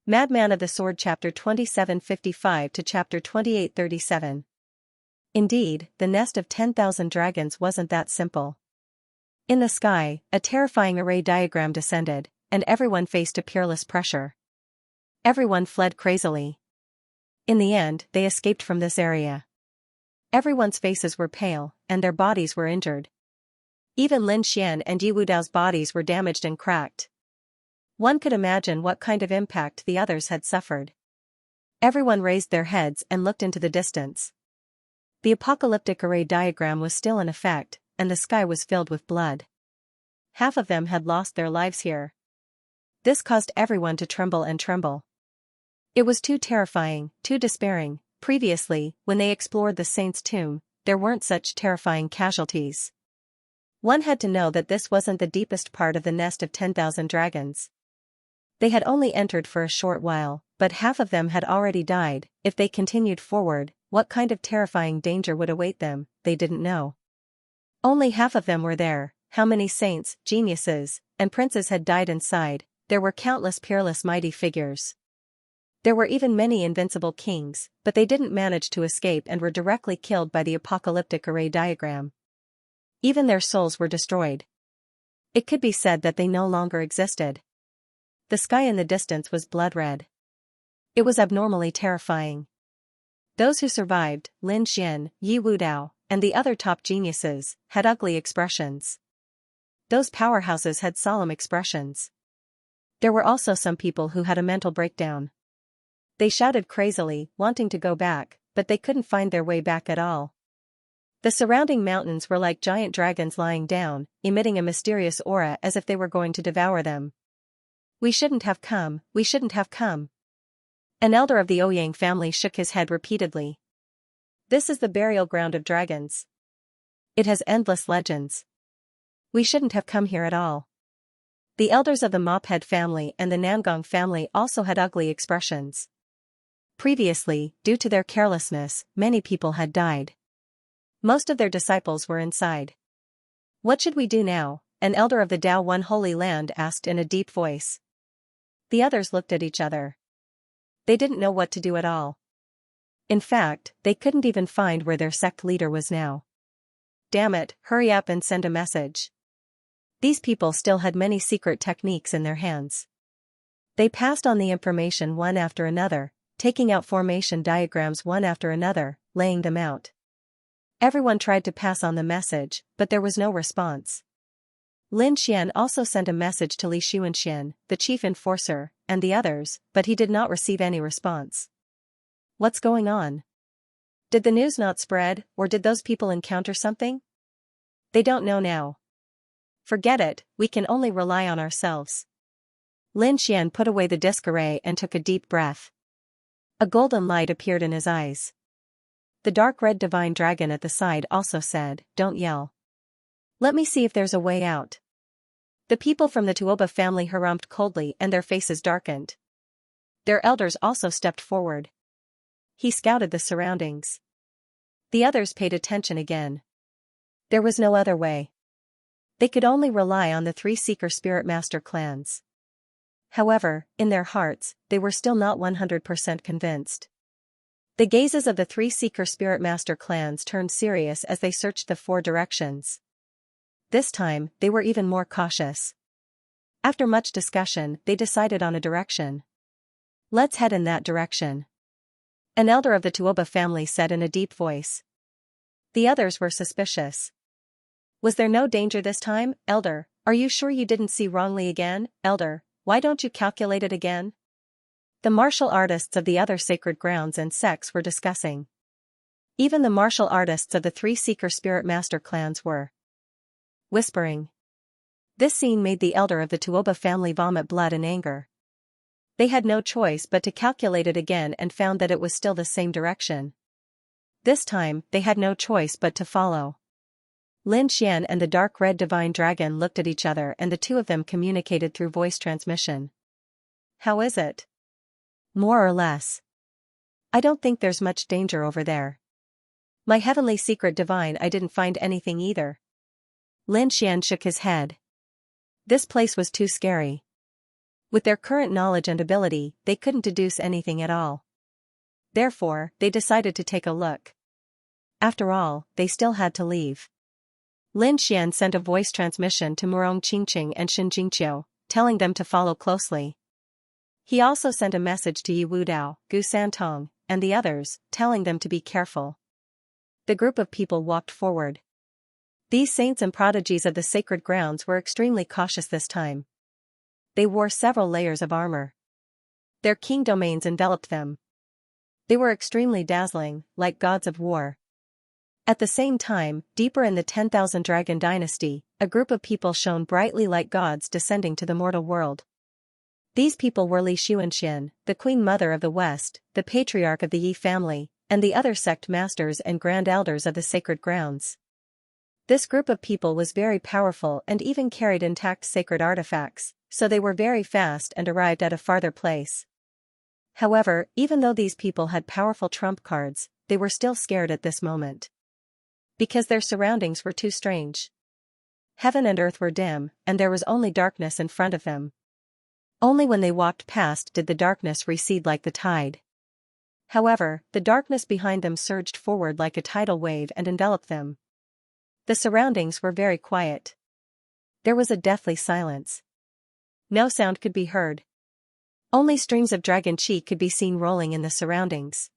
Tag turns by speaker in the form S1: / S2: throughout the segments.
S1: Madman of the Sword Chapter 2755 to Chapter 2837. Indeed, the nest of 10,000 dragons wasn't that simple. In the sky, a terrifying array diagram descended, and everyone faced a peerless pressure. Everyone fled crazily. In the end, they escaped from this area. Everyone's faces were pale, and their bodies were injured. Even Lin Xian and Yi Wudao's bodies were damaged and cracked. One could imagine what kind of impact the others had suffered. Everyone raised their heads and looked into the distance. The apocalyptic array diagram was still in effect, and the sky was filled with blood. Half of them had lost their lives here. This caused everyone to tremble and tremble. It was too terrifying, too despairing. Previously, when they explored the saint's tomb, there weren't such terrifying casualties. One had to know that this wasn't the deepest part of the nest of 10,000 dragons. They had only entered for a short while, but half of them had already died. If they continued forward, what kind of terrifying danger would await them, they didn't know. Only half of them were there. How many saints, geniuses, and princes had died inside? There were countless peerless mighty figures. There were even many invincible kings, but they didn't manage to escape and were directly killed by the apocalyptic array diagram. Even their souls were destroyed. It could be said that they no longer existed. The sky in the distance was blood red. It was abnormally terrifying. Those who survived, Lin Xian, Yi Wudao, and the other top geniuses, had ugly expressions. Those powerhouses had solemn expressions. There were also some people who had a mental breakdown. They shouted crazily, wanting to go back, but they couldn't find their way back at all. The surrounding mountains were like giant dragons lying down, emitting a mysterious aura as if they were going to devour them. We shouldn't have come, we shouldn't have come. An elder of the Ouyang family shook his head repeatedly. This is the burial ground of dragons. It has endless legends. We shouldn't have come here at all. The elders of the Mophead family and the Nangong family also had ugly expressions. Previously, due to their carelessness, many people had died. Most of their disciples were inside. What should we do now? An elder of the Dao One Holy Land asked in a deep voice. The others looked at each other. They didn't know what to do at all. In fact, they couldn't even find where their sect leader was now. Damn it, hurry up and send a message. These people still had many secret techniques in their hands. They passed on the information one after another, taking out formation diagrams one after another, laying them out. Everyone tried to pass on the message, but there was no response. Lin Xian also sent a message to Li Xuanxian, the chief enforcer, and the others, but he did not receive any response. What's going on? Did the news not spread, or did those people encounter something? They don't know now. Forget it, we can only rely on ourselves. Lin Xian put away the disc array and took a deep breath. A golden light appeared in his eyes. The dark red divine dragon at the side also said, "Don't yell. Let me see if there's a way out." The people from the Tuoba family harumphed coldly and their faces darkened. Their elders also stepped forward. He scouted the surroundings. The others paid attention again. There was no other way. They could only rely on the three Seeker Spirit Master clans. However, in their hearts, they were still not 100% convinced. The gazes of the three Seeker Spirit Master clans turned serious as they searched the four directions. This time, they were even more cautious. After much discussion, they decided on a direction. Let's head in that direction. An elder of the Tuoba family said in a deep voice. The others were suspicious. Was there no danger this time, Elder? Are you sure you didn't see wrongly again, Elder? Why don't you calculate it again? The martial artists of the other sacred grounds and sects were discussing. Even the martial artists of the three Seeker Spirit Master clans were whispering. This scene made the elder of the Tuoba family vomit blood in anger. They had no choice but to calculate it again and found that it was still the same direction. This time, they had no choice but to follow. Lin Xian and the dark red divine dragon looked at each other and the two of them communicated through voice transmission. How is it? More or less. I don't think there's much danger over there. My heavenly secret divine, I didn't find anything either. Lin Xian shook his head. This place was too scary. With their current knowledge and ability, they couldn't deduce anything at all. Therefore, they decided to take a look. After all, they still had to leave. Lin Xian sent a voice transmission to Murong Qingqing and Xianxia, telling them to follow closely. He also sent a message to Yi Wudao, Gu Santong, and the others, telling them to be careful. The group of people walked forward. These saints and prodigies of the sacred grounds were extremely cautious this time. They wore several layers of armor. Their king domains enveloped them. They were extremely dazzling, like gods of war. At the same time, deeper in the 10,000 Dragon Dynasty, a group of people shone brightly like gods descending to the mortal world. These people were Li Xianxia, the Queen Mother of the West, the patriarch of the Yi family, and the other sect masters and grand elders of the sacred grounds. This group of people was very powerful and even carried intact sacred artifacts, so they were very fast and arrived at a farther place. However, even though these people had powerful trump cards, they were still scared at this moment. Because their surroundings were too strange. Heaven and earth were dim, and there was only darkness in front of them. Only when they walked past did the darkness recede like the tide. However, the darkness behind them surged forward like a tidal wave and enveloped them. The surroundings were very quiet. There was a deathly silence. No sound could be heard. Only streams of dragon qi could be seen rolling in the surroundings.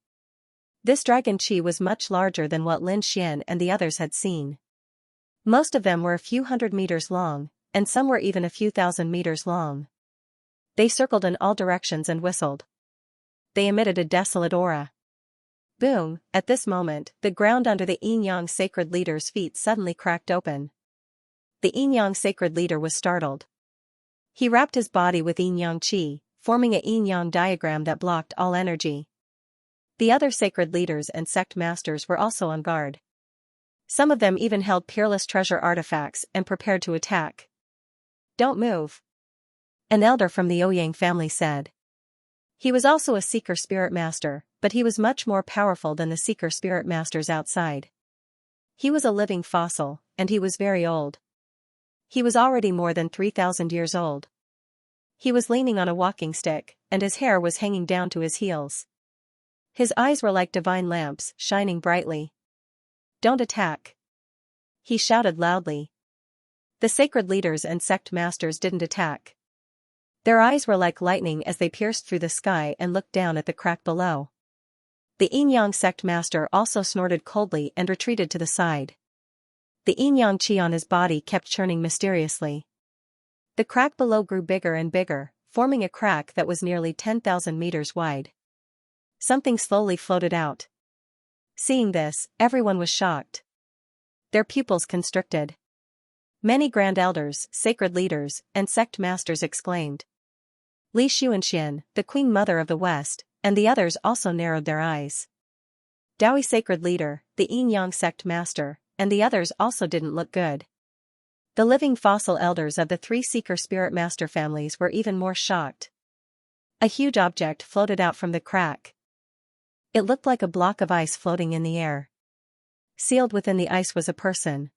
S1: This dragon qi was much larger than what Lin Xian and the others had seen. Most of them were a few hundred meters long, and some were even a few thousand meters long. They circled in all directions and whistled. They emitted a desolate aura. Boom! At this moment, the ground under the Yin-Yang sacred leader's feet suddenly cracked open. The Yin-Yang sacred leader was startled. He wrapped his body with Yin-Yang qi, forming a Yin-Yang diagram that blocked all energy. The other sacred leaders and sect masters were also on guard. Some of them even held peerless treasure artifacts and prepared to attack. "Don't move," an elder from the Ouyang family said. He was also a seeker spirit master, but he was much more powerful than the seeker spirit masters outside. He was a living fossil, and he was very old. He was already more than 3,000 years old. He was leaning on a walking stick, and his hair was hanging down to his heels. His eyes were like divine lamps, shining brightly. "Don't attack," he shouted loudly. The sacred leaders and sect masters didn't attack. Their eyes were like lightning as they pierced through the sky and looked down at the crack below. The Yin-Yang sect master also snorted coldly and retreated to the side. The Yin-Yang qi on his body kept churning mysteriously. The crack below grew bigger and bigger, forming a crack that was nearly 10,000 meters wide. Something slowly floated out. Seeing this, everyone was shocked. Their pupils constricted. Many grand elders, sacred leaders, and sect masters exclaimed. Li Xianxia, the Queen Mother of the West, and the others also narrowed their eyes. Daoi sacred leader, the Yin-Yang sect master, and the others also didn't look good. The living fossil elders of the three seeker spirit master families were even more shocked. A huge object floated out from the crack. It looked like a block of ice floating in the air. Sealed within the ice was a person.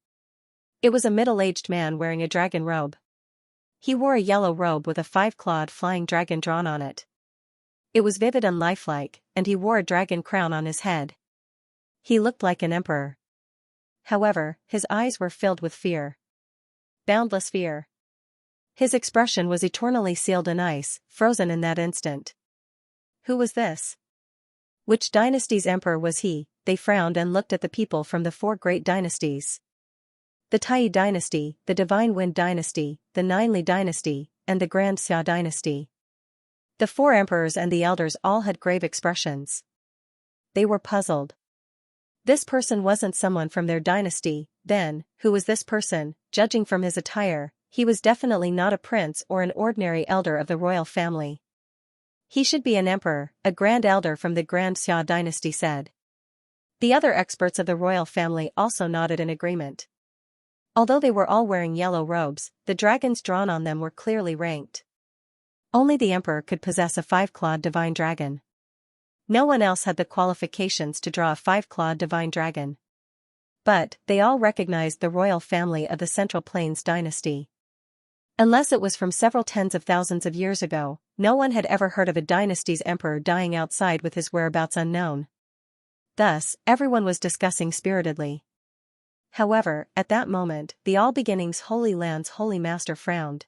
S1: It was a middle-aged man wearing a dragon robe. He wore a yellow robe with a 5-clawed flying dragon drawn on it. It was vivid and lifelike, and he wore a dragon crown on his head. He looked like an emperor. However, his eyes were filled with fear. Boundless fear. His expression was eternally sealed in ice, frozen in that instant. Who was this? Which dynasty's emperor was he? They frowned and looked at the people from the 4 great dynasties. The Tai dynasty, the Divine Wind dynasty, the Ninli dynasty, and the Grand Xia dynasty. The 4 emperors and the elders all had grave expressions. They were puzzled. This person wasn't someone from their dynasty, then, who was this person? Judging from his attire, he was definitely not a prince or an ordinary elder of the royal family. He should be an emperor, a grand elder from the Grand Xia dynasty said. The other experts of the royal family also nodded in agreement. Although they were all wearing yellow robes, the dragons drawn on them were clearly ranked. Only the emperor could possess a 5-clawed divine dragon. No one else had the qualifications to draw a 5-clawed divine dragon. But, they all recognized the royal family of the Central Plains dynasty. Unless it was from several tens of thousands of years ago, no one had ever heard of a dynasty's emperor dying outside with his whereabouts unknown. Thus, everyone was discussing spiritedly. However, at that moment, the All Beginnings Holy Land's Holy Master frowned.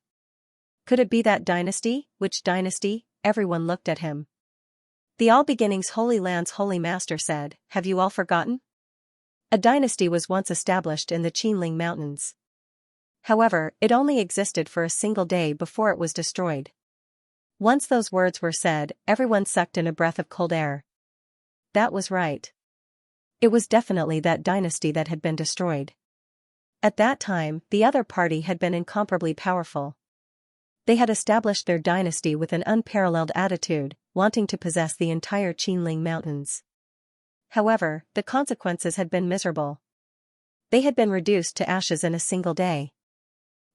S1: Could it be that dynasty? Which dynasty? Everyone looked at him. The All Beginnings Holy Land's Holy Master said, "Have you all forgotten? A dynasty was once established in the Qinling Mountains. However, it only existed for a single day before it was destroyed." Once those words were said, everyone sucked in a breath of cold air. That was right. It was definitely that dynasty that had been destroyed. At that time, the other party had been incomparably powerful. They had established their dynasty with an unparalleled attitude, wanting to possess the entire Qinling Mountains. However, the consequences had been miserable. They had been reduced to ashes in a single day.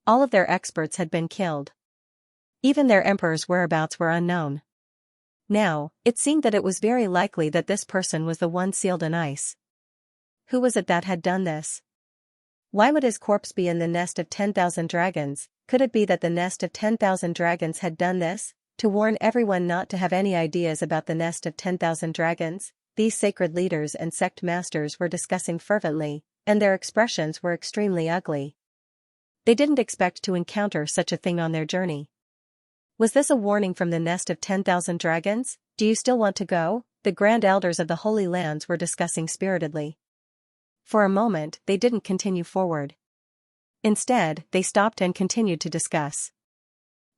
S1: All of their experts had been killed. Even their emperor's whereabouts were unknown. Now, it seemed that it was very likely that this person was the one sealed in ice. Who was it that had done this? Why would his corpse be in the nest of 10,000 dragons? Could it be that the nest of 10,000 dragons had done this? To warn everyone not to have any ideas about the nest of 10,000 dragons, these sacred leaders and sect masters were discussing fervently, and their expressions were extremely ugly. They didn't expect to encounter such a thing on their journey. Was this a warning from the nest of 10,000 dragons? Do you still want to go? The grand elders of the Holy Lands were discussing spiritedly. For a moment, they didn't continue forward. Instead, they stopped and continued to discuss.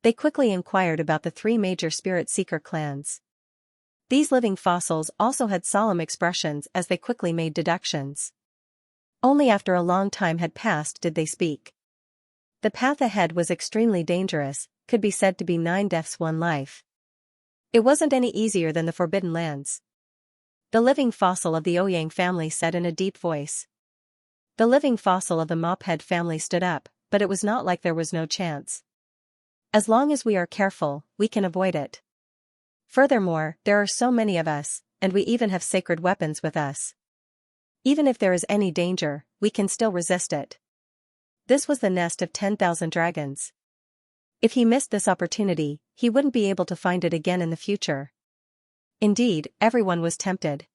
S1: They quickly inquired about the three major spirit seeker clans. These living fossils also had solemn expressions as they quickly made deductions. Only after a long time had passed did they speak. The path ahead was extremely dangerous, could be said to be 9 deaths 1 life. It wasn't any easier than the Forbidden Lands. The living fossil of the Ouyang family said in a deep voice. The living fossil of the Mophead family stood up, but it was not like there was no chance. As long as we are careful, we can avoid it. Furthermore, there are so many of us, and we even have sacred weapons with us. Even if there is any danger, we can still resist it. This was the nest of 10,000 dragons. If he missed this opportunity, he wouldn't be able to find it again in the future. Indeed, everyone was tempted.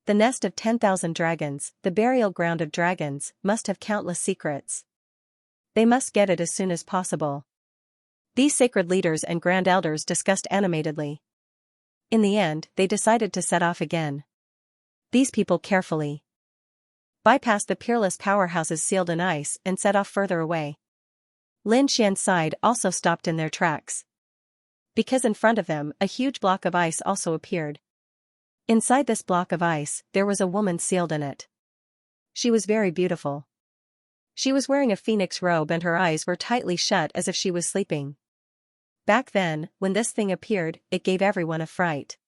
S1: The nest of 10,000 dragons, the burial ground of dragons, must have countless secrets. They must get it as soon as possible. These sacred leaders and grand elders discussed animatedly. In the end, they decided to set off again. These people carefully bypassed the peerless powerhouses sealed in ice and set off further away. Lin Xian's side also stopped in their tracks. Because in front of them, a huge block of ice also appeared. Inside this block of ice, there was a woman sealed in it. She was very beautiful. She was wearing a phoenix robe and her eyes were tightly shut as if she was sleeping. Back then, when this thing appeared, it gave everyone a fright.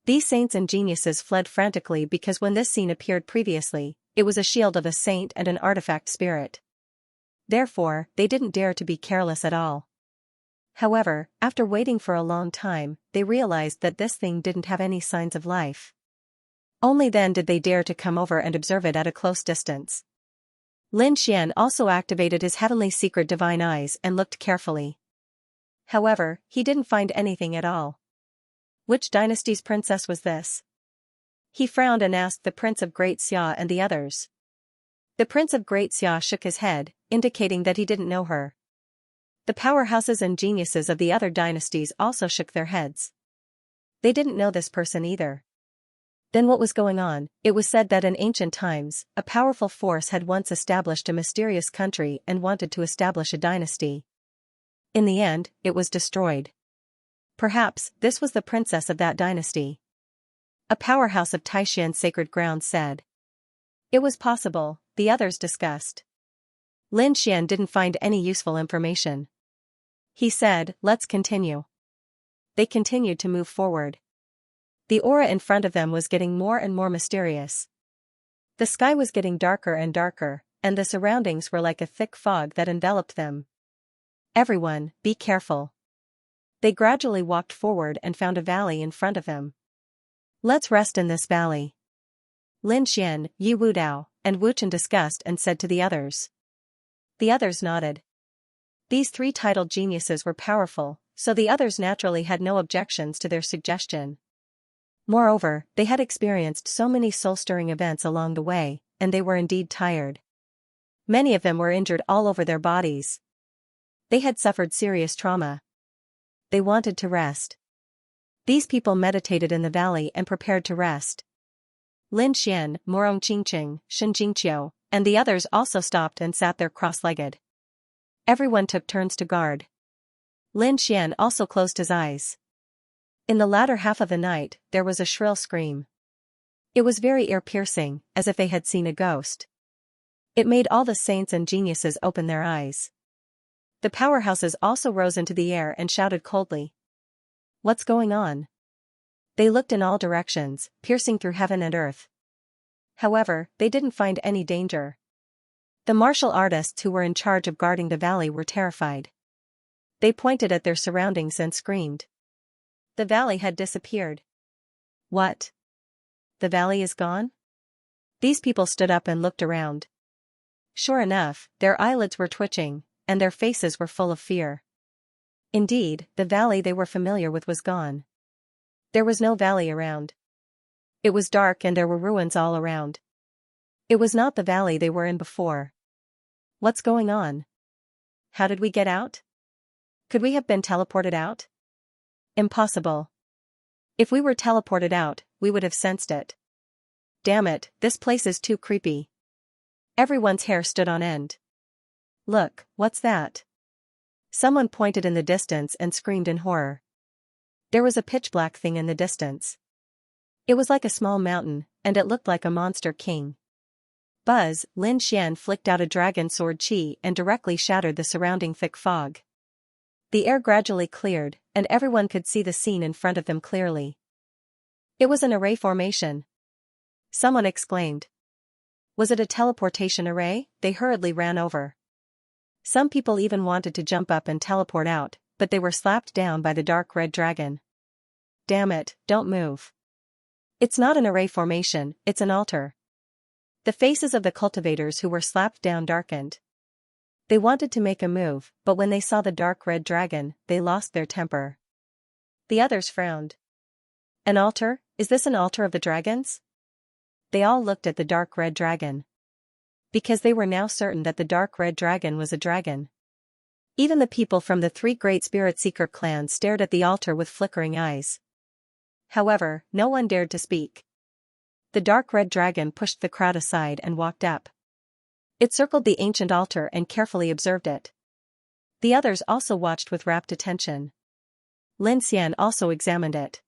S1: These saints and geniuses fled frantically because when this scene appeared previously, it was a shield of a saint and an artifact spirit. Therefore, they didn't dare to be careless at all. However, after waiting for a long time, they realized that this thing didn't have any signs of life. Only then did they dare to come over and observe it at a close distance. Lin Xian also activated his heavenly secret divine eyes and looked carefully. However, he didn't find anything at all. Which dynasty's princess was this? He frowned and asked the Prince of Great Xia and the others. The Prince of Great Xia shook his head, indicating that he didn't know her. The powerhouses and geniuses of the other dynasties also shook their heads. They didn't know this person either. Then what was going on? It was said that in ancient times, a powerful force had once established a mysterious country and wanted to establish a dynasty. In the end, it was destroyed. Perhaps, this was the princess of that dynasty. A powerhouse of Taishan sacred ground said. It was possible, the others discussed. Lin Xian didn't find any useful information. He said, "Let's continue." They continued to move forward. The aura in front of them was getting more and more mysterious. The sky was getting darker and darker, and the surroundings were like a thick fog that enveloped them. Everyone, be careful. They gradually walked forward and found a valley in front of them. Let's rest in this valley. Lin Xian, Yi Wudao, and Wu Chen discussed and said to the others. The others nodded. These three titled geniuses were powerful, so the others naturally had no objections to their suggestion. Moreover, they had experienced so many soul-stirring events along the way, and they were indeed tired. Many of them were injured all over their bodies. They had suffered serious trauma. They wanted to rest. These people meditated in the valley and prepared to rest. Lin Xian, Morong Qingqing, Shen Jingqiu, and the others also stopped and sat there cross-legged. Everyone took turns to guard. Lin Xian also closed his eyes. In the latter half of the night, there was a shrill scream. It was very ear-piercing, as if they had seen a ghost. It made all the saints and geniuses open their eyes. The powerhouses also rose into the air and shouted coldly. What's going on? They looked in all directions, piercing through heaven and earth. However, they didn't find any danger. The martial artists who were in charge of guarding the valley were terrified. They pointed at their surroundings and screamed. The valley had disappeared. What? The valley is gone? These people stood up and looked around. Sure enough, their eyelids were twitching, and their faces were full of fear. Indeed, the valley they were familiar with was gone. There was no valley around. It was dark and there were ruins all around. It was not the valley they were in before. What's going on? How did we get out? Could we have been teleported out? Impossible. If we were teleported out, we would have sensed it. Damn it, this place is too creepy. Everyone's hair stood on end. Look, what's that? Someone pointed in the distance and screamed in horror. There was a pitch-black thing in the distance. It was like a small mountain, and it looked like a monster king. Buzz, Lin Xian flicked out a dragon sword chi and directly shattered the surrounding thick fog. The air gradually cleared, and everyone could see the scene in front of them clearly. It was an array formation. Someone exclaimed. Was it a teleportation array? They hurriedly ran over. Some people even wanted to jump up and teleport out, but they were slapped down by the dark red dragon. Damn it, don't move. It's not an array formation, it's an altar. The faces of the cultivators who were slapped down darkened. They wanted to make a move, but when they saw the dark red dragon, they lost their temper. The others frowned. An altar? Is this an altar of the dragons? They all looked at the dark red dragon. Because they were now certain that the dark red dragon was a dragon. Even the people from the three great spirit seeker clans stared at the altar with flickering eyes. However, no one dared to speak. The dark red dragon pushed the crowd aside and walked up. It circled the ancient altar and carefully observed it. The others also watched with rapt attention. Lin Xian also examined it.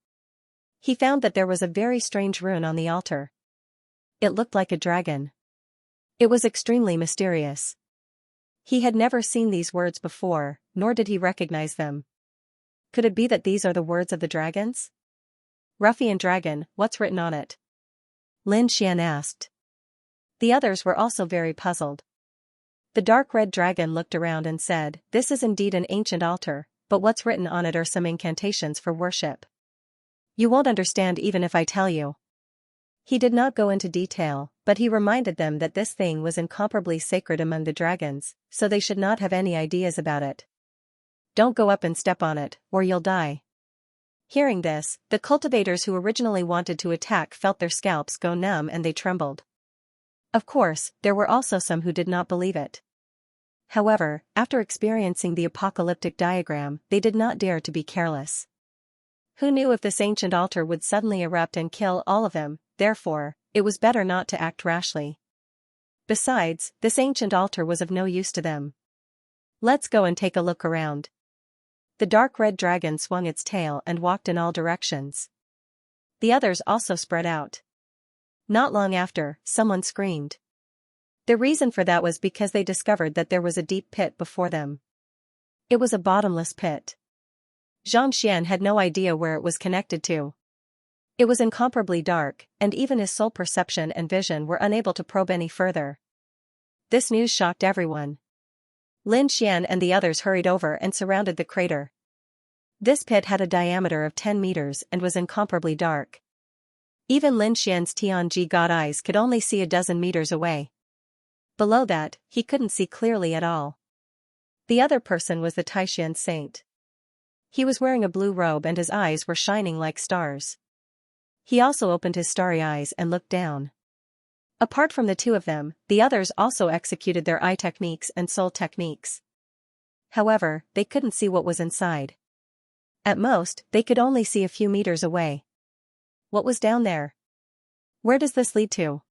S1: He found that there was a very strange rune on the altar. It looked like a dragon. It was extremely mysterious. He had never seen these words before, nor did he recognize them. Could it be that these are the words of the dragons? Ruffian dragon, what's written on it? Lin Xian asked. The others were also very puzzled. The dark red dragon looked around and said, this is indeed an ancient altar, but what's written on it are some incantations for worship. You won't understand even if I tell you. He did not go into detail, but he reminded them that this thing was incomparably sacred among the dragons, so they should not have any ideas about it. Don't go up and step on it, or you'll die. Hearing this, the cultivators who originally wanted to attack felt their scalps go numb and they trembled. Of course, there were also some who did not believe it. However, after experiencing the apocalyptic diagram, they did not dare to be careless. Who knew if this ancient altar would suddenly erupt and kill all of them? Therefore, it was better not to act rashly. Besides, this ancient altar was of no use to them. Let's go and take a look around. The dark red dragon swung its tail and walked in all directions. The others also spread out. Not long after, someone screamed. The reason for that was because they discovered that there was a deep pit before them. It was a bottomless pit. Xianxia had no idea where it was connected to. It was incomparably dark, and even his soul perception and vision were unable to probe any further. This news shocked everyone. Lin Xian and the others hurried over and surrounded the crater. This pit had a diameter of 10 meters and was incomparably dark. Even Lin Xian's Tianji god eyes could only see a dozen meters away. Below that, he couldn't see clearly at all. The other person was the Taishan saint. He was wearing a blue robe and his eyes were shining like stars. He also opened his starry eyes and looked down. Apart from the two of them, the others also executed their eye techniques and soul techniques. However, they couldn't see what was inside. At most, they could only see a few meters away. What was down there? Where does this lead to?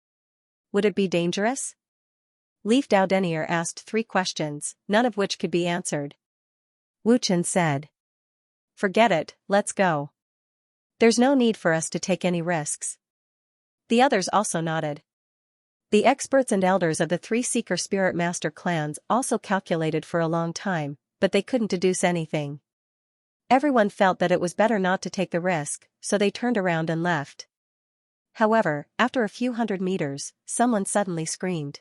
S1: Would it be dangerous? Leaf Dao Denier asked 3 questions, none of which could be answered. Wu Chen said. Forget it, let's go. There's no need for us to take any risks. The others also nodded. The experts and elders of the 3 Seeker Spirit Master clans also calculated for a long time, but they couldn't deduce anything. Everyone felt that it was better not to take the risk, so they turned around and left. However, after a few hundred meters, someone suddenly screamed.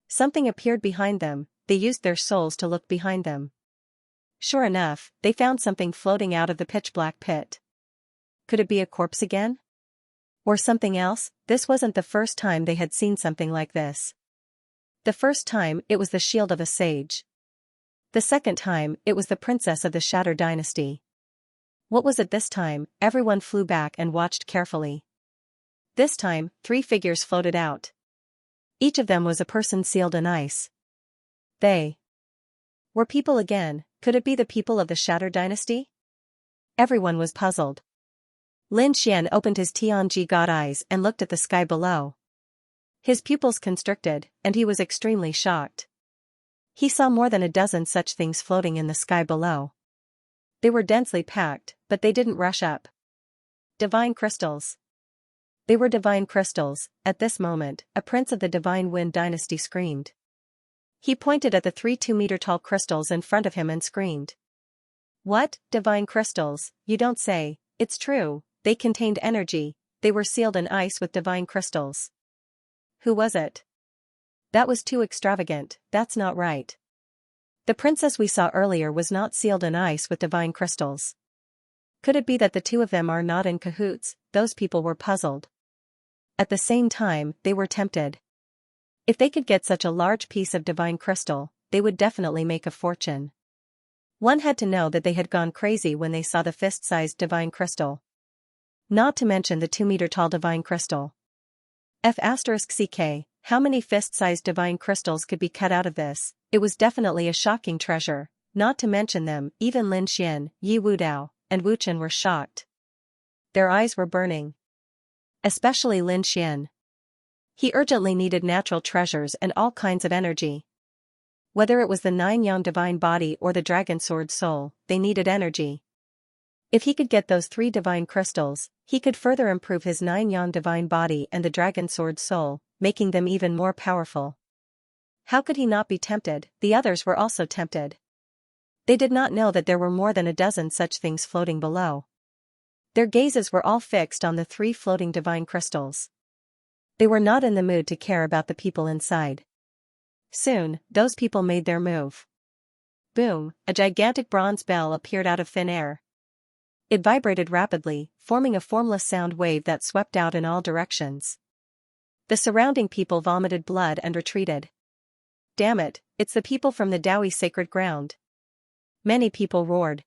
S1: Something appeared behind them. They used their souls to look behind them. Sure enough, they found something floating out of the pitch-black pit. Could it be a corpse again? Or something else? This wasn't the first time they had seen something like this. The first time, it was the shield of a sage. The second time, it was the princess of the Shatter dynasty. What was it this time? Everyone flew back and watched carefully. This time, 3 figures floated out. Each of them was a person sealed in ice. They were people again. Could it be the people of the Shatter dynasty? Everyone was puzzled. Lin Xian opened his Tianji God eyes and looked at the sky below. His pupils constricted, and he was extremely shocked. He saw more than a dozen such things floating in the sky below. They were densely packed, but they didn't rush up. Divine crystals. They were divine crystals. At this moment, a prince of the Divine Wind dynasty screamed. He pointed at the 3 2-meter-tall crystals in front of him and screamed. What? Divine crystals? You don't say. It's true, they contained energy, they were sealed in ice with divine crystals. Who was it? That was too extravagant, that's not right. The princess we saw earlier was not sealed in ice with divine crystals. Could it be that the two of them are not in cahoots? Those people were puzzled. At the same time, they were tempted. If they could get such a large piece of divine crystal, they would definitely make a fortune. One had to know that they had gone crazy when they saw the fist-sized divine crystal. Not to mention the 2-meter-tall divine crystal. F*CK, how many fist-sized divine crystals could be cut out of this? It was definitely a shocking treasure. Not to mention them, even Lin Xian, Yi Wudao, and Wu Chen were shocked. Their eyes were burning. Especially Lin Xian. He urgently needed natural treasures and all kinds of energy. Whether it was the 9-yang divine body or the dragon sword soul, they needed energy. If he could get those 3 divine crystals, he could further improve his 9-yang divine body and the dragon sword soul, making them even more powerful. How could he not be tempted? The others were also tempted. They did not know that there were more than a dozen such things floating below. Their gazes were all fixed on the 3 floating divine crystals. They were not in the mood to care about the people inside. Soon, those people made their move. Boom, a gigantic bronze bell appeared out of thin air. It vibrated rapidly, forming a formless sound wave that swept out in all directions. The surrounding people vomited blood and retreated. Damn it, it's the people from the Daoi sacred ground. Many people roared.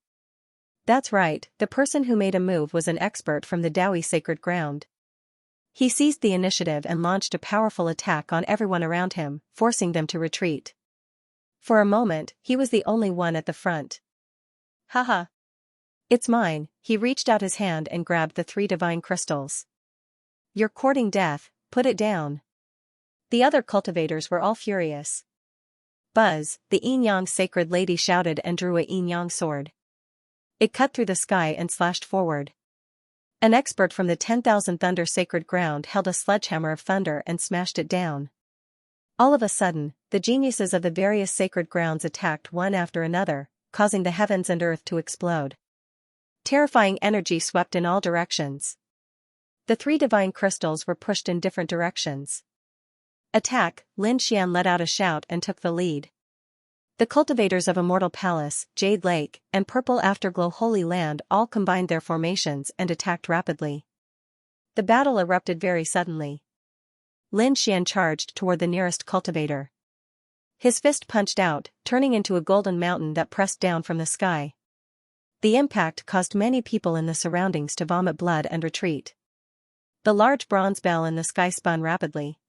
S1: That's right, the person who made a move was an expert from the Daoi sacred ground. He seized the initiative and launched a powerful attack on everyone around him, forcing them to retreat. For a moment, he was the only one at the front. Haha. It's mine. He reached out his hand and grabbed the 3 divine crystals. You're courting death, put it down. The other cultivators were all furious. Buzz, the yin-yang sacred lady shouted and drew a yin-yang sword. It cut through the sky and slashed forward. An expert from the 10,000 Thunder sacred ground held a sledgehammer of thunder and smashed it down. All of a sudden, the geniuses of the various sacred grounds attacked one after another, causing the heavens and earth to explode. Terrifying energy swept in all directions. The 3 divine crystals were pushed in different directions. Attack! Lin Xian let out a shout and took the lead. The cultivators of Immortal Palace, Jade Lake, and Purple Afterglow Holy Land all combined their formations and attacked rapidly. The battle erupted very suddenly. Lin Xian charged toward the nearest cultivator. His fist punched out, turning into a golden mountain that pressed down from the sky. The impact caused many people in the surroundings to vomit blood and retreat. The large bronze bell in the sky spun rapidly.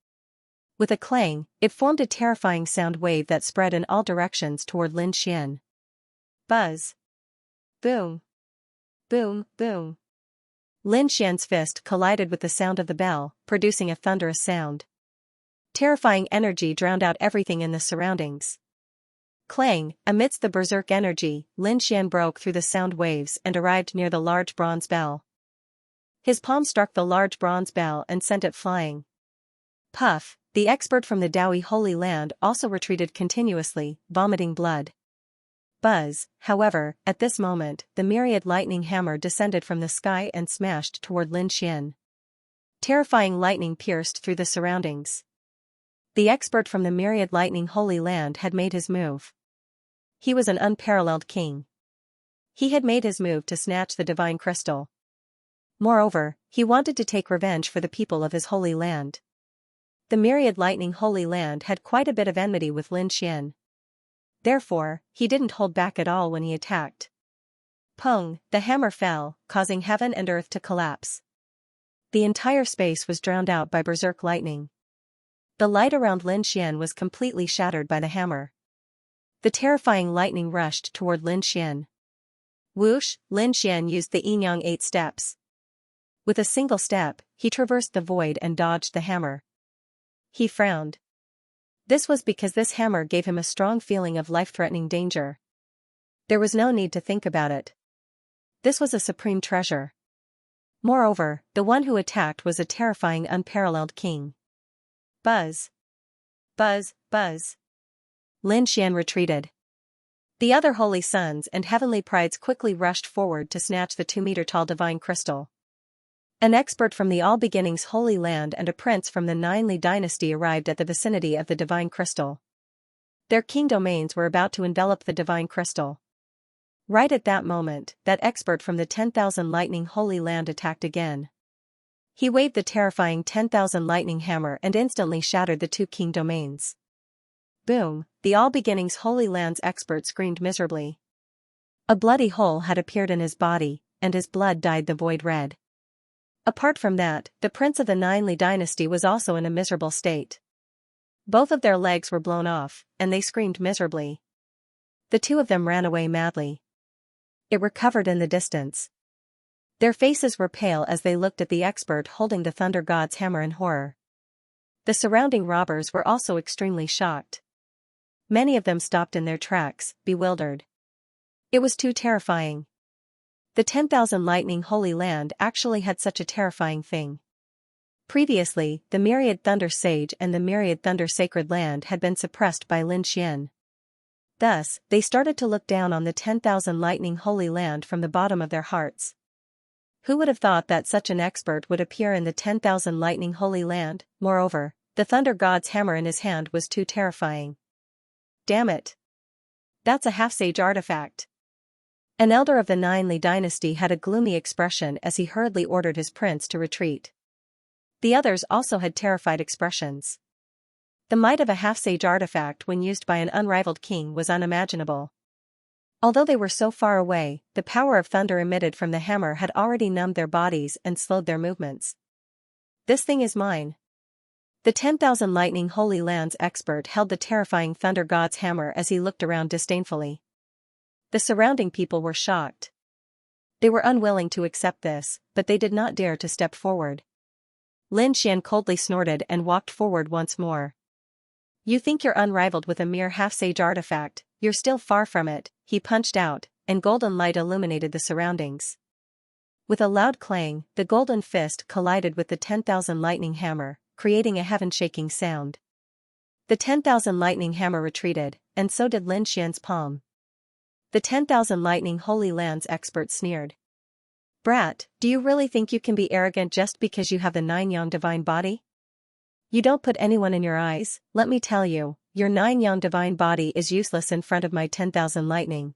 S1: With a clang, it formed a terrifying sound wave that spread in all directions toward Lin Xian. Buzz. Boom. Boom, boom. Lin Xian's fist collided with the sound of the bell, producing a thunderous sound. Terrifying energy drowned out everything in the surroundings. Clang, amidst the berserk energy, Lin Xian broke through the sound waves and arrived near the large bronze bell. His palm struck the large bronze bell and sent it flying. Puff, the expert from the Daoi Holy Land, also retreated continuously, vomiting blood. Buzz, however, at this moment, the myriad lightning hammer descended from the sky and smashed toward Lin Xian. Terrifying lightning pierced through the surroundings. The expert from the myriad lightning Holy Land had made his move. He was an unparalleled king. He had made his move to snatch the divine crystal. Moreover, he wanted to take revenge for the people of his holy land. The myriad lightning Holy Land had quite a bit of enmity with Lin Xian. Therefore, he didn't hold back at all when he attacked. Pung, the hammer fell, causing heaven and earth to collapse. The entire space was drowned out by berserk lightning. The light around Lin Xian was completely shattered by the hammer. The terrifying lightning rushed toward Lin Xian. Whoosh, Lin Xian used the Yin-Yang 8 steps. With a single step, he traversed the void and dodged the hammer. He frowned. This was because this hammer gave him a strong feeling of life-threatening danger. There was no need to think about it. This was a supreme treasure. Moreover, the one who attacked was a terrifying unparalleled king. Buzz. Buzz, buzz. Lin Xian retreated. The other holy sons and heavenly prides quickly rushed forward to snatch the 2-meter-tall divine crystal. An expert from the All Beginnings Holy Land and a prince from the Nine Li dynasty arrived at the vicinity of the divine crystal. Their king domains were about to envelop the divine crystal. Right at that moment, that expert from the 10,000 lightning Holy Land attacked again. He waved the terrifying 10,000 lightning hammer and instantly shattered the 2 king domains. Boom, the All Beginnings Holy Land's expert screamed miserably. A bloody hole had appeared in his body, and his blood dyed the void red. Apart from that, the prince of the Nine Li dynasty was also in a miserable state. Both of their legs were blown off, and they screamed miserably. The 2 of them ran away madly. It recovered in the distance. Their faces were pale as they looked at the expert holding the thunder god's hammer in horror. The surrounding robbers were also extremely shocked. Many of them stopped in their tracks, bewildered. It was too terrifying. The 10,000 lightning Holy Land actually had such a terrifying thing. Previously, the myriad thunder sage and the myriad thunder sacred land had been suppressed by Lin Xian. Thus, they started to look down on the 10,000 lightning Holy Land from the bottom of their hearts. Who would have thought that such an expert would appear in the 10,000 lightning Holy Land? Moreover, the thunder god's hammer in his hand was too terrifying. Damn it! That's a half-sage artifact. An elder of the Nine Li dynasty had a gloomy expression as he hurriedly ordered his prince to retreat. The others also had terrified expressions. The might of a half-sage artifact when used by an unrivaled king was unimaginable. Although they were so far away, the power of thunder emitted from the hammer had already numbed their bodies and slowed their movements. This thing is mine. The 10,000 lightning Holy Land's expert held the terrifying thunder god's hammer as he looked around disdainfully. The surrounding people were shocked. They were unwilling to accept this, but they did not dare to step forward. Lin Xian coldly snorted and walked forward once more. You think you're unrivaled with a mere half-sage artifact, you're still far from it, he punched out, and golden light illuminated the surroundings. With a loud clang, the golden fist collided with the 10,000 lightning hammer, creating a heaven-shaking sound. The 10,000 lightning hammer retreated, and so did Lin Xian's palm. The 10,000 lightning Holy Land's expert sneered. Brat, do you really think you can be arrogant just because you have the 9-yang divine body? You don't put anyone in your eyes, let me tell you, your 9-yang divine body is useless in front of my 10,000 lightning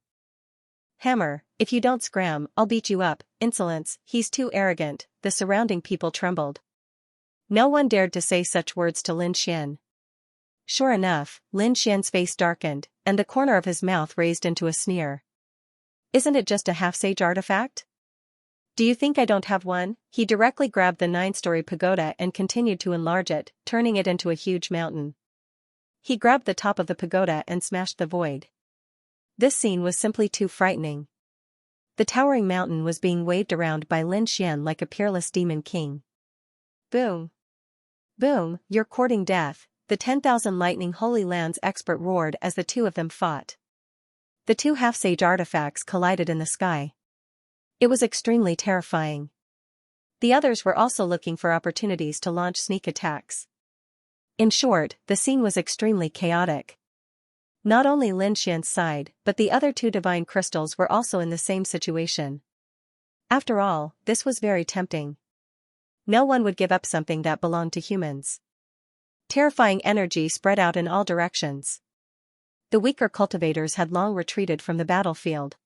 S1: hammer. If you don't scram, I'll beat you up. Insolence, he's too arrogant. The surrounding people trembled. No one dared to say such words to Lin Xian. Sure enough, Lin Xian's face darkened, and the corner of his mouth raised into a sneer. Isn't it just a half-sage artifact? Do you think I don't have one? He directly grabbed the 9-story pagoda and continued to enlarge it, turning it into a huge mountain. He grabbed the top of the pagoda and smashed the void. This scene was simply too frightening. The towering mountain was being waved around by Lin Xian like a peerless demon king. Boom! Boom, you're courting death, the 10,000 lightning Holy Lands expert roared as the two of them fought. The two half-sage artifacts collided in the sky. It was extremely terrifying. The others were also looking for opportunities to launch sneak attacks. In short, the scene was extremely chaotic. Not only Lin Xian's side, but the other two divine crystals were also in the same situation. After all, this was very tempting. No one would give up something that belonged to humans. Terrifying energy spread out in all directions. The weaker cultivators had long retreated from the battlefield.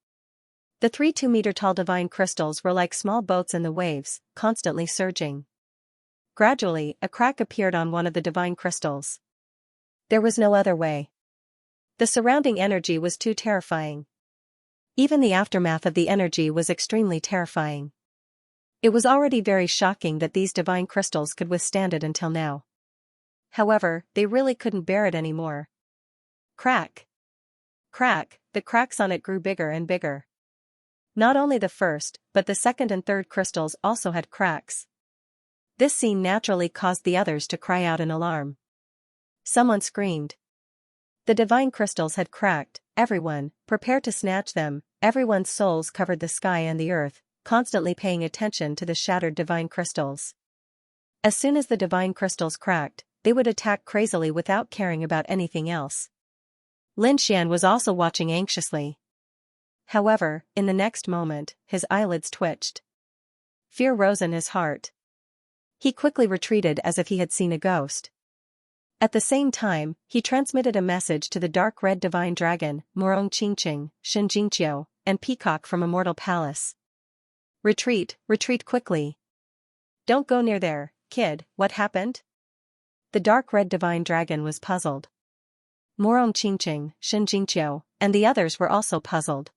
S1: The 3 2-meter-tall divine crystals were like small boats in the waves, constantly surging. Gradually, a crack appeared on one of the divine crystals. There was no other way. The surrounding energy was too terrifying. Even the aftermath of the energy was extremely terrifying. It was already very shocking that these divine crystals could withstand it until now. However, they really couldn't bear it anymore. Crack! Crack! The cracks on it grew bigger and bigger. Not only the first, but the second and third crystals also had cracks. This scene naturally caused the others to cry out in alarm. Someone screamed. The divine crystals had cracked. Everyone, prepare to snatch them. Everyone's souls covered the sky and the earth, constantly paying attention to the shattered divine crystals. As soon as the divine crystals cracked, they would attack crazily without caring about anything else. Lin Xian was also watching anxiously. However, in the next moment, his eyelids twitched. Fear rose in his heart. He quickly retreated as if he had seen a ghost. At the same time, he transmitted a message to the dark red divine dragon, Morong Qingqing, Xianxia, and Peacock from Immortal Palace. Retreat, retreat quickly. Don't go near there, kid, what happened? The dark red divine dragon was puzzled. Morong Qingqing, Xianxia, and the others were also puzzled.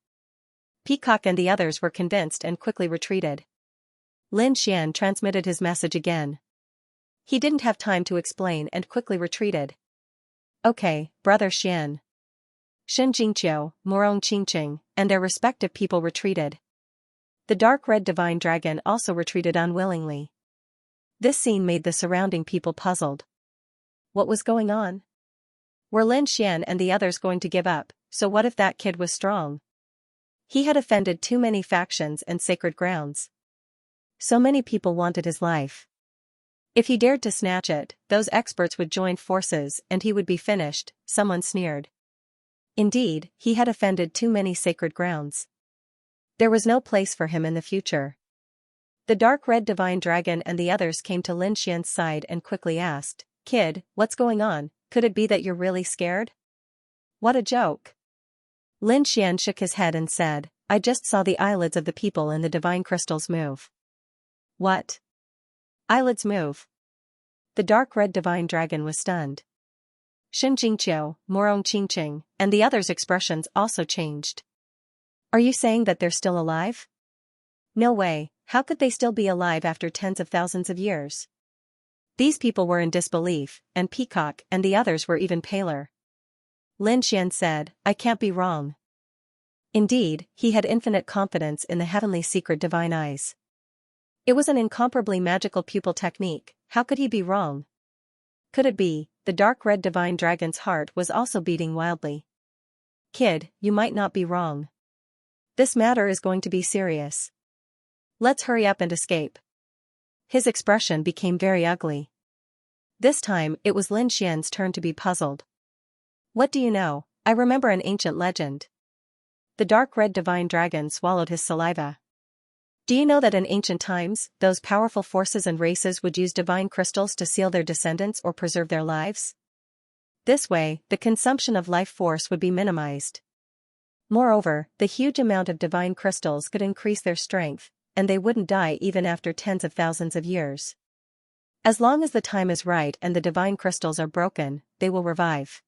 S1: Peacock and the others were convinced and quickly retreated. Lin Xian transmitted his message again. He didn't have time to explain and quickly retreated. Okay, Brother Xian. Xianxia, Morong Qingqing, and their respective people retreated. The dark red divine dragon also retreated unwillingly. This scene made the surrounding people puzzled. What was going on? Were Lin Xian and the others going to give up? So what if that kid was strong? He had offended too many factions and sacred grounds. So many people wanted his life. If he dared to snatch it, those experts would join forces and he would be finished, someone sneered. Indeed, he had offended too many sacred grounds. There was no place for him in the future. The dark red divine dragon and the others came to Lin Xian's side and quickly asked, Kid, what's going on? Could it be that you're really scared? What a joke. Lin Xian shook his head and said, I just saw the eyelids of the people in the divine crystals move. What? Eyelids move. The dark red divine dragon was stunned. Xianxia, Morong Qingqing, and the others' expressions also changed. Are you saying that they're still alive? No way, how could they still be alive after tens of thousands of years? These people were in disbelief, and Peacock and the others were even paler. Lin Xian said, I can't be wrong. Indeed, he had infinite confidence in the heavenly secret divine eyes. It was an incomparably magical pupil technique, how could he be wrong? Could it be, the dark red divine dragon's heart was also beating wildly. Kid, you might not be wrong. This matter is going to be serious. Let's hurry up and escape. His expression became very ugly. This time, it was Lin Xian's turn to be puzzled. What do you know? I remember an ancient legend. The dark red divine dragon swallowed his saliva. Do you know that in ancient times, those powerful forces and races would use divine crystals to seal their descendants or preserve their lives? This way, the consumption of life force would be minimized. Moreover, the huge amount of divine crystals could increase their strength, and they wouldn't die even after tens of thousands of years. As long as the time is right and the divine crystals are broken, they will revive.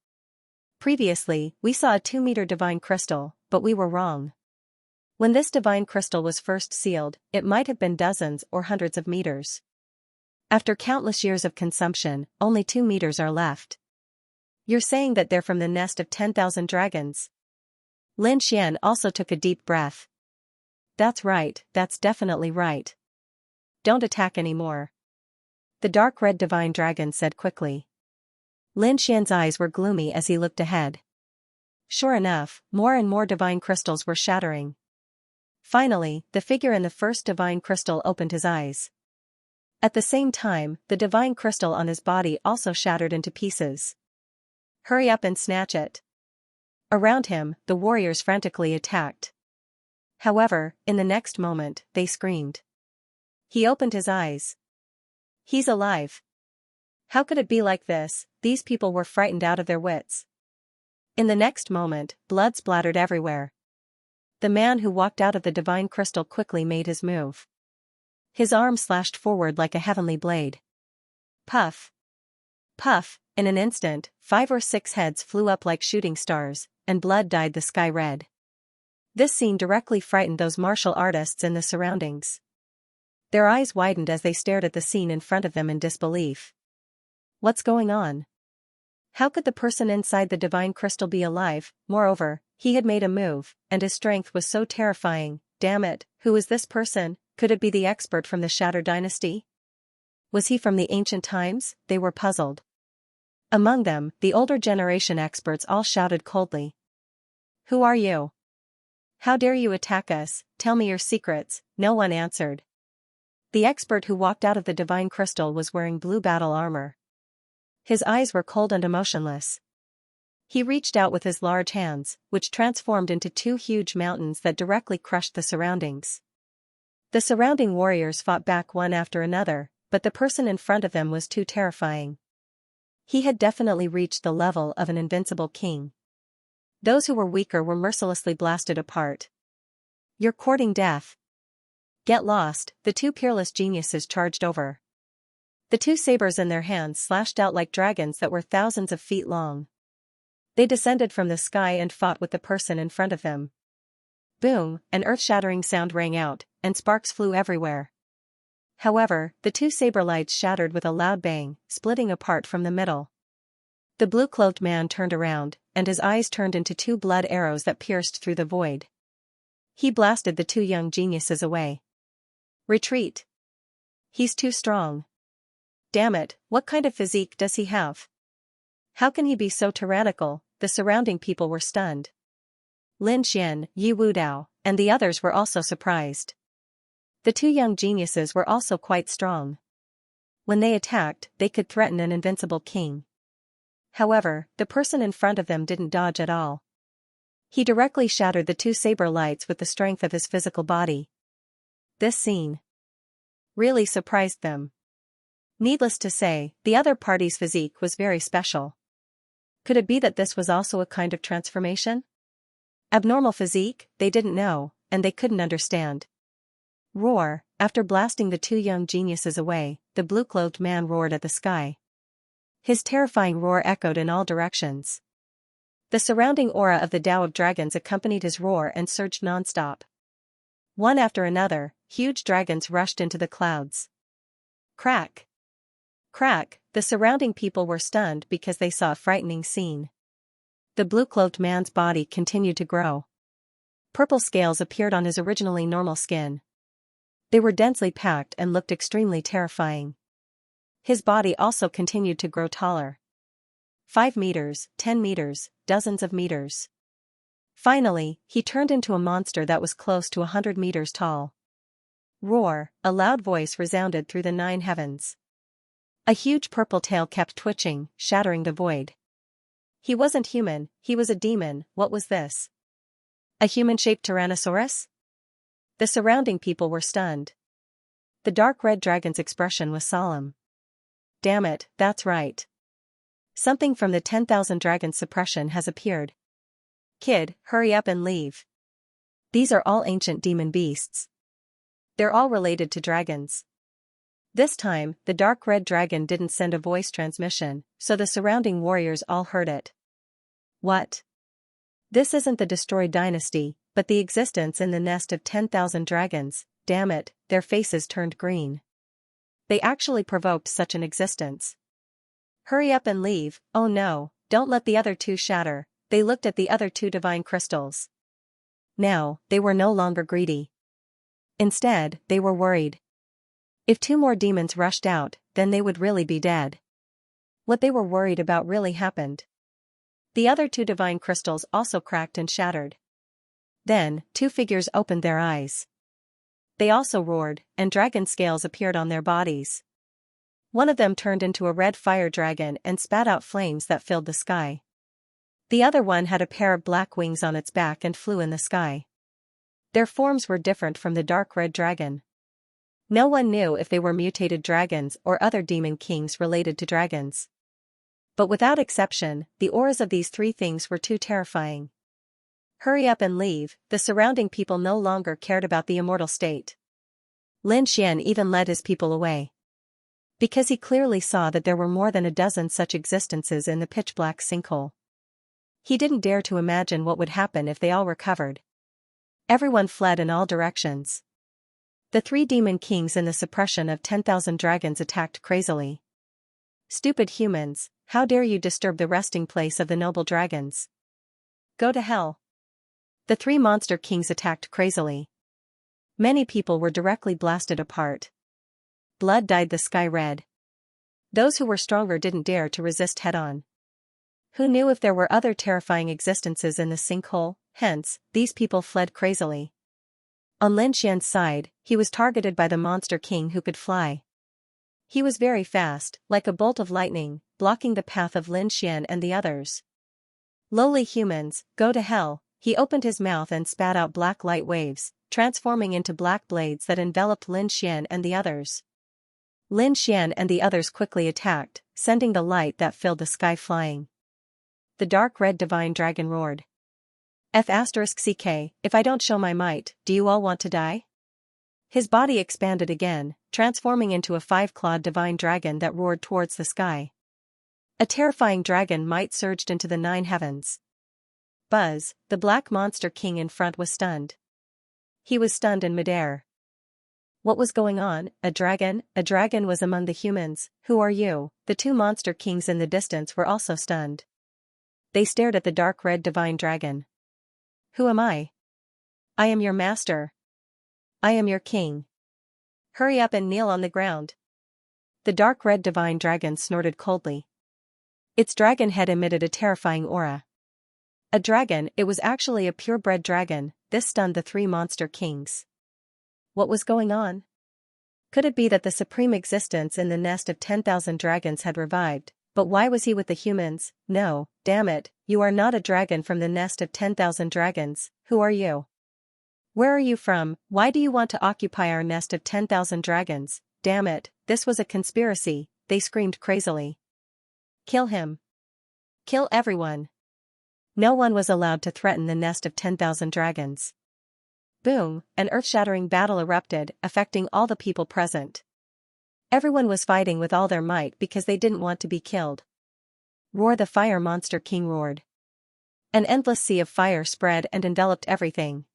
S1: Previously, we saw a 2-meter divine crystal, but we were wrong. When this divine crystal was first sealed, it might have been dozens or hundreds of meters. After countless years of consumption, only 2 meters are left. You're saying that they're from the nest of 10,000 dragons? Lin Xian also took a deep breath. That's right, that's definitely right. Don't attack anymore. The dark red divine dragon said quickly. Lin Xian's eyes were gloomy as he looked ahead. Sure enough, more and more divine crystals were shattering. Finally, the figure in the first divine crystal opened his eyes. At the same time, the divine crystal on his body also shattered into pieces. Hurry up and snatch it. Around him, the warriors frantically attacked. However, in the next moment, they screamed. He opened his eyes. He's alive. How could it be like this? These people were frightened out of their wits. In the next moment, blood splattered everywhere. The man who walked out of the divine crystal quickly made his move. His arm slashed forward like a heavenly blade. Puff. Puff, in an instant, 5 or 6 heads flew up like shooting stars, and blood dyed the sky red. This scene directly frightened those martial artists in the surroundings. Their eyes widened as they stared at the scene in front of them in disbelief. What's going on? How could the person inside the divine crystal be alive? Moreover, he had made a move, and his strength was so terrifying. Damn it, who is this person? Could it be the expert from the Shatter Dynasty? Was he from the ancient times? They were puzzled. Among them, the older generation experts all shouted coldly. Who are you? How dare you attack us? Tell me your secrets. No one answered. The expert who walked out of the divine crystal was wearing blue battle armor. His eyes were cold and emotionless. He reached out with his large hands, which transformed into 2 huge mountains that directly crushed the surroundings. The surrounding warriors fought back one after another, but the person in front of them was too terrifying. He had definitely reached the level of an invincible king. Those who were weaker were mercilessly blasted apart. You're courting death. Get lost, the 2 peerless geniuses charged over. The 2 sabers in their hands slashed out like dragons that were thousands of feet long. They descended from the sky and fought with the person in front of them. Boom, an earth-shattering sound rang out, and sparks flew everywhere. However, the 2 saber lights shattered with a loud bang, splitting apart from the middle. The blue-cloaked man turned around, and his eyes turned into 2 blood arrows that pierced through the void. He blasted the 2 young geniuses away. Retreat. He's too strong. Damn it, what kind of physique does he have? How can he be so tyrannical? The surrounding people were stunned. Lin Xian, Yi Wudao, and the others were also surprised. The 2 young geniuses were also quite strong. When they attacked, they could threaten an invincible king. However, the person in front of them didn't dodge at all. He directly shattered the 2 saber lights with the strength of his physical body. This scene really surprised them. Needless to say, the other party's physique was very special. Could it be that this was also a kind of transformation? Abnormal physique, they didn't know, and they couldn't understand. Roar, after blasting the 2 young geniuses away, the blue-cloaked man roared at the sky. His terrifying roar echoed in all directions. The surrounding aura of the Tao of Dragons accompanied his roar and surged non-stop. One after another, huge dragons rushed into the clouds. Crack! Crack! The surrounding people were stunned because they saw a frightening scene. The blue-cloaked man's body continued to grow. Purple scales appeared on his originally normal skin. They were densely packed and looked extremely terrifying. His body also continued to grow taller. 5 meters, 10 meters, dozens of meters. Finally, he turned into a monster that was close to 100 meters tall. Roar, a loud voice resounded through the 9 heavens. A huge purple tail kept twitching, shattering the void. He wasn't human, he was a demon. What was this? A human-shaped Tyrannosaurus? The surrounding people were stunned. The dark red dragon's expression was solemn. Damn it, that's right. Something from the 10,000 dragons suppression has appeared. Kid, hurry up and leave. These are all ancient demon beasts. They're all related to dragons. This time, the dark red dragon didn't send a voice transmission, so the surrounding warriors all heard it. What? This isn't the destroyed dynasty, but the existence in the nest of 10,000 dragons. Damn it, their faces turned green. They actually provoked such an existence. Hurry up and leave. Oh no, don't let the other two shatter. They looked at the other two divine crystals. Now, they were no longer greedy. Instead, they were worried. If two more demons rushed out, then they would really be dead. What they were worried about really happened. The other two divine crystals also cracked and shattered. Then, two figures opened their eyes. They also roared, and dragon scales appeared on their bodies. One of them turned into a red fire dragon and spat out flames that filled the sky. The other one had a pair of black wings on its back and flew in the sky. Their forms were different from the dark red dragon. No one knew if they were mutated dragons or other demon kings related to dragons. But without exception, the auras of these three things were too terrifying. Hurry up and leave. The surrounding people no longer cared about the immortal state. Lin Xian even led his people away. Because he clearly saw that there were more than a dozen such existences in the pitch-black sinkhole. He didn't dare to imagine what would happen if they all recovered. Everyone fled in all directions. The three demon kings in the suppression of 10,000 dragons attacked crazily. Stupid humans, how dare you disturb the resting place of the noble dragons? Go to hell. The three monster kings attacked crazily. Many people were directly blasted apart. Blood dyed the sky red. Those who were stronger didn't dare to resist head-on. Who knew if there were other terrifying existences in the sinkhole? Hence, these people fled crazily. On Lin Xian's side, he was targeted by the monster king who could fly. He was very fast, like a bolt of lightning, blocking the path of Lin Xian and the others. Lowly humans, go to hell. He opened his mouth and spat out black light waves, transforming into black blades that enveloped Lin Xian and the others. Lin Xian and the others quickly attacked, sending the light that filled the sky flying. The dark red divine dragon roared. F***ck, if I don't show my might, do you all want to die? His body expanded again, transforming into a five-clawed divine dragon that roared towards the sky. A terrifying dragon might surged into the 9 heavens. Buzz, the black monster king in front, was stunned. He was stunned in midair. What was going on? A dragon? A dragon was among the humans. Who are you? The two monster kings in the distance were also stunned. They stared at the dark red divine dragon. Who am I? I am your master. I am your king. Hurry up and kneel on the ground. The dark red divine dragon snorted coldly. Its dragon head emitted a terrifying aura. A dragon, it was actually a purebred dragon. This stunned the three monster kings. What was going on? Could it be that the supreme existence in the nest of 10,000 dragons had revived? But why was he with the humans? No, damn it, you are not a dragon from the nest of 10,000 dragons. Who are you? Where are you from? Why do you want to occupy our nest of 10,000 dragons? Damn it, this was a conspiracy, they screamed crazily. Kill him. Kill everyone. No one was allowed to threaten the nest of 10,000 dragons. Boom, an earth-shattering battle erupted, affecting all the people present. Everyone was fighting with all their might because they didn't want to be killed. Roar, the fire monster king roared. An endless sea of fire spread and enveloped everything.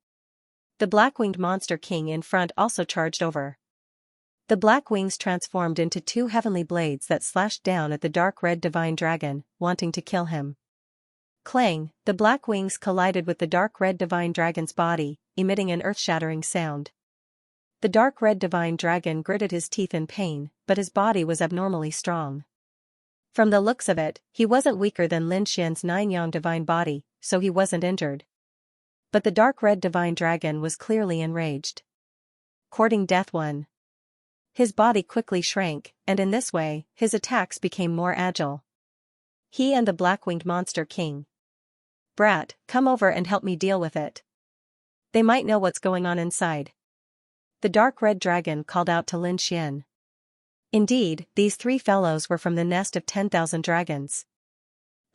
S1: The black-winged monster king in front also charged over. The black wings transformed into two heavenly blades that slashed down at the dark red divine dragon, wanting to kill him. Clang, the black wings collided with the dark red divine dragon's body, emitting an earth-shattering sound. The dark red divine dragon gritted his teeth in pain, but his body was abnormally strong. From the looks of it, he wasn't weaker than Lin Xian's 9-yang divine body, so he wasn't injured. But the dark red divine dragon was clearly enraged. Courting death one. His body quickly shrank, and in this way, his attacks became more agile. He and the black-winged monster king. Brat, come over and help me deal with it. They might know what's going on inside. The dark red dragon called out to Lin Xian. Indeed, these three fellows were from the nest of 10,000 dragons.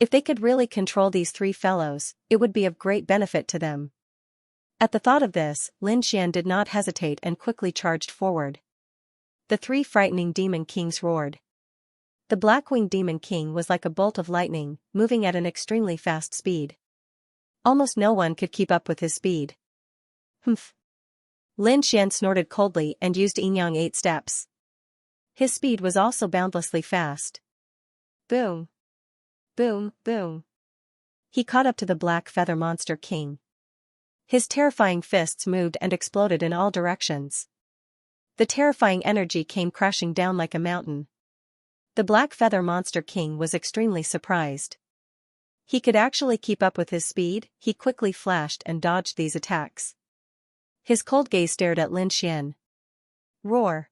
S1: If they could really control these three fellows, it would be of great benefit to them. At the thought of this, Lin Xian did not hesitate and quickly charged forward. The three frightening demon kings roared. The black-winged demon king was like a bolt of lightning, moving at an extremely fast speed. Almost no one could keep up with his speed. Humph. Lin Xian snorted coldly and used Yin-Yang 8 steps. His speed was also boundlessly fast. Boom. Boom, boom. He caught up to the black feather monster king. His terrifying fists moved and exploded in all directions. The terrifying energy came crashing down like a mountain. The black feather monster king was extremely surprised. He could actually keep up with his speed. He quickly flashed and dodged these attacks. His cold gaze stared at Lin Xian. Roar.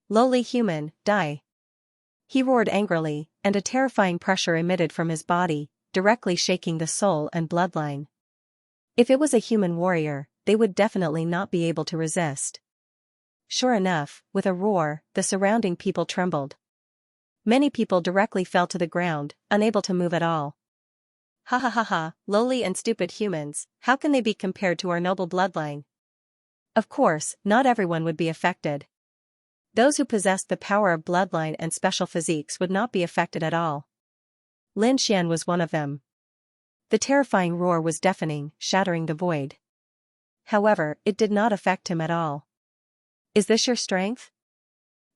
S1: Lowly human, die. He roared angrily, and a terrifying pressure emitted from his body, directly shaking the soul and bloodline. If it was a human warrior, they would definitely not be able to resist. Sure enough, with a roar, the surrounding people trembled. Many people directly fell to the ground, unable to move at all. Ha ha ha ha, lowly and stupid humans, how can they be compared to our noble bloodline? Of course, not everyone would be affected. Those who possessed the power of bloodline and special physiques would not be affected at all. Lin Xian was one of them. The terrifying roar was deafening, shattering the void. However, it did not affect him at all. Is this your strength?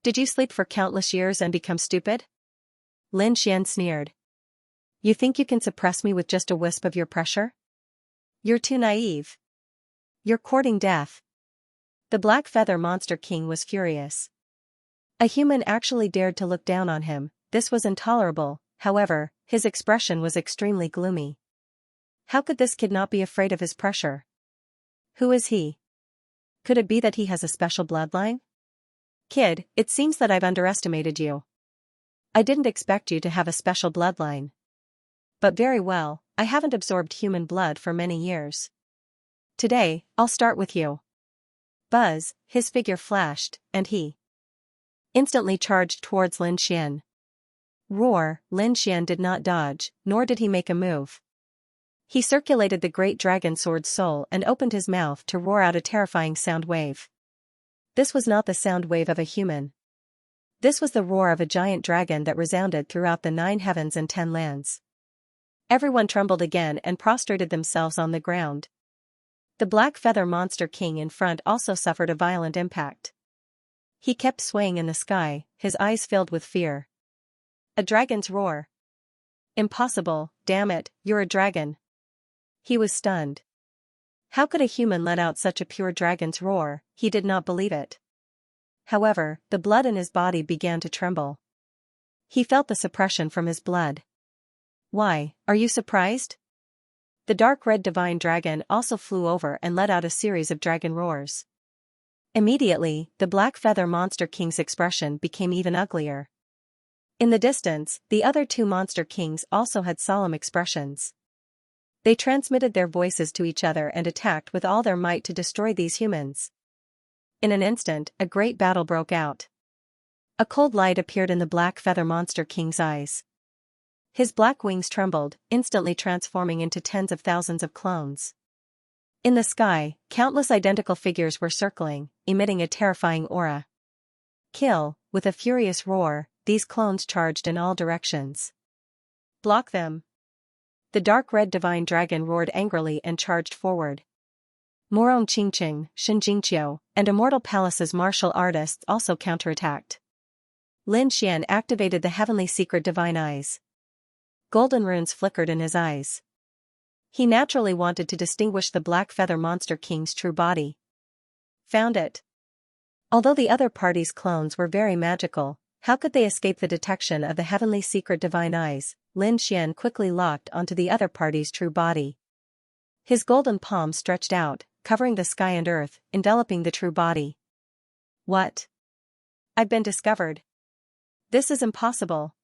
S1: Did you sleep for countless years and become stupid? Lin Xian sneered. You think you can suppress me with just a wisp of your pressure? You're too naive. You're courting death. The black feather monster king was furious. A human actually dared to look down on him. This was intolerable. However, his expression was extremely gloomy. How could this kid not be afraid of his pressure? Who is he? Could it be that he has a special bloodline? Kid, it seems that I've underestimated you. I didn't expect you to have a special bloodline. But very well, I haven't absorbed human blood for many years. Today, I'll start with you. Buzz, his figure flashed, and he instantly charged towards Lin Xian. Roar, Lin Xian did not dodge, nor did he make a move. He circulated the great dragon sword soul and opened his mouth to roar out a terrifying sound wave. This was not the sound wave of a human. This was the roar of a giant dragon that resounded throughout the 9 heavens and 10 lands. Everyone trembled again and prostrated themselves on the ground. The black feather monster king in front also suffered a violent impact. He kept swaying in the sky, his eyes filled with fear. A dragon's roar. Impossible, damn it, you're a dragon. He was stunned. How could a human let out such a pure dragon's roar? He did not believe it. However, the blood in his body began to tremble. He felt the suppression from his blood. Why, are you surprised? The dark red divine dragon also flew over and let out a series of dragon roars. Immediately, the black feather monster king's expression became even uglier. In the distance, the other 2 monster kings also had solemn expressions. They transmitted their voices to each other and attacked with all their might to destroy these humans. In an instant, a great battle broke out. A cold light appeared in the black feather monster king's eyes. His black wings trembled, instantly transforming into tens of thousands of clones. In the sky, countless identical figures were circling, emitting a terrifying aura. Kill, with a furious roar, these clones charged in all directions. Block them. The dark red divine dragon roared angrily and charged forward. Morong Qingqing, Xianxia, and Immortal Palace's martial artists also counterattacked. Lin Xian activated the heavenly secret divine eyes. Golden runes flickered in his eyes. He naturally wanted to distinguish the black feather monster king's true body. Found it. Although the other party's clones were very magical, how could they escape the detection of the heavenly secret divine eyes? Lin Xian quickly locked onto the other party's true body. His golden palm stretched out, covering the sky and earth, enveloping the true body. What? I've been discovered. This is impossible.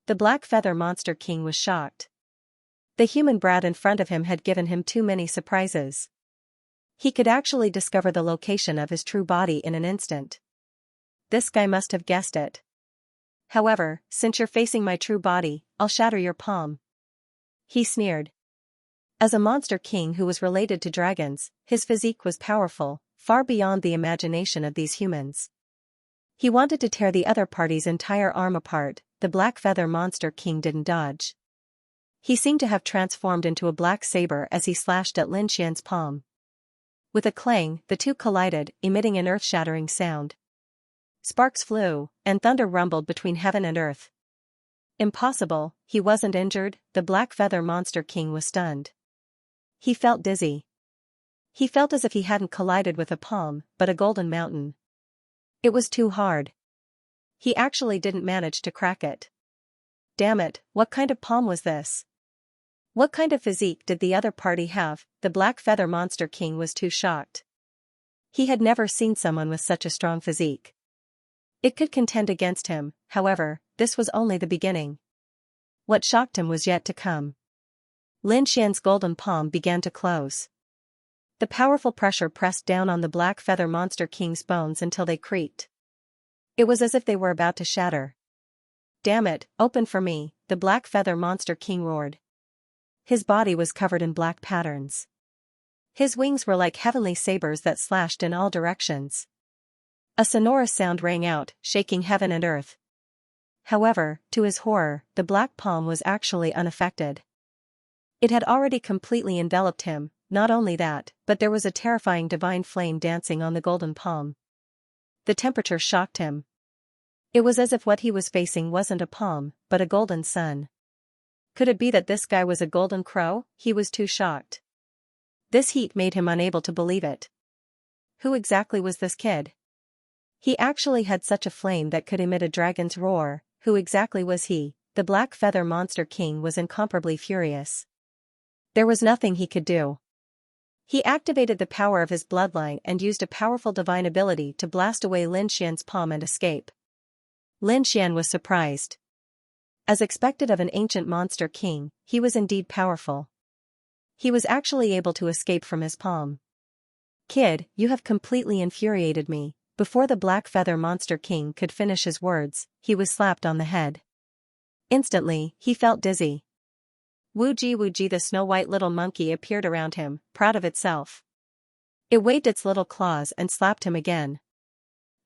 S1: The black feather monster king was shocked. The human brat in front of him had given him too many surprises. He could actually discover the location of his true body in an instant. This guy must have guessed it. However, since you're facing my true body, I'll shatter your palm. He sneered. As a monster king who was related to dragons, his physique was powerful, far beyond the imagination of these humans. He wanted to tear the other party's entire arm apart. The Black Feather Monster King didn't dodge. He seemed to have transformed into a black saber as he slashed at Lin Xian's palm. With a clang, the two collided, emitting an earth-shattering sound. Sparks flew, and thunder rumbled between heaven and earth. Impossible, he wasn't injured. The Black Feather Monster King was stunned. He felt dizzy. He felt as if he hadn't collided with a palm, but a golden mountain. It was too hard. He actually didn't manage to crack it. Damn it, what kind of palm was this? What kind of physique did the other party have? The Black Feather Monster King was too shocked. He had never seen someone with such a strong physique. It could contend against him, however, this was only the beginning. What shocked him was yet to come. Lin Xian's golden palm began to close. The powerful pressure pressed down on the Black Feather Monster King's bones until they creaked. It was as if they were about to shatter. Damn it, open for me, the Black Feather Monster King roared. His body was covered in black patterns. His wings were like heavenly sabers that slashed in all directions. A sonorous sound rang out, shaking heaven and earth. However, to his horror, the black palm was actually unaffected. It had already completely enveloped him. Not only that, but there was a terrifying divine flame dancing on the golden palm. The temperature shocked him. It was as if what he was facing wasn't a palm, but a golden sun. Could it be that this guy was a golden crow? He was too shocked. This heat made him unable to believe it. Who exactly was this kid? He actually had such a flame that could emit a dragon's roar. Who exactly was he? The Black Feather Monster King was incomparably furious. There was nothing he could do. He activated the power of his bloodline and used a powerful divine ability to blast away Lin Xian's palm and escape. Lin Xian was surprised. As expected of an ancient monster king, he was indeed powerful. He was actually able to escape from his palm. Kid, you have completely infuriated me. Before the Black Feather Monster King could finish his words, he was slapped on the head. Instantly, he felt dizzy. Wooji wooji, the snow-white little monkey appeared around him, proud of itself. It waved its little claws and slapped him again.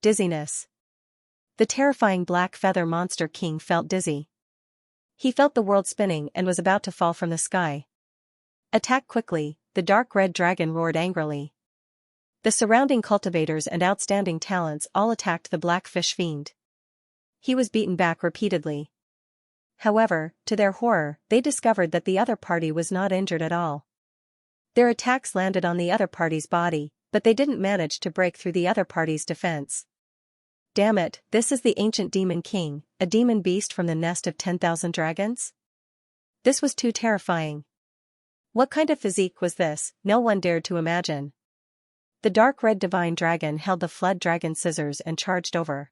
S1: Dizziness. The terrifying Black Feather Monster King felt dizzy. He felt the world spinning and was about to fall from the sky. Attack quickly, the dark red dragon roared angrily. The surrounding cultivators and outstanding talents all attacked the black fish fiend. He was beaten back repeatedly. However, to their horror, they discovered that the other party was not injured at all. Their attacks landed on the other party's body, but they didn't manage to break through the other party's defense. Damn it, this is the ancient demon king, a demon beast from the nest of 10,000 dragons? This was too terrifying. What kind of physique was this? No one dared to imagine. The dark red divine dragon held the flood dragon scissors and charged over.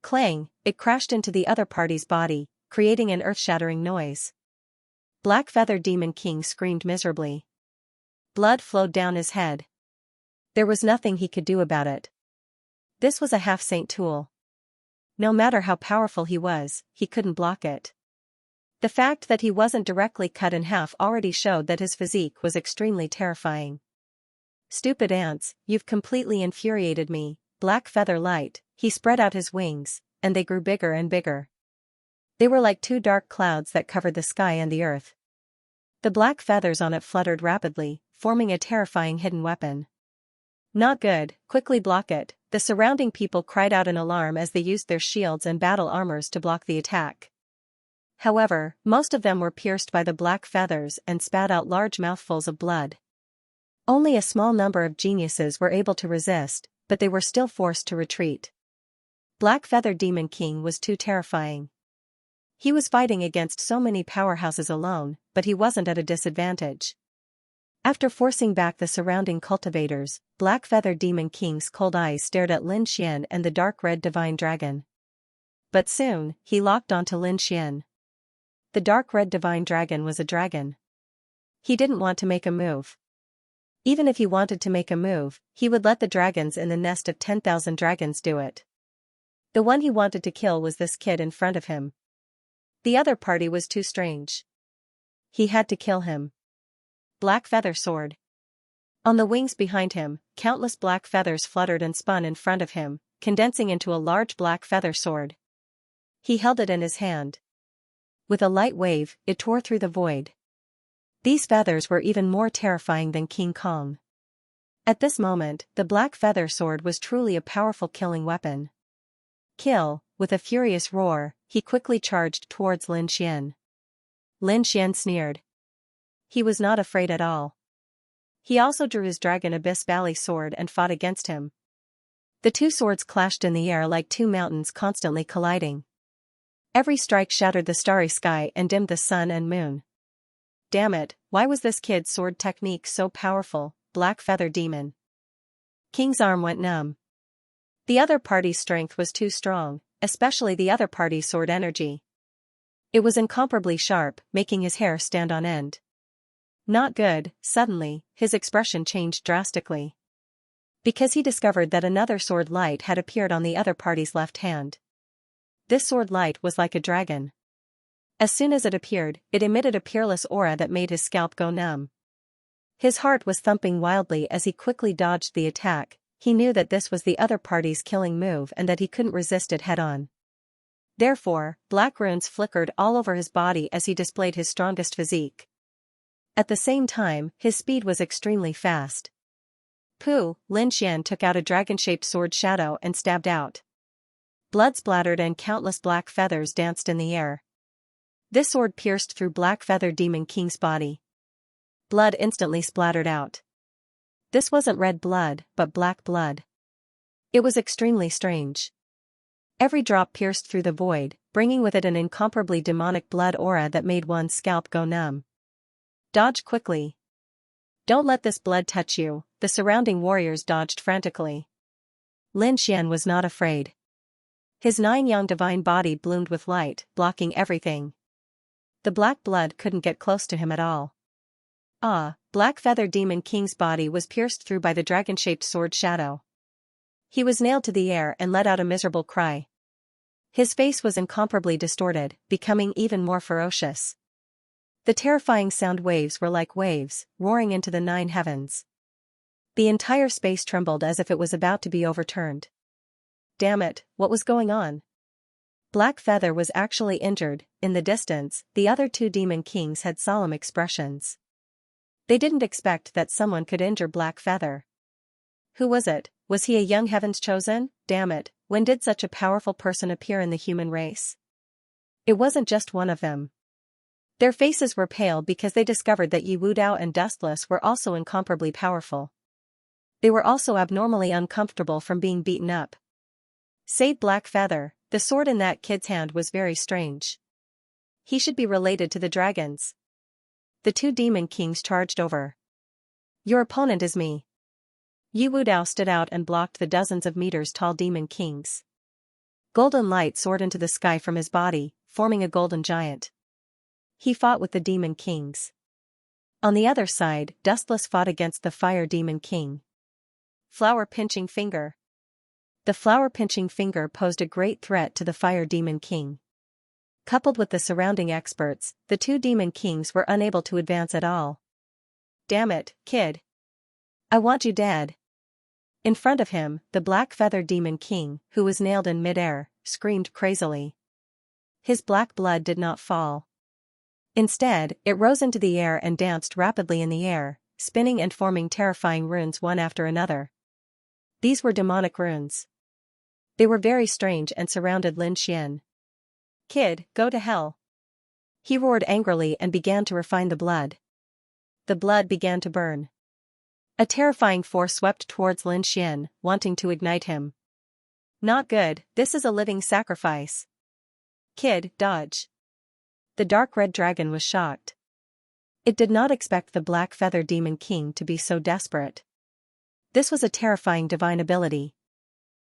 S1: Clang, it crashed into the other party's body, creating an earth-shattering noise. Black Feather Demon King screamed miserably. Blood flowed down his head. There was nothing he could do about it. This was a half-saint tool. No matter how powerful he was, he couldn't block it. The fact that he wasn't directly cut in half already showed that his physique was extremely terrifying. Stupid ants, you've completely infuriated me, Black Feather Light. He spread out his wings, and they grew bigger and bigger. They were like two dark clouds that covered the sky and the earth. The black feathers on it fluttered rapidly, forming a terrifying hidden weapon. Not good, quickly block it. The surrounding people cried out in alarm as they used their shields and battle armors to block the attack. However, most of them were pierced by the black feathers and spat out large mouthfuls of blood. Only a small number of geniuses were able to resist, but they were still forced to retreat. Black Feather Demon King was too terrifying. He was fighting against so many powerhouses alone, but he wasn't at a disadvantage. After forcing back the surrounding cultivators, Black Feather Demon King's cold eyes stared at Lin Xian and the dark red divine dragon. But soon, he locked onto Lin Xian. The dark red divine dragon was a dragon. He didn't want to make a move. Even if he wanted to make a move, he would let the dragons in the nest of 10,000 dragons do it. The one he wanted to kill was this kid in front of him. The other party was too strange. He had to kill him. Black Feather Sword. On the wings behind him, countless black feathers fluttered and spun in front of him, condensing into a large black feather sword. He held it in his hand. With a light wave, it tore through the void. These feathers were even more terrifying than King Kong. At this moment, the black feather sword was truly a powerful killing weapon. Kill, with a furious roar, he quickly charged towards Lin Xian. Lin Xian sneered. He was not afraid at all. He also drew his Dragon Abyss Valley sword and fought against him. The two swords clashed in the air like two mountains constantly colliding. Every strike shattered the starry sky and dimmed the sun and moon. Damn it, why was this kid's sword technique so powerful, Black Feather Demon? King's arm went numb. The other party's strength was too strong, especially the other party's sword energy. It was incomparably sharp, making his hair stand on end. Not good. Suddenly, his expression changed drastically. Because he discovered that another sword light had appeared on the other party's left hand. This sword light was like a dragon. As soon as it appeared, it emitted a peerless aura that made his scalp go numb. His heart was thumping wildly as he quickly dodged the attack. He knew that this was the other party's killing move and that he couldn't resist it head-on. Therefore, black runes flickered all over his body as he displayed his strongest physique. At the same time, his speed was extremely fast. Pooh! Lin Xian took out a dragon-shaped sword shadow and stabbed out. Blood splattered and countless black feathers danced in the air. This sword pierced through Black Feather Demon King's body. Blood instantly splattered out. This wasn't red blood, but black blood. It was extremely strange. Every drop pierced through the void, bringing with it an incomparably demonic blood aura that made one's scalp go numb. Dodge quickly. Don't let this blood touch you, the surrounding warriors dodged frantically. Lin Xian was not afraid. His 9-yang divine body bloomed with light, blocking everything. The black blood couldn't get close to him at all. Black Feather Demon King's body was pierced through by the dragon-shaped sword shadow. He was nailed to the air and let out a miserable cry. His face was incomparably distorted, becoming even more ferocious. The terrifying sound waves were like waves, roaring into the 9 heavens. The entire space trembled as if it was about to be overturned. Damn it, what was going on? Black Feather was actually injured. In the distance, the other 2 demon kings had solemn expressions. They didn't expect that someone could injure Black Feather. Who was it? Was he a young Heaven's Chosen? Damn it, when did such a powerful person appear in the human race? It wasn't just one of them. Their faces were pale because they discovered that Yi Wudao and Dustless were also incomparably powerful. They were also abnormally uncomfortable from being beaten up. Save Black Feather, the sword in that kid's hand was very strange. He should be related to the dragons. The 2 demon kings charged over. Your opponent is me. Yi Wudao stood out and blocked the dozens of meters tall demon kings. Golden light soared into the sky from his body, forming a golden giant. He fought with the demon kings. On the other side, Dustless fought against the fire demon king. Flower Pinching Finger. The Flower Pinching Finger posed a great threat to the fire demon king. Coupled with the surrounding experts, the 2 demon kings were unable to advance at all. Damn it, kid. I want you dead. In front of him, the Black Feather Demon King, who was nailed in midair, screamed crazily. His black blood did not fall. Instead, it rose into the air and danced rapidly in the air, spinning and forming terrifying runes one after another. These were demonic runes. They were very strange and surrounded Lin Xian. Kid, go to hell. He roared angrily and began to refine the blood. The blood began to burn. A terrifying force swept towards Lin Xian, wanting to ignite him. Not good, this is a living sacrifice. Kid, dodge. The dark red dragon was shocked. It did not expect the Black Feather Demon King to be so desperate. This was a terrifying divine ability.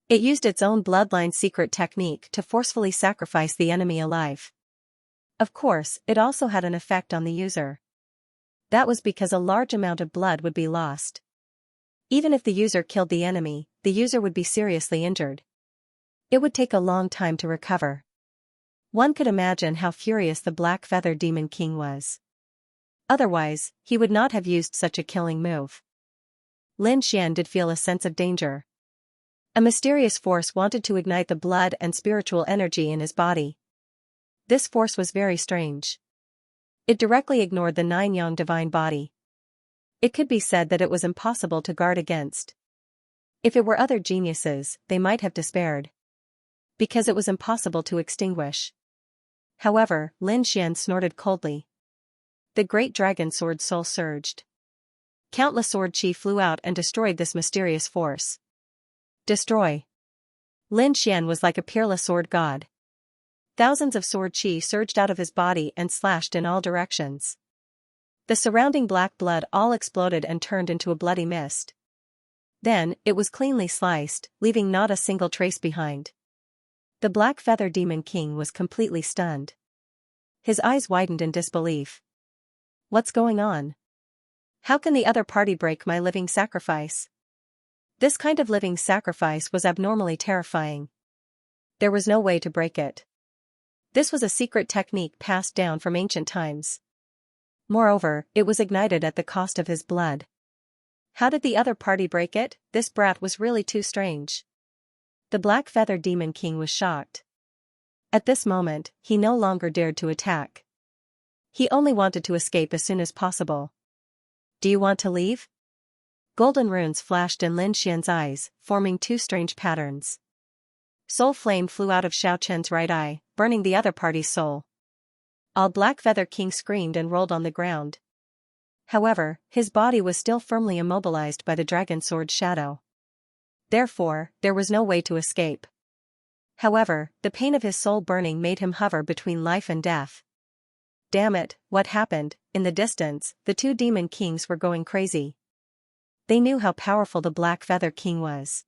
S1: It used its own bloodline secret technique to forcefully sacrifice the enemy alive. Of course, it also had an effect on the user. That was because a large amount of blood would be lost. Even if the user killed the enemy, the user would be seriously injured. It would take a long time to recover. One could imagine how furious the Black Feather Demon King was. Otherwise, he would not have used such a killing move. Lin Xian did feel a sense of danger. A mysterious force wanted to ignite the blood and spiritual energy in his body. This force was very strange. It directly ignored the nine-yang divine body. It could be said that it was impossible to guard against. If it were other geniuses, they might have despaired, because it was impossible to extinguish. However, Lin Xian snorted coldly. The great dragon sword soul surged. Countless sword chi flew out and destroyed this mysterious force. Destroy. Lin Xian was like a peerless sword god. Thousands of sword chi surged out of his body and slashed in all directions. The surrounding black blood all exploded and turned into a bloody mist. Then, it was cleanly sliced, leaving not a single trace behind. The Black Feather Demon King was completely stunned. His eyes widened in disbelief. What's going on? How can the other party break my living sacrifice? This kind of living sacrifice was abnormally terrifying. There was no way to break it. This was a secret technique passed down from ancient times. Moreover, it was ignited at the cost of his blood. How did the other party break it? This brat was really too strange. The Black Feather Demon King was shocked. At this moment, he no longer dared to attack. He only wanted to escape as soon as possible. Do you want to leave? Golden runes flashed in Lin Xian's eyes, forming two strange patterns. Soul flame flew out of Xiao Chen's right eye, burning the other party's soul. All Black Feather King screamed and rolled on the ground. However, his body was still firmly immobilized by the dragon sword shadow. Therefore, there was no way to escape. However, the pain of his soul burning made him hover between life and death. Damn it, what happened? In the distance, the two demon kings were going crazy. They knew how powerful the Black Feather King was.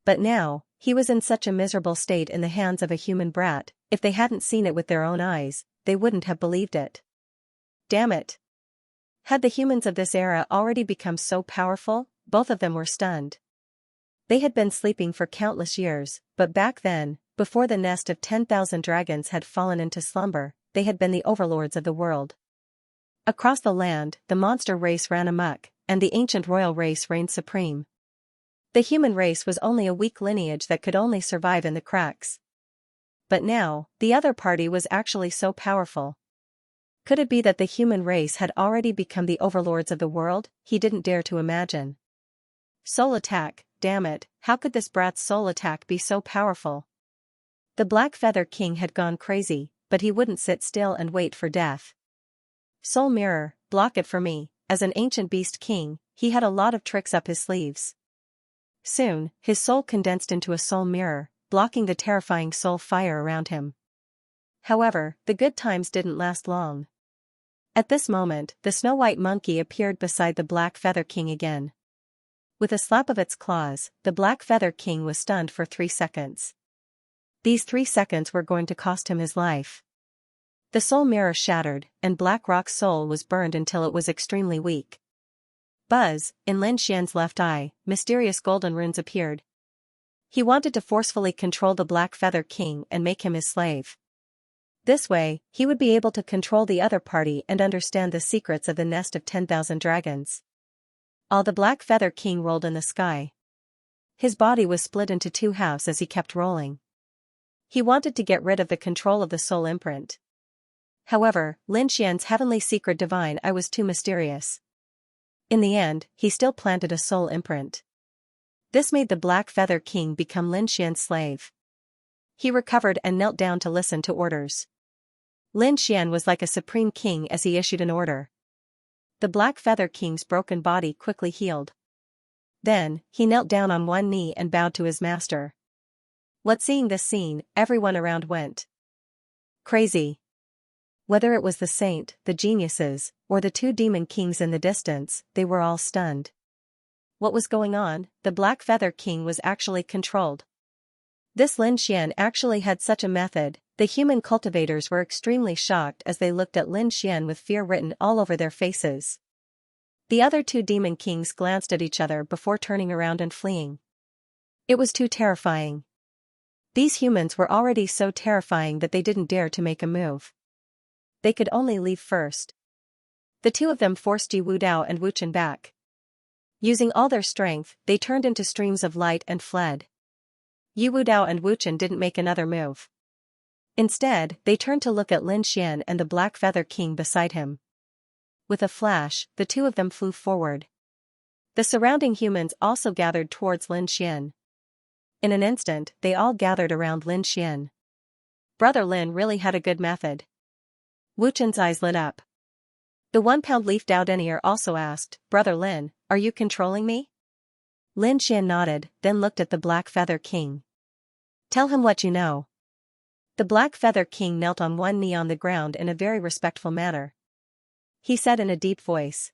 S1: But now, he was in such a miserable state in the hands of a human brat. If they hadn't seen it with their own eyes, they wouldn't have believed it. Damn it! Had the humans of this era already become so powerful? Both of them were stunned. They had been sleeping for countless years, but back then, before the nest of 10,000 dragons had fallen into slumber, they had been the overlords of the world. Across the land, the monster race ran amok, and the ancient royal race reigned supreme. The human race was only a weak lineage that could only survive in the cracks. But now, the other party was actually so powerful. Could it be that the human race had already become the overlords of the world? He didn't dare to imagine. Soul attack, damn it, how could this brat's soul attack be so powerful? The Black Feather King had gone crazy, but he wouldn't sit still and wait for death. Soul mirror, block it for me. As an ancient beast king, he had a lot of tricks up his sleeves. Soon, his soul condensed into a soul mirror, blocking the terrifying soul fire around him. However, the good times didn't last long. At this moment, the snow-white monkey appeared beside the Black Feather King again. With a slap of its claws, the Black Feather King was stunned for 3 seconds. These 3 seconds were going to cost him his life. The soul mirror shattered, and Black Rock's soul was burned until it was extremely weak. Buzz, in Lin Xian's left eye, mysterious golden runes appeared. He wanted to forcefully control the Black Feather King and make him his slave. This way, he would be able to control the other party and understand the secrets of the nest of 10,000 dragons. All the Black Feather King rolled in the sky. His body was split into 2 halves as he kept rolling. He wanted to get rid of the control of the soul imprint. However, Lin Xian's heavenly secret divine eye was too mysterious. In the end, he still planted a soul imprint. This made the Black Feather King become Lin Xian's slave. He recovered and knelt down to listen to orders. Lin Xian was like a supreme king as he issued an order. The Black Feather King's broken body quickly healed. Then, he knelt down on one knee and bowed to his master. Seeing this scene, everyone around went crazy. Whether it was the saint, the geniuses, or the 2 demon kings in the distance, they were all stunned. What was going on? The Black Feather King was actually controlled. This Lin Xian actually had such a method. The human cultivators were extremely shocked as they looked at Lin Xian with fear written all over their faces. The other 2 demon kings glanced at each other before turning around and fleeing. It was too terrifying. These humans were already so terrifying that they didn't dare to make a move. They could only leave first. The 2 of them forced Ji Wudao and Wu Chen back. Using all their strength, they turned into streams of light and fled. Yu Wudao and Wu Chen didn't make another move. Instead, they turned to look at Lin Xian and the Black Feather King beside him. With a flash, the two of them flew forward. The surrounding humans also gathered towards Lin Xian. In an instant, they all gathered around Lin Xian. Brother Lin really had a good method. Wu Chen's eyes lit up. The 1-pound leaf Dao denier also asked, Brother Lin, are you controlling me? Lin Xian nodded, then looked at the Black Feather King. Tell him what you know. The Black Feather King knelt on one knee on the ground in a very respectful manner. He said in a deep voice.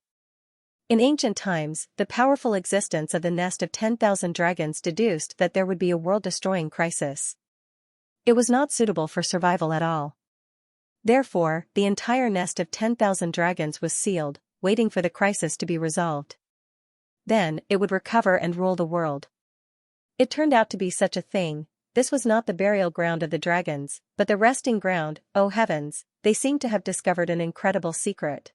S1: In ancient times, the powerful existence of the nest of 10,000 dragons deduced that there would be a world-destroying crisis. It was not suitable for survival at all. Therefore, the entire nest of 10,000 dragons was sealed, waiting for the crisis to be resolved. Then, it would recover and rule the world. It turned out to be such a thing. This was not the burial ground of the dragons, but the resting ground. Oh heavens, they seemed to have discovered an incredible secret.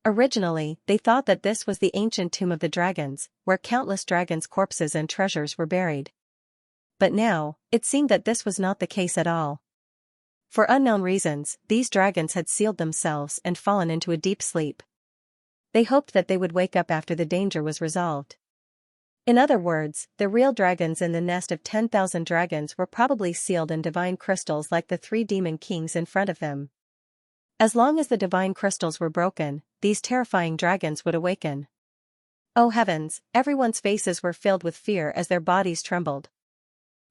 S1: Originally, they thought that this was the ancient tomb of the dragons, where countless dragons' corpses and treasures were buried. But now, it seemed that this was not the case at all. For unknown reasons, these dragons had sealed themselves and fallen into a deep sleep. They hoped that they would wake up after the danger was resolved. In other words, the real dragons in the nest of 10,000 dragons were probably sealed in divine crystals like the 3 demon kings in front of them. As long as the divine crystals were broken, these terrifying dragons would awaken. Oh heavens, everyone's faces were filled with fear as their bodies trembled.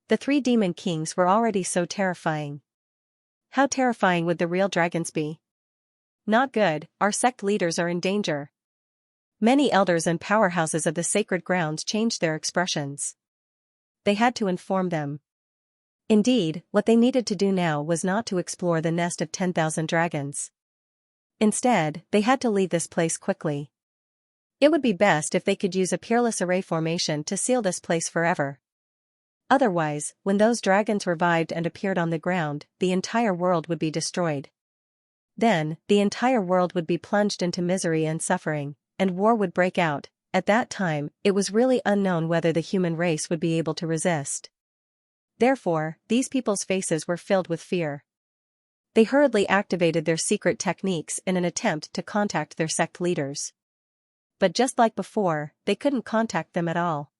S1: The 3 demon kings were already so terrifying. How terrifying would the real dragons be? Not good, our sect leaders are in danger. Many elders and powerhouses of the sacred grounds changed their expressions. They had to inform them. Indeed, what they needed to do now was not to explore the nest of 10,000 dragons. Instead, they had to leave this place quickly. It would be best if they could use a peerless array formation to seal this place forever. Otherwise, when those dragons revived and appeared on the ground, the entire world would be destroyed. Then, the entire world would be plunged into misery and suffering, and war would break out. At that time, it was really unknown whether the human race would be able to resist. Therefore, these people's faces were filled with fear. They hurriedly activated their secret techniques in an attempt to contact their sect leaders. But just like before, they couldn't contact them at all.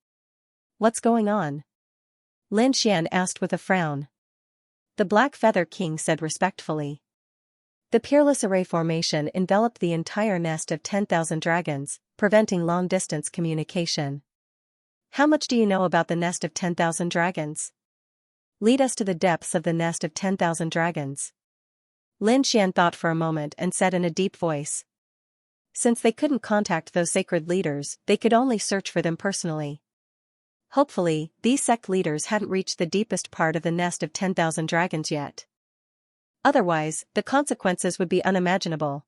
S1: What's going on? Lin Xian asked with a frown. The Black Feather King said respectfully. The peerless array formation enveloped the entire nest of 10,000 dragons, preventing long-distance communication. How much do you know about the nest of 10,000 dragons? Lead us to the depths of the nest of 10,000 dragons. Lin Xian thought for a moment and said in a deep voice. Since they couldn't contact those sacred leaders, they could only search for them personally. Hopefully, these sect leaders hadn't reached the deepest part of the nest of 10,000 dragons yet. Otherwise, the consequences would be unimaginable.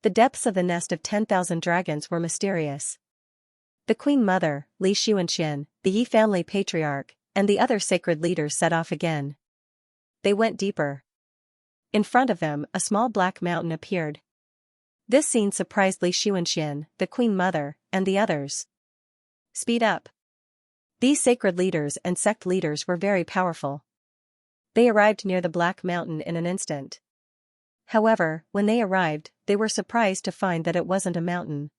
S1: The depths of the nest of 10,000 dragons were mysterious. The Queen Mother, Li Xuanxian, the Yi family patriarch, and the other sacred leaders set off again. They went deeper. In front of them, a small black mountain appeared. This scene surprised Li Xuanxian, the Queen Mother, and the others. Speed up. These sacred leaders and sect leaders were very powerful. They arrived near the Black Mountain in an instant. However, when they arrived, they were surprised to find that it wasn't a mountain.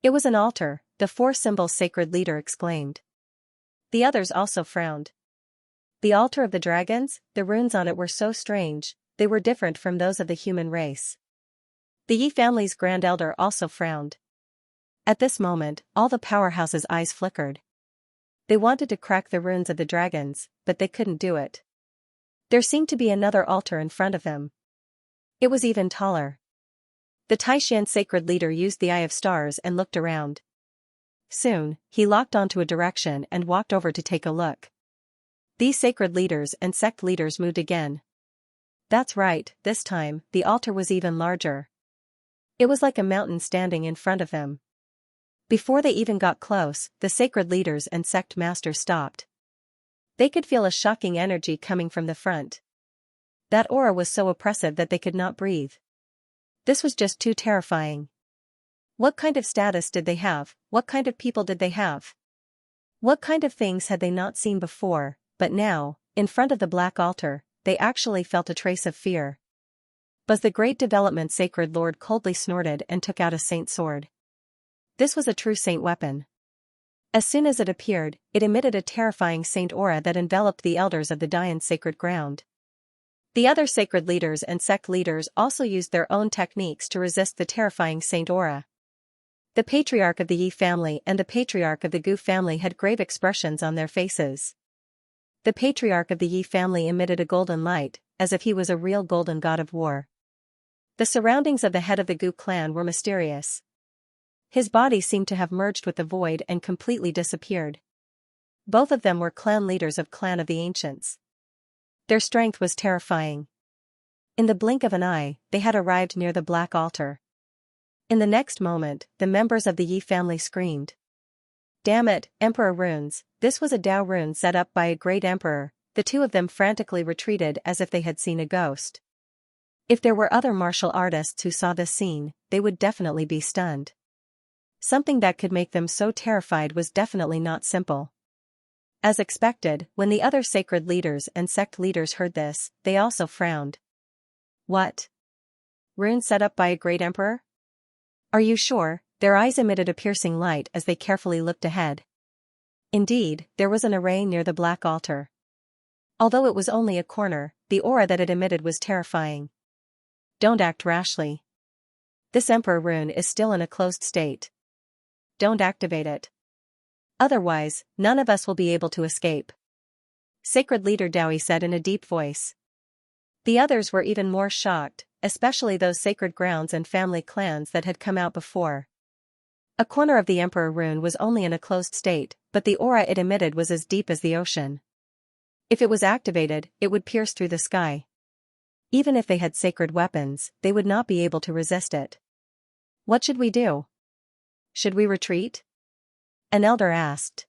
S1: It was an altar, the 4-symbol sacred leader exclaimed. The others also frowned. The altar of the dragons, the runes on it were so strange, they were different from those of the human race. The Yi family's grand elder also frowned. At this moment, all the powerhouses' eyes flickered. They wanted to crack the runes of the dragons, but they couldn't do it. There seemed to be another altar in front of them. It was even taller. The Taishan sacred leader used the Eye of Stars and looked around. Soon, he locked onto a direction and walked over to take a look. These sacred leaders and sect leaders moved again. That's right, this time, the altar was even larger. It was like a mountain standing in front of them. Before they even got close, the sacred leaders and sect masters stopped. They could feel a shocking energy coming from the front. That aura was so oppressive that they could not breathe. This was just too terrifying. What kind of status did they have? What kind of people did they have? What kind of things had they not seen before? but now, in front of the black altar, they actually felt a trace of fear. "Buzz the Great Development Sacred Lord coldly snorted and took out a saint sword. This was a true saint weapon. As soon as it appeared, it emitted a terrifying saint aura that enveloped the elders of the Dayan's sacred ground. The other sacred leaders and sect leaders also used their own techniques to resist the terrifying saint aura. The patriarch of the Yi family and the patriarch of the Gu family had grave expressions on their faces. The patriarch of the Yi family emitted a golden light, as if he was a real golden god of war. The surroundings of the head of the Gu clan were mysterious. His body seemed to have merged with the void and completely disappeared. Both of them were clan leaders of Clan of the Ancients. Their strength was terrifying. In the blink of an eye, they had arrived near the black altar. In the next moment, the members of the Yi family screamed. "Damn it, Emperor runes, this was a Dao rune set up by a great emperor." The two of them frantically retreated as if they had seen a ghost. If there were other martial artists who saw this scene, they would definitely be stunned. Something that could make them so terrified was definitely not simple. As expected, when the other sacred leaders and sect leaders heard this, they also frowned. "What? Rune set up by a great emperor? Are you sure?" Their eyes emitted a piercing light as they carefully looked ahead. Indeed, there was an array near the black altar. Although it was only a corner, the aura that it emitted was terrifying. "Don't act rashly. This emperor rune is still in a closed state. Don't activate it. Otherwise, none of us will be able to escape," Sacred Leader Dowie said in a deep voice. The others were even more shocked, especially those sacred grounds and family clans that had come out before. A corner of the emperor rune was only in a closed state, but the aura it emitted was as deep as the ocean. If it was activated, it would pierce through the sky. Even if they had sacred weapons, they would not be able to resist it. "What should we do? Should we retreat?" an elder asked.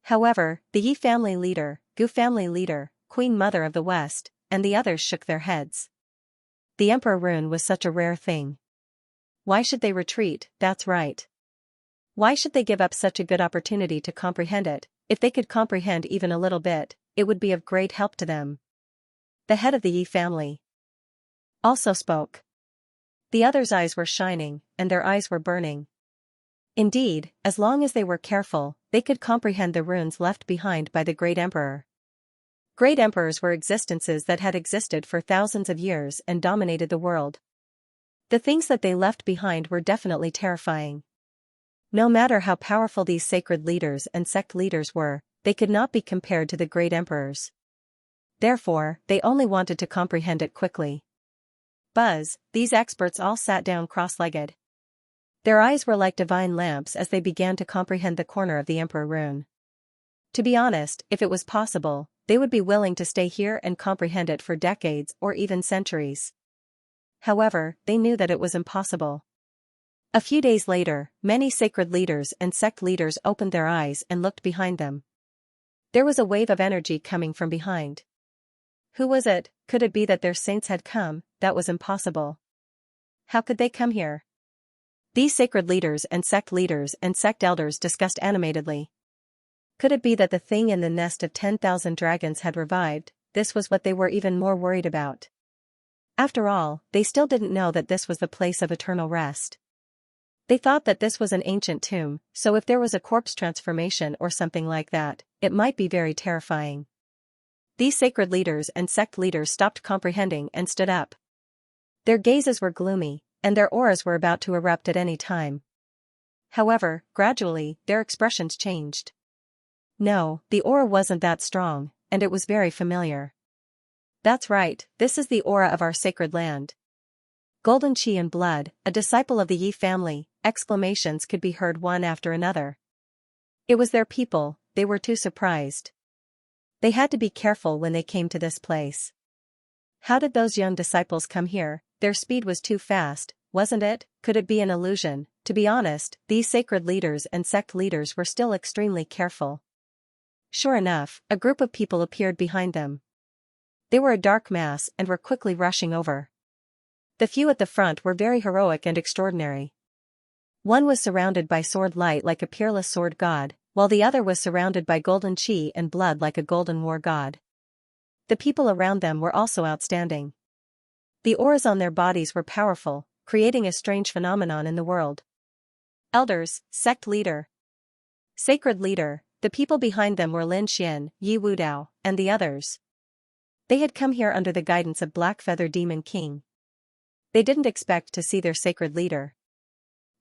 S1: However, the Yi family leader, Gu family leader, Queen Mother of the West, and the others shook their heads. The emperor rune was such a rare thing. Why should they retreat? That's right. Why should they give up such a good opportunity to comprehend it? If they could comprehend even a little bit, it would be of great help to them. The head of the Yi family also spoke. The others' eyes were shining, and their eyes were burning. Indeed, as long as they were careful, they could comprehend the runes left behind by the great emperor. Great emperors were existences that had existed for thousands of years and dominated the world. The things that they left behind were definitely terrifying. No matter how powerful these sacred leaders and sect leaders were, they could not be compared to the great emperors. Therefore, they only wanted to comprehend it quickly. Buzz, these experts all sat down cross-legged. Their eyes were like divine lamps as they began to comprehend the corner of the emperor rune. To be honest, if it was possible, they would be willing to stay here and comprehend it for decades or even centuries. However, they knew that it was impossible. A few days later, many sacred leaders and sect leaders opened their eyes and looked behind them. There was a wave of energy coming from behind. Who was it? Could it be that their saints had come? That was impossible. How could they come here? These sacred leaders and sect elders discussed animatedly. Could it be that the thing in the nest of 10,000 dragons had revived? This was what they were even more worried about. After all, they still didn't know that this was the place of eternal rest. They thought that this was an ancient tomb, so if there was a corpse transformation or something like that, it might be very terrifying. These sacred leaders and sect leaders stopped comprehending and stood up. Their gazes were gloomy, and their auras were about to erupt at any time. However, gradually, their expressions changed. No, the aura wasn't that strong, and it was very familiar. That's right, this is the aura of our sacred land. Golden Qi and blood, a disciple of the Yi family, exclamations could be heard one after another. It was their people, they were too surprised. They had to be careful when they came to this place. How did those young disciples come here? Their speed was too fast, wasn't it? Could it be an illusion? To be honest, these sacred leaders and sect leaders were still extremely careful. Sure enough, a group of people appeared behind them. They were a dark mass and were quickly rushing over. The few at the front were very heroic and extraordinary. One was surrounded by sword light like a peerless sword god, while the other was surrounded by golden chi and blood like a golden war god. The people around them were also outstanding. The auras on their bodies were powerful, creating a strange phenomenon in the world. Elders, sect leader, sacred leader, the people behind them were Lin Xian, Yi Wudao, and the others. They had come here under the guidance of Black Feather Demon King. They didn't expect to see their sacred leader.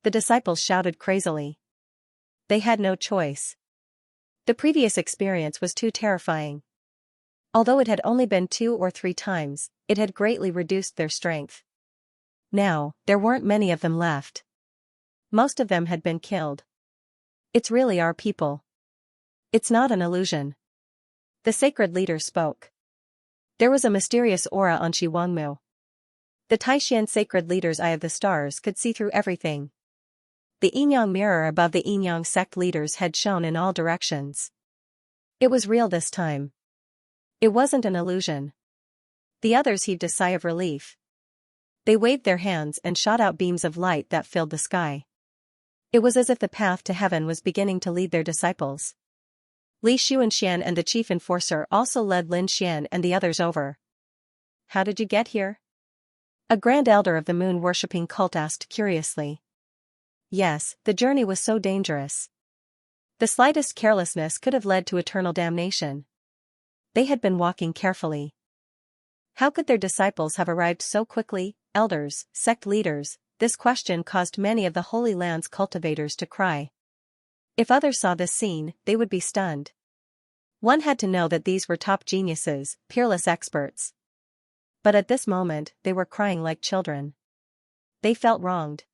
S1: The disciples shouted crazily. They had no choice. The previous experience was too terrifying. Although it had only been 2 or 3 times, it had greatly reduced their strength. Now, there weren't many of them left. Most of them had been killed. It's really our people. It's not an illusion. The sacred leader spoke. There was a mysterious aura on Shi Wangmu. The Taishan sacred leader's eye of the stars could see through everything. The Yinyang mirror above the Yinyang sect leaders had shone in all directions. It was real this time. It wasn't an illusion. The others heaved a sigh of relief. They waved their hands and shot out beams of light that filled the sky. It was as if the path to heaven was beginning to lead their disciples. Li Xuanxian and the chief enforcer also led Lin Xian and the others over. How did you get here? A grand elder of the moon-worshipping cult asked curiously. Yes, the journey was so dangerous. The slightest carelessness could have led to eternal damnation. They had been walking carefully. How could their disciples have arrived so quickly? Elders, sect leaders, this question caused many of the Holy Land's cultivators to cry. If others saw this scene, they would be stunned. One had to know that these were top geniuses, peerless experts. But at this moment, they were crying like children. They felt wronged.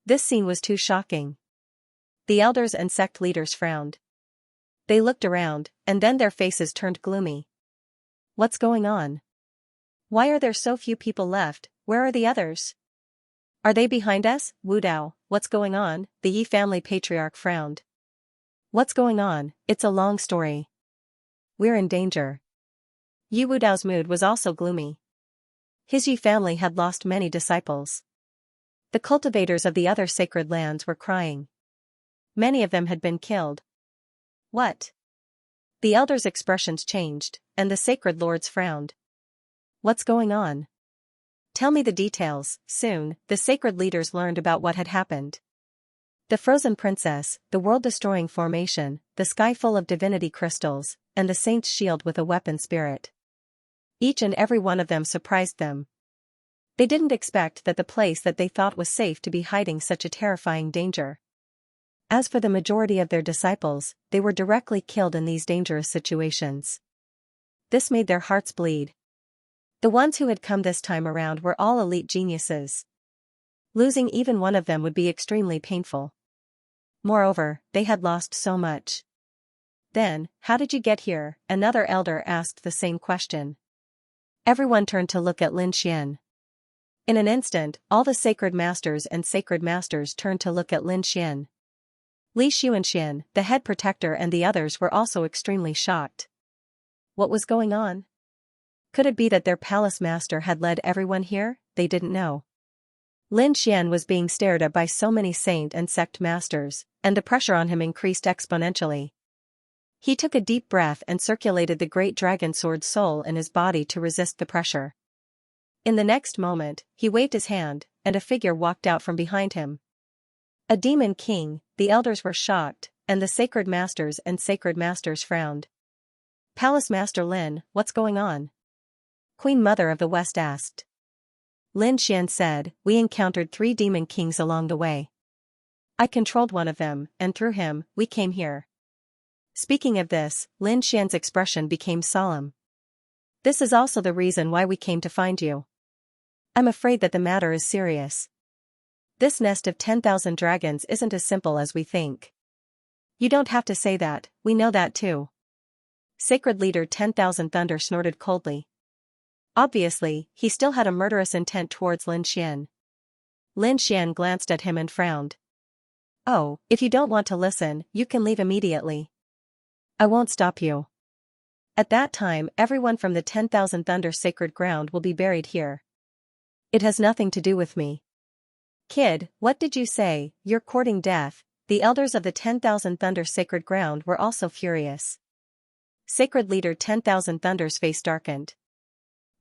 S1: This scene was too shocking. The elders and sect leaders frowned. They looked around, and then their faces turned gloomy. What's going on? Why are there so few people left? Where are the others? Are they behind us? Wudao, what's going on? The Yi family patriarch frowned. What's going on? It's a long story. We're in danger. Yi Wudao's mood was also gloomy. His Yi family had lost many disciples. The cultivators of the other sacred lands were crying. Many of them had been killed. What? The elders' expressions changed, and the sacred lords frowned. What's going on? Tell me the details. Soon, the sacred leaders learned about what had happened. The frozen princess, the world-destroying formation, the sky full of divinity crystals, and the saint's shield with a weapon spirit. Each and every one of them surprised them. They didn't expect that the place that they thought was safe to be hiding such a terrifying danger. As for the majority of their disciples, they were directly killed in these dangerous situations. This made their hearts bleed. The ones who had come this time around were all elite geniuses. Losing even one of them would be extremely painful. Moreover, they had lost so much. Then, how did you get here? Another elder asked the same question. Everyone turned to look at Lin Xian. In an instant, all the sacred masters and sacred masters turned to look at Lin Xian. Li Xuanxian, the head protector, and the others were also extremely shocked. What was going on? Could it be that their palace master had led everyone here? They didn't know. Lin Xian was being stared at by so many saint and sect masters, and the pressure on him increased exponentially. He took a deep breath and circulated the great dragon sword soul in his body to resist the pressure. In the next moment, he waved his hand, and a figure walked out from behind him. A demon king. The elders were shocked, and the sacred masters and sacred masters frowned. Palace Master Lin, what's going on? Queen Mother of the West asked. Lin Xian said, we encountered 3 demon kings along the way. I controlled one of them, and through him, we came here. Speaking of this, Lin Xian's expression became solemn. This is also the reason why we came to find you. I'm afraid that the matter is serious. This nest of 10,000 dragons isn't as simple as we think. You don't have to say that, we know that too. Sacred Leader 10,000 Thunder snorted coldly. Obviously, he still had a murderous intent towards Lin Xian. Lin Xian glanced at him and frowned. Oh, if you don't want to listen, you can leave immediately. I won't stop you. At that time, everyone from the 10,000 Thunder sacred ground will be buried here. It has nothing to do with me. Kid, what did you say? You're courting death. the elders of the 10,000 Thunders sacred ground were also furious. Sacred leader 10,000 Thunders' face darkened.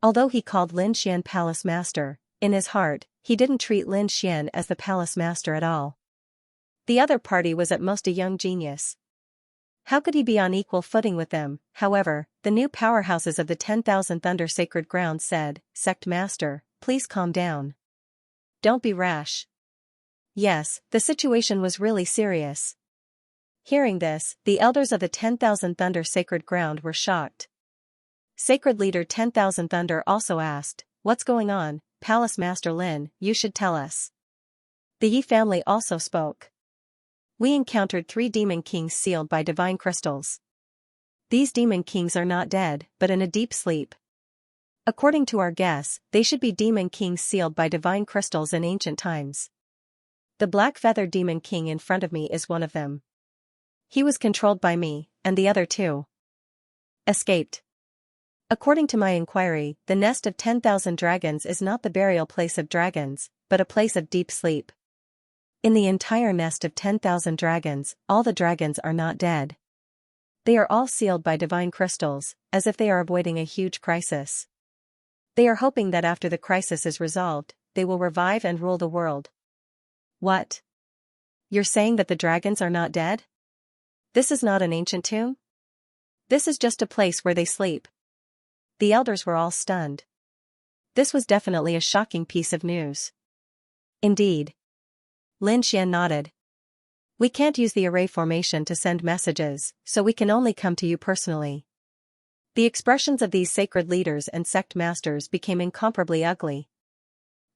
S1: Although he called Lin Xian Palace Master, in his heart, he didn't treat Lin Xian as the Palace Master at all. The other party was at most a young genius. How could he be on equal footing with them? However, the new powerhouses of the 10,000 Thunder sacred ground said, "Sect Master, please calm down. Don't be rash." Yes, the situation was really serious. Hearing this, the elders of the 10,000 Thunder sacred ground were shocked. Sacred leader 10,000 Thunder also asked, "What's going on, Palace Master Lin? You should tell us." The Yi family also spoke. "We encountered 3 demon kings sealed by divine crystals. These demon kings are not dead, but in a deep sleep. According to our guess, they should be demon kings sealed by divine crystals in ancient times. The black-feathered demon king in front of me is one of them. He was controlled by me, and the other 2 escaped. According to my inquiry, the nest of 10,000 dragons is not the burial place of dragons, but a place of deep sleep. In the entire nest of 10,000 dragons, all the dragons are not dead. They are all sealed by divine crystals, as if they are avoiding a huge crisis. They are hoping that after the crisis is resolved, they will revive and rule the world." "What? You're saying that the dragons are not dead? This is not an ancient tomb? This is just a place where they sleep." The elders were all stunned. This was definitely a shocking piece of news. "Indeed." Lin Xian nodded. "We can't use the array formation to send messages, so we can only come to you personally." The expressions of these sacred leaders and sect masters became incomparably ugly.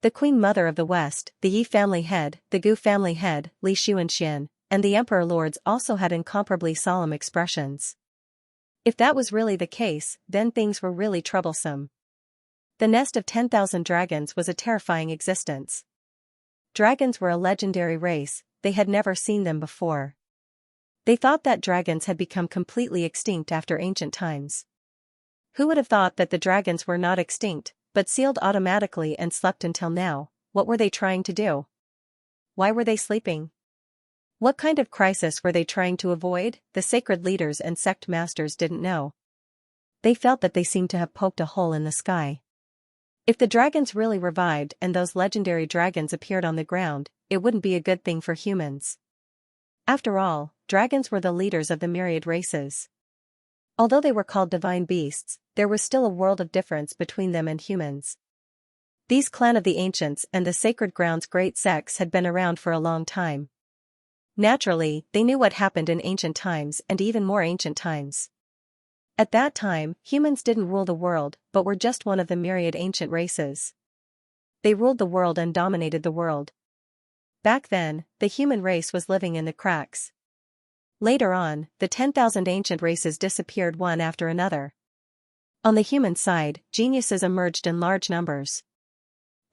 S1: The Queen Mother of the West, the Yi family head, the Gu family head, Li Xuanxian, and the Emperor Lords also had incomparably solemn expressions. If that was really the case, then things were really troublesome. The nest of 10,000 dragons was a terrifying existence. Dragons were a legendary race, they had never seen them before. They thought that dragons had become completely extinct after ancient times. Who would have thought that the dragons were not extinct, but sealed automatically and slept until now? What were they trying to do? Why were they sleeping? What kind of crisis were they trying to avoid? The sacred leaders and sect masters didn't know. They felt that they seemed to have poked a hole in the sky. If the dragons really revived and those legendary dragons appeared on the ground, it wouldn't be a good thing for humans. After all, dragons were the leaders of the myriad races. Although they were called divine beasts, there was still a world of difference between them and humans. These clan of the ancients and the sacred ground's great sects had been around for a long time. Naturally, they knew what happened in ancient times and even more ancient times. At that time, humans didn't rule the world, but were just one of the myriad ancient races. They ruled the world and dominated the world. Back then, the human race was living in the cracks. Later on, the 10,000 ancient races disappeared one after another. On the human side, geniuses emerged in large numbers.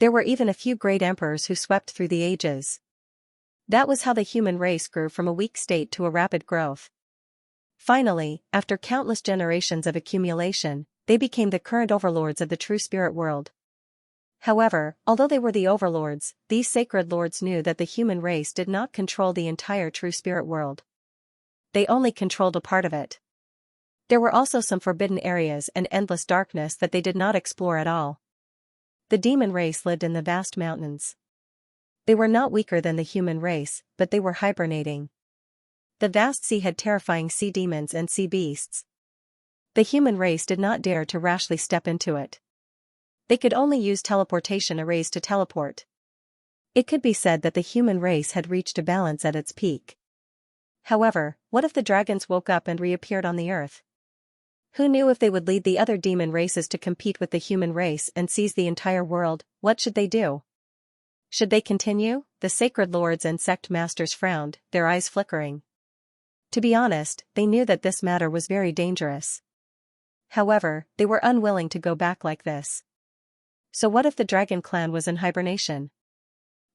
S1: There were even a few great emperors who swept through the ages. That was how the human race grew from a weak state to a rapid growth. Finally, after countless generations of accumulation, they became the current overlords of the true spirit world. However, although they were the overlords, these sacred lords knew that the human race did not control the entire true spirit world. They only controlled a part of it. There were also some forbidden areas and endless darkness that they did not explore at all. The demon race lived in the vast mountains. They were not weaker than the human race, but they were hibernating. The vast sea had terrifying sea demons and sea beasts. The human race did not dare to rashly step into it. They could only use teleportation arrays to teleport. It could be said that the human race had reached a balance at its peak. However, what if the dragons woke up and reappeared on the earth? Who knew if they would lead the other demon races to compete with the human race and seize the entire world? What should they do? Should they continue? The sacred lords and sect masters frowned, their eyes flickering. To be honest, they knew that this matter was very dangerous. However, they were unwilling to go back like this. So what if the dragon clan was in hibernation?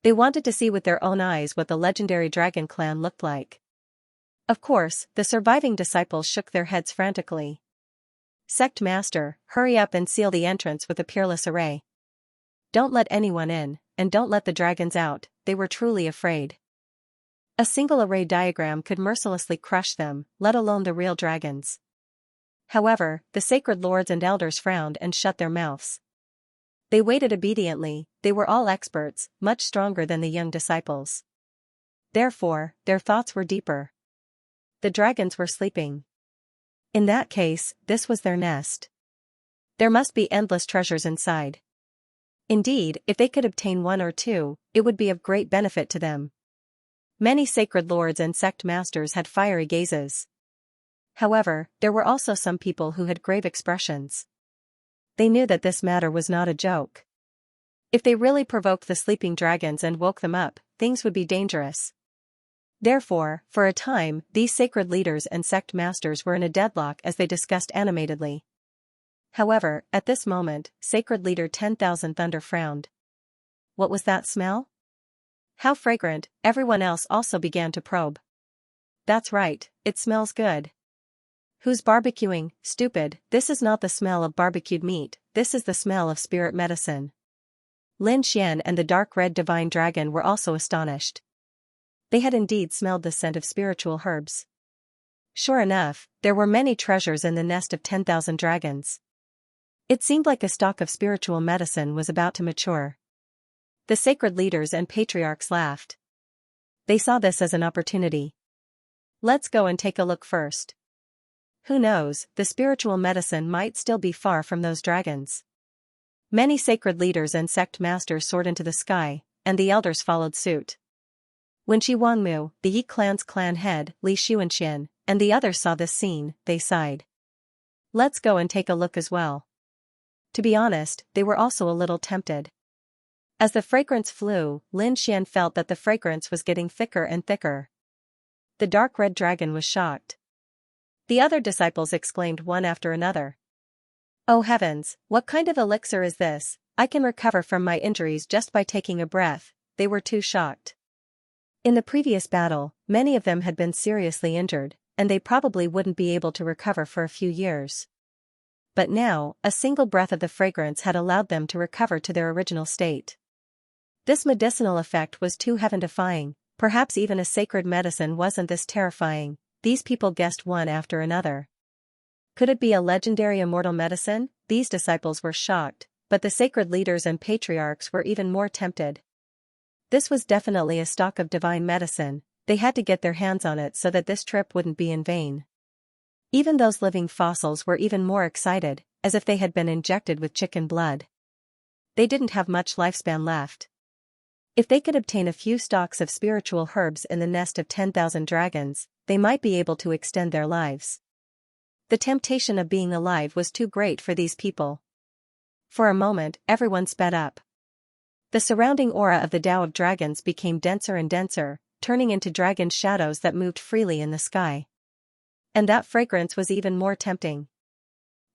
S1: They wanted to see with their own eyes what the legendary dragon clan looked like. Of course, the surviving disciples shook their heads frantically. "Sect master, hurry up and seal the entrance with a peerless array. Don't let anyone in, and don't let the dragons out." They were truly afraid. A single array diagram could mercilessly crush them, let alone the real dragons. However, the sacred lords and elders frowned and shut their mouths. They waited obediently. They were all experts, much stronger than the young disciples. Therefore, their thoughts were deeper. The dragons were sleeping. In that case, this was their nest. There must be endless treasures inside. Indeed, if they could obtain one or two, it would be of great benefit to them. Many sacred lords and sect masters had fiery gazes. However, there were also some people who had grave expressions. They knew that this matter was not a joke. If they really provoked the sleeping dragons and woke them up, things would be dangerous. Therefore, for a time, these sacred leaders and sect masters were in a deadlock as they discussed animatedly. However, at this moment, Sacred Leader 10,000 Thunder frowned. What was that smell? How fragrant! Everyone else also began to probe. That's right, it smells good. Who's barbecuing? Stupid, this is not the smell of barbecued meat, this is the smell of spirit medicine. Lin Xian and the dark red divine dragon were also astonished. They had indeed smelled the scent of spiritual herbs. Sure enough, there were many treasures in the nest of 10,000 dragons. It seemed like a stock of spiritual medicine was about to mature. The sacred leaders and patriarchs laughed. They saw this as an opportunity. Let's go and take a look first. Who knows, the spiritual medicine might still be far from those dragons. Many sacred leaders and sect masters soared into the sky, and the elders followed suit. When Shi Wangmu, the Yi clan's clan head, Li Xianxia, and the others saw this scene, they sighed. Let's go and take a look as well. To be honest, they were also a little tempted. As the fragrance flew, Lin Xian felt that the fragrance was getting thicker and thicker. The dark red dragon was shocked. The other disciples exclaimed one after another. Oh heavens, what kind of elixir is this? I can recover from my injuries just by taking a breath. They were too shocked. In the previous battle, many of them had been seriously injured, and they probably wouldn't be able to recover for a few years. But now, a single breath of the fragrance had allowed them to recover to their original state. This medicinal effect was too heaven-defying, perhaps even a sacred medicine wasn't this terrifying, these people guessed one after another. Could it be a legendary immortal medicine? These disciples were shocked, but the sacred leaders and patriarchs were even more tempted. This was definitely a stock of divine medicine, they had to get their hands on it so that this trip wouldn't be in vain. Even those living fossils were even more excited, as if they had been injected with chicken blood. They didn't have much lifespan left. If they could obtain a few stalks of spiritual herbs in the nest of 10,000 dragons, they might be able to extend their lives. The temptation of being alive was too great for these people. For a moment, everyone sped up. The surrounding aura of the Tao of Dragons became denser and denser, turning into dragon shadows that moved freely in the sky. And that fragrance was even more tempting.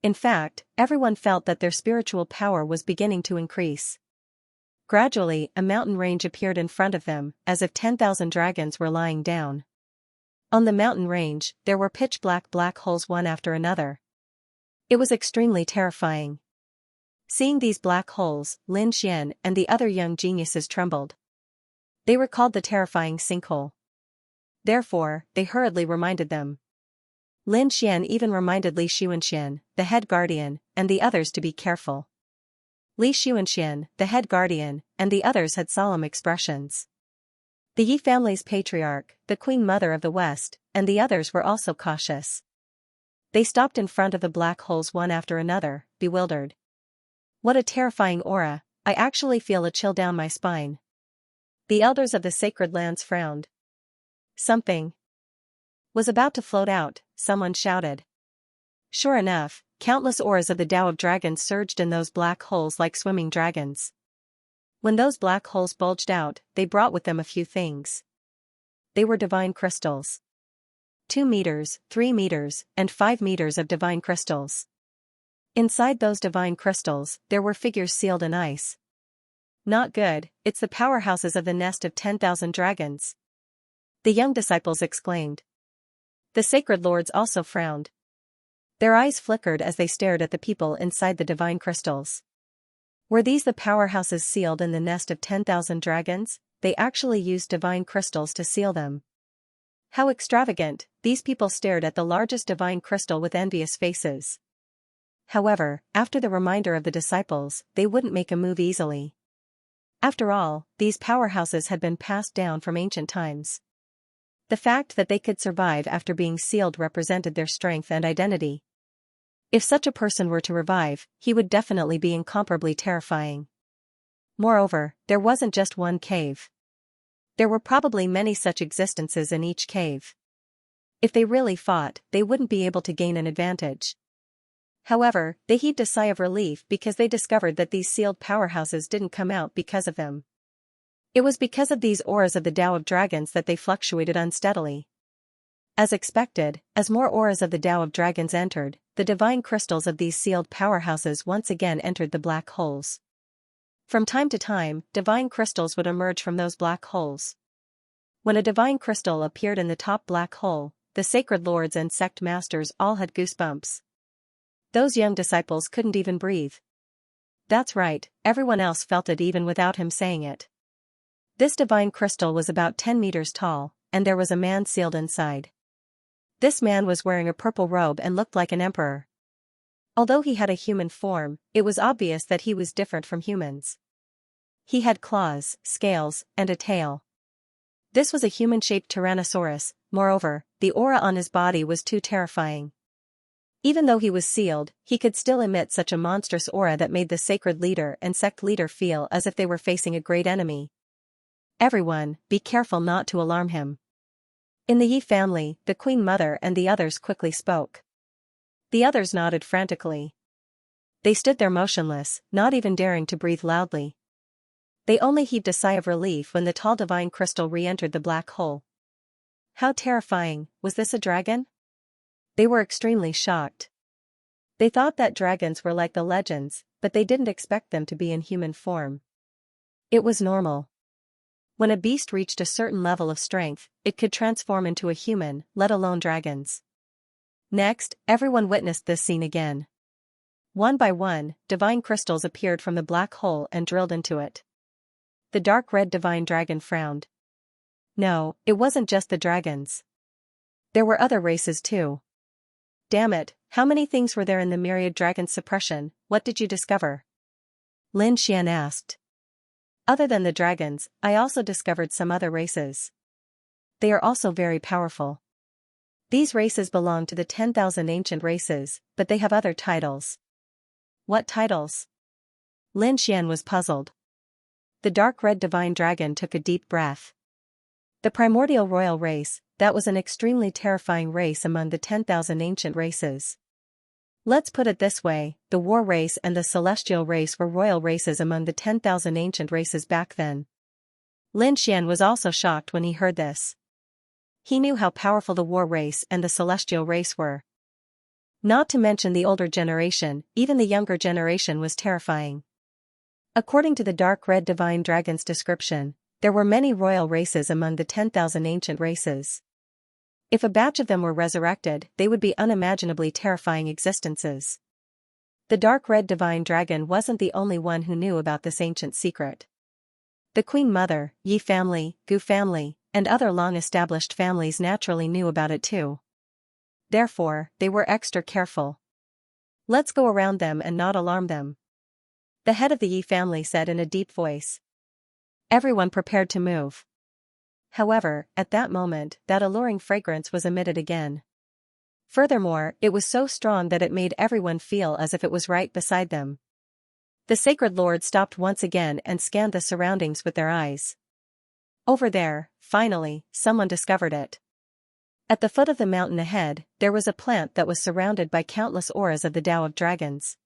S1: In fact, everyone felt that their spiritual power was beginning to increase. Gradually, a mountain range appeared in front of them, as if 10,000 dragons were lying down. On the mountain range, there were pitch-black black holes one after another. It was extremely terrifying. Seeing these black holes, Lin Xian and the other young geniuses trembled. They recalled the terrifying sinkhole. Therefore, they hurriedly reminded them. Lin Xian even reminded Li Xianxia, the head guardian, and the others to be careful. Li Xianxia, the head guardian, and the others had solemn expressions. The Yi family's patriarch, the Queen Mother of the West, and the others were also cautious. They stopped in front of the black holes one after another, bewildered. What a terrifying aura, I actually feel a chill down my spine. The elders of the sacred lands frowned. Something was about to float out, someone shouted. Sure enough, countless auras of the Tao of Dragons surged in those black holes like swimming dragons. When those black holes bulged out, they brought with them a few things. They were divine crystals. 2 meters, 3 meters, and 5 meters of divine crystals. Inside those divine crystals, there were figures sealed in ice. Not good, it's the powerhouses of the nest of 10,000 dragons. The young disciples exclaimed. The sacred lords also frowned. Their eyes flickered as they stared at the people inside the divine crystals. Were these the powerhouses sealed in the nest of 10,000 dragons? They actually used divine crystals to seal them. How extravagant, these people stared at the largest divine crystal with envious faces. However, after the reminder of the disciples, they wouldn't make a move easily. After all, these powerhouses had been passed down from ancient times. The fact that they could survive after being sealed represented their strength and identity. If such a person were to revive, he would definitely be incomparably terrifying. Moreover, there wasn't just one cave. There were probably many such existences in each cave. If they really fought, they wouldn't be able to gain an advantage. However, they heaved a sigh of relief because they discovered that these sealed powerhouses didn't come out because of them. It was because of these auras of the Tao of Dragons that they fluctuated unsteadily. As expected, as more auras of the Tao of Dragons entered, the divine crystals of these sealed powerhouses once again entered the black holes. From time to time, divine crystals would emerge from those black holes. When a divine crystal appeared in the top black hole, the sacred lords and sect masters all had goosebumps. Those young disciples couldn't even breathe. That's right, everyone else felt it even without him saying it. This divine crystal was about 10 meters tall, and there was a man sealed inside. This man was wearing a purple robe and looked like an emperor. Although he had a human form, it was obvious that he was different from humans. He had claws, scales, and a tail. This was a human-shaped Tyrannosaurus. Moreover, the aura on his body was too terrifying. Even though he was sealed, he could still emit such a monstrous aura that made the sacred leader and sect leader feel as if they were facing a great enemy. Everyone, be careful not to alarm him. In the Yi family, the Queen Mother and the others quickly spoke. The others nodded frantically. They stood there motionless, not even daring to breathe loudly. They only heaved a sigh of relief when the tall divine crystal re-entered the black hole. How terrifying, was this a dragon? They were extremely shocked. They thought that dragons were like the legends, but they didn't expect them to be in human form. It was normal. When a beast reached a certain level of strength, it could transform into a human, let alone dragons. Next, everyone witnessed this scene again. One by one, divine crystals appeared from the black hole and drilled into it. The dark red divine dragon frowned. No, it wasn't just the dragons. There were other races too. Damn it, how many things were there in the myriad dragon suppression? What did you discover? Lin Xian asked. Other than the dragons, I also discovered some other races. They are also very powerful. These races belong to the 10,000 ancient races, but they have other titles. What titles? Lin Xian was puzzled. The dark red divine dragon took a deep breath. The primordial royal race, that was an extremely terrifying race among the 10,000 ancient races. Let's put it this way, the war race and the celestial race were royal races among the 10,000 ancient races back then. Lin Xian was also shocked when he heard this. He knew how powerful the war race and the celestial race were. Not to mention the older generation, even the younger generation was terrifying. According to the dark red divine dragon's description, there were many royal races among the 10,000 ancient races. If a batch of them were resurrected, they would be unimaginably terrifying existences. The dark red divine dragon wasn't the only one who knew about this ancient secret. The Queen Mother, Yi family, Gu family, and other long-established families naturally knew about it too. Therefore, they were extra careful. Let's go around them and not alarm them. The head of the Yi family said in a deep voice. Everyone prepared to move. However, at that moment, that alluring fragrance was emitted again. Furthermore, it was so strong that it made everyone feel as if it was right beside them. The sacred lord stopped once again and scanned the surroundings with their eyes. Over there, finally, someone discovered it. At the foot of the mountain ahead, there was a plant that was surrounded by countless auras of the Tao of Dragons.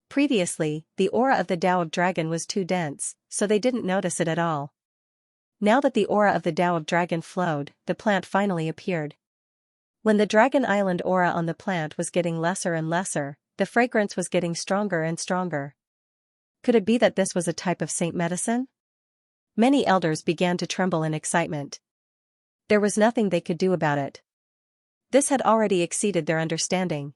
S1: Previously, the aura of the Tao of Dragon was too dense, so they didn't notice it at all. Now that the aura of the Tao of Dragon flowed, the plant finally appeared. When the Dragon Island aura on the plant was getting lesser and lesser, the fragrance was getting stronger and stronger. Could it be that this was a type of saint medicine? Many elders began to tremble in excitement. There was nothing they could do about it. This had already exceeded their understanding.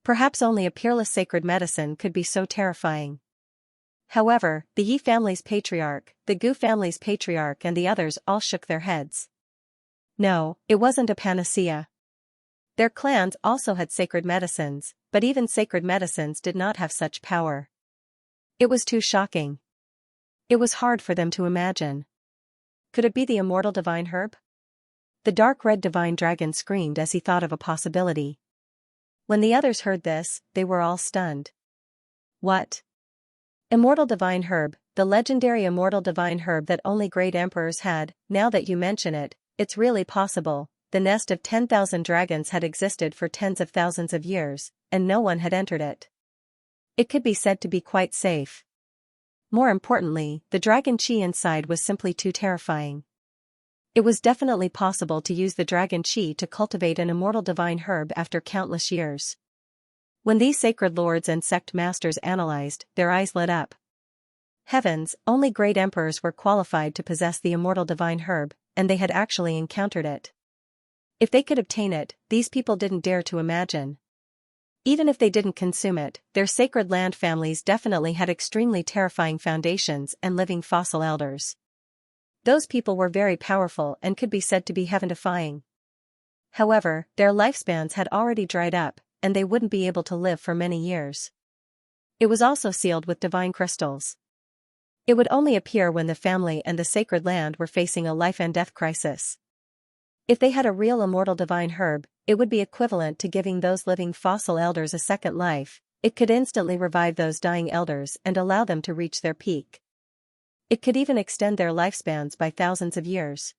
S1: Perhaps only a peerless sacred medicine could be so terrifying. However, the Yi family's patriarch, the Gu family's patriarch and the others all shook their heads. No, it wasn't a panacea. Their clans also had sacred medicines, but even sacred medicines did not have such power. It was too shocking. It was hard for them to imagine. Could it be the immortal divine herb? The dark red divine dragon screamed as he thought of a possibility. When the others heard this, they were all stunned. What? Immortal divine herb, the legendary immortal divine herb that only great emperors had. Now that you mention it, it's really possible. The nest of 10,000 dragons had existed for tens of thousands of years, and no one had entered it. It could be said to be quite safe. More importantly, the dragon chi inside was simply too terrifying. It was definitely possible to use the dragon chi to cultivate an immortal divine herb after countless years. When these sacred lords and sect masters analyzed, their eyes lit up. Heavens, only great emperors were qualified to possess the immortal divine herb, and they had actually encountered it. If they could obtain it, these people didn't dare to imagine. Even if they didn't consume it, their sacred land families definitely had extremely terrifying foundations and living fossil elders. Those people were very powerful and could be said to be heaven-defying. However, their lifespans had already dried up, and they wouldn't be able to live for many years. It was also sealed with divine crystals. It would only appear when the family and the sacred land were facing a life-and-death crisis. If they had a real immortal divine herb, it would be equivalent to giving those living fossil elders a second life. It could instantly revive those dying elders and allow them to reach their peak. It could even extend their lifespans by thousands of years.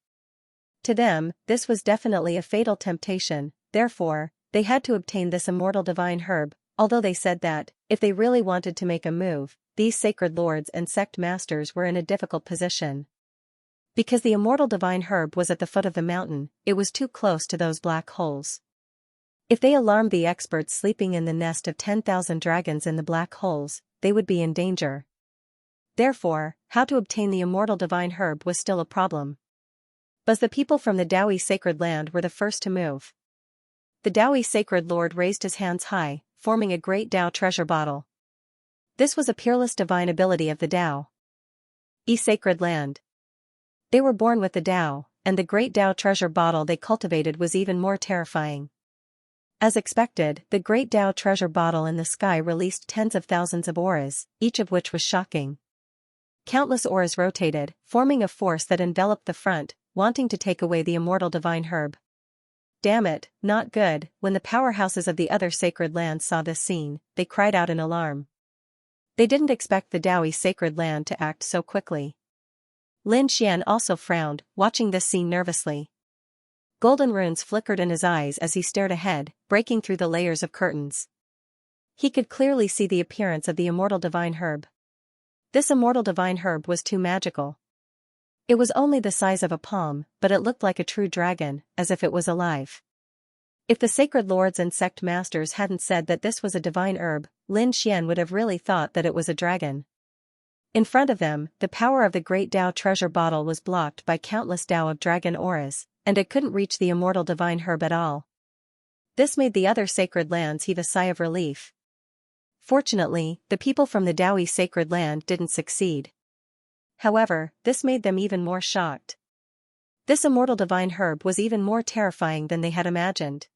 S1: To them, this was definitely a fatal temptation, therefore, they had to obtain this immortal divine herb, although they said that, if they really wanted to make a move, these sacred lords and sect masters were in a difficult position. Because the immortal divine herb was at the foot of the mountain, it was too close to those black holes. If they alarmed the experts sleeping in the nest of 10,000 dragons in the black holes, they would be in danger. Therefore, how to obtain the immortal divine herb was still a problem. But the people from the Daoi sacred land were the first to move. The Daoi sacred lord raised his hands high, forming a great Dao treasure bottle. This was a peerless divine ability of the Dao. Sacred land. They were born with the Dao, and the great Dao treasure bottle they cultivated was even more terrifying. As expected, the great Dao treasure bottle in the sky released tens of thousands of auras, each of which was shocking. Countless auras rotated, forming a force that enveloped the front, wanting to take away the immortal divine herb. Damn it, not good. When the powerhouses of the other sacred lands saw this scene, they cried out in alarm. They didn't expect the Daoi sacred land to act so quickly. Lin Xian also frowned, watching this scene nervously. Golden runes flickered in his eyes as he stared ahead, breaking through the layers of curtains. He could clearly see the appearance of the immortal divine herb. This immortal divine herb was too magical. It was only the size of a palm, but it looked like a true dragon, as if it was alive. If the sacred lords and sect masters hadn't said that this was a divine herb, Lin Xian would have really thought that it was a dragon. In front of them, the power of the great Dao treasure bottle was blocked by countless Dao of dragon auras, and it couldn't reach the immortal divine herb at all. This made the other sacred lands heave a sigh of relief. Fortunately, the people from the Daoi sacred land didn't succeed. However, this made them even more shocked. This immortal divine herb was even more terrifying than they had imagined.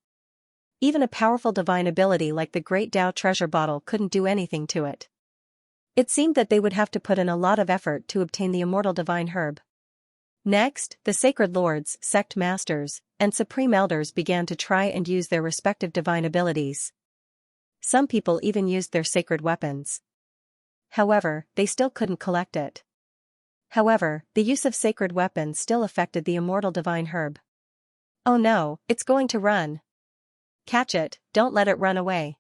S1: Even a powerful divine ability like the great Dao treasure bottle couldn't do anything to it. It seemed that they would have to put in a lot of effort to obtain the immortal divine herb. Next, the sacred lords, sect masters, and supreme elders began to try and use their respective divine abilities. Some people even used their sacred weapons. However, they still couldn't collect it. However, the use of sacred weapons still affected the immortal divine herb. Oh no, it's going to run. Catch it, don't let it run away.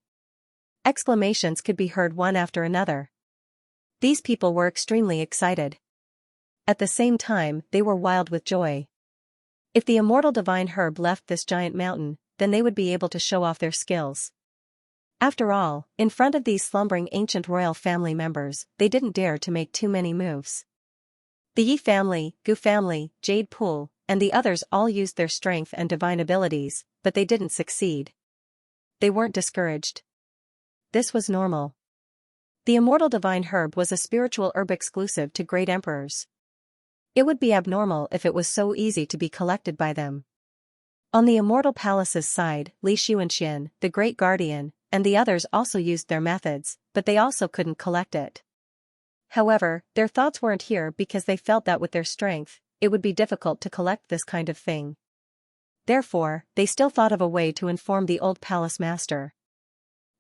S1: Exclamations could be heard one after another. These people were extremely excited. At the same time, they were wild with joy. If the immortal divine herb left this giant mountain, then they would be able to show off their skills. After all, in front of these slumbering ancient royal family members, they didn't dare to make too many moves. The Yi family, Gu family, Jade Pool, and the others all used their strength and divine abilities, but they didn't succeed. They weren't discouraged. This was normal. The immortal divine herb was a spiritual herb exclusive to great emperors. It would be abnormal if it was so easy to be collected by them. On the Immortal Palace's side, Li Xianxia, the Great Guardian, and the others also used their methods, but they also couldn't collect it. However, their thoughts weren't here because they felt that with their strength, it would be difficult to collect this kind of thing. Therefore, they still thought of a way to inform the old palace master.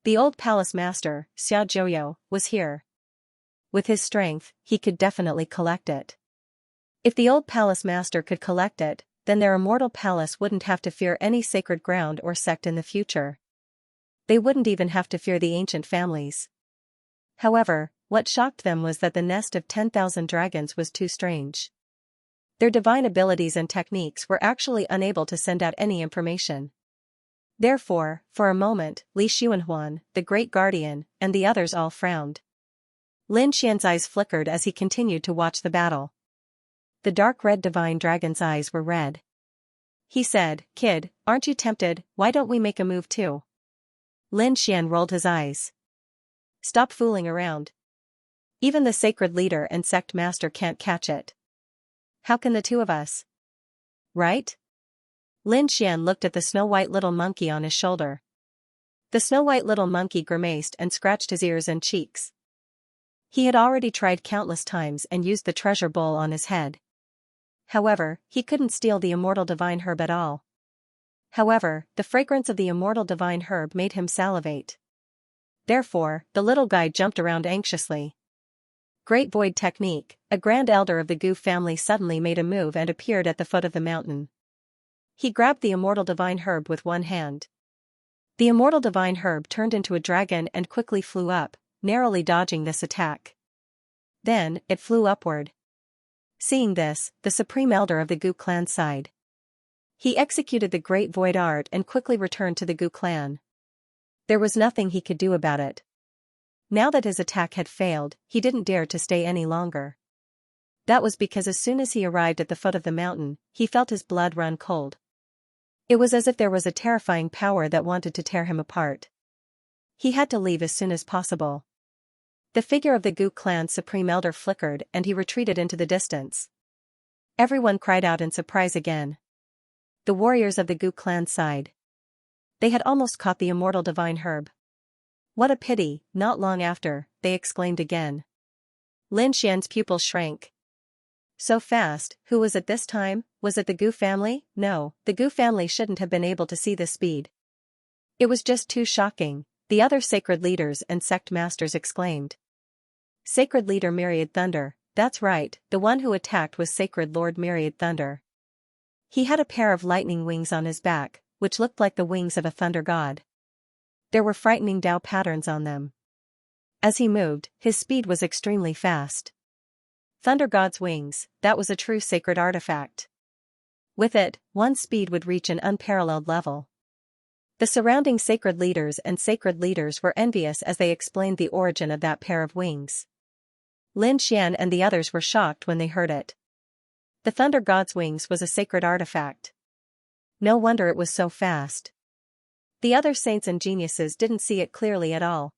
S1: The old palace master, Xiaojiu, was here. With his strength, he could definitely collect it. If the old palace master could collect it, then their immortal palace wouldn't have to fear any sacred ground or sect in the future. They wouldn't even have to fear the ancient families. However, what shocked them was that the nest of 10,000 dragons was too strange. Their divine abilities and techniques were actually unable to send out any information. Therefore, for a moment, Li Xuanhuan, the Great Guardian, and the others all frowned. Lin Xian's eyes flickered as he continued to watch the battle. The dark red divine dragon's eyes were red. He said, "Kid, aren't you tempted? Why don't we make a move too?" Lin Xian rolled his eyes. "Stop fooling around. Even the sacred leader and sect master can't catch it. How can the two of us? Right?" Lin Xian looked at the snow-white little monkey on his shoulder. The snow-white little monkey grimaced and scratched his ears and cheeks. He had already tried countless times and used the treasure bowl on his head. However, he couldn't steal the immortal divine herb at all. However, the fragrance of the immortal divine herb made him salivate. Therefore, the little guy jumped around anxiously. Great Void Technique, a grand elder of the Gu family suddenly made a move and appeared at the foot of the mountain. He grabbed the immortal divine herb with one hand. The immortal divine herb turned into a dragon and quickly flew up, narrowly dodging this attack. Then, it flew upward. Seeing this, the supreme elder of the Gu clan sighed. He executed the Great Void Art and quickly returned to the Gu clan. There was nothing he could do about it. Now that his attack had failed, he didn't dare to stay any longer. That was because as soon as he arrived at the foot of the mountain, he felt his blood run cold. It was as if there was a terrifying power that wanted to tear him apart. He had to leave as soon as possible. The figure of the Gu clan's supreme elder flickered and he retreated into the distance. Everyone cried out in surprise again. The warriors of the Gu clan sighed. They had almost caught the immortal divine herb. What a pity, not long after, they exclaimed again. Lin Xian's pupils shrank. So fast, who was it this time? Was it the Gu family? No, the Gu family shouldn't have been able to see this speed. It was just too shocking, the other sacred leaders and sect masters exclaimed. Sacred leader Myriad Thunder, that's right, the one who attacked was Sacred Lord Myriad Thunder. He had a pair of lightning wings on his back, which looked like the wings of a thunder god. There were frightening Tao patterns on them. As he moved, his speed was extremely fast. Thunder God's wings, that was a true sacred artifact. With it, one's speed would reach an unparalleled level. The surrounding sacred leaders were envious as they explained the origin of that pair of wings. Lin Xian and the others were shocked when they heard it. The Thunder God's wings was a sacred artifact. No wonder it was so fast. The other saints and geniuses didn't see it clearly at all.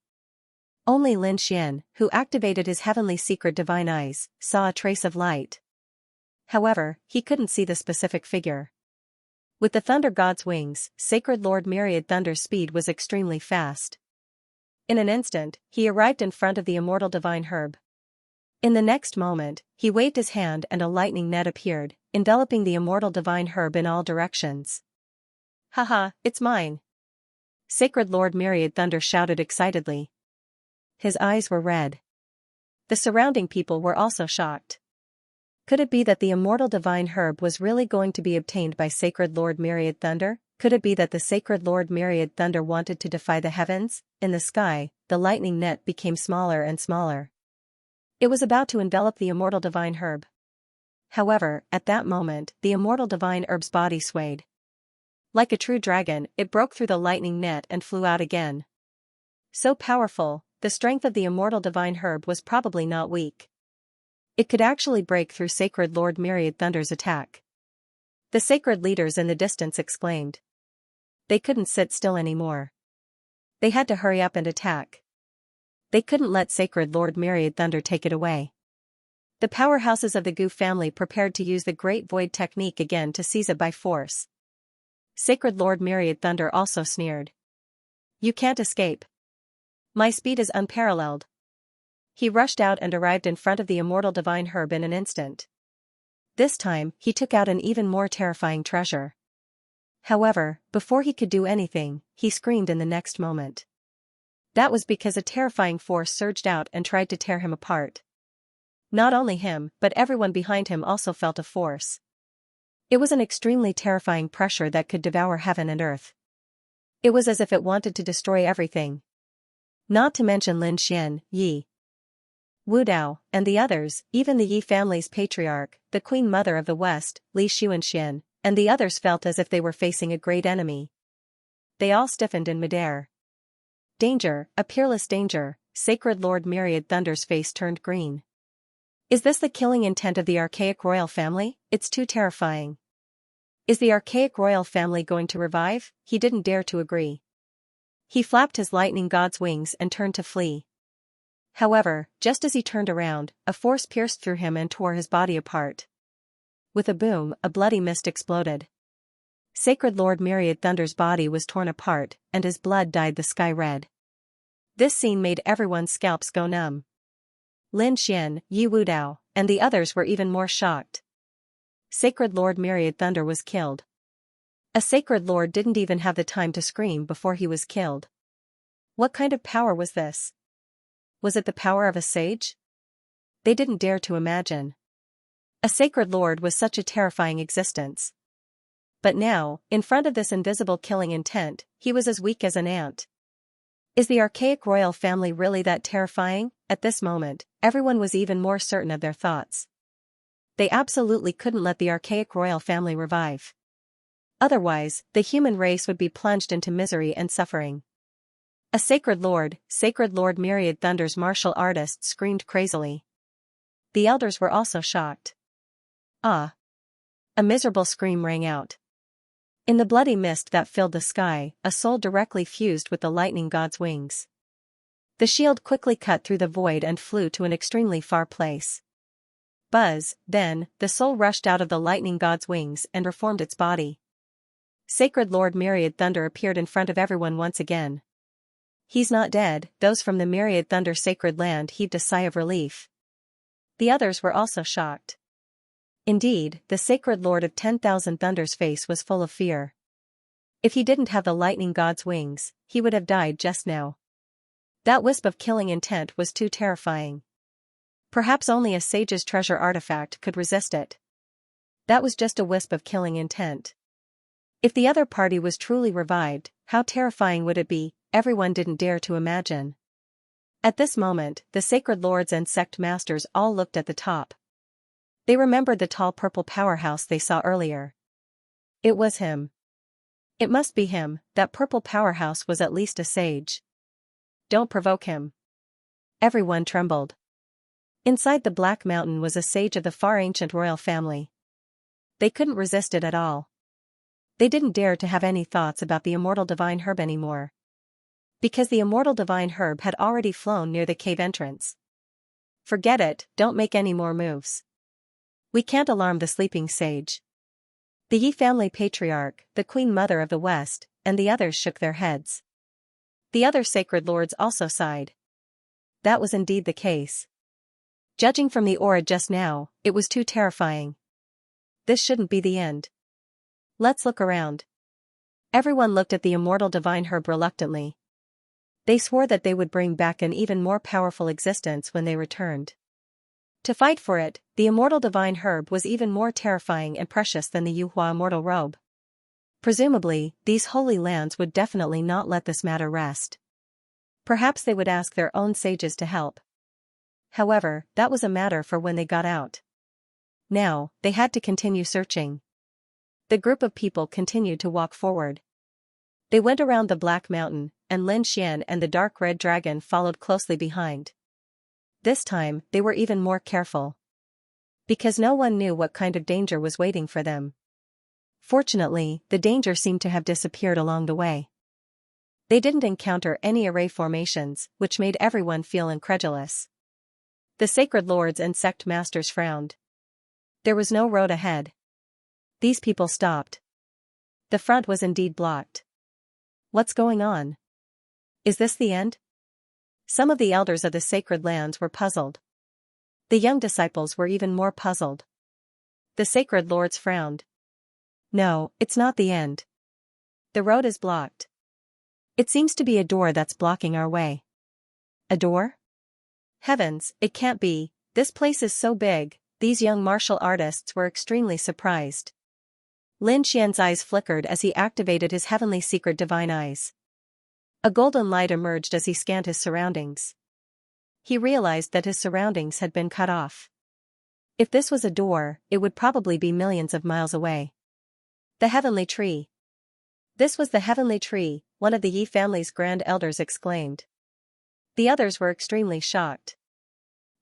S1: Only Lin Xian, who activated his heavenly secret divine eyes, saw a trace of light. However, he couldn't see the specific figure. With the Thunder God's wings, Sacred Lord Myriad Thunder's speed was extremely fast. In an instant, he arrived in front of the immortal divine herb. In the next moment, he waved his hand and a lightning net appeared, enveloping the immortal divine herb in all directions. "Haha, it's mine!" Sacred Lord Myriad Thunder shouted excitedly. His eyes were red. The surrounding people were also shocked. Could it be that the immortal divine herb was really going to be obtained by Sacred Lord Myriad Thunder? Could it be that the Sacred Lord Myriad Thunder wanted to defy the heavens? In the sky, the lightning net became smaller and smaller. It was about to envelop the immortal divine herb. However, at that moment, the immortal divine herb's body swayed. Like a true dragon, it broke through the lightning net and flew out again. So powerful, the strength of the immortal divine herb was probably not weak. It could actually break through Sacred Lord Myriad Thunder's attack. The sacred leaders in the distance exclaimed. They couldn't sit still anymore. They had to hurry up and attack. They couldn't let Sacred Lord Myriad Thunder take it away. The powerhouses of the Gu family prepared to use the Great Void Technique again to seize it by force. Sacred Lord Myriad Thunder also sneered. You can't escape. My speed is unparalleled. He rushed out and arrived in front of the immortal divine herb in an instant. This time, he took out an even more terrifying treasure. However, before he could do anything, he screamed in the next moment. That was because a terrifying force surged out and tried to tear him apart. Not only him, but everyone behind him also felt a force. It was an extremely terrifying pressure that could devour heaven and earth. It was as if it wanted to destroy everything. Not to mention Lin Xian, Yi Wu Dao, and the others, even the Yi family's patriarch, the Queen Mother of the West, Li Xuanxian, and the others felt as if they were facing a great enemy. They all stiffened in midair. Danger, a peerless danger, Sacred Lord Myriad Thunder's face turned green. Is this the killing intent of the archaic royal family? It's too terrifying. Is the archaic royal family going to revive? He didn't dare to agree. He flapped his lightning god's wings and turned to flee. However, just as he turned around, a force pierced through him and tore his body apart. With a boom, a bloody mist exploded. Sacred Lord Myriad Thunder's body was torn apart, and his blood dyed the sky red. This scene made everyone's scalps go numb. Lin Xian, Yi Wu Dao, and the others were even more shocked. Sacred Lord Myriad Thunder was killed. A sacred lord didn't even have the time to scream before he was killed. What kind of power was this? Was it the power of a sage? They didn't dare to imagine. A sacred lord was such a terrifying existence. But now, in front of this invisible killing intent, he was as weak as an ant. Is the archaic royal family really that terrifying? At this moment, everyone was even more certain of their thoughts. They absolutely couldn't let the archaic royal family revive. Otherwise, the human race would be plunged into misery and suffering. A sacred Lord Myriad Thunder's martial artists screamed crazily. The elders were also shocked. Ah! A miserable scream rang out. In the bloody mist that filled the sky, a soul directly fused with the lightning god's wings. The shield quickly cut through the void and flew to an extremely far place. Buzz, then, the soul rushed out of the lightning god's wings and reformed its body. Sacred Lord Myriad Thunder appeared in front of everyone once again. He's not dead. Those from the Myriad Thunder sacred land heaved a sigh of relief. The others were also shocked. Indeed, the sacred lord of 10,000 Thunder's face was full of fear. If he didn't have the lightning god's wings, he would have died just now. That wisp of killing intent was too terrifying. Perhaps only a sage's treasure artifact could resist it. That was just a wisp of killing intent. If the other party was truly revived, how terrifying would it be? Everyone didn't dare to imagine. At this moment, the sacred lords and sect masters all looked at the top. They remembered the tall purple powerhouse they saw earlier. It was him. It must be him. That purple powerhouse was at least a sage. Don't provoke him. Everyone trembled. Inside the Black Mountain was a sage of the far ancient royal family. They couldn't resist it at all. They didn't dare to have any thoughts about the immortal divine herb anymore. Because the immortal divine herb had already flown near the cave entrance. Forget it, don't make any more moves. We can't alarm the sleeping sage. The Yi family patriarch, the Queen Mother of the West, and the others shook their heads. The other sacred lords also sighed. That was indeed the case. Judging from the aura just now, it was too terrifying. This shouldn't be the end. Let's look around. Everyone looked at the immortal divine herb reluctantly. They swore that they would bring back an even more powerful existence when they returned. To fight for it, the immortal divine herb was even more terrifying and precious than the Yuhua immortal robe. Presumably, these holy lands would definitely not let this matter rest. Perhaps they would ask their own sages to help. However, that was a matter for when they got out. Now, they had to continue searching. The group of people continued to walk forward. They went around the Black Mountain, and Lin Xian and the dark red dragon followed closely behind. This time, they were even more careful. Because no one knew what kind of danger was waiting for them. Fortunately, the danger seemed to have disappeared along the way. They didn't encounter any array formations, which made everyone feel incredulous. The sacred lords and sect masters frowned. There was no road ahead. These people stopped. The front was indeed blocked. What's going on? Is this the end? Some of the elders of the sacred lands were puzzled. The young disciples were even more puzzled. The sacred lords frowned. No, it's not the end. The road is blocked. It seems to be a door that's blocking our way. A door? Heavens, it can't be, this place is so big. These young martial artists were extremely surprised. Lin Xian's eyes flickered as he activated his heavenly secret divine eyes. A golden light emerged as he scanned his surroundings. He realized that his surroundings had been cut off. If this was a door, it would probably be millions of miles away. The heavenly tree. This was the heavenly tree, one of the Yi family's grand elders exclaimed. The others were extremely shocked.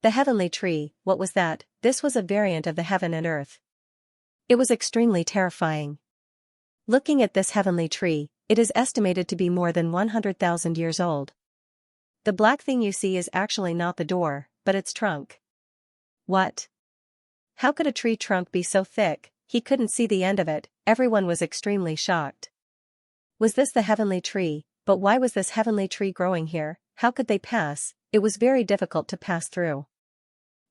S1: The heavenly tree, what was that? This was a variant of the heaven and earth. It was extremely terrifying. Looking at this heavenly tree, it is estimated to be more than 100,000 years old. The black thing you see is actually not the door, but its trunk. What? How could a tree trunk be so thick? He couldn't see the end of it. Everyone was extremely shocked. Was this the heavenly tree? But why was this heavenly tree growing here? How could they pass? It was very difficult to pass through.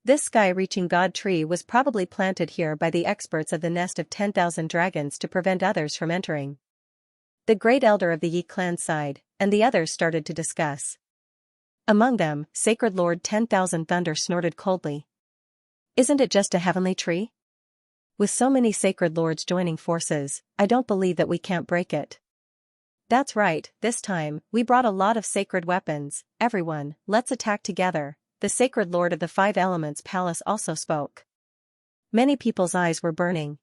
S1: This sky-reaching god tree was probably planted here by the experts of the nest of 10,000 dragons to prevent others from entering. The great elder of the Yi clan sighed, and the others started to discuss. Among them, Sacred Lord 10,000 Thunder snorted coldly. Isn't it just a heavenly tree? With so many sacred lords joining forces, I don't believe that we can't break it. That's right, this time, we brought a lot of sacred weapons. Everyone, let's attack together. The sacred lord of the five elements palace also spoke. Many people's eyes were burning.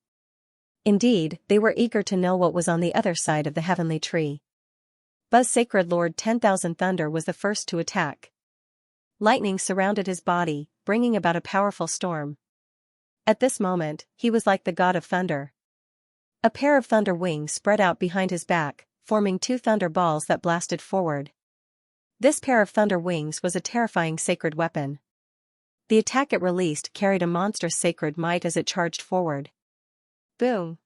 S1: Indeed, they were eager to know what was on the other side of the heavenly tree. Buzz Sacred Lord 10,000 Thunder was the first to attack. Lightning surrounded his body, bringing about a powerful storm. At this moment, he was like the god of thunder. A pair of thunder wings spread out behind his back, forming two thunder balls that blasted forward. This pair of thunder wings was a terrifying sacred weapon. The attack it released carried a monstrous sacred might as it charged forward. Boom!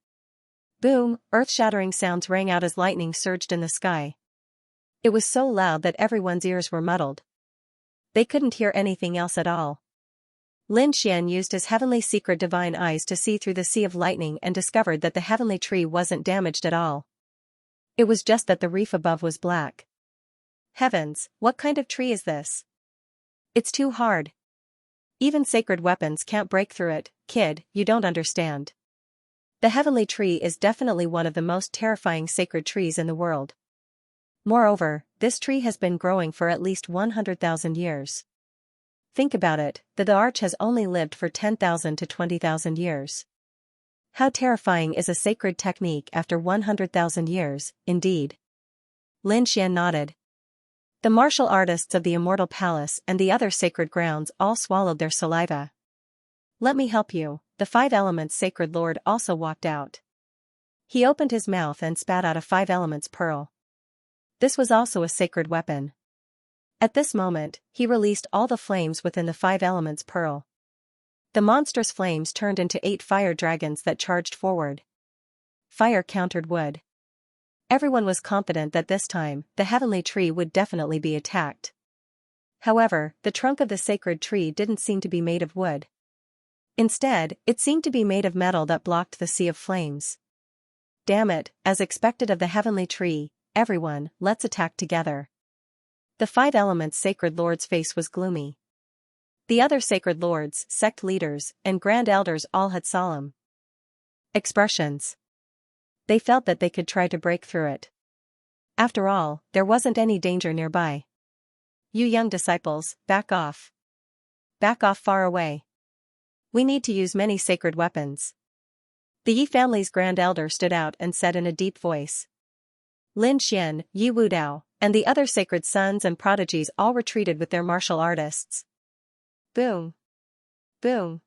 S1: Boom! Earth-shattering sounds rang out as lightning surged in the sky. It was so loud that everyone's ears were muddled. They couldn't hear anything else at all. Lin Xian used his heavenly secret divine eyes to see through the sea of lightning and discovered that the heavenly tree wasn't damaged at all. It was just that the reef above was black. Heavens, what kind of tree is this? It's too hard. Even sacred weapons can't break through it. Kid, you don't understand. The heavenly tree is definitely one of the most terrifying sacred trees in the world. Moreover, this tree has been growing for at least 100,000 years. Think about it, the arch has only lived for 10,000 to 20,000 years. How terrifying is a sacred technique after 100,000 years, indeed. Lin Xian nodded. The martial artists of the Immortal Palace and the other sacred grounds all swallowed their saliva. Let me help you, the five elements sacred lord also walked out. He opened his mouth and spat out a five elements pearl. This was also a sacred weapon. At this moment, he released all the flames within the five elements pearl. The monstrous flames turned into 8 fire dragons that charged forward. Fire countered wood. Everyone was confident that this time, the heavenly tree would definitely be attacked. However, the trunk of the sacred tree didn't seem to be made of wood. Instead, it seemed to be made of metal that blocked the sea of flames. Damn it, as expected of the heavenly tree, everyone, let's attack together. The five elements sacred lord's face was gloomy. The other sacred lords, sect leaders, and grand elders all had solemn expressions. They felt that they could try to break through it. After all, there wasn't any danger nearby. You young disciples, back off. Back off far away. We need to use many sacred weapons. The Yi family's grand elder stood out and said in a deep voice. Lin Xian, Yi Wudao, and the other sacred sons and prodigies all retreated with their martial artists. Boom! Boom!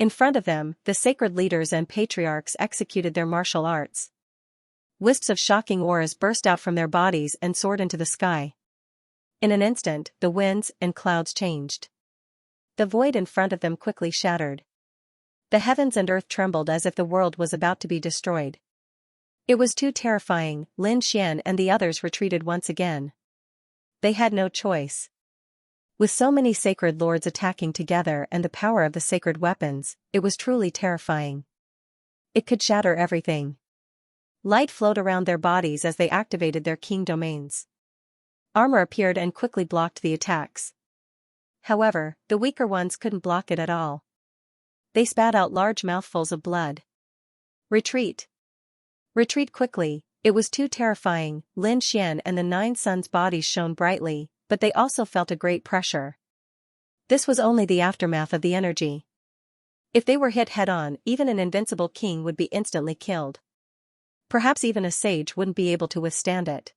S1: In front of them, the sacred leaders and patriarchs executed their martial arts. Wisps of shocking auras burst out from their bodies and soared into the sky. In an instant, the winds and clouds changed. The void in front of them quickly shattered. The heavens and earth trembled as if the world was about to be destroyed. It was too terrifying. Lin Xian and the others retreated once again. They had no choice. With so many sacred lords attacking together and the power of the sacred weapons, it was truly terrifying. It could shatter everything. Light flowed around their bodies as they activated their king domains. Armor appeared and quickly blocked the attacks. However, the weaker ones couldn't block it at all. They spat out large mouthfuls of blood. Retreat! Retreat quickly, it was too terrifying. Lin Xian and the 9 sons' bodies shone brightly, but they also felt a great pressure. This was only the aftermath of the energy. If they were hit head-on, even an invincible king would be instantly killed. Perhaps even a sage wouldn't be able to withstand it.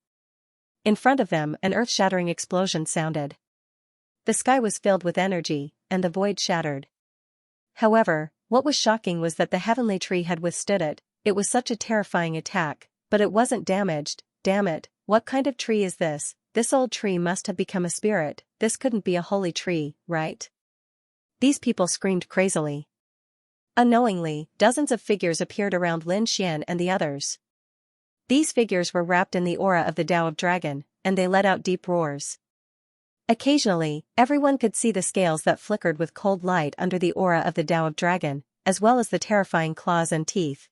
S1: In front of them, an earth-shattering explosion sounded. The sky was filled with energy, and the void shattered. However, what was shocking was that the heavenly tree had withstood it. It was such a terrifying attack, but it wasn't damaged. Damn it, what kind of tree is this? This old tree must have become a spirit. This couldn't be a holy tree, right? These people screamed crazily. Unknowingly, dozens of figures appeared around Lin Xian and the others. These figures were wrapped in the aura of the Tao of Dragon, and they let out deep roars. Occasionally, everyone could see the scales that flickered with cold light under the aura of the Tao of Dragon, as well as the terrifying claws and teeth.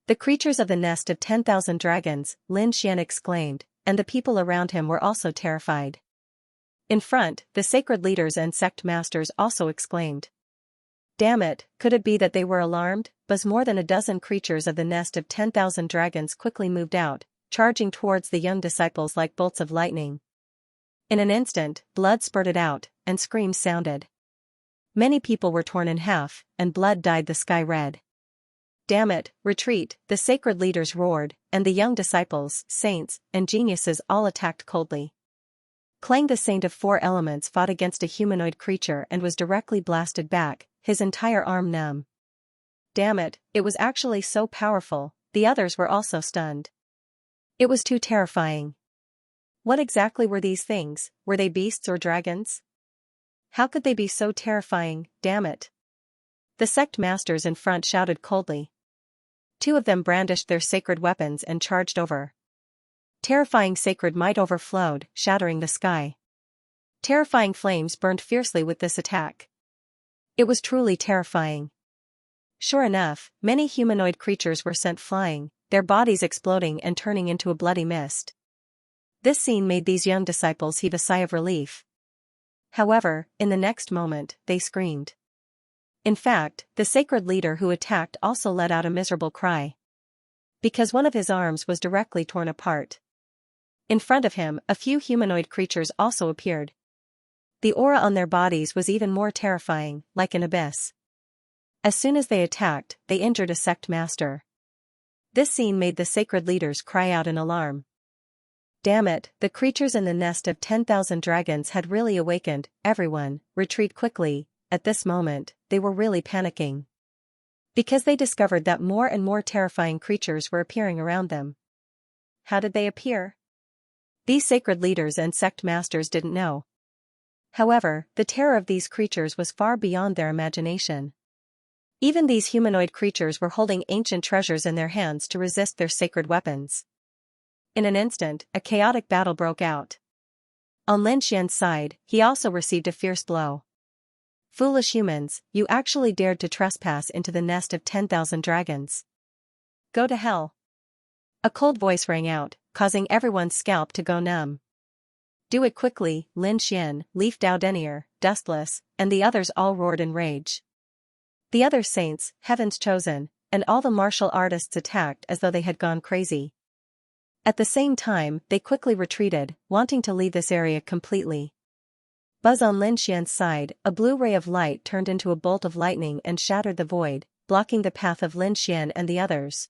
S1: The creatures of the nest of 10,000 dragons, Lin Xian exclaimed, and the people around him were also terrified. In front, the sacred leaders and sect masters also exclaimed. Damn it, could it be that they were alarmed? But more than a dozen creatures of the nest of 10,000 dragons quickly moved out, charging towards the young disciples like bolts of lightning. In an instant, blood spurted out, and screams sounded. Many people were torn in half, and blood dyed the sky red. Damn it, retreat, the sacred leaders roared, and the young disciples, saints, and geniuses all attacked coldly. Clang the saint of 4 elements fought against a humanoid creature and was directly blasted back, his entire arm numb. Damn it, it was actually so powerful. The others were also stunned. It was too terrifying. What exactly were these things? Were they beasts or dragons? How could they be so terrifying? Damn it. The sect masters in front shouted coldly. 2 of them brandished their sacred weapons and charged over. Terrifying sacred might overflowed, shattering the sky. Terrifying flames burned fiercely with this attack. It was truly terrifying. Sure enough, many humanoid creatures were sent flying, their bodies exploding and turning into a bloody mist. This scene made these young disciples heave a sigh of relief. However, in the next moment, they screamed. In fact, the sacred leader who attacked also let out a miserable cry. Because one of his arms was directly torn apart. In front of him, a few humanoid creatures also appeared. The aura on their bodies was even more terrifying, like an abyss. As soon as they attacked, they injured a sect master. This scene made the sacred leaders cry out in alarm. Damn it, the creatures in the nest of 10,000 dragons had really awakened. Everyone, retreat quickly. At this moment, they were really panicking. Because they discovered that more and more terrifying creatures were appearing around them. How did they appear? These sacred leaders and sect masters didn't know. However, the terror of these creatures was far beyond their imagination. Even these humanoid creatures were holding ancient treasures in their hands to resist their sacred weapons. In an instant, a chaotic battle broke out. On Lin Xian's side, he also received a fierce blow. Foolish humans, you actually dared to trespass into the nest of 10,000 dragons. Go to hell. A cold voice rang out, causing everyone's scalp to go numb. Do it quickly, Lin Xian, Leaf Dao Denier, Dustless, and the others all roared in rage. The other saints, Heaven's Chosen, and all the martial artists attacked as though they had gone crazy. At the same time, they quickly retreated, wanting to leave this area completely. Buzz on Lin Xian's side, a blue ray of light turned into a bolt of lightning and shattered the void, blocking the path of Lin Xian and the others.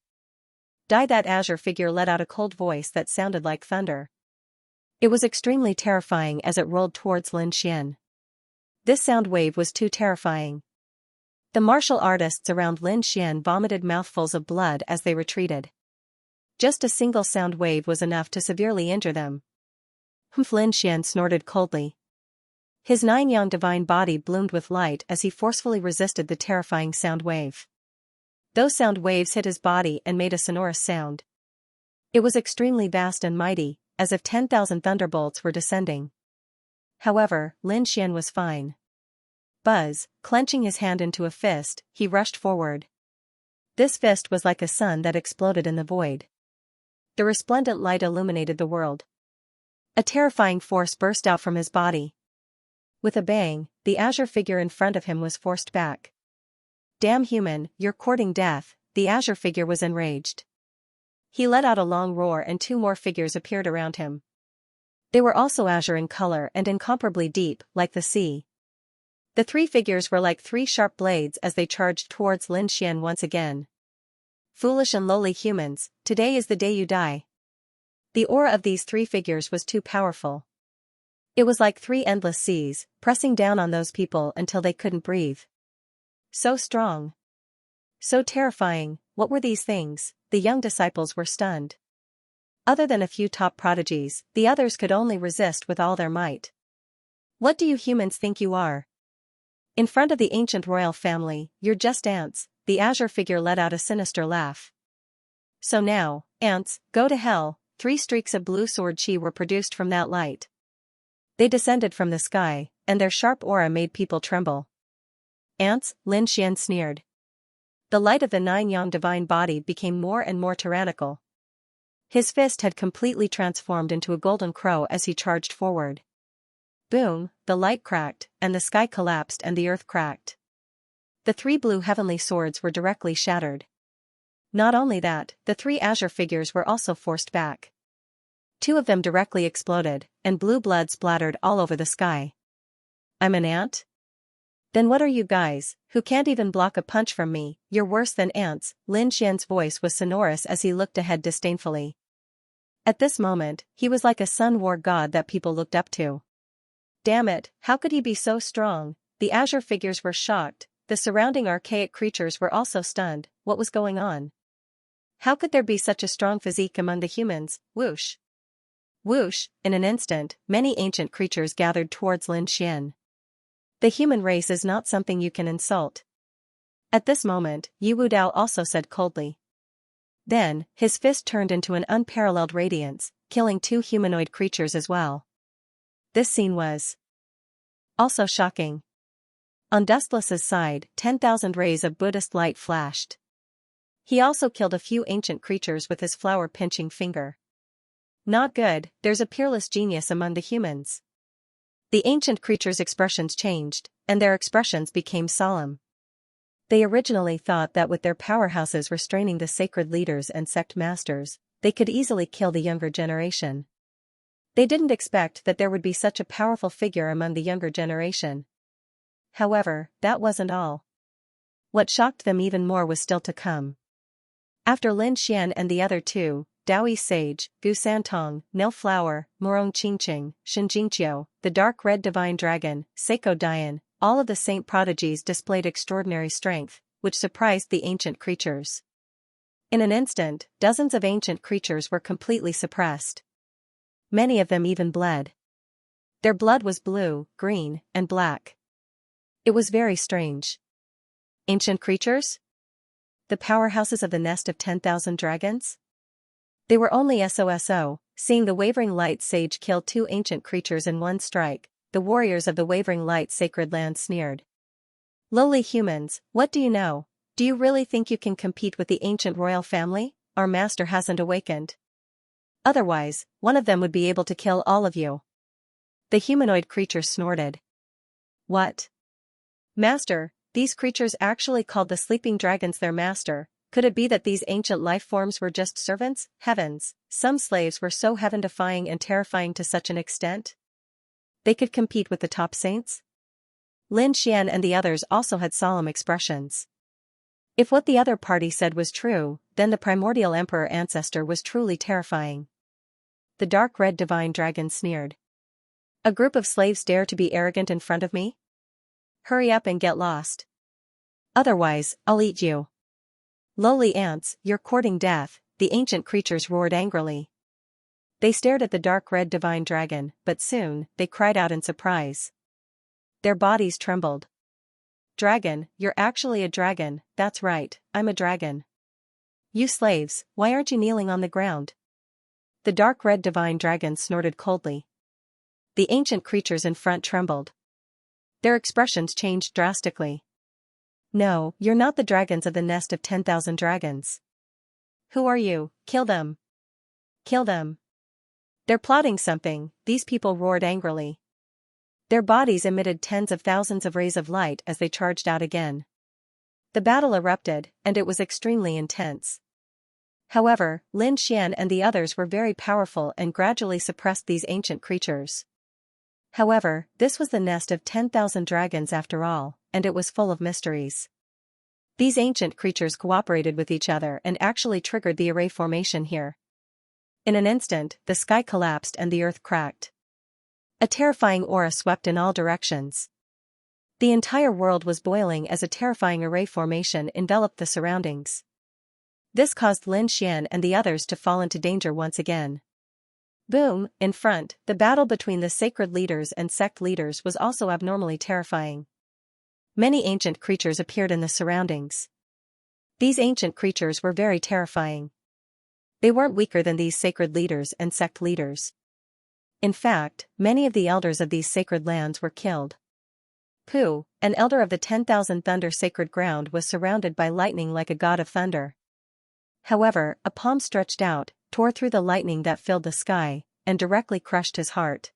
S1: That azure figure let out a cold voice that sounded like thunder. It was extremely terrifying as it rolled towards Lin Xian. This sound wave was too terrifying. The martial artists around Lin Xian vomited mouthfuls of blood as they retreated. Just a single sound wave was enough to severely injure them. Lin Xian snorted coldly. His 9-yang divine body bloomed with light as he forcefully resisted the terrifying sound wave. Those sound waves hit his body and made a sonorous sound, It was extremely vast and mighty, as if 10,000 thunderbolts were descending. However, Lin Xian was fine. Buzz, clenching his hand into a fist, he rushed forward. This fist was like a sun that exploded in the void. The resplendent light illuminated the world. A terrifying force burst out from his body. With a bang, the azure figure in front of him was forced back. Damn human, you're courting death, the azure figure was enraged. He let out a long roar and two more figures appeared around him. They were also azure in color and incomparably deep, like the sea. The three figures were like three sharp blades as they charged towards Lin Xian once again. Foolish and lowly humans, today is the day you die. The aura of these three figures was too powerful. It was like three endless seas, pressing down on those people until they couldn't breathe. So strong. So terrifying, what were these things? The young disciples were stunned. Other than a few top prodigies, the others could only resist with all their might. What do you humans think you are? In front of the ancient royal family, you're just ants, the azure figure let out a sinister laugh. So now, ants, go to hell. 3 streaks of blue sword chi were produced from that light. They descended from the sky, and their sharp aura made people tremble. Ants, Lin Xian sneered. The light of the 9 yang divine body became more and more tyrannical. His fist had completely transformed into a golden crow as he charged forward. Boom, the light cracked, and the sky collapsed and the earth cracked. The 3 blue heavenly swords were directly shattered. Not only that, the 3 azure figures were also forced back. 2 of them directly exploded, and blue blood splattered all over the sky. I'm an ant? Then what are you guys, who can't even block a punch from me? You're worse than ants. Lin Xian's voice was sonorous as he looked ahead disdainfully. At this moment, he was like a sun war god that people looked up to. Damn it, how could he be so strong? The azure figures were shocked, the surrounding archaic creatures were also stunned. What was going on? How could there be such a strong physique among the humans? Whoosh. Whoosh, in an instant, many ancient creatures gathered towards Lin Xian. The human race is not something you can insult. At this moment, Yu Wudao also said coldly. Then, his fist turned into an unparalleled radiance, killing 2 humanoid creatures as well. This scene was also shocking. On Dustless's side, 10,000 rays of Buddhist light flashed. He also killed a few ancient creatures with his flower-pinching finger. Not good, there's a peerless genius among the humans. The ancient creatures' expressions changed, and their expressions became solemn. They originally thought that with their powerhouses restraining the sacred leaders and sect masters, they could easily kill the younger generation. They didn't expect that there would be such a powerful figure among the younger generation. However, that wasn't all. What shocked them even more was still to come. After Lin Xian and the other 2, Daoyi Sage, Gu Santong, Nil Flower, Morong Qingqing, Shenjingqiu, the dark red divine dragon, Seiko Dian, all of the saint prodigies displayed extraordinary strength, which surprised the ancient creatures. In an instant, dozens of ancient creatures were completely suppressed. Many of them even bled. Their blood was blue, green, and black. It was very strange. Ancient creatures? The powerhouses of the nest of 10,000 dragons? They were only SOSO, seeing the Wavering Light Sage kill 2 ancient creatures in one strike, the warriors of the Wavering Light Sacred Land sneered. Lowly humans, what do you know? Do you really think you can compete with the ancient royal family? Our master hasn't awakened. Otherwise, one of them would be able to kill all of you. The humanoid creature snorted. What? Master, these creatures actually called the sleeping dragons their master. Could it be that these ancient life forms were just servants? Heavens, some slaves were so heaven-defying and terrifying to such an extent? They could compete with the top saints? Lin Xian and the others also had solemn expressions. If what the other party said was true, then the primordial emperor ancestor was truly terrifying. The dark red divine dragon sneered. A group of slaves dare to be arrogant in front of me? Hurry up and get lost. Otherwise, I'll eat you. Lowly ants, you're courting death, the ancient creatures roared angrily. They stared at the dark red divine dragon, but soon, they cried out in surprise. Their bodies trembled. Dragon, you're actually a dragon, that's right, I'm a dragon. You slaves, why aren't you kneeling on the ground? The dark red divine dragon snorted coldly. The ancient creatures in front trembled. Their expressions changed drastically. No, you're not the dragons of the nest of 10,000 dragons. Who are you? Kill them. Kill them. They're plotting something, these people roared angrily. Their bodies emitted tens of thousands of rays of light as they charged out again. The battle erupted, and it was extremely intense. However, Lin Xian and the others were very powerful and gradually suppressed these ancient creatures. However, this was the nest of 10,000 dragons after all, and it was full of mysteries. These ancient creatures cooperated with each other and actually triggered the array formation here. In an instant, the sky collapsed and the earth cracked. A terrifying aura swept in all directions. The entire world was boiling as a terrifying array formation enveloped the surroundings. This caused Lin Xian and the others to fall into danger once again. Boom, in front, the battle between the sacred leaders and sect leaders was also abnormally terrifying. Many ancient creatures appeared in the surroundings. These ancient creatures were very terrifying. They weren't weaker than these sacred leaders and sect leaders. In fact, many of the elders of these sacred lands were killed. Pu, an elder of the 10,000 thunder sacred ground, was surrounded by lightning like a god of thunder. However, a palm stretched out, tore through the lightning that filled the sky, and directly crushed his heart.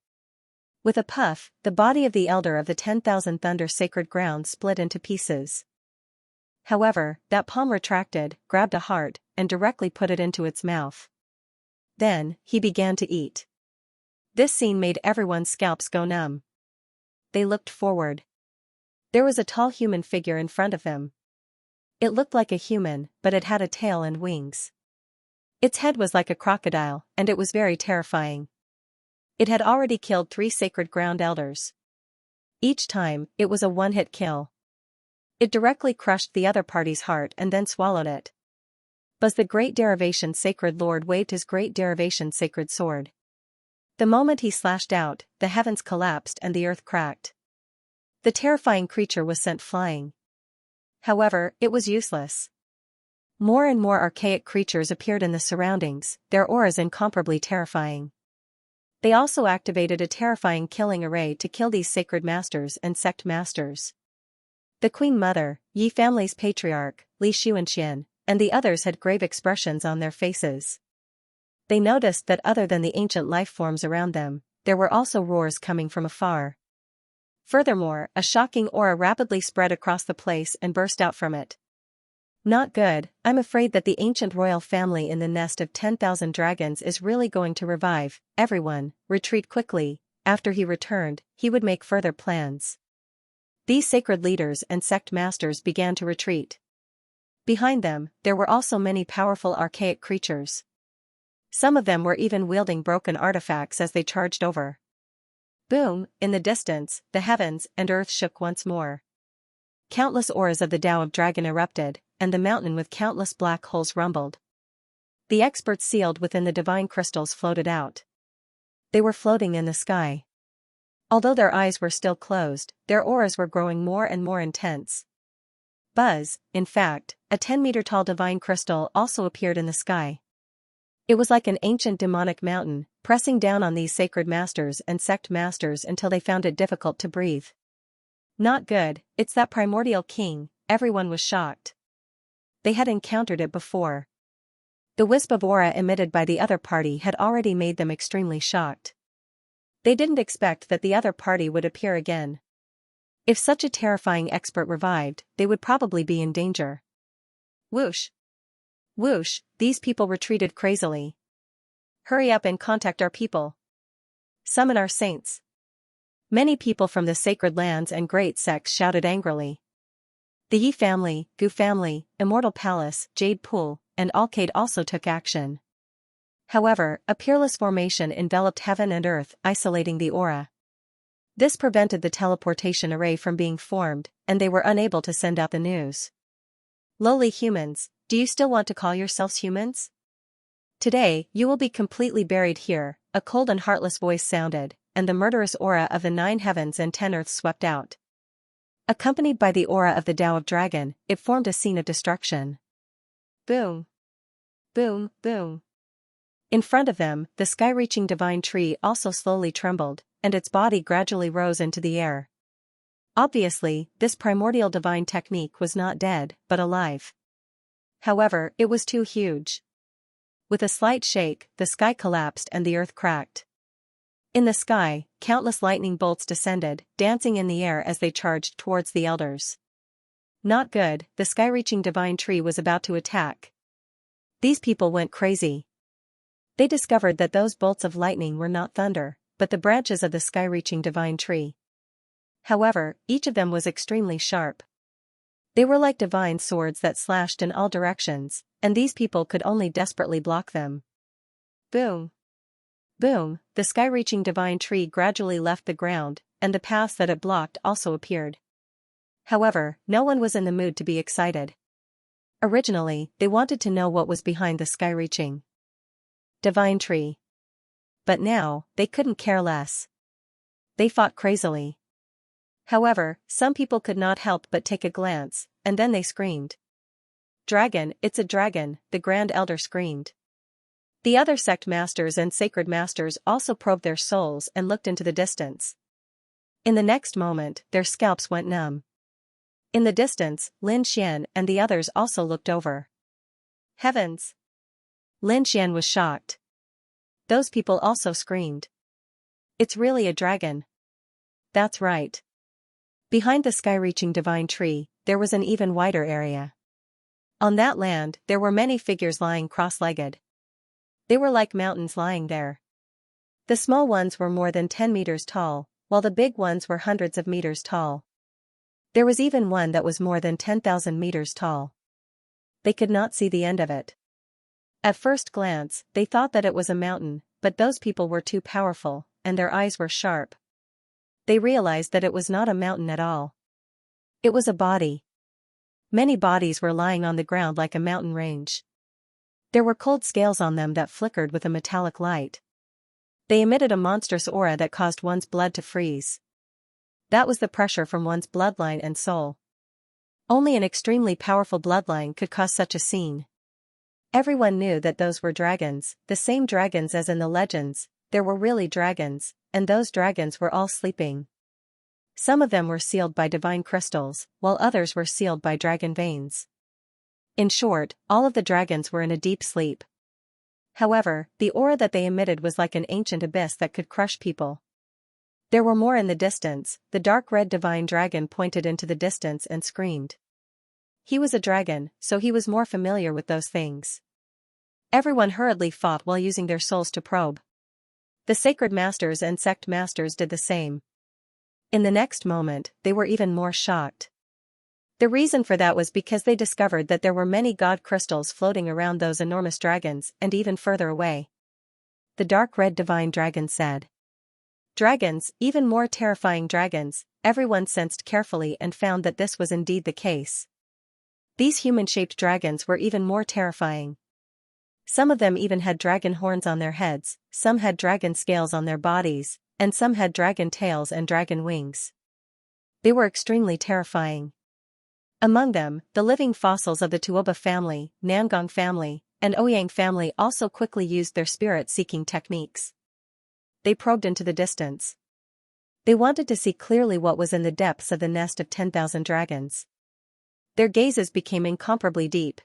S1: With a puff, the body of the elder of the 10,000 thunder sacred ground split into pieces. However, that palm retracted, grabbed a heart, and directly put it into its mouth. Then, he began to eat. This scene made everyone's scalps go numb. They looked forward. There was a tall human figure in front of him. It looked like a human, but it had a tail and wings. Its head was like a crocodile, and it was very terrifying. It had already killed 3 sacred ground elders. Each time, it was a one-hit kill. It directly crushed the other party's heart and then swallowed it. Buzz, the Great Derivation Sacred Lord, waved his Great Derivation Sacred Sword. The moment he slashed out, the heavens collapsed and the earth cracked. The terrifying creature was sent flying. However, it was useless. More and more archaic creatures appeared in the surroundings, their auras incomparably terrifying. They also activated a terrifying killing array to kill these sacred masters and sect masters. The Queen Mother, Yi family's patriarch, Li Xianxia, and the others had grave expressions on their faces. They noticed that other than the ancient life forms around them, there were also roars coming from afar. Furthermore, a shocking aura rapidly spread across the place and burst out from it. Not good, I'm afraid that the ancient royal family in the nest of 10,000 dragons is really going to revive. Everyone, retreat quickly. After he returned, he would make further plans. These sacred leaders and sect masters began to retreat. Behind them, there were also many powerful archaic creatures. Some of them were even wielding broken artifacts as they charged over. Boom, in the distance, the heavens and earth shook once more. Countless auras of the Tao of Dragon erupted, and the mountain with countless black holes rumbled. The experts sealed within the divine crystals floated out. They were floating in the sky. Although their eyes were still closed, their auras were growing more and more intense. Buzz, in fact, a 10-meter-tall divine crystal also appeared in the sky. It was like an ancient demonic mountain, pressing down on these sacred masters and sect masters until they found it difficult to breathe. Not good, it's that primordial king, everyone was shocked. They had encountered it before. The wisp of aura emitted by the other party had already made them extremely shocked. They didn't expect that the other party would appear again. If such a terrifying expert revived, they would probably be in danger. Whoosh! Whoosh, these people retreated crazily. Hurry up and contact our people. Summon our saints. Many people from the sacred lands and great sects shouted angrily. The Yi family, Gu family, Immortal Palace, Jade Pool, and Alcade also took action. However, a peerless formation enveloped heaven and earth, isolating the aura. This prevented the teleportation array from being formed, and they were unable to send out the news. Lowly humans, do you still want to call yourselves humans? Today, you will be completely buried here, a cold and heartless voice sounded, and the murderous aura of the 9 heavens and 10 earths swept out. Accompanied by the aura of the Tao of Dragon, it formed a scene of destruction. Boom! Boom! Boom! In front of them, the sky-reaching divine tree also slowly trembled, and its body gradually rose into the air. Obviously, this primordial divine technique was not dead, but alive. However, it was too huge. With a slight shake, the sky collapsed and the earth cracked. In the sky, countless lightning bolts descended, dancing in the air as they charged towards the elders. Not good, the sky-reaching divine tree was about to attack. These people went crazy. They discovered that those bolts of lightning were not thunder, but the branches of the sky-reaching divine tree. However, each of them was extremely sharp. They were like divine swords that slashed in all directions, and these people could only desperately block them. Boom! Boom! The sky-reaching divine tree gradually left the ground, and the paths that it blocked also appeared. However, no one was in the mood to be excited. Originally, they wanted to know what was behind the sky-reaching divine tree. But now, they couldn't care less. They fought crazily. However, some people could not help but take a glance, and then they screamed. "Dragon, it's a dragon," the Grand Elder screamed. The other sect masters and sacred masters also probed their souls and looked into the distance. In the next moment, their scalps went numb. In the distance, Lin Xian and the others also looked over. Heavens! Lin Xian was shocked. Those people also screamed. "It's really a dragon." That's right. Behind the sky-reaching divine tree, there was an even wider area. On that land, there were many figures lying cross-legged. They were like mountains lying there. The small ones were more than 10 meters tall, while the big ones were hundreds of meters tall. There was even one that was more than 10,000 meters tall. They could not see the end of it. At first glance, they thought that it was a mountain, but those people were too powerful, and their eyes were sharp. They realized that it was not a mountain at all. It was a body. Many bodies were lying on the ground like a mountain range. There were cold scales on them that flickered with a metallic light. They emitted a monstrous aura that caused one's blood to freeze. That was the pressure from one's bloodline and soul. Only an extremely powerful bloodline could cause such a scene. Everyone knew that those were dragons, the same dragons as in the legends. There were really dragons, and those dragons were all sleeping. Some of them were sealed by divine crystals, while others were sealed by dragon veins. In short, all of the dragons were in a deep sleep. However, the aura that they emitted was like an ancient abyss that could crush people. There were more in the distance. The dark red divine dragon pointed into the distance and screamed. He was a dragon, so he was more familiar with those things. Everyone hurriedly fought while using their souls to probe. The sacred masters and sect masters did the same. In the next moment, they were even more shocked. The reason for that was because they discovered that there were many god crystals floating around those enormous dragons and even further away. The dark red divine dragon said. Dragons, even more terrifying dragons, everyone sensed carefully and found that this was indeed the case. These human-shaped dragons were even more terrifying. Some of them even had dragon horns on their heads, some had dragon scales on their bodies, and some had dragon tails and dragon wings. They were extremely terrifying. Among them, the living fossils of the Tuoba family, Nangong family, and Ouyang family also quickly used their spirit-seeking techniques. They probed into the distance. They wanted to see clearly what was in the depths of the nest of 10,000 dragons. Their gazes became incomparably deep.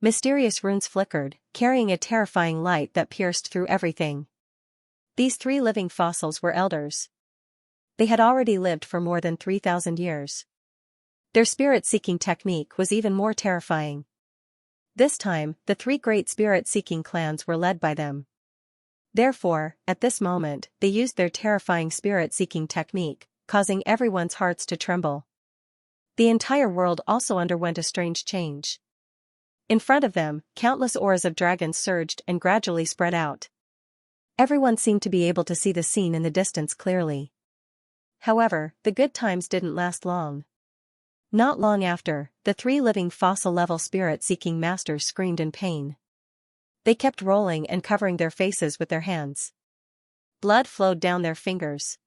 S1: Mysterious runes flickered, carrying a terrifying light that pierced through everything. These 3 living fossils were elders. They had already lived for more than 3,000 years. Their spirit-seeking technique was even more terrifying. This time, the 3 great spirit-seeking clans were led by them. Therefore, at this moment, they used their terrifying spirit-seeking technique, causing everyone's hearts to tremble. The entire world also underwent a strange change. In front of them, countless auras of dragons surged and gradually spread out. Everyone seemed to be able to see the scene in the distance clearly. However, the good times didn't last long. Not long after, the 3 living fossil-level spirit-seeking masters screamed in pain. They kept rolling and covering their faces with their hands. Blood flowed down their fingers.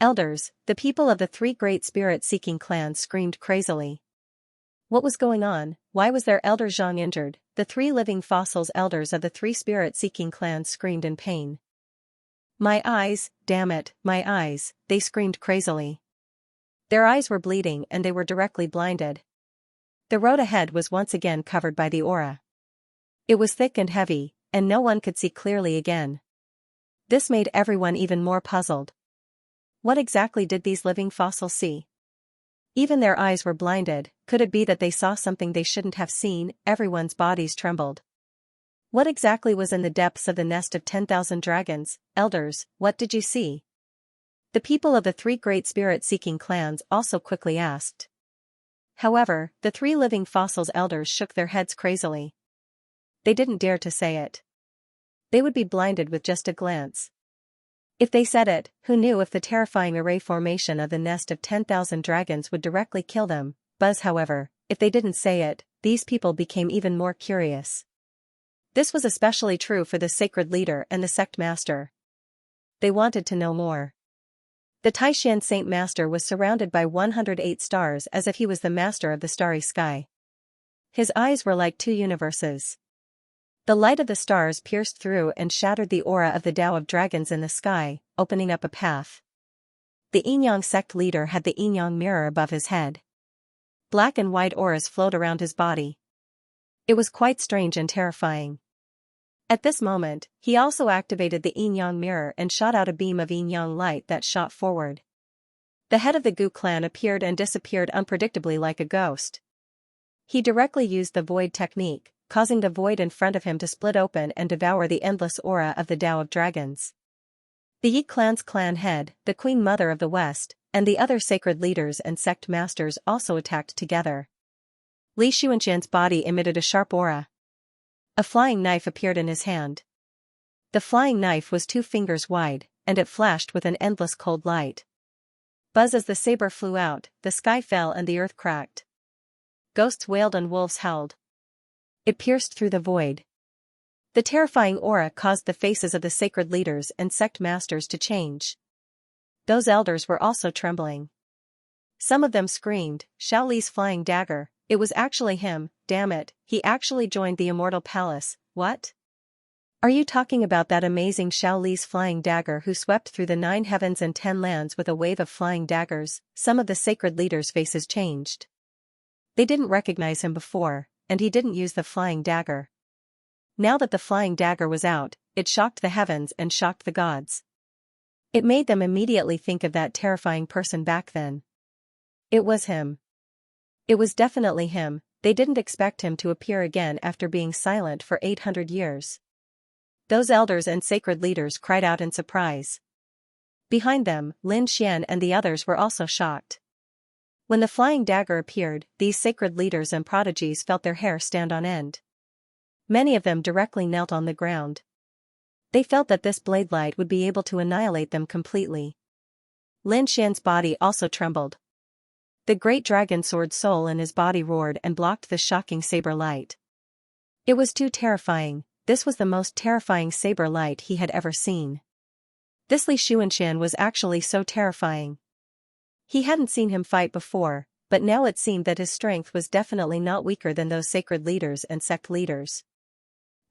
S1: Elders, the people of the 3 great spirit-seeking clans screamed crazily. What was going on? Why was their elder Zhang injured? the three living fossils elders of the three spirit-seeking clans screamed in pain. "My eyes, damn it, my eyes," they screamed crazily. Their eyes were bleeding and they were directly blinded. The road ahead was once again covered by the aura. It was thick and heavy, and no one could see clearly again. This made everyone even more puzzled. What exactly did these living fossils see? Even their eyes were blinded. Could it be that they saw something they shouldn't have seen? Everyone's bodies trembled. What exactly was in the depths of the nest of 10,000 dragons? Elders, what did you see? The people of the three great spirit-seeking clans also quickly asked. However, the three living fossils elders shook their heads crazily. They didn't dare to say it. They would be blinded with just a glance. If they said it, who knew if the terrifying array formation of the nest of 10,000 dragons would directly kill them? However, if they didn't say it, these people became even more curious. This was especially true for the sacred leader and the sect master. They wanted to know more. The Taishan Saint Master was surrounded by 108 stars as if he was the master of the starry sky. His eyes were like two universes. The light of the stars pierced through and shattered the aura of the Tao of dragons in the sky, opening up a path. The Yin-Yang sect leader had the Yin-Yang mirror above his head. Black and white auras flowed around his body. It was quite strange and terrifying. At this moment, he also activated the Yin-Yang mirror and shot out a beam of Yin-Yang light that shot forward. The head of the Gu clan appeared and disappeared unpredictably like a ghost. He directly used the void technique, causing the void in front of him to split open and devour the endless aura of the Tao of dragons. The Yi clan's clan head, the Queen Mother of the West, and the other sacred leaders and sect masters also attacked together. Li Xianxia's body emitted a sharp aura. A flying knife appeared in his hand. The flying knife was 2 fingers wide, and it flashed with an endless cold light. Buzz as the saber flew out, the sky fell and the earth cracked. Ghosts wailed and wolves howled. It pierced through the void. The terrifying aura caused the faces of the sacred leaders and sect masters to change. Those elders were also trembling. Some of them screamed, "Xiao Li's flying dagger, it was actually him, damn it, he actually joined the immortal palace, what? Are you talking about that amazing Xiao Li's flying dagger who swept through the 9 heavens and 10 lands with a wave of flying daggers?" Some of the sacred leaders' faces changed. They didn't recognize him before, and he didn't use the flying dagger. Now that the flying dagger was out, it shocked the heavens and shocked the gods. It made them immediately think of that terrifying person back then. It was him. It was definitely him. They didn't expect him to appear again after being silent for 800 years. Those elders and sacred leaders cried out in surprise. Behind them, Lin Xian and the others were also shocked. When the flying dagger appeared, these sacred leaders and prodigies felt their hair stand on end. Many of them directly knelt on the ground. They felt that this blade light would be able to annihilate them completely. Lin Xian's body also trembled. The great dragon sword soul in his body roared and blocked the shocking saber light. It was too terrifying. This was the most terrifying saber light he had ever seen. This Li Xianxian was actually so terrifying. He hadn't seen him fight before, but now it seemed that his strength was definitely not weaker than those sacred leaders and sect leaders.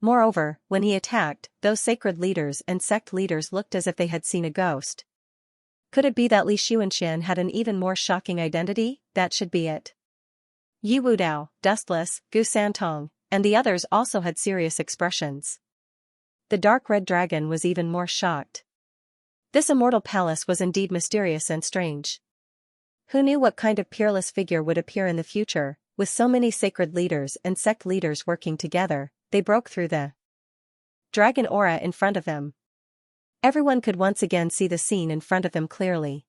S1: Moreover, when he attacked, those sacred leaders and sect leaders looked as if they had seen a ghost. Could it be that Li Xianxian had an even more shocking identity? That should be it. Yi Wudao, Dustless, Gu Santong, and the others also had serious expressions. The dark red dragon was even more shocked. This immortal palace was indeed mysterious and strange. Who knew what kind of peerless figure would appear in the future? With so many sacred leaders and sect leaders working together, they broke through the dragon aura in front of them. Everyone could once again see the scene in front of them clearly.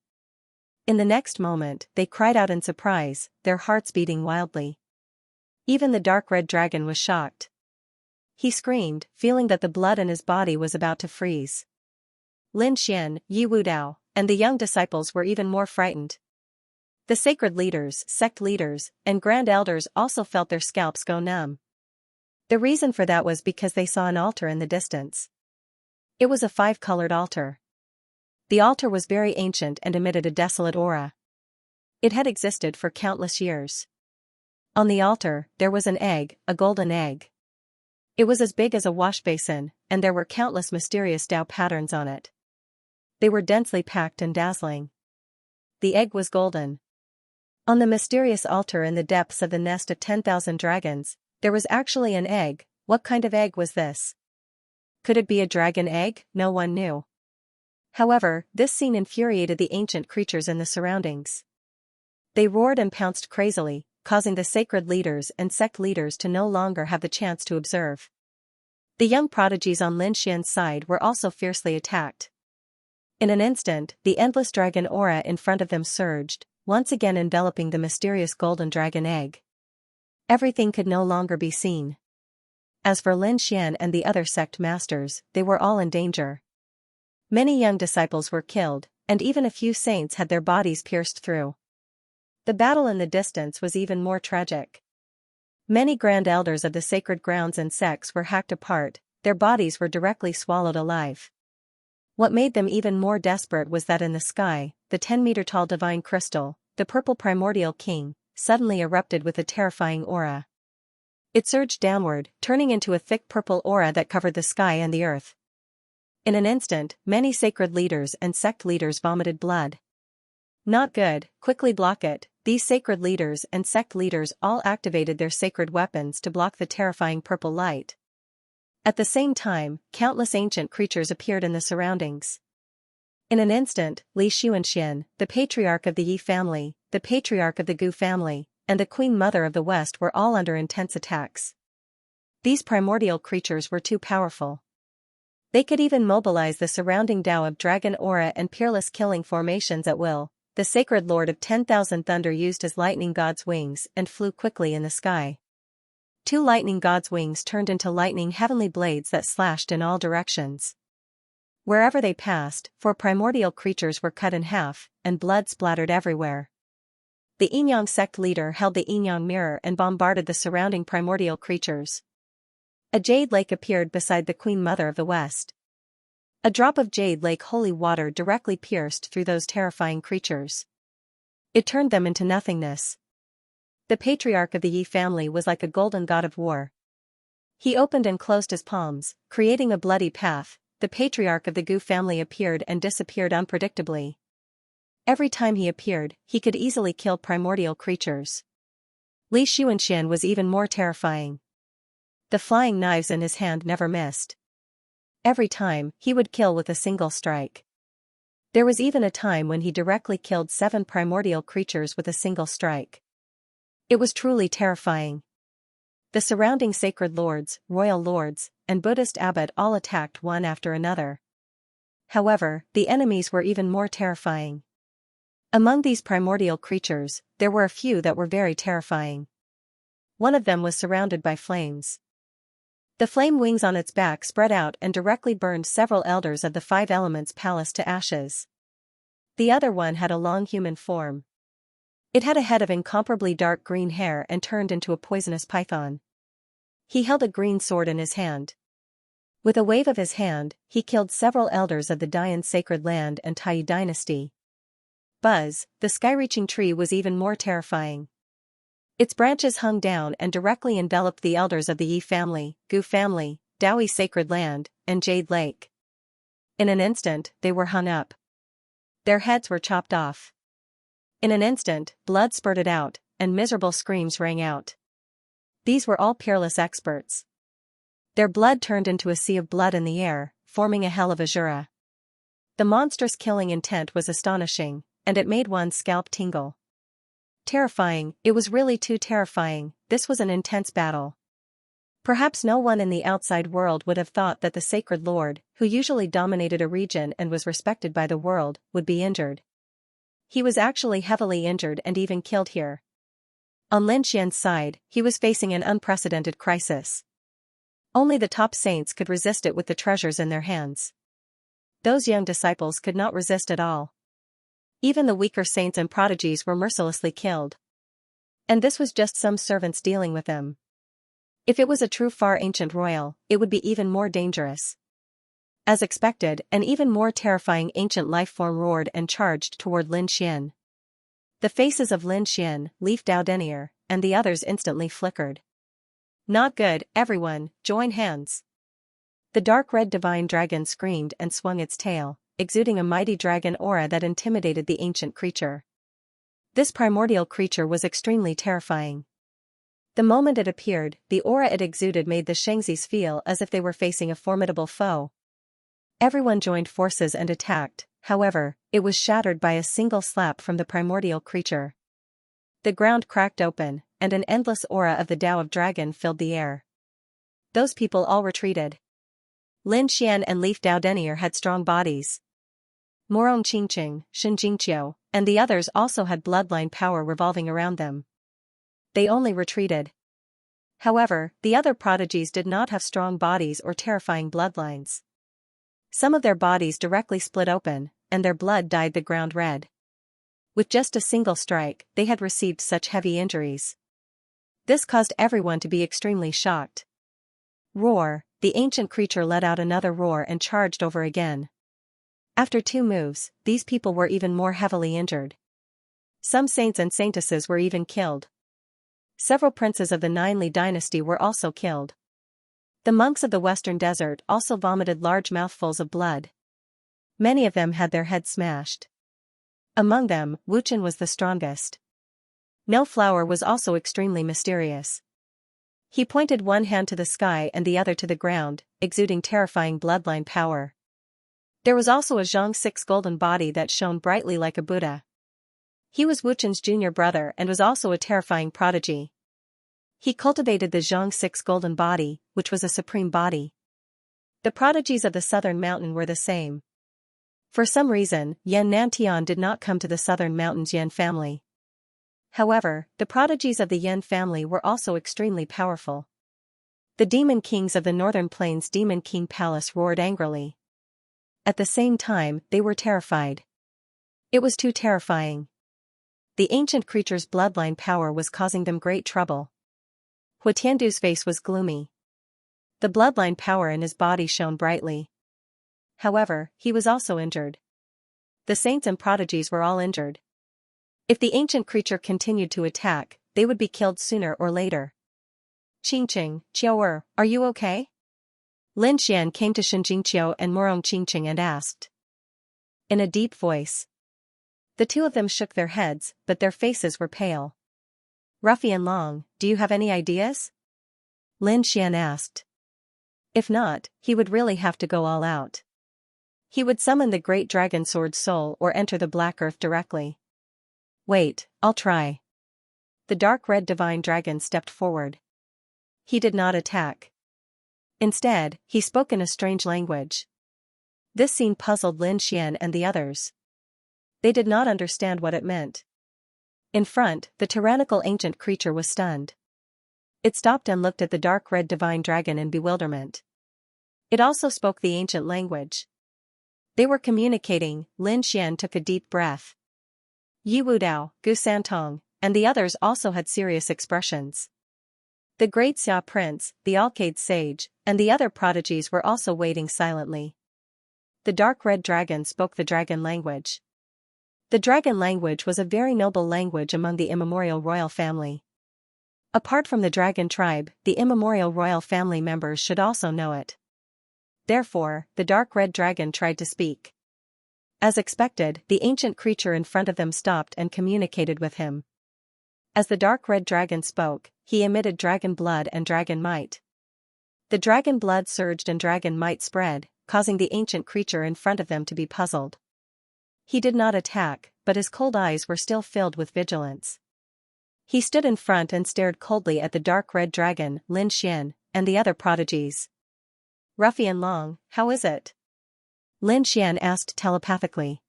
S1: In the next moment, they cried out in surprise, their hearts beating wildly. Even the dark red dragon was shocked. He screamed, feeling that the blood in his body was about to freeze. Lin Xian, Yi Wudao, and the young disciples were even more frightened. The sacred leaders, sect leaders, and grand elders also felt their scalps go numb. The reason for that was because they saw an altar in the distance. It was a 5-colored altar. The altar was very ancient and emitted a desolate aura. It had existed for countless years. On the altar, there was an egg, a golden egg. It was as big as a wash basin, and there were countless mysterious Tao patterns on it. They were densely packed and dazzling. The egg was golden. On the mysterious altar in the depths of the nest of 10,000 dragons, there was actually an egg. What kind of egg was this? Could it be a dragon egg? No one knew. However, this scene infuriated the ancient creatures in the surroundings. They roared and pounced crazily, causing the sacred leaders and sect leaders to no longer have the chance to observe. The young prodigies on Lin Xian's side were also fiercely attacked. In an instant, the endless dragon aura in front of them surged, once again enveloping the mysterious golden dragon egg. Everything could no longer be seen. As for Lin Xian and the other sect masters, they were all in danger. Many young disciples were killed, and even a few saints had their bodies pierced through. The battle in the distance was even more tragic. Many grand elders of the sacred grounds and sects were hacked apart, their bodies were directly swallowed alive. What made them even more desperate was that in the sky, the 10-meter-tall divine crystal, the purple primordial king, suddenly erupted with a terrifying aura. It surged downward, turning into a thick purple aura that covered the sky and the earth. In an instant, many sacred leaders and sect leaders vomited blood. Not good, quickly block it. These sacred leaders and sect leaders all activated their sacred weapons to block the terrifying purple light. At the same time, countless ancient creatures appeared in the surroundings. In an instant, Li Xianxia, the patriarch of the Yi family, the patriarch of the Gu family, and the Queen Mother of the West were all under intense attacks. These primordial creatures were too powerful. They could even mobilize the surrounding Tao of dragon aura and peerless killing formations at will. The sacred lord of 10,000 thunder used his lightning god's wings and flew quickly in the sky. 2 lightning god's wings turned into lightning heavenly blades that slashed in all directions. Wherever they passed, 4 primordial creatures were cut in half, and blood splattered everywhere. The Yin-Yang sect leader held the Yin-Yang mirror and bombarded the surrounding primordial creatures. A jade lake appeared beside the Queen Mother of the West. A drop of jade lake holy water directly pierced through those terrifying creatures. It turned them into nothingness. The patriarch of the Yi family was like a golden god of war. He opened and closed his palms, creating a bloody path. The patriarch of the Gu family appeared and disappeared unpredictably. Every time he appeared, he could easily kill primordial creatures. Li Xianxia was even more terrifying. The flying knives in his hand never missed. Every time, he would kill with a single strike. There was even a time when he directly killed 7 primordial creatures with a single strike. It was truly terrifying. The surrounding sacred lords, royal lords, and Buddhist abbot all attacked one after another. However, the enemies were even more terrifying. Among these primordial creatures, there were a few that were very terrifying. One of them was surrounded by flames. The flame wings on its back spread out and directly burned several elders of the 5 elements palace to ashes. The other one had a long human form. It had a head of incomparably dark green hair and turned into a poisonous python. He held a green sword in his hand. With a wave of his hand, he killed several elders of the Dayan sacred land and Taiyi dynasty. Buzz, the sky-reaching tree was even more terrifying. Its branches hung down and directly enveloped the elders of the Yi family, Gu family, Daoi sacred land, and Jade Lake. In an instant, they were hung up. Their heads were chopped off. In an instant, blood spurted out, and miserable screams rang out. These were all peerless experts. Their blood turned into a sea of blood in the air, forming a hell of azura. The monstrous killing intent was astonishing, and it made one's scalp tingle. Terrifying, it was really too terrifying. This was an intense battle. Perhaps no one in the outside world would have thought that the sacred lord, who usually dominated a region and was respected by the world, would be injured. He was actually heavily injured and even killed here. On Lin Xian's side, he was facing an unprecedented crisis. Only the top saints could resist it with the treasures in their hands. Those young disciples could not resist at all. Even the weaker saints and prodigies were mercilessly killed. And this was just some servants dealing with them. If it was a true far ancient royal, it would be even more dangerous. As expected, an even more terrifying ancient life form roared and charged toward Lin Xian. The faces of Lin Xian, Leaf Dao Denier, and the others instantly flickered. Not good, everyone, join hands. The dark red divine dragon screamed and swung its tail, exuding a mighty dragon aura that intimidated the ancient creature. This primordial creature was extremely terrifying. The moment it appeared, the aura it exuded made the Xianxias feel as if they were facing a formidable foe. Everyone joined forces and attacked, however, it was shattered by a single slap from the primordial creature. The ground cracked open, and an endless aura of the Tao of Dragon filled the air. Those people all retreated. Lin Xian and Leaf Dao Denier had strong bodies. Morong Qingqing, Shen Jingqiu, and the others also had bloodline power revolving around them. They only retreated. However, the other prodigies did not have strong bodies or terrifying bloodlines. Some of their bodies directly split open, and their blood dyed the ground red. With just a single strike, they had received such heavy injuries. This caused everyone to be extremely shocked. Roar! The ancient creature let out another roar and charged over again. After 2 moves, these people were even more heavily injured. Some saints and saintesses were even killed. Several princes of the 9 Li dynasty were also killed. The monks of the western desert also vomited large mouthfuls of blood. Many of them had their heads smashed. Among them, Wuchen was the strongest. No Flower was also extremely mysterious. He pointed one hand to the sky and the other to the ground, exuding terrifying bloodline power. There was also a Zhang 6 golden body that shone brightly like a Buddha. He was Wuchen's junior brother and was also a terrifying prodigy. He cultivated the Zhang 6 golden body, which was a supreme body. The prodigies of the southern mountain were the same. For some reason, Yan Nantian did not come to the southern mountain's Yan family. However, the prodigies of the Yan family were also extremely powerful. The demon kings of the northern plains' Demon King Palace roared angrily. At the same time, they were terrified. It was too terrifying. The ancient creature's bloodline power was causing them great trouble. Hua Tiandu's face was gloomy. The bloodline power in his body shone brightly. However, he was also injured. The saints and prodigies were all injured. If the ancient creature continued to attack, they would be killed sooner or later. Qingqing, Qiu'er, are you okay? Lin Xian came to Shen Jingqiu and Morong Qingqing and asked. In a deep voice. The 2 of them shook their heads, but their faces were pale. Ruffian Long, do you have any ideas? Lin Xian asked. If not, he would really have to go all out. He would summon the great dragon sword soul or enter the black earth directly. Wait, I'll try. The dark red divine dragon stepped forward. He did not attack. Instead, he spoke in a strange language. This scene puzzled Lin Xian and the others. They did not understand what it meant. In front, the tyrannical ancient creature was stunned. It stopped and looked at the dark red divine dragon in bewilderment. It also spoke the ancient language. They were communicating. Lin Xian took a deep breath. Yi Wudao, Gu Santong, and the others also had serious expressions. The great Xia prince, the Alcade sage, and the other prodigies were also waiting silently. The dark red dragon spoke the dragon language. The dragon language was a very noble language among the immemorial royal family. Apart from the dragon tribe, the immemorial royal family members should also know it. Therefore, the dark red dragon tried to speak. As expected, the ancient creature in front of them stopped and communicated with him. As the dark red dragon spoke, he emitted dragon blood and dragon might. The dragon blood surged and dragon might spread, causing the ancient creature in front of them to be puzzled. He did not attack, but his cold eyes were still filled with vigilance. He stood in front and stared coldly at the dark red dragon, Lin Xian, and the other prodigies. Ruffian Long, how is it? Lin Xian asked telepathically.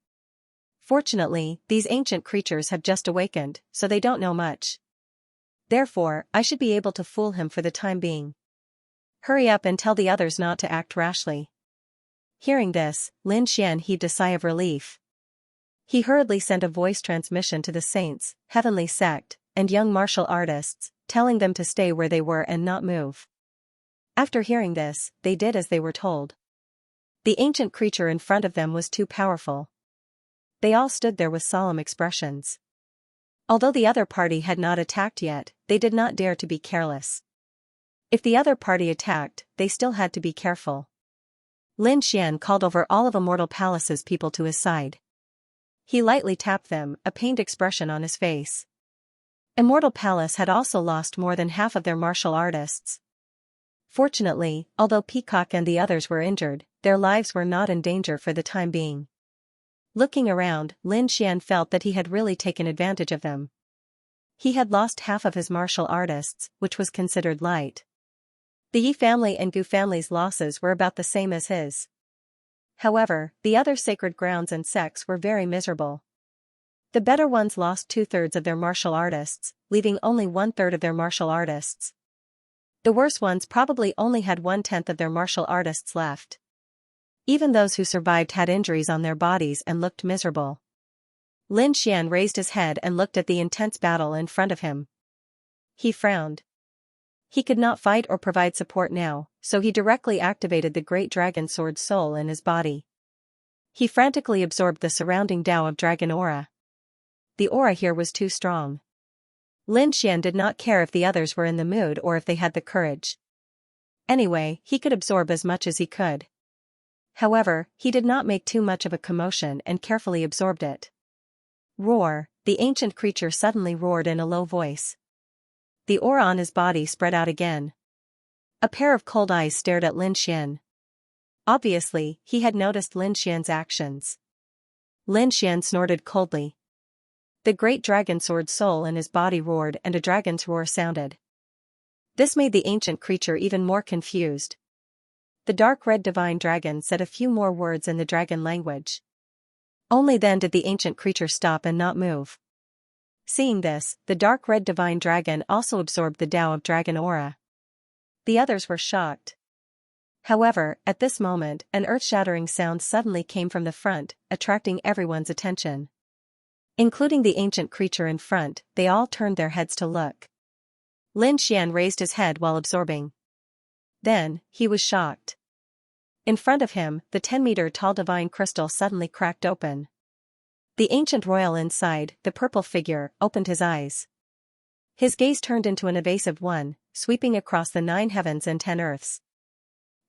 S1: Fortunately, these ancient creatures have just awakened, so they don't know much. Therefore, I should be able to fool him for the time being. Hurry up and tell the others not to act rashly. Hearing this, Lin Xian heaved a sigh of relief. He hurriedly sent a voice transmission to the saints, heavenly sect, and young martial artists, telling them to stay where they were and not move. After hearing this, they did as they were told. The ancient creature in front of them was too powerful. They all stood there with solemn expressions. Although the other party had not attacked yet, they did not dare to be careless. If the other party attacked, they still had to be careful. Lin Xian called over all of Immortal Palace's people to his side. He lightly tapped them, a pained expression on his face. Immortal Palace had also lost more than half of their martial artists. Fortunately, although Peacock and the others were injured, their lives were not in danger for the time being. Looking around, Lin Xian felt that he had really taken advantage of them. He had lost half of his martial artists, which was considered light. The Yi family and Gu family's losses were about the same as his. However, the other sacred grounds and sects were very miserable. The better ones lost 2/3 of their martial artists, leaving only 1/3 of their martial artists. The worse ones probably only had 1/10 of their martial artists left. Even those who survived had injuries on their bodies and looked miserable. Lin Xian raised his head and looked at the intense battle in front of him. He frowned. He could not fight or provide support now, so he directly activated the Great Dragon Sword Soul in his body. He frantically absorbed the surrounding Tao of Dragon Aura. The aura here was too strong. Lin Xian did not care if the others were in the mood or if they had the courage. Anyway, he could absorb as much as he could. However, he did not make too much of a commotion and carefully absorbed it. Roar! The ancient creature suddenly roared in a low voice. The aura on his body spread out again. A pair of cold eyes stared at Lin Xian. Obviously, he had noticed Lin Xian's actions. Lin Xian snorted coldly. The great dragon sword soul in his body roared and a dragon's roar sounded. This made the ancient creature even more confused. The dark red divine dragon said a few more words in the dragon language. Only then did the ancient creature stop and not move. Seeing this, the dark red divine dragon also absorbed the Tao of Dragon Aura. The others were shocked. However, at this moment, an earth-shattering sound suddenly came from the front, attracting everyone's attention. Including the ancient creature in front, they all turned their heads to look. Lin Xian raised his head while absorbing. Then, he was shocked. In front of him, the 10-meter-tall divine crystal suddenly cracked open. The ancient royal inside, the purple figure, opened his eyes. His gaze turned into an evasive one, sweeping across the 9 heavens and 10 earths.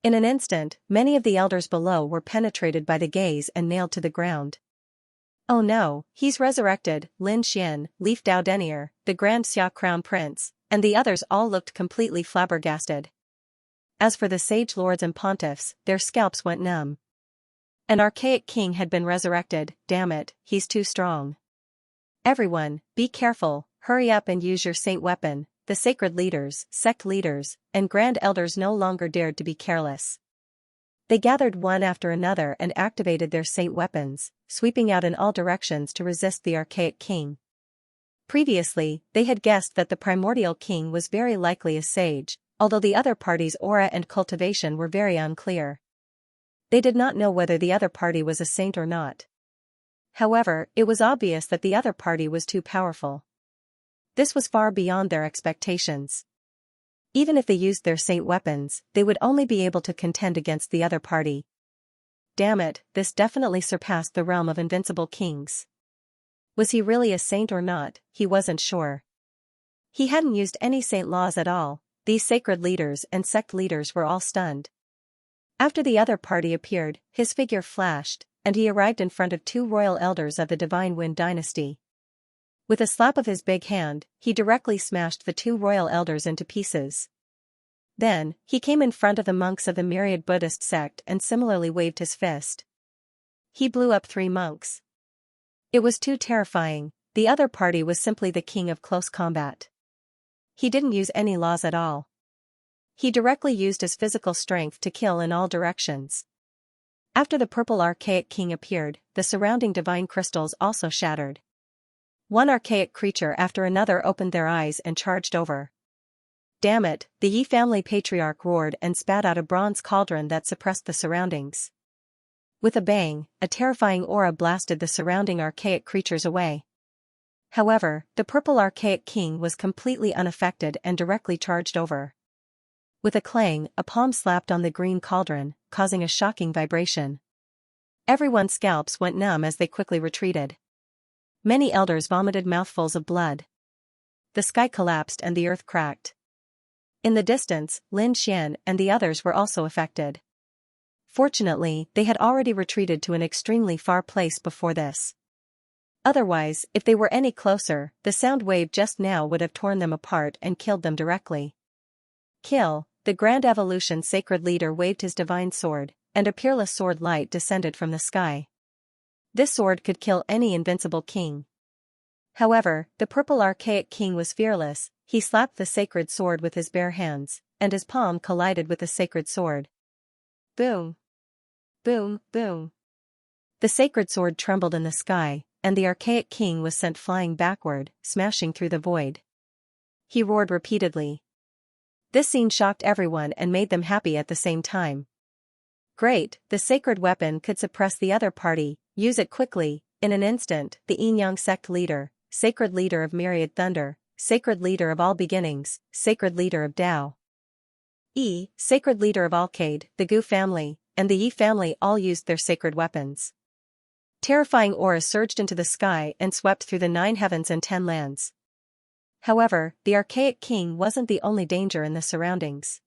S1: In an instant, many of the elders below were penetrated by the gaze and nailed to the ground. Oh no, he's resurrected, Lin Xian, Leaf Dao Denier, the Grand Xia Crown Prince, and the others all looked completely flabbergasted. As for the sage lords and pontiffs, their scalps went numb. An archaic king had been resurrected, damn it, he's too strong. Everyone, be careful, hurry up and use your saint weapon. The sacred leaders, sect leaders, and grand elders no longer dared to be careless. They gathered one after another and activated their saint weapons, sweeping out in all directions to resist the archaic king. Previously, they had guessed that the primordial king was very likely a sage, although the other party's aura and cultivation were very unclear. They did not know whether the other party was a saint or not. However, it was obvious that the other party was too powerful. This was far beyond their expectations. Even if they used their saint weapons, they would only be able to contend against the other party. Damn it, this definitely surpassed the realm of invincible kings. Was he really a saint or not? He wasn't sure. He hadn't used any saint laws at all. These sacred leaders and sect leaders were all stunned. After the other party appeared, his figure flashed, and he arrived in front of 2 royal elders of the Divine Wind dynasty. With a slap of his big hand, he directly smashed the 2 royal elders into pieces. Then, he came in front of the monks of the Myriad Buddhist sect and similarly waved his fist. He blew up 3 monks. It was too terrifying. The other party was simply the king of close combat. He didn't use any laws at all. He directly used his physical strength to kill in all directions. After the purple archaic king appeared, the surrounding divine crystals also shattered. One archaic creature after another opened their eyes and charged over. Damn it, the Yi family patriarch roared and spat out a bronze cauldron that suppressed the surroundings. With a bang, a terrifying aura blasted the surrounding archaic creatures away. However, the purple archaic king was completely unaffected and directly charged over. With a clang, a palm slapped on the green cauldron, causing a shocking vibration. Everyone's scalps went numb as they quickly retreated. Many elders vomited mouthfuls of blood. The sky collapsed and the earth cracked. In the distance, Lin Xian and the others were also affected. Fortunately, they had already retreated to an extremely far place before this. Otherwise, if they were any closer, the sound wave just now would have torn them apart and killed them directly. Kill, the Grand Evolution Sacred Leader waved his divine sword, and a peerless sword light descended from the sky. This sword could kill any invincible king. However, the purple archaic king was fearless. He slapped the sacred sword with his bare hands, and his palm collided with the sacred sword. Boom! Boom, boom! The sacred sword trembled in the sky, and the archaic king was sent flying backward, smashing through the void. He roared repeatedly. This scene shocked everyone and made them happy at the same time. Great, the sacred weapon could suppress the other party. Use it quickly. In an instant, the Yin-Yang sect leader, sacred leader of myriad thunder, sacred leader of all beginnings, sacred leader of Tao, sacred leader of Alcade, the Gu family, and the Yi family all used their sacred weapons. Terrifying auras surged into the sky and swept through the 9 heavens and 10 lands. However, the archaic king wasn't the only danger in the surroundings.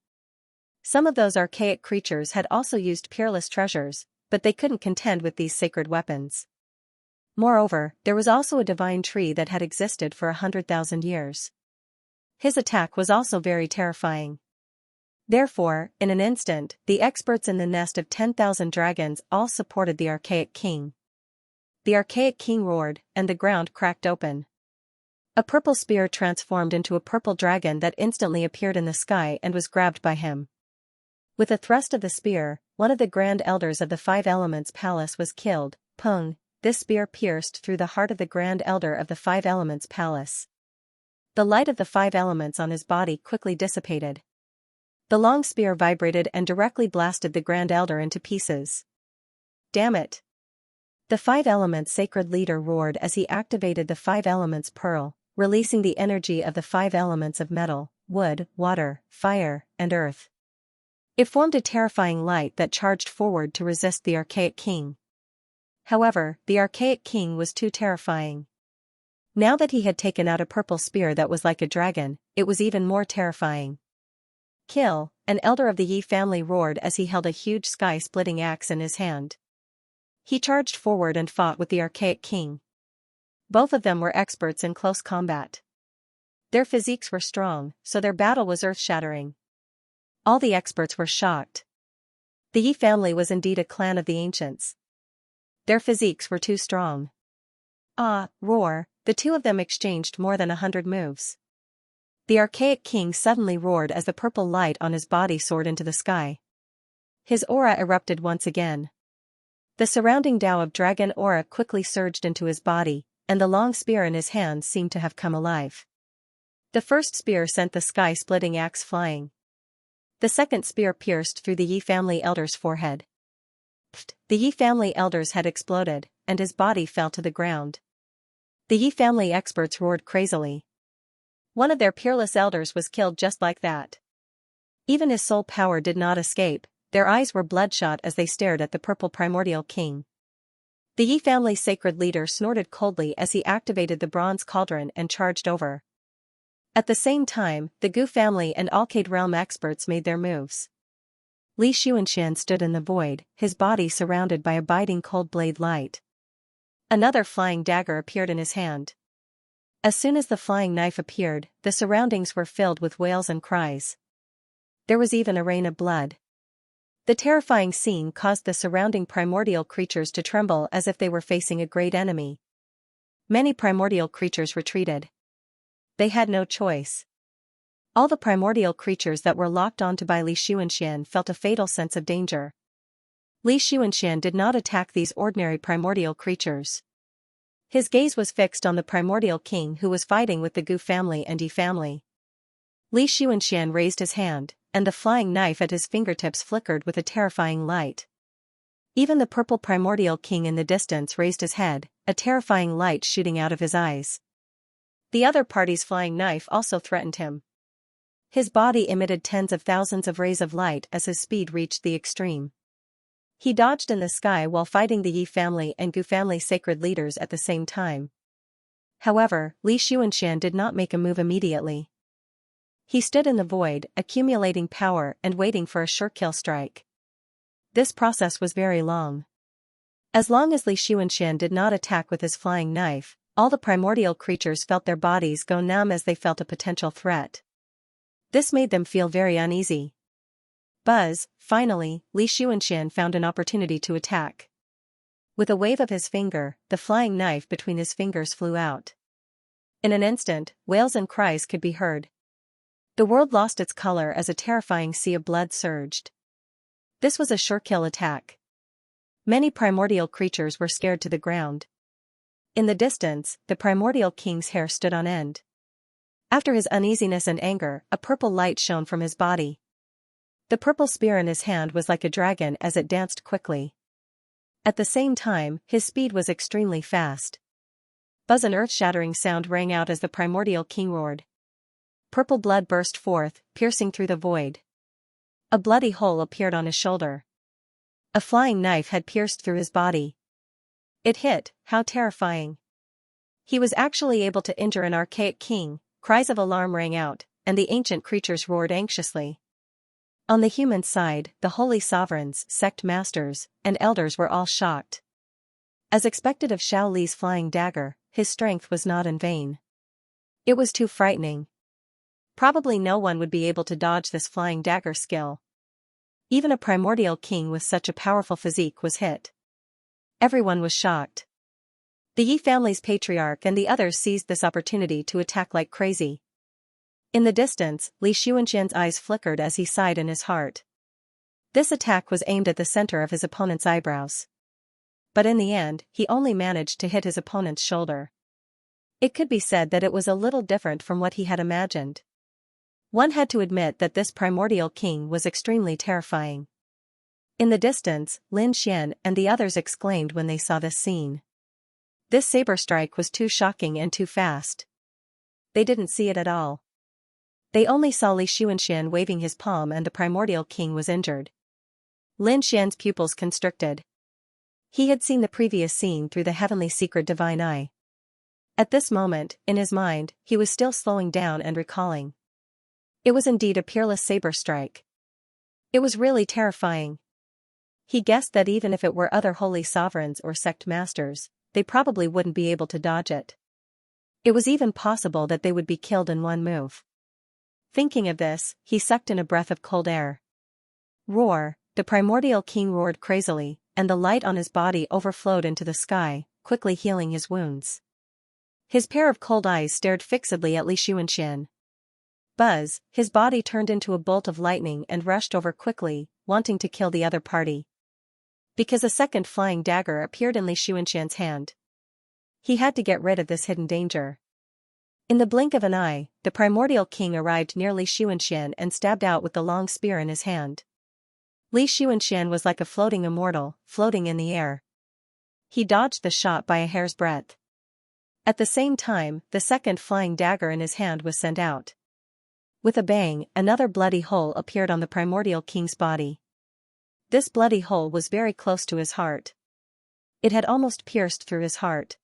S1: Some of those archaic creatures had also used peerless treasures, but they couldn't contend with these sacred weapons. Moreover, there was also a divine tree that had existed for 100,000 years. His attack was also very terrifying. Therefore, in an instant, the experts in the nest of 10,000 dragons all supported the archaic king. The archaic king roared, and the ground cracked open. A purple spear transformed into a purple dragon that instantly appeared in the sky and was grabbed by him. With a thrust of the spear, one of the grand elders of the 5 Elements Palace was killed. Pung! This spear pierced through the heart of the grand elder of the 5 Elements Palace. The light of the 5 elements on his body quickly dissipated. The long spear vibrated and directly blasted the grand elder into pieces. Damn it! The 5 Elements Sacred Leader roared as he activated the 5 Elements Pearl, releasing the energy of the 5 elements of metal, wood, water, fire, and earth. It formed a terrifying light that charged forward to resist the archaic king. However, the archaic king was too terrifying. Now that he had taken out a purple spear that was like a dragon, it was even more terrifying. Kill! An elder of the Yi family roared as he held a huge sky-splitting axe in his hand. He charged forward and fought with the archaic king. Both of them were experts in close combat. Their physiques were strong, so their battle was earth-shattering. All the experts were shocked. The Yi family was indeed a clan of the ancients. Their physiques were too strong. Roar! The two of them exchanged more than 100 moves. The archaic king suddenly roared as the purple light on his body soared into the sky. His aura erupted once again. The surrounding Tao of dragon aura quickly surged into his body, and the long spear in his hands seemed to have come alive. The first spear sent the sky-splitting axe flying. The second spear pierced through the Yi family elder's forehead. The Yi family elders had exploded, and his body fell to the ground. The Yi family experts roared crazily. One of their peerless elders was killed just like that. Even his soul power did not escape. Their eyes were bloodshot as they stared at the purple primordial king. The Yi family sacred leader snorted coldly as he activated the bronze cauldron and charged over. At the same time, the Gu family and Alcade realm experts made their moves. Li Xianxia stood in the void, his body surrounded by a biting cold blade light. Another flying dagger appeared in his hand. As soon as the flying knife appeared, the surroundings were filled with wails and cries. There was even a rain of blood. The terrifying scene caused the surrounding primordial creatures to tremble as if they were facing a great enemy. Many primordial creatures retreated. They had no choice. All the primordial creatures that were locked onto by Li Xianxia felt a fatal sense of danger. Li Xianxia did not attack these ordinary primordial creatures. His gaze was fixed on the primordial king who was fighting with the Gu family and Yi family. Li Xianxia raised his hand, and the flying knife at his fingertips flickered with a terrifying light. Even the purple primordial king in the distance raised his head, a terrifying light shooting out of his eyes. The other party's flying knife also threatened him. His body emitted tens of thousands of rays of light as his speed reached the extreme. He dodged in the sky while fighting the Yi family and Gu family sacred leaders at the same time. However, Li Xianxia did not make a move immediately. He stood in the void, accumulating power and waiting for a sure kill strike. This process was very long. As long as Li Xianxia did not attack with his flying knife, all the primordial creatures felt their bodies go numb as they felt a potential threat. This made them feel very uneasy. Finally, Li Xianxia found an opportunity to attack. With a wave of his finger, the flying knife between his fingers flew out. In an instant, wails and cries could be heard. The world lost its color as a terrifying sea of blood surged. This was a sure kill attack. Many primordial creatures were scared to the ground. In the distance, the primordial king's hair stood on end. After his uneasiness and anger, a purple light shone from his body. The purple spear in his hand was like a dragon as it danced quickly. At the same time, his speed was extremely fast. An earth-shattering sound rang out as the primordial king roared. Purple blood burst forth, piercing through the void. A bloody hole appeared on his shoulder. A flying knife had pierced through his body. It hit, how terrifying. He was actually able to injure an archaic king. Cries of alarm rang out, and the ancient creatures roared anxiously. On the human side, the holy sovereigns, sect masters, and elders were all shocked. As expected of Xiao Li's flying dagger, his strength was not in vain. It was too frightening. Probably no one would be able to dodge this flying dagger skill. Even a primordial king with such a powerful physique was hit. Everyone was shocked. The Yi family's patriarch and the others seized this opportunity to attack like crazy. In the distance, Li Xianxia's eyes flickered as he sighed in his heart. This attack was aimed at the center of his opponent's eyebrows. But in the end, he only managed to hit his opponent's shoulder. It could be said that it was a little different from what he had imagined. One had to admit that this primordial king was extremely terrifying. In the distance, Lin Xian and the others exclaimed when they saw this scene. This saber strike was too shocking and too fast. They didn't see it at all. They only saw Li Xianxia waving his palm and the primordial king was injured. Lin Xian's pupils constricted. He had seen the previous scene through the heavenly secret divine eye. At this moment, in his mind, he was still slowing down and recalling. It was indeed a peerless saber strike. It was really terrifying. He guessed that even if it were other holy sovereigns or sect masters, they probably wouldn't be able to dodge it. It was even possible that they would be killed in one move. Thinking of this, he sucked in a breath of cold air. Roar, the primordial king roared crazily, and the light on his body overflowed into the sky, quickly healing his wounds. His pair of cold eyes stared fixedly at Li Xianxia. His body turned into a bolt of lightning and rushed over quickly, wanting to kill the other party. Because a second flying dagger appeared in Li Xianxia's hand. He had to get rid of this hidden danger. In the blink of an eye, the primordial king arrived near Li Xianxia and stabbed out with the long spear in his hand. Li Xianxia was like a floating immortal, floating in the air. He dodged the shot by a hair's breadth. At the same time, the second flying dagger in his hand was sent out. With a bang, another bloody hole appeared on the primordial king's body. This bloody hole was very close to his heart. It had almost pierced through his heart.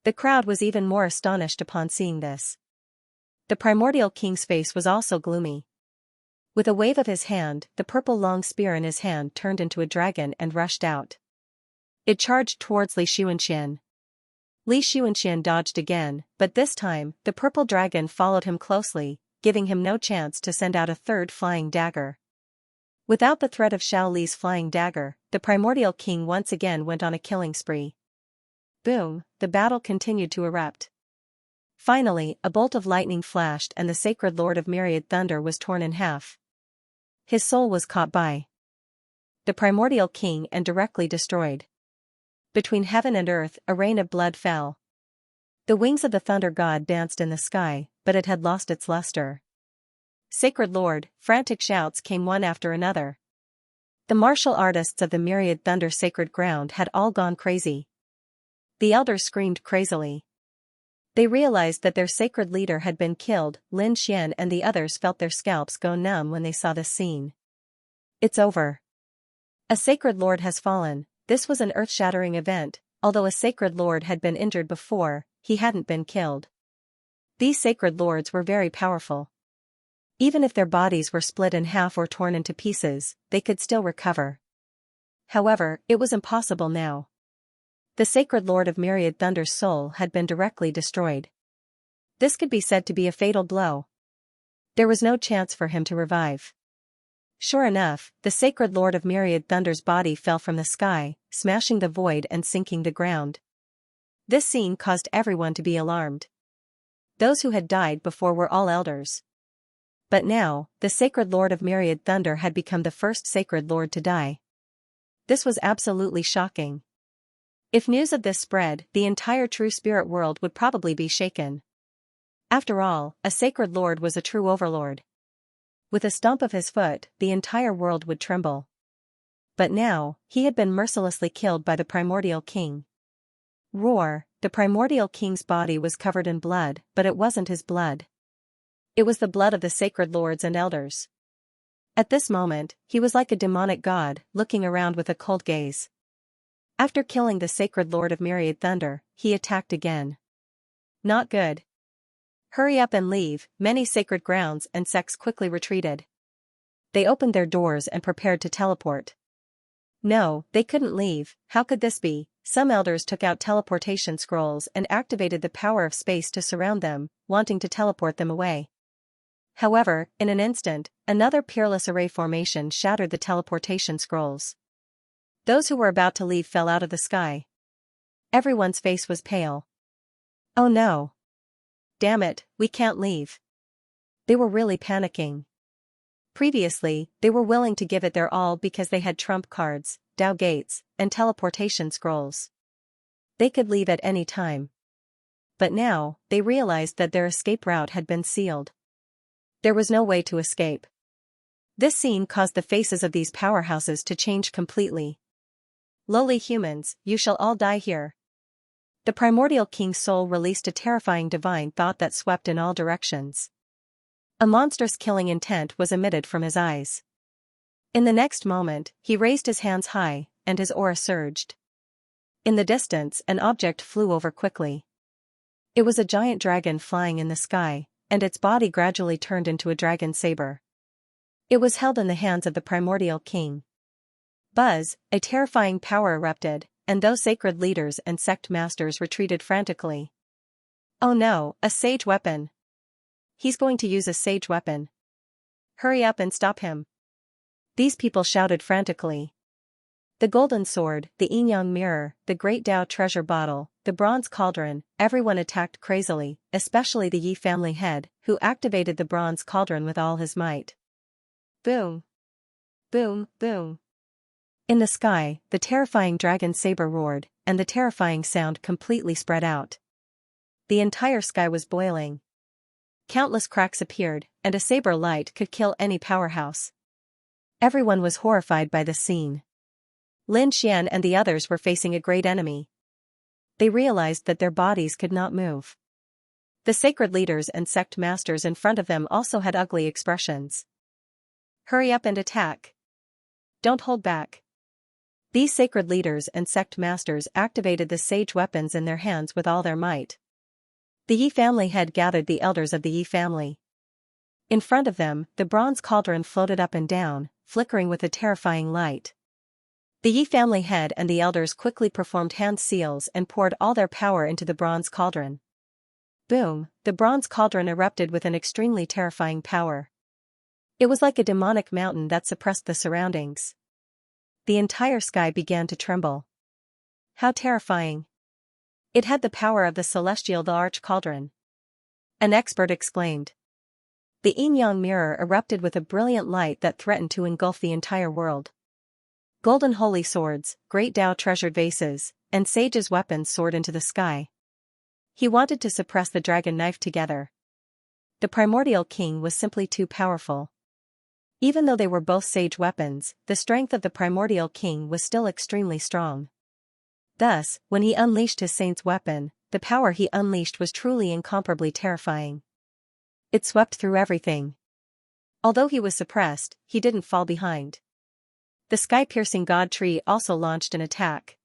S1: The crowd was even more astonished upon seeing this. The primordial king's face was also gloomy. With a wave of his hand, the purple long spear in his hand turned into a dragon and rushed out. It charged towards Li Xianxia. Li Xianxia dodged again, but this time, the purple dragon followed him closely, giving him no chance to send out a third flying dagger. Without the threat of Xiao Li's flying dagger, the primordial king once again went on a killing spree. Boom, the battle continued to erupt. Finally, a bolt of lightning flashed and the sacred lord of myriad thunder was torn in half. His soul was caught by the primordial king and directly destroyed. Between heaven and earth, a rain of blood fell. The wings of the thunder god danced in the sky, but it had lost its luster. Sacred Lord, frantic shouts came one after another. The martial artists of the myriad thunder sacred ground had all gone crazy. The elders screamed crazily. They realized that their sacred leader had been killed. Lin Xian and the others felt their scalps go numb when they saw this scene. It's over. A sacred lord has fallen. This was an earth-shattering event. Although a sacred lord had been injured before, he hadn't been killed. These sacred lords were very powerful. Even if their bodies were split in half or torn into pieces, they could still recover. However, it was impossible now. The sacred Lord of Myriad Thunder's soul had been directly destroyed. This could be said to be a fatal blow. There was no chance for him to revive. Sure enough, the sacred Lord of Myriad Thunder's body fell from the sky, smashing the void and sinking the ground. This scene caused everyone to be alarmed. Those who had died before were all elders. But now, the sacred Lord of Myriad Thunder had become the first sacred lord to die. This was absolutely shocking. If news of this spread, the entire true spirit world would probably be shaken. After all, a sacred lord was a true overlord. With a stomp of his foot, the entire world would tremble. But now, he had been mercilessly killed by the primordial king. Roar! The primordial king's body was covered in blood, but it wasn't his blood. It was the blood of the sacred lords and elders. At this moment, he was like a demonic god, looking around with a cold gaze. After killing the sacred Lord of Myriad Thunder, he attacked again. Not good. Hurry up and leave. Many sacred grounds and sects quickly retreated. They opened their doors and prepared to teleport. No, they couldn't leave. How could this be? Some elders took out teleportation scrolls and activated the power of space to surround them, wanting to teleport them away. However, in an instant, another peerless array formation shattered the teleportation scrolls. Those who were about to leave fell out of the sky. Everyone's face was pale. Oh no! Damn it, we can't leave. They were really panicking. Previously, they were willing to give it their all because they had trump cards, Dao gates, and teleportation scrolls. They could leave at any time. But now, they realized that their escape route had been sealed. There was no way to escape. This scene caused the faces of these powerhouses to change completely. Lowly humans, you shall all die here. The primordial king's soul released a terrifying divine thought that swept in all directions. A monstrous killing intent was emitted from his eyes. In the next moment, he raised his hands high, and his aura surged. In the distance, an object flew over quickly. It was a giant dragon flying in the sky, and its body gradually turned into a dragon saber. It was held in the hands of the primordial king. Buzz, a terrifying power erupted, and those sacred leaders and sect masters retreated frantically. Oh no, a sage weapon! He's going to use a sage weapon. Hurry up and stop him! These people shouted frantically. The golden sword, the yin-yang mirror, the great Dao treasure bottle, the bronze cauldron, everyone attacked crazily, especially the Yi family head, who activated the bronze cauldron with all his might. Boom! Boom, boom! In the sky, the terrifying dragon saber roared, and the terrifying sound completely spread out. The entire sky was boiling. Countless cracks appeared, and a saber light could kill any powerhouse. Everyone was horrified by the scene. Lin Xian and the others were facing a great enemy. They realized that their bodies could not move. The sacred leaders and sect masters in front of them also had ugly expressions. Hurry up and attack. Don't hold back. These sacred leaders and sect masters activated the sage weapons in their hands with all their might. The Yi family head gathered the elders of the Yi family. In front of them, the bronze cauldron floated up and down, flickering with a terrifying light. The Yi family head and the elders quickly performed hand seals and poured all their power into the bronze cauldron. Boom! The bronze cauldron erupted with an extremely terrifying power. It was like a demonic mountain that suppressed the surroundings. The entire sky began to tremble. How terrifying! It had the power of the celestial large cauldron. An expert exclaimed. The yin-yang mirror erupted with a brilliant light that threatened to engulf the entire world. Golden holy swords, great Dao treasured vases, and sages' weapons soared into the sky. He wanted to suppress the dragon knife together. The primordial king was simply too powerful. Even though they were both sage weapons, the strength of the primordial king was still extremely strong. Thus, when he unleashed his saint's weapon, the power he unleashed was truly incomparably terrifying. It swept through everything. Although he was suppressed, he didn't fall behind. The sky-piercing god tree also launched an attack.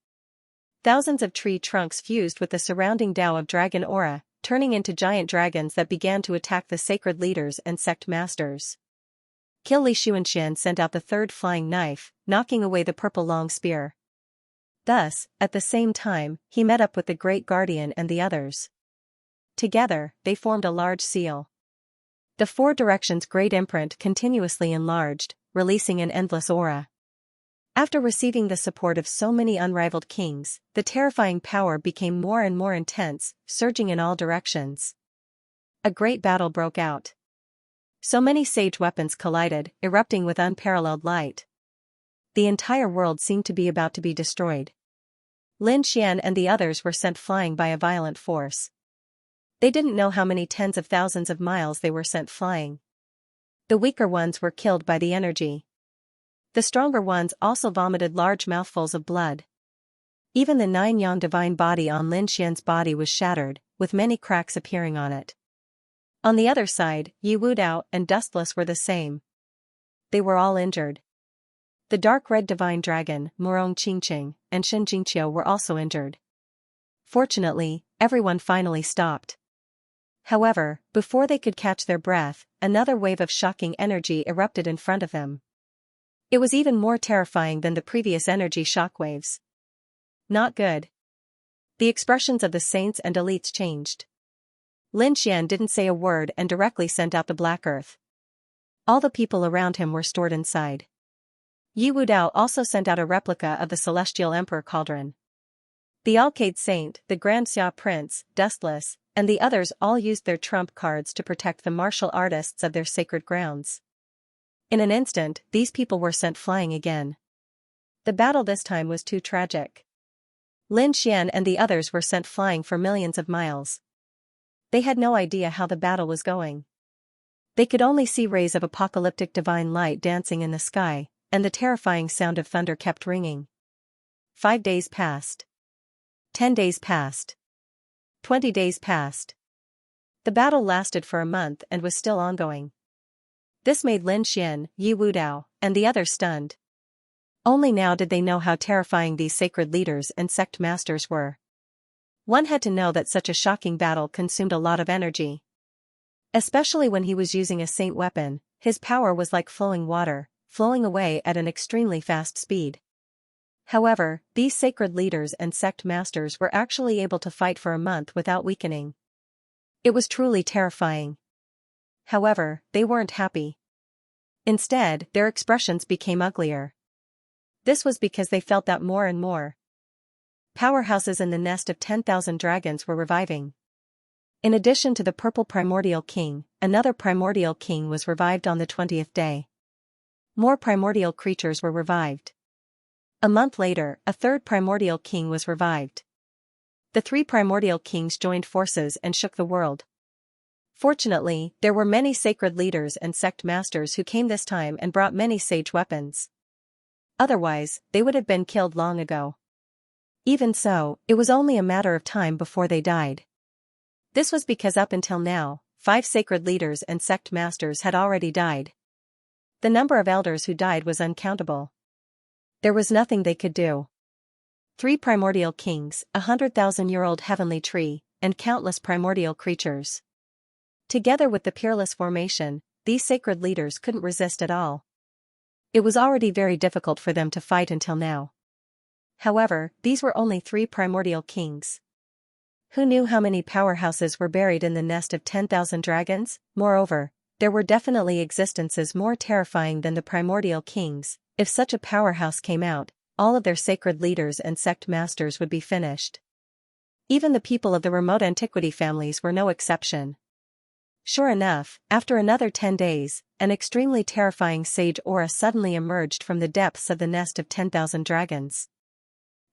S1: Thousands of tree trunks fused with the surrounding Dao of dragon aura, turning into giant dragons that began to attack the sacred leaders and sect masters. Li Xianxia sent out the third flying knife, knocking away the purple long spear. Thus, at the same time, he met up with the Great Guardian and the others. Together, they formed a large seal. The four directions' great imprint continuously enlarged, releasing an endless aura. After receiving the support of so many unrivaled kings, the terrifying power became more and more intense, surging in all directions. A great battle broke out. So many sage weapons collided, erupting with unparalleled light. The entire world seemed to be about to be destroyed. Lin Xian and the others were sent flying by a violent force. They didn't know how many tens of thousands of miles they were sent flying. The weaker ones were killed by the energy. The stronger ones also vomited large mouthfuls of blood. Even the 9-yang divine body on Lin Xian's body was shattered, with many cracks appearing on it. On the other side, Yi Wudao and Dustless were the same. They were all injured. The dark red divine dragon, Murong Qingqing, and Xianxia were also injured. Fortunately, everyone finally stopped. However, before they could catch their breath, another wave of shocking energy erupted in front of them. It was even more terrifying than the previous energy shockwaves. Not good. The expressions of the saints and elites changed. Lin Xian didn't say a word and directly sent out the black earth. All the people around him were stored inside. Yi Wudao also sent out a replica of the celestial emperor cauldron. The Alcade Saint, the Grand Xia Prince, Dustless, and the others all used their trump cards to protect the martial artists of their sacred grounds. In an instant, these people were sent flying again. The battle this time was too tragic. Lin Xian and the others were sent flying for millions of miles. They had no idea how the battle was going. They could only see rays of apocalyptic divine light dancing in the sky, and the terrifying sound of thunder kept ringing. 5 days passed. 10 days passed. 20 days passed. The battle lasted for a month and was still ongoing. This made Lin Xian, Yi Wudao, and the others stunned. Only now did they know how terrifying these sacred leaders and sect masters were. One had to know that such a shocking battle consumed a lot of energy. Especially when he was using a saint weapon, his power was like flowing water, flowing away at an extremely fast speed. However, these sacred leaders and sect masters were actually able to fight for a month without weakening. It was truly terrifying. However, they weren't happy. Instead, their expressions became uglier. This was because they felt that more and more powerhouses in the nest of 10,000 dragons were reviving. In addition to the purple primordial king, another primordial king was revived on the 20th day. More primordial creatures were revived. A month later, a third primordial king was revived. The 3 primordial kings joined forces and shook the world. Fortunately, there were many sacred leaders and sect masters who came this time and brought many sage weapons. Otherwise, they would have been killed long ago. Even so, it was only a matter of time before they died. This was because up until now, 5 sacred leaders and sect masters had already died. The number of elders who died was uncountable. There was nothing they could do. 3 primordial kings, 100,000-year-old heavenly tree, and countless primordial creatures. Together with the peerless formation, these sacred leaders couldn't resist at all. It was already very difficult for them to fight until now. However, these were only 3 primordial kings. Who knew how many powerhouses were buried in the nest of 10,000 dragons? Moreover, there were definitely existences more terrifying than the primordial kings. If such a powerhouse came out, all of their sacred leaders and sect masters would be finished. Even the people of the remote antiquity families were no exception. Sure enough, after another 10 days, an extremely terrifying sage aura suddenly emerged from the depths of the nest of 10,000 dragons.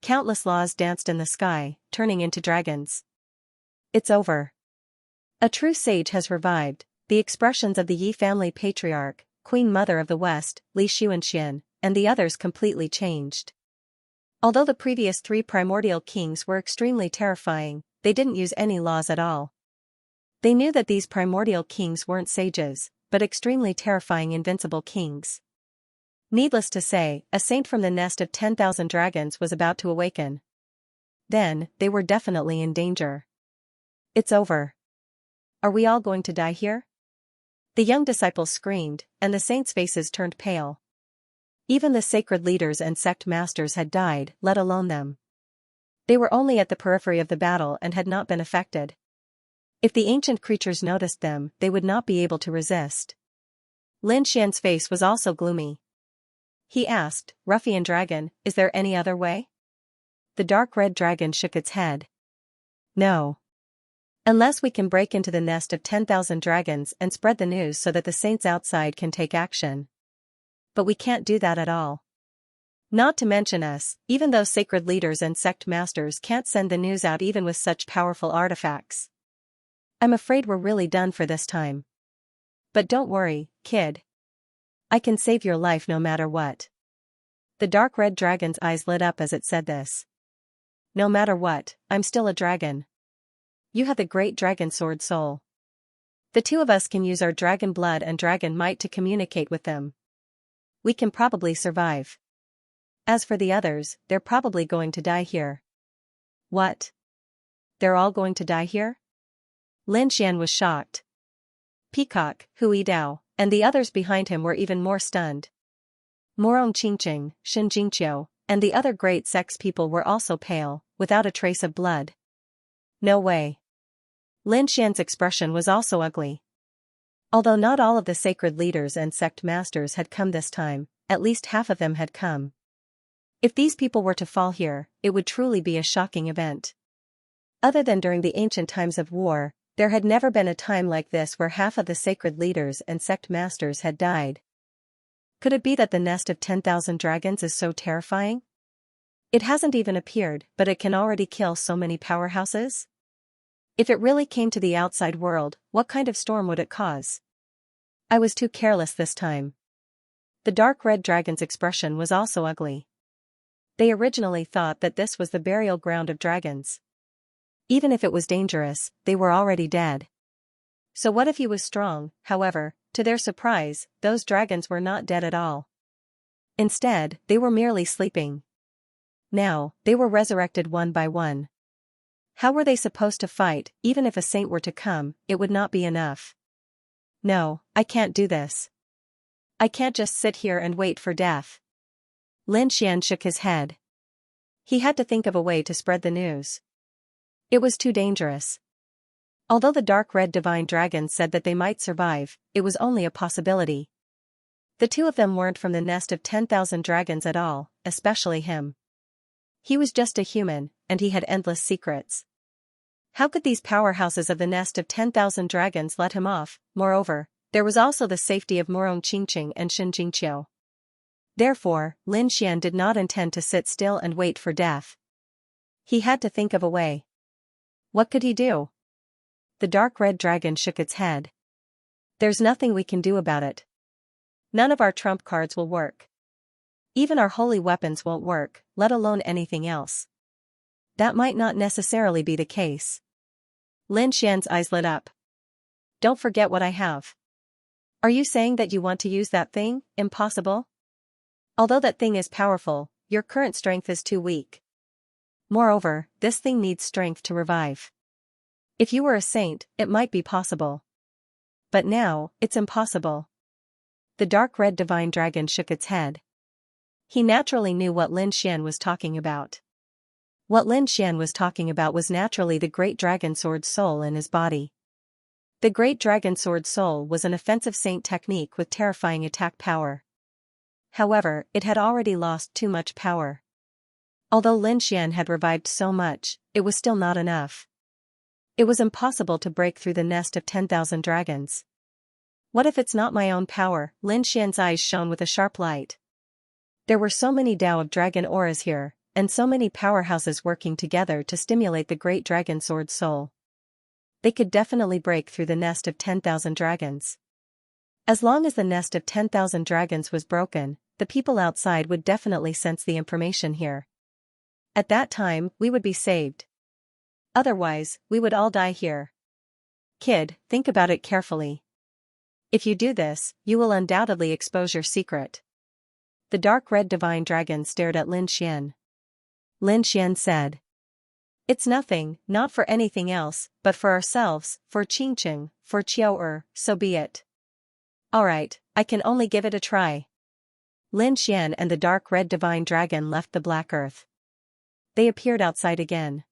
S1: Countless laws danced in the sky, turning into dragons. It's over. A true sage has revived. The expressions of the Yi family patriarch, Queen Mother of the West, Li Xianxia, and the others completely changed. Although the previous 3 primordial kings were extremely terrifying, they didn't use any laws at all. They knew that these primordial kings weren't sages, but extremely terrifying invincible kings. Needless to say, a saint from the nest of 10,000 dragons was about to awaken. Then, they were definitely in danger. It's over. Are we all going to die here? The young disciples screamed, and the saints' faces turned pale. Even the sacred leaders and sect masters had died, let alone them. They were only at the periphery of the battle and had not been affected. If the ancient creatures noticed them, they would not be able to resist. Lin Xian's face was also gloomy. He asked, "Ruffian dragon, is there any other way?" The dark red dragon shook its head. "No. Unless we can break into the nest of 10,000 dragons and spread the news so that the saints outside can take action. But we can't do that at all. Not to mention us, even those sacred leaders and sect masters can't send the news out even with such powerful artifacts. I'm afraid we're really done for this time. But don't worry, kid. I can save your life no matter what." The dark red dragon's eyes lit up as it said this. "No matter what, I'm still a dragon. You have the great dragon sword soul. The two of us can use our dragon blood and dragon might to communicate with them. We can probably survive. As for the others, they're probably going to die here." "What? They're all going to die here?" Lin Xian was shocked. Peacock, Hui Dao, and the others behind him were even more stunned. Morong Qingqing, Shen Jingqiu, and the other great sex people were also pale, without a trace of blood. No way. Lin Xian's expression was also ugly. Although not all of the sacred leaders and sect masters had come this time, at least half of them had come. If these people were to fall here, it would truly be a shocking event. Other than during the ancient times of war, there had never been a time like this where half of the sacred leaders and sect masters had died. Could it be that the nest of 10,000 dragons is so terrifying? It hasn't even appeared, but it can already kill so many powerhouses? If it really came to the outside world, what kind of storm would it cause? I was too careless this time. The dark red dragon's expression was also ugly. They originally thought that this was the burial ground of dragons. Even if it was dangerous, they were already dead. So what if he was strong? However, to their surprise, those dragons were not dead at all. Instead, they were merely sleeping. Now, they were resurrected one by one. How were they supposed to fight? Even if a saint were to come, it would not be enough. "No, I can't do this. I can't just sit here and wait for death." Lin Xian shook his head. He had to think of a way to spread the news. It was too dangerous. Although the dark red divine dragons said that they might survive, it was only a possibility. The two of them weren't from the nest of 10,000 dragons at all, especially him. He was just a human, and he had endless secrets. How could these powerhouses of the nest of 10,000 dragons let him off? Moreover, there was also the safety of Morong Qingqing and Shen Jingqiu. Therefore, Lin Xian did not intend to sit still and wait for death. He had to think of a way. What could he do? The dark red dragon shook its head. "There's nothing we can do about it. None of our trump cards will work. Even our holy weapons won't work, let alone anything else." That might not necessarily be the case. Lin Xian's eyes lit up. "Don't forget what I have." "Are you saying that you want to use that thing? Impossible. Although that thing is powerful, your current strength is too weak. Moreover, this thing needs strength to revive. If you were a saint, it might be possible. But now, it's impossible." The dark red divine dragon shook its head. He naturally knew what Lin Xian was talking about. What Lin Xian was talking about was naturally the great dragon sword soul in his body. The great dragon sword soul was an offensive saint technique with terrifying attack power. However, it had already lost too much power. Although Lin Xian had revived so much, it was still not enough. It was impossible to break through the nest of 10,000 dragons. What if it's not my own power? Lin Xian's eyes shone with a sharp light. There were so many Tao of dragon auras here, and so many powerhouses working together to stimulate the great dragon sword soul. They could definitely break through the nest of 10,000 dragons. As long as the nest of 10,000 dragons was broken, the people outside would definitely sense the information here. At that time, we would be saved. Otherwise, we would all die here. Kid, think about it carefully. If you do this, you will undoubtedly expose your secret. The dark red divine dragon stared at Lin Xian. Lin Xian said. It's nothing, not for anything else, but for ourselves, for Qingqing, for Qiao, so be it. Alright, I can only give it a try. Lin Xian and the dark red divine dragon left the black earth. They appeared outside again.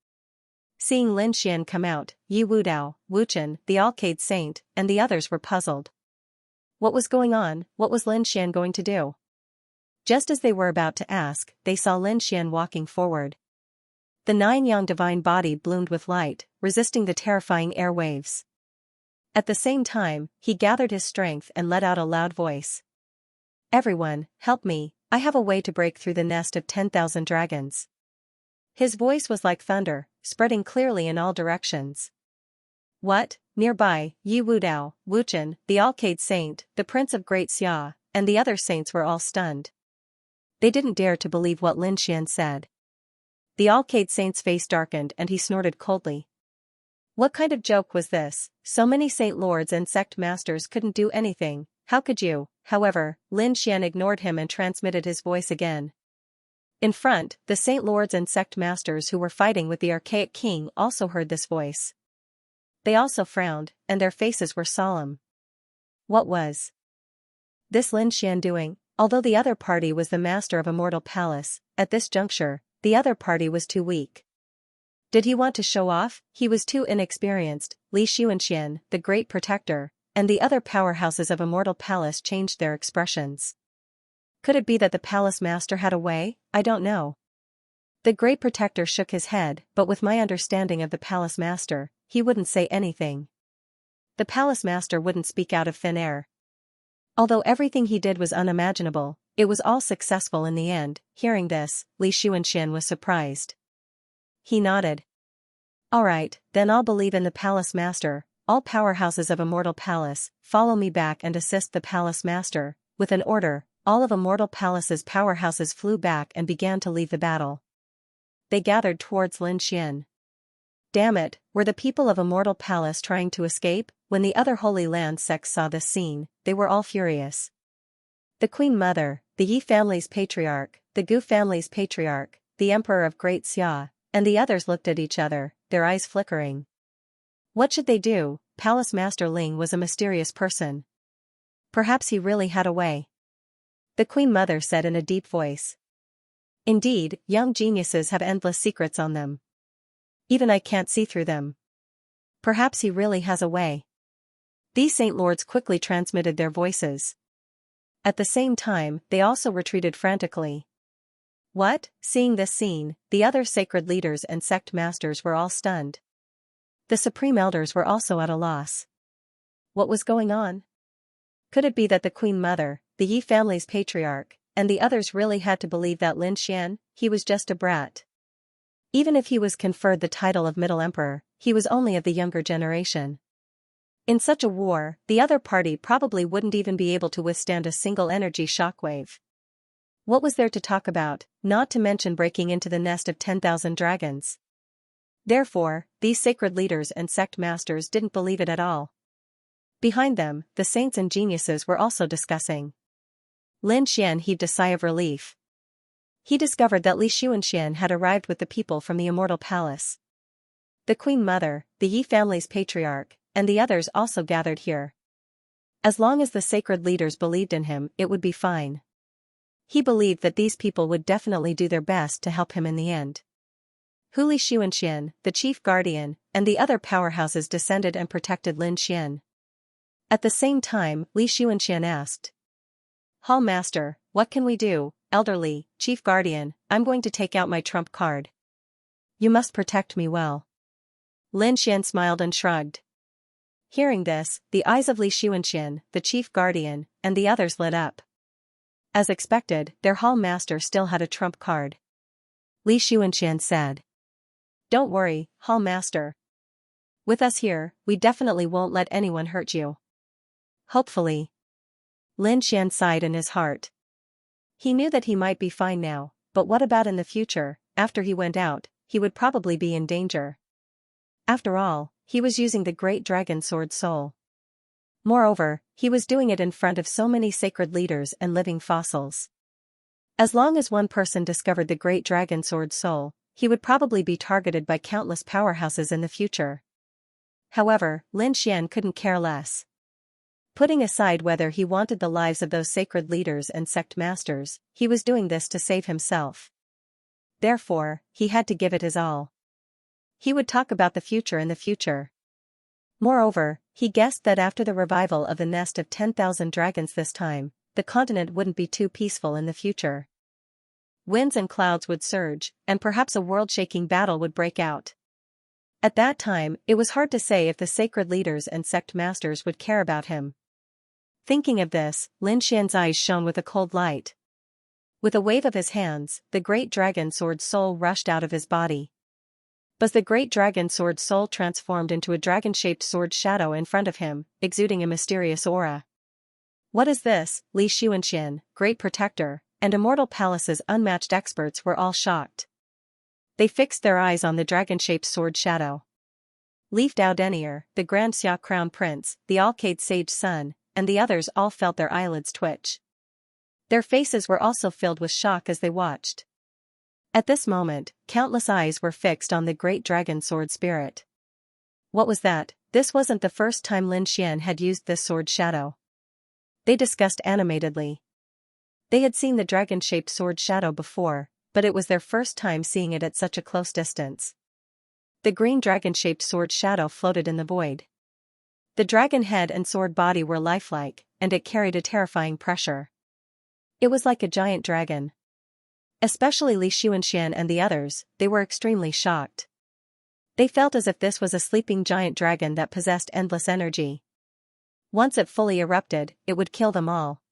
S1: Seeing Lin Xian come out, Yi Wudao, Wuchen, the Alcade Saint, and the others were puzzled. What was going on? What was Lin Xian going to do? Just as they were about to ask, they saw Lin Xian walking forward. The nine-yang divine body bloomed with light, resisting the terrifying air waves. At the same time, he gathered his strength and let out a loud voice. Everyone, help me, I have a way to break through the nest of 10,000 dragons. His voice was like thunder, spreading clearly in all directions. What? Nearby, Yi Wudao, Wuchen, the Alcade Saint, the Prince of Great Xia, and the other saints were all stunned. They didn't dare to believe what Lin Xian said. The Alcade Saint's face darkened and he snorted coldly. What kind of joke was this? So many saint lords and sect masters couldn't do anything, how could you? However, Lin Xian ignored him and transmitted his voice again. In front, the saint lords and sect masters who were fighting with the archaic king also heard this voice. They also frowned, and their faces were solemn. What was this Lin Xian doing? Although the other party was the master of Immortal Palace, at this juncture, the other party was too weak. Did he want to show off? He was too inexperienced. Li Xianxian, the Great Protector, and the other powerhouses of Immortal Palace changed their expressions. Could it be that the palace master had a way? I don't know. The Great Protector shook his head, but with my understanding of the palace master, he wouldn't say anything. The palace master wouldn't speak out of thin air. Although everything he did was unimaginable, it was all successful in the end. Hearing this, Li Xianxian was surprised. He nodded. Alright, then I'll believe in the palace master. All powerhouses of Immortal Palace, follow me back and assist the palace master. With an order, all of Immortal Palace's powerhouses flew back and began to leave the battle. They gathered towards Lin Xian. Damn it, were the people of Immortal Palace trying to escape? When the other Holy Land sects saw this scene, they were all furious. The Queen Mother, the Yi family's patriarch, the Gu family's patriarch, the Emperor of Great Xia, and the others looked at each other, their eyes flickering. What should they do? Palace Master Ling was a mysterious person. Perhaps he really had a way. The Queen Mother said in a deep voice. Indeed, young geniuses have endless secrets on them. Even I can't see through them. Perhaps he really has a way. These saint lords quickly transmitted their voices. At the same time, they also retreated frantically. What? Seeing this scene, the other sacred leaders and sect masters were all stunned. The supreme elders were also at a loss. What was going on? Could it be that the Queen Mother, the Yi family's patriarch, and the others really had to believe that Lin Xian, he was just a brat? Even if he was conferred the title of Middle Emperor, he was only of the younger generation. In such a war, the other party probably wouldn't even be able to withstand a single energy shockwave. What was there to talk about, not to mention breaking into the nest of 10,000 dragons? Therefore, these sacred leaders and sect masters didn't believe it at all. Behind them, the saints and geniuses were also discussing. Lin Xian heaved a sigh of relief. He discovered that Li Xianxian had arrived with the people from the Immortal Palace. The Queen Mother, the Yi family's patriarch, and the others also gathered here. As long as the sacred leaders believed in him, it would be fine. He believed that these people would definitely do their best to help him in the end. Li Xianxian, the chief guardian, and the other powerhouses descended and protected Lin Xian. At the same time, Li Xianxian asked. Hall Master, what can we do? Elderly, chief guardian, I'm going to take out my trump card. You must protect me well. Lin Xian smiled and shrugged. Hearing this, the eyes of Li Xianxian, the chief guardian, and the others lit up. As expected, their hall master still had a trump card. Li Xianxian said. Don't worry, hall master. With us here, we definitely won't let anyone hurt you. Hopefully. Lin Xian sighed in his heart. He knew that he might be fine now, but what about in the future? After he went out, he would probably be in danger. After all, he was using the great dragon sword soul. Moreover, he was doing it in front of so many sacred leaders and living fossils. As long as one person discovered the great dragon sword soul, he would probably be targeted by countless powerhouses in the future. However, Lin Xian couldn't care less. Putting aside whether he wanted the lives of those sacred leaders and sect masters, he was doing this to save himself. Therefore, he had to give it his all. He would talk about the future in the future. Moreover, he guessed that after the revival of the nest of 10,000 dragons this time, the continent wouldn't be too peaceful in the future. Winds and clouds would surge, and perhaps a world-shaking battle would break out. At that time, it was hard to say if the sacred leaders and sect masters would care about him. Thinking of this, Lin Xian's eyes shone with a cold light. With a wave of his hands, the great dragon sword soul rushed out of his body. But the great dragon sword soul transformed into a dragon-shaped sword shadow in front of him, exuding a mysterious aura. What is this? Li Xianxia, great protector, and immortal palace's unmatched experts were all shocked. They fixed their eyes on the dragon-shaped sword shadow. Leaf Dao Denier, the Grand Xia Crown Prince, the Alcade Sage Sun, and the others all felt their eyelids twitch. Their faces were also filled with shock as they watched. At this moment, countless eyes were fixed on the great dragon sword spirit. What was that? This wasn't the first time Lin Xian had used this sword shadow. They discussed animatedly. They had seen the dragon-shaped sword shadow before, but it was their first time seeing it at such a close distance. The green dragon-shaped sword shadow floated in the void. The dragon head and sword body were lifelike, and it carried a terrifying pressure. It was like a giant dragon. Especially Li Xianxia and the others, they were extremely shocked. They felt as if this was a sleeping giant dragon that possessed endless energy. Once it fully erupted, it would kill them all.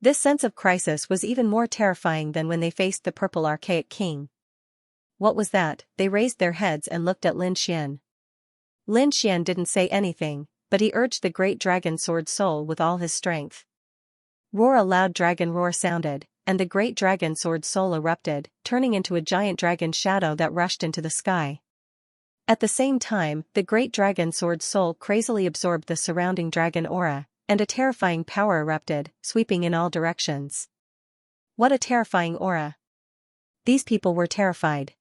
S1: This sense of crisis was even more terrifying than when they faced the purple archaic king. What was that? They raised their heads and looked at Lin Xian. Lin Xian didn't say anything, but he urged the great dragon sword soul with all his strength. Roar! A loud dragon roar sounded, and the great dragon sword soul erupted, turning into a giant dragon shadow that rushed into the sky. At the same time, the great dragon sword soul crazily absorbed the surrounding dragon aura, and a terrifying power erupted, sweeping in all directions. What a terrifying aura! These people were terrified.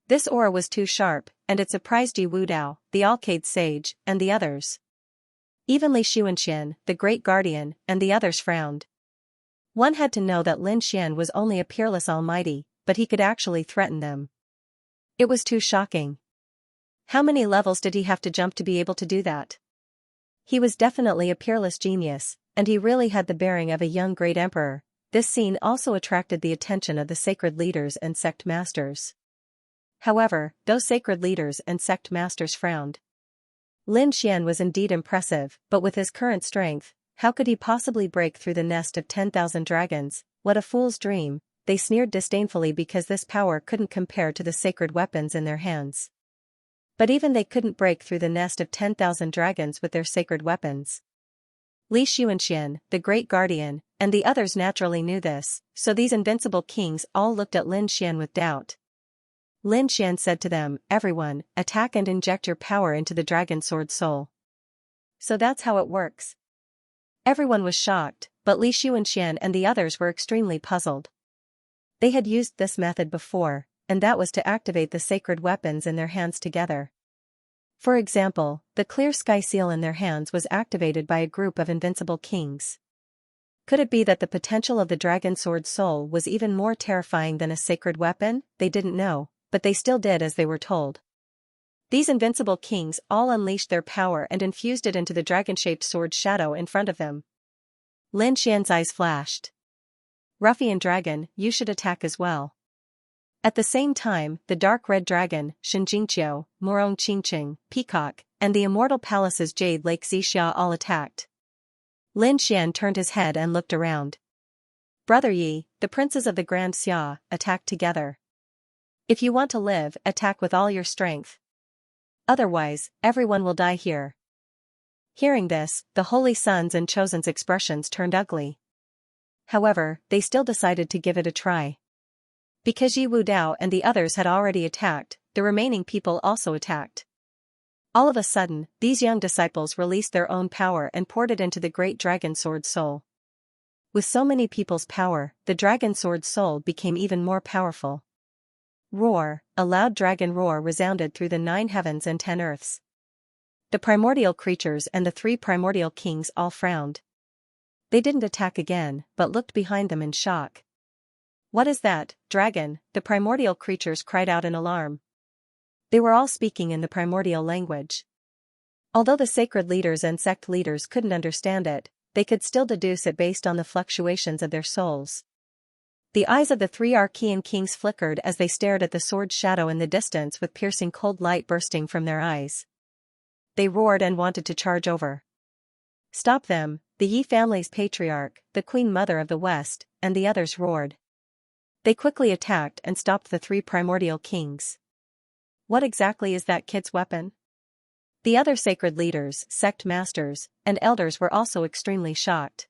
S1: This aura was too sharp, and it surprised Yi Wudao, the Alcade Sage, and the others. Even Li Xianxia, the Great Guardian, and the others frowned. One had to know that Lin Xian was only a peerless almighty, but he could actually threaten them. It was too shocking. How many levels did he have to jump to be able to do that? He was definitely a peerless genius, and he really had the bearing of a young great emperor. This scene also attracted the attention of the sacred leaders and sect masters. However, those sacred leaders and sect masters frowned. Lin Xian was indeed impressive, but with his current strength, how could he possibly break through the nest of 10,000 dragons? What a fool's dream, they sneered disdainfully because this power couldn't compare to the sacred weapons in their hands. But even they couldn't break through the nest of 10,000 dragons with their sacred weapons. Li Xianxia, the Great Guardian, and the others naturally knew this, so these invincible kings all looked at Lin Xian with doubt. Lin Xian said to them, "Everyone, attack and inject your power into the dragon sword soul." So that's how it works. Everyone was shocked, but Li Xianxia and the others were extremely puzzled. They had used this method before, and that was to activate the sacred weapons in their hands together. For example, the clear sky seal in their hands was activated by a group of invincible kings. Could it be that the potential of the dragon sword soul was even more terrifying than a sacred weapon? They didn't know, but they still did as they were told. These invincible kings all unleashed their power and infused it into the dragon-shaped sword shadow in front of them. Lin Xian's eyes flashed. "Ruffian dragon, you should attack as well." At the same time, the dark red dragon, Xianxia, Morong Qingqing, Peacock, and the immortal palace's jade lake Xixia all attacked. Lin Xian turned his head and looked around. "Brother Yi, the princes of the Grand Xia, attacked together. If you want to live, attack with all your strength. Otherwise, everyone will die here." Hearing this, the holy sons and chosen's expressions turned ugly. However, they still decided to give it a try. Because Yi Wudao and the others had already attacked, the remaining people also attacked. All of a sudden, these young disciples released their own power and poured it into the great dragon sword soul. With so many people's power, the dragon sword soul became even more powerful. Roar, a loud dragon roar resounded through the 9 heavens and 10 earths. The primordial creatures and the 3 primordial kings all frowned. They didn't attack again, but looked behind them in shock. "What is that, dragon?" the primordial creatures cried out in alarm. They were all speaking in the primordial language. Although the sacred leaders and sect leaders couldn't understand it, they could still deduce it based on the fluctuations of their souls. The eyes of the 3 Archean kings flickered as they stared at the sword shadow in the distance with piercing cold light bursting from their eyes. They roared and wanted to charge over. "Stop them," the Yi family's patriarch, the Queen Mother of the West, and the others roared. They quickly attacked and stopped the 3 primordial kings. "What exactly is that kid's weapon?" The other sacred leaders, sect masters, and elders were also extremely shocked.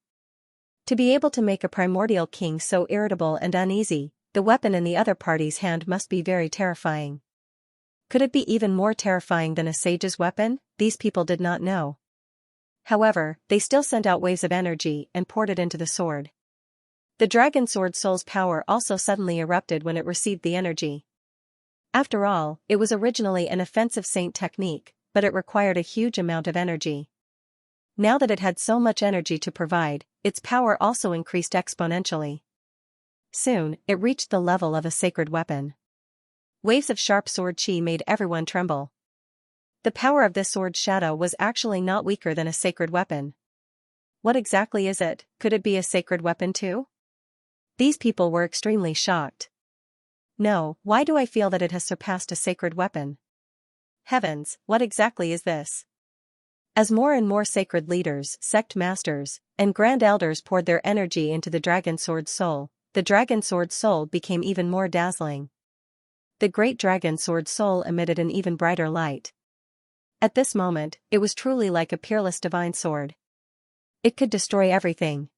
S1: To be able to make a primordial king so irritable and uneasy, the weapon in the other party's hand must be very terrifying. Could it be even more terrifying than a sage's weapon? These people did not know. However, they still sent out waves of energy and poured it into the sword. The dragon sword soul's power also suddenly erupted when it received the energy. After all, it was originally an offensive saint technique, but it required a huge amount of energy. Now that it had so much energy to provide, its power also increased exponentially. Soon, it reached the level of a sacred weapon. Waves of sharp sword chi made everyone tremble. The power of this sword shadow was actually not weaker than a sacred weapon. What exactly is it? Could it be a sacred weapon too? These people were extremely shocked. No, why do I feel that it has surpassed a sacred weapon? Heavens, what exactly is this? As more and more sacred leaders, sect masters, and grand elders poured their energy into the dragon sword soul, the dragon sword soul became even more dazzling. The great dragon sword soul emitted an even brighter light. At this moment, it was truly like a peerless divine sword. It could destroy everything.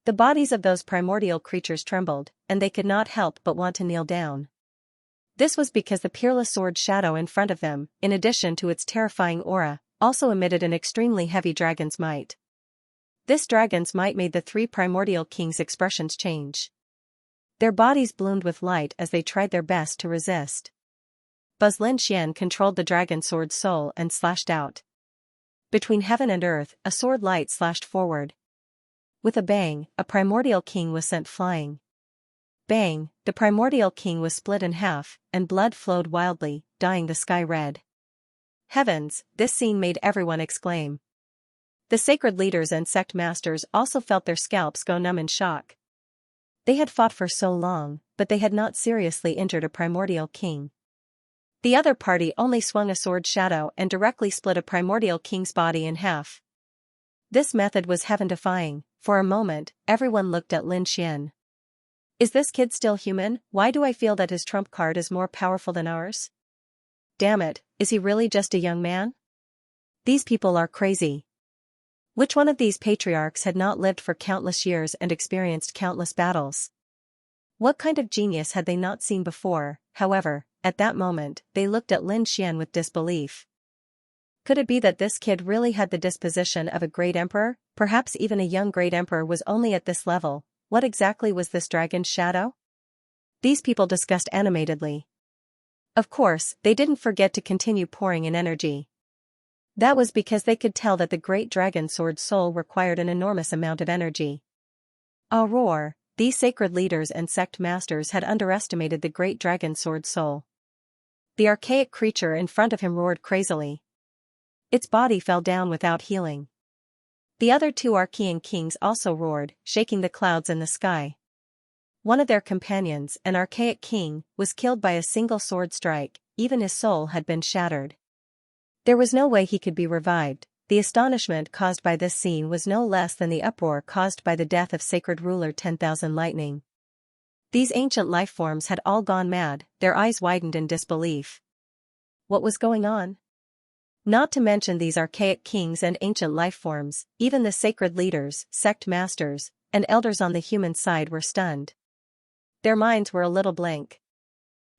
S1: The bodies of those primordial creatures trembled, and they could not help but want to kneel down. This was because the peerless sword shadow in front of them, in addition to its terrifying aura, also emitted an extremely heavy dragon's might. This dragon's might made the 3 primordial kings' expressions change. Their bodies bloomed with light as they tried their best to resist. Buzz Lin Xian controlled the dragon sword soul and slashed out. Between heaven and earth, a sword light slashed forward. With a bang, a primordial king was sent flying. Bang, the primordial king was split in half, and blood flowed wildly, dyeing the sky red. Heavens, this scene made everyone exclaim. The sacred leaders and sect masters also felt their scalps go numb in shock. They had fought for so long, but they had not seriously injured a primordial king. The other party only swung a sword shadow and directly split a primordial king's body in half. This method was heaven-defying. For a moment, everyone looked at Lin Xian. Is this kid still human? Why do I feel that his trump card is more powerful than ours? Damn it, is he really just a young man? These people are crazy. Which one of these patriarchs had not lived for countless years and experienced countless battles? What kind of genius had they not seen before? However, at that moment, they looked at Lin Xian with disbelief. Could it be that this kid really had the disposition of a great emperor? Perhaps even a young great emperor was only at this level. What exactly was this dragon's shadow? These people discussed animatedly. Of course, they didn't forget to continue pouring in energy. That was because they could tell that the great dragon sword soul required an enormous amount of energy. A roar, these sacred leaders and sect masters had underestimated the great dragon sword soul. The archaic creature in front of him roared crazily. Its body fell down without healing. The other 2 Archean kings also roared, shaking the clouds in the sky. One of their companions, an archaic king, was killed by a single sword strike, even his soul had been shattered. There was no way he could be revived. The astonishment caused by this scene was no less than the uproar caused by the death of sacred ruler 10,000 Lightning. These ancient lifeforms had all gone mad, their eyes widened in disbelief. What was going on? Not to mention these archaic kings and ancient lifeforms, even the sacred leaders, sect masters, and elders on the human side were stunned. Their minds were a little blank.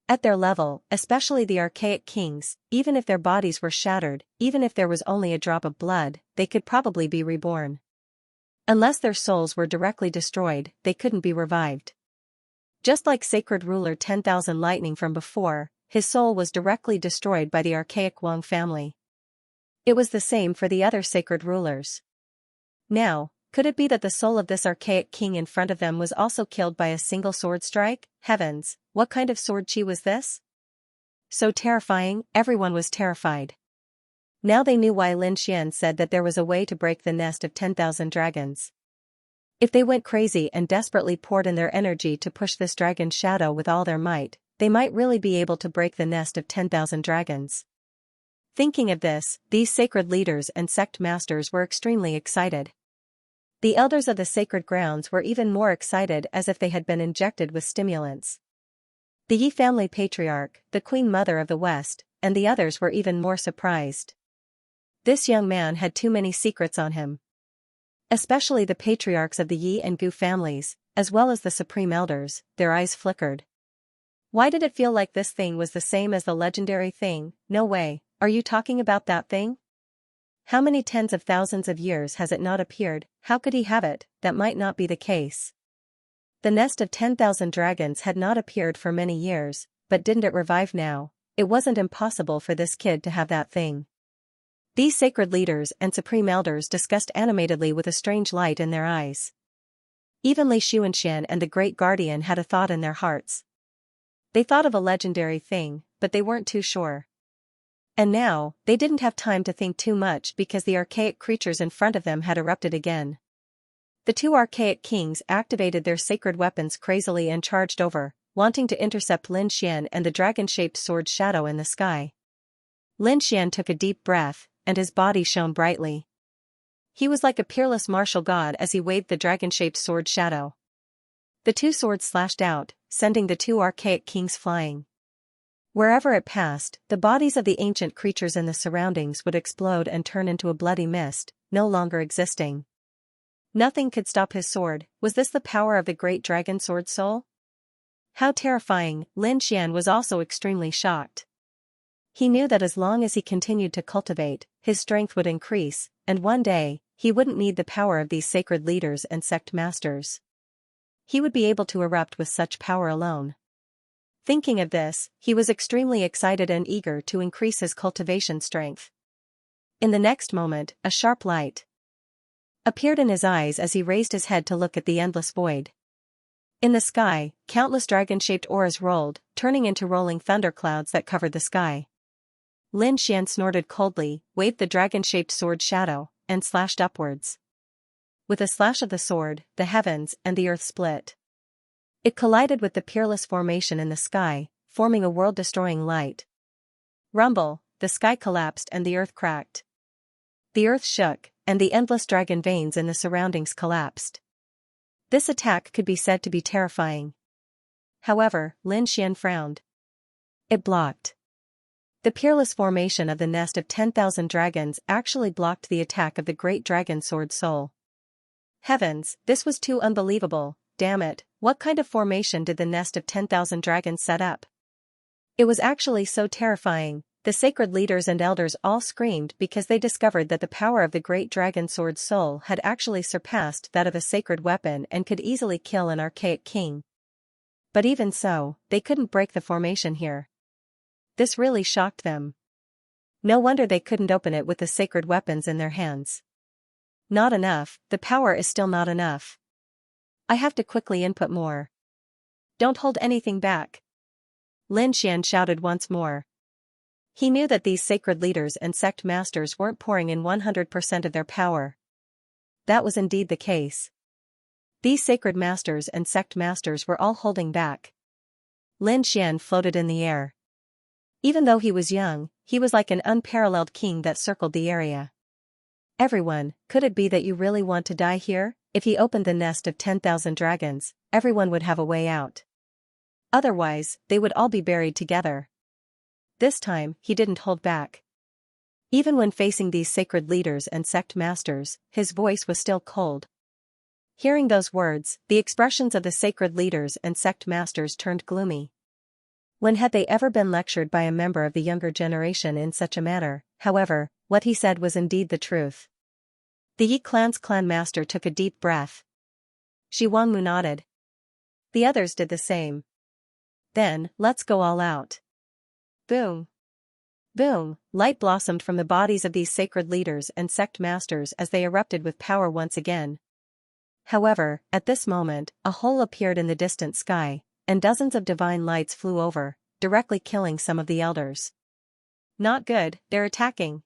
S1: At their level, especially the archaic kings, even if their bodies were shattered, even if there was only a drop of blood, they could probably be reborn. Unless their souls were directly destroyed, they couldn't be revived. Just like sacred ruler 10,000 lightning from before, his soul was directly destroyed by the archaic Wang family. It was the same for the other sacred rulers. Now, could it be that the soul of this archaic king in front of them was also killed by a single sword strike? Heavens, what kind of sword chi was this? So terrifying, everyone was terrified. Now they knew why Lin Xian said that there was a way to break the nest of 10,000 dragons. If they went crazy and desperately poured in their energy to push this dragon's shadow with all their might, they might really be able to break the nest of 10,000 dragons. Thinking of this, these sacred leaders and sect masters were extremely excited. The elders of the sacred grounds were even more excited, as if they had been injected with stimulants. The Yi family patriarch, the Queen Mother of the West, and the others were even more surprised. This young man had too many secrets on him. Especially the patriarchs of the Yi and Gu families, as well as the supreme elders, their eyes flickered. Why did it feel like this thing was the same as the legendary thing? No way, are you talking about that thing? How many tens of thousands of years has it not appeared? How could he have it? That might not be the case. The nest of 10,000 dragons had not appeared for many years, but didn't it revive now? It wasn't impossible for this kid to have that thing. These sacred leaders and supreme elders discussed animatedly with a strange light in their eyes. Even Li Xianxia and the Great Guardian had a thought in their hearts. They thought of a legendary thing, but they weren't too sure. And now, they didn't have time to think too much because the archaic creatures in front of them had erupted again. The two archaic kings activated their sacred weapons crazily and charged over, wanting to intercept Lin Xian and the dragon-shaped sword shadow in the sky. Lin Xian took a deep breath, and his body shone brightly. He was like a peerless martial god as he waved the dragon-shaped sword shadow. The two swords slashed out, sending the two archaic kings flying. Wherever it passed, the bodies of the ancient creatures in the surroundings would explode and turn into a bloody mist, no longer existing. Nothing could stop his sword. Was this the power of the great dragon sword soul? How terrifying! Lin Xian was also extremely shocked. He knew that as long as he continued to cultivate, his strength would increase, and one day, he wouldn't need the power of these sacred leaders and sect masters. He would be able to erupt with such power alone. Thinking of this, he was extremely excited and eager to increase his cultivation strength. In the next moment, a sharp light appeared in his eyes as he raised his head to look at the endless void. In the sky, countless dragon-shaped auras rolled, turning into rolling thunderclouds that covered the sky. Lin Xian snorted coldly, waved the dragon-shaped sword shadow, and slashed upwards. With a slash of the sword, the heavens and the earth split. It collided with the peerless formation in the sky, forming a world-destroying light. Rumble, the sky collapsed and the earth cracked. The earth shook, and the endless dragon veins in the surroundings collapsed. This attack could be said to be terrifying. However, Lin Xian frowned. It blocked. The peerless formation of the nest of 10,000 dragons actually blocked the attack of the great dragon sword soul. Heavens, this was too unbelievable. Damn it, what kind of formation did the nest of 10,000 dragons set up? It was actually so terrifying. The sacred leaders and elders all screamed because they discovered that the power of the great dragon sword soul had actually surpassed that of a sacred weapon and could easily kill an archaic king. But even so, they couldn't break the formation here. This really shocked them. No wonder they couldn't open it with the sacred weapons in their hands. Not enough, the power is still not enough. I have to quickly input more. Don't hold anything back. Lin Xian shouted once more. He knew that these sacred leaders and sect masters weren't pouring in 100% of their power. That was indeed the case. These sacred masters and sect masters were all holding back. Lin Xian floated in the air. Even though he was young, he was like an unparalleled king that circled the area. Everyone, could it be that you really want to die here? If he opened the nest of 10,000 dragons, everyone would have a way out. Otherwise, they would all be buried together. This time, he didn't hold back. Even when facing these sacred leaders and sect masters, his voice was still cold. Hearing those words, the expressions of the sacred leaders and sect masters turned gloomy. When had they ever been lectured by a member of the younger generation in such a manner? However, what he said was indeed the truth. The Yi clan's clan master took a deep breath. Shi Wangmu nodded. The others did the same. Then, let's go all out. Boom. Boom, light blossomed from the bodies of these sacred leaders and sect masters as they erupted with power once again. However, at this moment, a hole appeared in the distant sky, and dozens of divine lights flew over, directly killing some of the elders. Not good, they're attacking.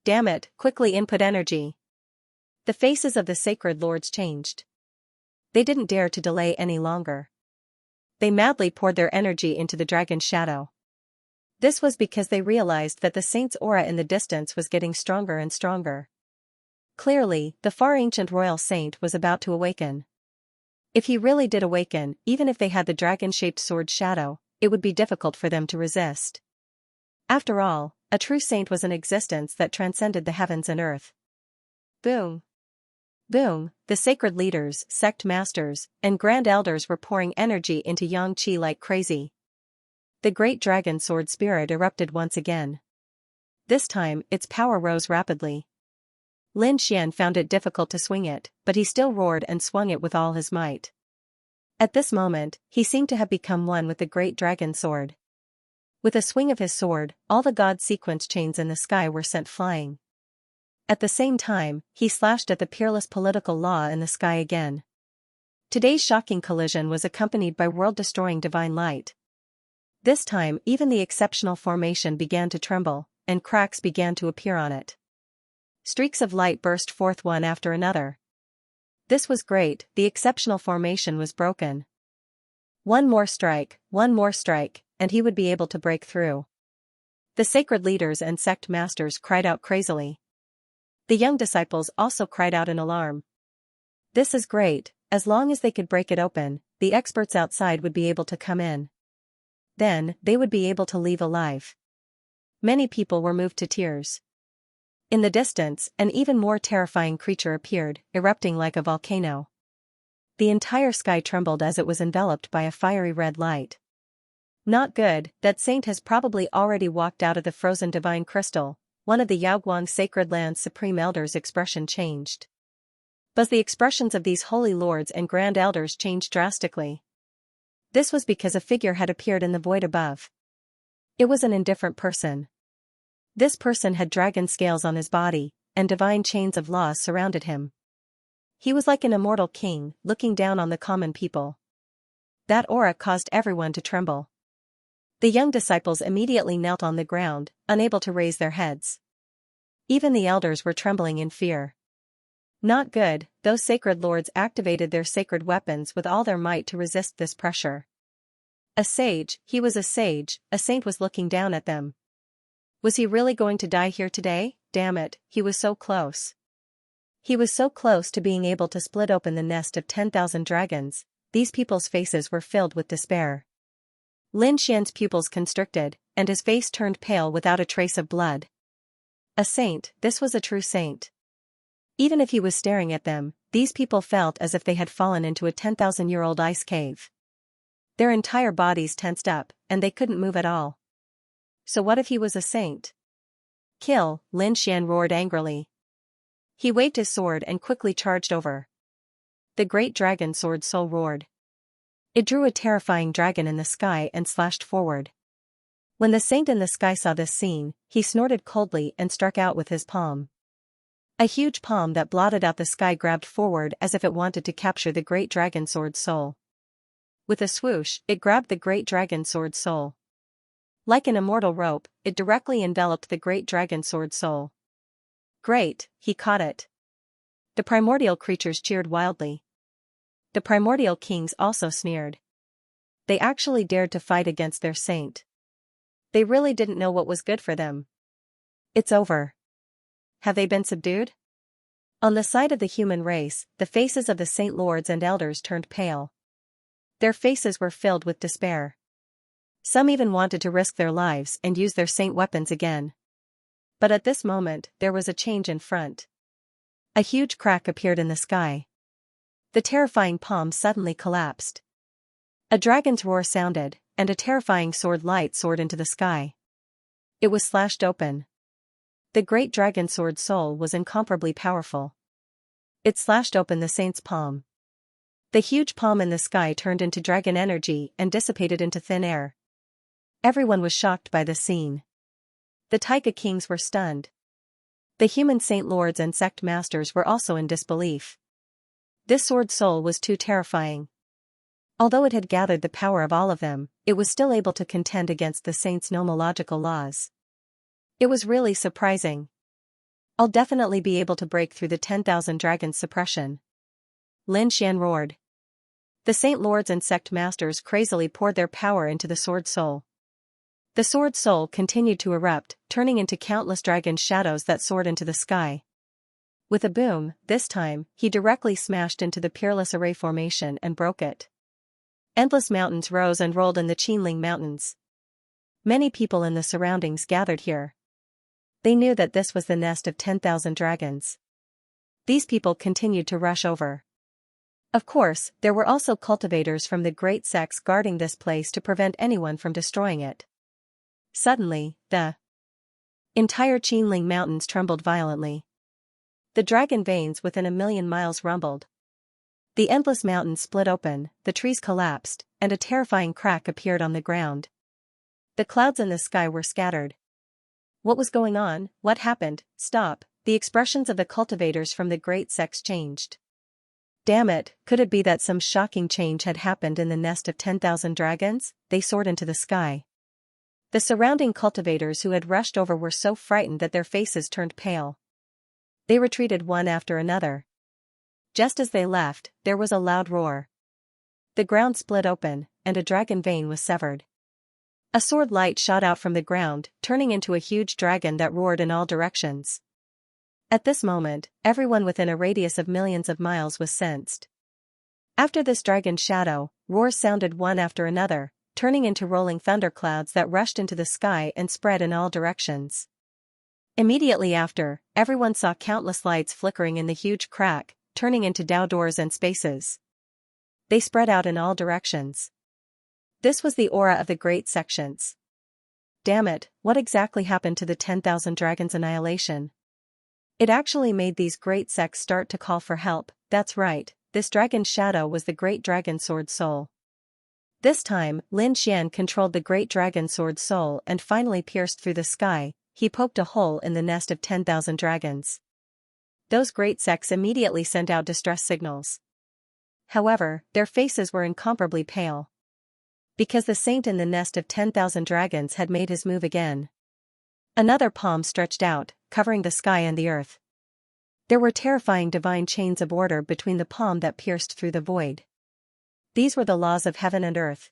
S1: Damn it, quickly input energy. The faces of the sacred lords changed. They didn't dare to delay any longer. They madly poured their energy into the dragon's shadow. This was because they realized that the saint's aura in the distance was getting stronger and stronger. Clearly, the far ancient royal saint was about to awaken. If he really did awaken, even if they had the dragon-shaped sword shadow, it would be difficult for them to resist. After all, a true saint was an existence that transcended the heavens and earth. Boom. Boom, the sacred leaders, sect masters, and grand elders were pouring energy into Xianxia like crazy. The great dragon sword spirit erupted once again. This time, its power rose rapidly. Lin Xian found it difficult to swing it, but he still roared and swung it with all his might. At this moment, he seemed to have become one with the great dragon sword. With a swing of his sword, all the god sequence chains in the sky were sent flying. At the same time, he slashed at the peerless political law in the sky again. Today's shocking collision was accompanied by world-destroying divine light. This time, even the exceptional formation began to tremble, and cracks began to appear on it. Streaks of light burst forth one after another. This was great, the exceptional formation was broken. One more strike, and he would be able to break through. The sacred leaders and sect masters cried out crazily. The young disciples also cried out in alarm. This is great, as long as they could break it open, the experts outside would be able to come in. Then, they would be able to leave alive. Many people were moved to tears. In the distance, an even more terrifying creature appeared, erupting like a volcano. The entire sky trembled as it was enveloped by a fiery red light. Not good, that saint has probably already walked out of the frozen divine crystal. One of the Yaoguang Sacred Land's supreme elders' expression changed. But the expressions of these holy lords and grand elders changed drastically. This was because a figure had appeared in the void above. It was an indifferent person. This person had dragon scales on his body, and divine chains of laws surrounded him. He was like an immortal king, looking down on the common people. That aura caused everyone to tremble. The young disciples immediately knelt on the ground, unable to raise their heads. Even the elders were trembling in fear. Not good, those sacred lords activated their sacred weapons with all their might to resist this pressure. A sage, he was a sage, a saint was looking down at them. Was he really going to die here today? Damn it, he was so close. He was so close to being able to split open the nest of 10,000 dragons. These people's faces were filled with despair. Lin Xian's pupils constricted, and his face turned pale without a trace of blood. A saint, this was a true saint. Even if he was staring at them, these people felt as if they had fallen into a 10,000-year-old ice cave. Their entire bodies tensed up, and they couldn't move at all. So what if he was a saint? Kill, Lin Xian roared angrily. He waved his sword and quickly charged over. The great dragon sword soul roared. It drew a terrifying dragon in the sky and slashed forward. When the saint in the sky saw this scene, he snorted coldly and struck out with his palm. A huge palm that blotted out the sky grabbed forward as if it wanted to capture the great dragon sword's soul. With a swoosh, it grabbed the great dragon sword's soul. Like an immortal rope, it directly enveloped the great dragon sword soul. Great, he caught it. The primordial creatures cheered wildly. The primordial kings also sneered. They actually dared to fight against their saint. They really didn't know what was good for them. It's over. Have they been subdued? On the side of the human race, the faces of the saint lords and elders turned pale. Their faces were filled with despair. Some even wanted to risk their lives and use their saint weapons again. But at this moment, there was a change in front. A huge crack appeared in the sky. The terrifying palm suddenly collapsed. A dragon's roar sounded, and a terrifying sword light soared into the sky. It was slashed open. The great dragon sword soul was incomparably powerful. It slashed open the saint's palm. The huge palm in the sky turned into dragon energy and dissipated into thin air. Everyone was shocked by the scene. The Taiga kings were stunned. The human saint lords and sect masters were also in disbelief. This sword soul was too terrifying. Although it had gathered the power of all of them, it was still able to contend against the saints' nomological laws. It was really surprising. I'll definitely be able to break through the 10,000 dragons' suppression. Lin Xian roared. The saint lords and sect masters crazily poured their power into the sword soul. The sword soul continued to erupt, turning into countless dragon shadows that soared into the sky. With a boom, this time, he directly smashed into the Peerless Array formation and broke it. Endless mountains rose and rolled in the Qinling Mountains. Many people in the surroundings gathered here. They knew that this was the nest of 10,000 dragons. These people continued to rush over. Of course, there were also cultivators from the great sects guarding this place to prevent anyone from destroying it. Suddenly, the entire Qinling Mountains trembled violently. The dragon veins within 1,000,000 miles rumbled. The endless mountains split open, the trees collapsed, and a terrifying crack appeared on the ground. The clouds in the sky were scattered. What was going on? What happened? Stop! The expressions of the cultivators from the great sects changed. Damn it, could it be that some shocking change had happened in the nest of 10,000 dragons? They soared into the sky. The surrounding cultivators who had rushed over were so frightened that their faces turned pale. They retreated one after another. Just as they left, there was a loud roar. The ground split open, and a dragon vein was severed. A sword light shot out from the ground, turning into a huge dragon that roared in all directions. At this moment, everyone within a radius of millions of miles was sensed. After this dragon's shadow, roars sounded one after another, turning into rolling thunderclouds that rushed into the sky and spread in all directions. Immediately after, everyone saw countless lights flickering in the huge crack, turning into doors and spaces. They spread out in all directions. This was the aura of the great sections. Damn it, what exactly happened to the 10,000 dragons' annihilation? It actually made these great sects start to call for help. That's right, this dragon's shadow was the great dragon sword soul. This time, Lin Xian controlled the great dragon sword soul and finally pierced through the sky. He poked a hole in the nest of 10,000 dragons. Those great sects immediately sent out distress signals. However, their faces were incomparably pale. Because the saint in the nest of 10,000 dragons had made his move again. Another palm stretched out, covering the sky and the earth. There were terrifying divine chains of order between the palm that pierced through the void. These were the laws of heaven and earth.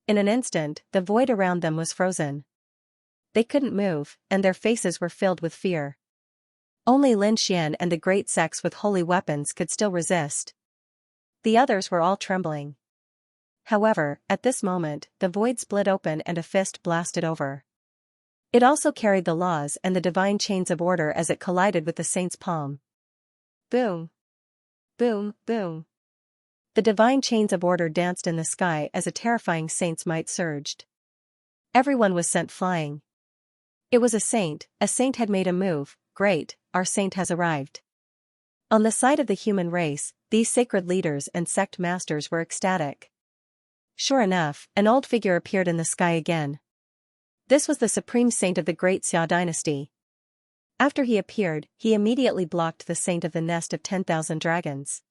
S1: In an instant, the void around them was frozen. They couldn't move, and their faces were filled with fear. Only Lin Xian and the great sects with holy weapons could still resist. The others were all trembling. However, at this moment, the void split open and a fist blasted over. It also carried the laws and the divine chains of order as it collided with the saint's palm. Boom! Boom! Boom! The divine chains of order danced in the sky as a terrifying saint's might surged. Everyone was sent flying. It was a saint had made a move. Great, our saint has arrived. On the side of the human race, these sacred leaders and sect masters were ecstatic. Sure enough, an old figure appeared in the sky again. This was the supreme saint of the great Xia dynasty. After he appeared, he immediately blocked the saint of the nest of 10,000 dragons.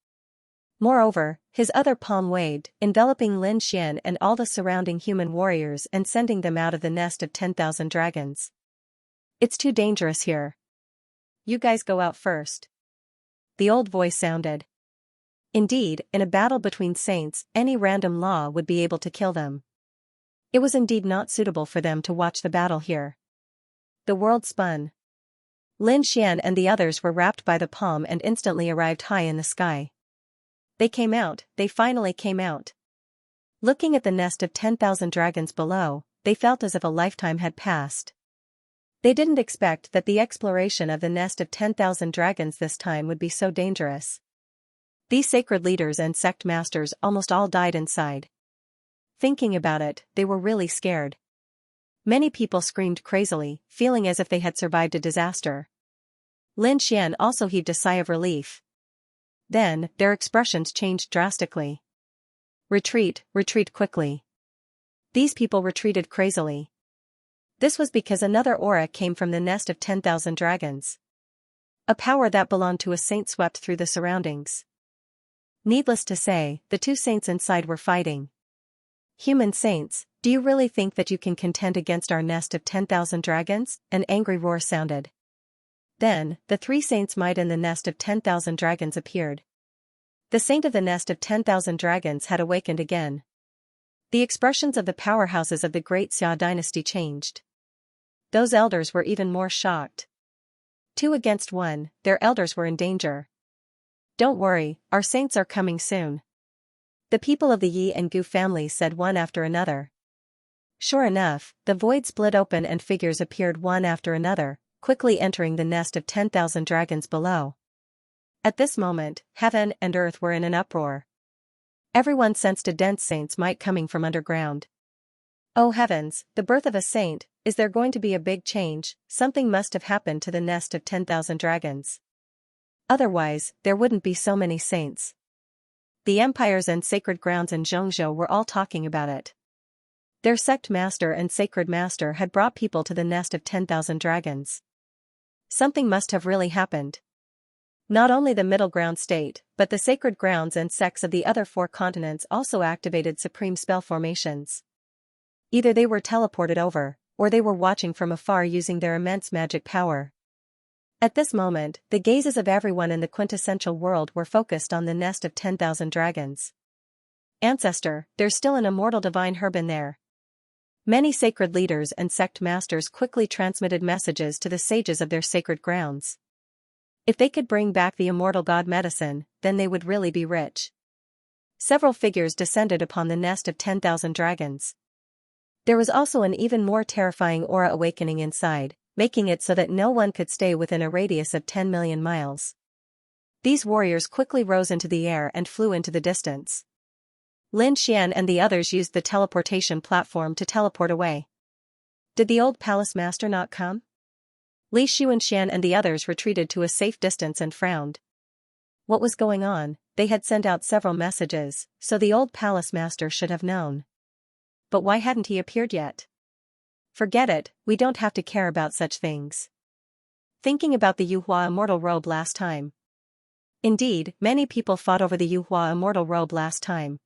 S1: Moreover, his other palm waved, enveloping Lin Xian and all the surrounding human warriors and sending them out of the nest of 10,000 dragons. It's too dangerous here. You guys go out first. The old voice sounded. Indeed, in a battle between saints, any random law would be able to kill them. It was indeed not suitable for them to watch the battle here. The world spun. Lin Xian and the others were wrapped by the palm and instantly arrived high in the sky. They came out, they finally came out. Looking at the nest of 10,000 dragons below, they felt as if a lifetime had passed. They didn't expect that the exploration of the nest of 10,000 dragons this time would be so dangerous. These sacred leaders and sect masters almost all died inside. Thinking about it, they were really scared. Many people screamed crazily, feeling as if they had survived a disaster. Lin Xian also heaved a sigh of relief. Then, their expressions changed drastically. Retreat, retreat quickly. These people retreated crazily. This was because another aura came from the nest of 10,000 dragons. A power that belonged to a saint swept through the surroundings. Needless to say, the two saints inside were fighting. Human saints, do you really think that you can contend against our nest of 10,000 dragons? An angry roar sounded. Then, the three saints might in the nest of 10,000 dragons appeared. The saint of the nest of 10,000 dragons had awakened again. The expressions of the powerhouses of the great Xia dynasty changed. Those elders were even more shocked. 2 against 1, their elders were in danger. Don't worry, our saints are coming soon. The people of the Yi and Gu families said one after another. Sure enough, the void split open and figures appeared one after another, quickly entering the nest of 10,000 dragons below. At this moment, heaven and earth were in an uproar. Everyone sensed a dense saint's might coming from underground. Oh heavens, the birth of a saint, is there going to be a big change? Something must have happened to the nest of 10,000 dragons. Otherwise, there wouldn't be so many saints. The empires and sacred grounds in Xianxia were all talking about it. Their sect master and sacred master had brought people to the nest of 10,000 dragons. Something must have really happened. Not only the middle ground state, but the sacred grounds and sects of the other 4 continents also activated supreme spell formations. Either they were teleported over, or they were watching from afar using their immense magic power. At this moment, the gazes of everyone in the quintessential world were focused on the nest of 10,000 dragons. Ancestor, there's still an immortal divine herb in there. Many sacred leaders and sect masters quickly transmitted messages to the sages of their sacred grounds. If they could bring back the immortal god medicine, then they would really be rich. Several figures descended upon the nest of 10,000 dragons. There was also an even more terrifying aura awakening inside, making it so that no one could stay within a radius of 10 million miles. These warriors quickly rose into the air and flew into the distance. Lin Xian and the others used the teleportation platform to teleport away. Did the old palace master not come? Li Xuanxian and the others retreated to a safe distance and frowned. What was going on? They had sent out several messages, so the old palace master should have known. But why hadn't he appeared yet? Forget it, we don't have to care about such things. Thinking about the Yuhua immortal robe last time. Indeed, many people fought over the Yuhua immortal robe last time.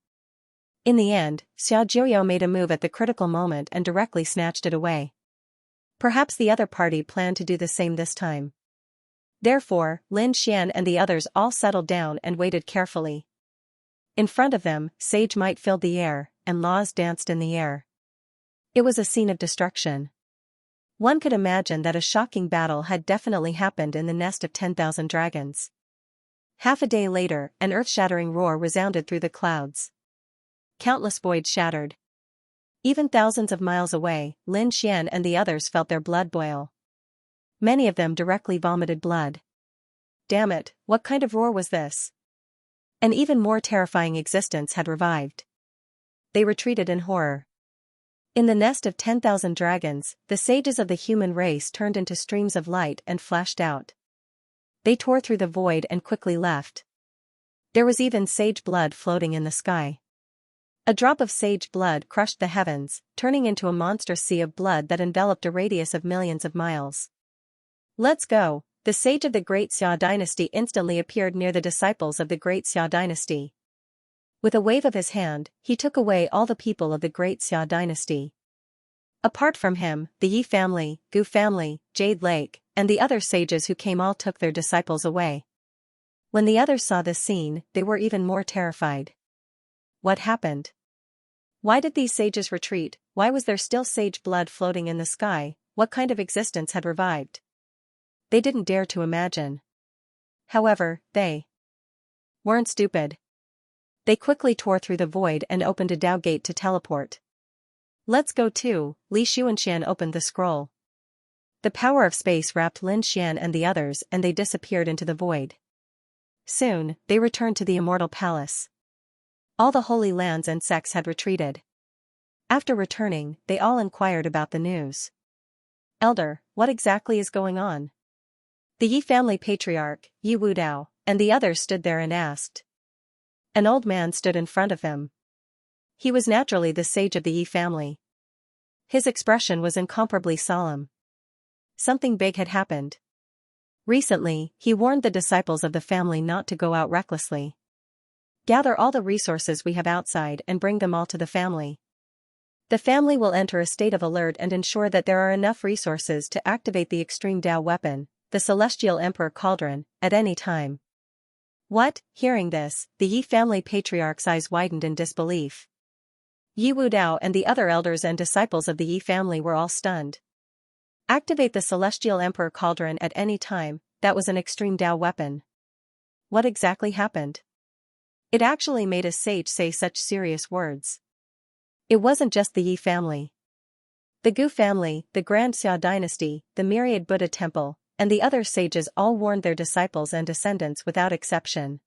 S1: In the end, Xia Jiuyou made a move at the critical moment and directly snatched it away. Perhaps the other party planned to do the same this time. Therefore, Lin Xian and the others all settled down and waited carefully. In front of them, sage might filled the air, and laws danced in the air. It was a scene of destruction. One could imagine that a shocking battle had definitely happened in the nest of 10,000 dragons. Half a day later, an earth-shattering roar resounded through the clouds. Countless voids shattered. Even thousands of miles away, Lin Xian and the others felt their blood boil. Many of them directly vomited blood. Damn it, what kind of roar was this? An even more terrifying existence had revived. They retreated in horror. In the nest of 10,000 dragons, the sages of the human race turned into streams of light and flashed out. They tore through the void and quickly left. There was even sage blood floating in the sky. A drop of sage blood crushed the heavens, turning into a monstrous sea of blood that enveloped a radius of millions of miles. Let's go! The sage of the Great Xia dynasty instantly appeared near the disciples of the Great Xia dynasty. With a wave of his hand, he took away all the people of the Great Xia dynasty. Apart from him, the Yi family, Gu family, Jade Lake, and the other sages who came all took their disciples away. When the others saw this scene, they were even more terrified. What happened? Why did these sages retreat? Why was there still sage blood floating in the sky? What kind of existence had revived? They didn't dare to imagine. However, they weren't stupid. They quickly tore through the void and opened a Dao gate to teleport. Let's go too, Li Xuanxian opened the scroll. The power of space wrapped Lin Xian and the others and they disappeared into the void. Soon, they returned to the immortal palace. All the holy lands and sects had retreated. After returning, they all inquired about the news. Elder, what exactly is going on? The Yi family patriarch, Yi Wudao, and the others stood there and asked. An old man stood in front of him. He was naturally the sage of the Yi family. His expression was incomparably solemn. Something big had happened. Recently, he warned the disciples of the family not to go out recklessly. Gather all the resources we have outside and bring them all to the family. The family will enter a state of alert and ensure that there are enough resources to activate the extreme Tao weapon, the Celestial Emperor Cauldron, at any time. What? Hearing this, the Yi family patriarch's eyes widened in disbelief. Yi Wudao and the other elders and disciples of the Yi family were all stunned. Activate the Celestial Emperor Cauldron at any time, that was an extreme Tao weapon. What exactly happened? It actually made a sage say such serious words. It wasn't just the Yi family. The Gu family, the Grand Xia dynasty, the myriad Buddha temple, and the other sages all warned their disciples and descendants without exception.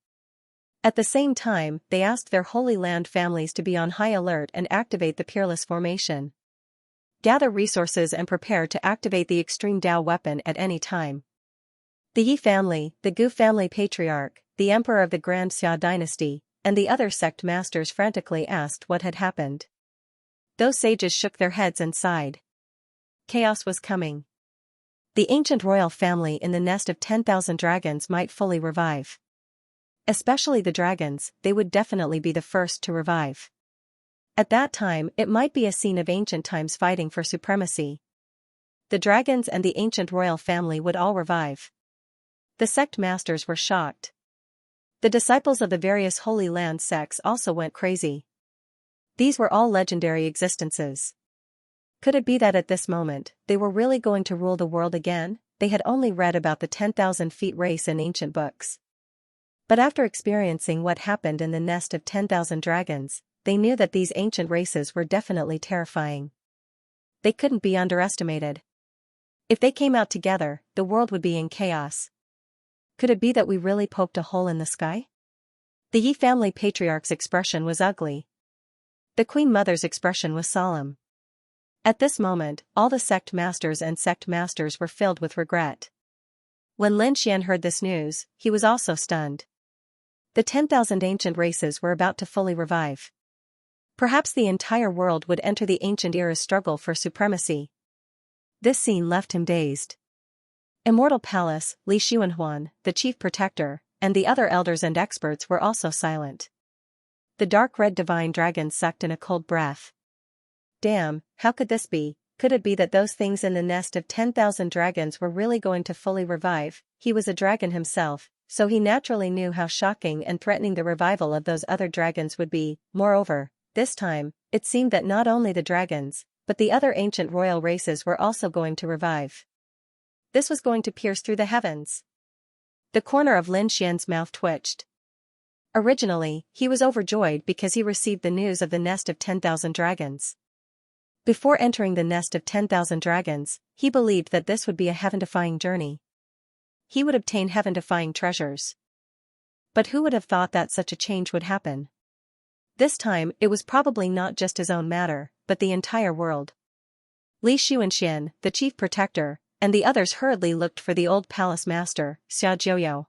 S1: At the same time, they asked their Holy Land families to be on high alert and activate the Peerless Formation. Gather resources and prepare to activate the extreme Tao weapon at any time. The Yi family, the Gu family patriarch, the emperor of the Grand Xia dynasty, and the other sect masters frantically asked what had happened. Those sages shook their heads and sighed. Chaos was coming. The ancient royal family in the nest of 10,000 dragons might fully revive. Especially the dragons, they would definitely be the first to revive. At that time, it might be a scene of ancient times fighting for supremacy. The dragons and the ancient royal family would all revive. The sect masters were shocked. The disciples of the various Holy Land sects also went crazy. These were all legendary existences. Could it be that at this moment, they were really going to rule the world again? They had only read about the 10,000 feet race in ancient books. But after experiencing what happened in the nest of 10,000 dragons, they knew that these ancient races were definitely terrifying. They couldn't be underestimated. If they came out together, the world would be in chaos. Could it be that we really poked a hole in the sky? The Yi family patriarch's expression was ugly. The Queen Mother's expression was solemn. At this moment, all the sect masters were filled with regret. When Lin Xian heard this news, he was also stunned. The 10,000 ancient races were about to fully revive. Perhaps the entire world would enter the ancient era's struggle for supremacy. This scene left him dazed. Immortal Palace, Li Xuanhuan, the chief protector, and the other elders and experts were also silent. The dark red divine dragon sucked in a cold breath. Damn, how could this be? Could it be that those things in the nest of 10,000 dragons were really going to fully revive? He was a dragon himself, so he naturally knew how shocking and threatening the revival of those other dragons would be. Moreover, this time, it seemed that not only the dragons, but the other ancient royal races were also going to revive. This was going to pierce through the heavens. The corner of Lin Xian's mouth twitched. Originally, he was overjoyed because he received the news of the nest of 10,000 dragons. Before entering the nest of 10,000 dragons, he believed that this would be a heaven-defying journey. He would obtain heaven-defying treasures. But who would have thought that such a change would happen? This time, it was probably not just his own matter, but the entire world. Li Xuanxian, the chief protector, and the others hurriedly looked for the old palace master, Xia Jiuyo.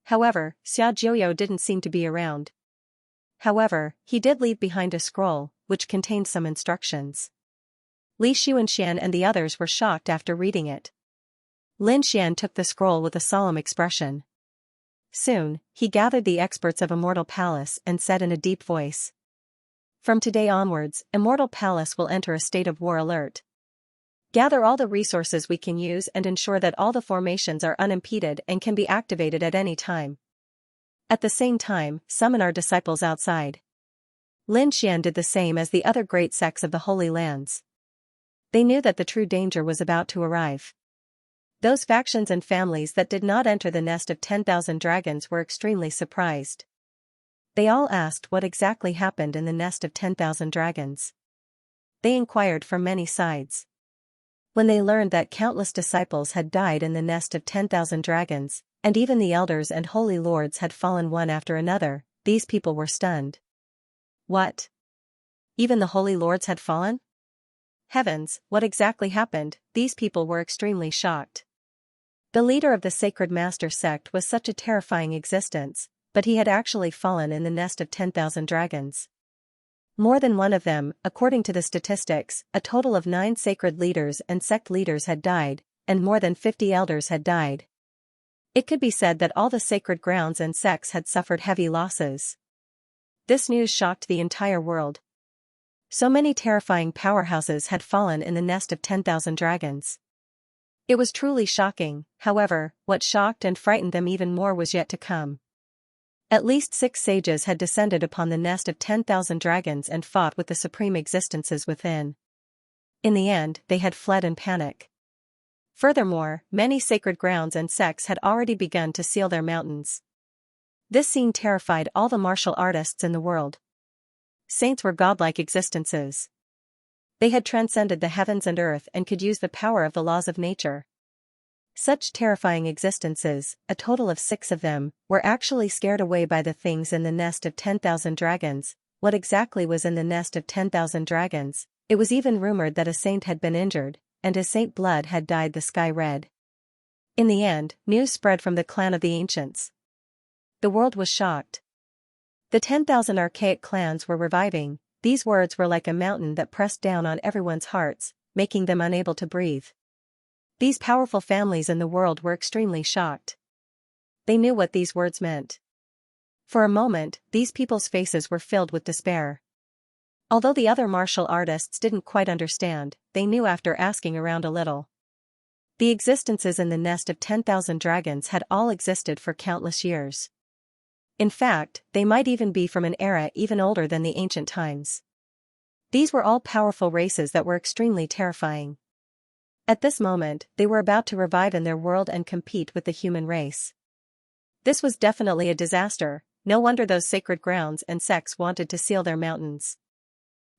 S1: However, Xia Jiuyo didn't seem to be around. However, he did leave behind a scroll, which contained some instructions. Li Xuanxian and the others were shocked after reading it. Lin Xian took the scroll with a solemn expression. Soon, he gathered the experts of Immortal Palace and said in a deep voice. From today onwards, Immortal Palace will enter a state of war alert. Gather all the resources we can use and ensure that all the formations are unimpeded and can be activated at any time. At the same time, summon our disciples outside. Lin Xian did the same as the other great sects of the Holy Lands. They knew that the true danger was about to arrive. Those factions and families that did not enter the nest of 10,000 dragons were extremely surprised. They all asked what exactly happened in the nest of 10,000 dragons. They inquired from many sides. When they learned that countless disciples had died in the nest of 10,000 dragons, and even the elders and holy lords had fallen one after another, these people were stunned. What? Even the holy lords had fallen? Heavens, what exactly happened? These people were extremely shocked. The leader of the Sacred Master sect was such a terrifying existence, but he had actually fallen in the nest of 10,000 dragons. More than one of them, according to the statistics, a total of 9 sacred leaders and sect leaders had died, and more than 50 elders had died. It could be said that all the sacred grounds and sects had suffered heavy losses. This news shocked the entire world. So many terrifying powerhouses had fallen in the nest of 10,000 dragons. It was truly shocking. However, what shocked and frightened them even more was yet to come. At least 6 sages had descended upon the nest of 10,000 dragons and fought with the supreme existences within. In the end, they had fled in panic. Furthermore, many sacred grounds and sects had already begun to seal their mountains. This scene terrified all the martial artists in the world. Saints were godlike existences. They had transcended the heavens and earth and could use the power of the laws of nature. Such terrifying existences, a total of 6 of them, were actually scared away by the things in the nest of 10,000 dragons. What exactly was in the nest of 10,000 dragons? It was even rumored that a saint had been injured, and his saint blood had dyed the sky red. In the end, news spread from the clan of the ancients. The world was shocked. The 10,000 archaic clans were reviving. These words were like a mountain that pressed down on everyone's hearts, making them unable to breathe. These powerful families in the world were extremely shocked. They knew what these words meant. For a moment, these people's faces were filled with despair. Although the other martial artists didn't quite understand, they knew after asking around a little. The existences in the nest of 10,000 dragons had all existed for countless years. In fact, they might even be from an era even older than the ancient times. These were all powerful races that were extremely terrifying. At this moment, they were about to revive in their world and compete with the human race. This was definitely a disaster. No wonder those sacred grounds and sects wanted to seal their mountains.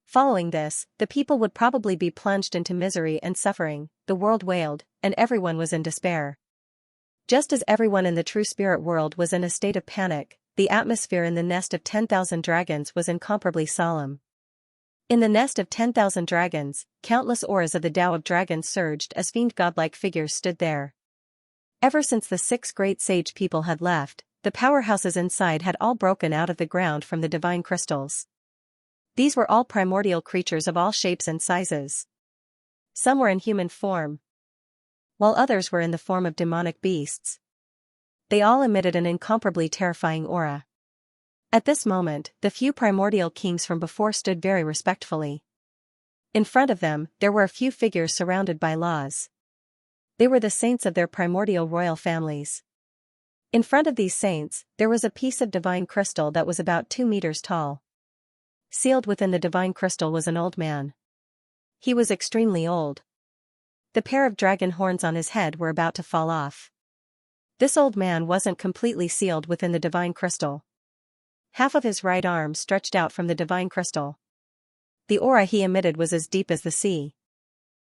S1: Following this, the people would probably be plunged into misery and suffering. The world wailed, and everyone was in despair. Just as everyone in the true spirit world was in a state of panic, the atmosphere in the nest of 10,000 dragons was incomparably solemn. In the nest of 10,000 dragons, countless auras of the Tao of Dragons surged as fiend godlike figures stood there. Ever since the 6 great sage people had left, the powerhouses inside had all broken out of the ground from the divine crystals. These were all primordial creatures of all shapes and sizes. Some were in human form, while others were in the form of demonic beasts. They all emitted an incomparably terrifying aura. At this moment, the few primordial kings from before stood very respectfully. In front of them, there were a few figures surrounded by laws. They were the saints of their primordial royal families. In front of these saints, there was a piece of divine crystal that was about 2 meters tall. Sealed within the divine crystal was an old man. He was extremely old. The pair of dragon horns on his head were about to fall off. This old man wasn't completely sealed within the divine crystal. Half of his right arm stretched out from the divine crystal. The aura he emitted was as deep as the sea.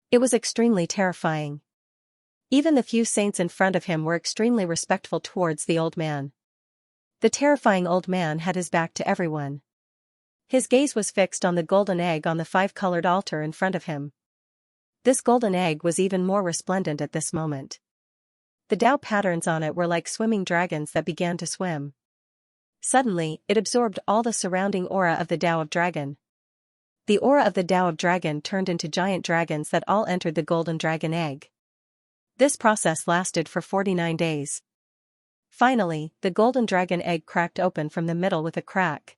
S1: It was extremely terrifying. Even the few saints in front of him were extremely respectful towards the old man. The terrifying old man had his back to everyone. His gaze was fixed on the golden egg on the 5-colored altar in front of him. This golden egg was even more resplendent at this moment. The Tao patterns on it were like swimming dragons that began to swim. Suddenly, it absorbed all the surrounding aura of the Tao of Dragon. The aura of the Tao of Dragon turned into giant dragons that all entered the golden dragon egg. This process lasted for 49 days. Finally, the golden dragon egg cracked open from the middle with a crack.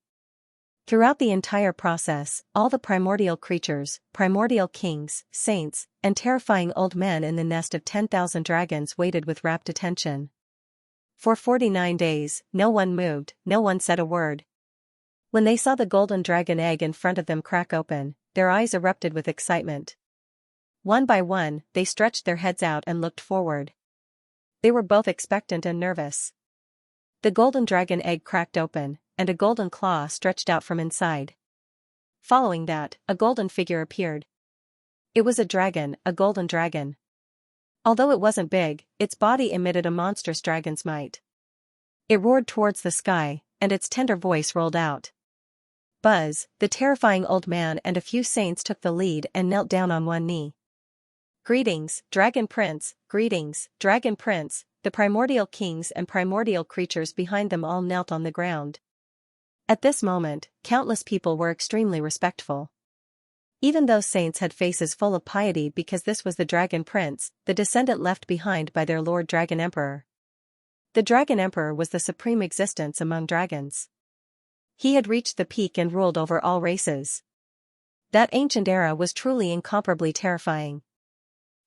S1: Throughout the entire process, all the primordial creatures, primordial kings, saints, and terrifying old men in the nest of 10,000 dragons waited with rapt attention. For 49 days, no one moved, no one said a word. When they saw the golden dragon egg in front of them crack open, their eyes erupted with excitement. One by one, they stretched their heads out and looked forward. They were both expectant and nervous. The golden dragon egg cracked open, and a golden claw stretched out from inside. Following that, a golden figure appeared. It was a dragon, a golden dragon. Although it wasn't big, its body emitted a monstrous dragon's might. It roared towards the sky, and its tender voice rolled out. Buzz, the terrifying old man and a few saints took the lead and knelt down on one knee. Greetings, Dragon Prince, greetings, Dragon Prince." The primordial kings and primordial creatures behind them all knelt on the ground. At this moment, countless people were extremely respectful. Even those saints had faces full of piety because this was the Dragon Prince, the descendant left behind by their Lord Dragon Emperor. The Dragon Emperor was the supreme existence among dragons. He had reached the peak and ruled over all races. That ancient era was truly incomparably terrifying.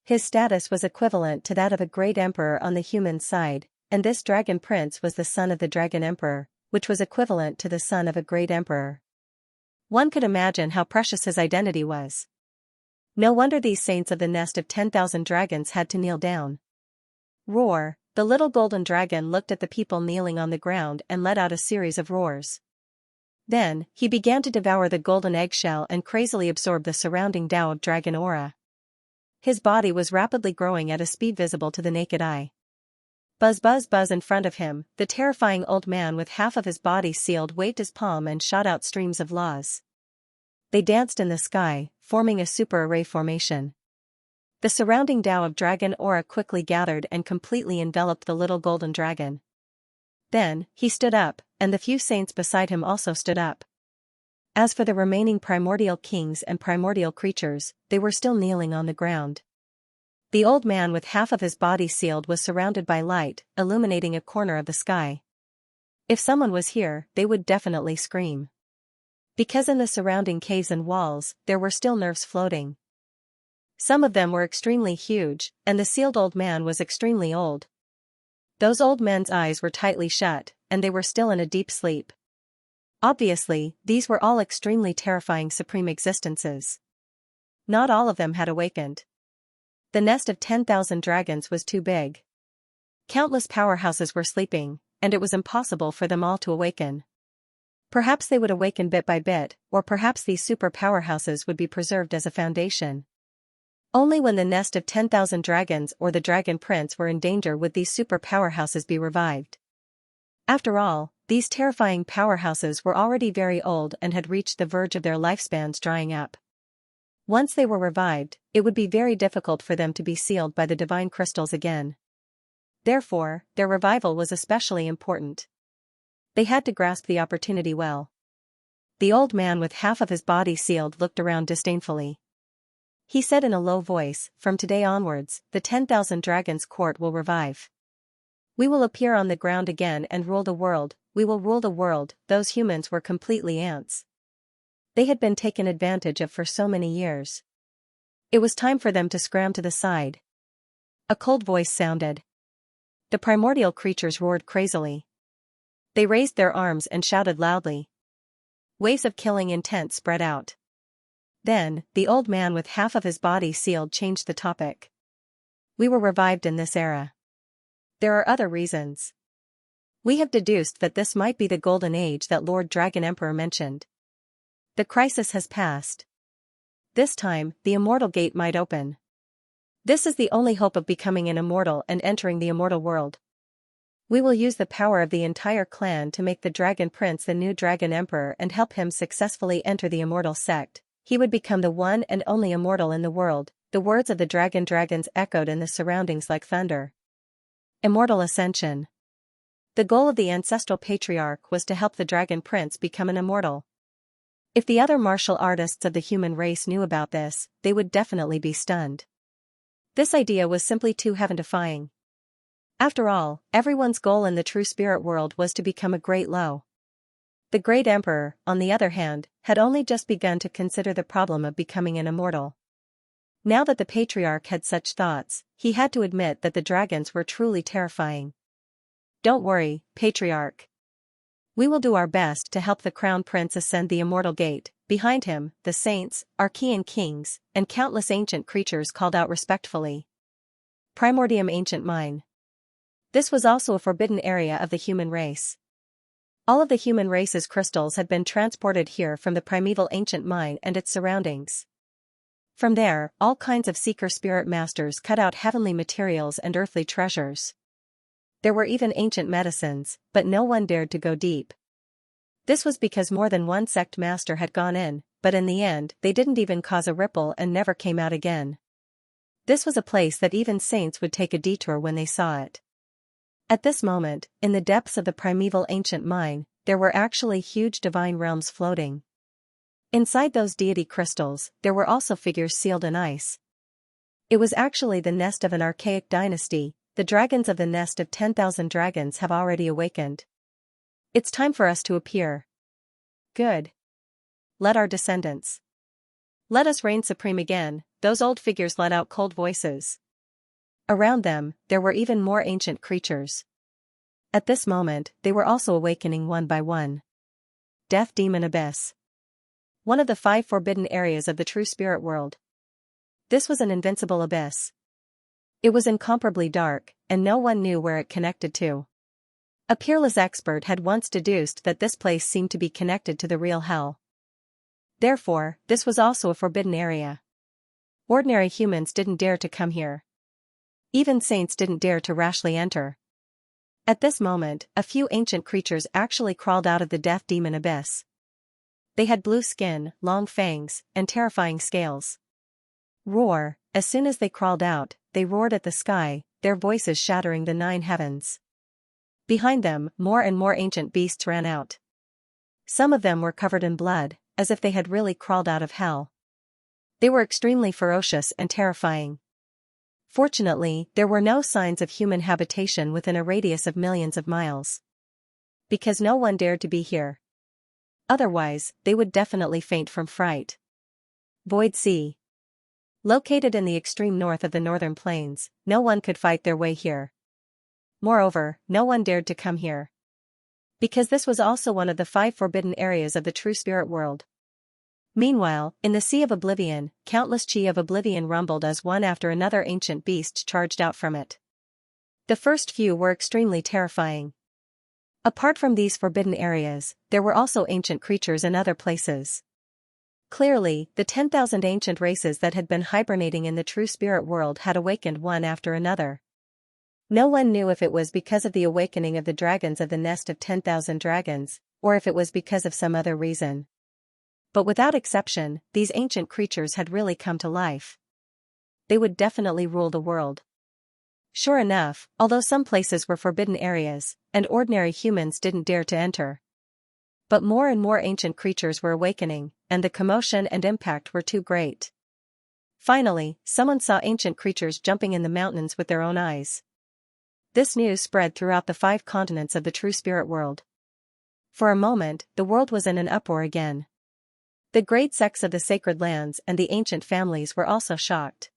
S1: His status was equivalent to that of a great emperor on the human side, and this Dragon Prince was the son of the Dragon Emperor, which was equivalent to the son of a great emperor. One could imagine how precious his identity was. No wonder these saints of the nest of 10,000 dragons had to kneel down. Roar! The little golden dragon looked at the people kneeling on the ground and let out a series of roars. Then, he began to devour the golden eggshell and crazily absorb the surrounding Tao of dragon aura. His body was rapidly growing at a speed visible to the naked eye. Buzz buzz buzz in front of him, the terrifying old man with half of his body sealed waved his palm and shot out streams of laws. They danced in the sky, forming a super array formation. The surrounding Tao of dragon aura quickly gathered and completely enveloped the little golden dragon. Then, he stood up, and the few saints beside him also stood up. As for the remaining primordial kings and primordial creatures, they were still kneeling on the ground. The old man with half of his body sealed was surrounded by light, illuminating a corner of the sky. If someone was here, they would definitely scream. Because in the surrounding caves and walls, there were still nerves floating. Some of them were extremely huge, and the sealed old man was extremely old. Those old men's eyes were tightly shut, and they were still in a deep sleep. Obviously, these were all extremely terrifying supreme existences. Not all of them had awakened. The nest of 10,000 dragons was too big. Countless powerhouses were sleeping, and it was impossible for them all to awaken. Perhaps they would awaken bit by bit, or perhaps these super powerhouses would be preserved as a foundation. Only when the nest of 10,000 dragons or the Dragon Prince were in danger would these super powerhouses be revived. After all, these terrifying powerhouses were already very old and had reached the verge of their lifespans drying up. Once they were revived, it would be very difficult for them to be sealed by the divine crystals again. Therefore, their revival was especially important. They had to grasp the opportunity well. The old man with half of his body sealed looked around disdainfully. He said in a low voice, "From today onwards, the 10,000 dragons court will revive. We will appear on the ground again and rule the world, we will rule the world." Those humans were completely ants. They had been taken advantage of for so many years. It was time for them to scram to the side. A cold voice sounded. The primordial creatures roared crazily. They raised their arms and shouted loudly. Waves of killing intent spread out. Then, the old man with half of his body sealed changed the topic. We were revived in this era. There are other reasons. We have deduced that this might be the golden age that Lord Dragon Emperor mentioned. The crisis has passed. This time, the immortal gate might open. This is the only hope of becoming an immortal and entering the immortal world. We will use the power of the entire clan to make the Dragon Prince the new Dragon Emperor and help him successfully enter the immortal sect. He would become the one and only immortal in the world. The words of the dragons echoed in the surroundings like thunder. Immortal ascension. The goal of the ancestral patriarch was to help the Dragon Prince become an immortal. If the other martial artists of the human race knew about this, they would definitely be stunned. This idea was simply too heaven-defying. After all, everyone's goal in the true spirit world was to become a great Lo. The great emperor, on the other hand, had only just begun to consider the problem of becoming an immortal. Now that the patriarch had such thoughts, he had to admit that the dragons were truly terrifying. Don't worry, patriarch. We will do our best to help the crown prince ascend the immortal gate. Behind him, the saints, Archean kings, and countless ancient creatures called out respectfully. Primordium ancient mine. This was also a forbidden area of the human race. All of the human race's crystals had been transported here from the primeval ancient mine and its surroundings. From there, all kinds of seeker spirit masters cut out heavenly materials and earthly treasures. There were even ancient medicines, but no one dared to go deep. This was because more than one sect master had gone in, but in the end, they didn't even cause a ripple and never came out again. This was a place that even saints would take a detour when they saw it. At this moment, in the depths of the primeval ancient mine, there were actually huge divine realms floating. Inside those deity crystals, there were also figures sealed in ice. It was actually the nest of an archaic dynasty. The dragons of the nest of 10,000 dragons have already awakened. It's time for us to appear. Good. Let our descendants. Let us reign supreme again. Those old figures let out cold voices. Around them, there were even more ancient creatures. At this moment, they were also awakening one by one. Death Demon Abyss. One of the 5 forbidden areas of the true spirit world. This was an invincible abyss. It was incomparably dark, and no one knew where it connected to. A peerless expert had once deduced that this place seemed to be connected to the real hell. Therefore, this was also a forbidden area. Ordinary humans didn't dare to come here. Even saints didn't dare to rashly enter. At this moment, a few ancient creatures actually crawled out of the death demon abyss. They had blue skin, long fangs, and terrifying scales. Roar! As soon as they crawled out, they roared at the sky, their voices shattering the 9 heavens. Behind them, more and more ancient beasts ran out. Some of them were covered in blood, as if they had really crawled out of hell. They were extremely ferocious and terrifying. Fortunately, there were no signs of human habitation within a radius of millions of miles. Because no one dared to be here. Otherwise, they would definitely faint from fright. Void Sea. Located in the extreme north of the northern plains, no one could fight their way here. Moreover, no one dared to come here. Because this was also one of the 5 forbidden areas of the true spirit world. Meanwhile, in the Sea of Oblivion, countless chi of oblivion rumbled as one after another ancient beast charged out from it. The first few were extremely terrifying. Apart from these forbidden areas, there were also ancient creatures in other places. Clearly, the 10,000 ancient races that had been hibernating in the true spirit world had awakened one after another. No one knew if it was because of the awakening of the dragons of the nest of 10,000 dragons, or if it was because of some other reason. But without exception, these ancient creatures had really come to life. They would definitely rule the world. Sure enough, although some places were forbidden areas, and ordinary humans didn't dare to enter. But more and more ancient creatures were awakening, and the commotion and impact were too great. Finally, someone saw ancient creatures jumping in the mountains with their own eyes. This news spread throughout the 5 continents of the true spirit world. For a moment, the world was in an uproar again. The great sects of the sacred lands and the ancient families were also shocked.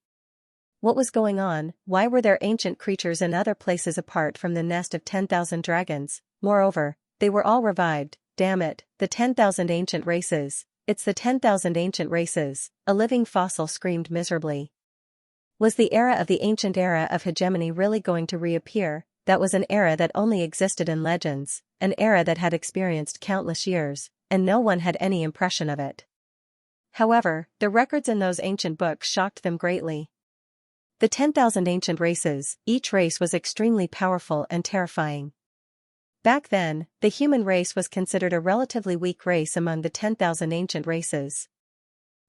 S1: What was going on? Why were there ancient creatures in other places apart from the nest of 10,000 dragons? Moreover, they were all revived. Damn it, the 10,000 ancient races. It's the 10,000 ancient races, a living fossil screamed miserably. Was the era of the ancient era of hegemony really going to reappear? That was an era that only existed in legends, an era that had experienced countless years, and no one had any impression of it. However, the records in those ancient books shocked them greatly. The 10,000 ancient races, each race was extremely powerful and terrifying. Back then, the human race was considered a relatively weak race among the 10,000 ancient races.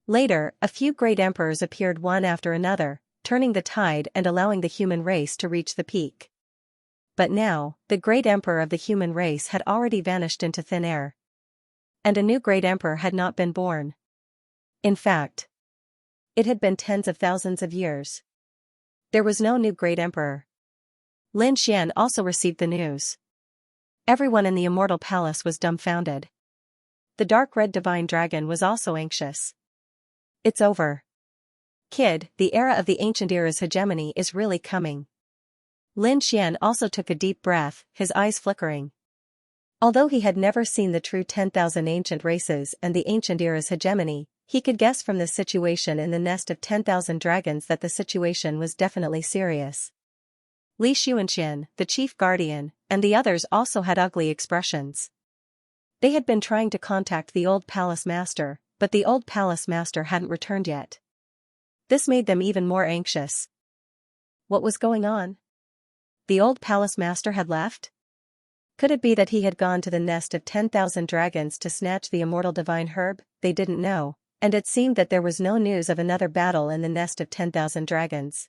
S1: Later, a few great emperors appeared one after another, turning the tide and allowing the human race to reach the peak. But now, the great emperor of the human race had already vanished into thin air. And a new great emperor had not been born. In fact, it had been tens of thousands of years. There was no new great emperor. Lin Xian also received the news. Everyone in the immortal palace was dumbfounded. The dark red divine dragon was also anxious. It's over. Kid, the era of the ancient era's hegemony is really coming. Lin Xian also took a deep breath, his eyes flickering. Although he had never seen the true 10,000 ancient races and the ancient era's hegemony, he could guess from the situation in the nest of 10,000 dragons that the situation was definitely serious. Li Xuanxian, the chief guardian, and the others also had ugly expressions. They had been trying to contact the old palace master, but the old palace master hadn't returned yet. This made them even more anxious. What was going on? The old palace master had left? Could it be that he had gone to the nest of 10,000 dragons to snatch the immortal divine herb? They didn't know. And it seemed that there was no news of another battle in the nest of 10,000 dragons.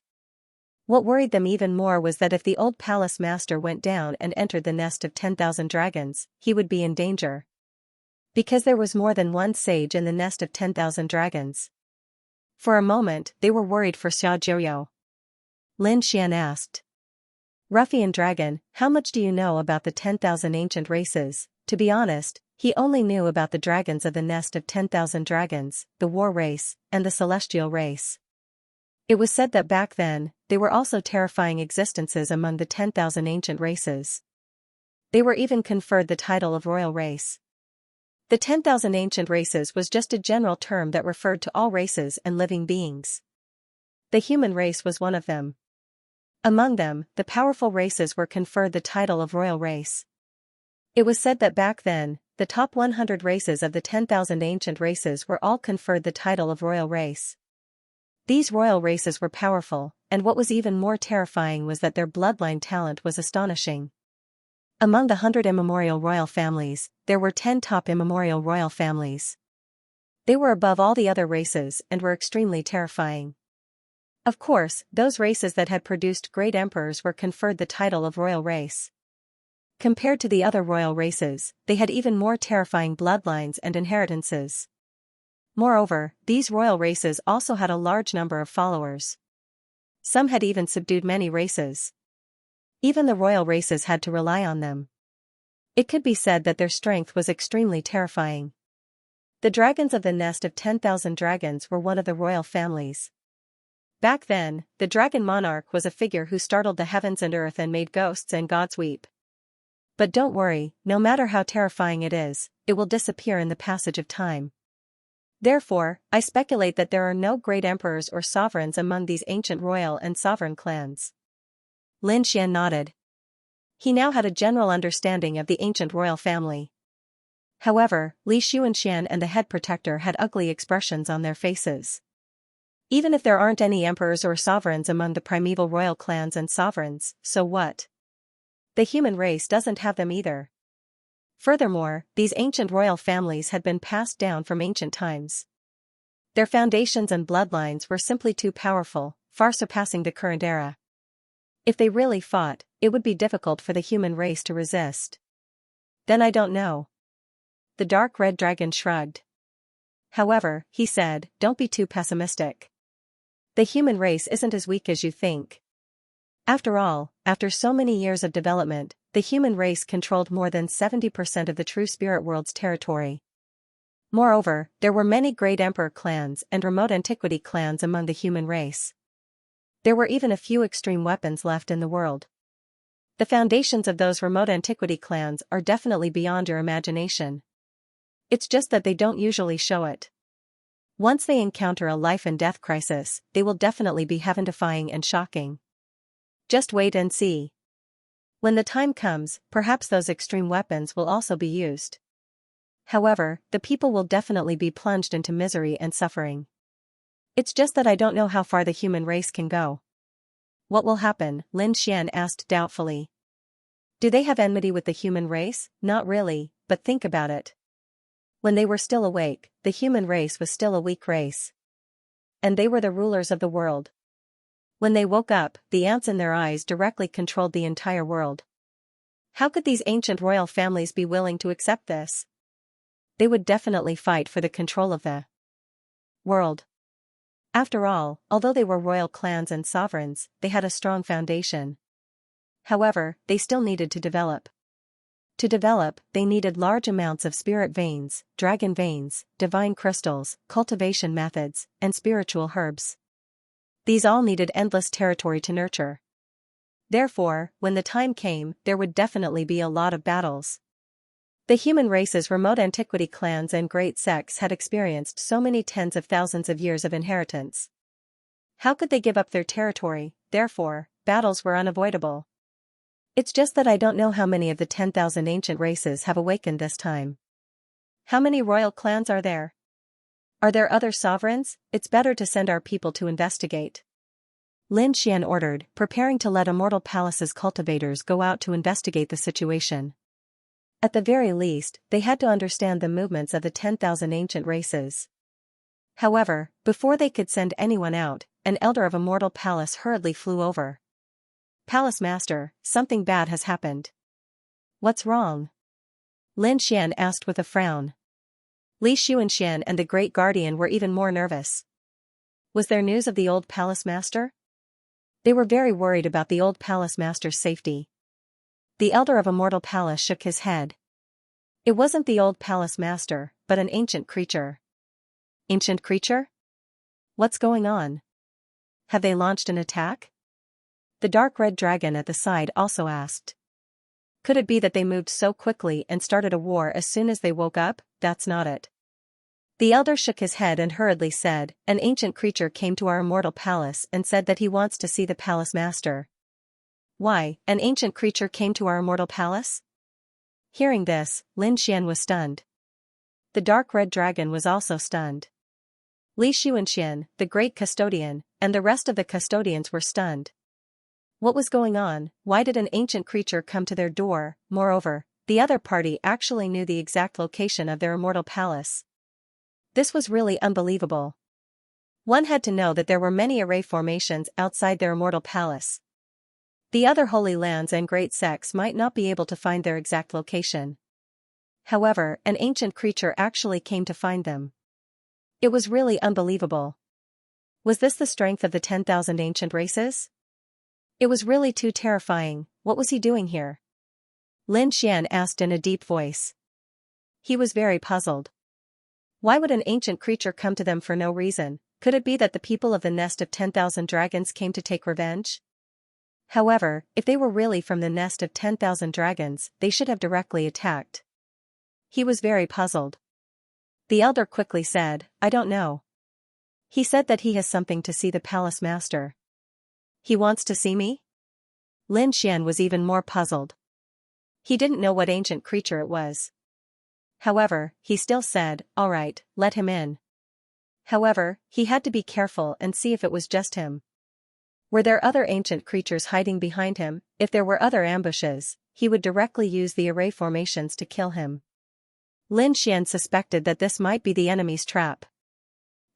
S1: What worried them even more was that if the old palace master went down and entered the nest of 10,000 dragons, he would be in danger. Because there was more than one sage in the nest of 10,000 dragons. For a moment, they were worried for Xianxia. Lin Xian asked. Ruffian dragon, how much do you know about the 10,000 ancient races? To be honest, he only knew about the dragons of the nest of 10,000 dragons, the war race, and the celestial race. It was said that back then, they were also terrifying existences among the 10,000 ancient races. They were even conferred the title of royal race. The 10,000 ancient races was just a general term that referred to all races and living beings. The human race was one of them. Among them, the powerful races were conferred the title of royal race. It was said that back then, the top 100 races of the 10,000 ancient races were all conferred the title of royal race. These royal races were powerful, and what was even more terrifying was that their bloodline talent was astonishing. Among the 100 immemorial royal families, there were 10 top immemorial royal families. They were above all the other races and were extremely terrifying. Of course, those races that had produced great emperors were conferred the title of royal race. Compared to the other royal races, they had even more terrifying bloodlines and inheritances. Moreover, these royal races also had a large number of followers. Some had even subdued many races. Even the royal races had to rely on them. It could be said that their strength was extremely terrifying. The dragons of the nest of 10,000 dragons were one of the royal families. Back then, the dragon monarch was a figure who startled the heavens and earth and made ghosts and gods weep. But don't worry, no matter how terrifying it will disappear in the passage of time. Therefore, I speculate that there are no great emperors or sovereigns among these ancient royal and sovereign clans. Lin Xian nodded. He now had a general understanding of the ancient royal family. However, Li Xuanxian and the head protector had ugly expressions on their faces. Even if there aren't any emperors or sovereigns among the primeval royal clans and sovereigns, so what? The human race doesn't have them either. Furthermore, these ancient royal families had been passed down from ancient times. Their foundations and bloodlines were simply too powerful, far surpassing the current era. If they really fought, it would be difficult for the human race to resist. Then I don't know. The dark red dragon shrugged. However, he said, don't be too pessimistic. The human race isn't as weak as you think. After all, after so many years of development, the human race controlled more than 70% of the true spirit world's territory. Moreover, there were many great emperor clans and remote antiquity clans among the human race. There were even a few extreme weapons left in the world. The foundations of those remote antiquity clans are definitely beyond your imagination. It's just that they don't usually show it. Once they encounter a life and death crisis, they will definitely be heaven-defying and shocking. Just wait and see. When the time comes, perhaps those extreme weapons will also be used. However, the people will definitely be plunged into misery and suffering. It's just that I don't know how far the human race can go. What will happen? Lin Xian asked doubtfully. Do they have enmity with the human race? Not really, but think about it. When they were still awake, the human race was still a weak race. And they were the rulers of the world. When they woke up, the ants in their eyes directly controlled the entire world. How could these ancient royal families be willing to accept this? They would definitely fight for the control of the world. After all, although they were royal clans and sovereigns, they had a strong foundation. However, they still needed to develop. To develop, they needed large amounts of spirit veins, dragon veins, divine crystals, cultivation methods, and spiritual herbs. These all needed endless territory to nurture. Therefore, when the time came, there would definitely be a lot of battles. The human race's remote antiquity clans and great sects had experienced so many tens of thousands of years of inheritance. How could they give up their territory? Therefore, battles were unavoidable. It's just that I don't know how many of the 10,000 ancient races have awakened this time. How many royal clans are there? Are there other sovereigns? It's better to send our people to investigate. Lin Xian ordered, preparing to let Immortal Palace's cultivators go out to investigate the situation. At the very least, they had to understand the movements of the 10,000 ancient races. However, before they could send anyone out, an elder of a mortal palace hurriedly flew over. "Palace Master, something bad has happened." "What's wrong?" Lin Xian asked with a frown. Li Xuanxian and the Great Guardian were even more nervous. Was there news of the old palace master? They were very worried about the old palace master's safety. The elder of a mortal palace shook his head. It wasn't the old palace master, but an ancient creature. Ancient creature? What's going on? Have they launched an attack? The dark red dragon at the side also asked. Could it be that they moved so quickly and started a war as soon as they woke up? That's not it. The elder shook his head and hurriedly said, "An ancient creature came to our immortal palace and said that he wants to see the palace master." "Why, an ancient creature came to our immortal palace?" Hearing this, Lin Xian was stunned. The dark red dragon was also stunned. Li Xuanxian, the great custodian, and the rest of the custodians were stunned. What was going on? Why did an ancient creature come to their door? Moreover, the other party actually knew the exact location of their immortal palace. This was really unbelievable. One had to know that there were many array formations outside their immortal palace. The other holy lands and great sects might not be able to find their exact location. However, an ancient creature actually came to find them. It was really unbelievable. Was this the strength of the 10,000 ancient races? It was really too terrifying. What was he doing here? Lin Xian asked in a deep voice. He was very puzzled. Why would an ancient creature come to them for no reason? Could it be that the people of the nest of 10,000 dragons came to take revenge? However, if they were really from the nest of 10,000 dragons, they should have directly attacked. He was very puzzled. The elder quickly said, "I don't know. He said that he has something to see the palace master." "He wants to see me?" Lin Xian was even more puzzled. He didn't know what ancient creature it was. However, he still said, "All right, let him in." However, he had to be careful and see if it was just him. Were there other ancient creatures hiding behind him? If there were other ambushes, he would directly use the array formations to kill him. Lin Xian suspected that this might be the enemy's trap.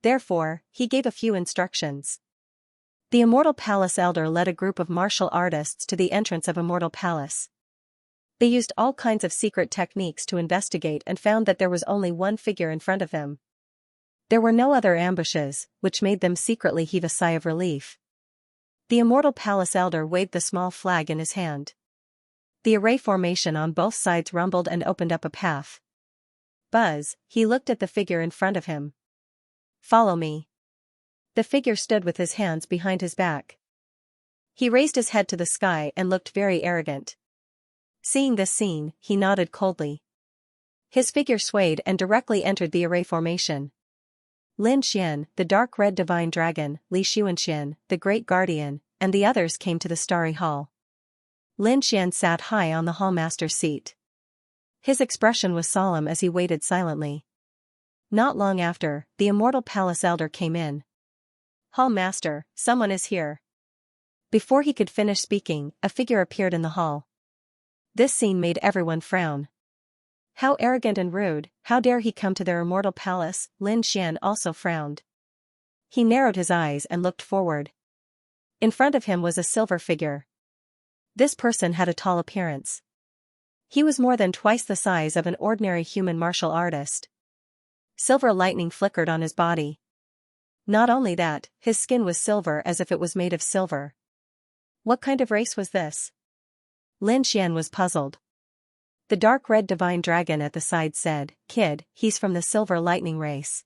S1: Therefore, he gave a few instructions. The Immortal Palace Elder led a group of martial artists to the entrance of Immortal Palace. They used all kinds of secret techniques to investigate and found that there was only one figure in front of them. There were no other ambushes, which made them secretly heave a sigh of relief. The Immortal Palace Elder waved the small flag in his hand. The array formation on both sides rumbled and opened up a path. Buzz, he looked at the figure in front of him. "Follow me." The figure stood with his hands behind his back. He raised his head to the sky and looked very arrogant. Seeing this scene, he nodded coldly. His figure swayed and directly entered the array formation. Lin Xian, the dark red divine dragon, Li Xuanxian, the great guardian, and the others came to the starry hall. Lin Xian sat high on the hallmaster's seat. His expression was solemn as he waited silently. Not long after, the Immortal Palace Elder came in. "Hallmaster, someone is here." Before he could finish speaking, a figure appeared in the hall. This scene made everyone frown. How arrogant and rude, how dare he come to their immortal palace? Lin Xian also frowned. He narrowed his eyes and looked forward. In front of him was a silver figure. This person had a tall appearance. He was more than twice the size of an ordinary human martial artist. Silver lightning flickered on his body. Not only that, his skin was silver as if it was made of silver. What kind of race was this? Lin Xian was puzzled. The dark red divine dragon at the side said, "Kid, he's from the silver lightning race."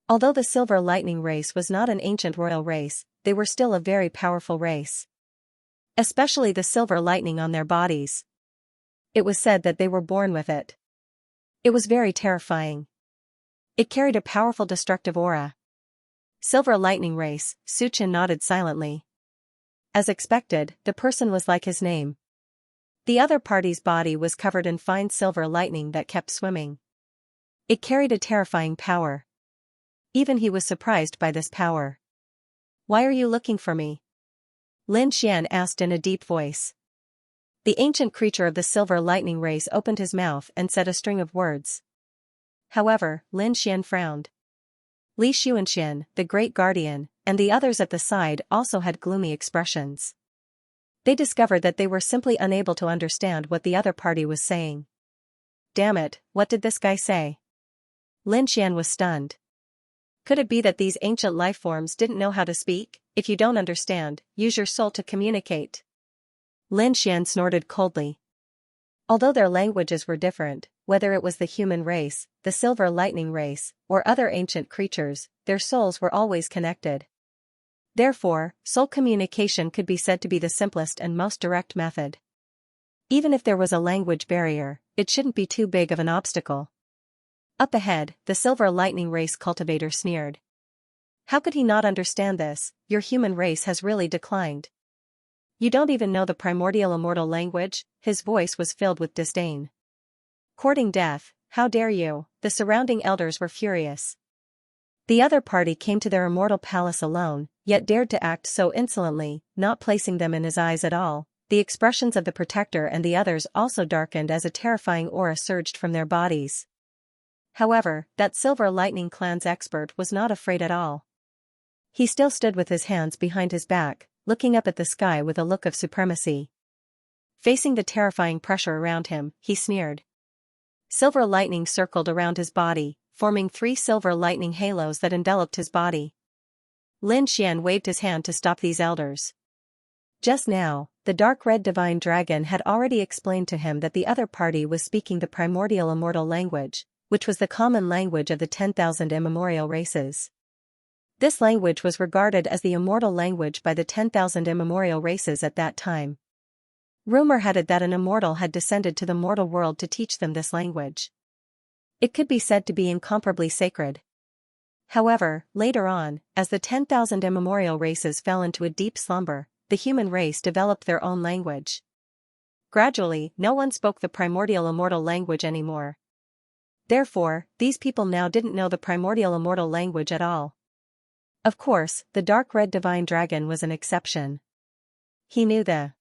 S1: Although the silver lightning race was not an ancient royal race, they were still a very powerful race. Especially the silver lightning on their bodies. It was said that they were born with it. It was very terrifying. It carried a powerful destructive aura. Silver lightning race, Su Chen nodded silently. As expected, the person was like his name. The other party's body was covered in fine silver lightning that kept swimming. It carried a terrifying power. Even he was surprised by this power. "Why are you looking for me?" Lin Xian asked in a deep voice. The ancient creature of the silver lightning race opened his mouth and said a string of words. However, Lin Xian frowned. Li Xianxia, the great guardian, and the others at the side also had gloomy expressions. They discovered that they were simply unable to understand what the other party was saying. Damn it, what did this guy say? Lin Xian was stunned. Could it be that these ancient life forms didn't know how to speak? If you don't understand, use your soul to communicate. Lin Xian snorted coldly. Although their languages were different, whether it was the human race, the silver lightning race, or other ancient creatures, their souls were always connected. Therefore, soul communication could be said to be the simplest and most direct method. Even if there was a language barrier, it shouldn't be too big of an obstacle. Up ahead, the silver lightning race cultivator sneered. How could he not understand this? Your human race has really declined. You don't even know the primordial immortal language? His voice was filled with disdain. Courting death, how dare you? The surrounding elders were furious. The other party came to their immortal palace alone, yet dared to act so insolently, not placing them in his eyes at all. The expressions of the protector and the others also darkened as a terrifying aura surged from their bodies. However, that Silver Lightning Clan's expert was not afraid at all. He still stood with his hands behind his back, looking up at the sky with a look of supremacy. Facing the terrifying pressure around him, he sneered. Silver lightning circled around his body, forming 3 silver lightning halos that enveloped his body. Lin Xian waved his hand to stop these elders. Just now, the dark red divine dragon had already explained to him that the other party was speaking the primordial immortal language, which was the common language of the 10,000 immemorial races. This language was regarded as the immortal language by the 10,000 immemorial races at that time. Rumor had it that an immortal had descended to the mortal world to teach them this language. It could be said to be incomparably sacred. However, later on, as the 10,000 immemorial races fell into a deep slumber, the human race developed their own language. Gradually, no one spoke the primordial immortal language anymore. Therefore, these people now didn't know the primordial immortal language at all. Of course, the dark red divine dragon was an exception. He knew the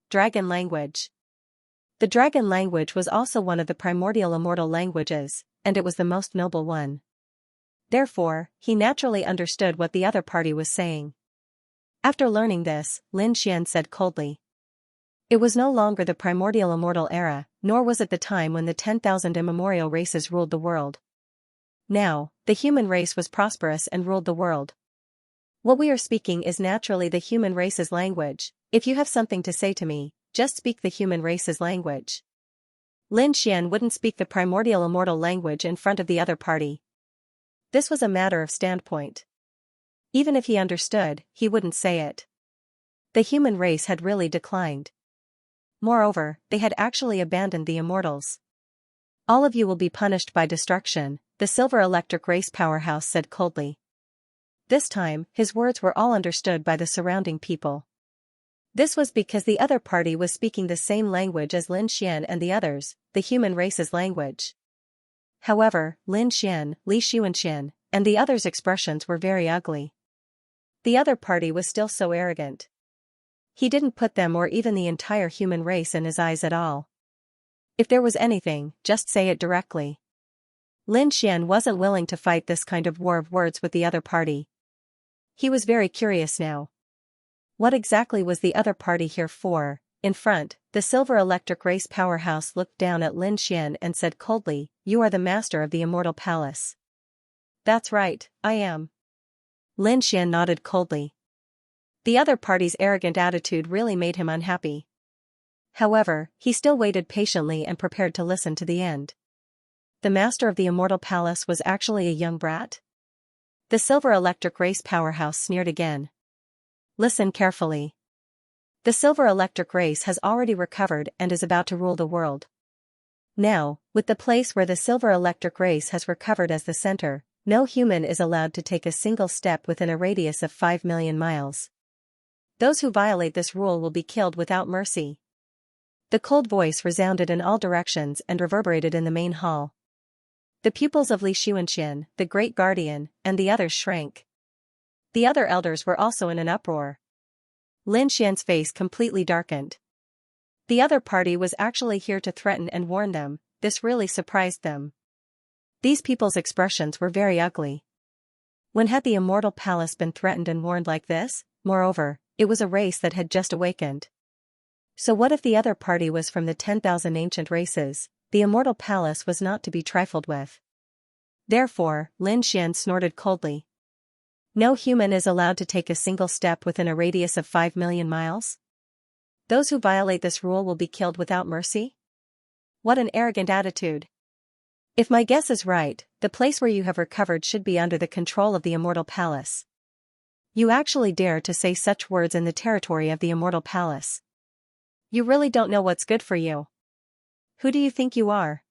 S1: dragon language. The dragon language was also one of the primordial immortal languages, and it was the most noble one. Therefore, he naturally understood what the other party was saying. After learning this, Lin Xian said coldly. It was no longer the primordial immortal era, nor was it the time when the 10,000 immemorial races ruled the world. Now, the human race was prosperous and ruled the world. What we are speaking is naturally the human race's language. If you have something to say to me, just speak the human race's language. Lin Xian wouldn't speak the primordial immortal language in front of the other party. This was a matter of standpoint. Even if he understood, he wouldn't say it. The human race had really declined. Moreover, they had actually abandoned the immortals. All of you will be punished by destruction, the Silver Electric Race powerhouse said coldly. This time, his words were all understood by the surrounding people. This was because the other party was speaking the same language as Lin Xian and the others, the human race's language. However, Lin Xian, Li Xianxia, and the others' expressions were very ugly. The other party was still so arrogant. He didn't put them or even the entire human race in his eyes at all. If there was anything, just say it directly. Lin Xian wasn't willing to fight this kind of war of words with the other party. He was very curious now. What exactly was the other party here for? In front, the Silver Electric Race powerhouse looked down at Lin Xian and said coldly, "You are the master of the Immortal Palace." "That's right, I am." Lin Xian nodded coldly. The other party's arrogant attitude really made him unhappy. However, he still waited patiently and prepared to listen to the end. The master of the Immortal Palace was actually a young brat? The Silver Electric Race powerhouse sneered again. Listen carefully. The Silver Electric Race has already recovered and is about to rule the world. Now, with the place where the Silver Electric Race has recovered as the center, no human is allowed to take a single step within a radius of 5 million miles. Those who violate this rule will be killed without mercy. The cold voice resounded in all directions and reverberated in the main hall. The pupils of Li Xianxia, the great guardian, and the others shrank. The other elders were also in an uproar. Lin Xian's face completely darkened. The other party was actually here to threaten and warn them. This really surprised them. These people's expressions were very ugly. When had the immortal palace been threatened and warned like this? Moreover, it was a race that had just awakened. So what if the other party was from the 10,000 ancient races? The immortal palace was not to be trifled with. Therefore, Lin Xian snorted coldly. No human is allowed to take a single step within a radius of 5 million miles? Those who violate this rule will be killed without mercy? What an arrogant attitude. If my guess is right, the place where you have recovered should be under the control of the immortal palace. You actually dare to say such words in the territory of the immortal palace. You really don't know what's good for you. Who do you think you are?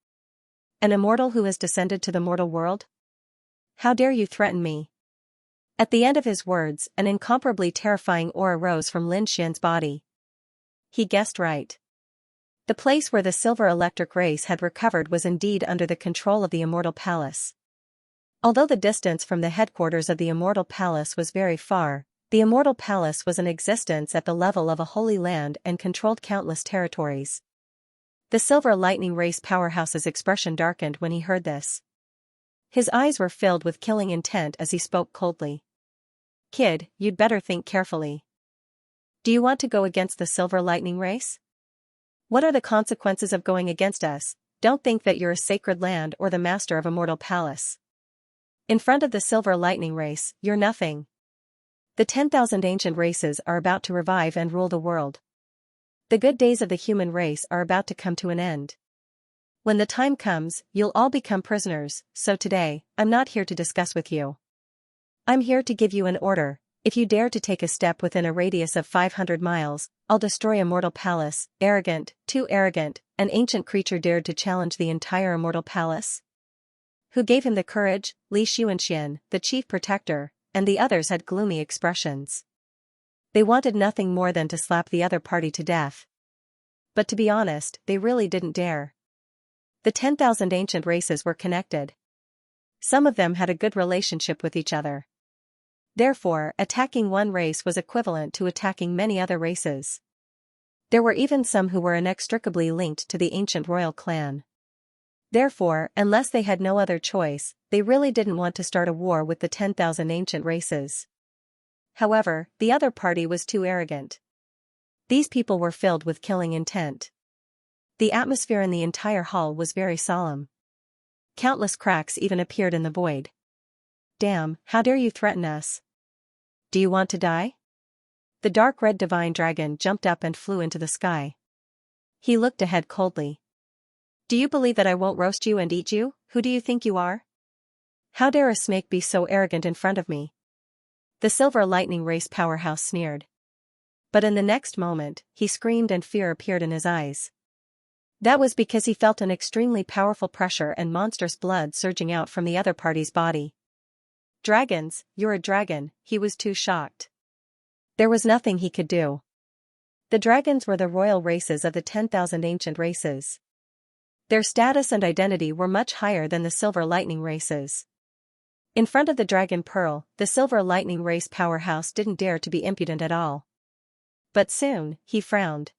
S1: An immortal who has descended to the mortal world? How dare you threaten me? At the end of his words, an incomparably terrifying aura rose from Lin Xian's body. He guessed right. The place where the silver electric race had recovered was indeed under the control of the immortal palace. Although the distance from the headquarters of the immortal palace was very far, the immortal palace was in existence at the level of a holy land and controlled countless territories. The silver lightning race powerhouse's expression darkened when he heard this. His eyes were filled with killing intent as he spoke coldly. Kid, you'd better think carefully. Do you want to go against the silver lightning race? What are the consequences of going against us? Don't think that you're a sacred land or the master of a mortal palace. In front of the silver lightning race, you're nothing. The 10,000 ancient races are about to revive and rule the world. The good days of the human race are about to come to an end. When the time comes, you'll all become prisoners, so today, I'm not here to discuss with you. I'm here to give you an order. If you dare to take a step within a radius of 500 miles, I'll destroy Immortal Palace. Arrogant, too arrogant, an ancient creature dared to challenge the entire Immortal Palace. Who gave him the courage? Li Xianxia, the chief protector, and the others had gloomy expressions. They wanted nothing more than to slap the other party to death. But to be honest, they really didn't dare. The 10,000 ancient races were connected. Some of them had a good relationship with each other. Therefore, attacking one race was equivalent to attacking many other races. There were even some who were inextricably linked to the ancient royal clan. Therefore, unless they had no other choice, they really didn't want to start a war with the 10,000 ancient races. However, the other party was too arrogant. These people were filled with killing intent. The atmosphere in the entire hall was very solemn. Countless cracks even appeared in the void. Damn, how dare you threaten us? Do you want to die? The dark red divine dragon jumped up and flew into the sky. He looked ahead coldly. Do you believe that I won't roast you and eat you? Who do you think you are? How dare a snake be so arrogant in front of me? The silver lightning race powerhouse sneered. But in the next moment, he screamed and fear appeared in his eyes. That was because he felt an extremely powerful pressure and monstrous blood surging out from the other party's body. Dragons, you're a dragon, he was too shocked. There was nothing he could do. The dragons were the royal races of the 10,000 ancient races. Their status and identity were much higher than the silver lightning races. In front of the dragon pearl, the silver lightning race powerhouse didn't dare to be impudent at all. But soon, he frowned.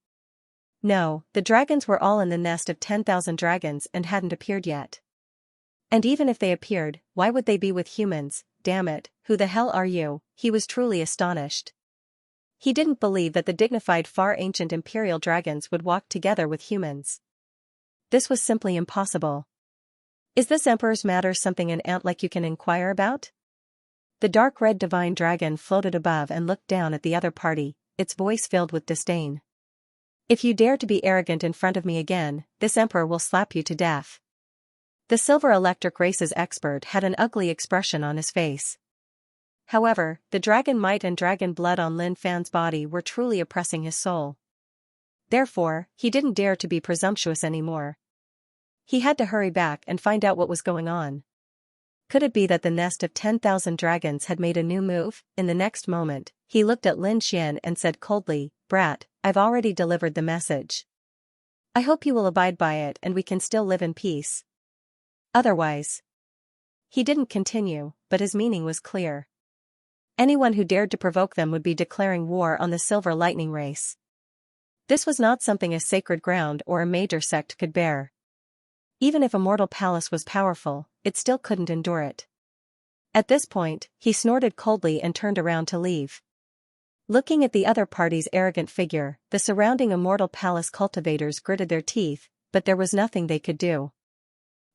S1: No, the dragons were all in the nest of 10,000 dragons and hadn't appeared yet. And even if they appeared, why would they be with humans? Damn it, who the hell are you? He was truly astonished. He didn't believe that the dignified far ancient imperial dragons would walk together with humans. This was simply impossible. Is this Emperor's matter something an ant like you can inquire about? The dark red divine dragon floated above and looked down at the other party, its voice filled with disdain. If you dare to be arrogant in front of me again, this Emperor will slap you to death. The silver electric race's expert had an ugly expression on his face. However, the dragon might and dragon blood on Lin Fan's body were truly oppressing his soul. Therefore, he didn't dare to be presumptuous anymore. He had to hurry back and find out what was going on. Could it be that the nest of 10,000 dragons had made a new move? In the next moment, he looked at Lin Xian and said coldly, "Brat, I've already delivered the message. I hope you will abide by it and we can still live in peace. Otherwise..." He didn't continue, but his meaning was clear. Anyone who dared to provoke them would be declaring war on the silver lightning race. This was not something a sacred ground or a major sect could bear. Even if Immortal Palace was powerful, it still couldn't endure it. At this point, he snorted coldly and turned around to leave. Looking at the other party's arrogant figure, the surrounding immortal palace cultivators gritted their teeth, but there was nothing they could do.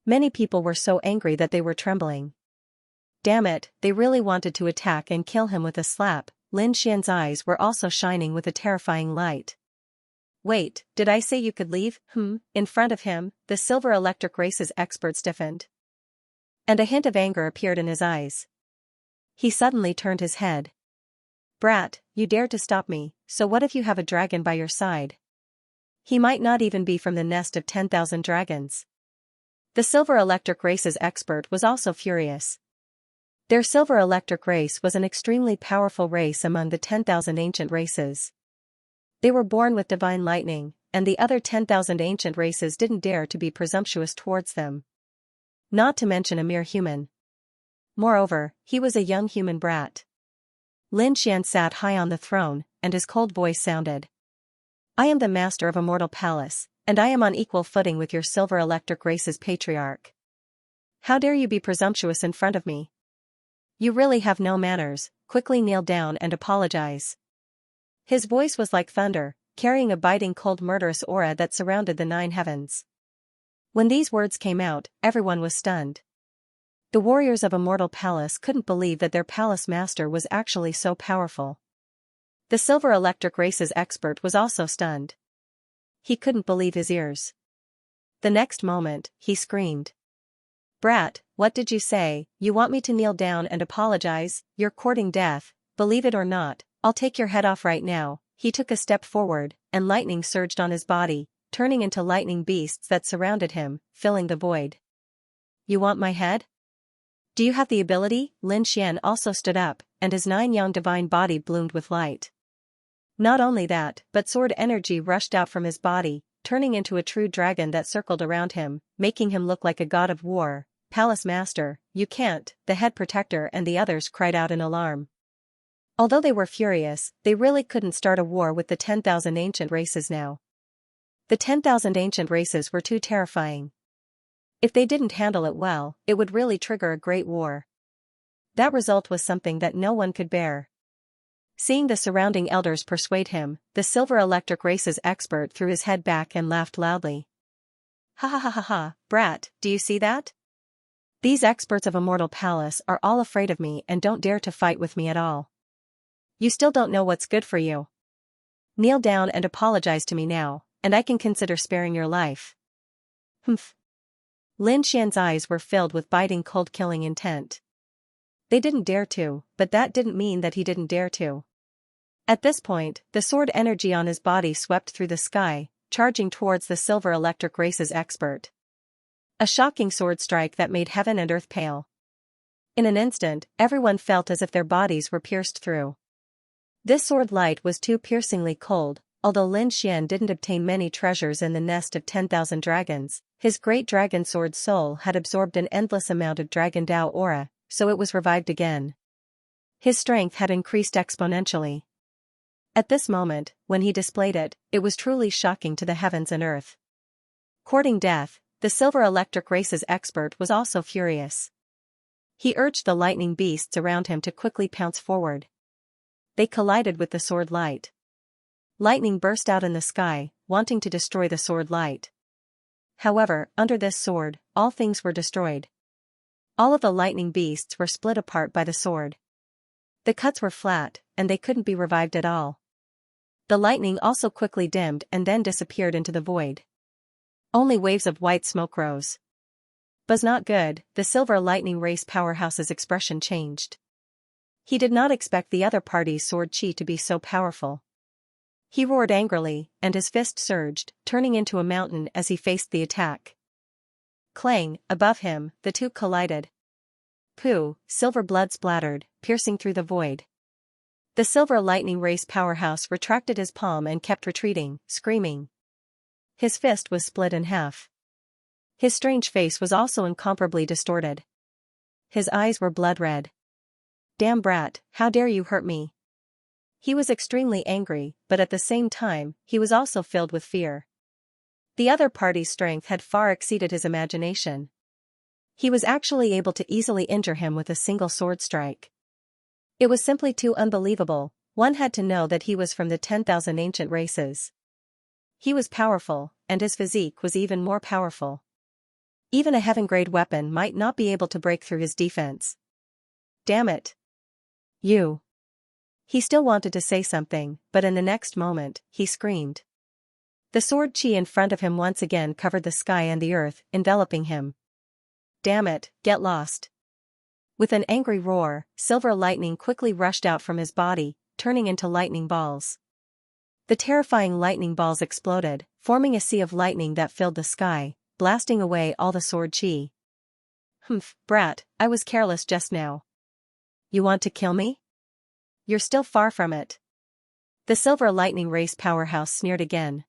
S1: Many people were so angry that they were trembling. Damn it, they really wanted to attack and kill him with a slap. Lin Xian's eyes were also shining with a terrifying light. Wait, did I say you could leave? In front of him, the Silver Electric Race's expert stiffened. And a hint of anger appeared in his eyes. He suddenly turned his head. Brat, you dared to stop me, so what if you have a dragon by your side? He might not even be from the nest of 10,000 dragons. The Silver Electric Race's expert was also furious. Their Silver Electric Race was an extremely powerful race among the 10,000 ancient races. They were born with divine lightning, and the other 10,000 ancient races didn't dare to be presumptuous towards them. Not to mention a mere human. Moreover, he was a young human brat. Lin Xian sat high on the throne, and his cold voice sounded. I am the master of Immortal Palace, and I am on equal footing with your Silver Electric Race's patriarch. How dare you be presumptuous in front of me? You really have no manners. Quickly kneel down and apologize. His voice was like thunder, carrying a biting cold murderous aura that surrounded the 9 heavens. When these words came out, everyone was stunned. The warriors of Immortal Palace couldn't believe that their palace master was actually so powerful. The Silver Electric Race's expert was also stunned. He couldn't believe his ears. The next moment, he screamed. Brat, what did you say? You want me to kneel down and apologize? You're courting death, believe it or not, I'll take your head off right now. He took a step forward, and lightning surged on his body, turning into lightning beasts that surrounded him, filling the void. You want my head? Do you have the ability? Lin Xian also stood up, and his 9 young divine body bloomed with light. Not only that, but sword energy rushed out from his body, turning into a true dragon that circled around him, making him look like a god of war. Palace Master, you can't, the head protector and the others cried out in alarm. Although they were furious, they really couldn't start a war with the 10,000 ancient races now. The 10,000 ancient races were too terrifying. If they didn't handle it well, it would really trigger a great war. That result was something that no one could bear. Seeing the surrounding elders persuade him, the Silver Electric Race's expert threw his head back and laughed loudly. Ha ha ha ha ha, brat, do you see that? These experts of Immortal Palace are all afraid of me and don't dare to fight with me at all. You still don't know what's good for you. Kneel down and apologize to me now, and I can consider sparing your life. Humph. Lin Xian's eyes were filled with biting cold killing intent. They didn't dare to, but that didn't mean that he didn't dare to. At this point, the sword energy on his body swept through the sky, charging towards the Silver Electric Race's expert. A shocking sword strike that made heaven and earth pale. In an instant, everyone felt as if their bodies were pierced through. This sword light was too piercingly cold. Although Lin Xian didn't obtain many treasures in the nest of 10,000 dragons, his great dragon sword soul had absorbed an endless amount of Dragon Dao aura, so it was revived again. His strength had increased exponentially. At this moment, when he displayed it, it was truly shocking to the heavens and earth. Courting death, the Silver Electric Race's expert was also furious. He urged the lightning beasts around him to quickly pounce forward. They collided with the sword light. Lightning burst out in the sky, wanting to destroy the sword light. However, under this sword, all things were destroyed. All of the lightning beasts were split apart by the sword. The cuts were flat, and they couldn't be revived at all. The lightning also quickly dimmed and then disappeared into the void. Only waves of white smoke rose. Buzz not good, the Silver Lightning Race powerhouse's expression changed. He did not expect the other party's sword chi to be so powerful. He roared angrily, and his fist surged, turning into a mountain as he faced the attack. Clang, above him, the two collided. Pooh, silver blood splattered, piercing through the void. The Silver Lightning Race powerhouse retracted his palm and kept retreating, screaming. His fist was split in half. His strange face was also incomparably distorted. His eyes were blood red. Damn brat, how dare you hurt me? He was extremely angry, but at the same time, he was also filled with fear. The other party's strength had far exceeded his imagination. He was actually able to easily injure him with a single sword strike. It was simply too unbelievable. One had to know that he was from the 10,000 ancient races. He was powerful, and his physique was even more powerful. Even a heaven-grade weapon might not be able to break through his defense. Damn it. You. He still wanted to say something, but in the next moment, he screamed. The sword chi in front of him once again covered the sky and the earth, enveloping him. Damn it, get lost. With an angry roar, silver lightning quickly rushed out from his body, turning into lightning balls. The terrifying lightning balls exploded, forming a sea of lightning that filled the sky, blasting away all the sword chi. Humph, brat, I was careless just now. You want to kill me? You're still far from it. The silver lightning race powerhouse sneered again.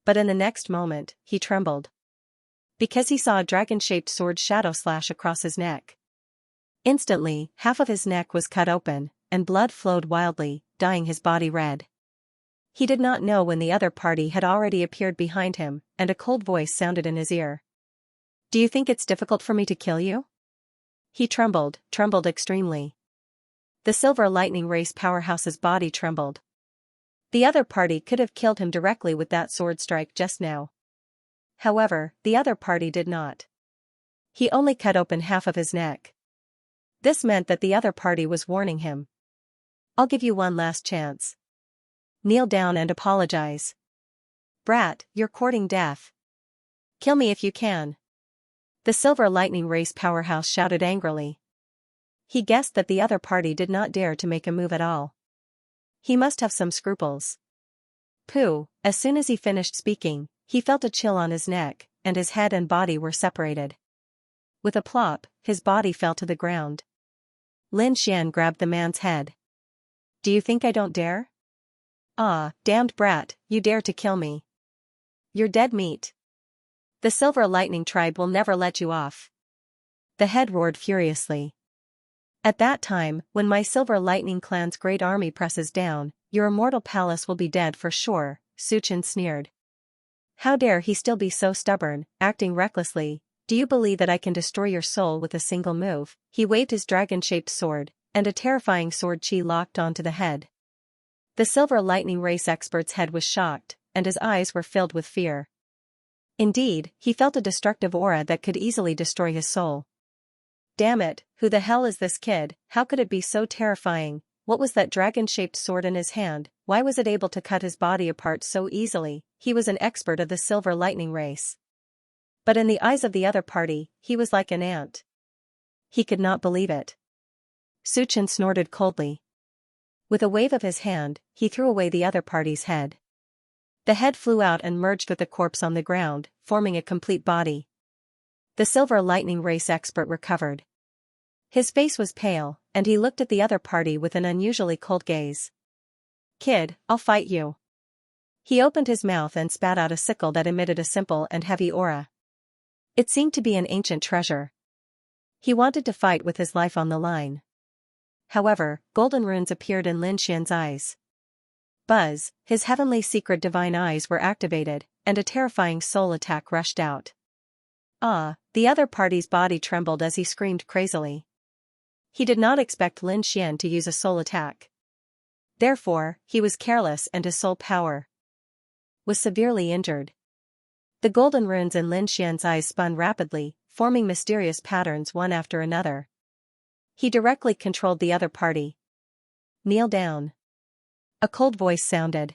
S1: But in the next moment, he trembled. Because he saw a dragon-shaped sword shadow slash across his neck. Instantly, half of his neck was cut open, and blood flowed wildly, dyeing his body red. He did not know when the other party had already appeared behind him, and a cold voice sounded in his ear. Do you think it's difficult for me to kill you? He trembled extremely. The silver lightning race powerhouse's body trembled. The other party could have killed him directly with that sword strike just now. However, the other party did not. He only cut open half of his neck. This meant that the other party was warning him. I'll give you one last chance. Kneel down and apologize. Brat, you're courting death. Kill me if you can. The silver lightning race powerhouse shouted angrily. He guessed that the other party did not dare to make a move at all. He must have some scruples. Pooh, as soon as he finished speaking, he felt a chill on his neck, and his head and body were separated. With a plop, his body fell to the ground. Lin Xian grabbed the man's head. Do you think I don't dare? Ah, damned brat, you dare to kill me. You're dead meat. The Silver Lightning tribe will never let you off. The head roared furiously. At that time, when my Silver Lightning clan's great army presses down, your immortal palace will be dead for sure, Su Chen sneered. How dare he still be so stubborn, acting recklessly? Do you believe that I can destroy your soul with a single move? He waved his dragon-shaped sword, and a terrifying sword chi locked onto the head. The Silver Lightning race expert's head was shocked, and his eyes were filled with fear. Indeed, he felt a destructive aura that could easily destroy his soul. Damn it, who the hell is this kid? How could it be so terrifying? What was that dragon-shaped sword in his hand? Why was it able to cut his body apart so easily? He was an expert of the Silver Lightning race. But in the eyes of the other party, he was like an ant. He could not believe it. Su Chen snorted coldly. With a wave of his hand, he threw away the other party's head. The head flew out and merged with the corpse on the ground, forming a complete body. The Silver Lightning race expert recovered. His face was pale, and he looked at the other party with an unusually cold gaze. Kid, I'll fight you. He opened his mouth and spat out a sickle that emitted a simple and heavy aura. It seemed to be an ancient treasure. He wanted to fight with his life on the line. However, golden runes appeared in Lin Xian's eyes. Buzz, his heavenly secret divine eyes were activated, and a terrifying soul attack rushed out. Ah, the other party's body trembled as he screamed crazily. He did not expect Lin Xian to use a soul attack. Therefore, he was careless and his soul power was severely injured. The golden runes in Lin Xian's eyes spun rapidly, forming mysterious patterns one after another. He directly controlled the other party. Kneel down. A cold voice sounded.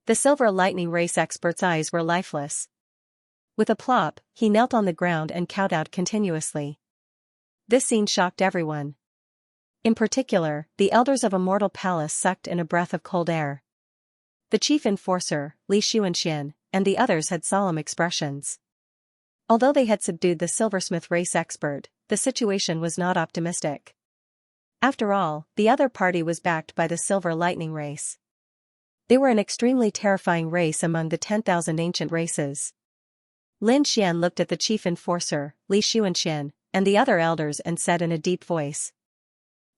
S1: The Silver Lightning race expert's eyes were lifeless. With a plop, he knelt on the ground and kowtowed continuously. This scene shocked everyone. In particular, the elders of Immortal Palace sucked in a breath of cold air. The chief enforcer, Li Xuanxian, and the others had solemn expressions. Although they had subdued the silversmith race expert, the situation was not optimistic. After all, the other party was backed by the Silver Lightning race. They were an extremely terrifying race among the 10,000 ancient races. Lin Xian looked at the chief enforcer, Li Xuanxian, and the other elders and said in a deep voice.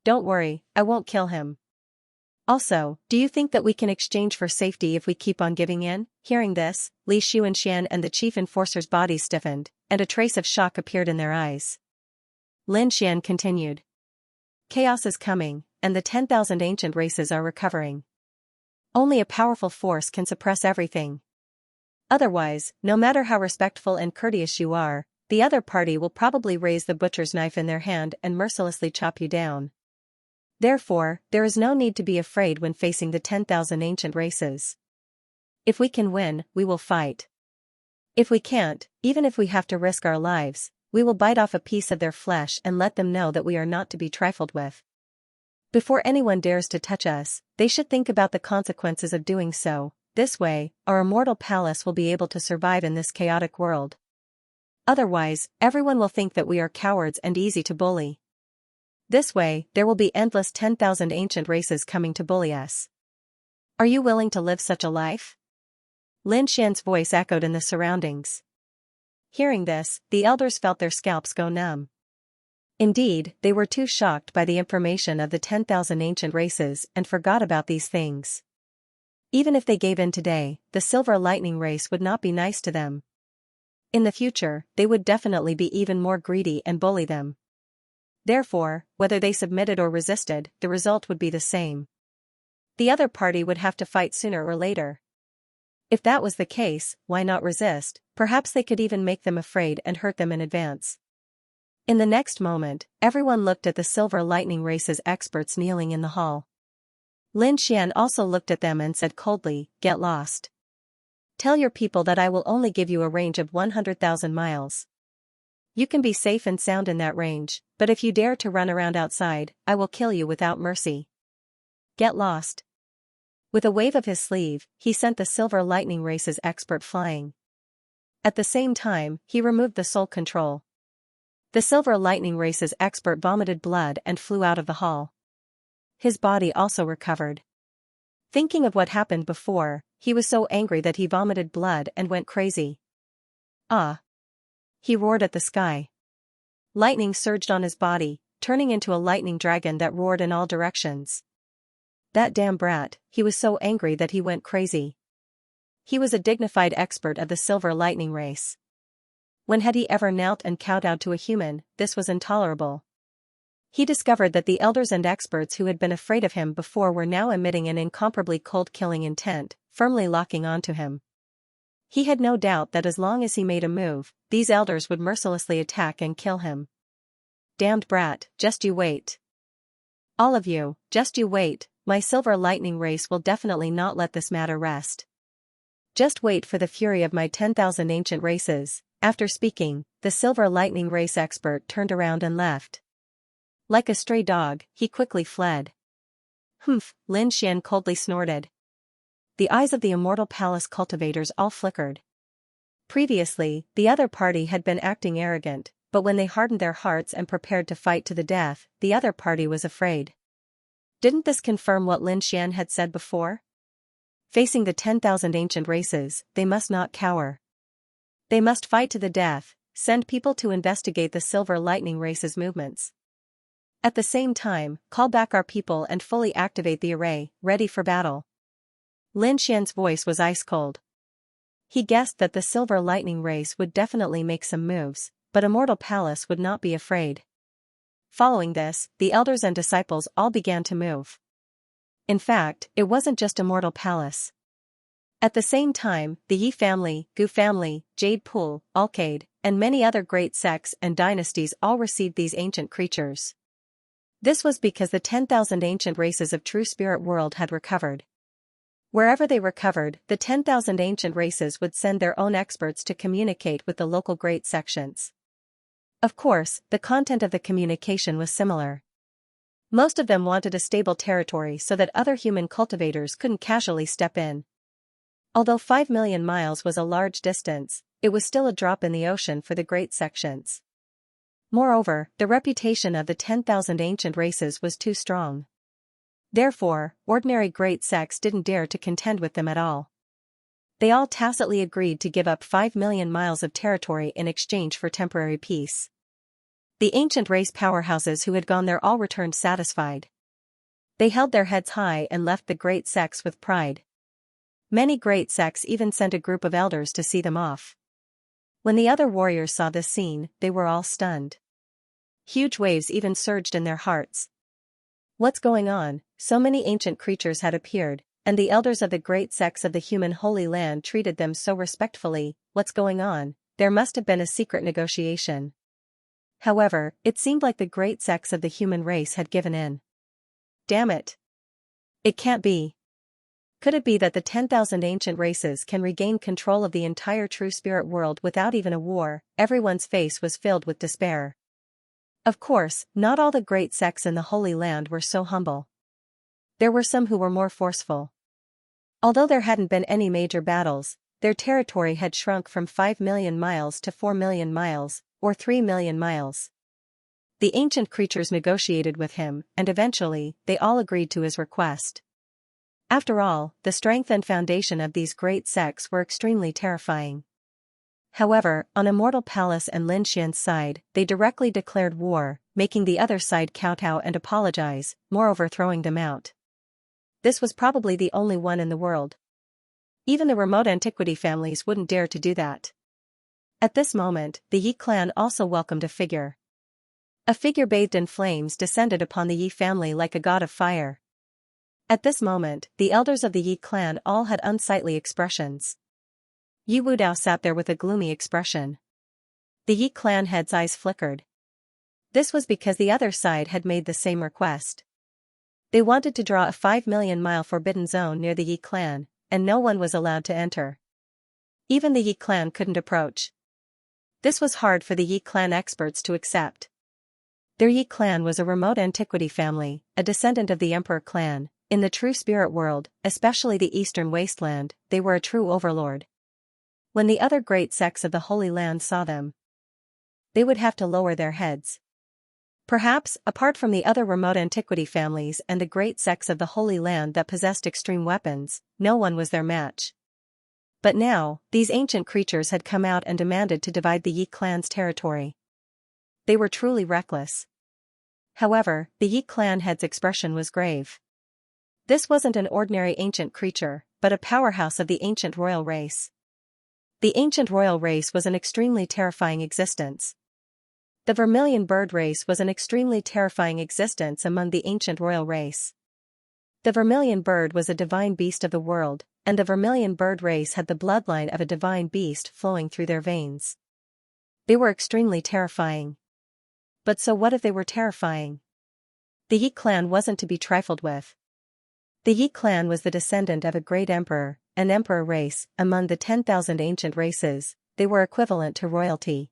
S1: Don't worry, I won't kill him. Also, do you think that we can exchange for safety if we keep on giving in? Hearing this, Li Xianxia and the chief enforcer's bodies stiffened, and a trace of shock appeared in their eyes. Lin Xian continued. Chaos is coming, and the 10,000 ancient races are recovering. Only a powerful force can suppress everything. Otherwise, no matter how respectful and courteous you are, the other party will probably raise the butcher's knife in their hand and mercilessly chop you down. Therefore, there is no need to be afraid when facing the 10,000 ancient races. If we can win, we will fight. If we can't, even if we have to risk our lives, we will bite off a piece of their flesh and let them know that we are not to be trifled with. Before anyone dares to touch us, they should think about the consequences of doing so. This way, our immortal palace will be able to survive in this chaotic world. Otherwise, everyone will think that we are cowards and easy to bully. This way, there will be endless 10,000 ancient races coming to bully us. Are you willing to live such a life? Lin Xian's voice echoed in the surroundings. Hearing this, the elders felt their scalps go numb. Indeed, they were too shocked by the information of the 10,000 ancient races and forgot about these things. Even if they gave in today, the Silver Lightning race would not be nice to them. In the future, they would definitely be even more greedy and bully them. Therefore, whether they submitted or resisted, the result would be the same. The other party would have to fight sooner or later. If that was the case, why not resist? Perhaps they could even make them afraid and hurt them in advance. In the next moment, everyone looked at the Silver Lightning race's experts kneeling in the hall. Lin Xian also looked at them and said coldly, "Get lost. Tell your people that I will only give you a range of 100,000 miles. You can be safe and sound in that range, but if you dare to run around outside, I will kill you without mercy. Get lost." With a wave of his sleeve, he sent the Silver Lightning race's expert flying. At the same time, he removed the soul control. The Silver Lightning race's expert vomited blood and flew out of the hall. His body also recovered. Thinking of what happened before, he was so angry that he vomited blood and went crazy. Ah! He roared at the sky. Lightning surged on his body, turning into a lightning dragon that roared in all directions. That damn brat, he was so angry that he went crazy. He was a dignified expert of the Silver Lightning race. When had he ever knelt and kowtowed to a human? This was intolerable. He discovered that the elders and experts who had been afraid of him before were now emitting an incomparably cold killing intent, firmly locking onto him. He had no doubt that as long as he made a move, these elders would mercilessly attack and kill him. Damned brat, just you wait. All of you, just you wait, my Silver Lightning race will definitely not let this matter rest. Just wait for the fury of my 10,000 ancient races. After speaking, the Silver Lightning race expert turned around and left. Like a stray dog, he quickly fled. Humph, Lin Xian coldly snorted. The eyes of the immortal palace cultivators all flickered. Previously, the other party had been acting arrogant, but when they hardened their hearts and prepared to fight to the death, the other party was afraid. Didn't this confirm what Lin Xian had said before? Facing the 10,000 ancient races, they must not cower. They must fight to the death, send people to investigate the Silver Lightning race's movements. At the same time, call back our people and fully activate the array, ready for battle. Lin Xian's voice was ice cold. He guessed that the Silver Lightning race would definitely make some moves, but Immortal Palace would not be afraid. Following this, the elders and disciples all began to move. In fact, it wasn't just Immortal Palace. At the same time, the Yi family, Gu family, Jade Pool, Alcade, and many other great sects and dynasties all received these ancient creatures. This was because the 10,000 ancient races of True Spirit World had recovered. Wherever they recovered, the 10,000 ancient races would send their own experts to communicate with the local great sections. Of course, the content of the communication was similar. Most of them wanted a stable territory so that other human cultivators couldn't casually step in. Although 5 million miles was a large distance, it was still a drop in the ocean for the great sections. Moreover, the reputation of the 10,000 ancient races was too strong. Therefore, ordinary great sects didn't dare to contend with them at all. They all tacitly agreed to give up 5 million miles of territory in exchange for temporary peace. The ancient race powerhouses who had gone there all returned satisfied. They held their heads high and left the great sects with pride. Many great sects even sent a group of elders to see them off. When the other warriors saw this scene, they were all stunned. Huge waves even surged in their hearts. What's going on? So many ancient creatures had appeared, and the elders of the great sects of the human Holy Land treated them so respectfully. What's going on? There must have been a secret negotiation. However, it seemed like the great sects of the human race had given in. Damn it! It can't be. Could it be that the 10,000 ancient races can regain control of the entire true spirit world without even a war? Everyone's face was filled with despair. Of course, not all the great sects in the Holy Land were so humble. There were some who were more forceful. Although there hadn't been any major battles, their territory had shrunk from 5 million miles to 4 million miles, or 3 million miles. The ancient creatures negotiated with him, and eventually, they all agreed to his request. After all, the strength and foundation of these great sects were extremely terrifying. However, on Immortal Palace and Xianxia's side, they directly declared war, making the other side kowtow and apologize, moreover throwing them out. This was probably the only one in the world. Even the remote antiquity families wouldn't dare to do that. At this moment, the Yi clan also welcomed a figure. A figure bathed in flames descended upon the Yi family like a god of fire. At this moment, the elders of the Yi clan all had unsightly expressions. Yi Wudao sat there with a gloomy expression. The Yi clan head's eyes flickered. This was because the other side had made the same request. They wanted to draw a 5 million mile forbidden zone near the Yi clan, and no one was allowed to enter. Even the Yi clan couldn't approach. This was hard for the Yi clan experts to accept. Their Yi clan was a remote antiquity family, a descendant of the Emperor clan. In the true spirit world, especially the Eastern Wasteland, they were a true overlord. When the other great sects of the Holy Land saw them, they would have to lower their heads. Perhaps, apart from the other remote antiquity families and the great sects of the Holy Land that possessed extreme weapons, no one was their match. But now, these ancient creatures had come out and demanded to divide the Yi clan's territory. They were truly reckless. However, the Yi clan head's expression was grave. This wasn't an ordinary ancient creature, but a powerhouse of the ancient royal race. The ancient royal race was an extremely terrifying existence. The vermilion bird race was an extremely terrifying existence among the ancient royal race. The vermilion bird was a divine beast of the world, and the vermilion bird race had the bloodline of a divine beast flowing through their veins. They were extremely terrifying. But so what if they were terrifying? The Yi clan wasn't to be trifled with. The Yi clan was the descendant of a great emperor, an emperor race. Among the 10,000 ancient races, they were equivalent to royalty.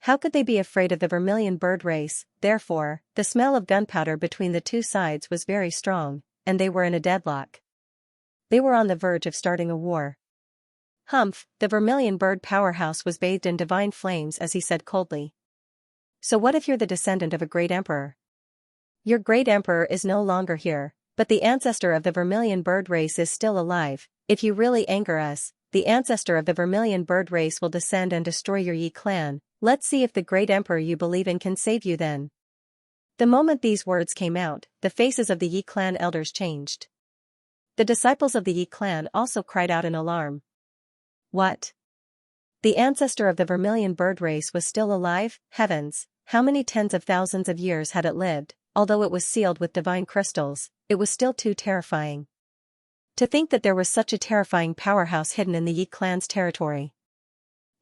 S1: How could they be afraid of the vermilion bird race? Therefore, the smell of gunpowder between the two sides was very strong, and they were in a deadlock. They were on the verge of starting a war. Humph, the vermilion bird powerhouse was bathed in divine flames as he said coldly. So what if you're the descendant of a great emperor? Your great emperor is no longer here. But the ancestor of the vermilion bird race is still alive. If you really anger us, the ancestor of the vermilion bird race will descend and destroy your Yi clan. Let's see if the great emperor you believe in can save you then. The moment these words came out, the faces of the Yi clan elders changed. The disciples of the Yi clan also cried out in alarm. What? The ancestor of the vermilion bird race was still alive? Heavens, how many tens of thousands of years had it lived? Although it was sealed with divine crystals, it was still too terrifying. To think that there was such a terrifying powerhouse hidden in the Yi clan's territory.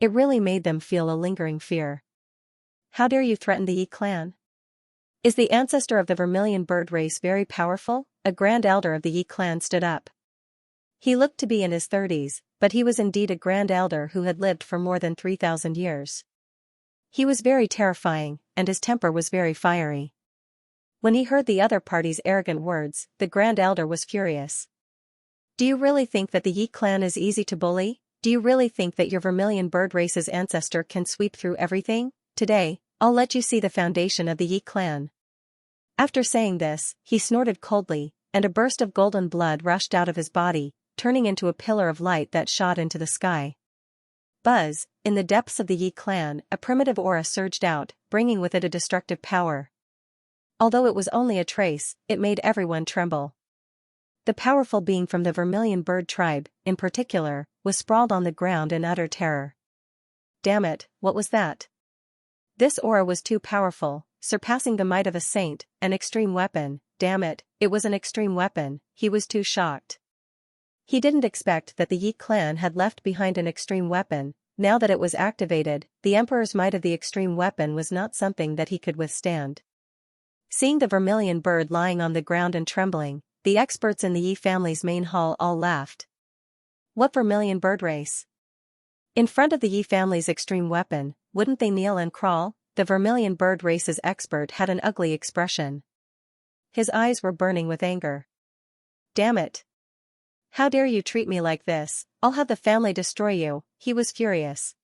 S1: It really made them feel a lingering fear. How dare you threaten the Yi clan? Is the ancestor of the vermilion bird race very powerful? A grand elder of the Yi clan stood up. He looked to be in his 30s, but he was indeed a grand elder who had lived for more than 3,000 years. He was very terrifying, and his temper was very fiery. When he heard the other party's arrogant words, the Grand Elder was furious. Do you really think that the Yi clan is easy to bully? Do you really think that your vermilion bird race's ancestor can sweep through everything? Today, I'll let you see the foundation of the Yi clan. After saying this, he snorted coldly, and a burst of golden blood rushed out of his body, turning into a pillar of light that shot into the sky. Buzz, in the depths of the Yi clan, a primitive aura surged out, bringing with it a destructive power. Although it was only a trace, it made everyone tremble. The powerful being from the vermilion bird tribe, in particular, was sprawled on the ground in utter terror. Damn it, what was that? This aura was too powerful, surpassing the might of a saint, an extreme weapon. Damn it, it was an extreme weapon. He was too shocked. He didn't expect that the Yi clan had left behind an extreme weapon. Now that it was activated, the Emperor's might of the extreme weapon was not something that he could withstand. Seeing the vermilion bird lying on the ground and trembling, the experts in the Yi family's main hall all laughed. What vermilion bird race? In front of the Yi family's extreme weapon, wouldn't they kneel and crawl? The vermilion bird race's expert had an ugly expression. His eyes were burning with anger. Damn it! How dare you treat me like this? I'll have the family destroy you. He was furious.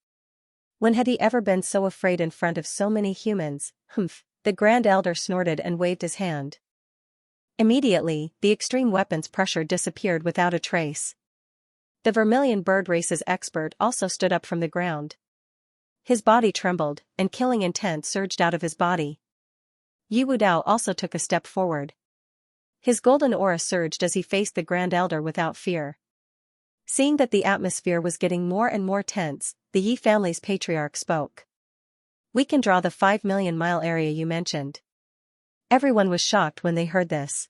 S1: When had he ever been so afraid in front of so many humans? Humph! The Grand Elder snorted and waved his hand. Immediately, the extreme weapon's pressure disappeared without a trace. The vermilion bird race's expert also stood up from the ground. His body trembled, and killing intent surged out of his body. Yi Wudao also took a step forward. His golden aura surged as he faced the Grand Elder without fear. Seeing that the atmosphere was getting more and more tense, the Yi family's patriarch spoke. We can draw the 5 million mile area you mentioned. Everyone was shocked when they heard this.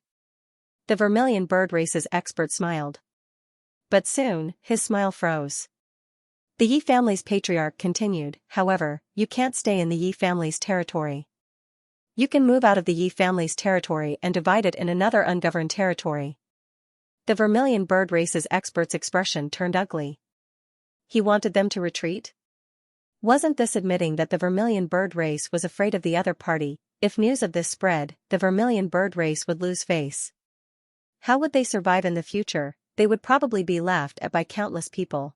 S1: The vermilion bird race's expert smiled. But soon, his smile froze. The Yi family's patriarch continued, however, you can't stay in the Yi family's territory. You can move out of the Yi family's territory and divide it in another ungoverned territory. The vermilion bird race's expert's expression turned ugly. He wanted them to retreat? Wasn't this admitting that the vermilion bird race was afraid of the other party? If news of this spread, the vermilion bird race would lose face. How would they survive in the future? They would probably be laughed at by countless people.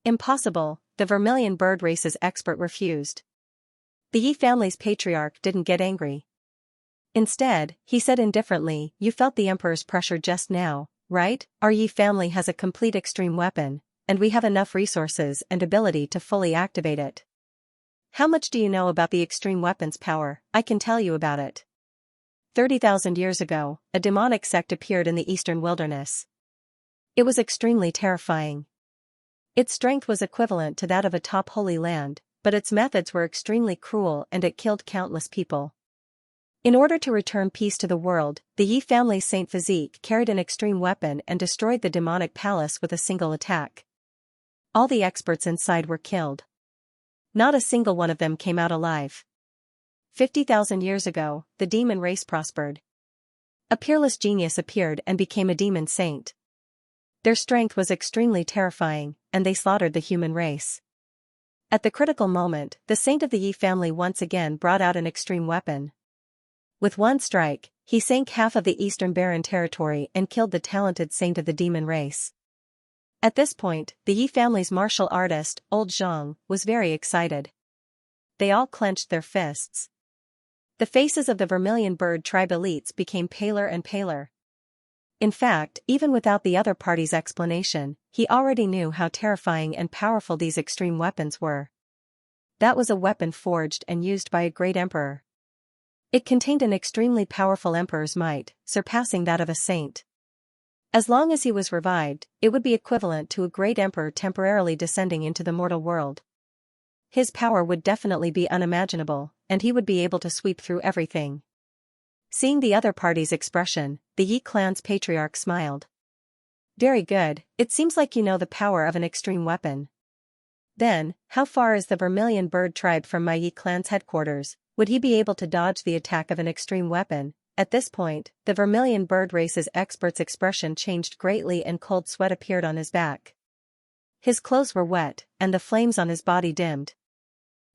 S1: Impossible, the vermilion bird race's expert refused. The Yi family's patriarch didn't get angry. Instead, he said indifferently, you felt the Emperor's pressure just now, right? Our Yi family has a complete extreme weapon, and we have enough resources and ability to fully activate it. How much do you know about the extreme weapon's power? I can tell you about it. 30,000 years ago, a demonic sect appeared in the eastern wilderness. It was extremely terrifying. Its strength was equivalent to that of a top holy land, but its methods were extremely cruel and it killed countless people. In order to return peace to the world, the Yi family's Saint Physique carried an extreme weapon and destroyed the demonic palace with a single attack. All the experts inside were killed. Not a single one of them came out alive. 50,000 years ago, the demon race prospered. A peerless genius appeared and became a demon saint. Their strength was extremely terrifying, and they slaughtered the human race. At the critical moment, the saint of the Yi family once again brought out an extreme weapon. With one strike, he sank half of the eastern barren territory and killed the talented saint of the demon race. At this point, the Yi family's martial artist, Old Zhang, was very excited. They all clenched their fists. The faces of the vermilion bird tribe elites became paler and paler. In fact, even without the other party's explanation, he already knew how terrifying and powerful these extreme weapons were. That was a weapon forged and used by a great emperor. It contained an extremely powerful emperor's might, surpassing that of a saint. As long as he was revived, it would be equivalent to a great emperor temporarily descending into the mortal world. His power would definitely be unimaginable, and he would be able to sweep through everything. Seeing the other party's expression, the Yi clan's patriarch smiled. Very good, it seems like you know the power of an extreme weapon. Then, how far is the vermilion bird tribe from my Yi clan's headquarters? Would he be able to dodge the attack of an extreme weapon? At this point, the vermilion bird race's expert's expression changed greatly and cold sweat appeared on his back. His clothes were wet, and the flames on his body dimmed.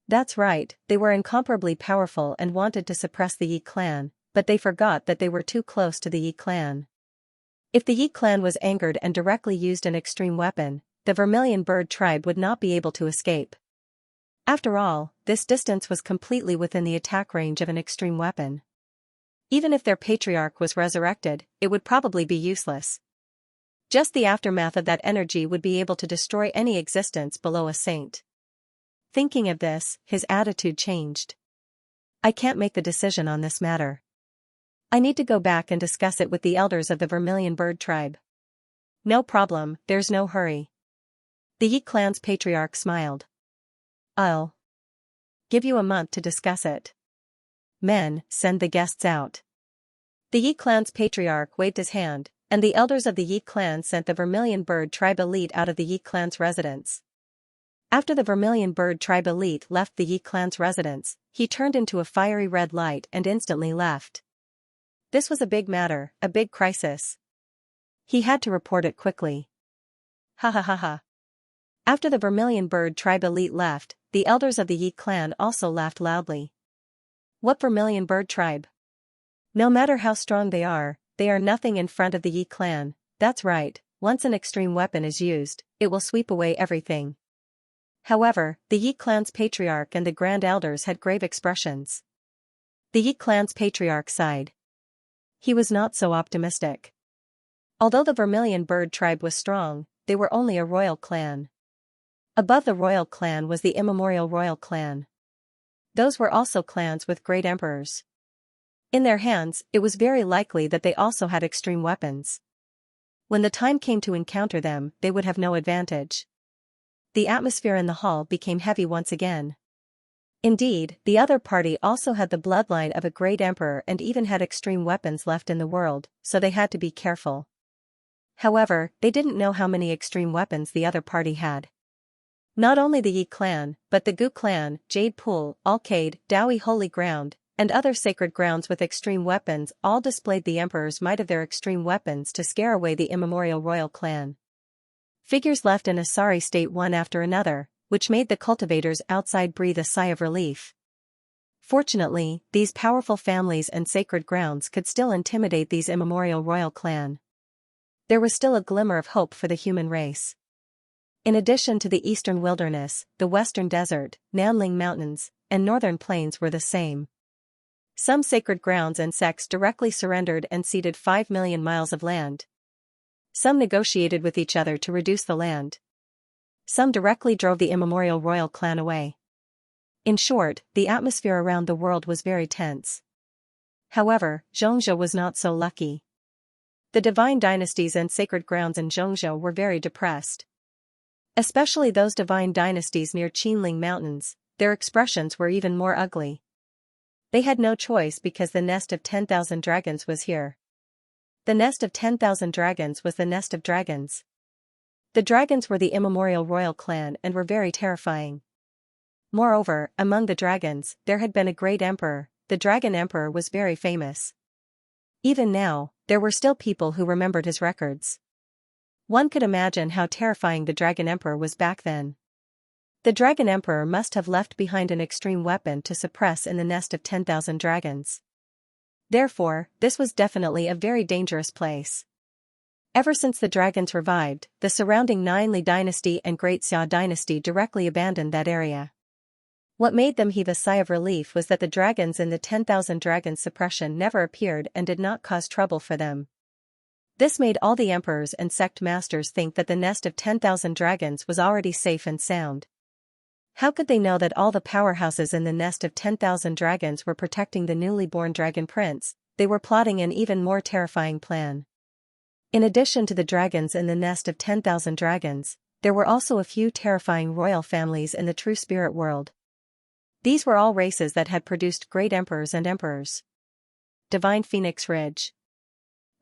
S1: That's right, they were incomparably powerful and wanted to suppress the Yi clan, but they forgot that they were too close to the Yi clan. If the Yi clan was angered and directly used an extreme weapon, the vermilion bird tribe would not be able to escape. After all, this distance was completely within the attack range of an extreme weapon. Even if their patriarch was resurrected, it would probably be useless. Just the aftermath of that energy would be able to destroy any existence below a saint. Thinking of this, his attitude changed. I can't make the decision on this matter. I need to go back and discuss it with the elders of the Vermilion Bird tribe. No problem, there's no hurry. The Yi clan's patriarch smiled. I'll give you a month to discuss it. Men, send the guests out. The Yi clan's patriarch waved his hand, and the elders of the Yi clan sent the Vermilion Bird tribe elite out of the Yi clan's residence. After the Vermilion Bird tribe elite left the Yi clan's residence, he turned into a fiery red light and instantly left. This was a big matter, a big crisis. He had to report it quickly. Ha ha ha ha. After the Vermilion Bird tribe elite left, the elders of the Yi clan also laughed loudly. What Vermilion Bird tribe? No matter how strong they are nothing in front of the Yi clan. That's right, once an extreme weapon is used, it will sweep away everything. However, the Yi clan's patriarch and the grand elders had grave expressions. The Yi clan's patriarch sighed. He was not so optimistic. Although the Vermilion Bird tribe was strong, they were only a royal clan. Above the royal clan was the immemorial royal clan. Those were also clans with great emperors. In their hands, it was very likely that they also had extreme weapons. When the time came to encounter them, they would have no advantage. The atmosphere in the hall became heavy once again. Indeed, the other party also had the bloodline of a great emperor and even had extreme weapons left in the world, so they had to be careful. However, they didn't know how many extreme weapons the other party had. Not only the Yi clan, but the Gu clan, Jade Pool, Alcade, Dowie Holy Ground, and other sacred grounds with extreme weapons all displayed the emperor's might of their extreme weapons to scare away the immemorial royal clan. Figures left in a sorry state one after another, which made the cultivators outside breathe a sigh of relief. Fortunately, these powerful families and sacred grounds could still intimidate these immemorial royal clan. There was still a glimmer of hope for the human race. In addition to the eastern wilderness, the western desert, Nanling Mountains, and northern plains were the same. Some sacred grounds and sects directly surrendered and ceded 5 million miles of land. Some negotiated with each other to reduce the land. Some directly drove the immemorial royal clan away. In short, the atmosphere around the world was very tense. However, Xianxia was not so lucky. The divine dynasties and sacred grounds in Xianxia were very depressed. Especially those divine dynasties near Qinling Mountains, their expressions were even more ugly. They had no choice because the nest of 10,000 dragons was here. The nest of 10,000 dragons was the nest of dragons. The dragons were the immemorial royal clan and were very terrifying. Moreover, among the dragons, there had been a great emperor. The dragon emperor was very famous. Even now, there were still people who remembered his records. One could imagine how terrifying the dragon emperor was back then. The dragon emperor must have left behind an extreme weapon to suppress in the nest of 10,000 dragons. Therefore, this was definitely a very dangerous place. Ever since the dragons revived, the surrounding Ninli dynasty and Great Xia dynasty directly abandoned that area. What made them heave a sigh of relief was that the dragons in the 10,000 dragons suppression never appeared and did not cause trouble for them. This made all the emperors and sect masters think that the nest of 10,000 dragons was already safe and sound. How could they know that all the powerhouses in the nest of 10,000 dragons were protecting the newly born dragon prince? They were plotting an even more terrifying plan. In addition to the dragons in the nest of 10,000 dragons, there were also a few terrifying royal families in the true spirit world. These were all races that had produced great emperors and emperors. Divine Phoenix Ridge.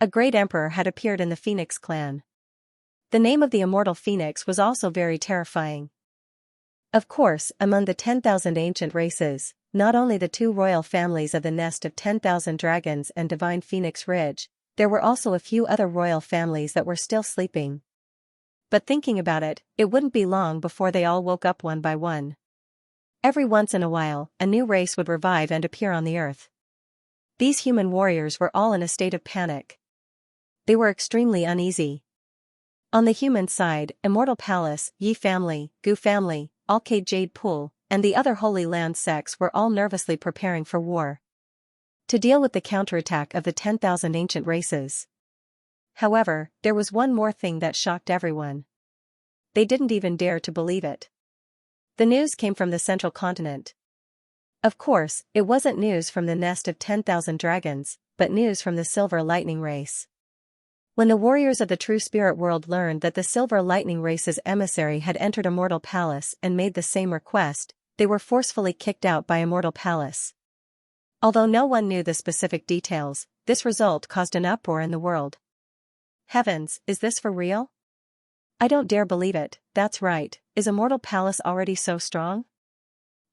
S1: A great emperor had appeared in the Phoenix clan. The name of the immortal Phoenix was also very terrifying. Of course, among the 10,000 ancient races, not only the two royal families of the nest of 10,000 dragons and Divine Phoenix Ridge, there were also a few other royal families that were still sleeping. But thinking about it, it wouldn't be long before they all woke up one by one. Every once in a while, a new race would revive and appear on the earth. These human warriors were all in a state of panic. They were extremely uneasy. On the human side, Immortal Palace, Yi family, Gu family, Alcade Jade Pool, and the other Holy Land sects were all nervously preparing for war. To deal with the counterattack of the 10,000 ancient races. However, there was one more thing that shocked everyone. They didn't even dare to believe it. The news came from the central continent. Of course, it wasn't news from the nest of 10,000 dragons, but news from the Silver Lightning race. When the warriors of the true spirit world learned that the Silver Lightning race's emissary had entered Immortal Palace and made the same request, they were forcefully kicked out by Immortal Palace. Although no one knew the specific details, this result caused an uproar in the world. Heavens, is this for real? I don't dare believe it. That's right, is Immortal Palace already so strong?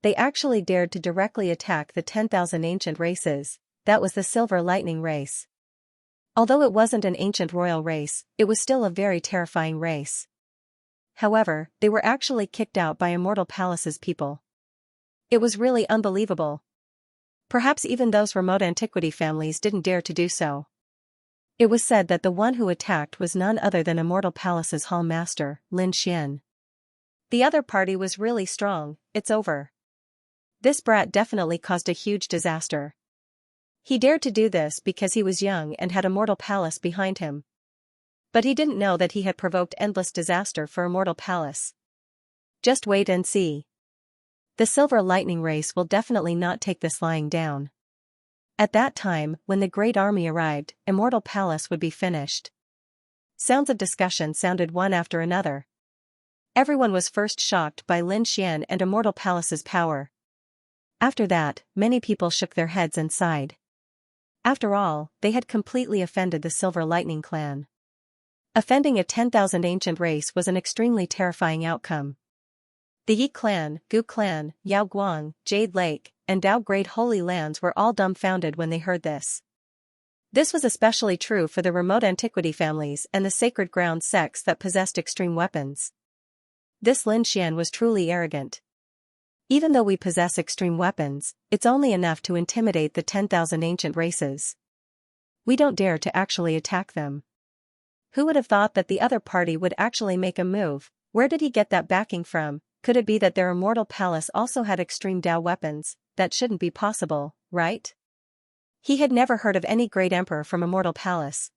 S1: They actually dared to directly attack the 10,000 ancient races. That was the Silver Lightning race. Although it wasn't an ancient royal race, it was still a very terrifying race. However, they were actually kicked out by Immortal Palace's people. It was really unbelievable. Perhaps even those remote antiquity families didn't dare to do so. It was said that the one who attacked was none other than Immortal Palace's Hall Master, Xianxia. The other party was really strong. It's over. This brat definitely caused a huge disaster. He dared to do this because he was young and had Immortal Palace behind him. But he didn't know that he had provoked endless disaster for Immortal Palace. Just wait and see. The Silver Lightning race will definitely not take this lying down. At that time, when the great army arrived, Immortal Palace would be finished. Sounds of discussion sounded one after another. Everyone was first shocked by Xianxia and Immortal Palace's power. After that, many people shook their heads and sighed. After all, they had completely offended the Silver Lightning clan. Offending a 10,000 ancient race was an extremely terrifying outcome. The Yi clan, Gu clan, Yao Guang, Jade Lake, and Dao Great Holy Lands were all dumbfounded when they heard this. This was especially true for the remote antiquity families and the sacred ground sects that possessed extreme weapons. This Xianxia was truly arrogant. Even though we possess extreme weapons, it's only enough to intimidate the 10,000 ancient races. We don't dare to actually attack them. Who would have thought that the other party would actually make a move? Where did he get that backing from? Could it be that their Immortal Palace also had extreme Dao weapons? That shouldn't be possible, right? He had never heard of any great emperor from Immortal Palace.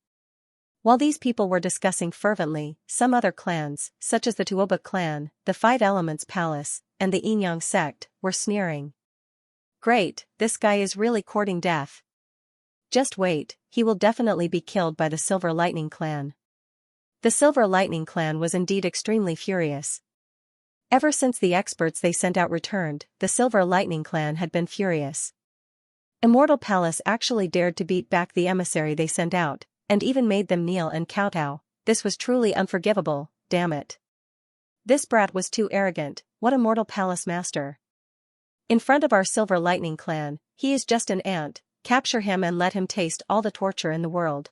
S1: While these people were discussing fervently, some other clans, such as the Audiobook clan, the Five Elements Palace, and the Yin-Yang sect, were sneering. Great, this guy is really courting death. Just wait, he will definitely be killed by the Silver Lightning clan. The Silver Lightning clan was indeed extremely furious. Ever since the experts they sent out returned, the Silver Lightning clan had been furious. Immortal Palace actually dared to beat back the emissary they sent out, and even made them kneel and kowtow. This was truly unforgivable, damn it. This brat was too arrogant. What Immortal Palace master. In front of our Silver Lightning clan, he is just an ant. Capture him and let him taste all the torture in the world.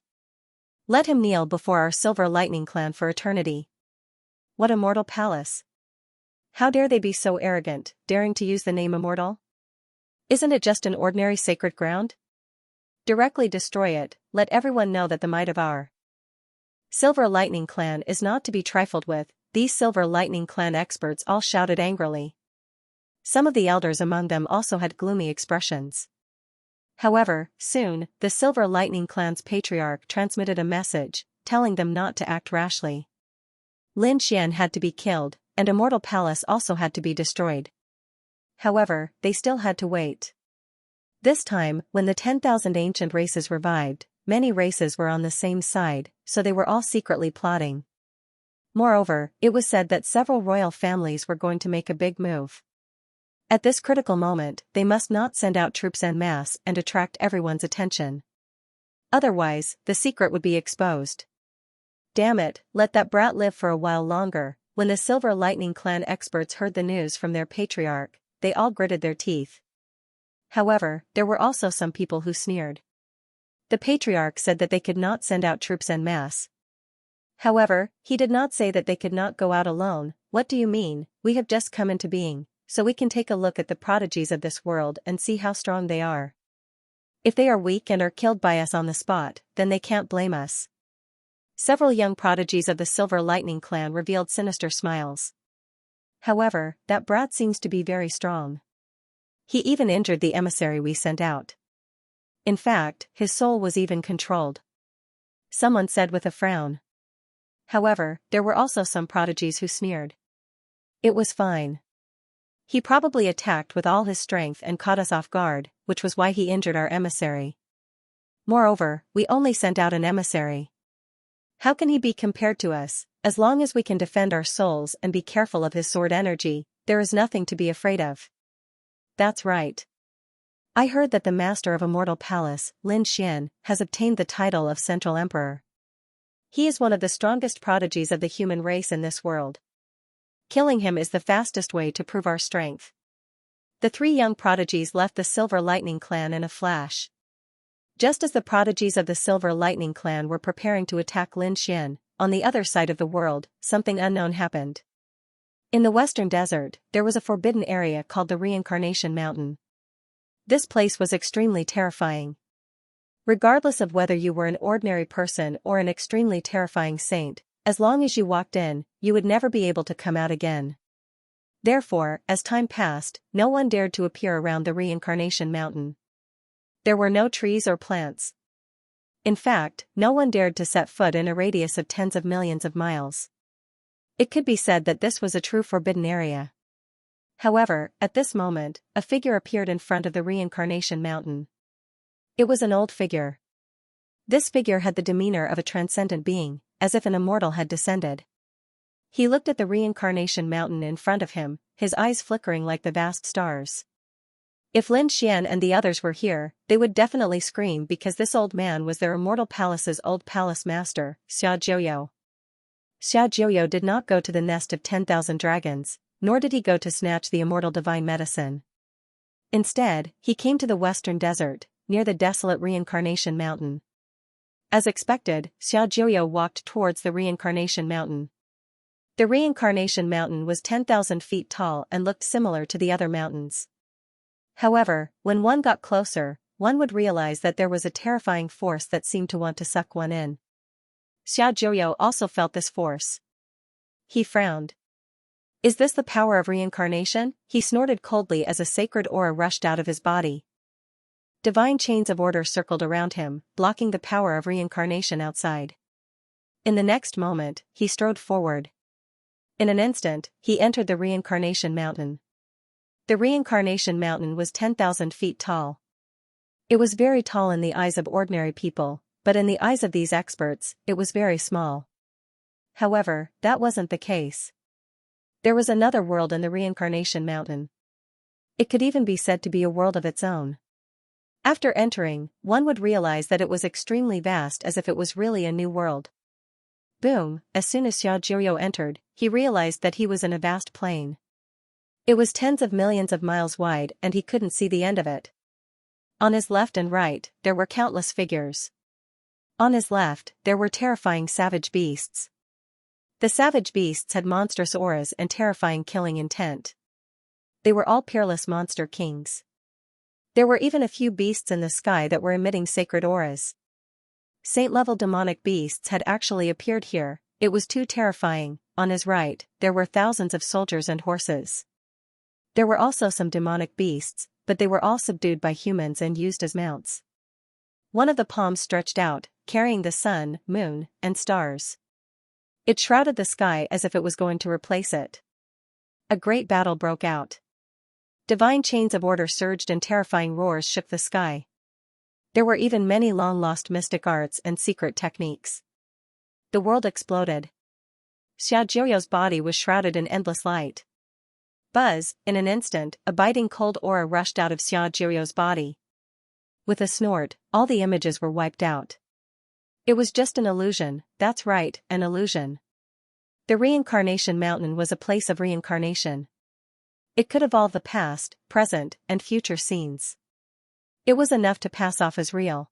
S1: Let him kneel before our Silver Lightning clan for eternity. What Immortal Palace? How dare they be so arrogant, daring to use the name Immortal? Isn't it just an ordinary sacred ground? Directly destroy it, let everyone know that the might of our Silver Lightning clan is not to be trifled with. These Silver Lightning clan experts all shouted angrily. Some of the elders among them also had gloomy expressions. However, soon, the Silver Lightning clan's patriarch transmitted a message, telling them not to act rashly. Xianxia had to be killed, and Immortal Palace also had to be destroyed. However, they still had to wait. This time, when the 10,000 ancient races revived, many races were on the same side, so they were all secretly plotting. Moreover, it was said that several royal families were going to make a big move. At this critical moment, they must not send out troops en masse and attract everyone's attention. Otherwise, the secret would be exposed. Damn it, let that brat live for a while longer. When the Silver Lightning clan experts heard the news from their patriarch, they all gritted their teeth. However, there were also some people who sneered. The patriarch said that they could not send out troops en masse. However, he did not say that they could not go out alone. What do you mean? We have just come into being, so we can take a look at the prodigies of this world and see how strong they are. If they are weak and are killed by us on the spot, then they can't blame us. Several young prodigies of the Silver Lightning clan revealed sinister smiles. However, that brat seems to be very strong. He even injured the emissary we sent out. In fact, his soul was even controlled. Someone said with a frown. However, there were also some prodigies who sneered. It was fine. He probably attacked with all his strength and caught us off guard, which was why he injured our emissary. Moreover, we only sent out an emissary. How can he be compared to us? As long as we can defend our souls and be careful of his sword energy, there is nothing to be afraid of. That's right. I heard that the master of Immortal Palace, Lin Xian, has obtained the title of Central Emperor. He is one of the strongest prodigies of the human race in this world. Killing him is the fastest way to prove our strength. The three young prodigies left the Silver Lightning Clan in a flash. Just as the prodigies of the Silver Lightning Clan were preparing to attack Lin Xian, on the other side of the world, something unknown happened. In the western desert, there was a forbidden area called the Reincarnation Mountain. This place was extremely terrifying. Regardless of whether you were an ordinary person or an extremely terrifying saint, as long as you walked in, you would never be able to come out again. Therefore, as time passed, no one dared to appear around the Reincarnation Mountain. There were no trees or plants. In fact, no one dared to set foot in a radius of tens of millions of miles. It could be said that this was a true forbidden area. However, at this moment, a figure appeared in front of the Reincarnation Mountain. It was an old figure. This figure had the demeanor of a transcendent being, as if an immortal had descended. He looked at the Reincarnation Mountain in front of him, his eyes flickering like the vast stars. If Lin Xian and the others were here, they would definitely scream because this old man was their Immortal Palace's old palace master, Xianxia. Xianxia did not go to the nest of 10,000 dragons, nor did he go to snatch the immortal divine medicine. Instead, he came to the western desert, near the desolate Reincarnation Mountain. As expected, Xianxia walked towards the Reincarnation Mountain. The Reincarnation Mountain was 10,000 feet tall and looked similar to the other mountains. However, when one got closer, one would realize that there was a terrifying force that seemed to want to suck one in. Xianxia also felt this force. He frowned. Is this the power of reincarnation? He snorted coldly as a sacred aura rushed out of his body. Divine chains of order circled around him, blocking the power of reincarnation outside. In the next moment, he strode forward. In an instant, he entered the Reincarnation Mountain. The Reincarnation Mountain was 10,000 feet tall. It was very tall in the eyes of ordinary people, but in the eyes of these experts, it was very small. However, that wasn't the case. There was another world in the Reincarnation Mountain. It could even be said to be a world of its own. After entering, one would realize that it was extremely vast, as if it was really a new world. Boom, as soon as Xianxia entered, he realized that he was in a vast plain. It was tens of millions of miles wide and he couldn't see the end of it. On his left and right, there were countless figures. On his left, there were terrifying savage beasts. The savage beasts had monstrous auras and terrifying killing intent. They were all peerless monster kings. There were even a few beasts in the sky that were emitting sacred auras. Saint-level demonic beasts had actually appeared here. It was too terrifying. On his right, there were thousands of soldiers and horses. There were also some demonic beasts, but they were all subdued by humans and used as mounts. One of the palms stretched out, carrying the sun, moon, and stars. It shrouded the sky as if it was going to replace it. A great battle broke out. Divine chains of order surged and terrifying roars shook the sky. There were even many long-lost mystic arts and secret techniques. The world exploded. Xianxia's body was shrouded in endless light. Buzz, in an instant, a biting cold aura rushed out of Xianxia's body. With a snort, all the images were wiped out. It was just an illusion, that's right, an illusion. The Reincarnation Mountain was a place of reincarnation. It could evolve the past, present, and future scenes. It was enough to pass off as real.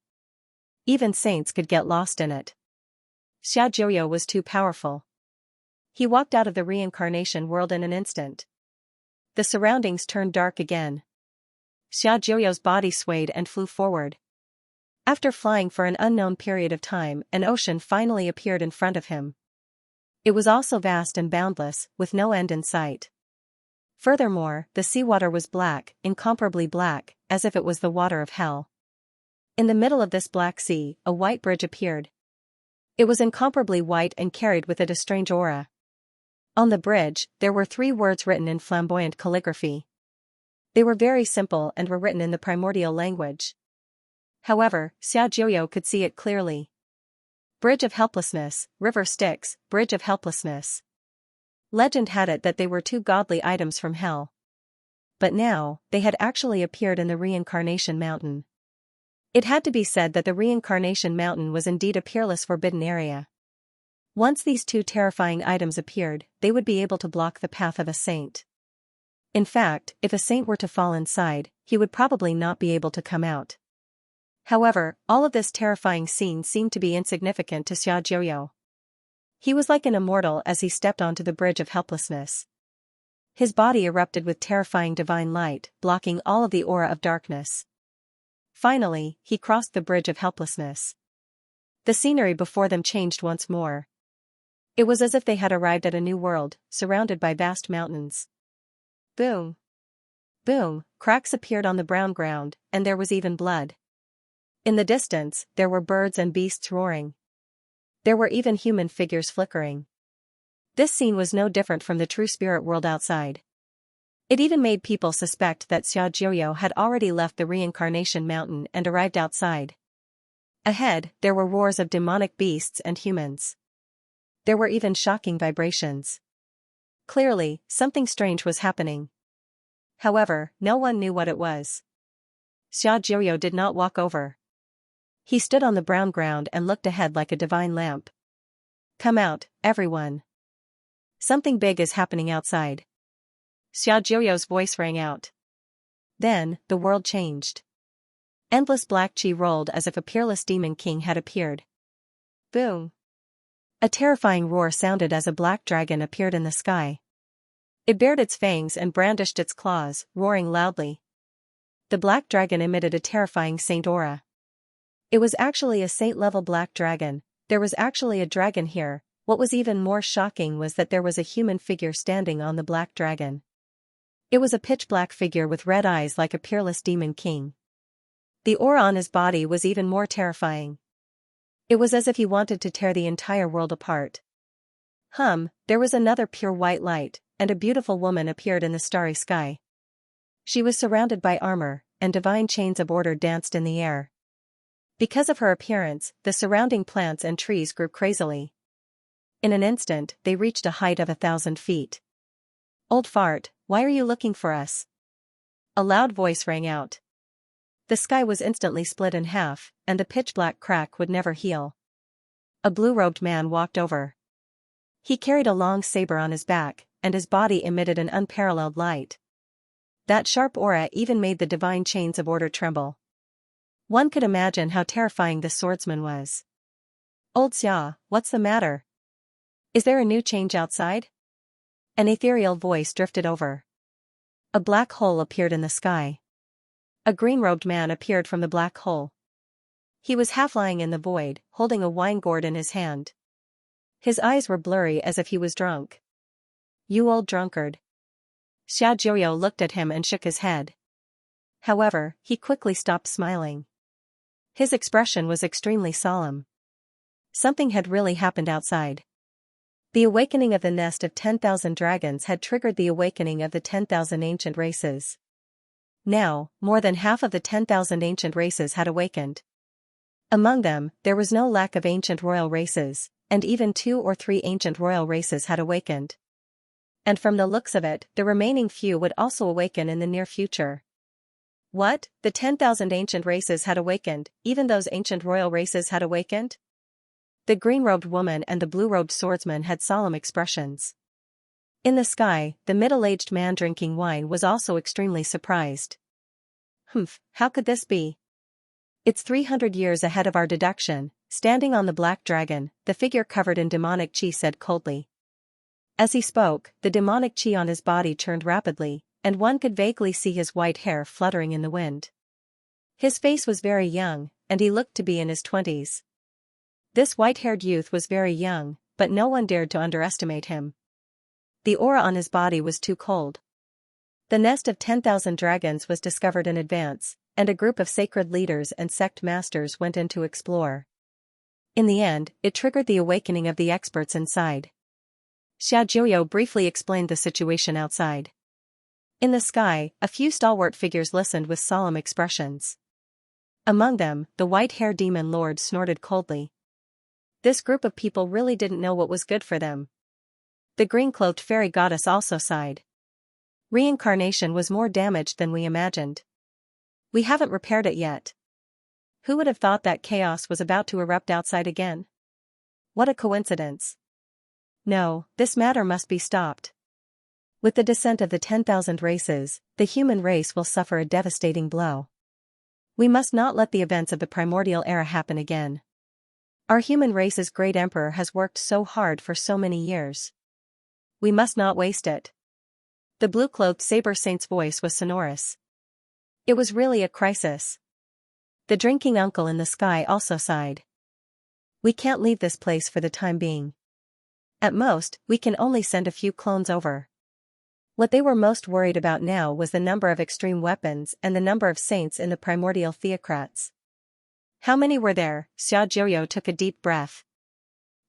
S1: Even saints could get lost in it. Xianxia was too powerful. He walked out of the reincarnation world in an instant. The surroundings turned dark again. Xianxia's body swayed and flew forward. After flying for an unknown period of time, an ocean finally appeared in front of him. It was also vast and boundless, with no end in sight. Furthermore, the seawater was black, incomparably black, as if it was the water of hell. In the middle of this black sea, a white bridge appeared. It was incomparably white and carried with it a strange aura. On the bridge, there were 3 words written in flamboyant calligraphy. They were very simple and were written in the primordial language. However, Xiaojiu could see it clearly. Bridge of Helplessness, River Styx, Bridge of Helplessness. Legend had it that they were 2 godly items from hell. But now, they had actually appeared in the Reincarnation Mountain. It had to be said that the Reincarnation Mountain was indeed a peerless forbidden area. Once these 2 terrifying items appeared, they would be able to block the path of a saint. In fact, if a saint were to fall inside, he would probably not be able to come out. However, all of this terrifying scene seemed to be insignificant to Xiaojiu. He was like an immortal as he stepped onto the Bridge of Helplessness. His body erupted with terrifying divine light, blocking all of the aura of darkness. Finally, he crossed the Bridge of Helplessness. The scenery before them changed once more. It was as if they had arrived at a new world, surrounded by vast mountains. Boom! Boom! Cracks appeared on the brown ground, and there was even blood. In the distance, there were birds and beasts roaring. There were even human figures flickering. This scene was no different from the true spirit world outside. It even made people suspect that Xiaojiu had already left the Reincarnation Mountain and arrived outside. Ahead, there were roars of demonic beasts and humans. There were even shocking vibrations. Clearly, something strange was happening. However, no one knew what it was. Xiaojiu did not walk over. He stood on the brown ground and looked ahead like a divine lamp. Come out, everyone. Something big is happening outside. Xiaojiu's voice rang out. Then, the world changed. Endless black chi rolled as if a peerless demon king had appeared. Boom! A terrifying roar sounded as a black dragon appeared in the sky. It bared its fangs and brandished its claws, roaring loudly. The black dragon emitted a terrifying saint aura. It was actually a saint-level black dragon. There was actually a dragon here. What was even more shocking was that there was a human figure standing on the black dragon. It was a pitch-black figure with red eyes like a peerless demon king. The aura on his body was even more terrifying. It was as if he wanted to tear the entire world apart. There was another pure white light, and a beautiful woman appeared in the starry sky. She was surrounded by armor, and divine chains of order danced in the air. Because of her appearance, the surrounding plants and trees grew crazily. In an instant, they reached a height of 1,000 feet. Old fart, why are you looking for us? A loud voice rang out. The sky was instantly split in half, and the pitch-black crack would never heal. A blue-robed man walked over. He carried a long saber on his back, and his body emitted an unparalleled light. That sharp aura even made the divine chains of order tremble. One could imagine how terrifying the swordsman was. Old Xia, what's the matter? Is there a new change outside? An ethereal voice drifted over. A black hole appeared in the sky. A green-robed man appeared from the black hole. He was half lying in the void, holding a wine gourd in his hand. His eyes were blurry as if he was drunk. You old drunkard. Xiaojiu looked at him and shook his head. However, he quickly stopped smiling. His expression was extremely solemn. Something had really happened outside. The awakening of the nest of 10,000 dragons had triggered the awakening of the 10,000 ancient races. Now, more than half of the 10,000 ancient races had awakened. Among them, there was no lack of ancient royal races, and even 2 or 3 ancient royal races had awakened. And from the looks of it, the remaining few would also awaken in the near future. What? The 10,000 ancient races had awakened, even those ancient royal races had awakened? The green-robed woman and the blue-robed swordsman had solemn expressions. In the sky, the middle-aged man drinking wine was also extremely surprised. How could this be? It's 300 years ahead of our deduction. Standing on the black dragon, the figure covered in demonic chi said coldly. As he spoke, the demonic chi on his body churned rapidly, and one could vaguely see his white hair fluttering in the wind. His face was very young, and he looked to be in his 20s. This white-haired youth was very young, but no one dared to underestimate him. The aura on his body was too cold. The nest of 10,000 dragons was discovered in advance, and a group of sacred leaders and sect masters went in to explore. In the end, it triggered the awakening of the experts inside. Xiaojiu briefly explained the situation outside. In the sky, a few stalwart figures listened with solemn expressions. Among them, the white-haired demon lord snorted coldly. This group of people really didn't know what was good for them. The green-cloaked fairy goddess also sighed. Reincarnation was more damaged than we imagined. We haven't repaired it yet. Who would have thought that chaos was about to erupt outside again? What a coincidence. No, this matter must be stopped. With the descent of the 10,000 races, the human race will suffer a devastating blow. We must not let the events of the primordial era happen again. Our human race's great emperor has worked so hard for so many years. We must not waste it. The blue-cloaked saber saint's voice was sonorous. It was really a crisis. The drinking uncle in the sky also sighed. We can't leave this place for the time being. At most, we can only send a few clones over. What they were most worried about now was the number of extreme weapons and the number of saints in the primordial theocrats. How many were there? Xiaojiu took a deep breath.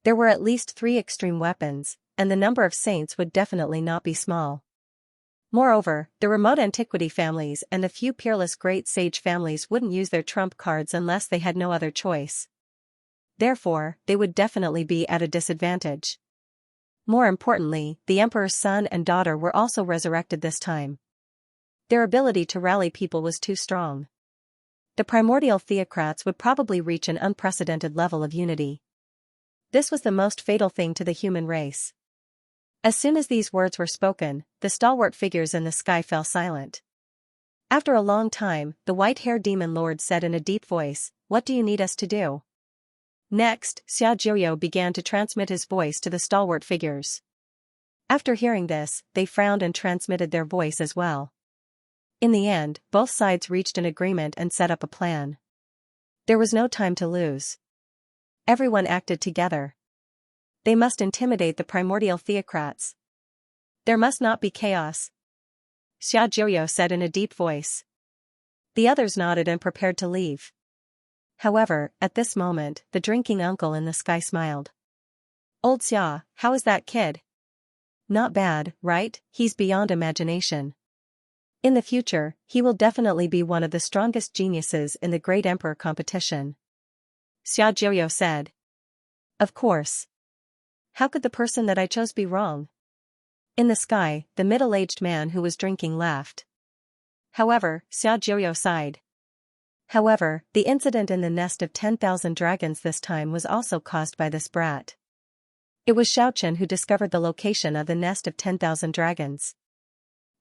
S1: There were at least 3 extreme weapons, and the number of saints would definitely not be small. Moreover, the remote antiquity families and the few peerless great sage families wouldn't use their trump cards unless they had no other choice. Therefore, they would definitely be at a disadvantage. More importantly, the emperor's son and daughter were also resurrected this time. Their ability to rally people was too strong. The primordial theocrats would probably reach an unprecedented level of unity. This was the most fatal thing to the human race. As soon as these words were spoken, the stalwart figures in the sky fell silent. After a long time, the white-haired demon lord said in a deep voice, "What do you need us to do?" Next, Xiaojiu began to transmit his voice to the stalwart figures. After hearing this, they frowned and transmitted their voice as well. In the end, both sides reached an agreement and set up a plan. There was no time to lose. Everyone acted together. They must intimidate the primordial theocrats. There must not be chaos. Xiaojiu said in a deep voice. The others nodded and prepared to leave. However, at this moment, the drinking uncle in the sky smiled. Old Xia, how is that kid? Not bad, right? He's beyond imagination. In the future, he will definitely be one of the strongest geniuses in the Great Emperor competition. Xiaojiu said. Of course. How could the person that I chose be wrong? In the sky, the middle-aged man who was drinking laughed. However, Xiaojiu sighed. However, the incident in the nest of 10,000 dragons this time was also caused by this brat. It was Xiaochen who discovered the location of the nest of 10,000 dragons.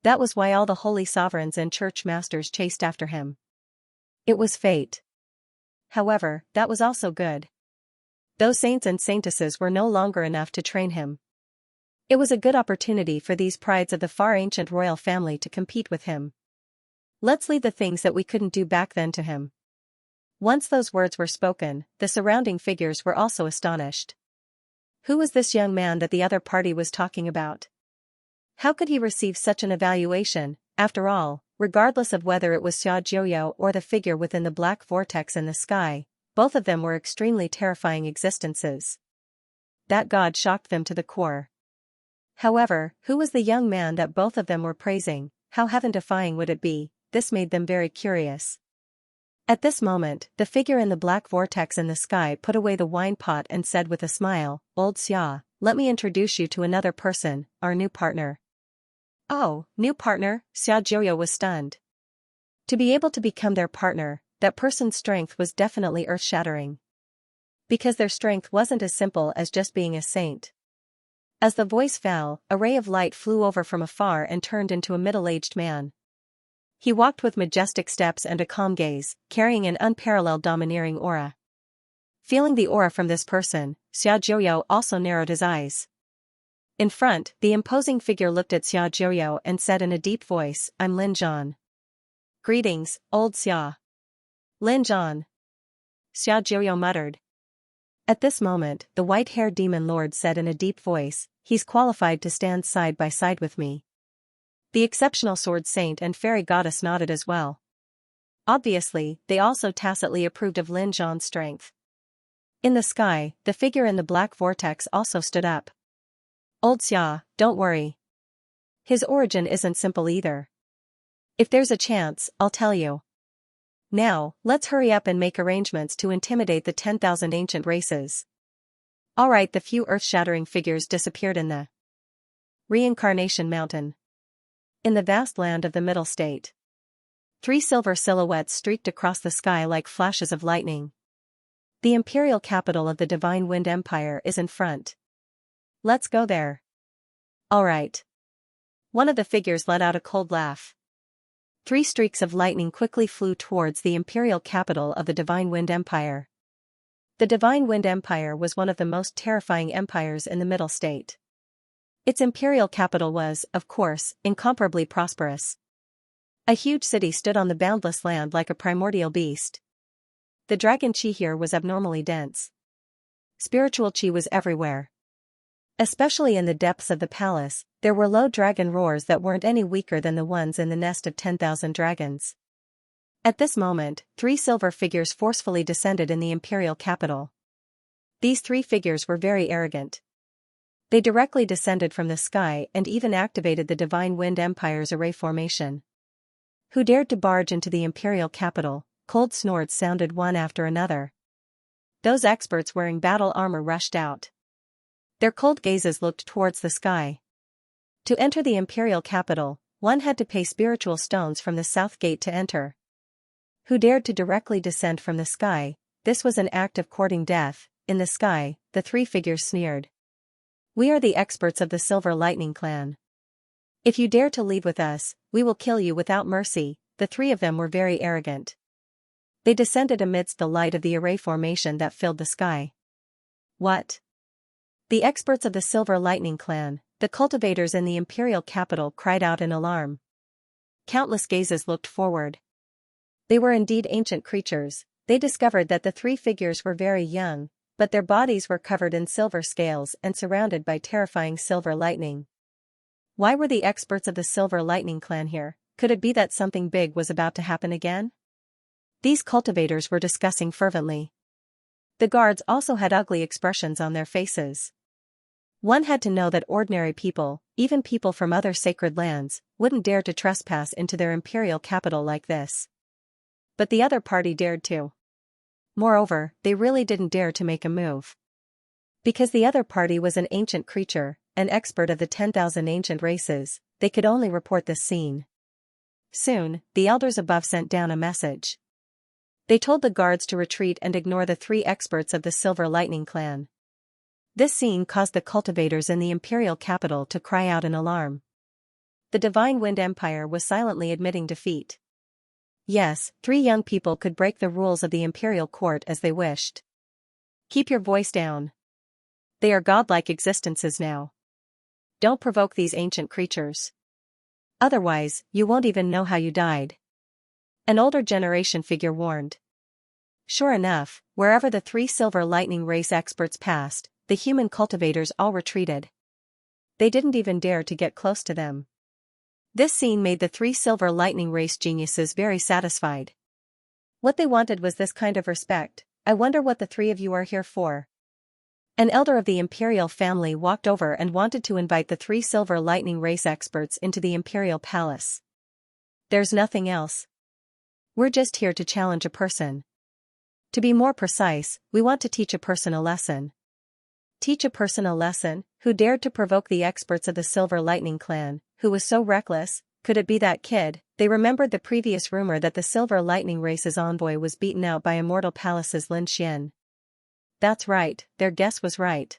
S1: That was why all the holy sovereigns and church masters chased after him. It was fate. However, that was also good. Those saints and saintesses were no longer enough to train him. It was a good opportunity for these prides of the far ancient royal family to compete with him. Let's leave the things that we couldn't do back then to him. Once those words were spoken, the surrounding figures were also astonished. Who was this young man that the other party was talking about? How could he receive such an evaluation? After all, regardless of whether it was Xiaojiu or the figure within the black vortex in the sky, both of them were extremely terrifying existences. That god shocked them to the core. However, who was the young man that both of them were praising? How heaven-defying would it be? This made them very curious. At this moment, the figure in the black vortex in the sky put away the wine pot and said with a smile, Old Xia, let me introduce you to another person, our new partner. Oh, new partner? Xiaojiu was stunned. To be able to become their partner, that person's strength was definitely earth-shattering. Because their strength wasn't as simple as just being a saint. As the voice fell, a ray of light flew over from afar and turned into a middle-aged man. He walked with majestic steps and a calm gaze, carrying an unparalleled domineering aura. Feeling the aura from this person, Xiaojiu also narrowed his eyes. In front, the imposing figure looked at Xiaojiu and said in a deep voice, I'm Lin Zhan. Greetings, Old Xia. Lin Zhan. Xiaojiu muttered. At this moment, the white-haired demon lord said in a deep voice, he's qualified to stand side by side with me. The exceptional sword saint and fairy goddess nodded as well. Obviously, they also tacitly approved of Lin Zhan's strength. In the sky, the figure in the black vortex also stood up. Old Xia, don't worry. His origin isn't simple either. If there's a chance, I'll tell you. Now, let's hurry up and make arrangements to intimidate the 10,000 ancient races. Alright, the few earth-shattering figures disappeared in the Reincarnation Mountain. In the vast land of the Middle State. 3 silver silhouettes streaked across the sky like flashes of lightning. The imperial capital of the Divine Wind Empire is in front. Let's go there. Alright. One of the figures let out a cold laugh. 3 streaks of lightning quickly flew towards the imperial capital of the Divine Wind Empire. The Divine Wind Empire was one of the most terrifying empires in the Middle State. Its imperial capital was, of course, incomparably prosperous. A huge city stood on the boundless land like a primordial beast. The dragon chi here was abnormally dense. Spiritual chi was everywhere. Especially in the depths of the palace, there were low dragon roars that weren't any weaker than the ones in the nest of 10,000 dragons. At this moment, 3 silver figures forcefully descended in the imperial capital. These 3 figures were very arrogant. They directly descended from the sky and even activated the Divine Wind Empire's array formation. Who dared to barge into the imperial capital? Cold snorts sounded one after another. Those experts wearing battle armor rushed out. Their cold gazes looked towards the sky. To enter the imperial capital, one had to pay spiritual stones from the south gate to enter. Who dared to directly descend from the sky? This was an act of courting death. In the sky, the 3 figures sneered. We are the experts of the Silver Lightning clan. If you dare to leave with us, we will kill you without mercy. The 3 of them were very arrogant. They descended amidst the light of the array formation that filled the sky. What? The experts of the Silver Lightning clan, the cultivators in the imperial capital, cried out in alarm. Countless gazes looked forward. They were indeed ancient creatures. They discovered that the 3 figures were very young, but their bodies were covered in silver scales and surrounded by terrifying silver lightning. Why were the experts of the Silver Lightning clan here? Could it be that something big was about to happen again? These cultivators were discussing fervently. The guards also had ugly expressions on their faces. One had to know that ordinary people, even people from other sacred lands, wouldn't dare to trespass into their imperial capital like this. But the other party dared to. Moreover, they really didn't dare to make a move. Because the other party was an ancient creature, an expert of the 10,000 ancient races, they could only report this scene. Soon, the elders above sent down a message. They told the guards to retreat and ignore the 3 experts of the Silver Lightning clan. This scene caused the cultivators in the imperial capital to cry out in alarm. The Divine Wind Empire was silently admitting defeat. Yes, 3 young people could break the rules of the imperial court as they wished. Keep your voice down. They are godlike existences now. Don't provoke these ancient creatures. Otherwise, you won't even know how you died. An older generation figure warned. Sure enough, wherever the 3 Silver Lightning race experts passed, the human cultivators all retreated. They didn't even dare to get close to them. This scene made the 3 Silver Lightning race geniuses very satisfied. What they wanted was this kind of respect. I wonder what the 3 of you are here for. An elder of the imperial family walked over and wanted to invite the 3 Silver Lightning race experts into the imperial palace. There's nothing else. We're just here to challenge a person. To be more precise, we want to teach a person a lesson. Teach a person a lesson? Who dared to provoke the experts of the Silver Lightning clan? Who was so reckless? Could it be that kid? They remembered the previous rumor that the Silver Lightning race's envoy was beaten out by Immortal Palace's Lin Xian. That's right, their guess was right.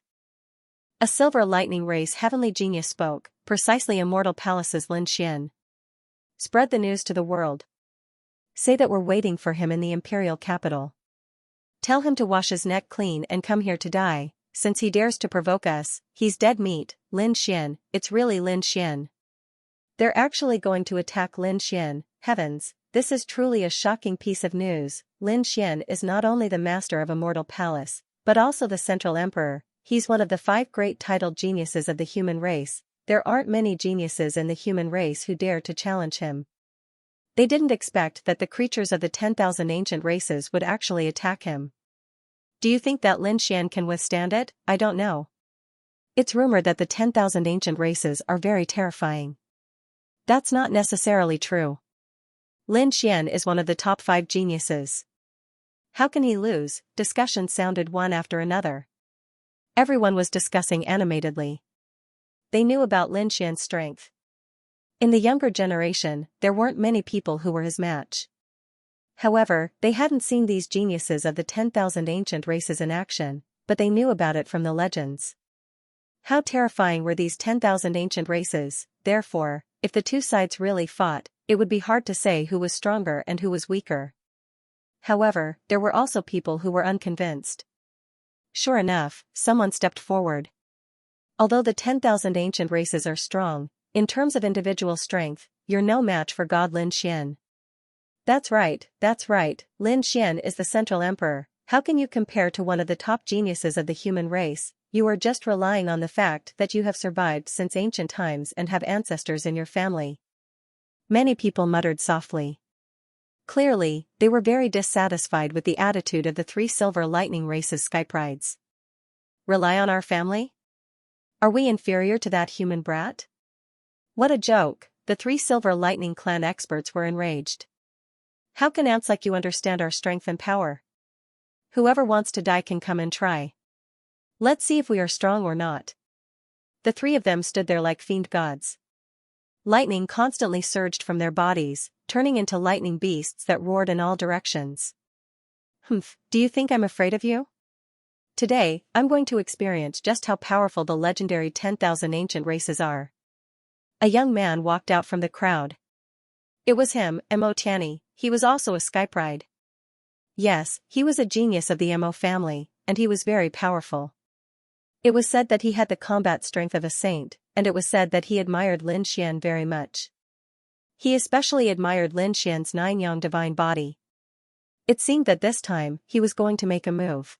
S1: A Silver Lightning race heavenly genius spoke, precisely Immortal Palace's Lin Xian. Spread the news to the world. Say that we're waiting for him in the imperial capital. Tell him to wash his neck clean and come here to die. Since he dares to provoke us, he's dead meat. Lin Xian, it's really Lin Xian. They're actually going to attack Lin Xian. Heavens, this is truly a shocking piece of news. Lin Xian is not only the master of Immortal Palace, but also the Central Emperor. He's one of the 5 great titled geniuses of the human race. There aren't many geniuses in the human race who dare to challenge him. They didn't expect that the creatures of the 10,000 ancient races would actually attack him. Do you think that Lin Xian can withstand it? I don't know. It's rumored that the 10,000 ancient races are very terrifying. That's not necessarily true. Lin Xian is one of the top 5 geniuses. How can he lose? Discussions sounded one after another. Everyone was discussing animatedly. They knew about Lin Xian's strength. In the younger generation, there weren't many people who were his match. However, they hadn't seen these geniuses of the 10,000 ancient races in action, but they knew about it from the legends. How terrifying were these 10,000 ancient races? Therefore, if the two sides really fought, it would be hard to say who was stronger and who was weaker. However, there were also people who were unconvinced. Sure enough, someone stepped forward. Although the 10,000 ancient races are strong, in terms of individual strength, you're no match for God Lin Xian. That's right, Lin Xian is the Central Emperor. How can you compare to one of the top geniuses of the human race? You are just relying on the fact that you have survived since ancient times and have ancestors in your family. Many people muttered softly. Clearly, they were very dissatisfied with the attitude of the 3 Silver Lightning race's skyprides. Rely on our family? Are we inferior to that human brat? What a joke, the 3 Silver Lightning clan experts were enraged. How can ants like you understand our strength and power? Whoever wants to die can come and try. Let's see if we are strong or not. The 3 of them stood there like fiend gods. Lightning constantly surged from their bodies, turning into lightning beasts that roared in all directions. Do you think I'm afraid of you? Today, I'm going to experience just how powerful the legendary 10,000 ancient races are. A young man walked out from the crowd. It was him, Mo Tianyi. He was also a skypride. Yes, he was a genius of the Mo family, and he was very powerful. It was said that he had the combat strength of a saint, and it was said that he admired Lin Xian very much. He especially admired Lin Xian's 9-yang divine body. It seemed that this time, he was going to make a move.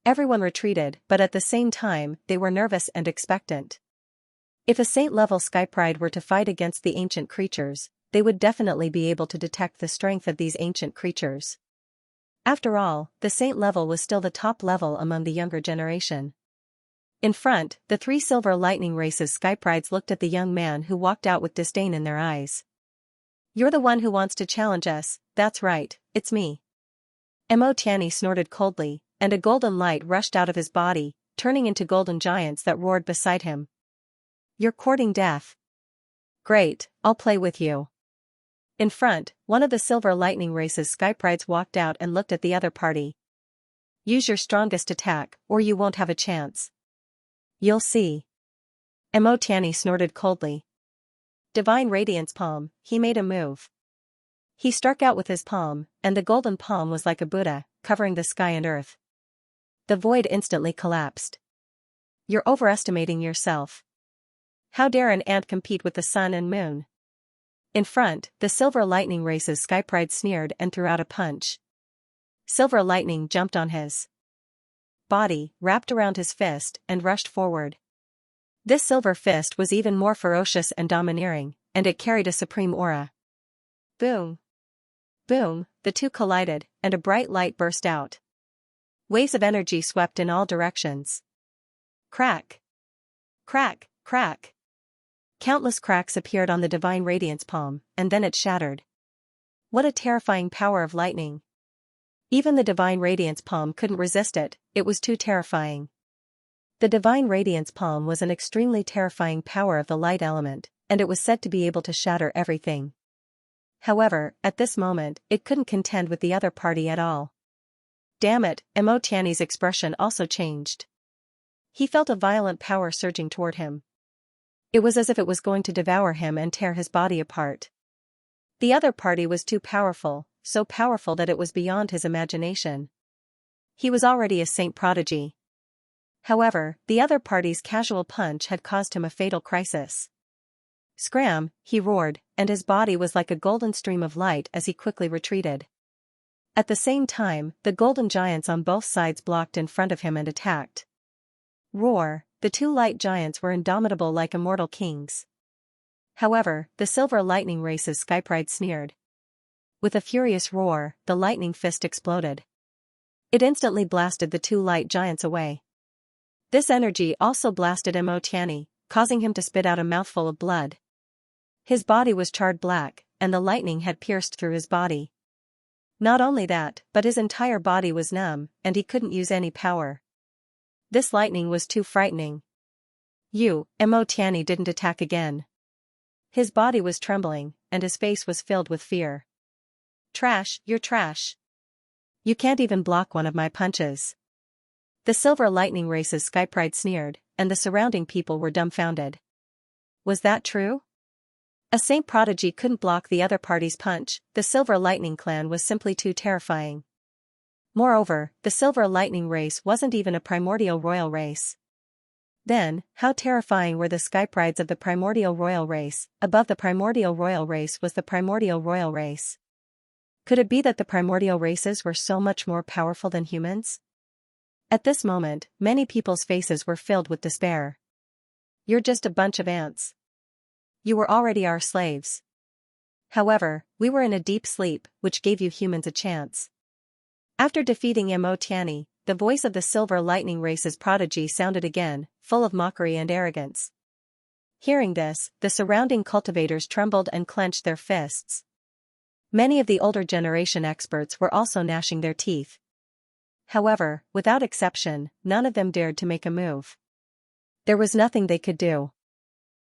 S1: Everyone retreated, but at the same time, they were nervous and expectant. If a saint-level skypride were to fight against the ancient creatures, they would definitely be able to detect the strength of these ancient creatures. After all, the saint level was still the top level among the younger generation. In front, the 3 Silver Lightning race's skyprides looked at the young man who walked out with disdain in their eyes. You're the one who wants to challenge us, that's right, it's me. Mo Tianyi snorted coldly, and a golden light rushed out of his body, turning into golden giants that roared beside him. You're courting death. Great, I'll play with you. In front, one of the Silver Lightning race's skyprides walked out and looked at the other party. Use your strongest attack, or you won't have a chance. You'll see. Mo Tianyi snorted coldly. Divine Radiance Palm, he made a move. He struck out with his palm, and the golden palm was like a Buddha, covering the sky and earth. The void instantly collapsed. You're overestimating yourself. How dare an ant compete with the sun and moon? In front, the Silver Lightning race's skypride sneered and threw out a punch. Silver Lightning jumped on his body, wrapped around his fist, and rushed forward. This silver fist was even more ferocious and domineering, and it carried a supreme aura. Boom! Boom! The two collided, and a bright light burst out. Waves of energy swept in all directions. Crack! Crack! Crack! Countless cracks appeared on the Divine Radiance Palm, and then it shattered. What a terrifying power of lightning! Even the Divine Radiance Palm couldn't resist it, it was too terrifying. The Divine Radiance Palm was an extremely terrifying power of the light element, and it was said to be able to shatter everything. However, at this moment, it couldn't contend with the other party at all. Damn it, Mo Tianyi's expression also changed. He felt a violent power surging toward him. It was as if it was going to devour him and tear his body apart. The other party was too powerful, so powerful that it was beyond his imagination. He was already a saint prodigy. However, the other party's casual punch had caused him a fatal crisis. Scram, he roared, and his body was like a golden stream of light as he quickly retreated. At the same time, the golden giants on both sides blocked in front of him and attacked. Roar! The two light giants were indomitable like immortal kings. However, the Silver Lightning race's skypride sneered. With a furious roar, the lightning fist exploded. It instantly blasted the two light giants away. This energy also blasted Mo Tianyi, causing him to spit out a mouthful of blood. His body was charred black, and the lightning had pierced through his body. Not only that, but his entire body was numb, and he couldn't use any power. This lightning was too frightening. Mo Tianyi didn't attack again. His body was trembling, and his face was filled with fear. Trash, you're trash. You can't even block one of my punches. The Silver Lightning Race's Sky Pride sneered, and the surrounding people were dumbfounded. Was that true? A Saint Prodigy couldn't block the other party's punch. The Silver Lightning clan was simply too terrifying. Moreover, the Silver Lightning race wasn't even a primordial royal race. Then, how terrifying were the Sky Prides of the primordial royal race? Above the primordial royal race was the primordial royal race. Could it be that the primordial races were so much more powerful than humans? At this moment, many people's faces were filled with despair. You're just a bunch of ants. You were already our slaves. However, we were in a deep sleep, which gave you humans a chance. After defeating Mo Tianyi, the voice of the Silver Lightning Race's prodigy sounded again, full of mockery and arrogance. Hearing this, the surrounding cultivators trembled and clenched their fists. Many of the older generation experts were also gnashing their teeth. However, without exception, none of them dared to make a move. There was nothing they could do.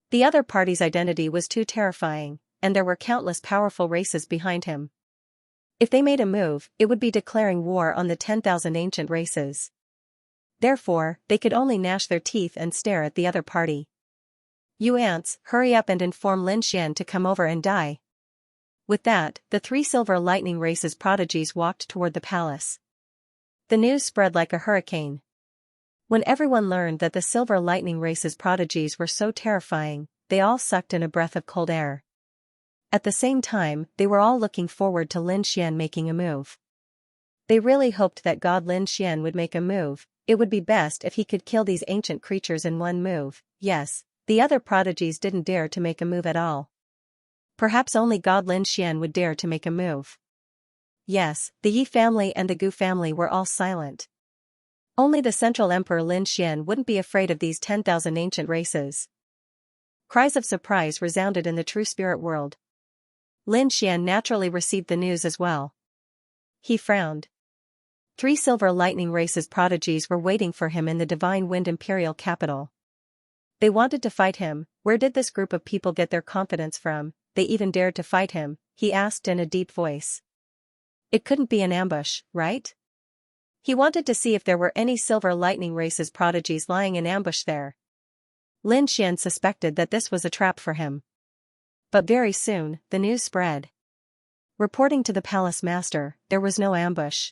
S1: The other party's identity was too terrifying, and there were countless powerful races behind him. If they made a move, it would be declaring war on the 10,000 ancient races. Therefore, they could only gnash their teeth and stare at the other party. You ants, hurry up and inform Lin Xian to come over and die. With that, the 3 Silver Lightning Race's prodigies walked toward the palace. The news spread like a hurricane. When everyone learned that the Silver Lightning Race's prodigies were so terrifying, they all sucked in a breath of cold air. At the same time, they were all looking forward to Lin Xian making a move. They really hoped that God Lin Xian would make a move. It would be best if he could kill these ancient creatures in one move. Yes, the other prodigies didn't dare to make a move at all. Perhaps only God Lin Xian would dare to make a move. Yes, the Yi family and the Gu family were all silent. Only the Central Emperor Lin Xian wouldn't be afraid of these 10,000 ancient races. Cries of surprise resounded in the true spirit world. Lin Xian naturally received the news as well. He frowned. 3 Silver Lightning Race's prodigies were waiting for him in the Divine Wind Imperial capital. They wanted to fight him. Where did this group of people get their confidence from? They even dared to fight him, he asked in a deep voice. It couldn't be an ambush, right? He wanted to see if there were any Silver Lightning Race's prodigies lying in ambush there. Lin Xian suspected that this was a trap for him. But very soon, the news spread. Reporting to the palace master, there was no ambush.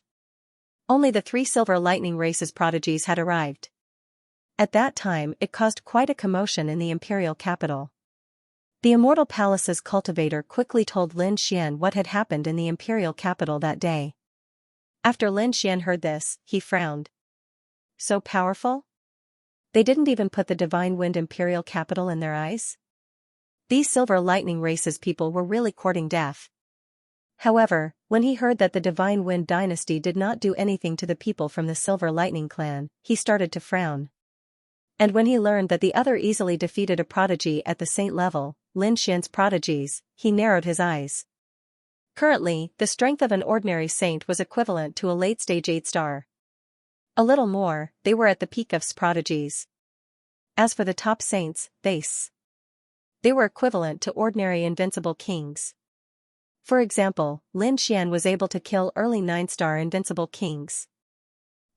S1: Only the 3 Silver Lightning Race's prodigies had arrived. At that time, it caused quite a commotion in the imperial capital. The Immortal Palace's cultivator quickly told Lin Xian what had happened in the imperial capital that day. After Lin Xian heard this, he frowned. So powerful? They didn't even put the Divine Wind Imperial capital in their eyes? These Silver Lightning Race's people were really courting death. However, when he heard that the Divine Wind dynasty did not do anything to the people from the Silver Lightning clan, he started to frown. And when he learned that the other easily defeated a prodigy at the saint level, Lin Xian's prodigies, he narrowed his eyes. Currently, the strength of an ordinary saint was equivalent to a late-stage 8-star. A little more, they were at the peak of prodigies. As for the top saints, they were equivalent to ordinary invincible kings. For example, Lin Xian was able to kill early 9-star invincible kings.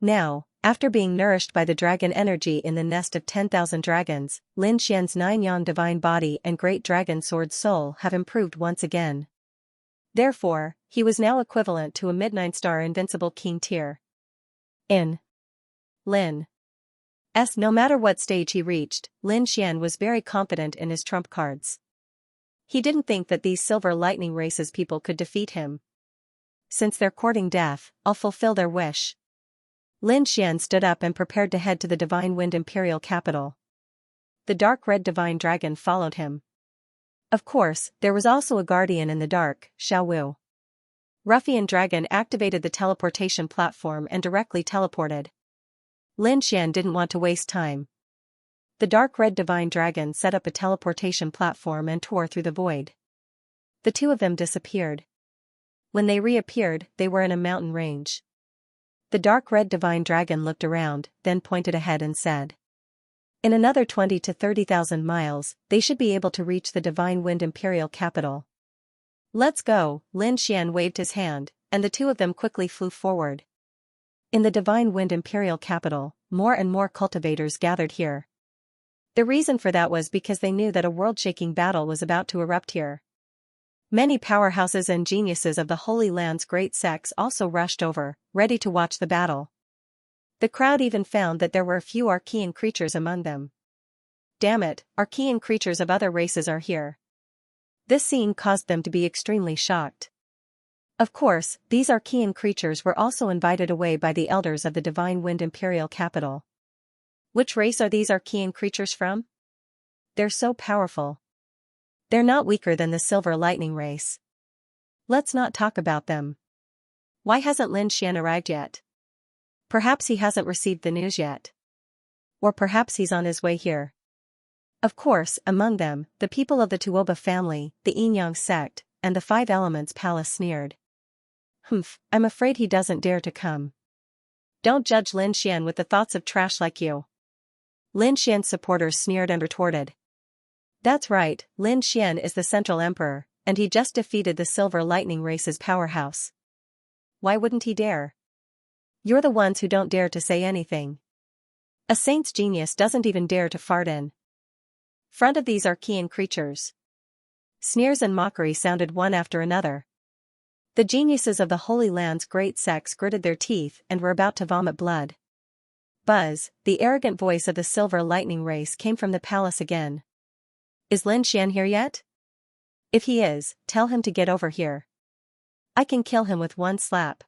S1: Now, after being nourished by the dragon energy in the nest of 10,000 dragons, Lin Xian's 9-yan divine body and great dragon sword soul have improved once again. Therefore, he was now equivalent to a mid-9-star invincible king tier. In Lin's no matter what stage he reached, Lin Xian was very confident in his trump cards. He didn't think that these Silver Lightning Race's people could defeat him. Since they're courting death, I'll fulfill their wish. Lin Xian stood up and prepared to head to the Divine Wind Imperial capital. The dark red divine dragon followed him. Of course, there was also a guardian in the dark, Xiao Wu. Ruffian Dragon activated the teleportation platform and directly teleported. Lin Xian didn't want to waste time. The dark red divine dragon set up a teleportation platform and tore through the void. The two of them disappeared. When they reappeared, they were in a mountain range. The dark red divine dragon looked around, then pointed ahead and said, "In another 20 to 30,000 miles, they should be able to reach the Divine Wind Imperial capital." "Let's go," Lin Xian waved his hand, and the two of them quickly flew forward. In the Divine Wind Imperial capital, more and more cultivators gathered here. The reason for that was because they knew that a world-shaking battle was about to erupt here. Many powerhouses and geniuses of the Holy Land's great sects also rushed over, ready to watch the battle. The crowd even found that there were a few Archean creatures among them. Damn it, Archean creatures of other races are here. This scene caused them to be extremely shocked. Of course, these Archean creatures were also invited away by the elders of the Divine Wind Imperial capital. Which race are these Archean creatures from? They're so powerful. They're not weaker than the Silver Lightning race. Let's not talk about them. Why hasn't Lin Xian arrived yet? Perhaps he hasn't received the news yet. Or perhaps he's on his way here. Of course, among them, the people of the Tuoba family, the Yin-Yang sect, and the Five Elements Palace sneered. "Humph, I'm afraid he doesn't dare to come." "Don't judge Lin Xian with the thoughts of trash like you." Lin Xian's supporters sneered and retorted. "That's right, Lin Xian is the Central Emperor, and he just defeated the Silver Lightning race's powerhouse. Why wouldn't he dare? You're the ones who don't dare to say anything. A saint's genius doesn't even dare to fart in front of these Archean creatures." Sneers and mockery sounded one after another. The geniuses of the Holy Land's great sects gritted their teeth and were about to vomit blood. Buzz, the arrogant voice of the Silver Lightning race, came from the palace again. "Is Lin Xian here yet? If he is, tell him to get over here. I can kill him with one slap."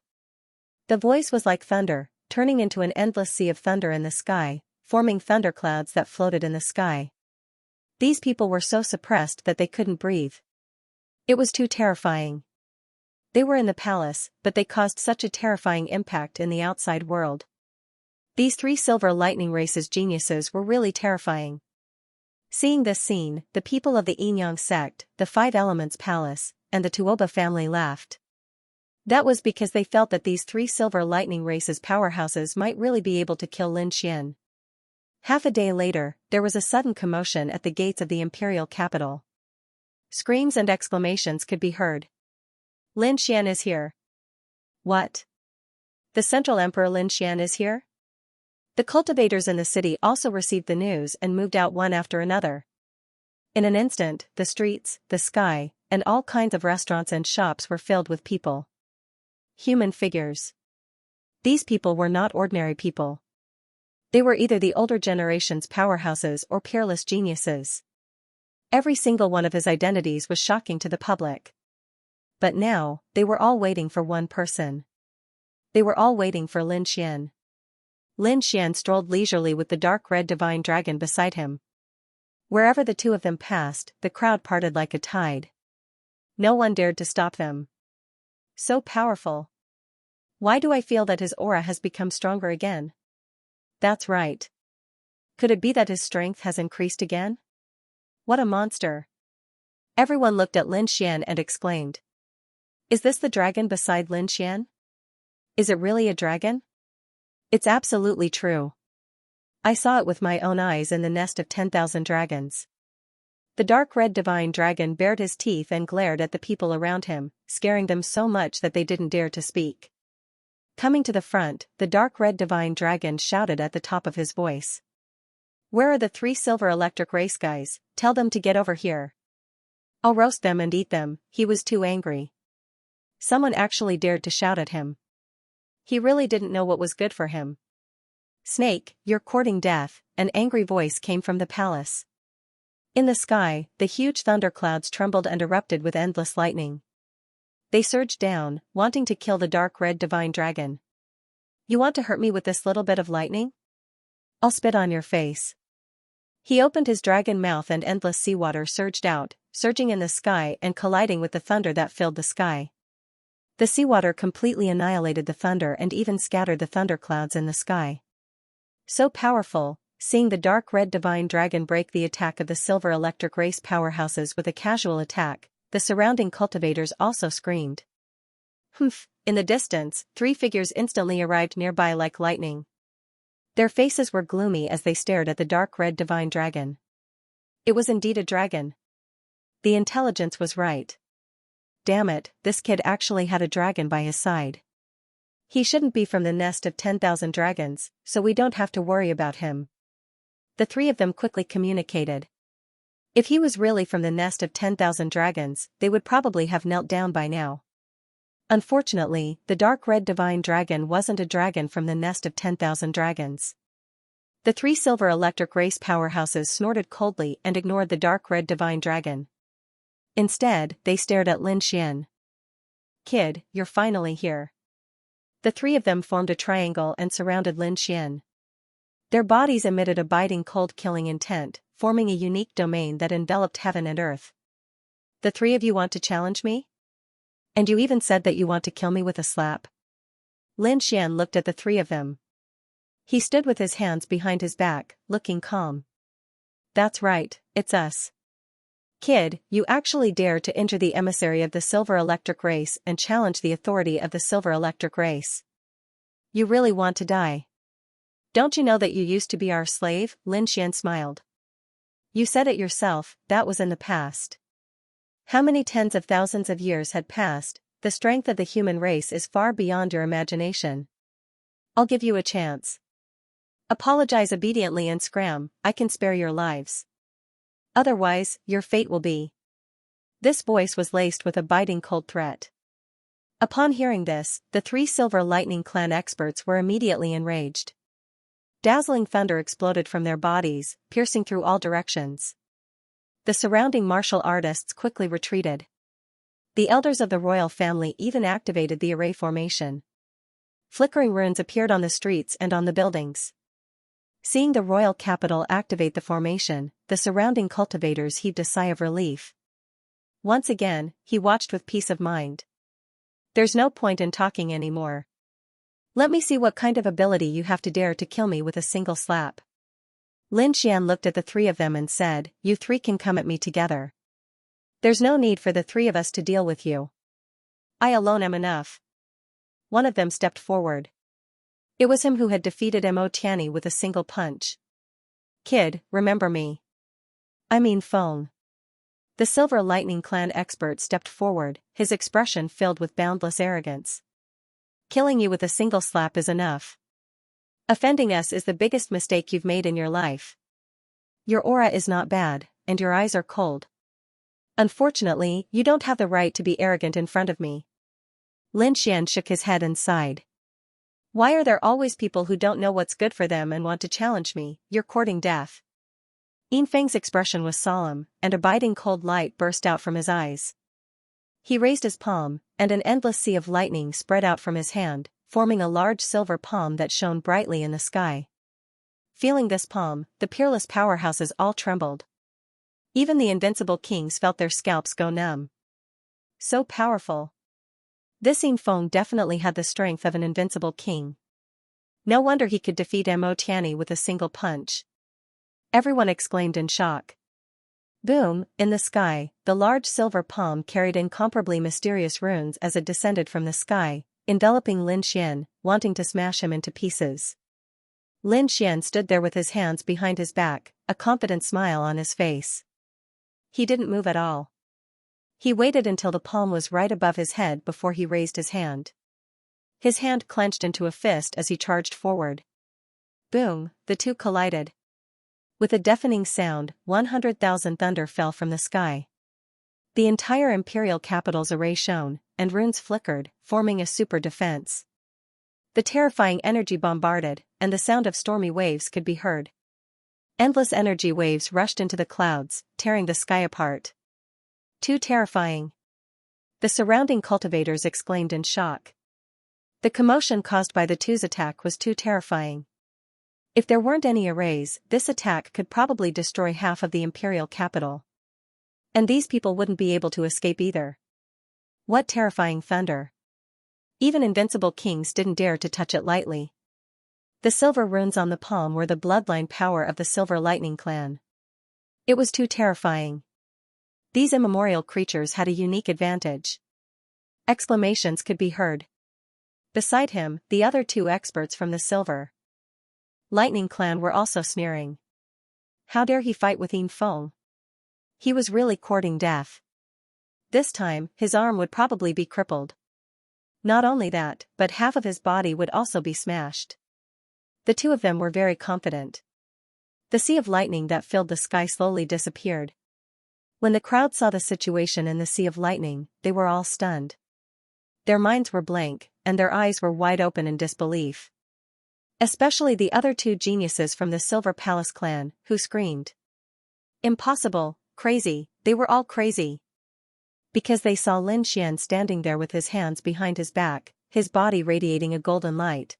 S1: The voice was like thunder, turning into an endless sea of thunder in the sky, forming thunderclouds that floated in the sky. These people were so suppressed that they couldn't breathe. It was too terrifying. They were in the palace, but they caused such a terrifying impact in the outside world. These three Silver Lightning race's geniuses were really terrifying. Seeing this scene, the people of the Yin-Yang sect, the Five Elements Palace, and the Tuoba family laughed. That was because they felt that these three Silver Lightning race's powerhouses might really be able to kill Lin Xian. Half a day later, there was a sudden commotion at the gates of the imperial capital. Screams and exclamations could be heard. "Lin Xian is here." "What? The Central Emperor Lin Xian is here?" The cultivators in the city also received the news and moved out one after another. In an instant, the streets, the sky, and all kinds of restaurants and shops were filled with people. Human figures. These people were not ordinary people. They were either the older generation's powerhouses or peerless geniuses. Every single one of his identities was shocking to the public. But now, they were all waiting for one person. They were all waiting for Lin Xian. Lin Xian strolled leisurely with the dark red divine dragon beside him. Wherever the two of them passed, the crowd parted like a tide. No one dared to stop them. So powerful. Why do I feel that his aura has become stronger again? That's right. Could it be that his strength has increased again? What a monster. Everyone looked at Lin Xian and exclaimed. "Is this the dragon beside Lin Xian? Is it really a dragon?" "It's absolutely true. I saw it with my own eyes in the nest of 10,000 dragons." The dark red divine dragon bared his teeth and glared at the people around him, scaring them so much that they didn't dare to speak. Coming to the front, the dark red divine dragon shouted at the top of his voice. "Where are the three silver electric race guys? Tell them to get over here. I'll roast them and eat them." He was too angry. Someone actually dared to shout at him. He really didn't know what was good for him. "Snake, you're courting death," an angry voice came from the palace. In the sky, the huge thunderclouds trembled and erupted with endless lightning. They surged down, wanting to kill the dark red divine dragon. "You want to hurt me with this little bit of lightning? I'll spit on your face." He opened his dragon mouth and endless seawater surged out, surging in the sky and colliding with the thunder that filled the sky. The seawater completely annihilated the thunder and even scattered the thunderclouds in the sky. So powerful, seeing the dark red divine dragon break the attack of the silver electric race powerhouses with a casual attack, the surrounding cultivators also screamed. Humph! In the distance, 3 figures instantly arrived nearby like lightning. Their faces were gloomy as they stared at the dark red divine dragon. It was indeed a dragon. The intelligence was right. Damn it, this kid actually had a dragon by his side. He shouldn't be from the nest of 10,000 dragons, so we don't have to worry about him. The 3 of them quickly communicated. If he was really from the nest of 10,000 dragons, they would probably have knelt down by now. Unfortunately, the dark red divine dragon wasn't a dragon from the nest of 10,000 dragons. The 3 silver electric race powerhouses snorted coldly and ignored the dark red divine dragon. Instead, they stared at Lin Xian. Kid, you're finally here. The 3 of them formed a triangle and surrounded Lin Xian. Their bodies emitted a biting cold killing intent, forming a unique domain that enveloped heaven and earth. The 3 of you want to challenge me? And you even said that you want to kill me with a slap? Lin Xian looked at the 3 of them. He stood with his hands behind his back, looking calm. That's right, it's us. Kid, you actually dare to injure the emissary of the silver electric race and challenge the authority of the silver electric race. You really want to die? Don't you know that you used to be our slave? Lin Xian smiled. You said it yourself, that was in the past. How many tens of thousands of years had passed? The strength of the human race is far beyond your imagination. I'll give you a chance. Apologize obediently and scram, I can spare your lives. Otherwise, your fate will be. This voice was laced with a biting cold threat. Upon hearing this, the 3 Silver Lightning Clan experts were immediately enraged. Dazzling thunder exploded from their bodies, piercing through all directions. The surrounding martial artists quickly retreated. The elders of the royal family even activated the array formation. Flickering runes appeared on the streets and on the buildings. Seeing the royal capital activate the formation, the surrounding cultivators heaved a sigh of relief. Once again, he watched with peace of mind. There's no point in talking anymore. Let me see what kind of ability you have to dare to kill me with a single slap. Lin Xian looked at the 3 of them and said, You 3 can come at me together. There's no need for the 3 of us to deal with you. I alone am enough. One of them stepped forward. It was him who had defeated Mo Tianyi with a single punch. Kid, remember me. I mean phone. The Silver Lightning Clan expert stepped forward, his expression filled with boundless arrogance. Killing you with a single slap is enough. Offending us is the biggest mistake you've made in your life. Your aura is not bad, and your eyes are cold. Unfortunately, you don't have the right to be arrogant in front of me. Lin Xian shook his head and sighed. Why are there always people who don't know what's good for them and want to challenge me? You're courting death. Yinfeng's expression was solemn, and a biting cold light burst out from his eyes. He raised his palm, and an endless sea of lightning spread out from his hand, forming a large silver palm that shone brightly in the sky. Feeling this palm, the peerless powerhouses all trembled. Even the invincible kings felt their scalps go numb. So powerful. This Yinfeng definitely had the strength of an invincible king. No wonder he could defeat Mo Tianyi with a single punch. Everyone exclaimed in shock. Boom, in the sky, the large silver palm carried incomparably mysterious runes as it descended from the sky, enveloping Lin Xian, wanting to smash him into pieces. Lin Xian stood there with his hands behind his back, a confident smile on his face. He didn't move at all. He waited until the palm was right above his head before he raised his hand. His hand clenched into a fist as he charged forward. Boom, the two collided. With a deafening sound, 100,000 thunder fell from the sky. The entire imperial capital's array shone, and runes flickered, forming a super defense. The terrifying energy bombarded, and the sound of stormy waves could be heard. Endless energy waves rushed into the clouds, tearing the sky apart. Too terrifying. The surrounding cultivators exclaimed in shock. The commotion caused by the two's attack was too terrifying. If there weren't any arrays, this attack could probably destroy half of the imperial capital. And these people wouldn't be able to escape either. What terrifying thunder. Even invincible kings didn't dare to touch it lightly. The silver runes on the palm were the bloodline power of the Silver Lightning clan. It was too terrifying. These immemorial creatures had a unique advantage. Exclamations could be heard. Beside him, the other two experts from the Silver Lightning clan were also sneering. How dare he fight with Yin Feng? He was really courting death. This time, his arm would probably be crippled. Not only that, but half of his body would also be smashed. The two of them were very confident. The sea of lightning that filled the sky slowly disappeared. When the crowd saw the situation in the sea of lightning, they were all stunned. Their minds were blank, and their eyes were wide open in disbelief. Especially the other two geniuses from the Silver Palace clan, who screamed. Impossible, crazy, they were all crazy. Because they saw Lin Xian standing there with his hands behind his back, his body radiating a golden light.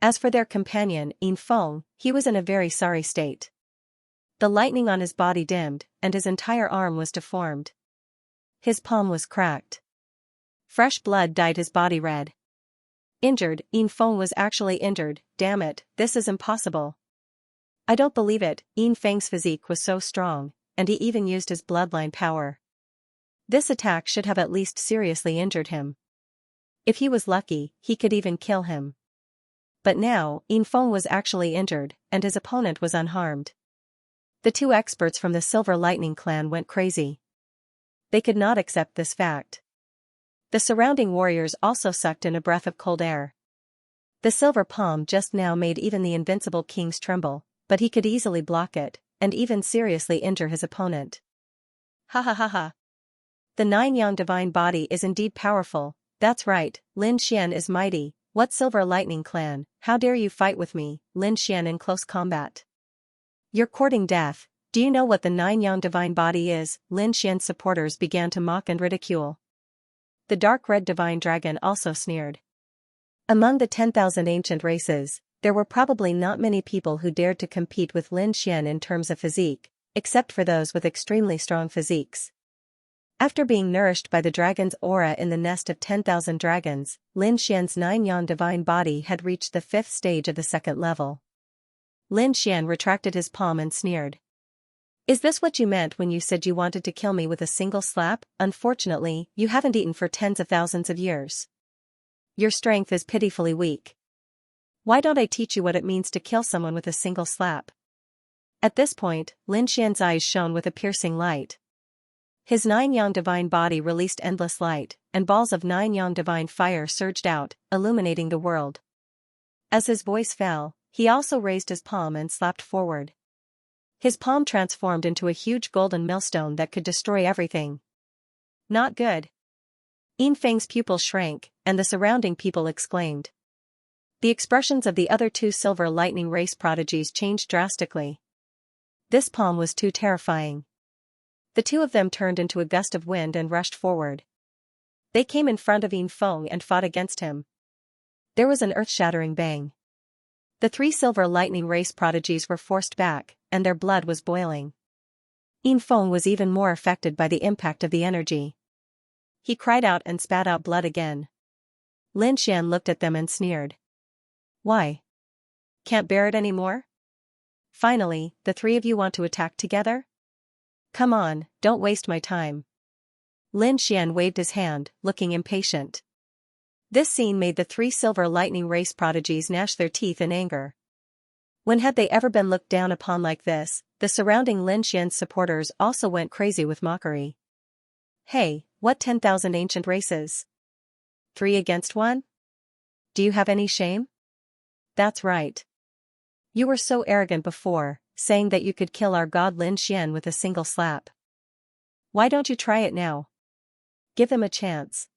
S1: As for their companion, Yin Feng, he was in a very sorry state. The lightning on his body dimmed, and his entire arm was deformed. His palm was cracked. Fresh blood dyed his body red. Injured, Yin Feng was actually injured. Damn it, this is impossible. I don't believe it. Yin Feng's physique was so strong, and he even used his bloodline power. This attack should have at least seriously injured him. If he was lucky, he could even kill him. But now, Yin Feng was actually injured, and his opponent was unharmed. The two experts from the Silver Lightning clan went crazy. They could not accept this fact. The surrounding warriors also sucked in a breath of cold air. The silver palm just now made even the invincible kings tremble, but he could easily block it, and even seriously injure his opponent. Ha ha ha ha. The nine-yang divine body is indeed powerful, that's right, Lin Xian is mighty. What Silver Lightning clan, how dare you fight with me, Lin Xian in close combat? You're courting death, do you know what the nine-yang divine body is? Lin Xian's supporters began to mock and ridicule. The dark red divine dragon also sneered. Among the 10,000 ancient races, there were probably not many people who dared to compete with Lin Xian in terms of physique, except for those with extremely strong physiques. After being nourished by the dragon's aura in the nest of 10,000 dragons, Lin Xian's nine-yang divine body had reached the 5th stage of the 2nd level. Lin Xian retracted his palm and sneered. Is this what you meant when you said you wanted to kill me with a single slap? Unfortunately, you haven't eaten for tens of thousands of years. Your strength is pitifully weak. Why don't I teach you what it means to kill someone with a single slap? At this point, Lin Xian's eyes shone with a piercing light. His nine-yang divine body released endless light, and balls of nine-yang divine fire surged out, illuminating the world. As his voice fell, he also raised his palm and slapped forward. His palm transformed into a huge golden millstone that could destroy everything. Not good. Yin Feng's pupils shrank, and the surrounding people exclaimed. The expressions of the other two Silver Lightning race prodigies changed drastically. This palm was too terrifying. The two of them turned into a gust of wind and rushed forward. They came in front of Yin Feng and fought against him. There was an earth-shattering bang. The three Silver Lightning race prodigies were forced back, and their blood was boiling. Yin Feng was even more affected by the impact of the energy. He cried out and spat out blood again. Lin Xian looked at them and sneered. Why? Can't bear it anymore? Finally, the three of you want to attack together? Come on, don't waste my time. Lin Xian waved his hand, looking impatient. This scene made the three Silver Lightning race prodigies gnash their teeth in anger. When had they ever been looked down upon like this? The surrounding Lin Xian's supporters also went crazy with mockery. Hey, what 10,000 ancient races? 3 against 1? Do you have any shame? That's right. You were so arrogant before, saying that you could kill our god Lin Xian with a single slap. Why don't you try it now? Give them a chance.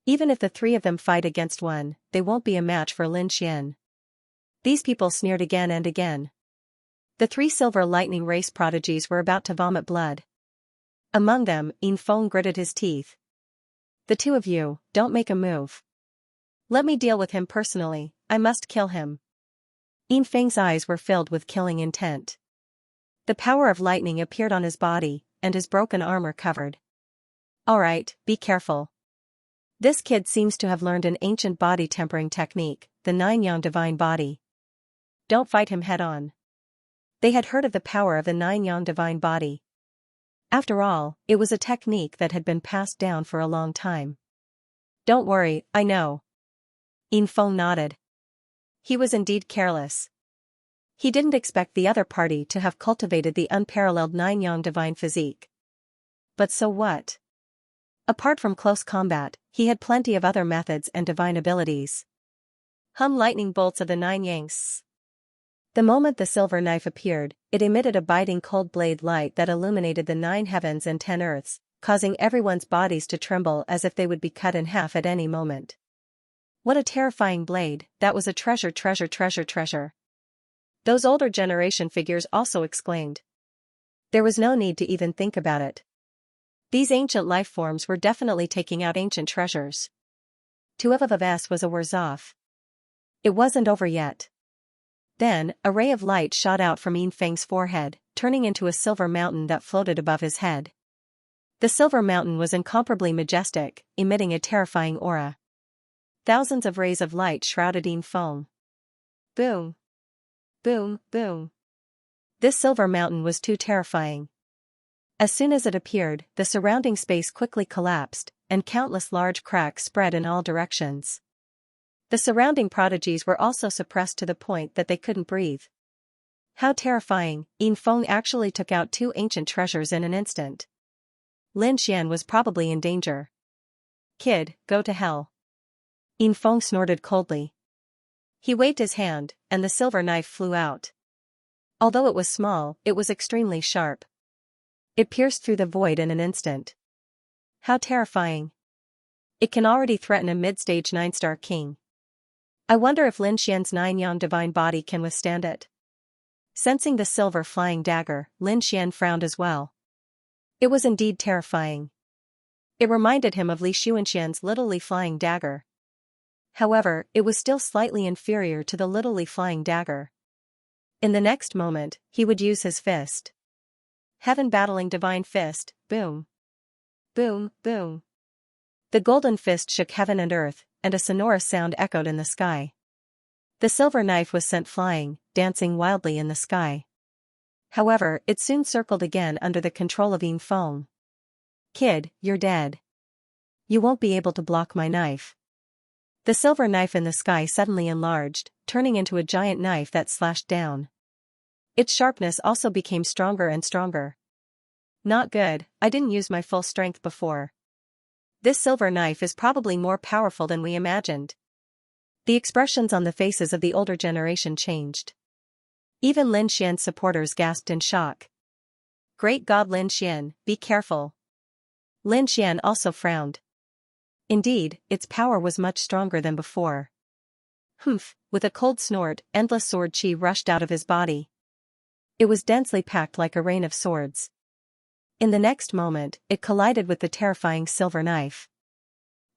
S1: Even if the three of them fight against one, they won't be a match for Lin Xian. These people sneered again and again. The three Silver Lightning race prodigies were about to vomit blood. Among them, Yin Feng gritted his teeth. The two of you, don't make a move. Let me deal with him personally, I must kill him. Yin Feng's eyes were filled with killing intent. The power of lightning appeared on his body, and his broken armor covered. Alright, be careful. This kid seems to have learned an ancient body tempering technique, the nine-yang divine body. Don't fight him head-on. They had heard of the power of the nine-yang divine body. After all, it was a technique that had been passed down for a long time. Don't worry, I know. Yin Feng nodded. He was indeed careless. He didn't expect the other party to have cultivated the unparalleled nine-yang divine physique. But so what? Apart from close combat, he had plenty of other methods and divine abilities. Lightning bolts of the nine yangs. The moment the silver knife appeared, it emitted a biting cold blade light that illuminated the 9 heavens and 10 earths, causing everyone's bodies to tremble as if they would be cut in half at any moment. What a terrifying blade, that was a treasure. Those older generation figures also exclaimed. There was no need to even think about it. These ancient life forms were definitely taking out ancient treasures. 2 of us was a worse off. It wasn't over yet. Then, a ray of light shot out from Yin Feng's forehead, turning into a silver mountain that floated above his head. The silver mountain was incomparably majestic, emitting a terrifying aura. Thousands of rays of light shrouded Yin Feng. Boom. Boom, boom. This silver mountain was too terrifying. As soon as it appeared, the surrounding space quickly collapsed, and countless large cracks spread in all directions. The surrounding prodigies were also suppressed to the point that they couldn't breathe. How terrifying, Yin Feng actually took out 2 ancient treasures in an instant. Lin Xian was probably in danger. Kid, go to hell. Yin Feng snorted coldly. He waved his hand, and the silver knife flew out. Although it was small, it was extremely sharp. It pierced through the void in an instant. How terrifying. It can already threaten a mid-stage 9-star king. I wonder if Lin Xian's 9-yang divine body can withstand it. Sensing the silver flying dagger, Lin Xian frowned as well. It was indeed terrifying. It reminded him of Li Xuanxian's little Li flying dagger. However, it was still slightly inferior to the little Li flying dagger. In the next moment, he would use his fist. Heaven battling divine fist, boom. Boom, boom. The golden fist shook heaven and earth, and a sonorous sound echoed in the sky. The silver knife was sent flying, dancing wildly in the sky. However, it soon circled again under the control of Yin Feng. Kid, you're dead. You won't be able to block my knife. The silver knife in the sky suddenly enlarged, turning into a giant knife that slashed down. Its sharpness also became stronger and stronger. Not good, I didn't use my full strength before. This silver knife is probably more powerful than we imagined. The expressions on the faces of the older generation changed. Even Lin Xian's supporters gasped in shock. Great God, Lin Xian, be careful. Lin Xian also frowned. Indeed, its power was much stronger than before. Humph, with a cold snort, endless sword chi rushed out of his body. It was densely packed like a rain of swords. In the next moment, it collided with the terrifying silver knife.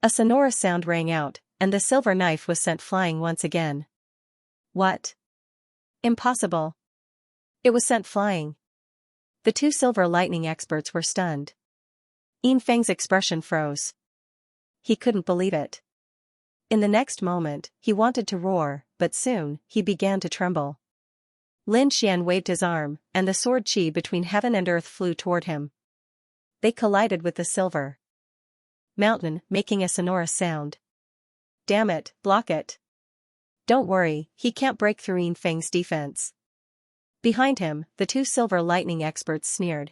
S1: A sonorous sound rang out, and the silver knife was sent flying once again. What? Impossible. It was sent flying. The 2 silver lightning experts were stunned. Yin Feng's expression froze. He couldn't believe it. In the next moment, he wanted to roar, but soon, he began to tremble. Lin Xian waved his arm, and the sword chi between heaven and earth flew toward him. They collided with the silver mountain, making a sonorous sound. Damn it, block it. Don't worry, he can't break through Yin Feng's defense. Behind him, the 2 silver lightning experts sneered.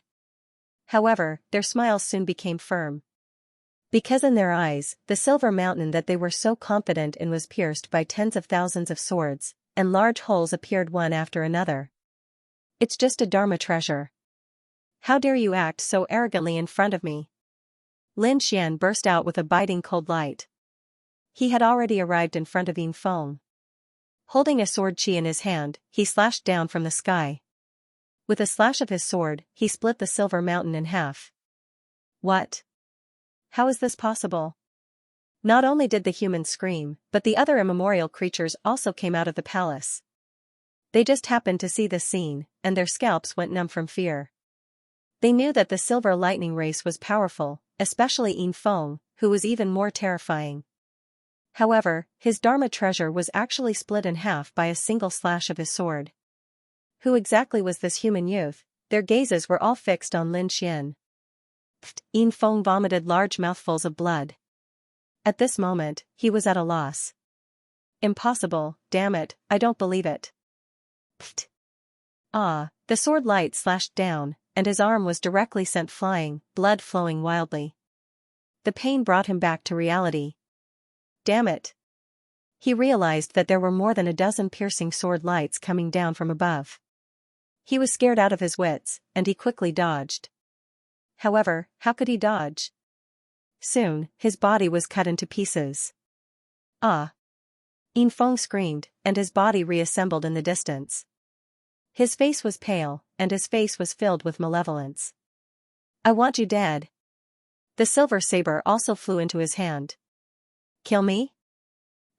S1: However, their smiles soon became firm. Because in their eyes, the silver mountain that they were so confident in was pierced by tens of thousands of swords, and large holes appeared one after another. It's just a Dharma treasure. How dare you act so arrogantly in front of me? Lin Xian burst out with a biting cold light. He had already arrived in front of Yin Feng. Holding a sword chi in his hand, he slashed down from the sky. With a slash of his sword, he split the silver mountain in half. What? How is this possible? Not only did the humans scream, but the other immemorial creatures also came out of the palace. They just happened to see this scene, and their scalps went numb from fear. They knew that the silver lightning race was powerful, especially Yin Feng, who was even more terrifying. However, his Dharma treasure was actually split in half by a single slash of his sword. Who exactly was this human youth? Their gazes were all fixed on Lin Xian. Yin Feng vomited large mouthfuls of blood. At this moment, he was at a loss. Impossible, damn it, I don't believe it. Pfft. Ah, the sword light slashed down, and his arm was directly sent flying, blood flowing wildly. The pain brought him back to reality. Damn it. He realized that there were more than a dozen piercing sword lights coming down from above. He was scared out of his wits, and he quickly dodged. However, how could he dodge? Soon, his body was cut into pieces. Ah! Yin Feng screamed, and his body reassembled in the distance. His face was pale, and his face was filled with malevolence. I want you dead. The silver saber also flew into his hand. Kill me?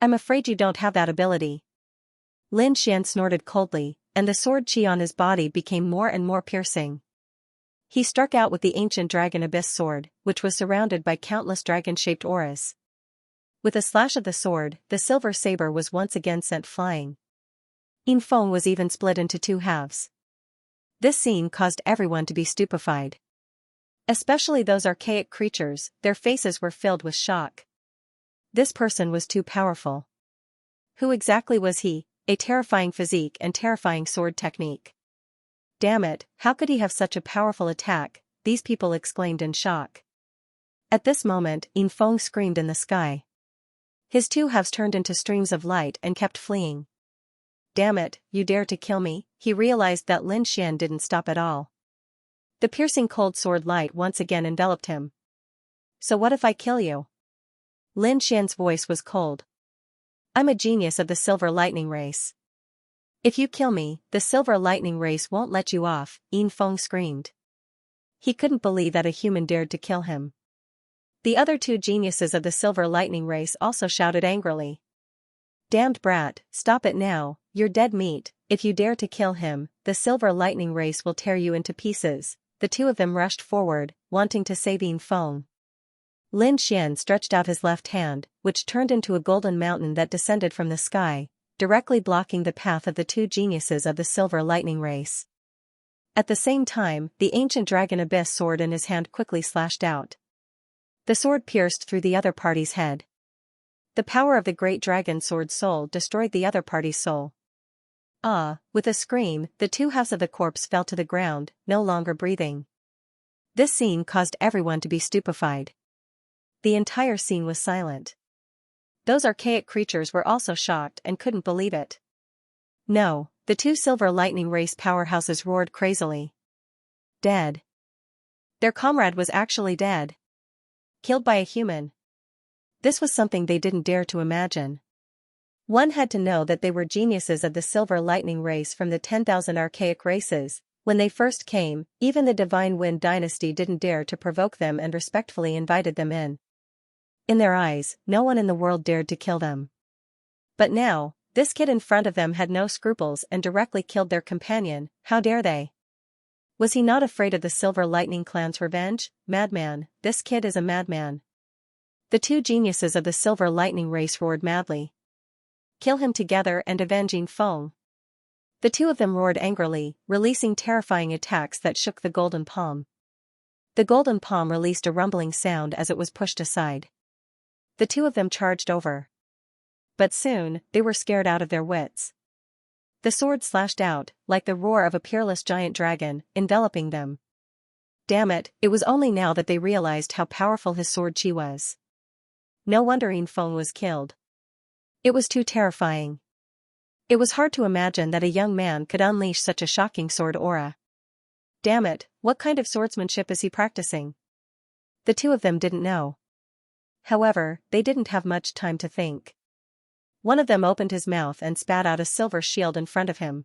S1: I'm afraid you don't have that ability. Lin Xian snorted coldly, and the sword chi on his body became more and more piercing. He struck out with the ancient dragon abyss sword, which was surrounded by countless dragon-shaped auras. With a slash of the sword, the silver saber was once again sent flying. Yin Feng was even split into two halves. This scene caused everyone to be stupefied. Especially those archaic creatures, their faces were filled with shock. This person was too powerful. Who exactly was he? A terrifying physique and terrifying sword technique. Damn it, how could he have such a powerful attack? These people exclaimed in shock. At this moment, Yin Feng screamed in the sky. His two halves turned into streams of light and kept fleeing. Damn it, you dare to kill me? He realized that Lin Xian didn't stop at all. The piercing cold sword light once again enveloped him. So what if I kill you? Lin Xian's voice was cold. I'm a genius of the silver lightning race. If you kill me, the silver lightning race won't let you off, Yin Feng screamed. He couldn't believe that a human dared to kill him. The other two geniuses of the silver lightning race also shouted angrily. Damned brat, stop it now, you're dead meat. If you dare to kill him, the silver lightning race will tear you into pieces. The two of them rushed forward, wanting to save Yin Feng. Lin Xian stretched out his left hand, which turned into a golden mountain that descended from the sky, directly blocking the path of the two geniuses of the silver lightning race. At the same time, the ancient dragon abyss sword in his hand quickly slashed out. The sword pierced through the other party's head. The power of the great dragon sword soul destroyed the other party's soul. Ah, with a scream, the two halves of the corpse fell to the ground, no longer breathing. This scene caused everyone to be stupefied. The entire scene was silent. Those archaic creatures were also shocked and couldn't believe it. No, the two silver lightning race powerhouses roared crazily. Dead. Their comrade was actually dead. Killed by a human. This was something they didn't dare to imagine. One had to know that they were geniuses of the silver lightning race from the 10,000 archaic races. When they first came, even the Divine Wind dynasty didn't dare to provoke them and respectfully invited them in. In their eyes, no one in the world dared to kill them. But now, this kid in front of them had no scruples and directly killed their companion. How dare they? Was he not afraid of the Silver Lightning clan's revenge? Madman, this kid is a madman. The two geniuses of the Silver Lightning race roared madly. Kill him together and avenge Yin Feng. The two of them roared angrily, releasing terrifying attacks that shook the golden palm. The golden palm released a rumbling sound as it was pushed aside. The two of them charged over. But soon, they were scared out of their wits. The sword slashed out, like the roar of a peerless giant dragon, enveloping them. Damn it, it was only now that they realized how powerful his sword chi was. No wonder Yin Feng was killed. It was too terrifying. It was hard to imagine that a young man could unleash such a shocking sword aura. Damn it, what kind of swordsmanship is he practicing? The two of them didn't know. However, they didn't have much time to think. One of them opened his mouth and spat out a silver shield in front of him.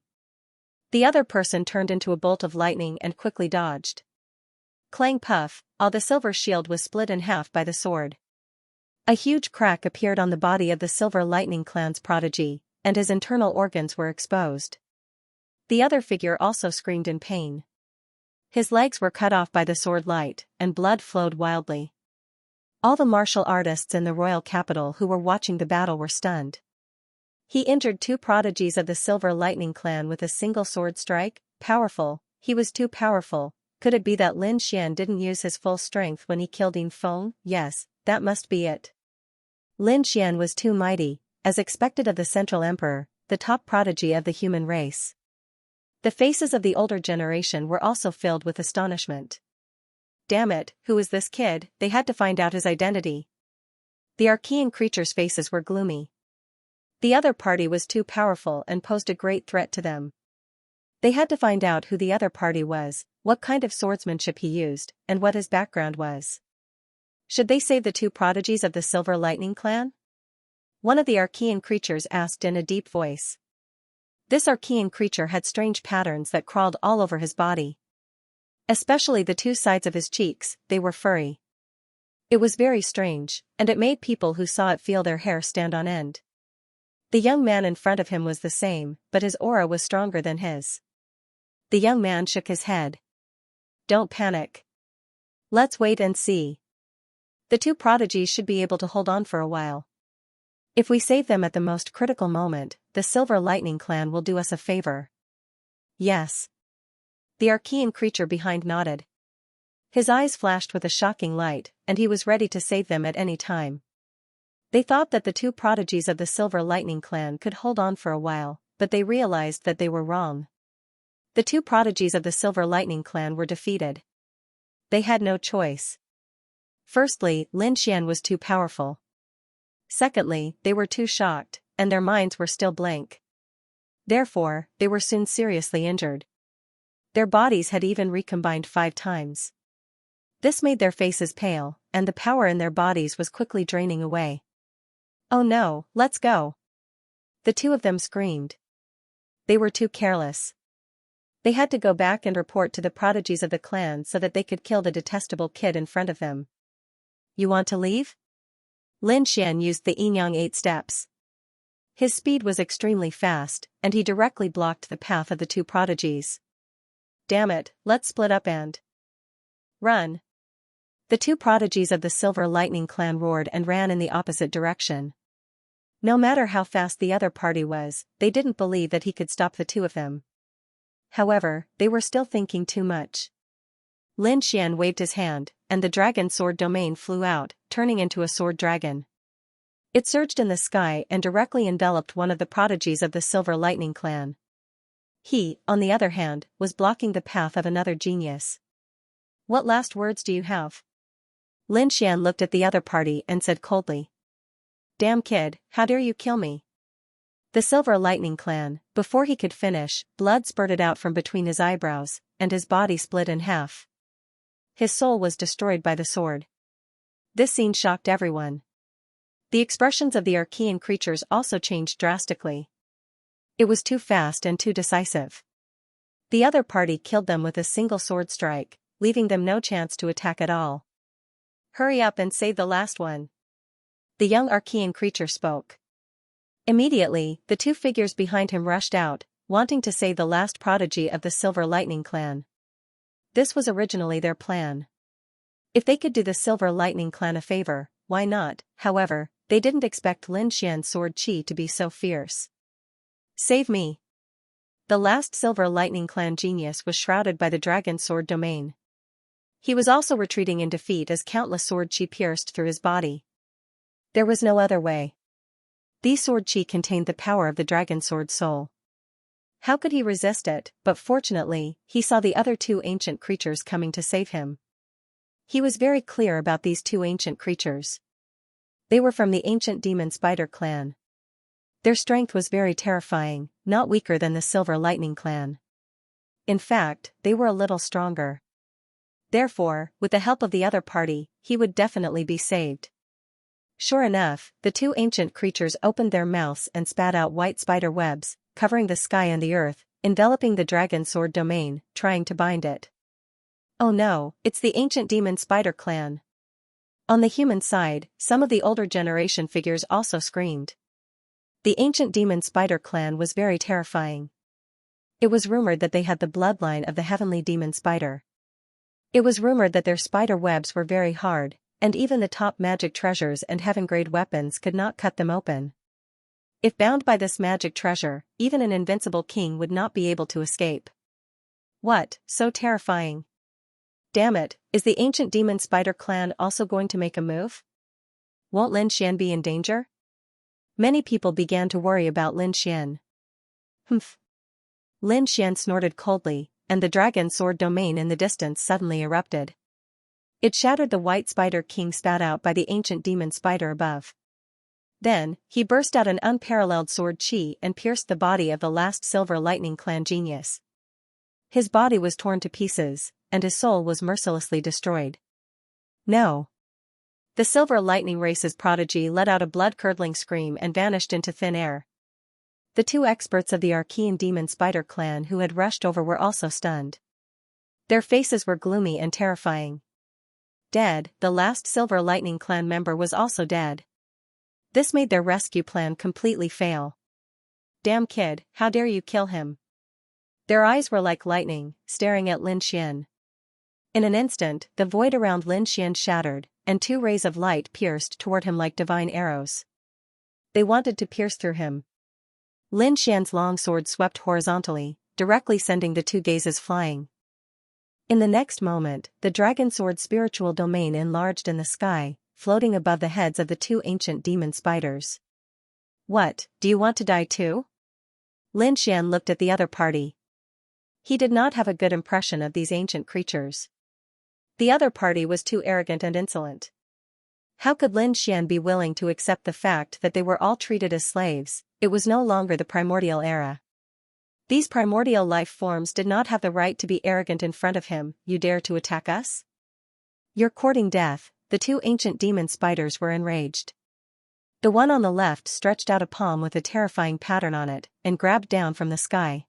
S1: The other person turned into a bolt of lightning and quickly dodged. Clang puff, all the silver shield was split in half by the sword. A huge crack appeared on the body of the Silver Lightning clan's prodigy, and his internal organs were exposed. The other figure also screamed in pain. His legs were cut off by the sword light, and blood flowed wildly. All the martial artists in the royal capital who were watching the battle were stunned. He injured two prodigies of the Silver Lightning clan with a single sword strike. Powerful, he was too powerful. Could it be that Lin Xian didn't use his full strength when he killed Yin Feng? Yes, that must be it. Lin Xian was too mighty, as expected of the Central Emperor, the top prodigy of the human race. The faces of the older generation were also filled with astonishment. Damn it, who is this kid? They had to find out his identity. The Archean creatures' faces were gloomy. The other party was too powerful and posed a great threat to them. They had to find out who the other party was, what kind of swordsmanship he used, and what his background was. Should they save the two prodigies of the Silver Lightning clan? One of the Archean creatures asked in a deep voice. This Archean creature had strange patterns that crawled all over his body. Especially the two sides of his cheeks, they were furry. It was very strange, and it made people who saw it feel their hair stand on end. The young man in front of him was the same, but his aura was stronger than his. The young man shook his head. Don't panic. Let's wait and see. The two prodigies should be able to hold on for a while. If we save them at the most critical moment, the Silver Lightning clan will do us a favor. Yes. The Archean creature behind nodded. His eyes flashed with a shocking light, and he was ready to save them at any time. They thought that the two prodigies of the Silver Lightning clan could hold on for a while, but they realized that they were wrong. The two prodigies of the Silver Lightning clan were defeated. They had no choice. Firstly, Lin Xian was too powerful. Secondly, they were too shocked, and their minds were still blank. Therefore, they were soon seriously injured. Their bodies had even recombined 5 times. This made their faces pale, and the power in their bodies was quickly draining away. Oh no, let's go! The two of them screamed. They were too careless. They had to go back and report to the prodigies of the clan so that they could kill the detestable kid in front of them. You want to leave? Lin Xian used the Yin-Yang 8 steps. His speed was extremely fast, and he directly blocked the path of the two prodigies. Damn it, let's split up and run. The two prodigies of the Silver Lightning clan roared and ran in the opposite direction. No matter how fast the other party was, they didn't believe that he could stop the two of them. However, they were still thinking too much. Lin Xian waved his hand, and the dragon sword domain flew out, turning into a sword dragon. It surged in the sky and directly enveloped one of the prodigies of the Silver Lightning clan. He, on the other hand, was blocking the path of another genius. What last words do you have? Lin Xian looked at the other party and said coldly. Damn kid, how dare you kill me? The Silver Lightning clan, before he could finish, blood spurted out from between his eyebrows, and his body split in half. His soul was destroyed by the sword. This scene shocked everyone. The expressions of the Archean creatures also changed drastically. It was too fast and too decisive. The other party killed them with a single sword strike, leaving them no chance to attack at all. Hurry up and save the last one. The young Archean creature spoke. Immediately, the two figures behind him rushed out, wanting to save the last prodigy of the Silver Lightning clan. This was originally their plan. If they could do the Silver Lightning clan a favor, why not? However, they didn't expect Lin Xian's sword chi to be so fierce. Save me! The last Silver Lightning clan genius was shrouded by the dragon sword domain. He was also retreating in defeat as countless sword chi pierced through his body. There was no other way. These sword chi contained the power of the dragon sword soul. How could he resist it? But fortunately, he saw the other two ancient creatures coming to save him. He was very clear about these two ancient creatures. They were from the ancient demon spider clan. Their strength was very terrifying, not weaker than the Silver Lightning clan. In fact, they were a little stronger. Therefore, with the help of the other party, he would definitely be saved. Sure enough, the two ancient creatures opened their mouths and spat out white spider webs, covering the sky and the earth, enveloping the dragon sword domain, trying to bind it. Oh no, it's the ancient demon spider clan. On the human side, some of the older generation figures also screamed. The ancient demon spider clan was very terrifying. It was rumored that they had the bloodline of the heavenly demon spider. It was rumored that their spider webs were very hard, and even the top magic treasures and heaven-grade weapons could not cut them open. If bound by this magic treasure, even an invincible king would not be able to escape. What, so terrifying? Damn it, is the ancient demon spider clan also going to make a move? Won't Lin Xian be in danger? Many people began to worry about Lin Xian. Humph. Lin Xian snorted coldly, and the dragon sword domain in the distance suddenly erupted. It shattered the white spider king spat out by the ancient demon spider above. Then, he burst out an unparalleled sword chi and pierced the body of the last Silver Lightning Clan genius. His body was torn to pieces, and his soul was mercilessly destroyed. No. The Silver Lightning race's prodigy let out a blood-curdling scream and vanished into thin air. The two experts of the Archean Demon Spider clan who had rushed over were also stunned. Their faces were gloomy and terrifying. Dead, the last Silver Lightning Clan member was also dead. This made their rescue plan completely fail. Damn kid, how dare you kill him? Their eyes were like lightning, staring at Lin Xian. In an instant, the void around Lin Xian shattered, and two rays of light pierced toward him like divine arrows. They wanted to pierce through him. Lin Xian's long sword swept horizontally, directly sending the two gazes flying. In the next moment, the dragon sword's spiritual domain enlarged in the sky, floating above the heads of the two ancient demon spiders. What, do you want to die too? Lin Xian looked at the other party. He did not have a good impression of these ancient creatures. The other party was too arrogant and insolent. How could Lin Xian be willing to accept the fact that they were all treated as slaves? It was no longer the primordial era. These primordial life forms did not have the right to be arrogant in front of him. You dare to attack us? You're courting death. The two ancient demon spiders were enraged. The one on the left stretched out a palm with a terrifying pattern on it, and grabbed down from the sky.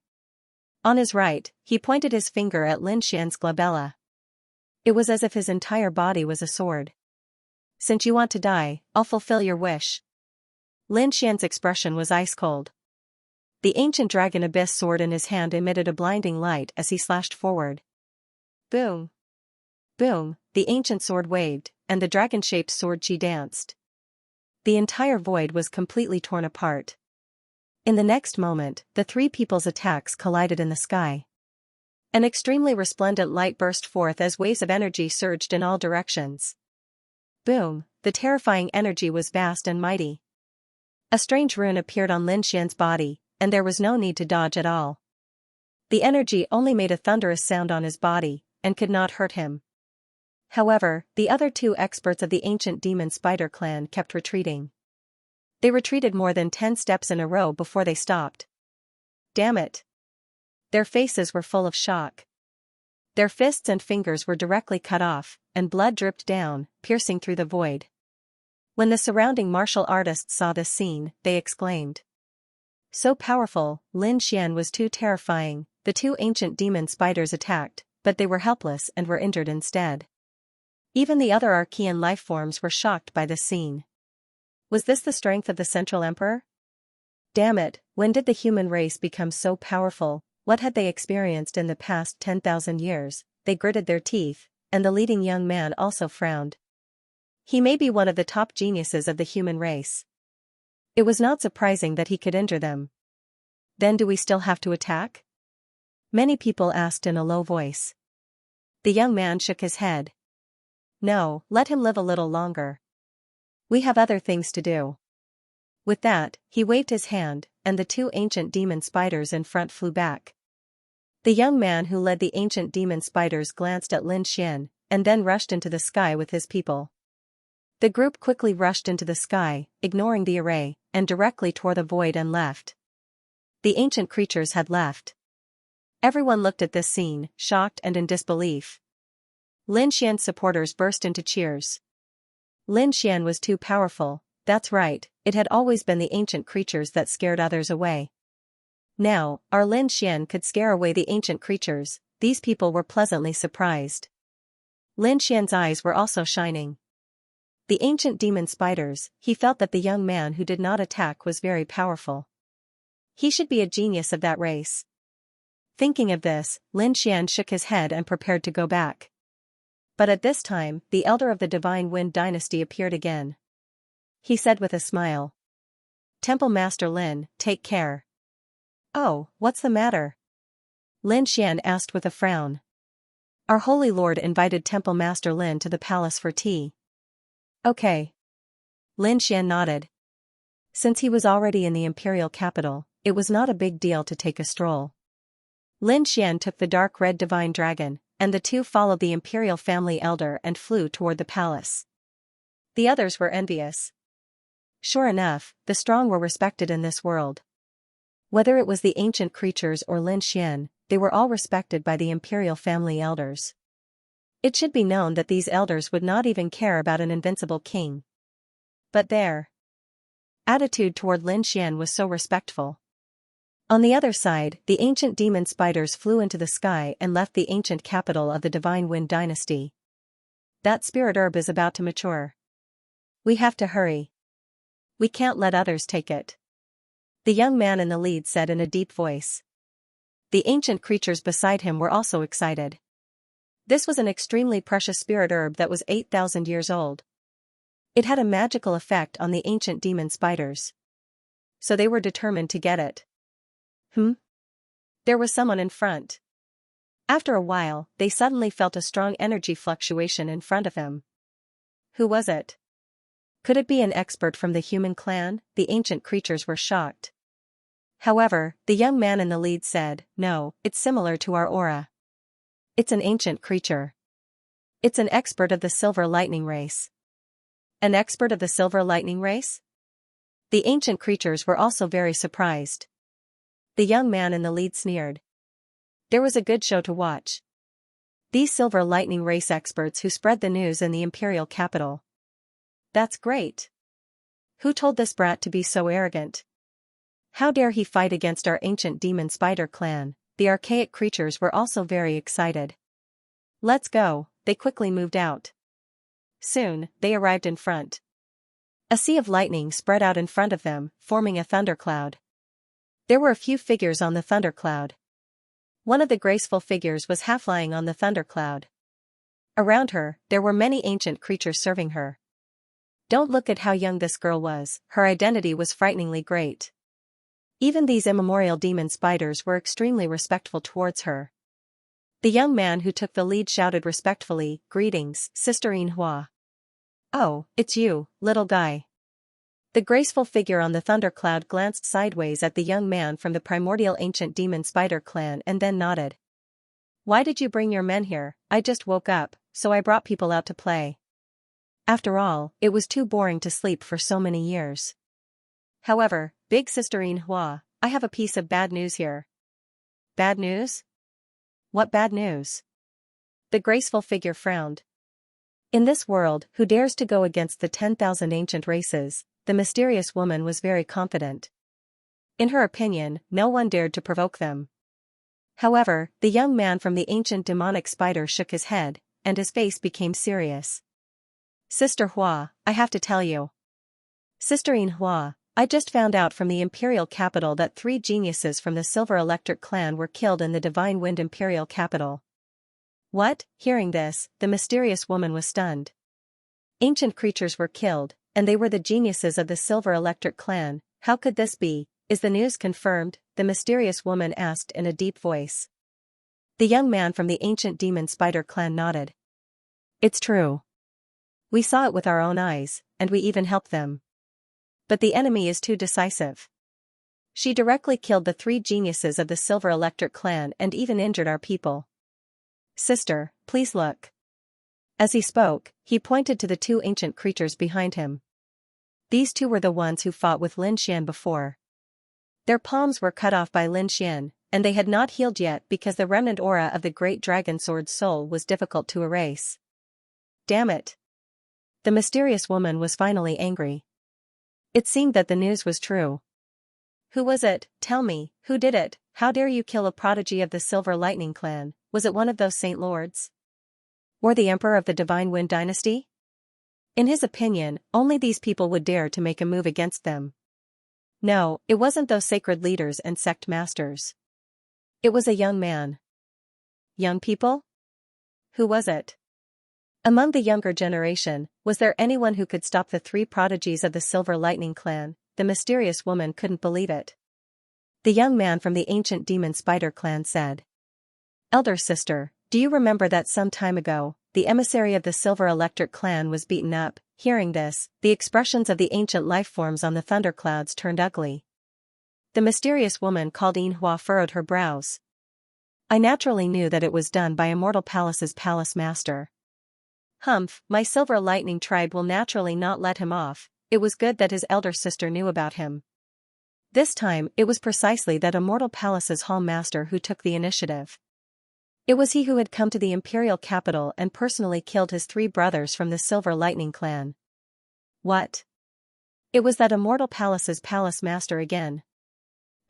S1: On his right, he pointed his finger at Lin Xian's glabella. It was as if his entire body was a sword. Since you want to die, I'll fulfill your wish. Lin Xian's expression was ice cold. The ancient dragon abyss sword in his hand emitted a blinding light as he slashed forward. Boom! Boom! The ancient sword waved, and the dragon-shaped sword chi danced. The entire void was completely torn apart. In the next moment, the three people's attacks collided in the sky. An extremely resplendent light burst forth as waves of energy surged in all directions. Boom! The terrifying energy was vast and mighty. A strange rune appeared on Lin Xian's body, and there was no need to dodge at all. The energy only made a thunderous sound on his body, and could not hurt him. However, the other two experts of the ancient demon spider clan kept retreating. They retreated more than 10 steps in a row before they stopped. Damn it! Their faces were full of shock. Their fists and fingers were directly cut off, and blood dripped down, piercing through the void. When the surrounding martial artists saw this scene, they exclaimed. So powerful, Lin Xian was too terrifying. The two ancient demon spiders attacked, but they were helpless and were injured instead. Even the other Archean lifeforms were shocked by this scene. Was this the strength of the Central Emperor? Damn it, when did the human race become so powerful? What had they experienced in the past 10,000 years? They gritted their teeth, and the leading young man also frowned. He may be one of the top geniuses of the human race. It was not surprising that he could injure them. Then do we still have to attack? Many people asked in a low voice. The young man shook his head. No, let him live a little longer. We have other things to do. With that, he waved his hand, and the two ancient demon spiders in front flew back. The young man who led the ancient demon spiders glanced at Lin Xian, and then rushed into the sky with his people. The group quickly rushed into the sky, ignoring the array, and directly toward the void and left. The ancient creatures had left. Everyone looked at this scene, shocked and in disbelief. Lin Xian's supporters burst into cheers. Lin Xian was too powerful, that's right, it had always been the ancient creatures that scared others away. Now, our Lin Xian could scare away the ancient creatures. These people were pleasantly surprised. Lin Xian's eyes were also shining. The ancient demon spiders, he felt that the young man who did not attack was very powerful. He should be a genius of that race. Thinking of this, Lin Xian shook his head and prepared to go back. But at this time, the elder of the Divine Wind dynasty appeared again. He said with a smile. Temple Master Lin, take care. Oh, what's the matter? Lin Xian asked with a frown. Our Holy Lord invited Temple Master Lin to the palace for tea. Okay. Lin Xian nodded. Since he was already in the imperial capital, it was not a big deal to take a stroll. Lin Xian took the dark red divine dragon, and the two followed the imperial family elder and flew toward the palace. The others were envious. Sure enough, the strong were respected in this world. Whether it was the ancient creatures or Lin Xian, they were all respected by the imperial family elders. It should be known that these elders would not even care about an invincible king. But their attitude toward Lin Xian was so respectful. On the other side, the ancient demon spiders flew into the sky and left the ancient capital of the Divine Wind dynasty. That spirit herb is about to mature. We have to hurry. We can't let others take it. The young man in the lead said in a deep voice. The ancient creatures beside him were also excited. This was an extremely precious spirit herb that was 8,000 years old. It had a magical effect on the ancient demon spiders. So they were determined to get it. There was someone in front. After a while, they suddenly felt a strong energy fluctuation in front of him. Who was it? Could it be an expert from the human clan? The ancient creatures were shocked. However, the young man in the lead said, no, it's similar to our aura. It's an ancient creature. It's an expert of the Silver Lightning race. An expert of the Silver Lightning race? The ancient creatures were also very surprised. The young man in the lead sneered. There was a good show to watch. These Silver Lightning race experts who spread the news in the imperial capital. That's great. Who told this brat to be so arrogant? How dare he fight against our ancient demon spider clan? The archaic creatures were also very excited. Let's go, they quickly moved out. Soon, they arrived in front. A sea of lightning spread out in front of them, forming a thundercloud. There were a few figures on the thundercloud. One of the graceful figures was half lying on the thundercloud. Around her, there were many ancient creatures serving her. Don't look at how young this girl was, her identity was frighteningly great. Even these immemorial demon spiders were extremely respectful towards her. The young man who took the lead shouted respectfully, Greetings, Sister Xianxia. Oh, it's you, little guy. The graceful figure on the thundercloud glanced sideways at the young man from the primordial ancient demon spider clan and then nodded. Why did you bring your men here? I just woke up, so I brought people out to play. After all, it was too boring to sleep for so many years. However, Big Sister Xianxia, I have a piece of bad news here. Bad news? What bad news? The graceful figure frowned. In this world, who dares to go against the 10,000 ancient races? The mysterious woman was very confident. In her opinion, no one dared to provoke them. However, the young man from the ancient demonic spider shook his head, and his face became serious. Sister Hua, I have to tell you. Sister Xianxia, I just found out from the imperial capital that 3 geniuses from the Silver Electric clan were killed in the Divine Wind imperial capital. What? Hearing this, the mysterious woman was stunned. Ancient creatures were killed, and they were the geniuses of the Silver Electric clan. How could this be? Is the news confirmed? The mysterious woman asked in a deep voice. The young man from the ancient demon spider clan nodded. It's true. We saw it with our own eyes, and we even helped them. But the enemy is too decisive. She directly killed the 3 geniuses of the Silver Electric clan and even injured our people. Sister, please look. As he spoke, he pointed to the 2 ancient creatures behind him. These 2 were the ones who fought with Lin Xian before. Their palms were cut off by Lin Xian, and they had not healed yet because the remnant aura of the great dragon sword soul was difficult to erase. Damn it. The mysterious woman was finally angry. It seemed that the news was true. Who was it? Tell me, who did it? How dare you kill a prodigy of the Silver Lightning clan? Was it one of those saint lords? Or the emperor of the Divine Wind dynasty? In his opinion, only these people would dare to make a move against them. No, it wasn't those sacred leaders and sect masters. It was a young man. Young people? Who was it? Among the younger generation, was there anyone who could stop the three prodigies of the Silver Lightning clan? The mysterious woman couldn't believe it. The young man from the ancient demon spider clan said. Elder sister, do you remember that some time ago, the emissary of the Silver Electric clan was beaten up? Hearing this, the expressions of the ancient life forms on the thunderclouds turned ugly. The mysterious woman called Xianxia furrowed her brows. I naturally knew that it was done by Immortal Palace's palace master. Humph, my Silver Lightning tribe will naturally not let him off. It was good that his elder sister knew about him. This time, it was precisely that Immortal Palace's hall master who took the initiative. It was he who had come to the imperial capital and personally killed his three brothers from the Silver Lightning clan. What? It was that Immortal Palace's palace master again.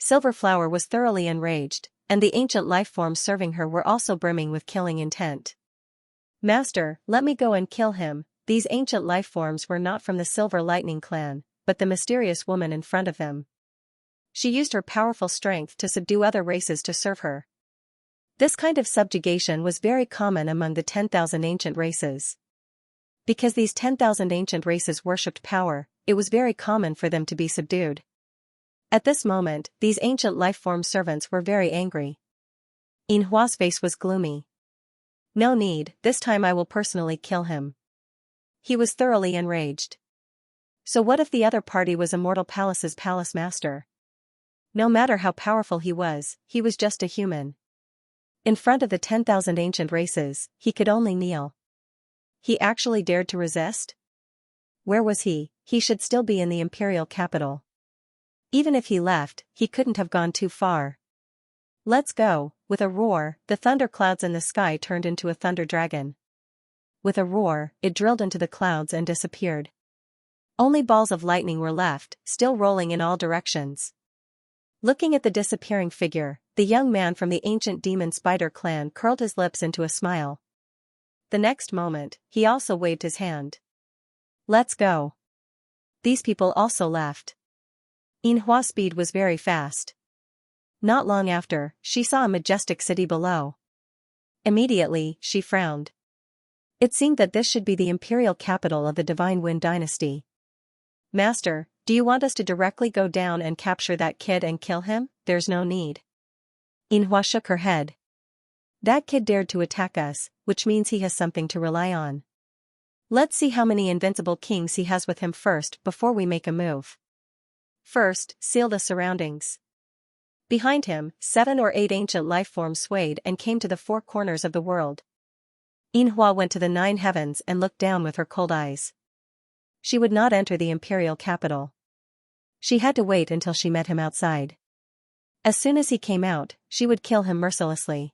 S1: Silverflower was thoroughly enraged, and the ancient life forms serving her were also brimming with killing intent. Master, let me go and kill him. These ancient life forms were not from the Silver Lightning clan, but the mysterious woman in front of them. She used her powerful strength to subdue other races to serve her. This kind of subjugation was very common among the 10,000 ancient races. Because these 10,000 ancient races worshipped power, it was very common for them to be subdued. At this moment, these ancient life-form servants were very angry. Xianxia's face was gloomy. No need, this time I will personally kill him. He was thoroughly enraged. So what if the other party was Immortal Palace's palace master? No matter how powerful he was just a human. In front of the 10,000 ancient races, he could only kneel. He actually dared to resist? Where was he? He should still be in the imperial capital. Even if he left, he couldn't have gone too far. Let's go. With a roar, the thunderclouds in the sky turned into a thunder dragon. With a roar, it drilled into the clouds and disappeared. Only balls of lightning were left, still rolling in all directions. Looking at the disappearing figure, the young man from the ancient demon spider clan curled his lips into a smile. The next moment, he also waved his hand. Let's go. These people also left. Xianxia's speed was very fast. Not long after, she saw a majestic city below. Immediately, she frowned. It seemed that this should be the imperial capital of the Divine Wind dynasty. Master, do you want us to directly go down and capture that kid and kill him? There's no need. Xianxia shook her head. That kid dared to attack us, which means he has something to rely on. Let's see how many invincible kings he has with him first before we make a move. First, seal the surroundings. Behind him, 7 or 8 ancient life forms swayed and came to the 4 corners of the world. Xianxia went to the 9 heavens and looked down with her cold eyes. She would not enter the imperial capital. She had to wait until she met him outside. As soon as he came out, she would kill him mercilessly.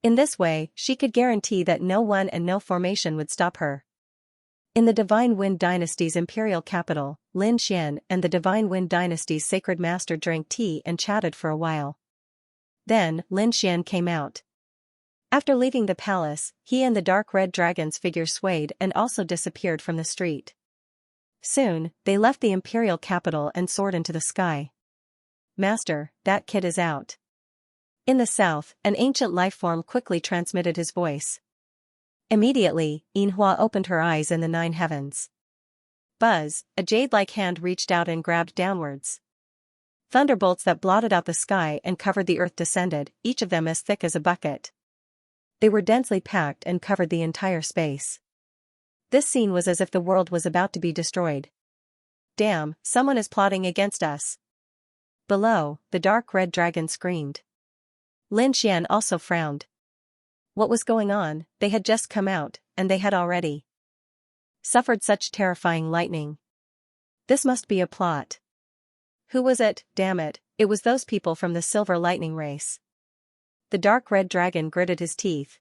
S1: In this way, she could guarantee that no one and no formation would stop her. In the Divine Wind dynasty's imperial capital, Lin Xian and the Divine Wind dynasty's sacred master drank tea and chatted for a while. Then, Lin Xian came out. After leaving the palace, he and the dark red dragon's figure swayed and also disappeared from the street. Soon, they left the imperial capital and soared into the sky. Master, that kid is out. In the south, an ancient life form quickly transmitted his voice. Immediately, Xianxia opened her eyes in the 9 heavens. Buzz, a jade-like hand reached out and grabbed downwards. Thunderbolts that blotted out the sky and covered the earth descended, each of them as thick as a bucket. They were densely packed and covered the entire space. This scene was as if the world was about to be destroyed. Damn, someone is plotting against us. Below, the dark red dragon screamed. Lin Xian also frowned. What was going on? They had just come out, and they had already suffered such terrifying lightning. This must be a plot. Who was it? Damn it, it was those people from the Silver Lightning race. The dark red dragon gritted his teeth.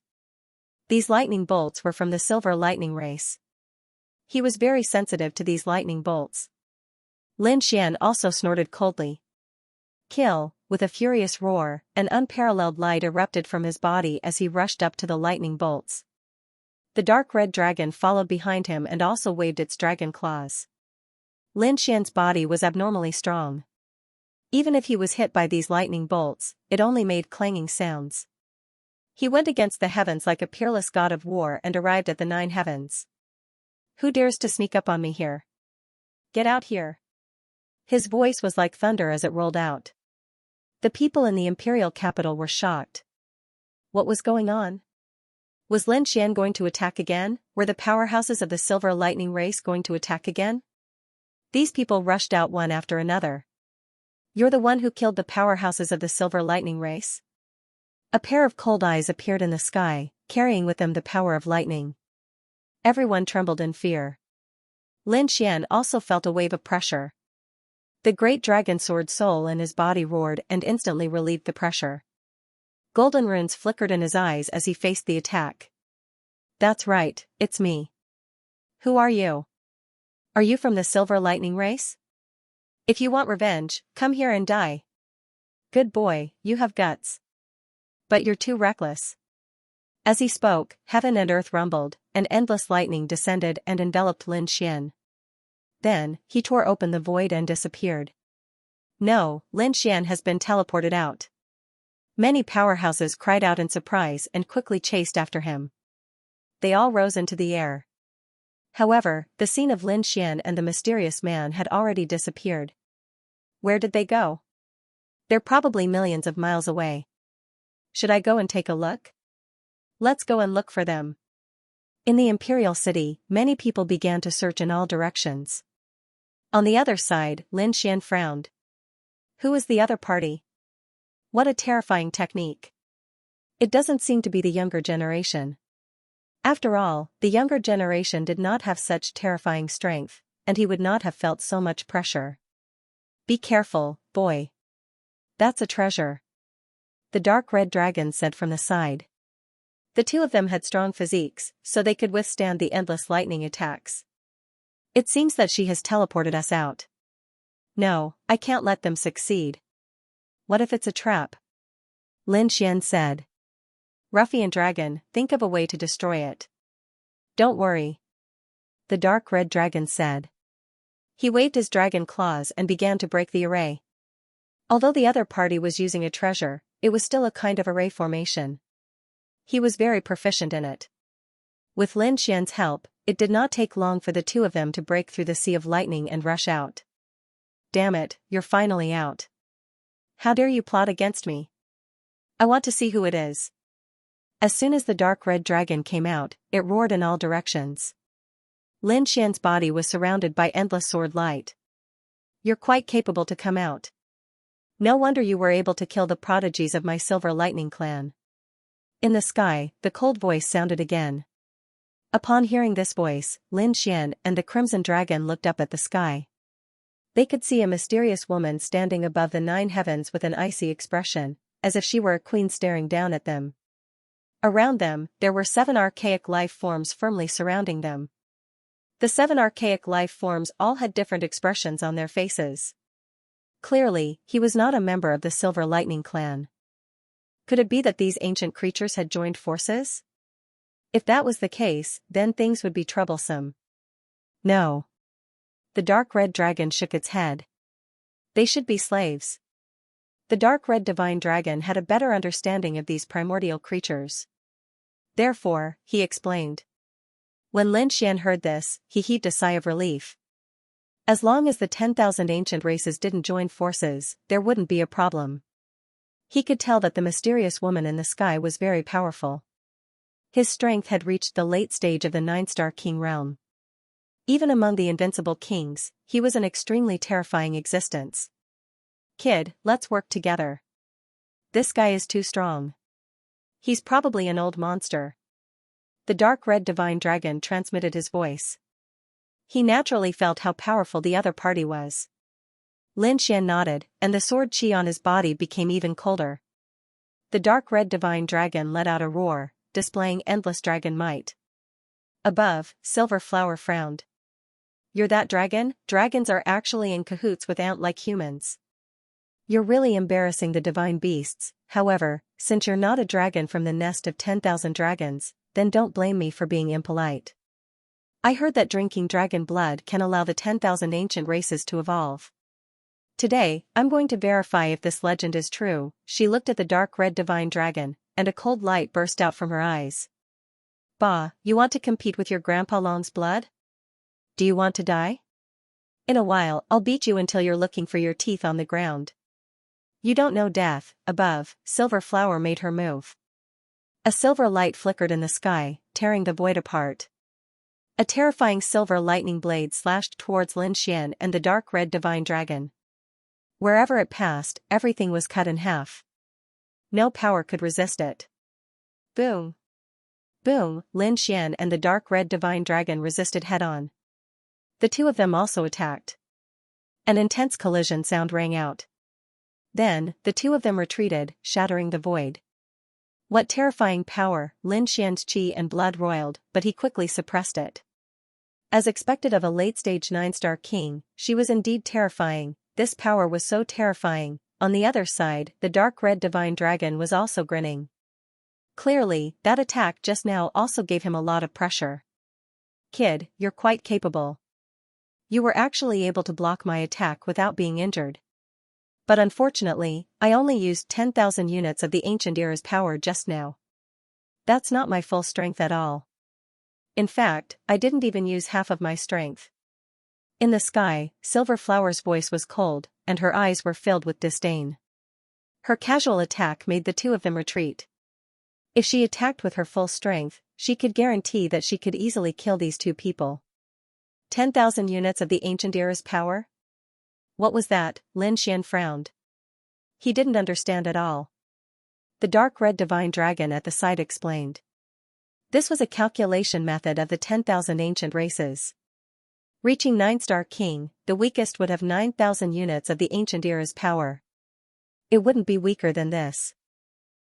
S1: These lightning bolts were from the Silver Lightning race. He was very sensitive to these lightning bolts. Lin Xian also snorted coldly. Kill. With a furious roar, an unparalleled light erupted from his body as he rushed up to the lightning bolts. The dark red dragon followed behind him and also waved its dragon claws. Lin Xian's body was abnormally strong. Even if he was hit by these lightning bolts, it only made clanging sounds. He went against the heavens like a peerless god of war and arrived at the 9 heavens. Who dares to sneak up on me here? Get out here. His voice was like thunder as it rolled out. The people in the imperial capital were shocked. What was going on? Was Lin Xian going to attack again? Were the powerhouses of the Silver Lightning race going to attack again? These people rushed out one after another. You're the one who killed the powerhouses of the Silver Lightning race? A pair of cold eyes appeared in the sky, carrying with them the power of lightning. Everyone trembled in fear. Lin Xian also felt a wave of pressure. The great dragon sword soul in his body roared and instantly relieved the pressure. Golden runes flickered in his eyes as he faced the attack. That's right, it's me. Who are you? Are you from the Silver Lightning race? If you want revenge, come here and die. Good boy, you have guts. But you're too reckless. As he spoke, heaven and earth rumbled, and endless lightning descended and enveloped Lin Xian. Then, he tore open the void and disappeared. No, Lin Xian has been teleported out. Many powerhouses cried out in surprise and quickly chased after him. They all rose into the air. However, the scene of Lin Xian and the mysterious man had already disappeared. Where did they go? They're probably millions of miles away. Should I go and take a look? Let's go and look for them. In the imperial city, many people began to search in all directions. On the other side, Lin Xian frowned. Who is the other party? What a terrifying technique. It doesn't seem to be the younger generation. After all, the younger generation did not have such terrifying strength, and he would not have felt so much pressure. Be careful, boy. That's a treasure. The dark red dragon said from the side. The two of them had strong physiques, so they could withstand the endless lightning attacks. It seems that she has teleported us out. No, I can't let them succeed. What if it's a trap? Lin Xian said. Ruffian dragon, think of a way to destroy it. Don't worry. The dark red dragon said. He waved his dragon claws and began to break the array. Although the other party was using a treasure, it was still a kind of array formation. He was very proficient in it. With Lin Xian's help, it did not take long for the two of them to break through the sea of lightning and rush out. Damn it, you're finally out. How dare you plot against me? I want to see who it is. As soon as the dark red dragon came out, it roared in all directions. Lin Xian's body was surrounded by endless sword light. You're quite capable to come out. No wonder you were able to kill the prodigies of my Silver Lightning clan. In the sky, the cold voice sounded again. Upon hearing this voice, Lin Xian and the Crimson Dragon looked up at the sky. They could see a mysterious woman standing above the 9 heavens with an icy expression, as if she were a queen staring down at them. Around them, there were 7 archaic life forms firmly surrounding them. The 7 archaic life forms all had different expressions on their faces. Clearly, he was not a member of the Silver Lightning clan. Could it be that these ancient creatures had joined forces? If that was the case, then things would be troublesome. No. The dark red dragon shook its head. They should be slaves. The dark red divine dragon had a better understanding of these primordial creatures. Therefore, he explained. When Lin Xian heard this, he heaved a sigh of relief. As long as the 10,000 ancient races didn't join forces, there wouldn't be a problem. He could tell that the mysterious woman in the sky was very powerful. His strength had reached the late stage of the 9-star king realm. Even among the invincible kings, he was an extremely terrifying existence. Kid, let's work together. This guy is too strong. He's probably an old monster. The dark red divine dragon transmitted his voice. He naturally felt how powerful the other party was. Lin Xian nodded, and the sword chi on his body became even colder. The dark red divine dragon let out a roar, displaying endless dragon might. Above, Silver Flower frowned. You're that dragon? Dragons are actually in cahoots with ant-like humans. You're really embarrassing the divine beasts. However, since you're not a dragon from the nest of 10,000 dragons, then don't blame me for being impolite. I heard that drinking dragon blood can allow the 10,000 ancient races to evolve. Today, I'm going to verify if this legend is true. She looked at the dark red divine dragon, and a cold light burst out from her eyes. Bah, you want to compete with your Grandpa Long's blood? Do you want to die? In a while, I'll beat you until you're looking for your teeth on the ground. You don't know death. Above, Silver Flower made her move. A silver light flickered in the sky, tearing the void apart. A terrifying silver lightning blade slashed towards Xianxia and the dark red divine dragon. Wherever it passed, everything was cut in half. No power could resist it. Boom! Boom! Xianxia and the dark red divine dragon resisted head-on. The two of them also attacked. An intense collision sound rang out. Then, the two of them retreated, shattering the void. What terrifying power! Xianxia's chi and blood roiled, but he quickly suppressed it. As expected of a late-stage 9-star king, she was indeed terrifying. This power was so terrifying. On the other side, the dark red divine dragon was also grinning. Clearly, that attack just now also gave him a lot of pressure. Kid, you're quite capable. You were actually able to block my attack without being injured. But unfortunately, I only used 10,000 units of the ancient era's power just now. That's not my full strength at all. In fact, I didn't even use half of my strength. In the sky, Silver Flower's voice was cold, and her eyes were filled with disdain. Her casual attack made the two of them retreat. If she attacked with her full strength, she could guarantee that she could easily kill these two people. 10,000 units of the ancient era's power? What was that? Xianxia frowned. He didn't understand at all. The dark red divine dragon at the side explained. This was a calculation method of the 10,000 ancient races. Reaching 9-star king, the weakest would have 9,000 units of the ancient era's power. It wouldn't be weaker than this.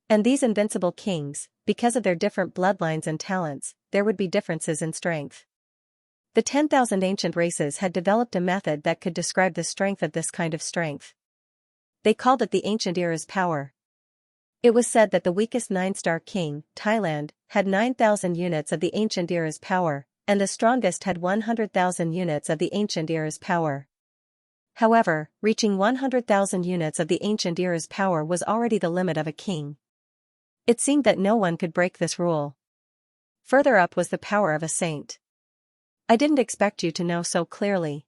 S1: And these invincible kings, because of their different bloodlines and talents, there would be differences in strength. The 10,000 ancient races had developed a method that could describe the strength of this kind of strength. They called it the ancient era's power. It was said that the weakest 9-star king, Thailand, had 9,000 units of the ancient era's power, and the strongest had 100,000 units of the ancient era's power. However, reaching 100,000 units of the ancient era's power was already the limit of a king. It seemed that no one could break this rule. Further up was the power of a saint. I didn't expect you to know so clearly.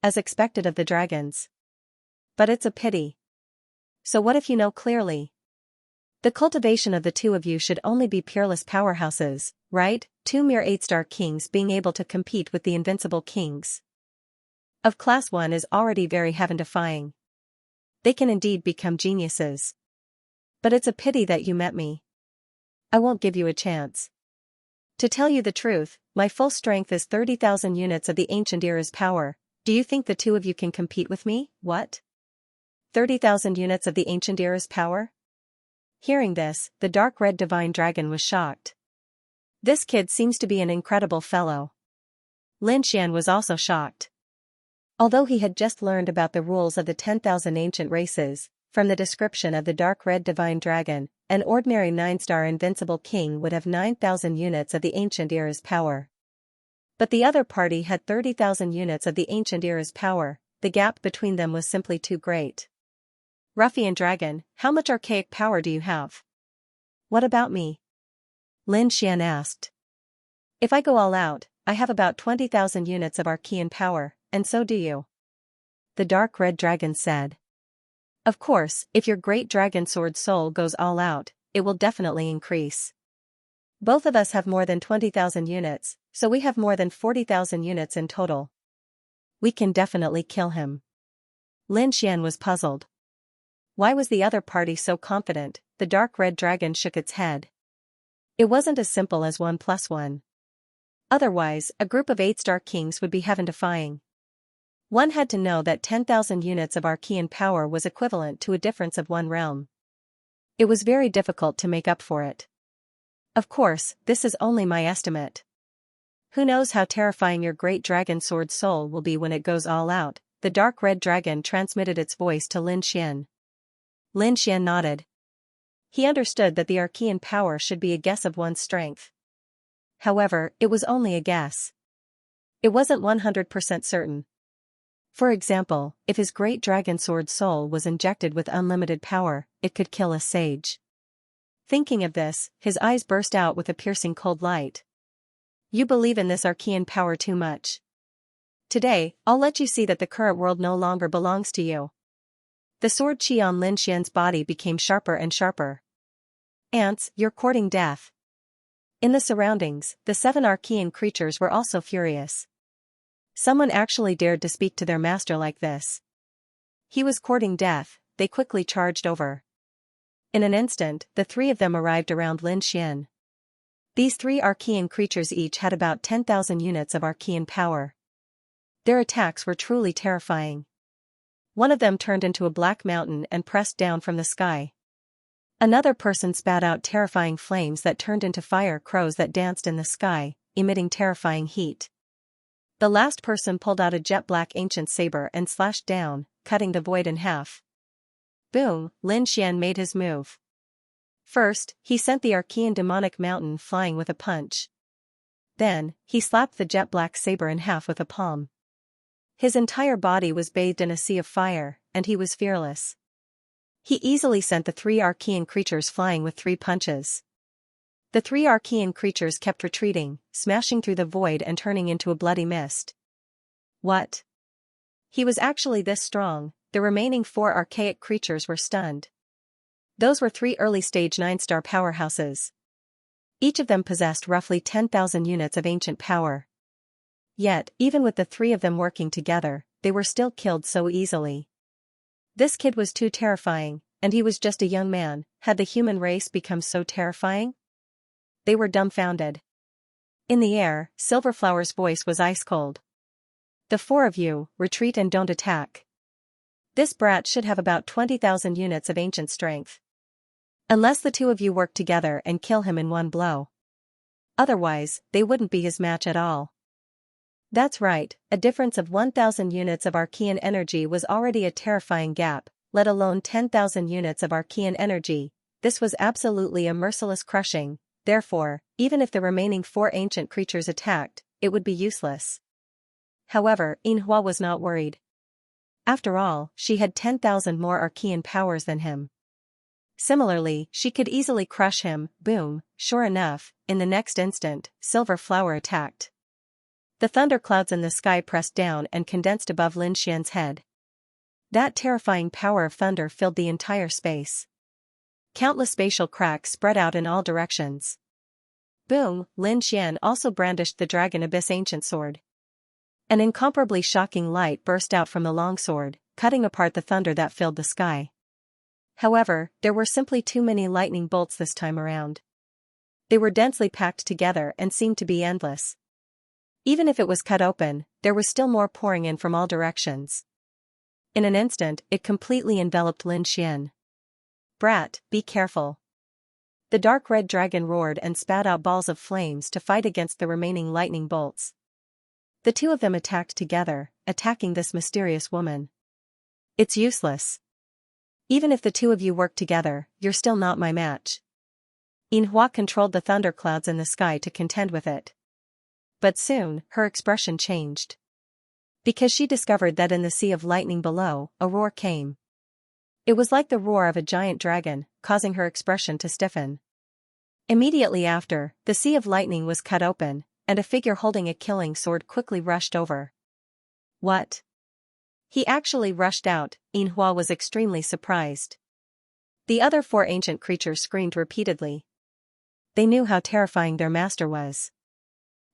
S1: As expected of the dragons. But it's a pity. So what if you know clearly? The cultivation of the two of you should only be peerless powerhouses, right? Two mere 8-star kings being able to compete with the invincible kings of Class 1 is already very heaven-defying. They can indeed become geniuses. But it's a pity that you met me. I won't give you a chance. To tell you the truth, my full strength is 30,000 units of the ancient era's power. Do you think the two of you can compete with me? What? 30,000 units of the ancient era's power? Hearing this, the dark red divine dragon was shocked. This kid seems to be an incredible fellow. Xianxia was also shocked. Although he had just learned about the rules of the 10,000 ancient races, from the description of the dark red divine dragon, an ordinary 9-star invincible king would have 9,000 units of the ancient era's power. But the other party had 30,000 units of the ancient era's power. The gap between them was simply too great. Ruffian dragon, how much archaic power do you have? What about me? Xianxia asked. If I go all out, I have about 20,000 units of archean power, and so do you. The dark red dragon said. Of course, if your great dragon sword soul goes all out, it will definitely increase. Both of us have more than 20,000 units, so we have more than 40,000 units in total. We can definitely kill him. Xianxia was puzzled. Why was the other party so confident? The dark red dragon shook its head. It wasn't as simple as 1 + 1. Otherwise, a group of 8-star kings would be heaven-defying. One had to know that 10,000 units of archean power was equivalent to a difference of 1 realm. It was very difficult to make up for it. Of course, this is only my estimate. Who knows how terrifying your great dragon sword soul will be when it goes all out? The dark red dragon transmitted its voice to Xianxia. Xianxia nodded. He understood that the archean power should be a guess of one's strength. However, it was only a guess. It wasn't 100% certain. For example, if his great dragon sword soul was injected with unlimited power, it could kill a sage. Thinking of this, his eyes burst out with a piercing cold light. You believe in this Archean power too much. Today, I'll let you see that the current world no longer belongs to you. The sword chi on Lin Xian's body became sharper and sharper. Ants, you're courting death. In the surroundings, the 7 Archean creatures were also furious. Someone actually dared to speak to their master like this. He was courting death. They quickly charged over. In an instant, the 3 of them arrived around Lin Xian. These 3 Archean creatures each had about 10,000 units of Archean power. Their attacks were truly terrifying. One of them turned into a black mountain and pressed down from the sky. Another person spat out terrifying flames that turned into fire crows that danced in the sky, emitting terrifying heat. The last person pulled out a jet-black ancient saber and slashed down, cutting the void in half. Boom, Lin Xian made his move. First, he sent the Archean demonic mountain flying with a punch. Then, he slapped the jet-black saber in half with a palm. His entire body was bathed in a sea of fire, and he was fearless. He easily sent the 3 Archean creatures flying with 3 punches. The 3 Archean creatures kept retreating, smashing through the void and turning into a bloody mist. What? He was actually this strong. The remaining 4 archaic creatures were stunned. Those were 3 early-stage 9-star powerhouses. Each of them possessed roughly 10,000 units of ancient power. Yet, even with the 3 of them working together, they were still killed so easily. This kid was too terrifying, and he was just a young man. Had the human race become so terrifying? They were dumbfounded. In the air, Silverflower's voice was ice-cold. The 4 of you, retreat and don't attack. This brat should have about 20,000 units of ancient strength. Unless the 2 of you work together and kill him in one blow. Otherwise, they wouldn't be his match at all. That's right, a difference of 1,000 units of Archean energy was already a terrifying gap, let alone 10,000 units of Archean energy. This was absolutely a merciless crushing. Therefore, even if the remaining 4 ancient creatures attacked, it would be useless. However, Yinhua was not worried. After all, she had 10,000 more Archean powers than him. Similarly, she could easily crush him. Boom, sure enough, in the next instant, Silver Flower attacked. The thunderclouds in the sky pressed down and condensed above Lin Xian's head. That terrifying power of thunder filled the entire space. Countless spatial cracks spread out in all directions. Boom, Lin Xian also brandished the Dragon Abyss ancient sword. An incomparably shocking light burst out from the longsword, cutting apart the thunder that filled the sky. However, there were simply too many lightning bolts this time around. They were densely packed together and seemed to be endless. Even if it was cut open, there was still more pouring in from all directions. In an instant, it completely enveloped Lin Xian. Brat, be careful. The dark red dragon roared and spat out balls of flames to fight against the remaining lightning bolts. The 2 of them attacked together, attacking this mysterious woman. It's useless. Even if the 2 of you work together, you're still not my match. Yinhua controlled the thunderclouds in the sky to contend with it. But soon, her expression changed. Because she discovered that in the sea of lightning below, a roar came. It was like the roar of a giant dragon, causing her expression to stiffen. Immediately after, the sea of lightning was cut open, and a figure holding a killing sword quickly rushed over. What? He actually rushed out. Yinhua was extremely surprised. The other 4 ancient creatures screamed repeatedly. They knew how terrifying their master was.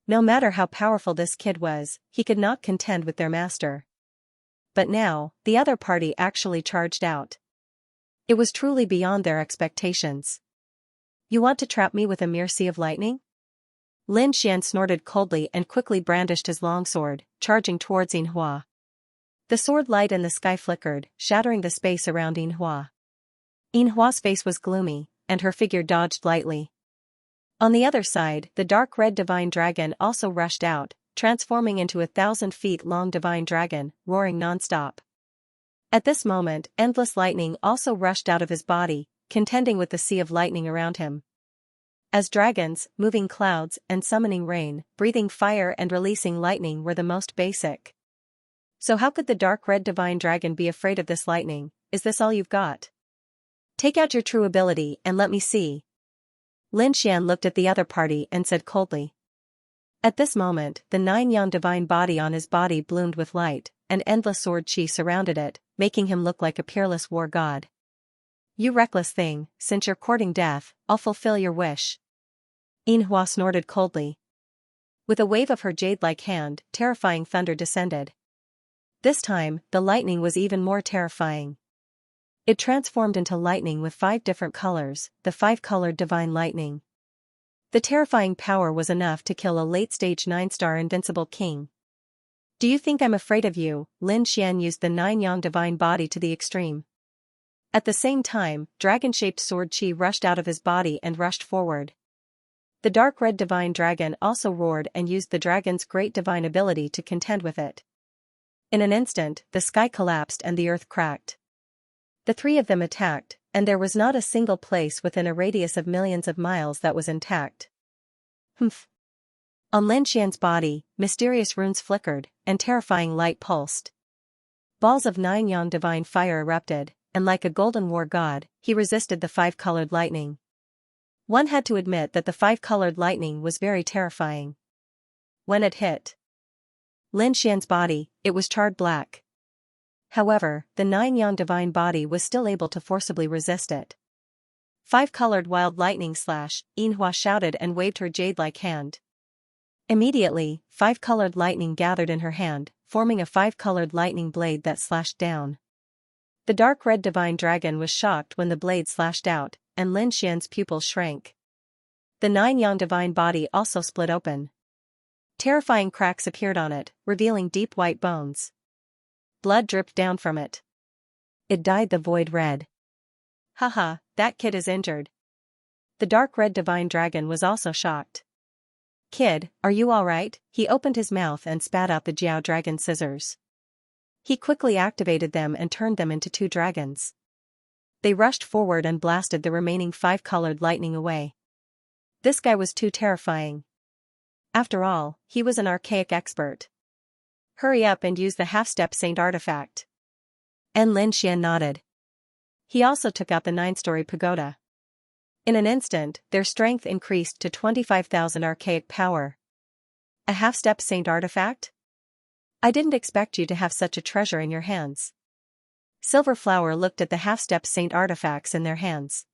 S1: No matter how powerful this kid was, he could not contend with their master. But now, the other party actually charged out. It was truly beyond their expectations. You want to trap me with a mere sea of lightning? Lin Xian snorted coldly and quickly brandished his longsword, charging towards Yinhua. The sword light in the sky flickered, shattering the space around Yinhua. Yinhua's face was gloomy, and her figure dodged lightly. On the other side, the dark red divine dragon also rushed out, transforming into a 1,000 feet long divine dragon, roaring non-stop. At this moment, endless lightning also rushed out of his body, contending with the sea of lightning around him. As dragons, moving clouds, and summoning rain, breathing fire and releasing lightning were the most basic. So how could the dark red divine dragon be afraid of this lightning? Is this all you've got? Take out your true ability and let me see. Lin Xian looked at the other party and said coldly. At this moment, the 9-yang divine body on his body bloomed with light, and endless sword chi surrounded it, making him look like a peerless war god. You reckless thing, since you're courting death, I'll fulfill your wish. Yinhua snorted coldly. With a wave of her jade-like hand, terrifying thunder descended. This time, the lightning was even more terrifying. It transformed into lightning with 5 different colors, the 5-colored divine lightning. The terrifying power was enough to kill a late-stage 9-star invincible king. Do you think I'm afraid of you? Lin Xian used the 9-yang divine body to the extreme. At the same time, dragon-shaped sword chi rushed out of his body and rushed forward. The dark red divine dragon also roared and used the dragon's great divine ability to contend with it. In an instant, the sky collapsed and the earth cracked. The 3 of them attacked, and there was not a single place within a radius of millions of miles that was intact. Humph. On Lin Xian's body, mysterious runes flickered, and terrifying light pulsed. Balls of 9-yang divine fire erupted, and like a golden war god, he resisted the 5-colored lightning. One had to admit that the 5-colored lightning was very terrifying. When it hit Lin Xian's body, it was charred black. However, the 9-yang divine body was still able to forcibly resist it. 5-colored wild lightning slash, Yinhua shouted and waved her jade-like hand. Immediately, 5-colored lightning gathered in her hand, forming a 5-colored lightning blade that slashed down. The dark red divine dragon was shocked when the blade slashed out, and Lin Xian's pupils shrank. The 9-yang divine body also split open. Terrifying cracks appeared on it, revealing deep white bones. Blood dripped down from it. It dyed the void red. Haha, that kid is injured. The dark red divine dragon was also shocked. Kid, are you alright? He opened his mouth and spat out the Jiao dragon scissors. He quickly activated them and turned them into 2 dragons. They rushed forward and blasted the remaining 5-colored lightning away. This guy was too terrifying. After all, he was an archaic expert. Hurry up and use the half-step saint artifact. And Lin Xian nodded. He also took out the 9-story pagoda. In an instant, their strength increased to 25,000 archaic power. A half-step saint artifact? I didn't expect you to have such a treasure in your hands. Silver Flower looked at the half-step saint artifacts in their hands.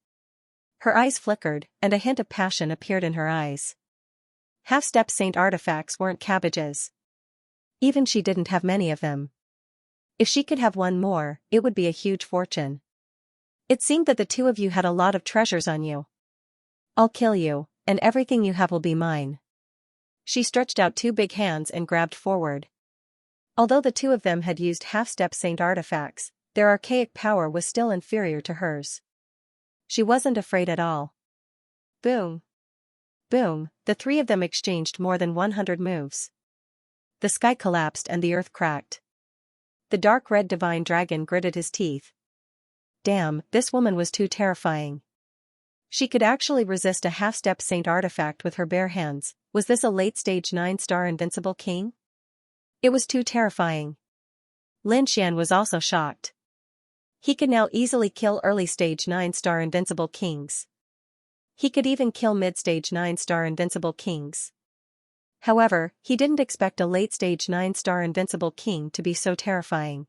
S1: Her eyes flickered, and a hint of passion appeared in her eyes. Half-step saint artifacts weren't cabbages. Even she didn't have many of them. If she could have one more, it would be a huge fortune. It seemed that the 2 of you had a lot of treasures on you. I'll kill you, and everything you have will be mine. She stretched out 2 big hands and grabbed forward. Although the 2 of them had used half-step saint artifacts, their archaic power was still inferior to hers. She wasn't afraid at all. Boom. Boom, the 3 of them exchanged more than 100 moves. The sky collapsed and the earth cracked. The dark red divine dragon gritted his teeth. Damn, this woman was too terrifying. She could actually resist a half-step saint artifact with her bare hands. Was this a late-stage 9-star invincible king? It was too terrifying. Lin Xian was also shocked. He could now easily kill early-stage 9-star invincible kings. He could even kill mid-stage 9-star invincible kings. However, he didn't expect a late-stage 9-star invincible king to be so terrifying.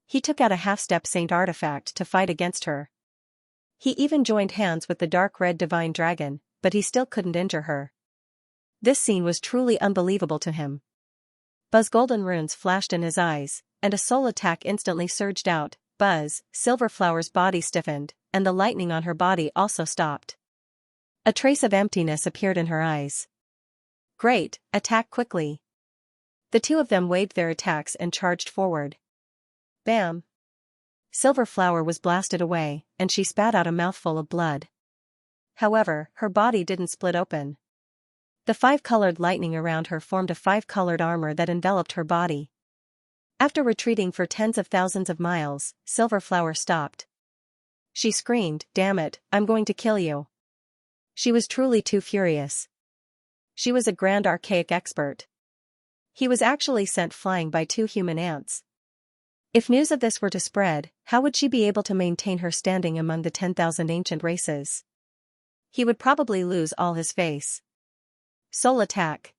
S1: He took out a half-step saint artifact to fight against her. He even joined hands with the dark red divine dragon, but he still couldn't injure her. This scene was truly unbelievable to him. Buzz golden runes flashed in his eyes, and a soul attack instantly surged out. Buzz, Silverflower's body stiffened, and the lightning on her body also stopped. A trace of emptiness appeared in her eyes. Great, attack quickly. The 2 of them waved their attacks and charged forward. Bam! Silverflower was blasted away, and she spat out a mouthful of blood. However, her body didn't split open. The 5-colored lightning around her formed a 5-colored armor that enveloped her body. After retreating for tens of thousands of miles, Silverflower stopped. She screamed, "Damn it, I'm going to kill you." She was truly too furious. She was a grand archaic expert. He was actually sent flying by 2 human ants. If news of this were to spread, how would she be able to maintain her standing among the 10,000 ancient races? He would probably lose all his face. Soul attack.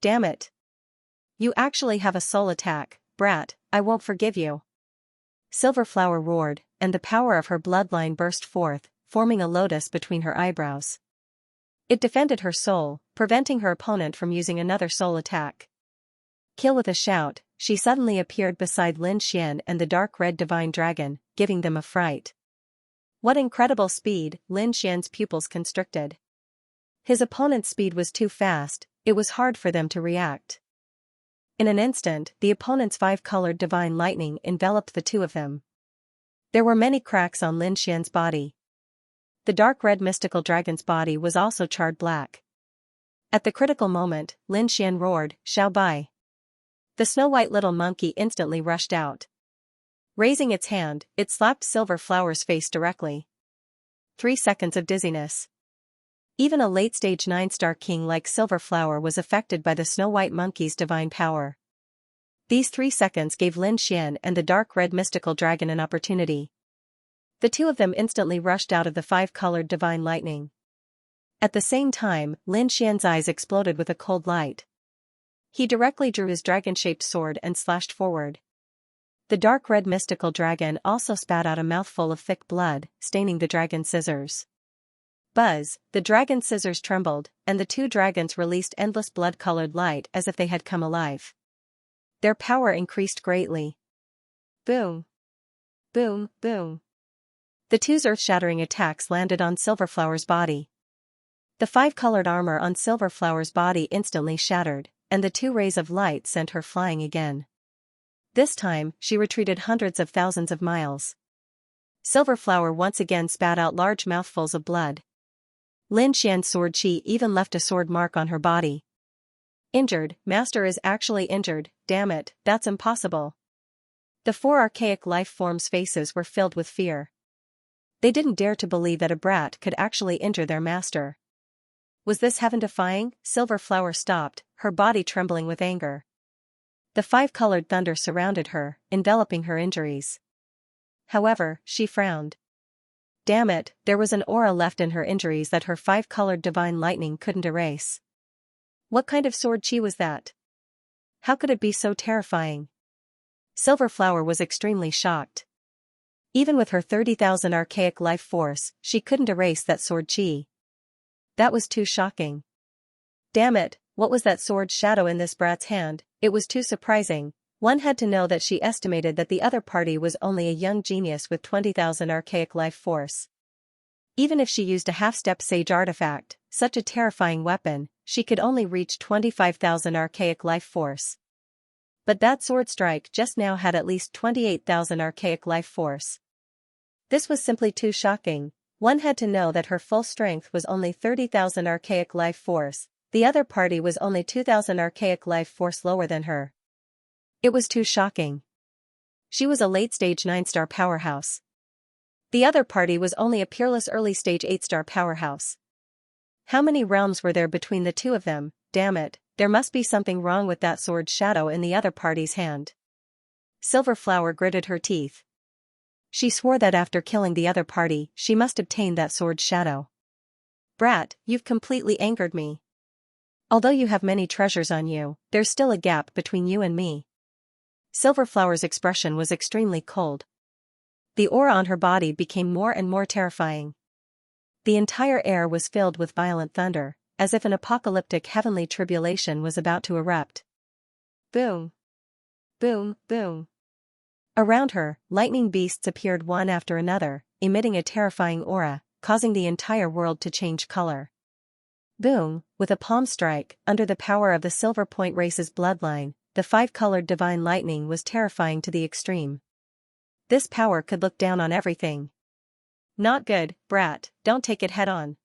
S1: Damn it. You actually have a soul attack, brat, I won't forgive you. Silverflower roared, and the power of her bloodline burst forth, forming a lotus between her eyebrows. It defended her soul, preventing her opponent from using another soul attack. Kill with a shout, she suddenly appeared beside Lin Xian and the dark red divine dragon, giving them a fright. What incredible speed, Lin Xian's pupils constricted. His opponent's speed was too fast, it was hard for them to react. In an instant, the opponent's 5-colored divine lightning enveloped the 2 of them. There were many cracks on Lin Xian's body. The dark red mystical dragon's body was also charred black. At the critical moment, Lin Xian roared, "Xiao Bai." The snow-white little monkey instantly rushed out. Raising its hand, it slapped Silverflower's face directly. 3 seconds of dizziness. Even a late-stage 9-star king like Silverflower was affected by the snow-white monkey's divine power. These 3 seconds gave Lin Xian and the dark red mystical dragon an opportunity. The 2 of them instantly rushed out of the 5-colored divine lightning. At the same time, Lin Xian's eyes exploded with a cold light. He directly drew his dragon-shaped sword and slashed forward. The dark red mystical dragon also spat out a mouthful of thick blood, staining the dragon's scissors. Buzz, the dragon's scissors trembled, and the 2 dragons released endless blood-colored light as if they had come alive. Their power increased greatly. Boom. Boom, boom. The 2's earth-shattering attacks landed on Silverflower's body. The 5-colored armor on Silverflower's body instantly shattered, and the 2 rays of light sent her flying again. This time, she retreated hundreds of thousands of miles. Silverflower once again spat out large mouthfuls of blood. Lin Xian's sword chi even left a sword mark on her body. Injured, Master is actually injured, damn it, that's impossible. The 4 archaic life forms' faces were filled with fear. They didn't dare to believe that a brat could actually injure their master. Was this heaven-defying? Silverflower stopped, her body trembling with anger. The 5-colored thunder surrounded her, enveloping her injuries. However, she frowned. Damn it, there was an aura left in her injuries that her 5-colored divine lightning couldn't erase. What kind of sword chi was that? How could it be so terrifying? Silverflower was extremely shocked. Even with her 30,000 archaic life force, she couldn't erase that sword chi. That was too shocking. Damn it, what was that sword shadow in this brat's hand? It was too surprising. One had to know that she estimated that the other party was only a young genius with 20,000 archaic life force. Even if she used a half-step sage artifact, such a terrifying weapon, she could only reach 25,000 archaic life force. But that sword strike just now had at least 28,000 archaic life force. This was simply too shocking. One had to know that her full strength was only 30,000 archaic life force, the other party was only 2,000 archaic life force lower than her. It was too shocking. She was a late-stage 9-star powerhouse. The other party was only a peerless early-stage 8-star powerhouse. How many realms were there between the 2 of them? Damn it, there must be something wrong with that sword shadow in the other party's hand. Silverflower gritted her teeth. She swore that after killing the other party, she must obtain that sword shadow. Brat, you've completely angered me. Although you have many treasures on you, there's still a gap between you and me. Silverflower's expression was extremely cold. The aura on her body became more and more terrifying. The entire air was filled with violent thunder, as if an apocalyptic heavenly tribulation was about to erupt. Boom. Boom, boom. Around her, lightning beasts appeared one after another, emitting a terrifying aura, causing the entire world to change color. Boom, with a palm strike, under the power of the Silver Point race's bloodline, the 5-colored divine lightning was terrifying to the extreme. This power could look down on everything. Not good, brat, don't take it head-on.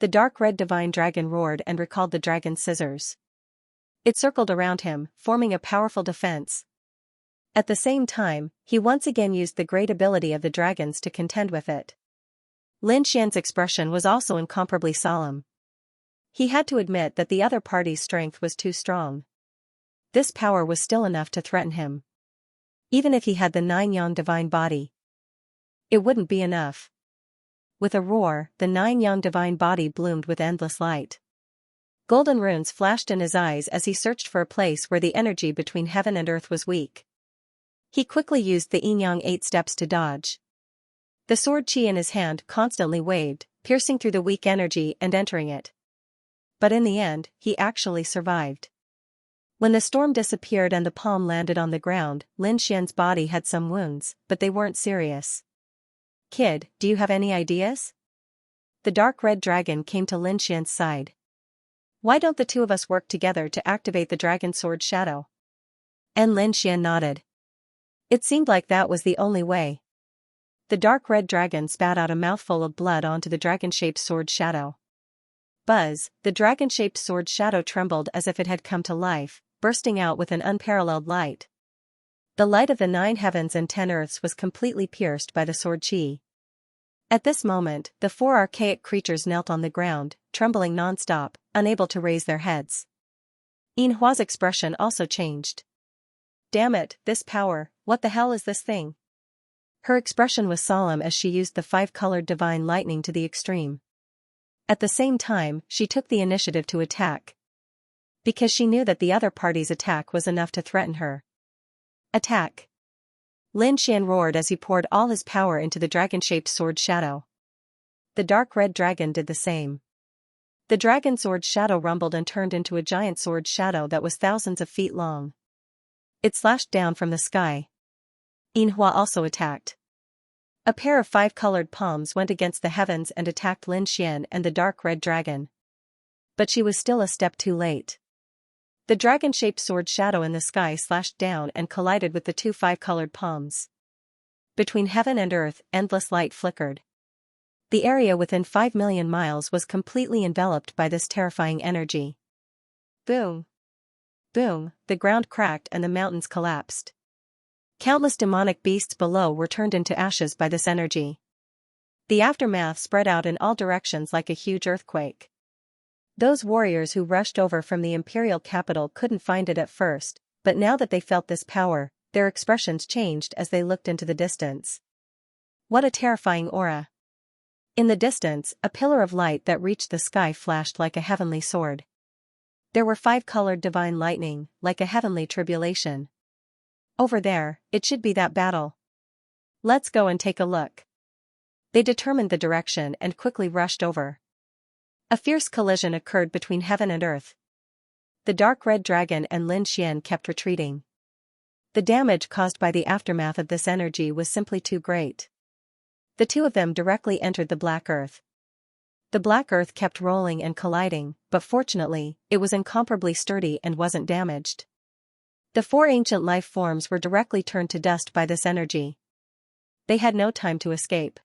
S1: The dark red divine dragon roared and recalled the dragon's scissors. It circled around him, forming a powerful defense. At the same time, he once again used the great ability of the dragons to contend with it. Lin Xian's expression was also incomparably solemn. He had to admit that the other party's strength was too strong. this power was still enough to threaten him. Even if he had the 9-yang divine body, it wouldn't be enough. With a roar, the 9-yang divine body bloomed with endless light. Golden runes flashed in his eyes as he searched for a place where the energy between heaven and earth was weak. He quickly used the yin-yang 8 steps to dodge. The sword qi in his hand constantly waved, piercing through the weak energy and entering it. But in the end, he actually survived. When the storm disappeared and the palm landed on the ground, Lin Xian's body had some wounds, but they weren't serious. "Kid, do you have any ideas?" The dark red dragon came to Lin Xian's side. "Why don't the two of us work together to activate the dragon sword shadow?" And Lin Xian nodded. It seemed like that was the only way. The dark red dragon spat out a mouthful of blood onto the dragon-shaped sword shadow. Buzz, the dragon-shaped sword shadow trembled as if it had come to life, bursting out with an unparalleled light. The light of the 9 heavens and 10 earths was completely pierced by the sword qi. At this moment, the 4 archaic creatures knelt on the ground, trembling non-stop, unable to raise their heads. Yin Hua's expression also changed. "Damn it, this power, what the hell is this thing?" Her expression was solemn as she used the 5-colored divine lightning to the extreme. At the same time, she took the initiative to attack. Because she knew that the other party's attack was enough to threaten her. "Attack!" Lin Xian roared as he poured all his power into the dragon-shaped sword shadow. The dark red dragon did the same. The dragon sword shadow rumbled and turned into a giant sword shadow that was thousands of feet long. It slashed down from the sky. Yin Hua also attacked. A pair of 5-colored palms went against the heavens and attacked Lin Xian and the dark red dragon. But she was still a step too late. The dragon-shaped sword shadow in the sky slashed down and collided with the 2 5-colored palms. Between heaven and earth, endless light flickered. The area within 5 million miles was completely enveloped by this terrifying energy. Boom! Boom! The ground cracked and the mountains collapsed. Countless demonic beasts below were turned into ashes by this energy. The aftermath spread out in all directions like a huge earthquake. Those warriors who rushed over from the imperial capital couldn't find it at first, but now that they felt this power, their expressions changed as they looked into the distance. What a terrifying aura! In the distance, a pillar of light that reached the sky flashed like a heavenly sword. There were 5-colored divine lightning, like a heavenly tribulation. Over there, it should be that battle. Let's go and take a look. They determined the direction and quickly rushed over. A fierce collision occurred between heaven and earth. The dark red dragon and Lin Xian kept retreating. The damage caused by the aftermath of this energy was simply too great. The two of them directly entered the black earth. The black earth kept rolling and colliding, but fortunately, it was incomparably sturdy and wasn't damaged. The 4 ancient life forms were directly turned to dust by this energy. They had no time to escape.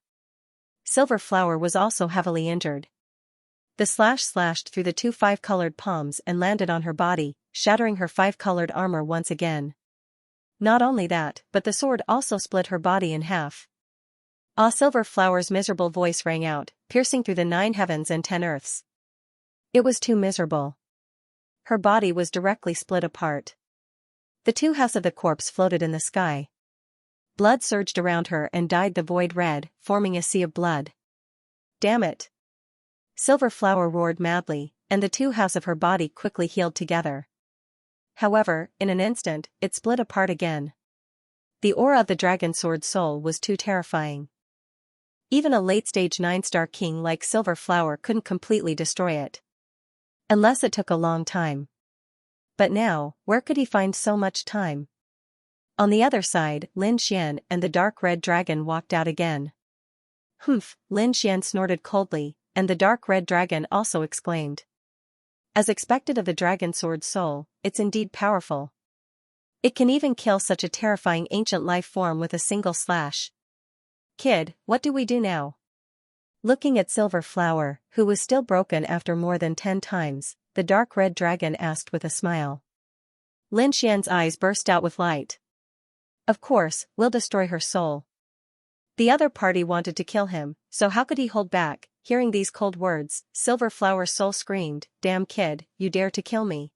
S1: Silver Flower was also heavily injured. The slash slashed through the 2 5-colored palms and landed on her body, shattering her 5-colored armor once again. Not only that, but the sword also split her body in half. Ah! Silver Flower's miserable voice rang out, piercing through the 9 heavens and 10 earths. It was too miserable. Her body was directly split apart. The 2 halves of the corpse floated in the sky. Blood surged around her and dyed the void red, forming a sea of blood. Damn it! Silver Flower roared madly, and the 2 halves of her body quickly healed together. However, in an instant, it split apart again. The aura of the dragon sword soul was too terrifying. Even a late-stage 9-star king like Silver Flower couldn't completely destroy it. Unless it took a long time. But now, where could he find so much time? On the other side, Lin Xian and the dark red dragon walked out again. Humph! Lin Xian snorted coldly, and the dark red dragon also exclaimed. As expected of the dragon sword soul, it's indeed powerful. It can even kill such a terrifying ancient life form with a single slash. Kid, what do we do now? Looking at Silver Flower, who was still broken after more than 10 times, the dark red dragon asked with a smile. Lin Xian's eyes burst out with light. Of course, we'll destroy her soul. The other party wanted to kill him, so how could he hold back? Hearing these cold words, Silver Flower's soul screamed, "Damn kid, you dare to kill me.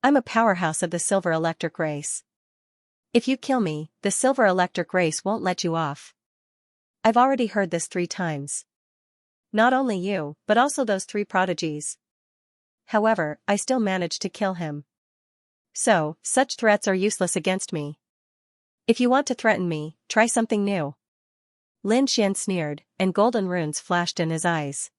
S1: I'm a powerhouse of the Silver Electric race. If you kill me, the Silver Electric race won't let you off. I've already heard this 3 times. Not only you, but also those 3 prodigies. However, I still managed to kill him. So, such threats are useless against me. If you want to threaten me, try something new. Lin Xian sneered, and golden runes flashed in his eyes.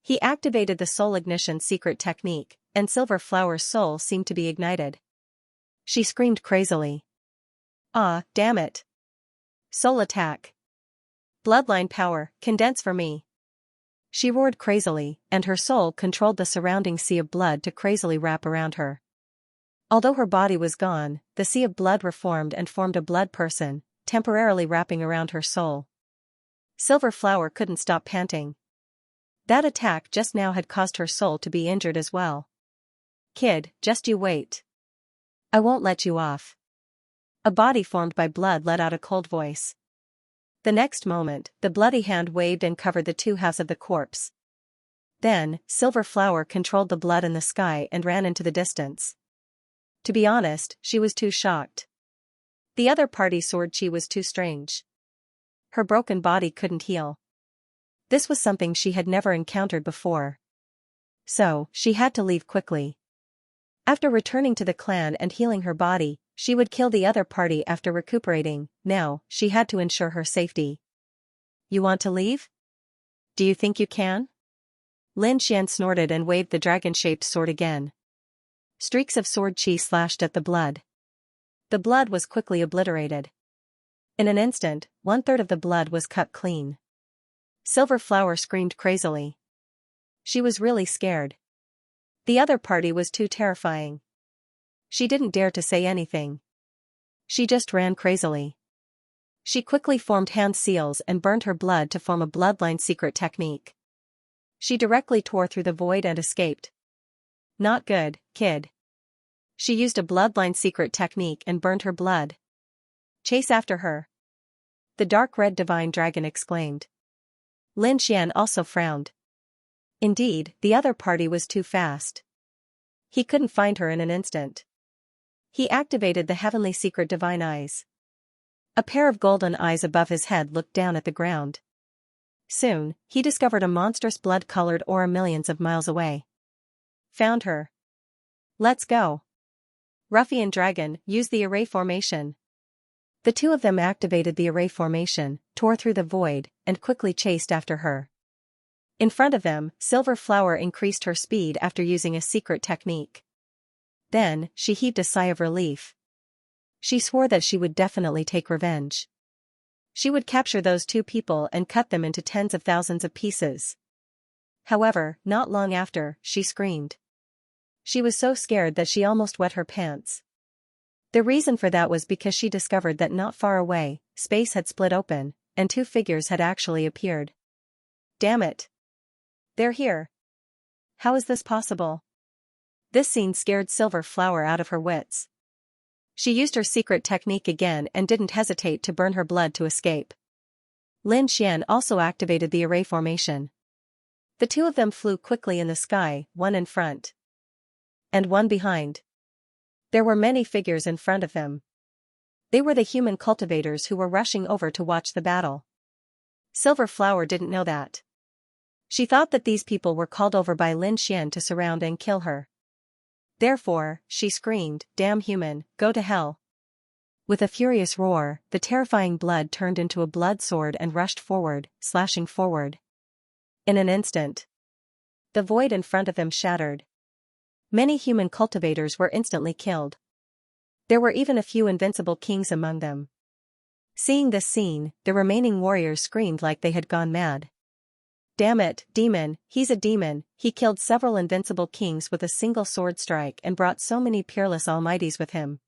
S1: He activated the soul ignition secret technique, and Silver Flower's soul seemed to be ignited. She screamed crazily. Ah, damn it. Soul attack. Bloodline power, condense for me. She roared crazily, and her soul controlled the surrounding sea of blood to crazily wrap around her. Although her body was gone, the sea of blood reformed and formed a blood person, temporarily wrapping around her soul. Silver Flower couldn't stop panting. That attack just now had caused her soul to be injured as well. Kid, just you wait. I won't let you off. A body formed by blood let out a cold voice. The next moment, the bloody hand waved and covered the 2 halves of the corpse. Then, Silver Flower controlled the blood in the sky and ran into the distance. To be honest, she was too shocked. The other party's sword chi was too strange. Her broken body couldn't heal. This was something she had never encountered before. So, she had to leave quickly. After returning to the clan and healing her body, she would kill the other party after recuperating. Now, she had to ensure her safety. You want to leave? Do you think you can? Lin Xian snorted and waved the dragon-shaped sword again. Streaks of sword chi slashed at the blood. The blood was quickly obliterated. In an instant, 1/3 of the blood was cut clean. Silver Flower screamed crazily. She was really scared. The other party was too terrifying. She didn't dare to say anything. She just ran crazily. She quickly formed hand seals and burned her blood to form a bloodline secret technique. She directly tore through the void and escaped. Not good, kid. She used a bloodline secret technique and burned her blood. Chase after her. The dark red divine dragon exclaimed. Lin Xian also frowned. Indeed, the other party was too fast. He couldn't find her in an instant. He activated the heavenly secret divine eyes. A pair of golden eyes above his head looked down at the ground. Soon, he discovered a monstrous blood-colored aura millions of miles away. Found her. Let's go. Ruffian Dragon, use the array formation. The 2 of them activated the array formation, tore through the void, and quickly chased after her. In front of them, Silver Flower increased her speed after using a secret technique. Then, she heaved a sigh of relief. She swore that she would definitely take revenge. She would capture those 2 people and cut them into tens of thousands of pieces. However, not long after, she screamed. She was so scared that she almost wet her pants. The reason for that was because she discovered that not far away, space had split open, and 2 figures had actually appeared. Damn it! They're here. How is this possible? This scene scared Silver Flower out of her wits. She used her secret technique again and didn't hesitate to burn her blood to escape. Lin Xian also activated the array formation. The 2 of them flew quickly in the sky, one in front and one behind. There were many figures in front of them. They were the human cultivators who were rushing over to watch the battle. Silver Flower didn't know that. She thought that these people were called over by Lin Xian to surround and kill her. Therefore, she screamed, "Damn human, go to hell." With a furious roar, the terrifying blood turned into a blood sword and rushed forward, slashing forward. In an instant, the void in front of them shattered. Many human cultivators were instantly killed. There were even a few invincible kings among them. Seeing this scene, the remaining warriors screamed like they had gone mad. Damn it, demon, he's a demon. He killed several invincible kings with a single sword strike and brought so many peerless almighties with him.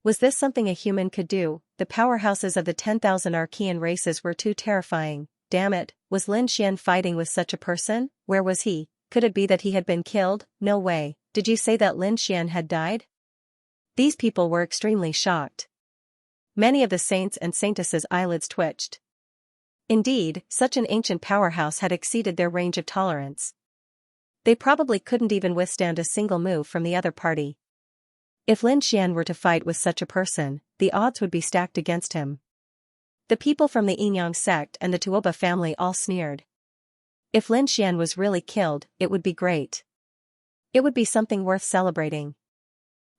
S1: Was this something a human could do? The powerhouses of the 10,000 Archean races were too terrifying. Damn it, was Lin Xian fighting with such a person? Where was he? Could it be that he had been killed? No way. Did you say that Lin Xian had died? These people were extremely shocked. Many of the saints and saintesses' eyelids twitched. Indeed, such an ancient powerhouse had exceeded their range of tolerance. They probably couldn't even withstand a single move from the other party. If Lin Xian were to fight with such a person, the odds would be stacked against him. The people from the Yinyang sect and the Tuoba family all sneered. If Lin Xian was really killed, it would be great. It would be something worth celebrating.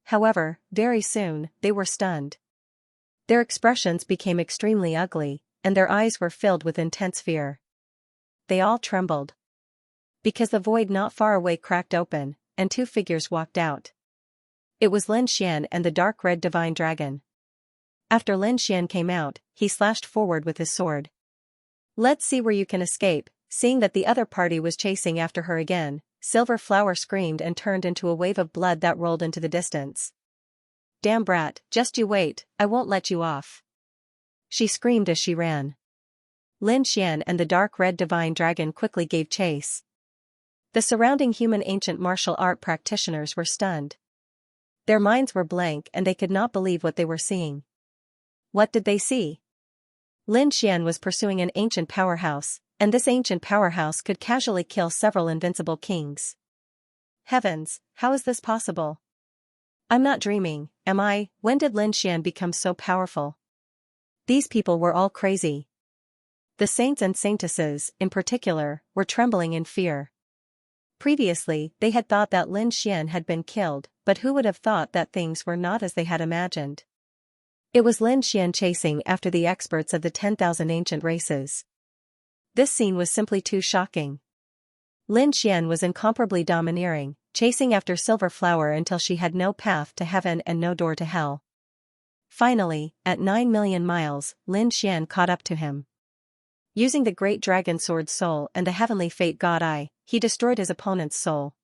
S1: However, very soon, they were stunned. Their expressions became extremely ugly, and their eyes were filled with intense fear. They all trembled. Because the void not far away cracked open, and two figures walked out. It was Lin Xian and the dark red divine dragon. After Lin Xian came out, he slashed forward with his sword. "Let's see where you can escape." Seeing that the other party was chasing after her again, Silver Flower screamed and turned into a wave of blood that rolled into the distance. "Damn brat, just you wait, I won't let you off," she screamed as she ran. Lin Xian and the dark red divine dragon quickly gave chase. The surrounding human ancient martial art practitioners were stunned. Their minds were blank and they could not believe what they were seeing. What did they see? Lin Xian was pursuing an ancient powerhouse, and this ancient powerhouse could casually kill several invincible kings. Heavens, how is this possible? I'm not dreaming, am I? When did Lin Xian become so powerful? These people were all crazy. The saints and saintesses, in particular, were trembling in fear. Previously, they had thought that Lin Xian had been killed, but who would have thought that things were not as they had imagined? It was Lin Xian chasing after the experts of the 10,000 ancient races. This scene was simply too shocking. Lin Xian was incomparably domineering, chasing after Silver Flower until she had no path to heaven and no door to hell. Finally, at 9 million miles, Lin Xian caught up to him. Using the great dragon sword soul and the heavenly fate god eye, he destroyed his opponent's soul.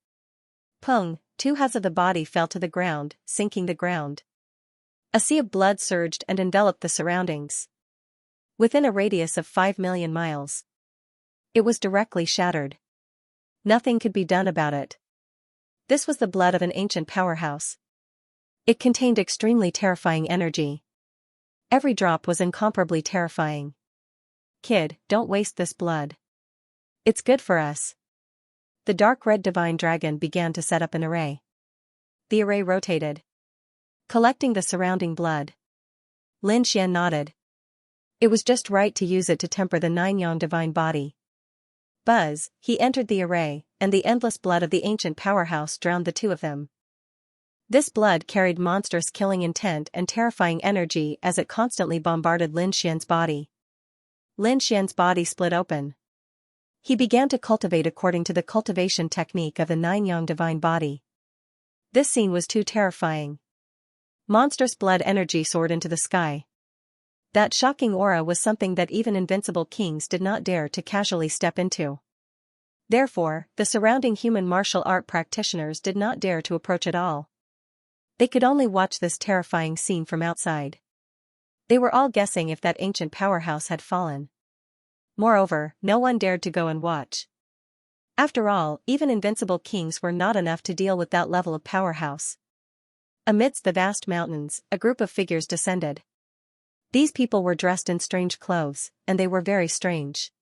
S1: Pung, two halves of the body fell to the ground, sinking the ground. A sea of blood surged and enveloped the surroundings. Within a radius of 5 million miles. It was directly shattered. Nothing could be done about it. This was the blood of an ancient powerhouse. It contained extremely terrifying energy. Every drop was incomparably terrifying. Kid, don't waste this blood. It's good for us. The dark red divine dragon began to set up an array. The array rotated, collecting the surrounding blood. Lin Xian nodded. It was just right to use it to temper the 9 yang divine body. Buzz, he entered the array, and the endless blood of the ancient powerhouse drowned the two of them. This blood carried monstrous killing intent and terrifying energy as it constantly bombarded Lin Xian's body. Lin Xian's body split open. He began to cultivate according to the cultivation technique of the 9 yang divine body. This scene was too terrifying. Monstrous blood energy soared into the sky. That shocking aura was something that even invincible kings did not dare to casually step into. Therefore, the surrounding human martial art practitioners did not dare to approach at all. They could only watch this terrifying scene from outside. They were all guessing if that ancient powerhouse had fallen. Moreover, no one dared to go and watch. After all, even invincible kings were not enough to deal with that level of powerhouse. Amidst the vast mountains, a group of figures descended. These people were dressed in strange clothes, and they were very strange.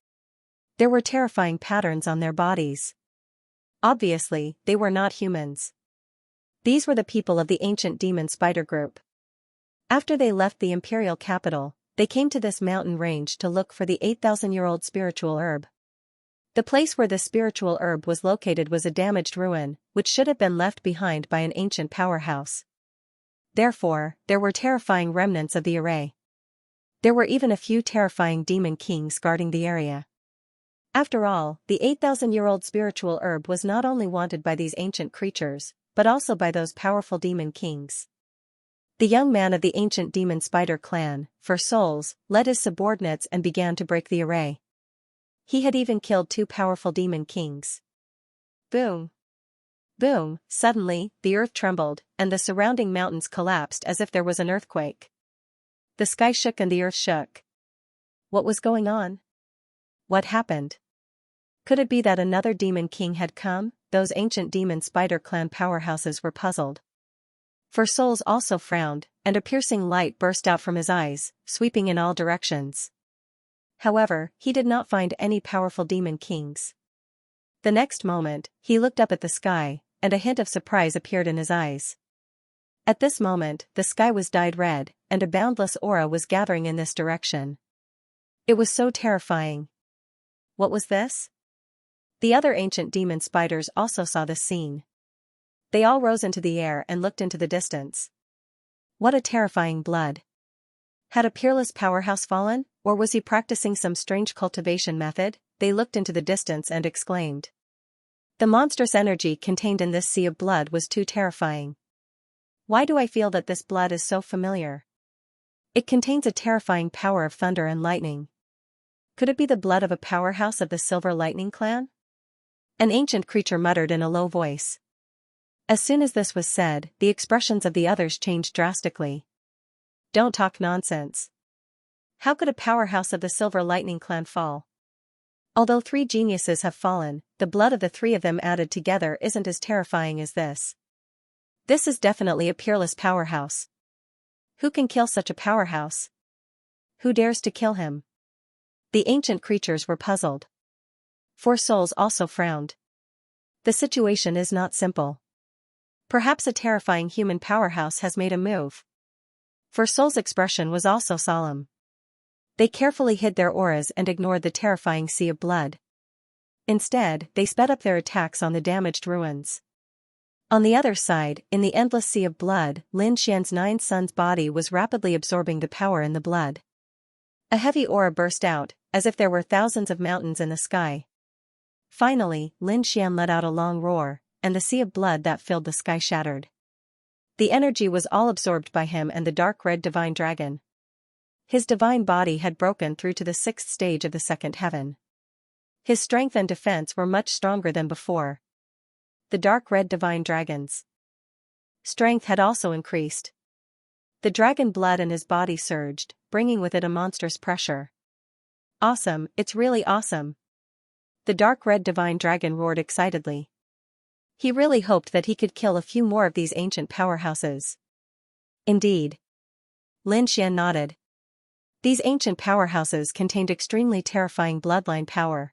S1: There were terrifying patterns on their bodies. Obviously, they were not humans. These were the people of the ancient demon spider group. After they left the imperial capital, they came to this mountain range to look for the 8,000-year-old spiritual herb. The place where the spiritual herb was located was a damaged ruin, which should have been left behind by an ancient powerhouse. Therefore, there were terrifying remnants of the array. There were even a few terrifying demon kings guarding the area. After all, the 8,000-year-old spiritual herb was not only wanted by these ancient creatures, but also by those powerful demon kings. The young man of the ancient demon spider clan, for souls, led his subordinates and began to break the array. He had even killed 2 powerful demon kings. Boom! Boom! Suddenly, the earth trembled, and the surrounding mountains collapsed as if there was an earthquake. The sky shook and the earth shook. What was going on? What happened? Could it be that another demon king had come? Those ancient demon spider clan powerhouses were puzzled. For souls also frowned, and a piercing light burst out from his eyes, sweeping in all directions. However, he did not find any powerful demon kings. The next moment, he looked up at the sky, and a hint of surprise appeared in his eyes. At this moment, the sky was dyed red, and a boundless aura was gathering in this direction. It was so terrifying. What was this? The other ancient demon spiders also saw this scene. They all rose into the air and looked into the distance. What a terrifying blood. Had a peerless powerhouse fallen, or was he practicing some strange cultivation method? They looked into the distance and exclaimed. The monstrous energy contained in this sea of blood was too terrifying. Why do I feel that this blood is so familiar? It contains a terrifying power of thunder and lightning. Could it be the blood of a powerhouse of the Silver Lightning clan? An ancient creature muttered in a low voice. As soon as this was said, the expressions of the others changed drastically. Don't talk nonsense. How could a powerhouse of the Silver Lightning clan fall? Although 3 geniuses have fallen, the blood of the 3 of them added together isn't as terrifying as this. This is definitely a peerless powerhouse. Who can kill such a powerhouse? Who dares to kill him? The ancient creatures were puzzled. 4 souls also frowned. The situation is not simple. Perhaps a terrifying human powerhouse has made a move. 4 souls' expression was also solemn. They carefully hid their auras and ignored the terrifying sea of blood. Instead, they sped up their attacks on the damaged ruins. On the other side, in the endless sea of blood, Lin Xian's 9 sons' body was rapidly absorbing the power in the blood. A heavy aura burst out, as if there were thousands of mountains in the sky. Finally, Lin Xian let out a long roar, and the sea of blood that filled the sky shattered. The energy was all absorbed by him and the dark red divine dragon. His divine body had broken through to the 6th stage of the 2nd heaven. His strength and defense were much stronger than before. The dark red divine dragon's strength had also increased. The dragon blood in his body surged, bringing with it a monstrous pressure. Awesome, it's really awesome. The dark red divine dragon roared excitedly. He really hoped that he could kill a few more of these ancient powerhouses. Indeed. Lin Xian nodded. These ancient powerhouses contained extremely terrifying bloodline power.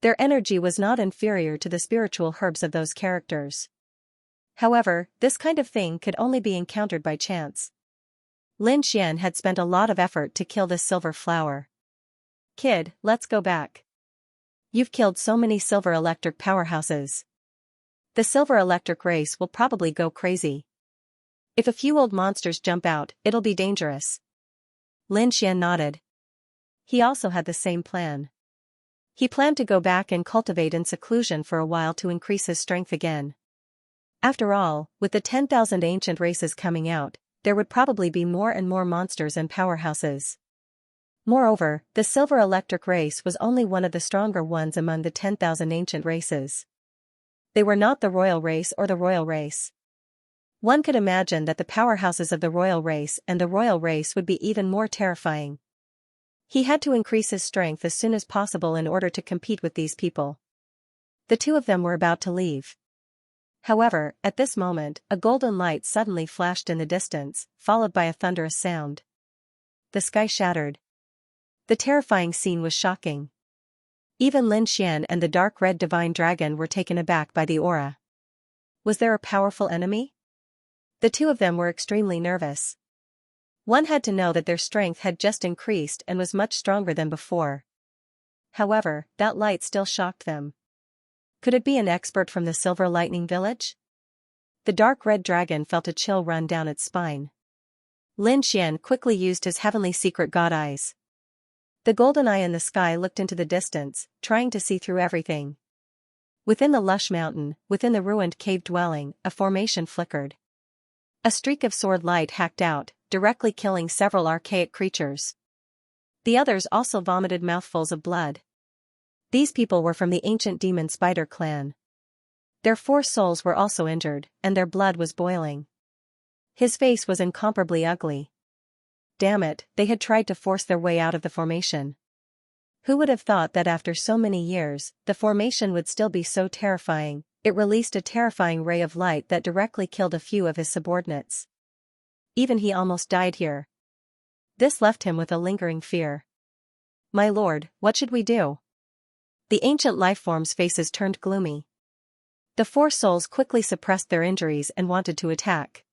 S1: Their energy was not inferior to the spiritual herbs of those characters. However, this kind of thing could only be encountered by chance. Lin Xian had spent a lot of effort to kill this silver flower. Kid, let's go back. You've killed so many silver electric powerhouses. The silver electric race will probably go crazy. If a few old monsters jump out, it'll be dangerous. Lin Xian nodded. He also had the same plan. He planned to go back and cultivate in seclusion for a while to increase his strength again. After all, with the 10,000 ancient races coming out, there would probably be more and more monsters and powerhouses. Moreover, the silver electric race was only one of the stronger ones among the 10,000 ancient races. They were not the royal race or the royal race. One could imagine that the powerhouses of the royal race and the royal race would be even more terrifying. He had to increase his strength as soon as possible in order to compete with these people. The 2 of them were about to leave. However, at this moment, a golden light suddenly flashed in the distance, followed by a thunderous sound. The sky shattered. The terrifying scene was shocking. Even Lin Xian and the dark red divine dragon were taken aback by the aura. Was there a powerful enemy? The 2 of them were extremely nervous. One had to know that their strength had just increased and was much stronger than before. However, that light still shocked them. Could it be an expert from the Silver Lightning Village? The dark red dragon felt a chill run down its spine. Lin Xian quickly used his heavenly secret god eyes. The golden eye in the sky looked into the distance, trying to see through everything. Within the lush mountain, within the ruined cave dwelling, a formation flickered. A streak of sword light hacked out, directly killing several archaic creatures. The others also vomited mouthfuls of blood. These people were from the ancient demon spider clan. Their 4 souls were also injured, and their blood was boiling. His face was incomparably ugly. Damn it, they had tried to force their way out of the formation. Who would have thought that after so many years, the formation would still be so terrifying? It released a terrifying ray of light that directly killed a few of his subordinates. Even he almost died here. This left him with a lingering fear. My lord, what should we do? The ancient lifeforms' faces turned gloomy. The 4 souls quickly suppressed their injuries and wanted to attack.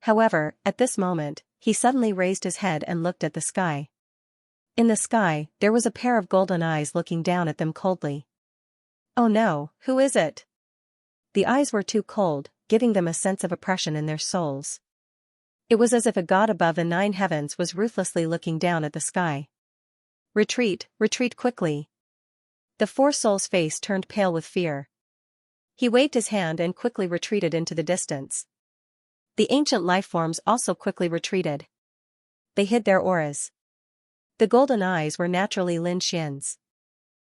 S1: However, at this moment, he suddenly raised his head and looked at the sky. In the sky, there was a pair of golden eyes looking down at them coldly. Oh no, who is it? The eyes were too cold, giving them a sense of oppression in their souls. It was as if a god above the 9 heavens was ruthlessly looking down at the sky. Retreat, retreat quickly. The 4 souls' face turned pale with fear. He waved his hand and quickly retreated into the distance. The ancient lifeforms also quickly retreated. They hid their auras. The golden eyes were naturally Xianxia's.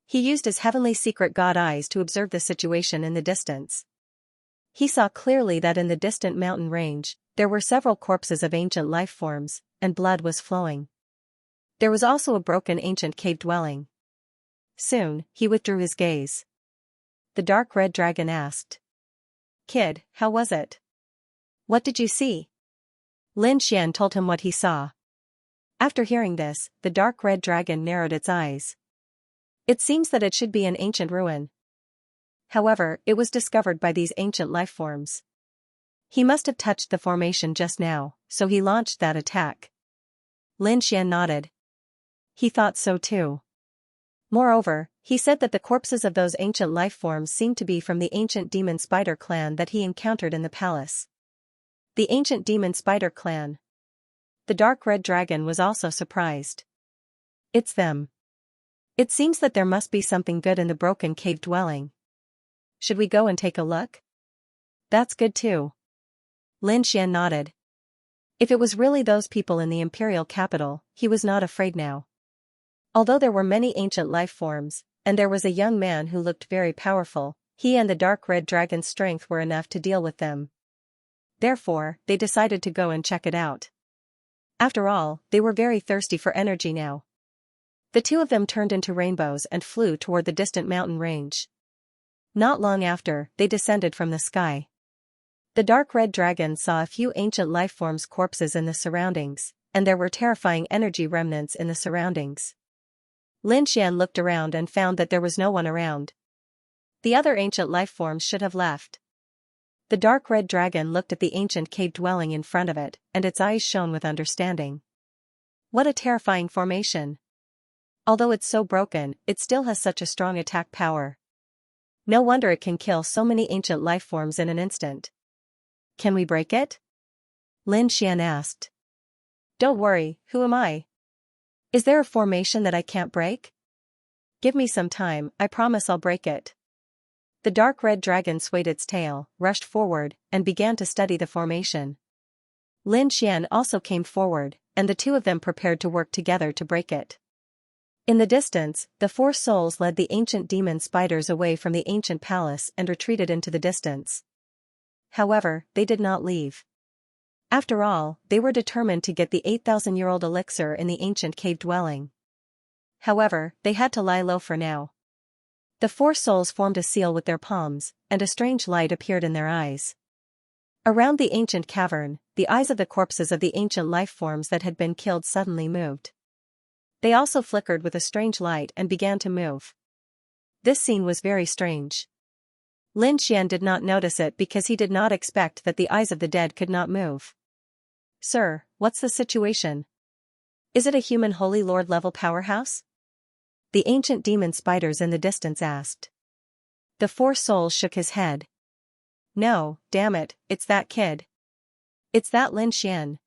S1: He used his heavenly secret god eyes to observe the situation in the distance. He saw clearly that in the distant mountain range, there were several corpses of ancient lifeforms, and blood was flowing. There was also a broken ancient cave dwelling. Soon, he withdrew his gaze. The dark red dragon asked. Kid, how was it? What did you see? Xian told him what he saw. After hearing this, the dark red dragon narrowed its eyes. It seems that it should be an ancient ruin. However, it was discovered by these ancient lifeforms. He must have touched the formation just now, so he launched that attack. Xian nodded. He thought so too. Moreover, he said that the corpses of those ancient lifeforms seemed to be from the ancient demon spider clan that he encountered in the palace. The ancient demon spider clan. The dark red dragon was also surprised. It's them. It seems that there must be something good in the broken cave dwelling. Should we go and take a look? That's good too. Xian nodded. If it was really those people in the imperial capital, he was not afraid now. Although there were many ancient life forms, and there was a young man who looked very powerful, he and the dark red dragon's strength were enough to deal with them. Therefore, they decided to go and check it out. After all, they were very thirsty for energy now. The 2 of them turned into rainbows and flew toward the distant mountain range. Not long after, they descended from the sky. The dark red dragon saw a few ancient lifeforms' corpses in the surroundings, and there were terrifying energy remnants in the surroundings. Xian looked around and found that there was no one around. The other ancient lifeforms should have left. The dark red dragon looked at the ancient cave dwelling in front of it, and its eyes shone with understanding. What a terrifying formation! Although it's so broken, it still has such a strong attack power. No wonder it can kill so many ancient lifeforms in an instant. Can we break it? Xian asked. Don't worry, who am I? Is there a formation that I can't break? Give me some time, I promise I'll break it. The dark red dragon swayed its tail, rushed forward, and began to study the formation. Xian also came forward, and the 2 of them prepared to work together to break it. In the distance, the 4 souls led the ancient demon spiders away from the ancient palace and retreated into the distance. However, they did not leave. After all, they were determined to get the 8,000-year-old elixir in the ancient cave dwelling. However, they had to lie low for now. The 4 souls formed a seal with their palms, and a strange light appeared in their eyes. Around the ancient cavern, the eyes of the corpses of the ancient lifeforms that had been killed suddenly moved. They also flickered with a strange light and began to move. This scene was very strange. Xian did not notice it because he did not expect that the eyes of the dead could not move. Sir, what's the situation? Is it a human Holy Lord level powerhouse? The ancient demon spiders in the distance asked. The 4 souls shook his head. No, damn it, it's that kid. It's that Xian.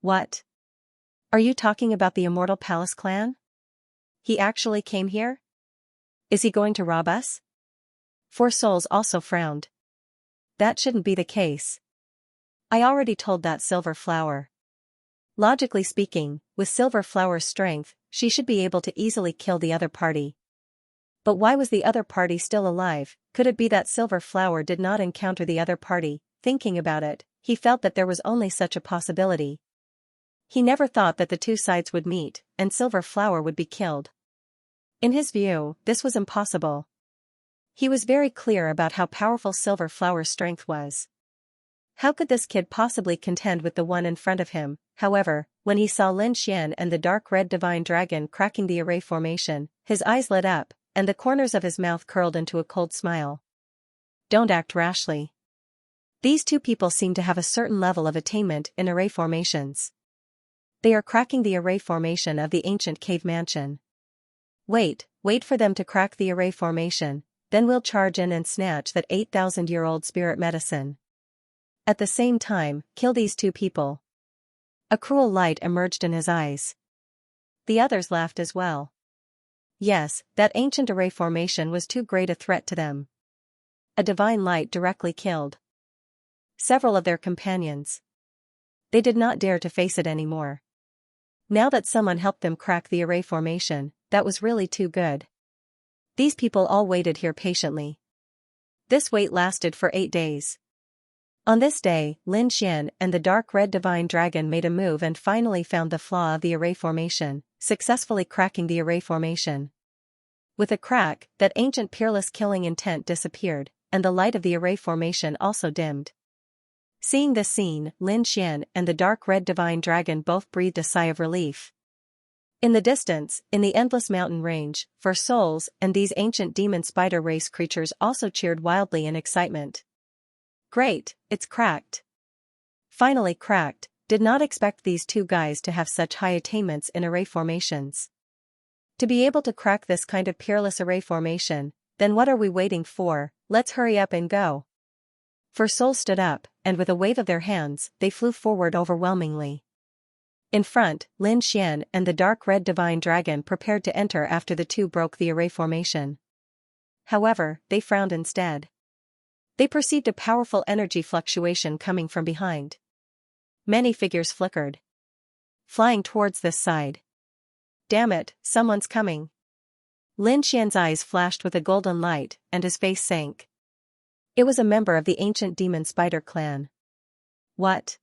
S1: What? Are you talking about the Immortal Palace clan? He actually came here? Is he going to rob us? 4 souls also frowned. That shouldn't be the case. I already told that Silver Flower. Logically speaking, with Silver Flower's strength, she should be able to easily kill the other party. But why was the other party still alive? Could it be that Silver Flower did not encounter the other party? Thinking about it, he felt that there was only such a possibility. He never thought that the 2 sides would meet, and Silver Flower would be killed. In his view, this was impossible. He was very clear about how powerful Silver Flower's strength was. How could this kid possibly contend with the one in front of him? However, when he saw Xian and the dark red divine dragon cracking the array formation, his eyes lit up, and the corners of his mouth curled into a cold smile. Don't act rashly. These two people seem to have a certain level of attainment in array formations. They are cracking the array formation of the ancient cave mansion. Wait for them to crack the array formation, then we'll charge in and snatch that 8,000-year-old spirit medicine. At the same time, kill these two people. A cruel light emerged in his eyes. The others laughed as well. Yes, that ancient array formation was too great a threat to them. A divine light directly killed several of their companions. They did not dare to face it anymore. Now that someone helped them crack the array formation, that was really too good. These people all waited here patiently. This wait lasted for 8 days. On this day, Lin Xian and the dark red divine dragon made a move and finally found the flaw of the array formation, successfully cracking the array formation. With a crack, that ancient peerless killing intent disappeared, and the light of the array formation also dimmed. Seeing this scene, Lin Xian and the dark red divine dragon both breathed a sigh of relief. In the distance, in the endless mountain range, for souls and these ancient demon spider race creatures also cheered wildly in excitement. Great, it's cracked. Finally cracked, did not expect these two guys to have such high attainments in array formations. To be able to crack this kind of peerless array formation, then what are we waiting for? Let's hurry up and go. For Soul stood up, and with a wave of their hands, they flew forward overwhelmingly. In front, Lin Xian and the dark red divine dragon prepared to enter after the two broke the array formation. However, they frowned instead. They perceived a powerful energy fluctuation coming from behind. Many figures flickered, flying towards this side. Damn it, someone's coming. Lin Xian's eyes flashed with a golden light, and his face sank. It was a member of the ancient demon spider clan. What?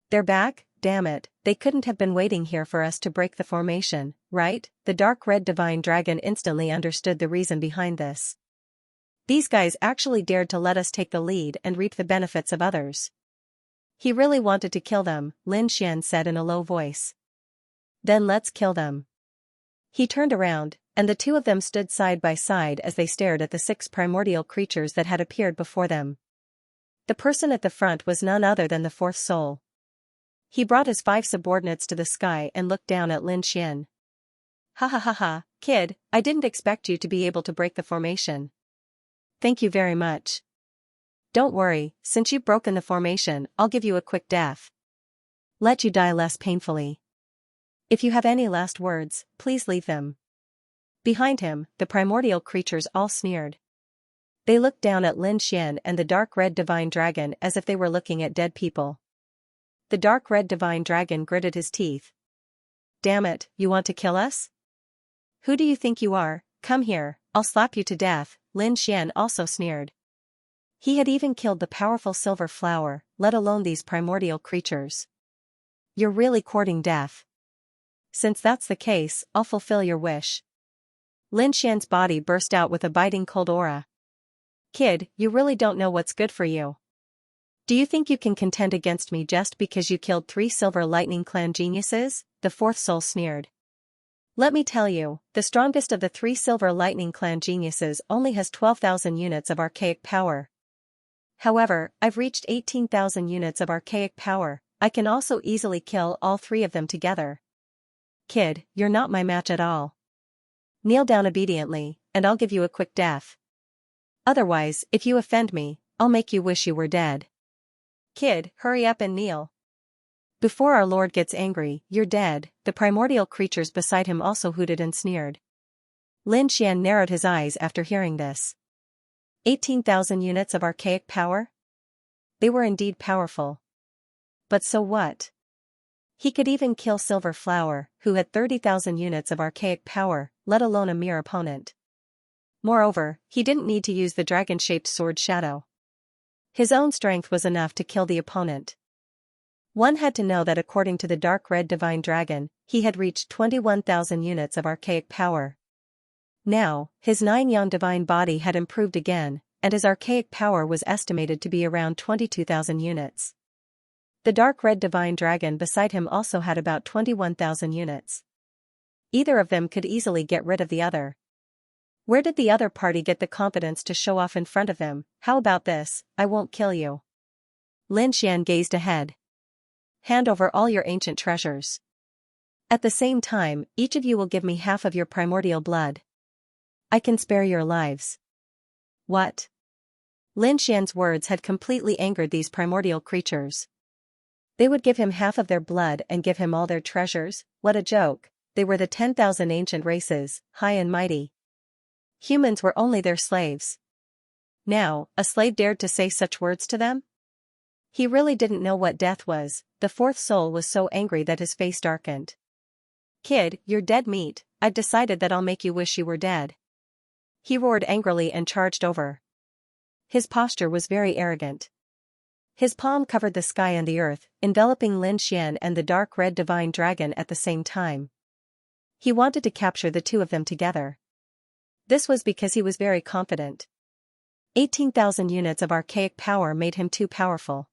S1: They're back? Damn it, they couldn't have been waiting here for us to break the formation, right? The dark red divine dragon instantly understood the reason behind this. These guys actually dared to let us take the lead and reap the benefits of others. He really wanted to kill them, Lin Xian said in a low voice. Then let's kill them. He turned around, and the two of them stood side by side as they stared at the 6 primordial creatures that had appeared before them. The person at the front was none other than the 4th soul. He brought his 5 subordinates to the sky and looked down at Lin Xian. Ha ha ha ha, kid, I didn't expect you to be able to break the formation. Thank you very much. Don't worry, since you've broken the formation, I'll give you a quick death. Let you die less painfully. If you have any last words, please leave them. Behind him, the primordial creatures all sneered. They looked down at Lin Xian and the dark red divine dragon as if they were looking at dead people. The dark red divine dragon gritted his teeth. Damn it, you want to kill us? Who do you think you are? Come here, I'll slap you to death, Lin Xian also sneered. He had even killed the powerful silver flower, let alone these primordial creatures. You're really courting death. Since that's the case, I'll fulfill your wish. Lin Xian's body burst out with a biting cold aura. Kid, you really don't know what's good for you. Do you think you can contend against me just because you killed 3 Silver Lightning Clan geniuses? The 4th soul sneered. Let me tell you, the strongest of the 3 Silver Lightning Clan geniuses only has 12,000 units of archaic power. However, I've reached 18,000 units of archaic power. I can also easily kill all 3 of them together. Kid, you're not my match at all. Kneel down obediently, and I'll give you a quick death. Otherwise, if you offend me, I'll make you wish you were dead. Kid, hurry up and kneel. Before our lord gets angry, you're dead. The primordial creatures beside him also hooted and sneered. Lin Xian narrowed his eyes after hearing this. 18,000 units of archaic power? They were indeed powerful. But so what? He could even kill Silver Flower, who had 30,000 units of archaic power, let alone a mere opponent. Moreover, he didn't need to use the dragon-shaped sword Shadow. His own strength was enough to kill the opponent. One had to know that according to the dark red divine dragon, he had reached 21,000 units of archaic power. Now, his 9-yang divine body had improved again, and his archaic power was estimated to be around 22,000 units. The dark red divine dragon beside him also had about 21,000 units. Either of them could easily get rid of the other. Where did the other party get the confidence to show off in front of him? How about this? I won't kill you. Lin Xian gazed ahead. Hand over all your ancient treasures. At the same time, each of you will give me half of your primordial blood. I can spare your lives. What? Lin Xian's words had completely angered these primordial creatures. They would give him half of their blood and give him all their treasures? What a joke. They were the 10,000 ancient races, high and mighty. Humans were only their slaves. Now, a slave dared to say such words to them? He really didn't know what death was. The fourth soul was so angry that his face darkened. Kid, you're dead meat. I've decided that I'll make you wish you were dead. He roared angrily and charged over. His posture was very arrogant. His palm covered the sky and the earth, enveloping Lin Xian and the dark red divine dragon at the same time. He wanted to capture the two of them together. This was because he was very confident. 18,000 units of archaic power made him too powerful.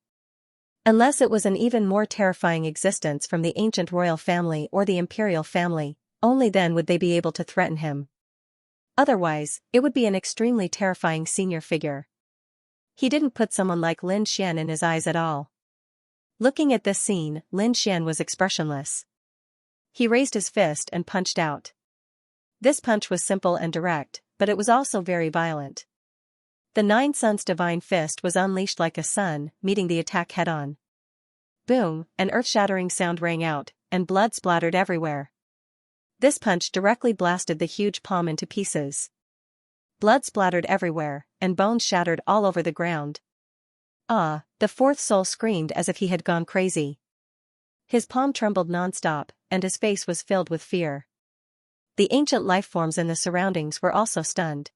S1: Unless it was an even more terrifying existence from the ancient royal family or the imperial family, only then would they be able to threaten him. Otherwise, it would be an extremely terrifying senior figure. He didn't put someone like Lin Xian in his eyes at all. Looking at this scene, Lin Xian was expressionless. He raised his fist and punched out. This punch was simple and direct, but it was also very violent. The Nine Suns' divine fist was unleashed like a sun, meeting the attack head-on. Boom, an earth-shattering sound rang out, and blood splattered everywhere. This punch directly blasted the huge palm into pieces. Blood splattered everywhere, and bones shattered all over the ground. Ah, the fourth soul screamed as if he had gone crazy. His palm trembled non-stop, and his face was filled with fear. The ancient lifeforms in the surroundings were also stunned.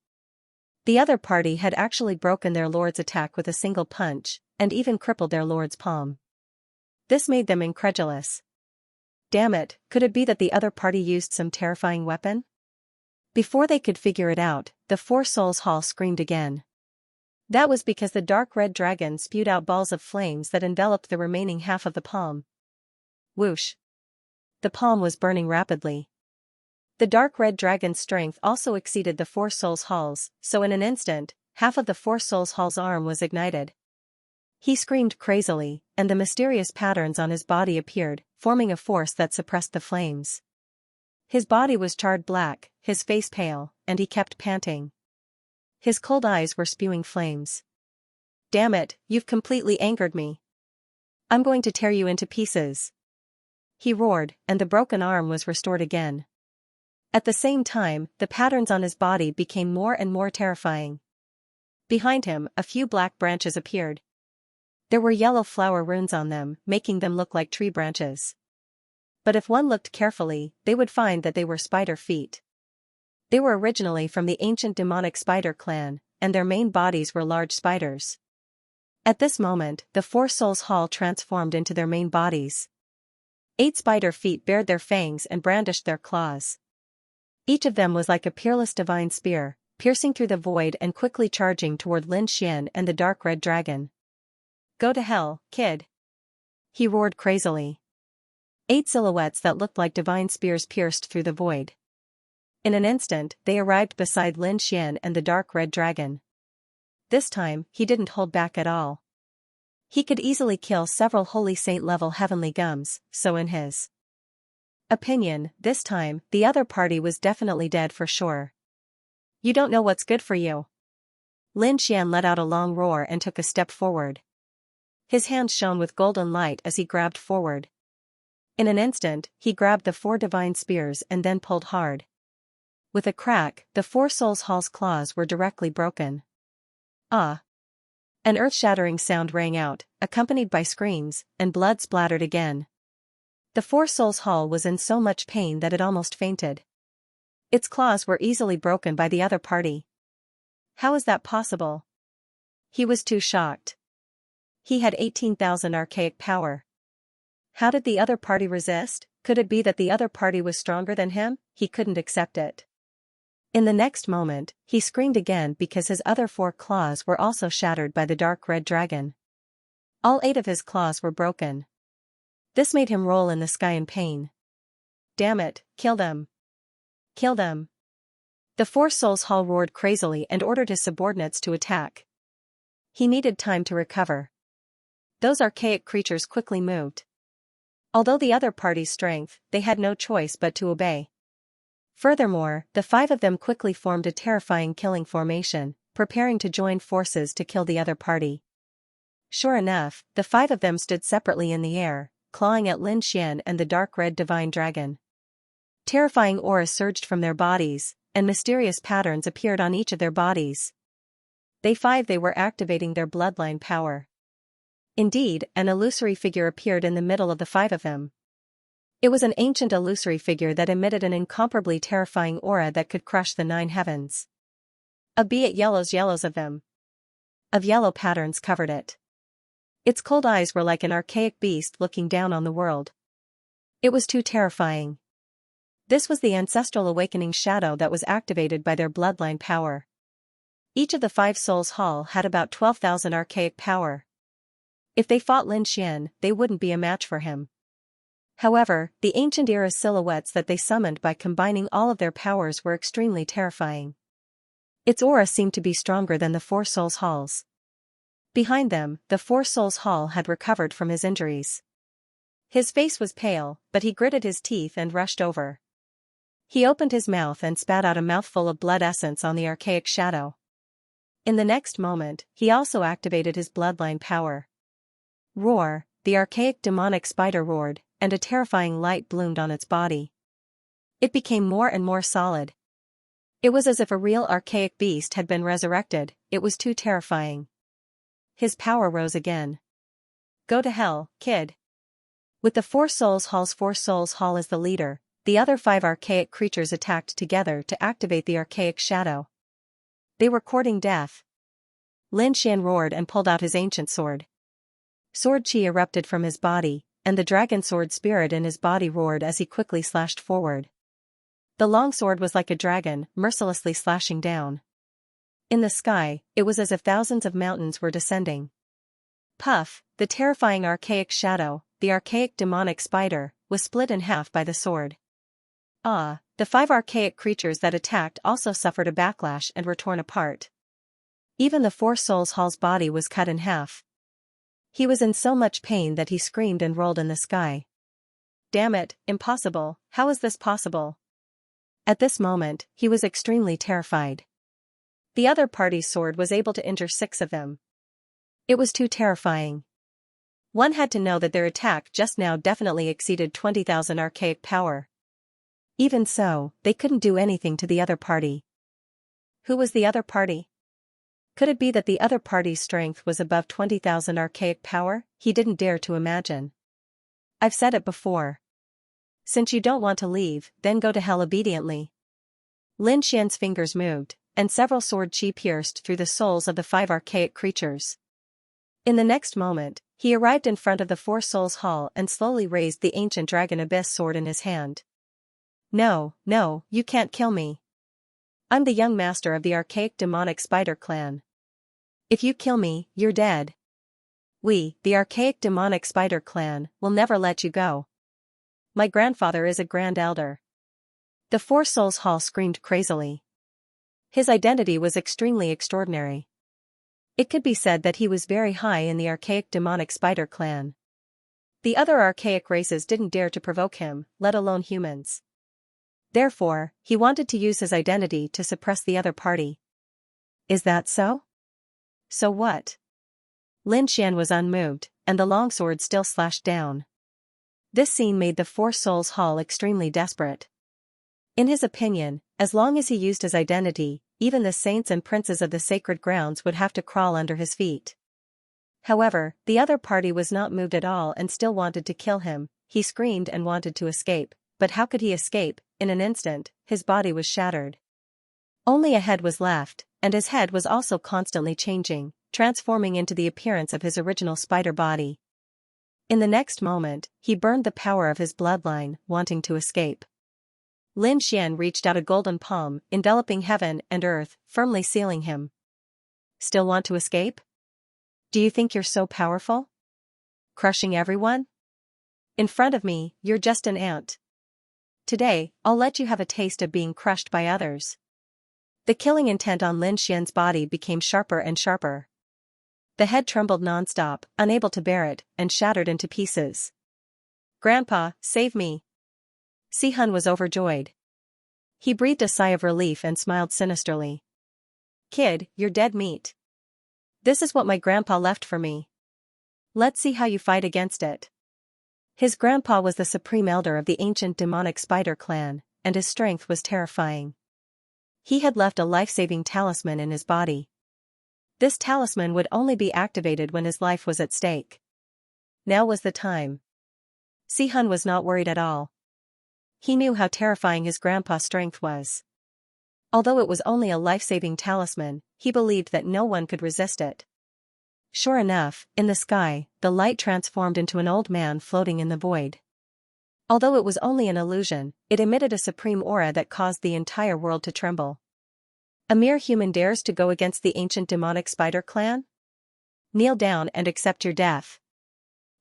S1: The other party had actually broken their lord's attack with a single punch, and even crippled their lord's palm. This made them incredulous. Damn it, could it be that the other party used some terrifying weapon? Before they could figure it out, the Four Souls Hall screamed again. That was because the dark red dragon spewed out balls of flames that enveloped the remaining half of the palm. Whoosh! The palm was burning rapidly. The dark red dragon's strength also exceeded the Four Souls Hall's, so in an instant, half of the Four Souls Hall's arm was ignited. He screamed crazily, and the mysterious patterns on his body appeared, forming a force that suppressed the flames. His body was charred black, his face pale, and he kept panting. His cold eyes were spewing flames. Damn it, you've completely angered me. I'm going to tear you into pieces. He roared, and the broken arm was restored again. At the same time, the patterns on his body became more and more terrifying. Behind him, a few black branches appeared. There were yellow flower runes on them, making them look like tree branches. But if one looked carefully, they would find that they were spider feet. They were originally from the ancient demonic spider clan, and their main bodies were large spiders. At this moment, the Four Souls Hall transformed into their main bodies. 8 spider feet bared their fangs and brandished their claws. Each of them was like a peerless divine spear, piercing through the void and quickly charging toward Lin Xian and the dark red dragon. Go to hell, kid! He roared crazily. 8 silhouettes that looked like divine spears pierced through the void. In an instant, they arrived beside Lin Xian and the dark red dragon. This time, he didn't hold back at all. He could easily kill several holy saint-level heavenly gums, so in his opinion, this time, the other party was definitely dead for sure. You don't know what's good for you. Lin Xian let out a long roar and took a step forward. His hands shone with golden light as he grabbed forward. In an instant, he grabbed the 4 divine spears and then pulled hard. With a crack, the Four Souls Hall's claws were directly broken. Ah! An earth-shattering sound rang out, accompanied by screams, and blood splattered again. The Four Souls Hall was in so much pain that it almost fainted. Its claws were easily broken by the other party. How is that possible? He was too shocked. He had 18,000 archaic power. How did the other party resist? Could it be that the other party was stronger than him? He couldn't accept it. In the next moment, he screamed again because his other 4 claws were also shattered by the dark red dragon. All 8 of his claws were broken. This made him roll in the sky in pain. Damn it, kill them! Kill them! The Four Souls Hall roared crazily and ordered his subordinates to attack. He needed time to recover. those archaic creatures quickly moved. Although the other party's strength, they had no choice but to obey. Furthermore, the 5 of them quickly formed a terrifying killing formation, preparing to join forces to kill the other party. Sure enough, the 5 of them stood separately in the air, clawing at Lin Xian and the dark red divine dragon. Terrifying auras surged from their bodies, and mysterious patterns appeared on each of their bodies. They were activating their bloodline power. Indeed, an illusory figure appeared in the middle of the 5 of them. It was an ancient illusory figure that emitted an incomparably terrifying aura that could crush the 9 heavens. Albeit yellows of them. Of yellow patterns covered it. Its cold eyes were like an archaic beast looking down on the world. It was too terrifying. This was the ancestral awakening shadow that was activated by their bloodline power. Each of the 5 souls hall had about 12,000 archaic power. If they fought Lin Xian, they wouldn't be a match for him. However, the ancient era silhouettes that they summoned by combining all of their powers were extremely terrifying. Its aura seemed to be stronger than the 4 souls halls. Behind them, the 4 souls hall had recovered from his injuries. His face was pale, but he gritted his teeth and rushed over. He opened his mouth and spat out a mouthful of blood essence on the archaic shadow. In the next moment, he also activated his bloodline power. Roar, the archaic demonic spider roared, and a terrifying light bloomed on its body. It became more and more solid. It was as if a real archaic beast had been resurrected. It was too terrifying. His power rose again. Go to hell, kid. With the 4 souls hall as the leader, the other 5 archaic creatures attacked together to activate the archaic shadow. They were courting death. Lin Xian roared and pulled out his ancient sword. Sword chi erupted from his body, and the dragon sword spirit in his body roared as he quickly slashed forward. The long sword was like a dragon, mercilessly slashing down. In the sky, it was as if thousands of mountains were descending. Puff, the terrifying archaic shadow, the archaic demonic spider, was split in half by the sword. The 5 archaic creatures that attacked also suffered a backlash and were torn apart. Even the 4 souls hall's body was cut in half. He was in so much pain that he screamed and rolled in the sky. Damn it, impossible, how is this possible? At this moment, he was extremely terrified. The other party's sword was able to injure 6 of them. It was too terrifying. One had to know that their attack just now definitely exceeded 20,000 archaic power. Even so, they couldn't do anything to the other party. Who was the other party? Could it be that the other party's strength was above 20,000 archaic power? He didn't dare to imagine. I've said it before. Since you don't want to leave, then go to hell obediently. Lin Xian's fingers moved, and several sword chi pierced through the souls of the 5 archaic creatures. In the next moment, he arrived in front of the 4 souls hall and slowly raised the ancient dragon abyss sword in his hand. No, you can't kill me. I'm the young master of the archaic demonic spider clan. If you kill me, you're dead. We, the archaic demonic spider clan, will never let you go. My grandfather is a grand elder. The 4 souls hall screamed crazily. His identity was extremely extraordinary. It could be said that he was very high in the archaic demonic spider clan. The other archaic races didn't dare to provoke him, let alone humans. Therefore, he wanted to use his identity to suppress the other party. Is that so? So what? Lin Xian was unmoved, and the longsword still slashed down. This scene made the 4 souls hall extremely desperate. In his opinion, as long as he used his identity, even the saints and princes of the sacred grounds would have to crawl under his feet. However, the other party was not moved at all and still wanted to kill him. He screamed and wanted to escape, but how could he escape? In an instant, his body was shattered. Only a head was left, and his head was also constantly changing, transforming into the appearance of his original spider body. In the next moment, he burned the power of his bloodline, wanting to escape. Lin Xian reached out a golden palm, enveloping heaven and earth, firmly sealing him. Still want to escape? Do you think you're so powerful? Crushing everyone? In front of me, you're just an ant. Today, I'll let you have a taste of being crushed by others. The killing intent on Lin Xian's body became sharper and sharper. The head trembled nonstop, unable to bear it, and shattered into pieces. "Grandpa, save me!" Xihan was overjoyed. He breathed a sigh of relief and smiled sinisterly. "Kid, you're dead meat. This is what my grandpa left for me. Let's see how you fight against it." His grandpa was the supreme elder of the ancient demonic spider clan, and his strength was terrifying. He had left a life-saving talisman in his body. This talisman would only be activated when his life was at stake. Now was the time. Xihan was not worried at all. He knew how terrifying his grandpa's strength was. Although it was only a life-saving talisman, he believed that no one could resist it. Sure enough, in the sky, the light transformed into an old man floating in the void. Although it was only an illusion, it emitted a supreme aura that caused the entire world to tremble. A mere human dares to go against the ancient demonic spider clan? Kneel down and accept your death.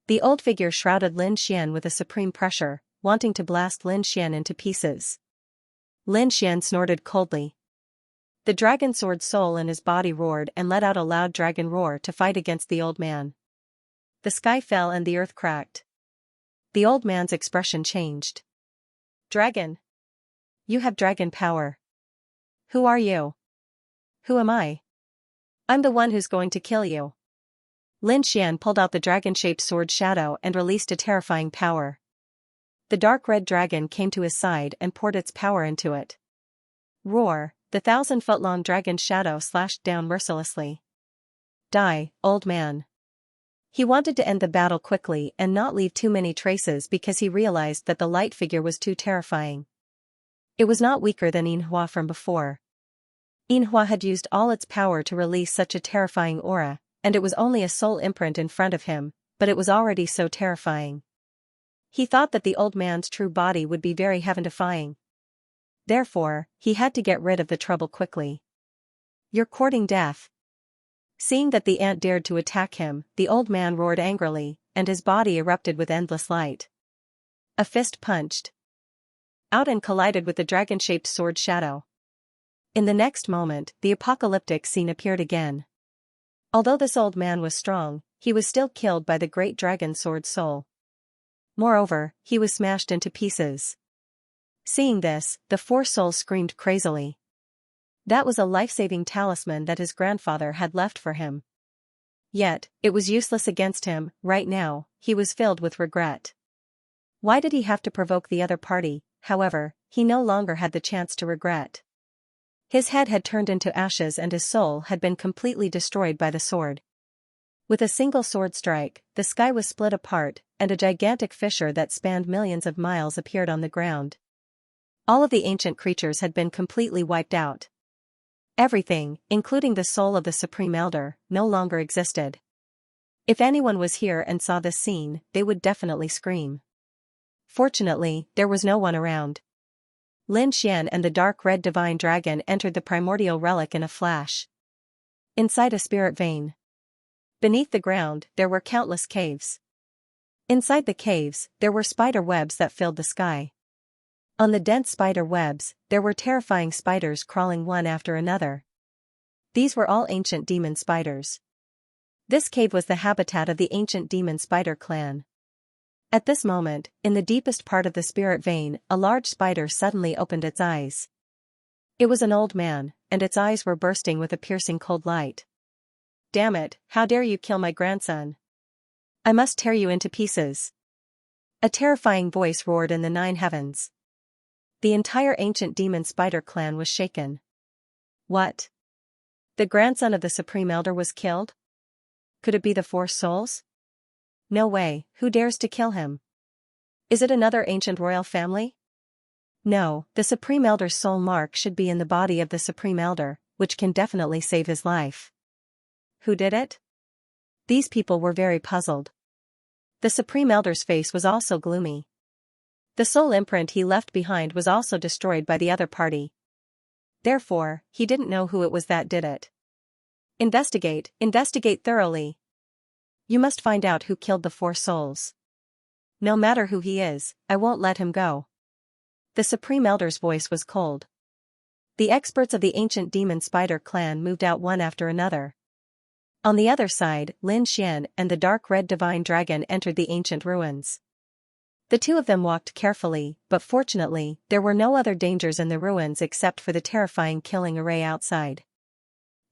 S1: The old figure shrouded Lin Xian with a supreme pressure, wanting to blast Lin Xian into pieces. Lin Xian snorted coldly. The dragon sword soul in his body roared and let out a loud dragon roar to fight against the old man. The sky fell and the earth cracked. The old man's expression changed. "Dragon! You have dragon power. Who are you?" "Who am I? I'm the one who's going to kill you." Lin Xian pulled out the dragon-shaped sword shadow and released a terrifying power. The dark red dragon came to his side and poured its power into it. Roar! The 1,000-foot-long dragon's shadow slashed down mercilessly. "Die, old man." He wanted to end the battle quickly and not leave too many traces because he realized that the light figure was too terrifying. It was not weaker than Yinhua from before. Yinhua had used all its power to release such a terrifying aura, and it was only a soul imprint in front of him, but it was already so terrifying. He thought that the old man's true body would be very heaven-defying. Therefore, he had to get rid of the trouble quickly. "You're courting death." Seeing that the ant dared to attack him, the old man roared angrily, and his body erupted with endless light. A fist punched out and collided with the dragon-shaped sword shadow. In the next moment, the apocalyptic scene appeared again. Although this old man was strong, he was still killed by the great dragon sword soul. Moreover, he was smashed into pieces. Seeing this, the four souls screamed crazily. That was a life-saving talisman that his grandfather had left for him. Yet, it was useless against him. Right now, he was filled with regret. Why did he have to provoke the other party? However, he no longer had the chance to regret. His head had turned into ashes and his soul had been completely destroyed by the sword. With a single sword strike, the sky was split apart, and a gigantic fissure that spanned millions of miles appeared on the ground. All of the ancient creatures had been completely wiped out. Everything, including the soul of the Supreme Elder, no longer existed. If anyone was here and saw this scene, they would definitely scream. Fortunately, there was no one around. Lin Xian and the dark red divine dragon entered the primordial relic in a flash. Inside a spirit vein. Beneath the ground, there were countless caves. Inside the caves, there were spider webs that filled the sky. On the dense spider webs, there were terrifying spiders crawling one after another. These were all ancient demon spiders. This cave was the habitat of the ancient demon spider clan. At this moment, in the deepest part of the spirit vein, a large spider suddenly opened its eyes. It was an old man, and its eyes were bursting with a piercing cold light. "Damn it, how dare you kill my grandson? I must tear you into pieces." A terrifying voice roared in the 9 heavens. The entire ancient demon spider clan was shaken. What? The grandson of the Supreme Elder was killed? Could it be the 4 souls? No way, who dares to kill him? Is it another ancient royal family? No, the Supreme Elder's soul mark should be in the body of the Supreme Elder, which can definitely save his life. Who did it? These people were very puzzled. The Supreme Elder's face was also gloomy. The soul imprint he left behind was also destroyed by the other party. Therefore, he didn't know who it was that did it. Investigate thoroughly. You must find out who killed the 4 souls. No matter who he is, I won't let him go. The Supreme Elder's voice was cold. The experts of the ancient demon spider clan moved out one after another. On the other side, Lin Xian and the dark red divine dragon entered the ancient ruins. The two of them walked carefully, but fortunately, there were no other dangers in the ruins except for the terrifying killing array outside.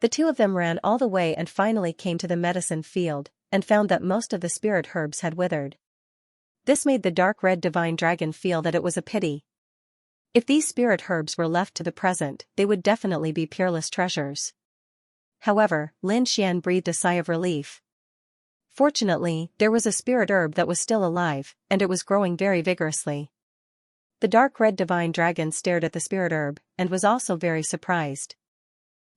S1: The two of them ran all the way and finally came to the medicine field, and found that most of the spirit herbs had withered. This made the dark red divine dragon feel that it was a pity. If these spirit herbs were left to the present, they would definitely be peerless treasures. However, Lin Xian breathed a sigh of relief. Fortunately, there was a spirit herb that was still alive, and it was growing very vigorously. The dark red divine dragon stared at the spirit herb, and was also very surprised.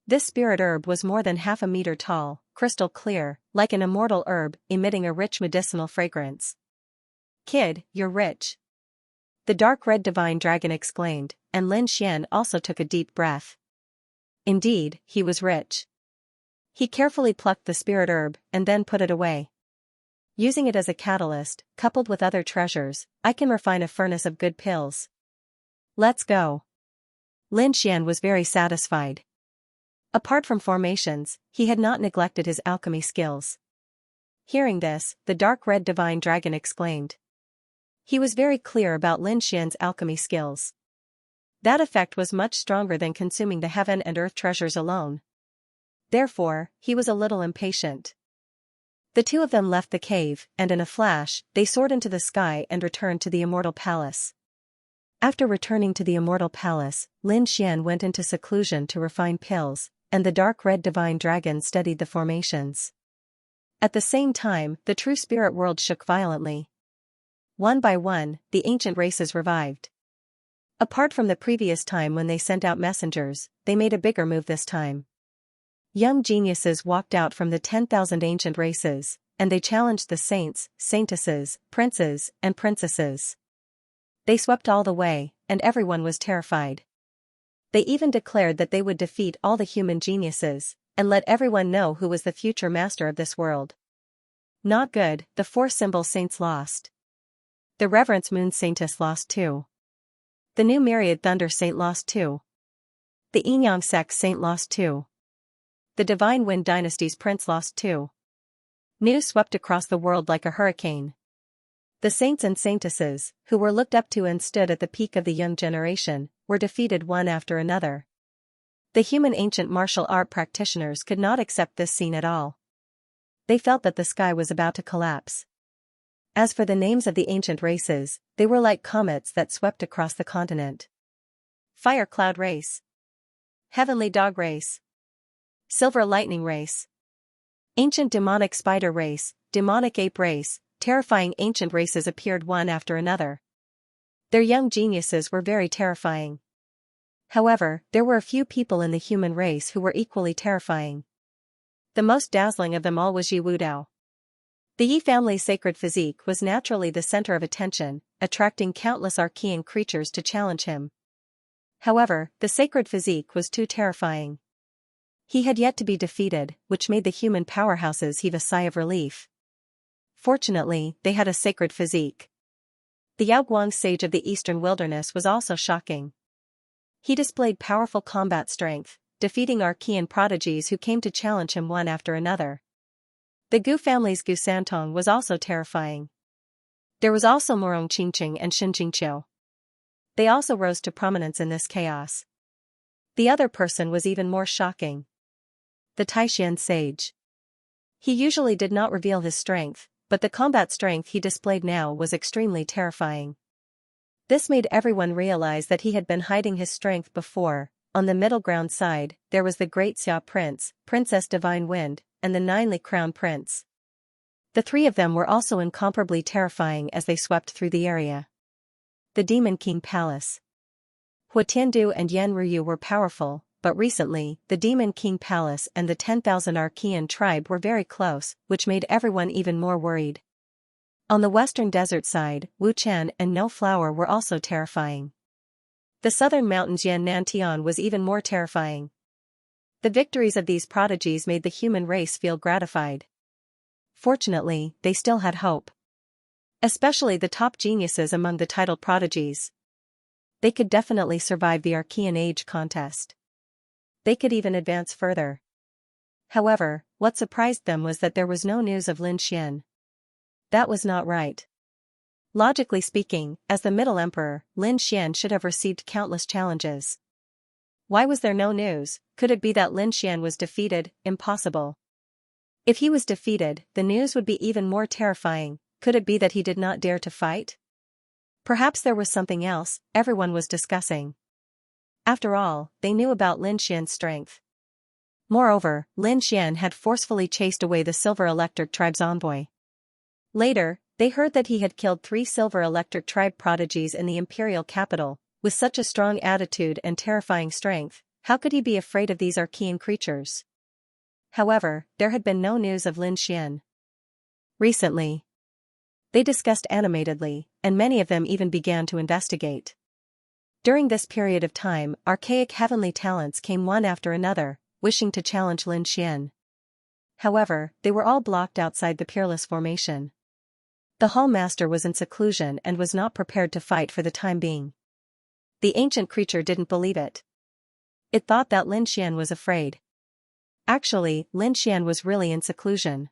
S1: This spirit herb was more than half a meter tall, crystal clear, like an immortal herb, emitting a rich medicinal fragrance. "Kid, you're rich," the dark red divine dragon exclaimed, and Lin Xian also took a deep breath. Indeed, he was rich. He carefully plucked the spirit herb and then put it away. "Using it as a catalyst, coupled with other treasures, I can refine a furnace of good pills. Let's go." Lin Xian was very satisfied. Apart from formations, he had not neglected his alchemy skills. Hearing this, the dark red divine dragon exclaimed. He was very clear about Lin Xian's alchemy skills. That effect was much stronger than consuming the heaven and earth treasures alone. Therefore, he was a little impatient. The two of them left the cave, and in a flash, they soared into the sky and returned to the immortal palace. After returning to the immortal palace, Lin Xian went into seclusion to refine pills, and the dark red divine dragon studied the formations. At the same time, the true spirit world shook violently. One by one, the ancient races revived. Apart from the previous time when they sent out messengers, they made a bigger move this time. Young geniuses walked out from the 10,000 ancient races, and they challenged the saints, saintesses, princes, and princesses. They swept all the way, and everyone was terrified. They even declared that they would defeat all the human geniuses, and let everyone know who was the future master of this world. Not good, the four symbol saints lost. The Reverence Moon Saintess lost too. The New Myriad Thunder Saint lost too. The Xianxia Saint lost too. The Divine Wind Dynasty's Prince lost too. News swept across the world like a hurricane. The saints and saintesses, who were looked up to and stood at the peak of the young generation, were defeated one after another. The human ancient martial art practitioners could not accept this scene at all. They felt that the sky was about to collapse. As for the names of the ancient races, they were like comets that swept across the continent. Fire Cloud Race, Heavenly Dog Race, Silver Lightning Race, Ancient Demonic Spider Race, Demonic Ape Race. Terrifying ancient races appeared one after another. Their young geniuses were very terrifying. However, there were a few people in the human race who were equally terrifying. The most dazzling of them all was Yi Wudao. The Yi family's sacred physique was naturally the center of attention, attracting countless archean creatures to challenge him. However, the sacred physique was too terrifying. He had yet to be defeated, which made the human powerhouses heave a sigh of relief. Fortunately, they had a sacred physique. The Yaoguang sage of the eastern wilderness was also shocking. He displayed powerful combat strength, defeating archean prodigies who came to challenge him one after another. The Gu family's Gu Santong was also terrifying. There was also Morong Qingqing and Shin Jingqiu. They also rose to prominence in this chaos. The other person was even more shocking. The Taishan sage. He usually did not reveal his strength, but the combat strength he displayed now was extremely terrifying. This made everyone realize that he had been hiding his strength before. On the middle ground side, there was the Great Xia Prince, Princess Divine Wind, and the Ninely Crown Prince. The three of them were also incomparably terrifying as they swept through the area. The Demon King Palace. Hua Tiandu and Yan Ruyu were powerful, but recently, the Demon King Palace and the 10,000 Archean tribe were very close, which made everyone even more worried. On the western desert side, Wu Chen and No Flower were also terrifying. The southern mountains Yan Nantian was even more terrifying. The victories of these prodigies made the human race feel gratified. Fortunately, they still had hope. Especially the top geniuses among the titled prodigies. They could definitely survive the Archean Age contest. They could even advance further. However, what surprised them was that there was no news of Lin Xian. That was not right. Logically speaking, as the Middle Emperor, Lin Xian should have received countless challenges. Why was there no news? Could it be that Lin Xian was defeated? Impossible. If he was defeated, the news would be even more terrifying. Could it be that he did not dare to fight? Perhaps there was something else everyone was discussing. After all, they knew about Lin Xian's strength. Moreover, Lin Xian had forcefully chased away the Silver Electric Tribe's envoy. Later, they heard that he had killed 3 Silver Electric Tribe prodigies in the imperial capital. With such a strong attitude and terrifying strength, how could he be afraid of these archaean creatures? However, there had been no news of Lin Xian. Recently, they discussed animatedly, and many of them even began to investigate. During this period of time, archaic heavenly talents came one after another, wishing to challenge Lin Xian. However, they were all blocked outside the Peerless Formation. The Hall Master was in seclusion and was not prepared to fight for the time being. The ancient creature didn't believe it. It thought that Lin Xian was afraid. Actually, Lin Xian was really in seclusion.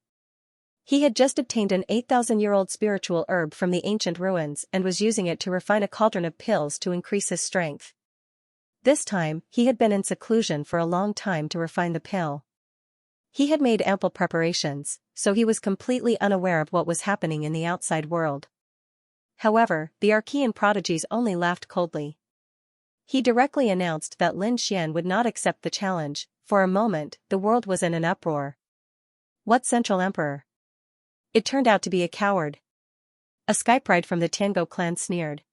S1: He had just obtained an 8,000-year-old spiritual herb from the ancient ruins and was using it to refine a cauldron of pills to increase his strength. This time, he had been in seclusion for a long time to refine the pill. He had made ample preparations, so he was completely unaware of what was happening in the outside world. However, the archaean prodigies only laughed coldly. He directly announced that Lin Xian would not accept the challenge. For a moment, the world was in an uproar. What Central Emperor? It turned out to be a coward. A skypride from the Tiango clan sneered.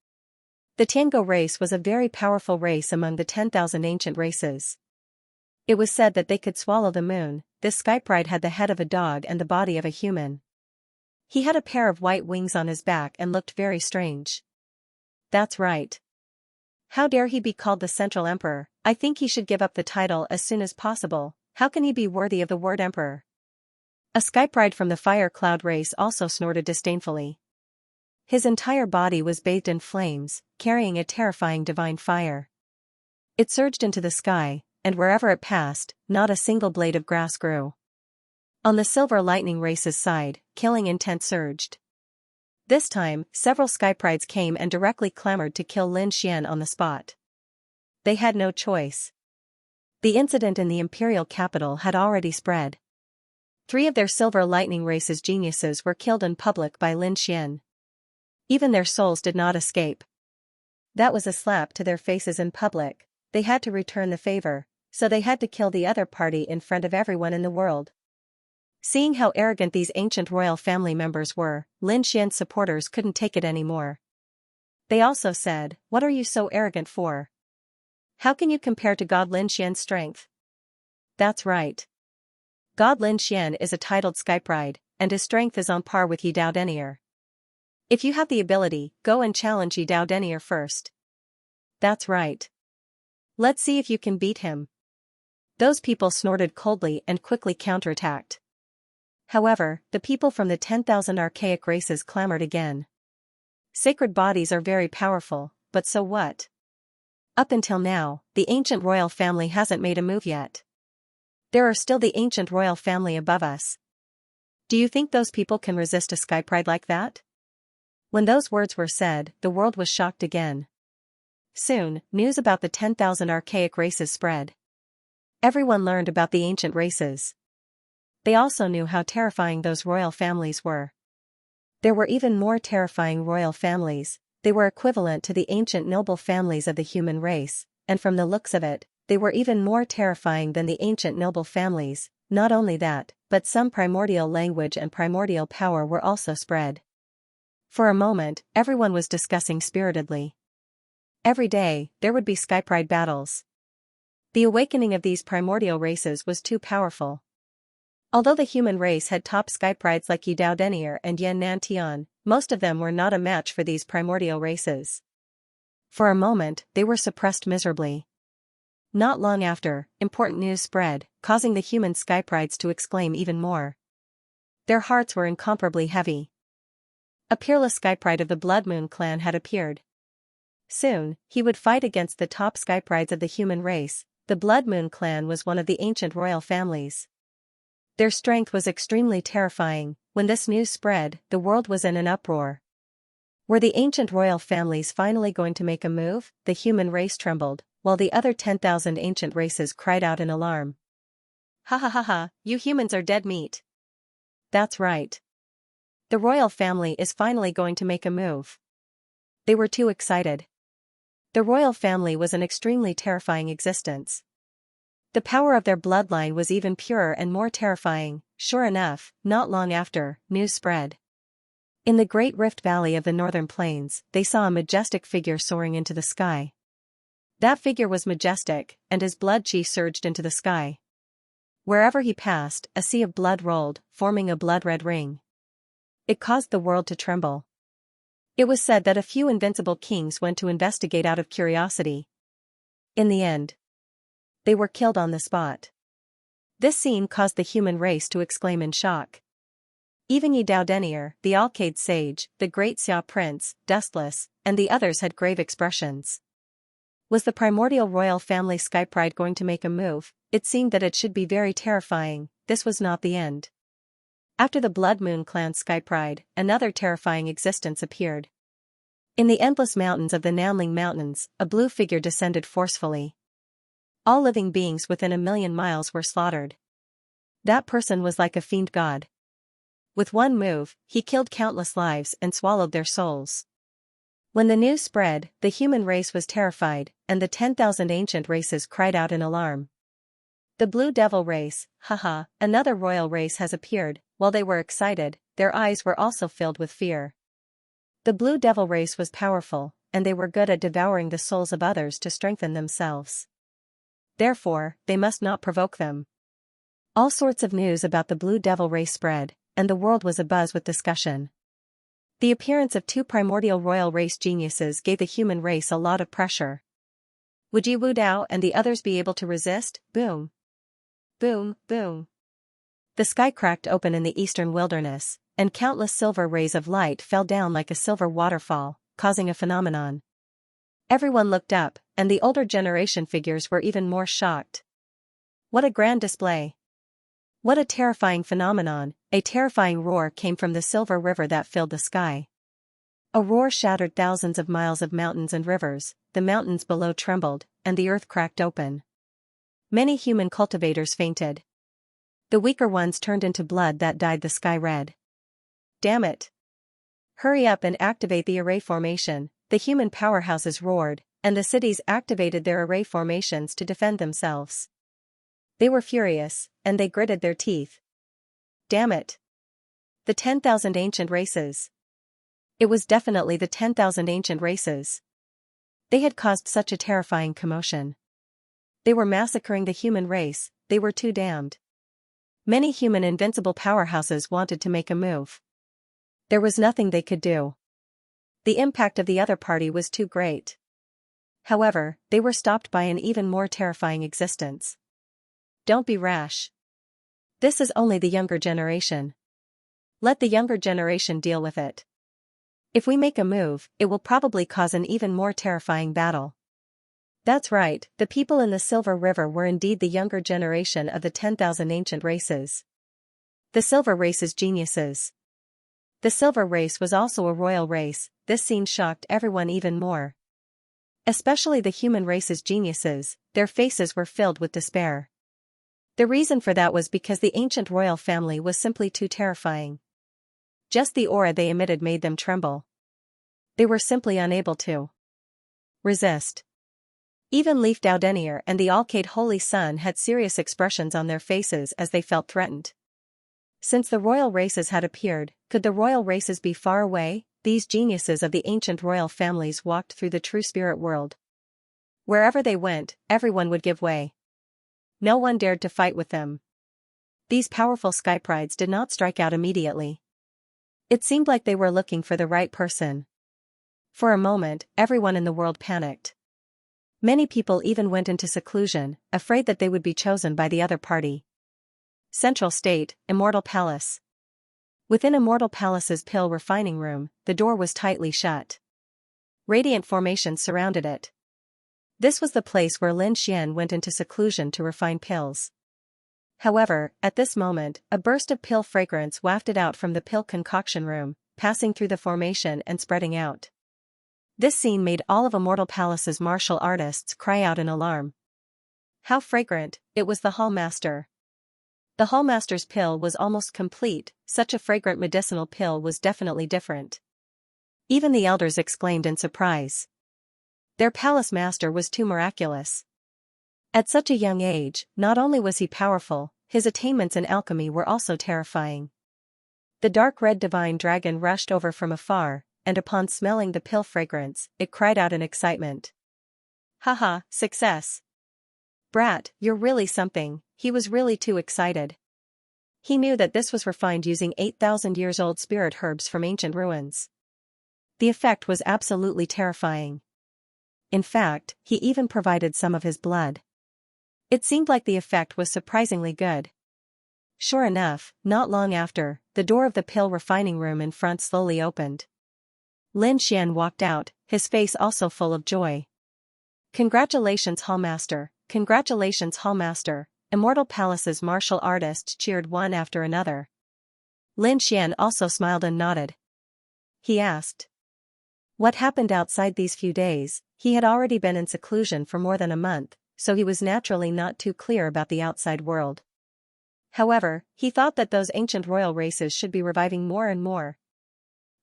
S1: The Tiango race was a very powerful race among the 10,000 ancient races. It was said that they could swallow the moon. This skypride had the head of a dog and the body of a human. He had a pair of white wings on his back and looked very strange. That's right. How dare he be called the Central Emperor? I think he should give up the title as soon as possible. How can he be worthy of the word emperor? A skypride from the fire cloud race also snorted disdainfully. His entire body was bathed in flames, carrying a terrifying divine fire. It surged into the sky, and wherever it passed, not a single blade of grass grew. On the Silver Lightning race's side, killing intent surged. This time, several skyprides came and directly clamored to kill Lin Xian on the spot. They had no choice. The incident in the imperial capital had already spread. 3 of their Silver Lightning race's geniuses were killed in public by Lin Xian. Even their souls did not escape. That was a slap to their faces in public. They had to return the favor, so they had to kill the other party in front of everyone in the world. Seeing how arrogant these ancient royal family members were, Lin Xian's supporters couldn't take it anymore. They also said, "What are you so arrogant for? How can you compare to God Lin Xian's strength?" That's right. God Lin Xian is a titled skypride, and his strength is on par with Yi Dao Denier. If you have the ability, go and challenge Yi Dao Denier first. That's right. Let's see if you can beat him. Those people snorted coldly and quickly counterattacked. However, the people from the 10,000 archaic races clamored again. Sacred bodies are very powerful, but so what? Up until now, the ancient royal family hasn't made a move yet. There are still the ancient royal family above us. Do you think those people can resist a skypride like that? When those words were said, the world was shocked again. Soon, news about the 10,000 archaic races spread. Everyone learned about the ancient races. They also knew how terrifying those royal families were. There were even more terrifying royal families. They were equivalent to the ancient noble families of the human race, and from the looks of it, they were even more terrifying than the ancient noble families. Not only that, but some primordial language and primordial power were also spread. For a moment, everyone was discussing spiritedly. Every day, there would be skypride battles. The awakening of these primordial races was too powerful. Although the human race had top skyprides like Yi Dao Denier and Yan Nantian, most of them were not a match for these primordial races. For a moment, they were suppressed miserably. Not long after, important news spread, causing the human skyprides to exclaim even more. Their hearts were incomparably heavy. A peerless skypride of the Blood Moon clan had appeared. Soon, he would fight against the top skyprides of the human race. The Blood Moon clan was one of the ancient royal families. Their strength was extremely terrifying. When this news spread, the world was in an uproar. Were the ancient royal families finally going to make a move? The human race trembled, while the other 10,000 ancient races cried out in alarm. Ha ha ha ha, you humans are dead meat. That's right. The royal family is finally going to make a move. They were too excited. The royal family was an extremely terrifying existence. The power of their bloodline was even purer and more terrifying. Sure enough, not long after, news spread. In the Great Rift Valley of the Northern Plains, they saw a majestic figure soaring into the sky. That figure was majestic, and his blood chi surged into the sky. Wherever he passed, a sea of blood rolled, forming a blood-red ring. It caused the world to tremble. It was said that a few invincible kings went to investigate out of curiosity. In the end, they were killed on the spot. This scene caused the human race to exclaim in shock. Even Yi Dao Denier, the Alcade sage, the great Xia prince, Dustless, and the others had grave expressions. Was the primordial royal family Sky Pride going to make a move? It seemed that it should be very terrifying. This was not the end. After the Blood Moon clan Sky Pride, another terrifying existence appeared. In the endless mountains of the Nanling Mountains, a blue figure descended forcefully. All living beings within 1,000,000 miles were slaughtered. That person was like a fiend god. With one move, he killed countless lives and swallowed their souls. When the news spread, the human race was terrified, and the 10,000 ancient races cried out in alarm. The Blue Devil race, haha, another royal race has appeared. While they were excited, their eyes were also filled with fear. The Blue Devil race was powerful, and they were good at devouring the souls of others to strengthen themselves. Therefore, they must not provoke them. All sorts of news about the Blue Devil race spread, and the world was abuzz with discussion. The appearance of two primordial royal race geniuses gave the human race a lot of pressure. Would Yi Wu Dao and the others be able to resist? Boom. Boom, boom. The sky cracked open in the eastern wilderness, and countless silver rays of light fell down like a silver waterfall, causing a phenomenon. Everyone looked up, and the older generation figures were even more shocked. What a grand display! What a terrifying phenomenon! A terrifying roar came from the silver river that filled the sky. A roar shattered thousands of miles of mountains and rivers, the mountains below trembled, and the earth cracked open. Many human cultivators fainted. The weaker ones turned into blood that dyed the sky red. Damn it! Hurry up and activate the array formation. The human powerhouses roared, and the cities activated their array formations to defend themselves. They were furious, and they gritted their teeth. Damn it! The 10,000 ancient races. It was definitely the 10,000 ancient races. They had caused such a terrifying commotion. They were massacring the human race. They were too damned. Many human invincible powerhouses wanted to make a move. There was nothing they could do. The impact of the other party was too great. However, they were stopped by an even more terrifying existence. Don't be rash. This is only the younger generation. Let the younger generation deal with it. If we make a move, it will probably cause an even more terrifying battle. That's right, the people in the Silver River were indeed the younger generation of the 10,000 ancient races. The Silver Race's geniuses. The Silver Race was also a royal race. This scene shocked everyone even more. Especially the human race's geniuses, their faces were filled with despair. The reason for that was because the ancient royal family was simply too terrifying. Just the aura they emitted made them tremble. They were simply unable to resist. Even Leaf Dao Denier and the Alcade Holy Sun had serious expressions on their faces as they felt threatened. Since the royal races had appeared, could the royal races be far away? These geniuses of the ancient royal families walked through the true spirit world. Wherever they went, everyone would give way. No one dared to fight with them. These powerful sky prides did not strike out immediately. It seemed like they were looking for the right person. For a moment, everyone in the world panicked. Many people even went into seclusion, afraid that they would be chosen by the other party. Central State, Immortal Palace. Within Immortal Palace's pill refining room, the door was tightly shut. Radiant formations surrounded it. This was the place where Lin Xian went into seclusion to refine pills. However, at this moment, a burst of pill fragrance wafted out from the pill concoction room, passing through the formation and spreading out. This scene made all of Immortal Palace's martial artists cry out in alarm. How fragrant! It was the Hallmaster. The Hallmaster's pill was almost complete. Such a fragrant medicinal pill was definitely different. Even the elders exclaimed in surprise. Their palace master was too miraculous. At such a young age, not only was he powerful, his attainments in alchemy were also terrifying. The dark red divine dragon rushed over from afar, and upon smelling the pill fragrance, it cried out in excitement. Haha, success! Brat, you're really something. He was really too excited. He knew that this was refined using 8,000 years old spirit herbs from ancient ruins. The effect was absolutely terrifying. In fact, he even provided some of his blood. It seemed like the effect was surprisingly good. Sure enough, not long after, the door of the pill refining room in front slowly opened. Lin Xian walked out, his face also full of joy. Congratulations, Hallmaster! Congratulations, Hallmaster! Immortal Palace's martial artists cheered one after another. Lin Xian also smiled and nodded. He asked what happened outside these few days. He had already been in seclusion for more than a month, so he was naturally not too clear about the outside world. However, he thought that those ancient royal races should be reviving more and more.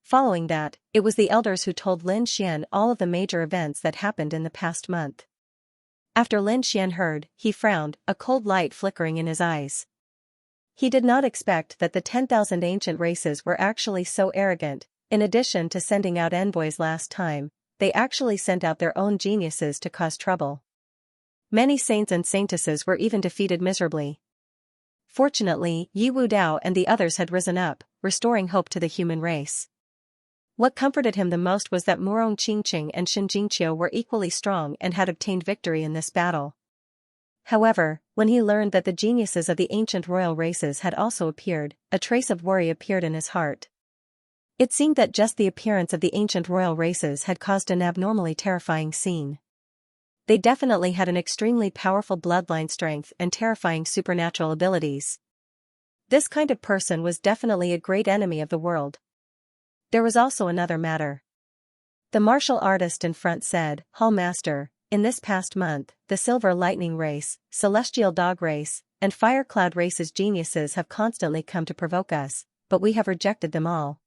S1: Following that, it was the elders who told Lin Xian all of the major events that happened in the past month. After Lin Xian heard, he frowned, a cold light flickering in his eyes. He did not expect that the 10,000 ancient races were actually so arrogant. In addition to sending out envoys last time, they actually sent out their own geniuses to cause trouble. Many saints and saintesses were even defeated miserably. Fortunately, Yi Wudao and the others had risen up, restoring hope to the human race. What comforted him the most was that Murong Qingqing and Xianxia were equally strong and had obtained victory in this battle. However, when he learned that the geniuses of the ancient royal races had also appeared, a trace of worry appeared in his heart. It seemed that just the appearance of the ancient royal races had caused an abnormally terrifying scene. They definitely had an extremely powerful bloodline strength and terrifying supernatural abilities. This kind of person was definitely a great enemy of the world. There was also another matter. The martial artist in front said, Hallmaster, in this past month, the Silver Lightning race, Celestial Dog race, and Fire Cloud race's geniuses have constantly come to provoke us, but we have rejected them all.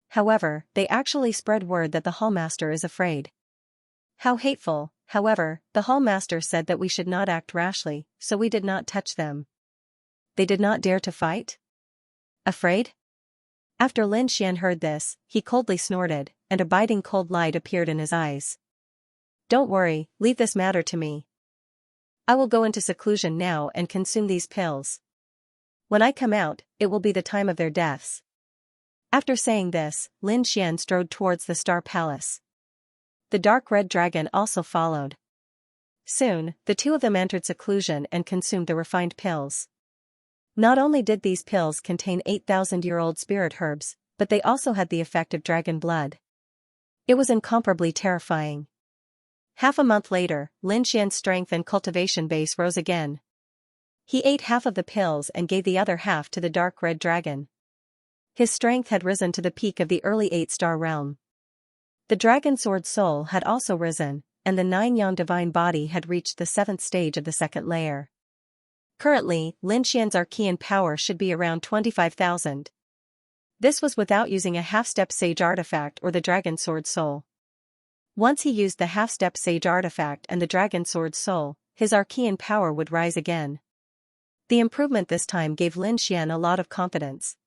S1: However, they actually spread word that the Hallmaster is afraid. How hateful! However, the Hallmaster said that we should not act rashly, so we did not touch them. They did not dare to fight? Afraid? After Lin Xian heard this, he coldly snorted, and a biting cold light appeared in his eyes. Don't worry, leave this matter to me. I will go into seclusion now and consume these pills. When I come out, it will be the time of their deaths. After saying this, Lin Xian strode towards the Star Palace. The dark red dragon also followed. Soon, the two of them entered seclusion and consumed the refined pills. Not only did these pills contain 8,000-year-old spirit herbs, but they also had the effect of dragon blood. It was incomparably terrifying. Half a month later, Lin Xian's strength and cultivation base rose again. He ate half of the pills and gave the other half to the dark red dragon. His strength had risen to the peak of the early 8-star realm. The dragon sword soul had also risen, and the 9-yang divine body had reached the 7th stage of the 2nd layer. Currently, Lin Xian's Archean power should be around 25,000. This was without using a half-step sage artifact or the dragon sword soul. Once he used the half-step sage artifact and the dragon sword soul, his Archean power would rise again. The improvement this time gave Lin Xian a lot of confidence.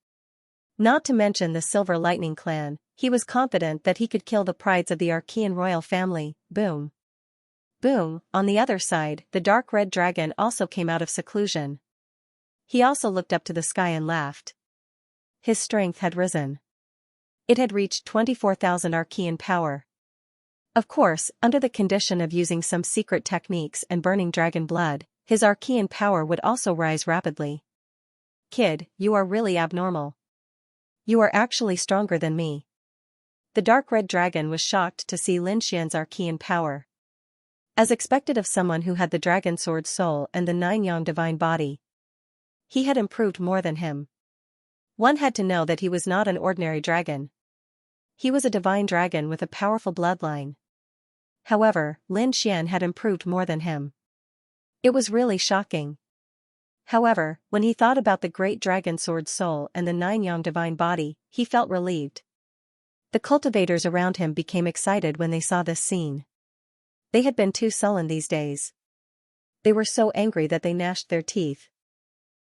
S1: Not to mention the Silver Lightning clan, he was confident that he could kill the prides of the Archean royal family. Boom. Boom. On the other side, the dark red dragon also came out of seclusion. He also looked up to the sky and laughed. His strength had risen. It had reached 24,000 Archean power. Of course, under the condition of using some secret techniques and burning dragon blood, his Archean power would also rise rapidly. Kid, you are really abnormal. You are actually stronger than me. The dark red dragon was shocked to see Lin Xian's Archean power. As expected of someone who had the dragon sword soul and the 9-yang divine body. He had improved more than him. One had to know that he was not an ordinary dragon. He was a divine dragon with a powerful bloodline. However, Lin Xian had improved more than him. It was really shocking. However, when he thought about the great dragon sword soul and the 9 yang divine body, he felt relieved. The cultivators around him became excited when they saw this scene. They had been too sullen these days. They were so angry that they gnashed their teeth.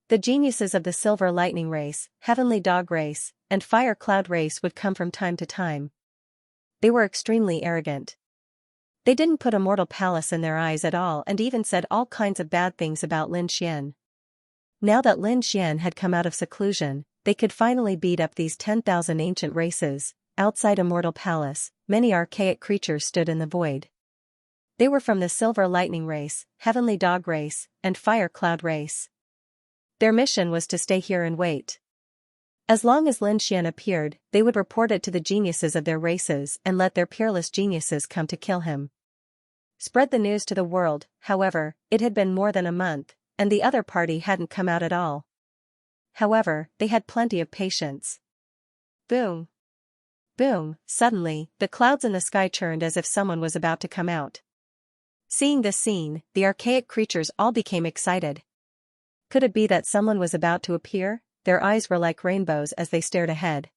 S1: The geniuses of the Silver Lightning race, Heavenly Dog race, and Fire Cloud race would come from time to time. They were extremely arrogant. They didn't put a mortal palace in their eyes at all and even said all kinds of bad things about Lin Xian. Now that Lin Xian had come out of seclusion, they could finally beat up these 10,000 ancient races. Outside a mortal palace, many archaic creatures stood in the void. They were from the Silver Lightning race, Heavenly Dog race, and Fire Cloud race. Their mission was to stay here and wait. As long as Lin Xian appeared, they would report it to the geniuses of their races and let their peerless geniuses come to kill him. Spread the news to the world. However, it had been more than a month, and the other party hadn't come out at all. However, they had plenty of patience. Boom! Boom! Suddenly, the clouds in the sky churned as if someone was about to come out. Seeing this scene, the archaic creatures all became excited. Could it be that someone was about to appear? Their eyes were like rainbows as they stared ahead.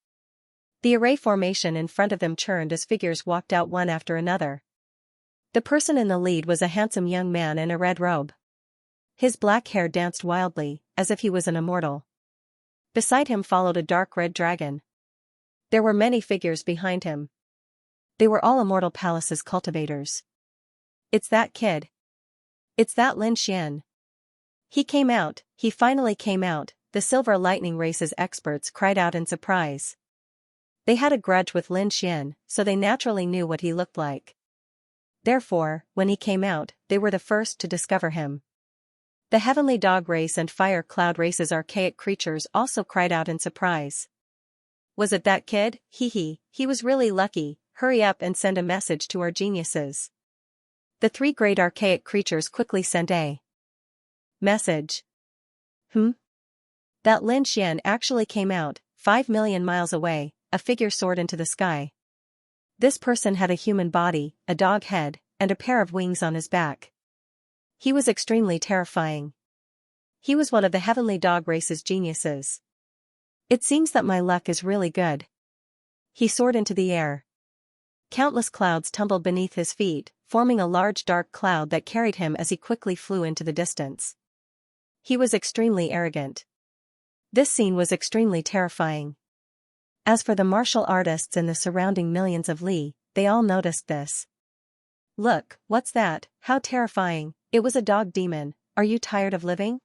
S1: The array formation in front of them churned as figures walked out one after another. The person in the lead was a handsome young man in a red robe. His black hair danced wildly, as if he was an immortal. Beside him followed a dark red dragon. There were many figures behind him. They were all Immortal Palace's cultivators. It's that kid. It's that Lin Xian. He came out, he finally came out, the Silver Lightning race's experts cried out in surprise. They had a grudge with Lin Xian, so they naturally knew what he looked like. Therefore, when he came out, they were the first to discover him. The Heavenly Dog race and Fire Cloud race's archaic creatures also cried out in surprise. Was it that kid? He was really lucky. Hurry up and send a message to our geniuses. The 3 great archaic creatures quickly sent a message. That Lin Xian actually came out, 5 million miles away, a figure soared into the sky. This person had a human body, a dog head, and a pair of wings on his back. He was extremely terrifying. He was one of the Heavenly Dog race's geniuses. It seems that my luck is really good. He soared into the air. Countless clouds tumbled beneath his feet, forming a large dark cloud that carried him as he quickly flew into the distance. He was extremely arrogant. This scene was extremely terrifying. As for the martial artists in the surrounding millions of li, they all noticed this. Look, what's that? How terrifying! It was a dog demon. Are you tired of living?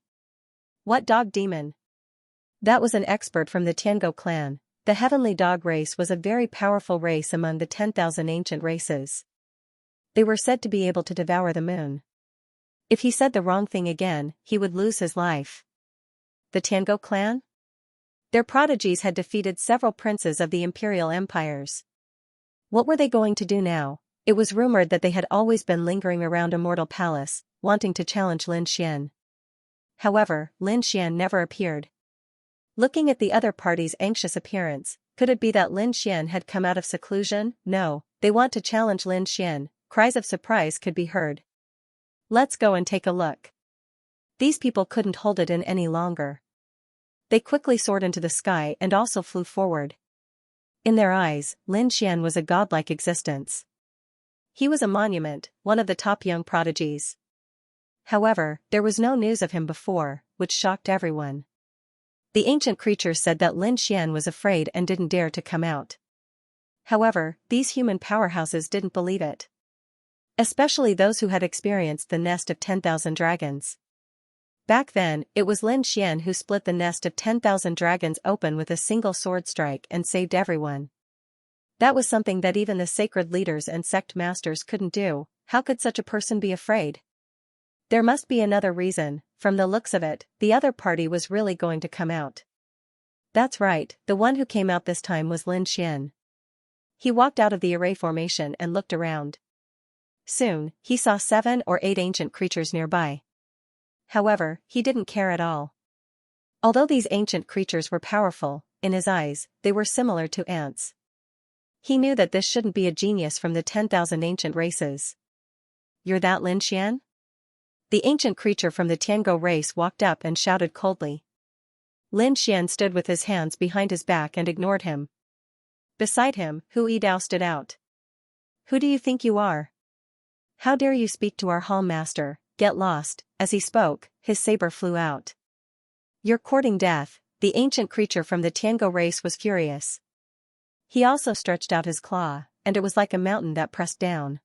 S1: What dog demon? That was an expert from the Tiango clan. The Heavenly Dog race was a very powerful race among the 10,000 ancient races. They were said to be able to devour the moon. If he said the wrong thing again, he would lose his life. The Tiango clan? Their prodigies had defeated several princes of the imperial empires. What were they going to do now? It was rumored that they had always been lingering around Immortal Palace, wanting to challenge Lin Xian. However, Lin Xian never appeared. Looking at the other party's anxious appearance, could it be that Lin Xian had come out of seclusion? No, they want to challenge Lin Xian. Cries of surprise could be heard. Let's go and take a look. These people couldn't hold it in any longer. They quickly soared into the sky and also flew forward. In their eyes, Lin Xian was a godlike existence. He was a monument, one of the top young prodigies. However, there was no news of him before, which shocked everyone. The ancient creature said that Lin Xian was afraid and didn't dare to come out. However, these human powerhouses didn't believe it. Especially those who had experienced the nest of 10,000 dragons. Back then, it was Lin Xian who split the nest of 10,000 dragons open with a single sword strike and saved everyone. That was something that even the sacred leaders and sect masters couldn't do. How could such a person be afraid? There must be another reason. From the looks of it, the other party was really going to come out. That's right, the one who came out this time was Lin Xian. He walked out of the array formation and looked around. Soon, he saw 7 or 8 ancient creatures nearby. However, he didn't care at all. Although these ancient creatures were powerful, in his eyes, they were similar to ants. He knew that this shouldn't be a genius from the 10,000 ancient races. "You're that Lin Xian?" The ancient creature from the Tiango race walked up and shouted coldly. Lin Xian stood with his hands behind his back and ignored him. Beside him, Hu Yidao stood out. "Who do you think you are? How dare you speak to our hall master? Get lost." As he spoke, his saber flew out. "You're courting death." The ancient creature from the Tiango race was furious. He also stretched out his claw, and it was like a mountain that pressed down.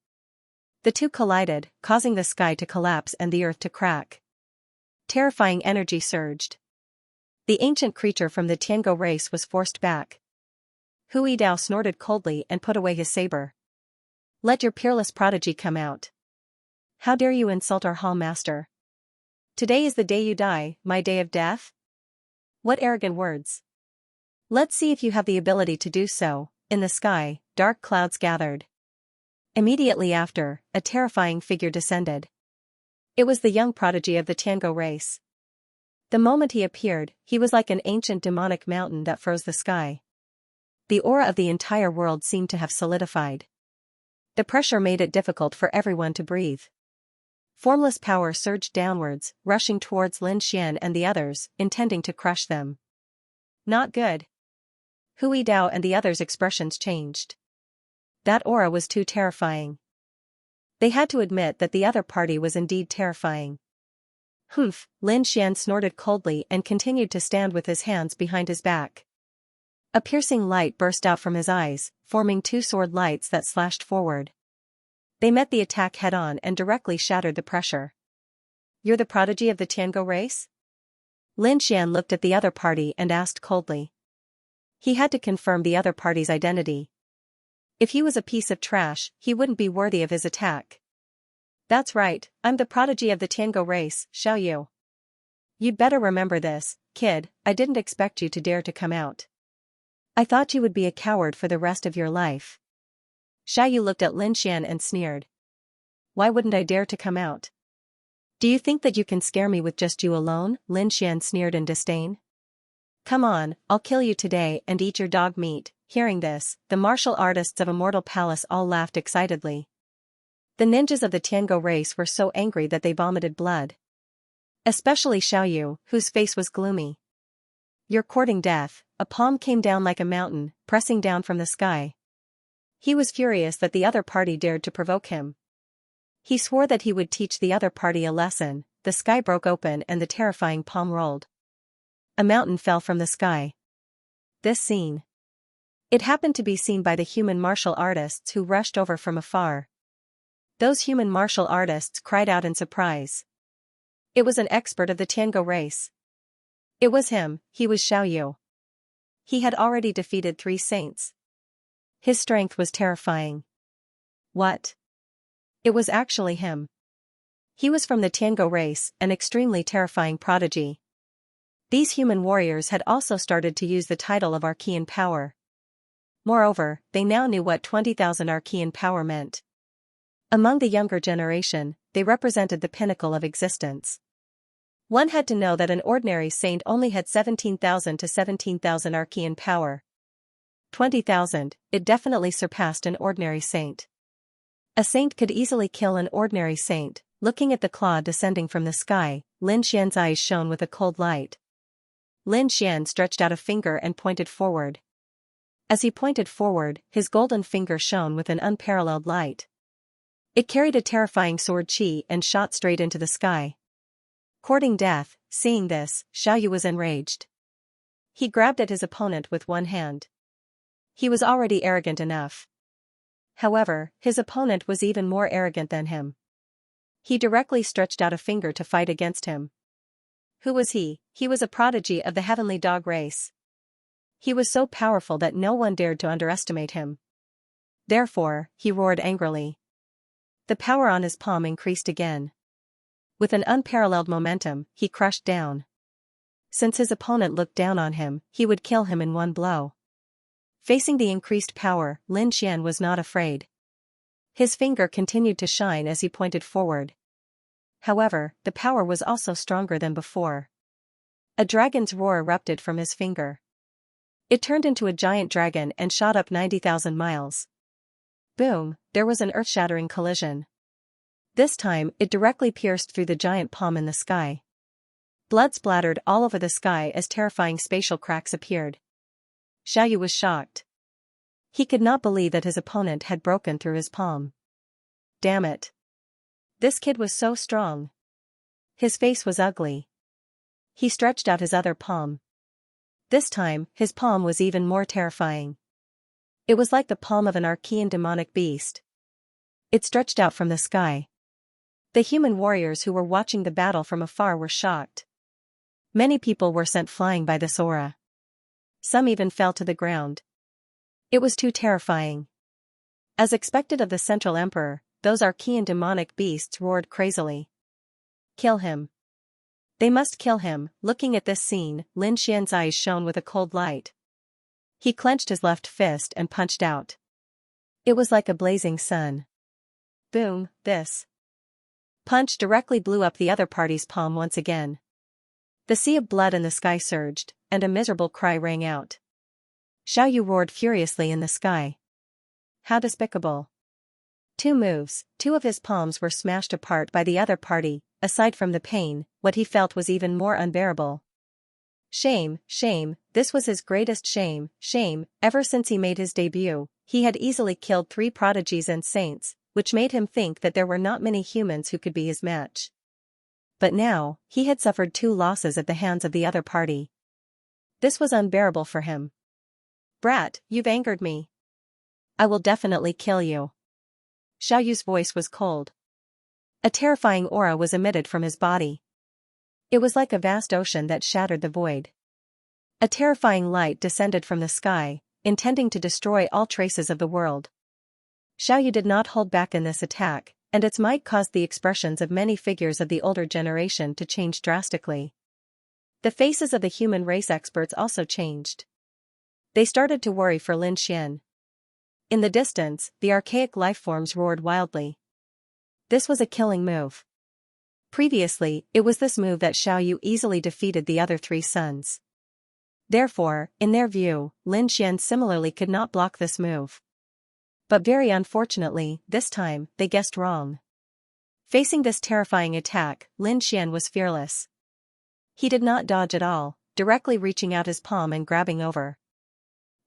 S1: The two collided, causing the sky to collapse and the earth to crack. Terrifying energy surged. The ancient creature from the Tiango race was forced back. Hu Yidao snorted coldly and put away his saber. "Let your peerless prodigy come out. How dare you insult our hall master? Today is the day you die, my day of death? What arrogant words. Let's see if you have the ability to do so." In the sky, dark clouds gathered. Immediately after, a terrifying figure descended. It was the young prodigy of the Tiango race. The moment he appeared, he was like an ancient demonic mountain that froze the sky. The aura of the entire world seemed to have solidified. The pressure made it difficult for everyone to breathe. Formless power surged downwards, rushing towards Lin Xian and the others, intending to crush them. Not good. Hu Yidao and the others' expressions changed. That aura was too terrifying. They had to admit that the other party was indeed terrifying. "Humph," Lin Xian snorted coldly and continued to stand with his hands behind his back. A piercing light burst out from his eyes, forming two sword lights that slashed forward. They met the attack head-on and directly shattered the pressure. "You're the prodigy of the Tiango race?" Lin Xian looked at the other party and asked coldly. He had to confirm the other party's identity. If he was a piece of trash, he wouldn't be worthy of his attack. "That's right, I'm the prodigy of the Tiango race, Xiaoyu. You'd better remember this, kid. I didn't expect you to dare to come out. I thought you would be a coward for the rest of your life." Xiaoyu looked at Lin Xian and sneered. "Why wouldn't I dare to come out? Do you think that you can scare me with just you alone?" Lin Xian sneered in disdain. "Come on, I'll kill you today and eat your dog meat." Hearing this, the martial artists of Immortal Palace all laughed excitedly. The ninjas of the Tiango race were so angry that they vomited blood. Especially Xiaoyu, whose face was gloomy. "You're courting death." A palm came down like a mountain, pressing down from the sky. He was furious that the other party dared to provoke him. He swore that he would teach the other party a lesson. The sky broke open and the terrifying palm rolled. A mountain fell from the sky. This scene. It happened to be seen by the human martial artists who rushed over from afar. Those human martial artists cried out in surprise. It was an expert of the Tiango race. It was him. He was Xiaoyu. He had already defeated 3 saints. His strength was terrifying. What? It was actually him. He was from the Tiango race, an extremely terrifying prodigy. These human warriors had also started to use the title of Archean power. Moreover, they now knew what 20,000 Archean power meant. Among the younger generation, they represented the pinnacle of existence. One had to know that an ordinary saint only had 17,000 to 17,000 Archean power. 20,000, it definitely surpassed an ordinary saint. A saint could easily kill an ordinary saint. Looking at the claw descending from the sky, Lin Xian's eyes shone with a cold light. Lin Xian stretched out a finger and pointed forward. As he pointed forward, his golden finger shone with an unparalleled light. It carried a terrifying sword chi and shot straight into the sky. Courting death. Seeing this, Xiaoyu was enraged. He grabbed at his opponent with one hand. He was already arrogant enough. However, his opponent was even more arrogant than him. He directly stretched out a finger to fight against him. Who was he? He was a prodigy of the heavenly dog race. He was so powerful that no one dared to underestimate him. Therefore, he roared angrily. The power on his palm increased again. With an unparalleled momentum, he crushed down. Since his opponent looked down on him, he would kill him in one blow. Facing the increased power, Lin Xian was not afraid. His finger continued to shine as he pointed forward. However, the power was also stronger than before. A dragon's roar erupted from his finger. It turned into a giant dragon and shot up 90,000 miles. Boom, there was an earth-shattering collision. This time, it directly pierced through the giant palm in the sky. Blood splattered all over the sky as terrifying spatial cracks appeared. Xiaoyu was shocked. He could not believe that his opponent had broken through his palm. Damn it. This kid was so strong. His face was ugly. He stretched out his other palm. This time, his palm was even more terrifying. It was like the palm of an archaean demonic beast. It stretched out from the sky. The human warriors who were watching the battle from afar were shocked. Many people were sent flying by this aura. Some even fell to the ground. It was too terrifying. As expected of the Central Emperor, those archaean demonic beasts roared crazily. Kill him. They must kill him. Looking at this scene, Lin Xian's eyes shone with a cold light. He clenched his left fist and punched out. It was like a blazing sun. Boom, this punch directly blew up the other party's palm once again. The sea of blood in the sky surged, and a miserable cry rang out. Xiaoyu roared furiously in the sky. How despicable. 2 moves, 2 of his palms were smashed apart by the other party. Aside from the pain, what he felt was even more unbearable. Shame, shame, this was his greatest shame, shame. Ever since he made his debut, he had easily killed 3 prodigies and saints, which made him think that there were not many humans who could be his match. But now, he had suffered 2 losses at the hands of the other party. This was unbearable for him. Brat, you've angered me. I will definitely kill you. Xiaoyu's voice was cold. A terrifying aura was emitted from his body. It was like a vast ocean that shattered the void. A terrifying light descended from the sky, intending to destroy all traces of the world. Xiaoyu did not hold back in this attack, and its might caused the expressions of many figures of the older generation to change drastically. The faces of the human race experts also changed. They started to worry for Lin Xian. In the distance, the archaic lifeforms roared wildly. This was a killing move. Previously, it was this move that Xiaoyu easily defeated the other 3 sons. Therefore, in their view, Lin Xian similarly could not block this move. But very unfortunately, this time, they guessed wrong. Facing this terrifying attack, Lin Xian was fearless. He did not dodge at all, directly reaching out his palm and grabbing over.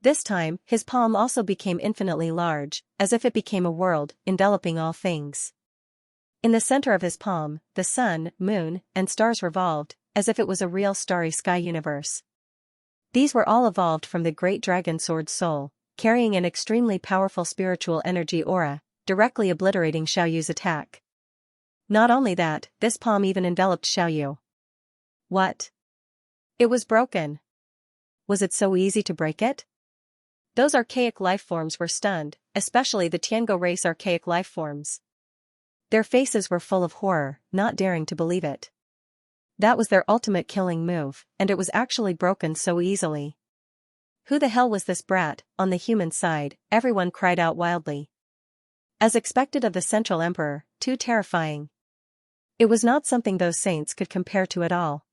S1: This time, his palm also became infinitely large, as if it became a world, enveloping all things. In the center of his palm, the sun, moon, and stars revolved, as if it was a real starry sky universe. These were all evolved from the great dragon sword soul, carrying an extremely powerful spiritual energy aura, directly obliterating Xiaoyu's attack. Not only that, this palm even enveloped Xiaoyu. What? It was broken. Was it so easy to break it? Those archaic lifeforms were stunned, especially the Tiango race archaic lifeforms. Their faces were full of horror, not daring to believe it. That was their ultimate killing move, and it was actually broken so easily. Who the hell was this brat? On the human side, everyone cried out wildly. As expected of the Central Emperor, too terrifying. It was not something those saints could compare to at all.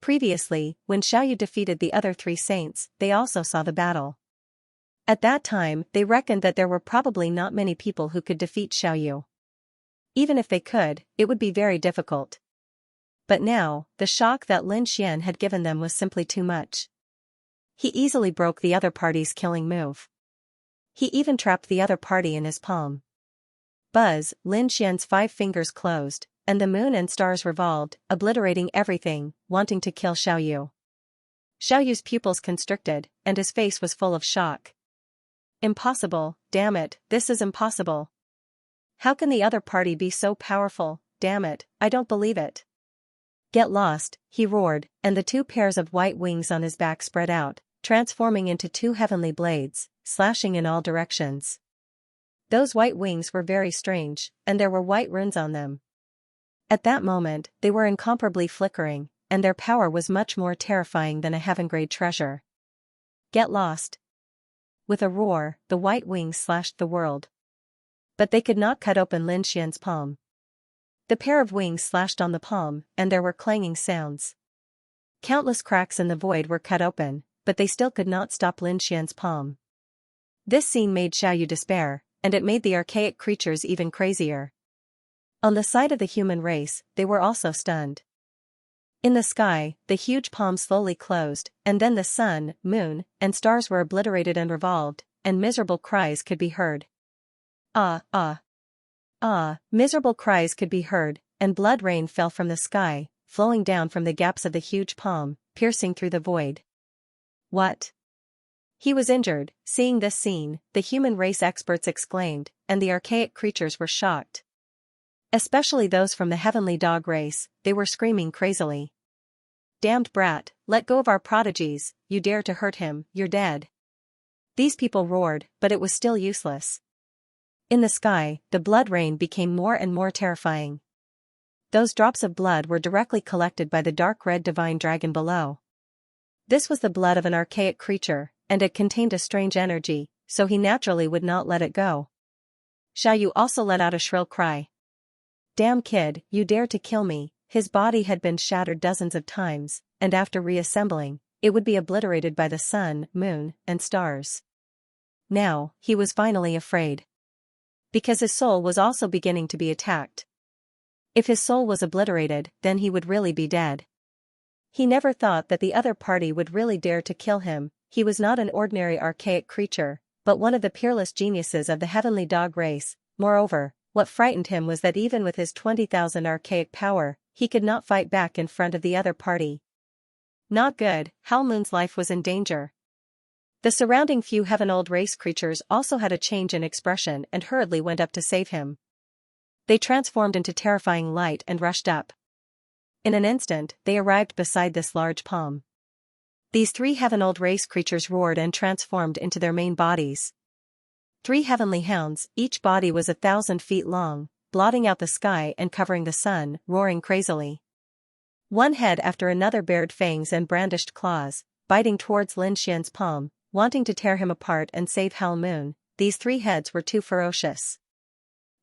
S1: Previously, when Xiaoyu defeated the other 3 saints, they also saw the battle. At that time, they reckoned that there were probably not many people who could defeat Xiaoyu. Even if they could, it would be very difficult. But now, the shock that Lin Xian had given them was simply too much. He easily broke the other party's killing move. He even trapped the other party in his palm. Buzz, Lin Xian's 5 fingers closed, and the moon and stars revolved, obliterating everything, wanting to kill Xiaoyu. Xiaoyu's pupils constricted, and his face was full of shock. Impossible, damn it, this is impossible. How can the other party be so powerful? Damn it, I don't believe it. Get lost, he roared, and the 2 pairs of white wings on his back spread out, transforming into 2 heavenly blades, slashing in all directions. Those white wings were very strange, and there were white runes on them. At that moment, they were incomparably flickering, and their power was much more terrifying than a heaven-grade treasure. Get lost. With a roar, the white wings slashed the world. But they could not cut open Lin Xian's palm. The pair of wings slashed on the palm, and there were clanging sounds. Countless cracks in the void were cut open, but they still could not stop Lin Xian's palm. This scene made Xiaoyu despair, and it made the archaic creatures even crazier. On the side of the human race, they were also stunned. In the sky, the huge palm slowly closed, and then the sun, moon, and stars were obliterated and revolved, and miserable cries could be heard. Ah, ah. Ah, miserable cries could be heard, and blood rain fell from the sky, flowing down from the gaps of the huge palm, piercing through the void. What? He was injured. Seeing this scene, the human race experts exclaimed, and the archaic creatures were shocked. Especially those from the heavenly dog race, they were screaming crazily. Damned brat, let go of our prodigies, you dare to hurt him, you're dead. These people roared, but it was still useless. In the sky, the blood rain became more and more terrifying. Those drops of blood were directly collected by the dark red divine dragon below. This was the blood of an archaic creature, and it contained a strange energy, so he naturally would not let it go. Xiaoyu also let out a shrill cry. Damn kid, you dare to kill me. His body had been shattered dozens of times, and after reassembling, it would be obliterated by the sun, moon, and stars. Now, he was finally afraid. Because his soul was also beginning to be attacked. If his soul was obliterated, then he would really be dead. He never thought that the other party would really dare to kill him. He was not an ordinary archaic creature, but one of the peerless geniuses of the heavenly dog race. Moreover, what frightened him was that even with his 20,000 archaic power, he could not fight back in front of the other party. Not good, Hal Moon's life was in danger. The surrounding few heaven-old race creatures also had a change in expression and hurriedly went up to save him. They transformed into terrifying light and rushed up. In an instant, they arrived beside this large palm. These 3 heaven-old race creatures roared and transformed into their main bodies. 3 heavenly hounds, each body was 1,000 feet long, blotting out the sky and covering the sun, roaring crazily. One head after another bared fangs and brandished claws, biting towards Lin Xian's palm, wanting to tear him apart and save Hal Moon. These 3 heads were too ferocious.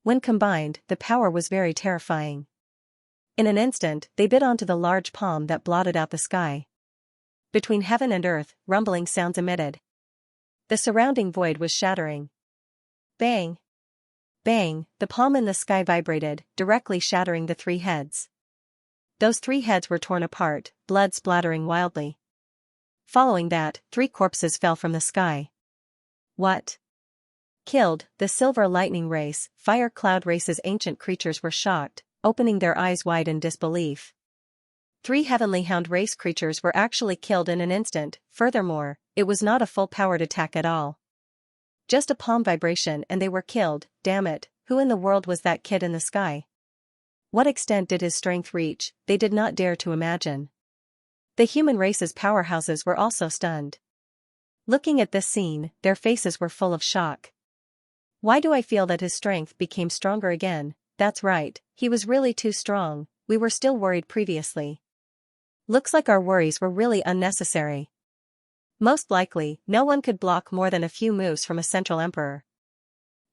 S1: When combined, the power was very terrifying. In an instant, they bit onto the large palm that blotted out the sky. Between heaven and earth, rumbling sounds emitted. The surrounding void was shattering. Bang! Bang! The palm in the sky vibrated, directly shattering the 3 heads. Those 3 heads were torn apart, blood splattering wildly. Following that, 3 corpses fell from the sky. What? Killed, the silver lightning race, fire cloud race's ancient creatures were shocked, opening their eyes wide in disbelief. 3 heavenly hound race creatures were actually killed in an instant. Furthermore, it was not a full-powered attack at all. Just a palm vibration and they were killed. Damn it, who in the world was that kid in the sky? What extent did his strength reach? They did not dare to imagine. The human race's powerhouses were also stunned. Looking at this scene, their faces were full of shock. Why do I feel that his strength became stronger again? That's right, he was really too strong. We were still worried previously. Looks like our worries were really unnecessary. Most likely, no one could block more than a few moves from a central emperor.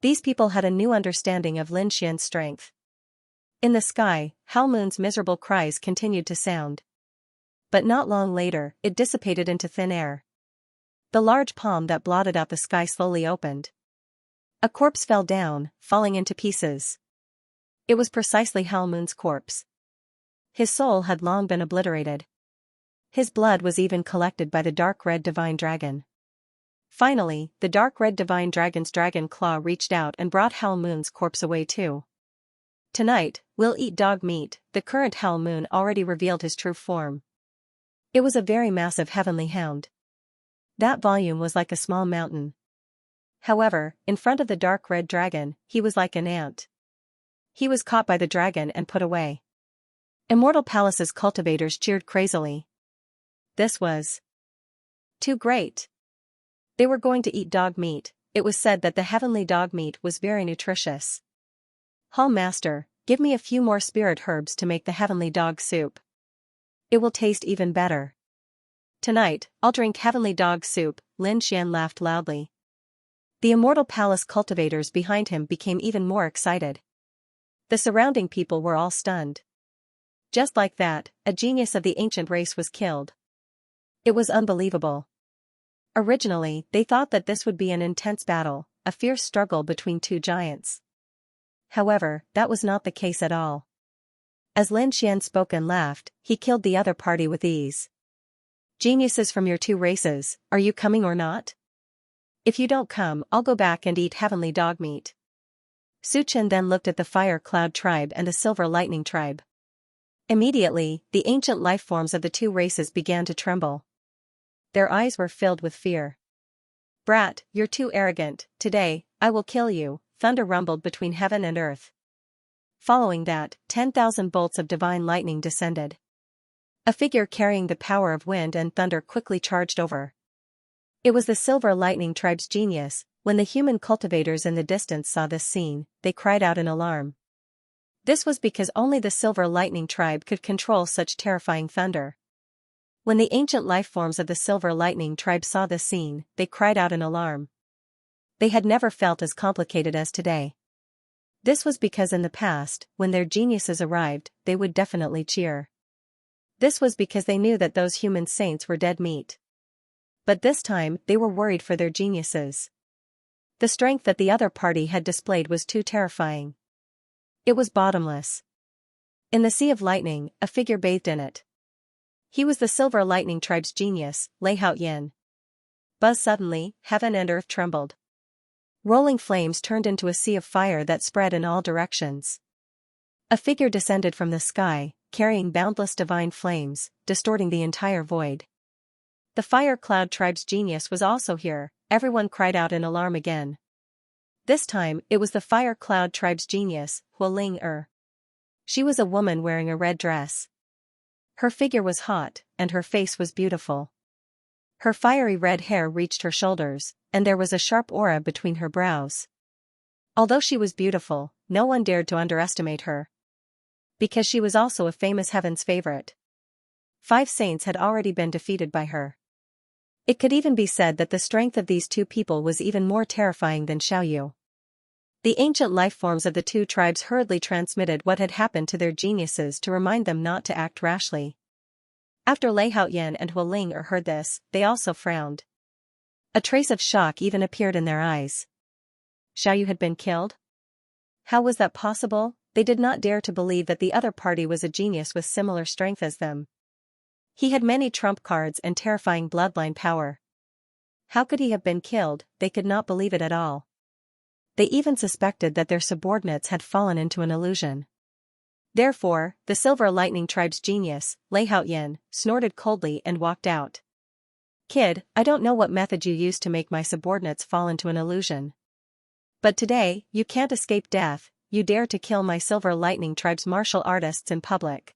S1: These people had a new understanding of Lin Xian's strength. In the sky, Hal Moon's miserable cries continued to sound. But not long later, it dissipated into thin air. The large palm that blotted out the sky slowly opened. A corpse fell down, falling into pieces. It was precisely Hal Moon's corpse. His soul had long been obliterated. His blood was even collected by the dark red divine dragon. Finally, the dark red divine dragon's dragon claw reached out and brought Hal Moon's corpse away too. Tonight, we'll eat dog meat. The current Hal Moon already revealed his true form. It was a very massive heavenly hound. That volume was like a small mountain. However, in front of the dark red dragon, he was like an ant. He was caught by the dragon and put away. Immortal Palace's cultivators cheered crazily. This was too great. They were going to eat dog meat. It was said that the heavenly dog meat was very nutritious. Hall Master, give me a few more spirit herbs to make the heavenly dog soup. It will taste even better. Tonight, I'll drink heavenly dog soup. Lin Xian laughed loudly. The Immortal Palace cultivators behind him became even more excited. The surrounding people were all stunned. Just like that, a genius of the ancient race was killed. It was unbelievable. Originally, they thought that this would be an intense battle, a fierce struggle between two giants. However, that was not the case at all. As Lin Xian spoke and laughed, he killed the other party with ease. Geniuses from your two races, are you coming or not? If you don't come, I'll go back and eat heavenly dog meat. Su Chen then looked at the Fire Cloud tribe and the Silver Lightning tribe. Immediately, the ancient life forms of the two races began to tremble. Their eyes were filled with fear. Brat, you're too arrogant, today, I will kill you, thunder rumbled between heaven and earth. Following that, 10,000 bolts of divine lightning descended. A figure carrying the power of wind and thunder quickly charged over. It was the Silver Lightning tribe's genius. When the human cultivators in the distance saw this scene, they cried out in alarm. This was because only the Silver Lightning tribe could control such terrifying thunder. When the ancient life forms of the Silver Lightning tribe saw this scene, they cried out in alarm. They had never felt as complicated as today. This was because in the past, when their geniuses arrived, they would definitely cheer. This was because they knew that those human saints were dead meat. But this time, they were worried for their geniuses. The strength that the other party had displayed was too terrifying. It was bottomless. In the sea of lightning, a figure bathed in it. He was the Silver Lightning tribe's genius, Lei Haoyan. Buzz suddenly, heaven and earth trembled. Rolling flames turned into a sea of fire that spread in all directions. A figure descended from the sky, carrying boundless divine flames, distorting the entire void. The Fire Cloud tribe's genius was also here. Everyone cried out in alarm again. This time, it was the Fire Cloud tribe's genius, Hualing. She was a woman wearing a red dress. Her figure was hot, and her face was beautiful. Her fiery red hair reached her shoulders, and there was a sharp aura between her brows. Although she was beautiful, no one dared to underestimate her. Because she was also a famous heaven's favorite. 5 saints had already been defeated by her. It could even be said that the strength of these two people was even more terrifying than Xiaoyu. The ancient life forms of the two tribes hurriedly transmitted what had happened to their geniuses to remind them not to act rashly. After Lei Haoyan and Hualing heard this, they also frowned. A trace of shock even appeared in their eyes. Xiaoyu had been killed? How was that possible? They did not dare to believe that the other party was a genius with similar strength as them. He had many trump cards and terrifying bloodline power. How could he have been killed? They could not believe it at all. They even suspected that their subordinates had fallen into an illusion. Therefore, the Silver Lightning tribe's genius, Lei Haoyan, snorted coldly and walked out. Kid, I don't know what method you used to make my subordinates fall into an illusion. But today, you can't escape death. You dare to kill my Silver Lightning tribe's martial artists in public.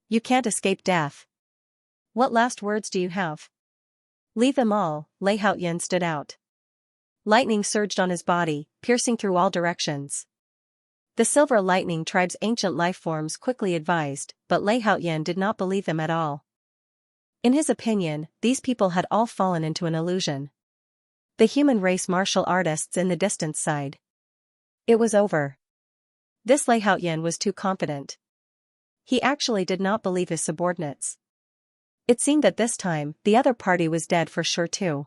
S1: You can't escape death. What last words do you have? Leave them all. Lei Haoyan stood out. Lightning surged on his body, piercing through all directions. The Silver Lightning tribe's ancient life forms quickly advised, but Lei Haoyan did not believe them at all. In his opinion, these people had all fallen into an illusion. The human race martial artists in the distance sighed. It was over. This Lei Haoyan was too confident. He actually did not believe his subordinates. It seemed that this time, the other party was dead for sure too.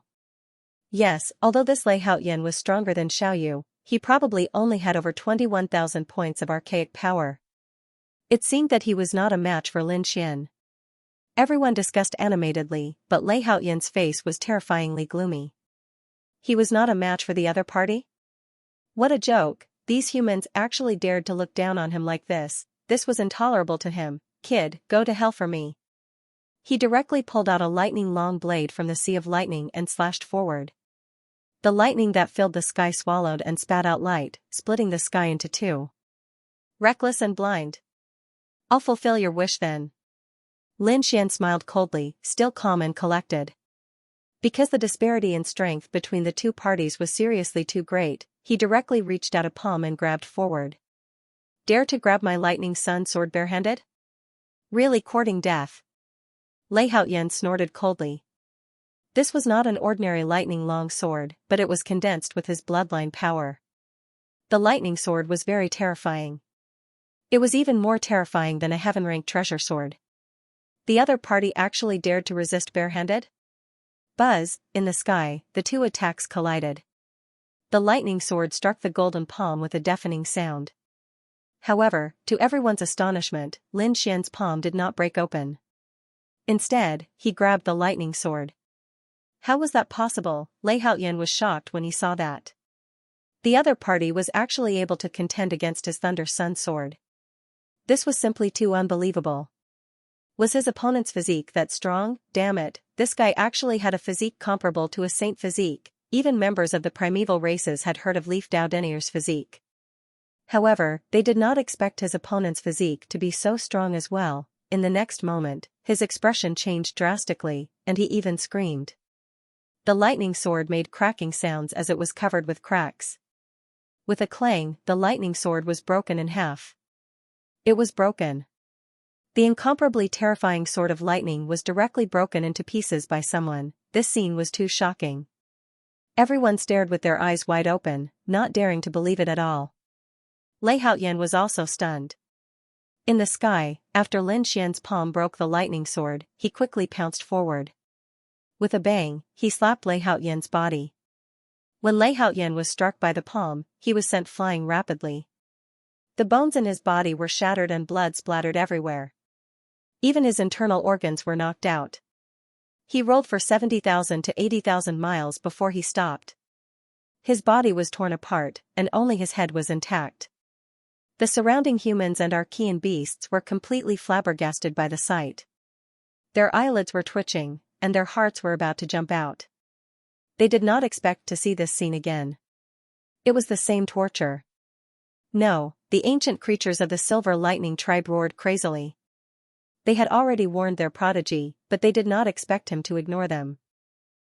S1: Yes, although this Lei Haoyan was stronger than Xiaoyu, he probably only had over 21,000 points of archaic power. It seemed that he was not a match for Lin Xian. Everyone discussed animatedly, but Lei Haoyan's face was terrifyingly gloomy. He was not a match for the other party? What a joke, these humans actually dared to look down on him like this. This was intolerable to him. Kid, go to hell for me. He directly pulled out a lightning-long blade from the sea of lightning and slashed forward. The lightning that filled the sky swallowed and spat out light, splitting the sky into two. Reckless and blind. I'll fulfill your wish then. Lin Xian smiled coldly, still calm and collected. Because the disparity in strength between the two parties was seriously too great, he directly reached out a palm and grabbed forward. Dare to grab my lightning sun sword barehanded? Really courting death? Lei Haoyan snorted coldly. This was not an ordinary lightning-long sword, but it was condensed with his bloodline power. The lightning sword was very terrifying. It was even more terrifying than a heaven-ranked treasure sword. The other party actually dared to resist barehanded? Buzz, in the sky, the two attacks collided. The lightning sword struck the golden palm with a deafening sound. However, to everyone's astonishment, Lin Xian's palm did not break open. Instead, he grabbed the lightning sword. How was that possible? Lei Haoyan was shocked when he saw that. The other party was actually able to contend against his Thunder Sun sword. This was simply too unbelievable. Was his opponent's physique that strong? Damn it, this guy actually had a physique comparable to a saint physique. Even members of the primeval races had heard of Leaf Dao Denier's physique. However, they did not expect his opponent's physique to be so strong as well. In the next moment, his expression changed drastically, and he even screamed. The lightning sword made cracking sounds as it was covered with cracks. With a clang, the lightning sword was broken in half. It was broken. The incomparably terrifying sword of lightning was directly broken into pieces by someone. This scene was too shocking. Everyone stared with their eyes wide open, not daring to believe it at all. Lei Haoyan was also stunned. In the sky, after Lin Xian's palm broke the lightning sword, he quickly pounced forward. With a bang, he slapped Lei Haoyan's body. When Lei Haoyan was struck by the palm, he was sent flying rapidly. The bones in his body were shattered and blood splattered everywhere. Even his internal organs were knocked out. He rolled for 70,000 to 80,000 miles before he stopped. His body was torn apart, and only his head was intact. The surrounding humans and Archean beasts were completely flabbergasted by the sight. Their eyelids were twitching, and their hearts were about to jump out. They did not expect to see this scene again. It was the same torture. No, the ancient creatures of the Silver Lightning tribe roared crazily. They had already warned their prodigy, but they did not expect him to ignore them.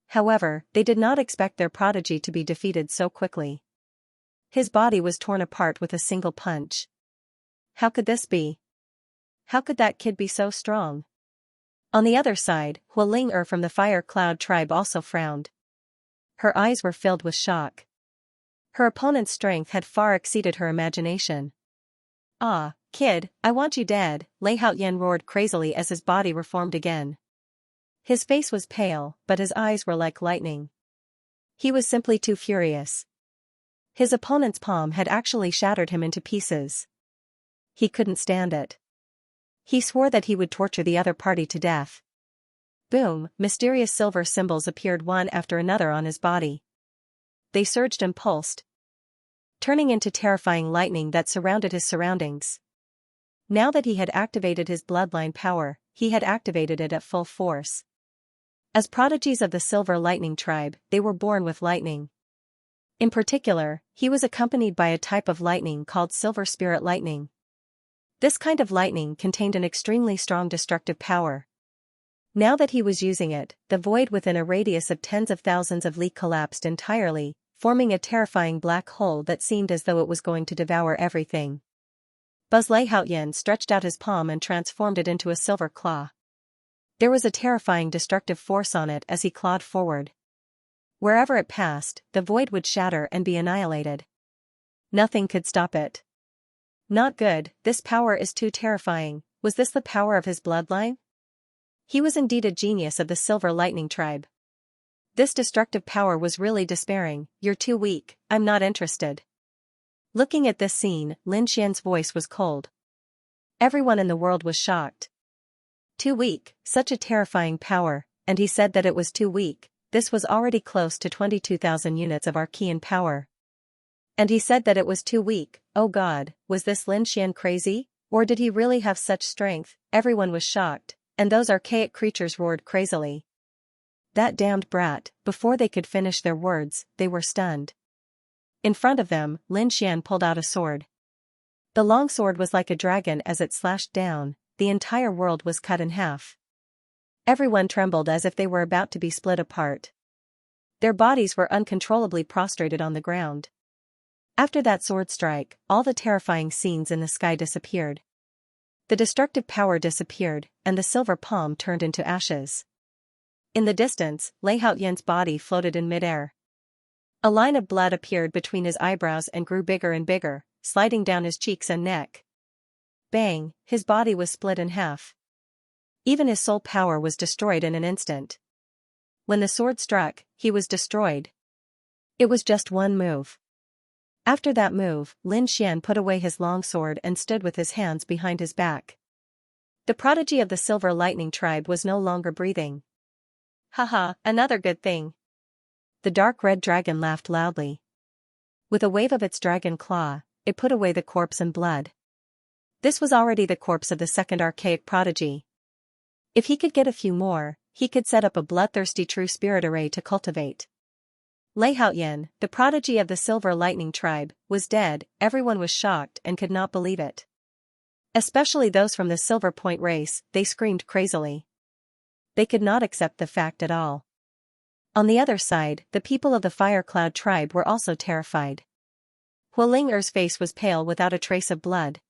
S1: However, they did not expect their prodigy to be defeated so quickly. His body was torn apart with a single punch. How could this be? How could that kid be so strong? On the other side, Hualing from the Fire Cloud tribe also frowned. Her eyes were filled with shock. Her opponent's strength had far exceeded her imagination. Ah, kid, I want you dead, Lei Haoyan roared crazily as his body reformed again. His face was pale, but his eyes were like lightning. He was simply too furious. His opponent's palm had actually shattered him into pieces. He couldn't stand it. He swore that he would torture the other party to death. Boom, mysterious silver symbols appeared one after another on his body. They surged and pulsed, turning into terrifying lightning that surrounded his surroundings. Now that he had activated his bloodline power, he had activated it at full force. As prodigies of the Silver Lightning tribe, they were born with lightning. In particular, he was accompanied by a type of lightning called Silver Spirit Lightning. This kind of lightning contained an extremely strong destructive power. Now that he was using it, the void within a radius of tens of thousands of li collapsed entirely, forming a terrifying black hole that seemed as though it was going to devour everything. Buzz Lei Haoyan stretched out his palm and transformed it into a silver claw. There was a terrifying destructive force on it as he clawed forward. Wherever it passed, the void would shatter and be annihilated. Nothing could stop it. Not good, this power is too terrifying. Was this the power of his bloodline? He was indeed a genius of the Silver Lightning tribe. This destructive power was really despairing. You're too weak, I'm not interested. Looking at this scene, Lin Xian's voice was cold. Everyone in the world was shocked. Too weak, such a terrifying power, and he said that it was too weak. This was already close to 22,000 units of Archean power. And he said that it was too weak. Oh God, was this Lin Xian crazy? Or did he really have such strength? Everyone was shocked, and those archaic creatures roared crazily. That damned brat, before they could finish their words, they were stunned. In front of them, Lin Xian pulled out a sword. The long sword was like a dragon as it slashed down, the entire world was cut in half. Everyone trembled as if they were about to be split apart. Their bodies were uncontrollably prostrated on the ground. After that sword strike, all the terrifying scenes in the sky disappeared. The destructive power disappeared, and the silver palm turned into ashes. In the distance, Lei Haoyan's body floated in midair. A line of blood appeared between his eyebrows and grew bigger and bigger, sliding down his cheeks and neck. bang, his body was split in half. Even his soul power was destroyed in an instant. When the sword struck, he was destroyed. It was just one move. After that move, Lin Xian put away his long sword and stood with his hands behind his back. The prodigy of the Silver Lightning tribe was no longer breathing. Haha, another good thing. The dark red dragon laughed loudly. With a wave of its dragon claw, it put away the corpse and blood. This was already the corpse of the second archaic prodigy. If he could get a few more, he could set up a bloodthirsty true spirit array to cultivate. Lei Haoyan, the prodigy of the Silver Lightning tribe, was dead. Everyone was shocked and could not believe it. Especially those from the Silver Point race, they screamed crazily. They could not accept the fact at all. On the other side, the people of the Fire Cloud tribe were also terrified. Hualing Er's face was pale without a trace of blood.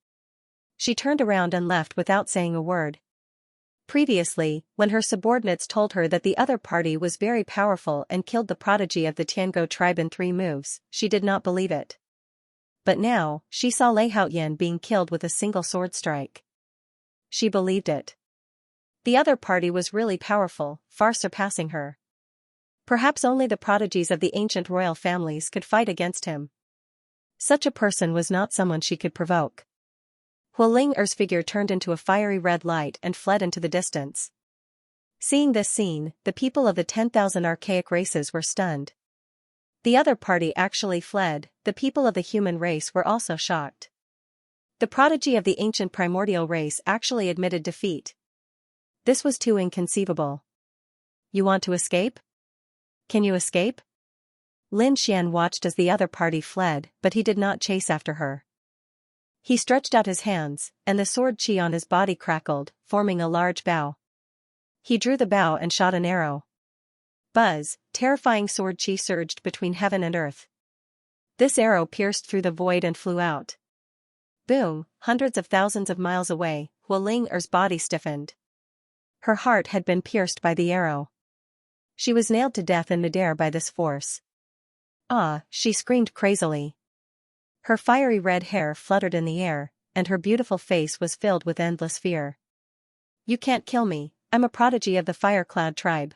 S1: She turned around and left without saying a word. Previously, when her subordinates told her that the other party was very powerful and killed the prodigy of the Tiango tribe in 3 moves, she did not believe it. But now, she saw Lei Haoyan being killed with a single sword strike. She believed it. The other party was really powerful, far surpassing her. Perhaps only the prodigies of the ancient royal families could fight against him. Such a person was not someone she could provoke. Hualing Er's figure turned into a fiery red light and fled into the distance. Seeing this scene, the people of the 10,000 archaic races were stunned. The other party actually fled. The people of the human race were also shocked. The prodigy of the ancient primordial race actually admitted defeat. This was too inconceivable. You want to escape? Can you escape? Lin Xian watched as the other party fled, but he did not chase after her. He stretched out his hands, and the sword chi on his body crackled, forming a large bow. He drew the bow and shot an arrow. Buzz, terrifying sword chi surged between heaven and earth. This arrow pierced through the void and flew out. Boom, hundreds of thousands of miles away, Hualing Er's body stiffened. Her heart had been pierced by the arrow. She was nailed to death in midair by this force. Ah, she screamed crazily. Her fiery red hair fluttered in the air, and her beautiful face was filled with endless fear. You can't kill me, I'm a prodigy of the Fire Cloud tribe.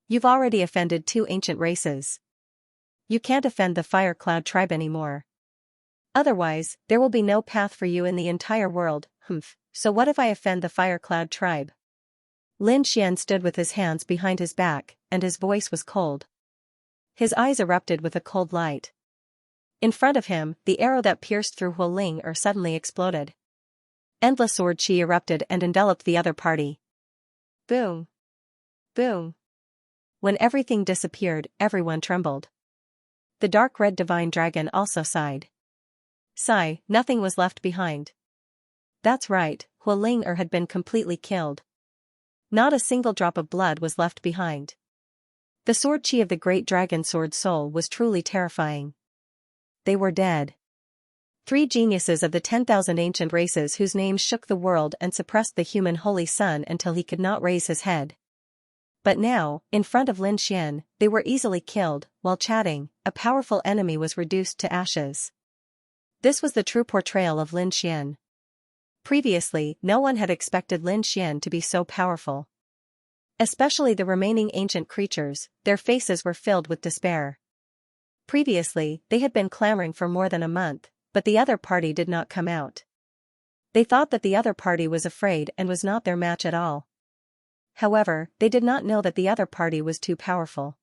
S1: You've already offended 2 ancient races. You can't offend the Fire Cloud tribe anymore. Otherwise, there will be no path for you in the entire world. So what if I offend the Fire Cloud tribe? Lin Xian stood with his hands behind his back, and his voice was cold. His eyes erupted with a cold light. In front of him, the arrow that pierced through Hualing Er suddenly exploded. Endless sword chi erupted and enveloped the other party. Boom! Boom! When everything disappeared, everyone trembled. The dark red divine dragon also sighed. Sigh, nothing was left behind. That's right, Hualing Er had been completely killed. Not a single drop of blood was left behind. The sword chi of the great dragon sword soul was truly terrifying. They were dead. 3 geniuses of the 10,000 ancient races whose names shook the world and suppressed the human holy sun until he could not raise his head. But now, in front of Lin Xian, they were easily killed. While chatting, a powerful enemy was reduced to ashes. This was the true portrayal of Lin Xian. Previously, no one had expected Lin Xian to be so powerful. Especially the remaining ancient creatures, their faces were filled with despair. Previously, they had been clamoring for more than a month, but the other party did not come out. They thought that the other party was afraid and was not their match at all. However, they did not know that the other party was too powerful.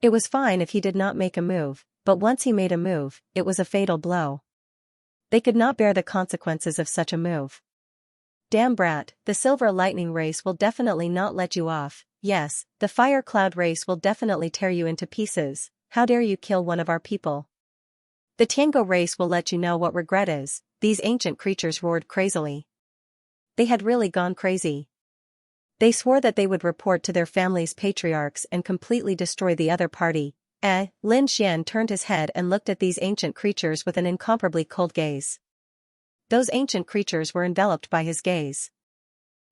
S1: It was fine if he did not make a move, but once he made a move, it was a fatal blow. They could not bear the consequences of such a move. Damn brat, the Silver Lightning race will definitely not let you off. Yes, the Fire Cloud race will definitely tear you into pieces. How dare you kill one of our people? The Tiango race will let you know what regret is. These ancient creatures roared crazily. They had really gone crazy. They swore that they would report to their family's patriarchs and completely destroy the other party. Lin Xian turned his head and looked at these ancient creatures with an incomparably cold gaze. Those ancient creatures were enveloped by his gaze.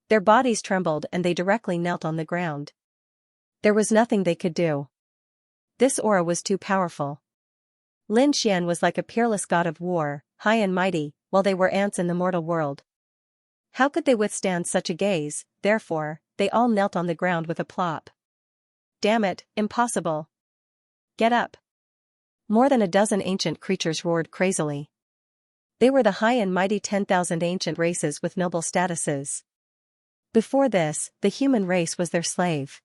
S1: Their bodies trembled and they directly knelt on the ground. There was nothing they could do. This aura was too powerful. Lin Xian was like a peerless god of war, high and mighty, while they were ants in the mortal world. How could they withstand such a gaze? Therefore, they all knelt on the ground with a plop. Damn it, impossible. Get up. More than a dozen ancient creatures roared crazily. They were the high and mighty 10,000 ancient races with noble statuses. Before this, the human race was their slave.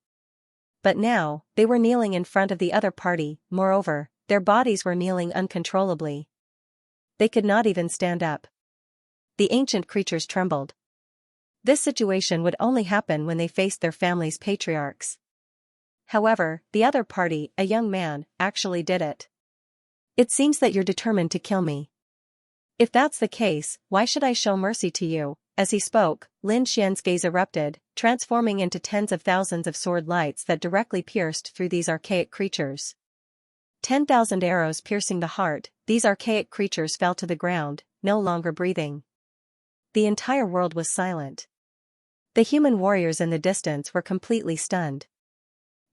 S1: But now, they were kneeling in front of the other party. Moreover, their bodies were kneeling uncontrollably. They could not even stand up. The ancient creatures trembled. This situation would only happen when they faced their family's patriarchs. However, the other party, a young man, actually did it. It seems that you're determined to kill me. If that's the case, why should I show mercy to you? As he spoke, Lin Xian's gaze erupted, transforming into tens of thousands of sword lights that directly pierced through these archaic creatures. 10,000 arrows piercing the heart, these archaic creatures fell to the ground, no longer breathing. The entire world was silent. The human warriors in the distance were completely stunned.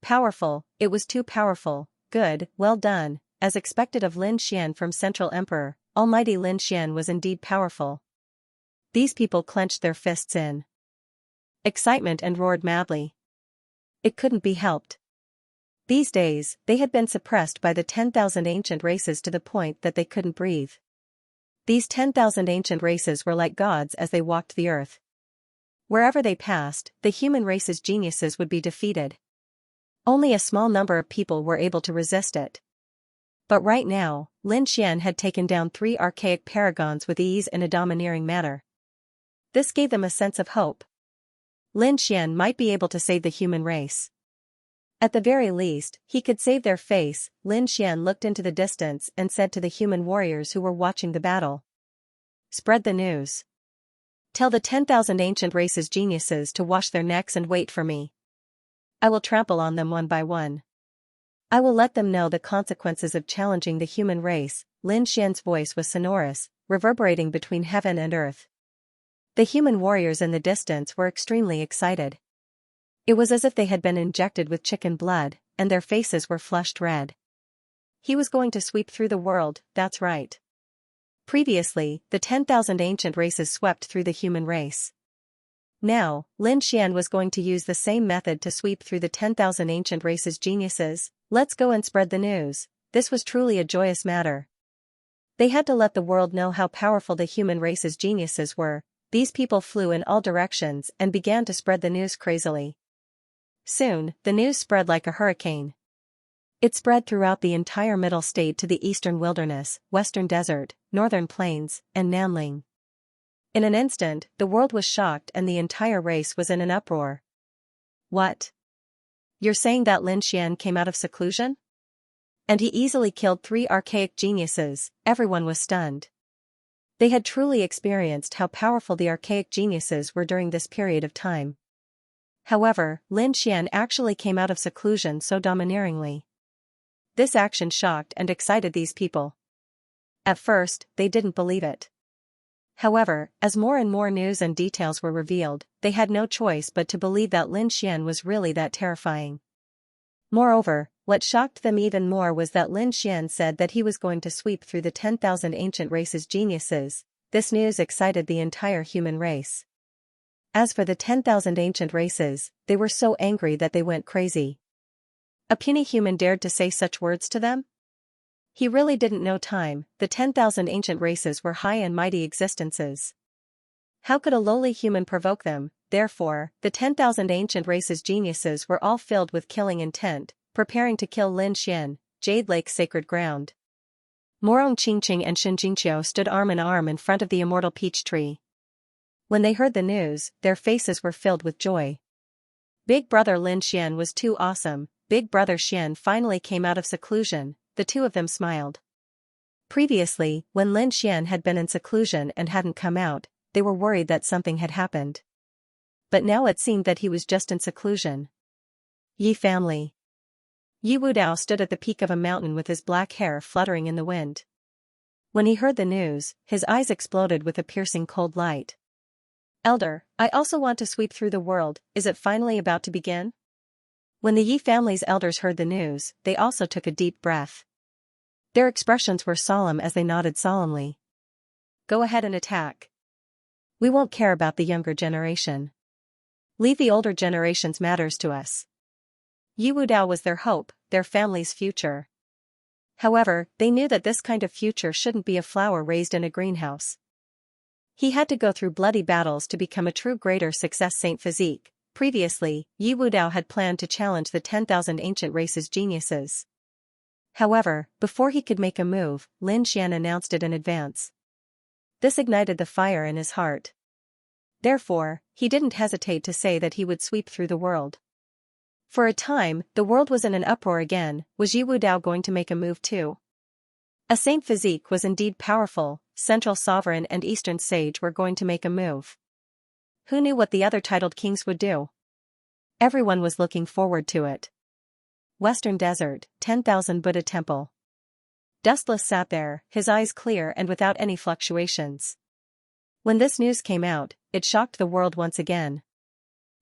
S1: Powerful, it was too powerful. Good, well done, as expected of Lin Xian from Central Emperor. Almighty Lin Xian was indeed powerful. These people clenched their fists in excitement and roared madly. It couldn't be helped. These days, they had been suppressed by the 10,000 ancient races to the point that they couldn't breathe. These 10,000 ancient races were like gods as they walked the earth. Wherever they passed, the human race's geniuses would be defeated. Only a small number of people were able to resist it. But right now, Lin Xian had taken down 3 archaic paragons with ease in a domineering manner. This gave them a sense of hope. Lin Xian might be able to save the human race. At the very least, he could save their face. Lin Xian looked into the distance and said to the human warriors who were watching the battle. Spread the news. Tell the 10,000 ancient races geniuses to wash their necks and wait for me. I will trample on them one by one. I will let them know the consequences of challenging the human race. Lin Xian's voice was sonorous, reverberating between heaven and earth. The human warriors in the distance were extremely excited. It was as if they had been injected with chicken blood, and their faces were flushed red. He was going to sweep through the world, that's right. Previously, the 10,000 ancient races swept through the human race. Now, Lin Xian was going to use the same method to sweep through the 10,000 ancient races geniuses. Let's go and spread the news. This was truly a joyous matter. They had to let the world know how powerful the human race's geniuses were. These people flew in all directions and began to spread the news crazily. Soon, the news spread like a hurricane. It spread throughout the entire middle state to the eastern wilderness, western desert, northern plains, and Nanling. In an instant, the world was shocked and the entire race was in an uproar. What? You're saying that Lin Xian came out of seclusion? And he easily killed 3 archaic geniuses. Everyone was stunned. They had truly experienced how powerful the archaic geniuses were during this period of time. However, Lin Xian actually came out of seclusion so domineeringly. This action shocked and excited these people. At first, they didn't believe it. However, as more and more news and details were revealed, they had no choice but to believe that Lin Xian was really that terrifying. Moreover, what shocked them even more was that Lin Xian said that he was going to sweep through the 10,000 ancient races geniuses. This news excited the entire human race. As for the 10,000 ancient races, they were so angry that they went crazy. A puny human dared to say such words to them? He really didn't know time. The 10,000 ancient races were high and mighty existences. How could a lowly human provoke them? Therefore, the 10,000 ancient races geniuses were all filled with killing intent, preparing to kill Lin Xian, Jade Lake's sacred ground. Morong Qingqing and Xianxia stood arm in arm in front of the immortal peach tree. When they heard the news, their faces were filled with joy. Big brother Lin Xian was too awesome. Big brother Xian finally came out of seclusion. The two of them smiled. Previously, when Lin Xian had been in seclusion and hadn't come out, they were worried that something had happened. But now it seemed that he was just in seclusion. Yi family. Yi Wudao stood at the peak of a mountain with his black hair fluttering in the wind. When he heard the news, his eyes exploded with a piercing cold light. Elder, I also want to sweep through the world. Is it finally about to begin? When the Yi family's elders heard the news, they also took a deep breath. Their expressions were solemn as they nodded solemnly. go ahead and attack. We won't care about the younger generation. Leave the older generation's matters to us. Yi Wudao was their hope, their family's future. However, they knew that this kind of future shouldn't be a flower raised in a greenhouse. He had to go through bloody battles to become a true greater success. Saint Physique. Previously, Yi Wudao had planned to challenge the 10,000 ancient race's geniuses. However, before he could make a move, Lin Xian announced it in advance. This ignited the fire in his heart. Therefore, he didn't hesitate to say that he would sweep through the world. For a time, the world was in an uproar again. Was Yi Wudao going to make a move too? A Saint Physique was indeed powerful. Central Sovereign and Eastern Sage were going to make a move. Who knew what the other titled kings would do? Everyone was looking forward to it. Western Desert, 10,000 Buddha Temple. Dustless sat there, his eyes clear and without any fluctuations. When this news came out, it shocked the world once again.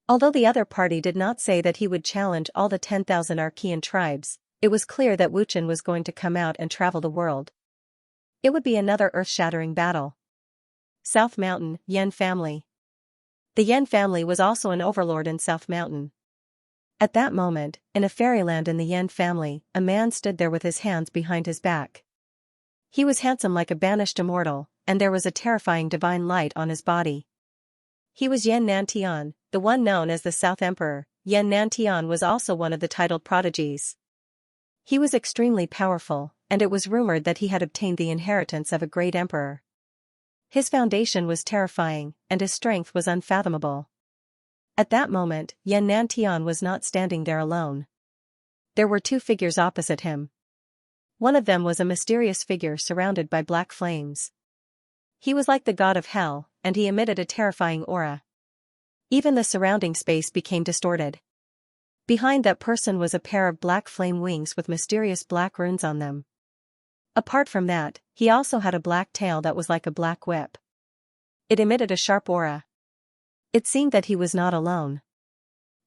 S1: Although the other party did not say that he would challenge all the 10,000 Archean tribes, it was clear that Wu Chen was going to come out and travel the world. It would be another earth-shattering battle. South Mountain, Yan family. The Yan family was also an overlord in South Mountain. At that moment, in a fairyland in the Yan family, a man stood there with his hands behind his back. He was handsome like a banished immortal, and there was a terrifying divine light on his body. He was Yan Nantian, the one known as the South Emperor. Yan Nantian was also one of the titled prodigies. He was extremely powerful, and it was rumored that he had obtained the inheritance of a great emperor. His foundation was terrifying, and his strength was unfathomable. At that moment, Yan Nantian was not standing there alone. There were two figures opposite him. One of them was a mysterious figure surrounded by black flames. He was like the god of hell, and he emitted a terrifying aura. Even the surrounding space became distorted. Behind that person was a pair of black flame wings with mysterious black runes on them. Apart from that, he also had a black tail that was like a black whip. It emitted a sharp aura. It seemed that he was not alone.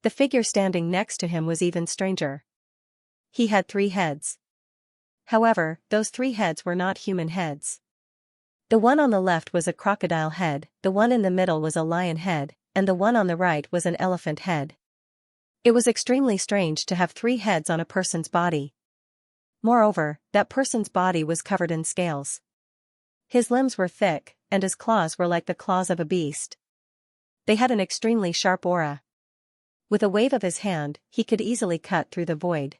S1: The figure standing next to him was even stranger. He had 3 heads. However, those 3 heads were not human heads. The one on the left was a crocodile head, the one in the middle was a lion head, and the one on the right was an elephant head. It was extremely strange to have 3 heads on a person's body. Moreover, that person's body was covered in scales. His limbs were thick, and his claws were like the claws of a beast. They had an extremely sharp aura. With a wave of his hand, he could easily cut through the void.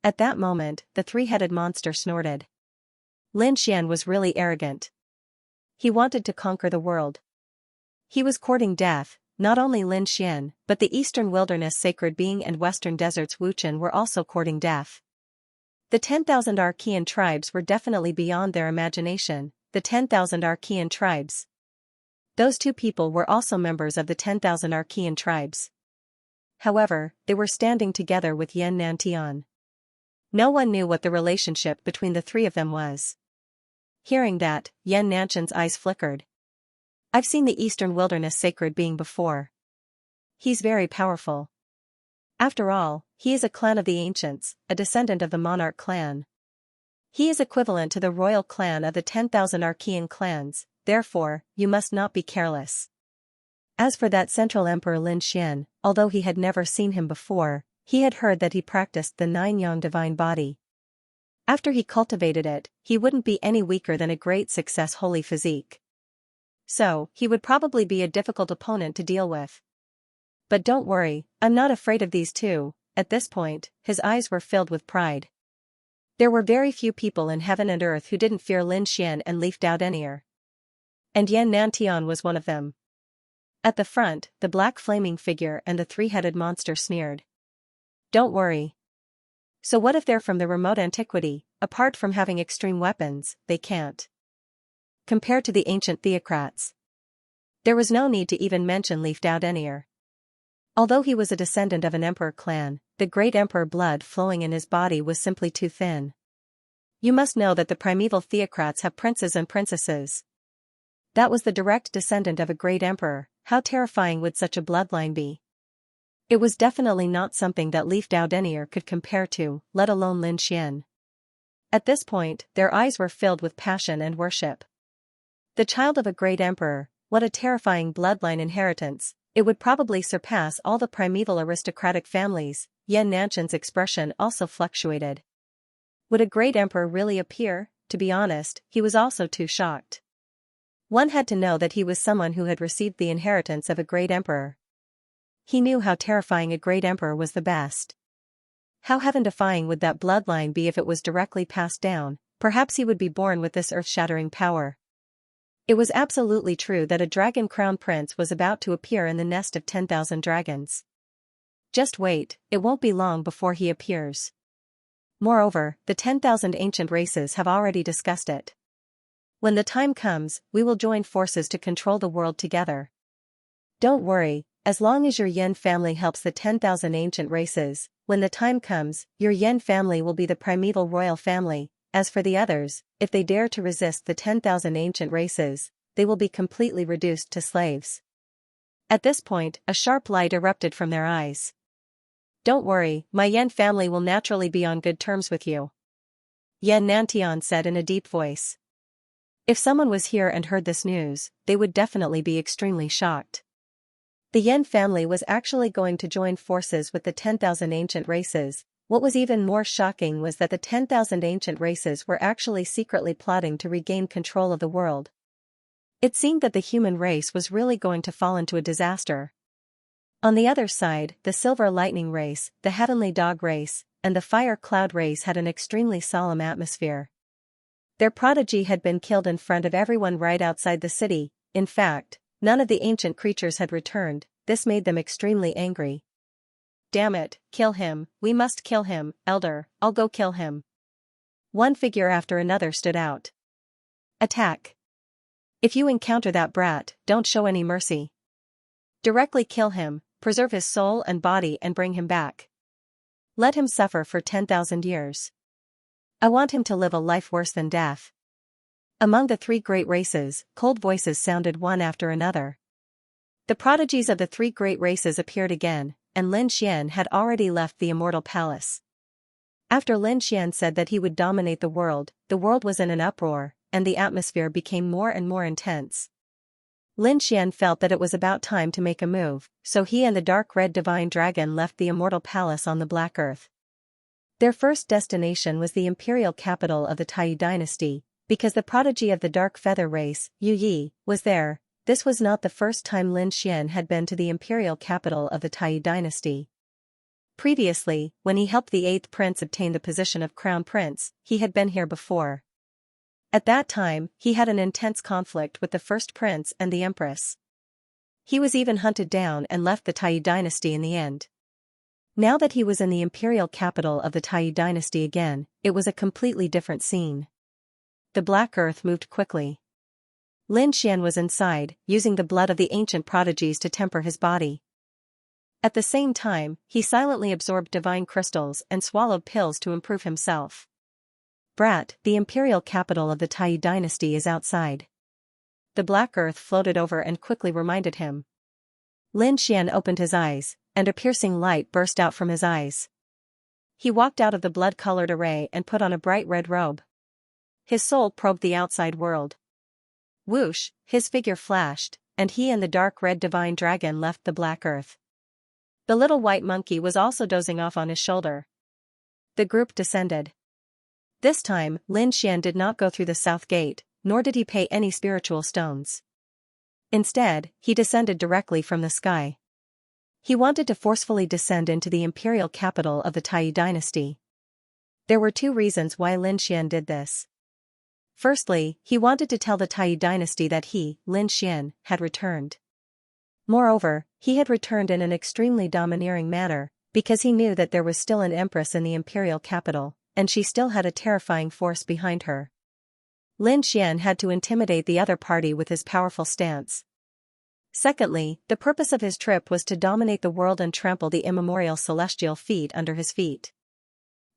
S1: At that moment, the 3-headed monster snorted. Lin Xian was really arrogant. He wanted to conquer the world. He was courting death. Not only Lin Xian, but the Eastern Wilderness Sacred Being and Western Desert's Wu Chen were also courting death. The 10,000 Archean tribes were definitely beyond their imagination. The 10,000 Archean tribes. Those 2 people were also members of the 10,000 Archean tribes. However, they were standing together with Yan Nantian. No one knew what the relationship between the 3 of them was. Hearing that, Yan Nantian's eyes flickered. I've seen the Eastern Wilderness Sacred Being before. He's very powerful. After all, he is a clan of the ancients, a descendant of the monarch clan. He is equivalent to the royal clan of the 10,000 Archean clans, therefore, you must not be careless. As for that Central Emperor Lin Xian, although he had never seen him before, he had heard that he practiced the 9-yang divine body. After he cultivated it, he wouldn't be any weaker than a great success holy physique. So, he would probably be a difficult opponent to deal with. But don't worry, I'm not afraid of these 2. At this point, his eyes were filled with pride. There were very few people in heaven and earth who didn't fear Lin Xian and Leaf Dao Denier. And Yan Nantian was one of them. At the front, the black flaming figure and the 3-headed monster sneered. Don't worry. So what if they're from the remote antiquity? Apart from having extreme weapons, they can't compare to the ancient theocrats. There was no need to even mention Leaf Dao Denier. Although he was a descendant of an emperor clan, the great emperor blood flowing in his body was simply too thin. You must know that the primeval theocrats have princes and princesses. That was the direct descendant of a great emperor. How terrifying would such a bloodline be? It was definitely not something that Leaf Dao Denier could compare to, let alone Lin Xian. At this point, their eyes were filled with passion and worship. The child of a great emperor, what a terrifying bloodline inheritance. It would probably surpass all the primeval aristocratic families. Yan Nanshan's expression also fluctuated. Would a great emperor really appear? To be honest, he was also too shocked. One had to know that he was someone who had received the inheritance of a great emperor. He knew how terrifying a great emperor was the best. How heaven-defying would that bloodline be if it was directly passed down? Perhaps he would be born with this earth-shattering power. It was absolutely true that a dragon crown prince was about to appear in the nest of 10,000 dragons. Just wait, it won't be long before he appears. Moreover, the 10,000 ancient races have already discussed it. When the time comes, we will join forces to control the world together. Don't worry, as long as your Yan family helps the 10,000 ancient races, when the time comes, your Yan family will be the primeval royal family. As for the others, if they dare to resist the 10,000 ancient races, they will be completely reduced to slaves. At this point, a sharp light erupted from their eyes. Don't worry, my Yan family will naturally be on good terms with you, Yan Nantian said in a deep voice. If someone was here and heard this news, they would definitely be extremely shocked. The Yan family was actually going to join forces with the 10,000 ancient races. What was even more shocking was that the 10,000 ancient races were actually secretly plotting to regain control of the world. It seemed that the human race was really going to fall into a disaster. On the other side, the Silver Lightning race, the Heavenly Dog race, and the Fire Cloud race had an extremely solemn atmosphere. Their prodigy had been killed in front of everyone right outside the city. In fact, none of the ancient creatures had returned. This made them extremely angry. Damn it, kill him, we must kill him, Elder, I'll go kill him. One figure after another stood out. Attack. If you encounter that brat, don't show any mercy. Directly kill him, preserve his soul and body and bring him back. Let him suffer for 10,000 years. I want him to live a life worse than death. Among the three great races, cold voices sounded one after another. The prodigies of the three great races appeared again, and Lin Xian had already left the immortal palace. After Lin Xian said that he would dominate the world was in an uproar, and the atmosphere became more and more intense. Lin Xian felt that it was about time to make a move, so he and the dark red divine dragon left the immortal palace on the Black Earth. Their first destination was the imperial capital of the Taiyu dynasty, because the prodigy of the dark feather race, Yu Yi, was there. This was not the first time Lin Xian had been to the imperial capital of the Taiyu dynasty. Previously, when he helped the 8th prince obtain the position of crown prince, he had been here before. At that time, he had an intense conflict with the first prince and the empress. He was even hunted down and left the Taiyu dynasty in the end. Now that he was in the imperial capital of the Taiyu dynasty again, it was a completely different scene. The Black Earth moved quickly. Lin Xian was inside, using the blood of the ancient prodigies to temper his body. At the same time, he silently absorbed divine crystals and swallowed pills to improve himself. Brat, the imperial capital of the Taiyu dynasty is outside. The Black Earth floated over and quickly reminded him. Lin Xian opened his eyes, and a piercing light burst out from his eyes. He walked out of the blood-colored array and put on a bright red robe. His soul probed the outside world. Whoosh, his figure flashed, and he and the dark red divine dragon left the Black Earth. The little white monkey was also dozing off on his shoulder. The group descended. This time, Lin Xian did not go through the south gate, nor did he pay any spiritual stones. Instead, he descended directly from the sky. He wanted to forcefully descend into the imperial capital of the Taiyu dynasty. There were two reasons why Lin Xian did this. Firstly, he wanted to tell the Taiyu dynasty that he, Lin Xian, had returned. Moreover, he had returned in an extremely domineering manner, because he knew that there was still an empress in the imperial capital, and she still had a terrifying force behind her. Lin Xian had to intimidate the other party with his powerful stance. Secondly, the purpose of his trip was to dominate the world and trample the immemorial celestial feet under his feet.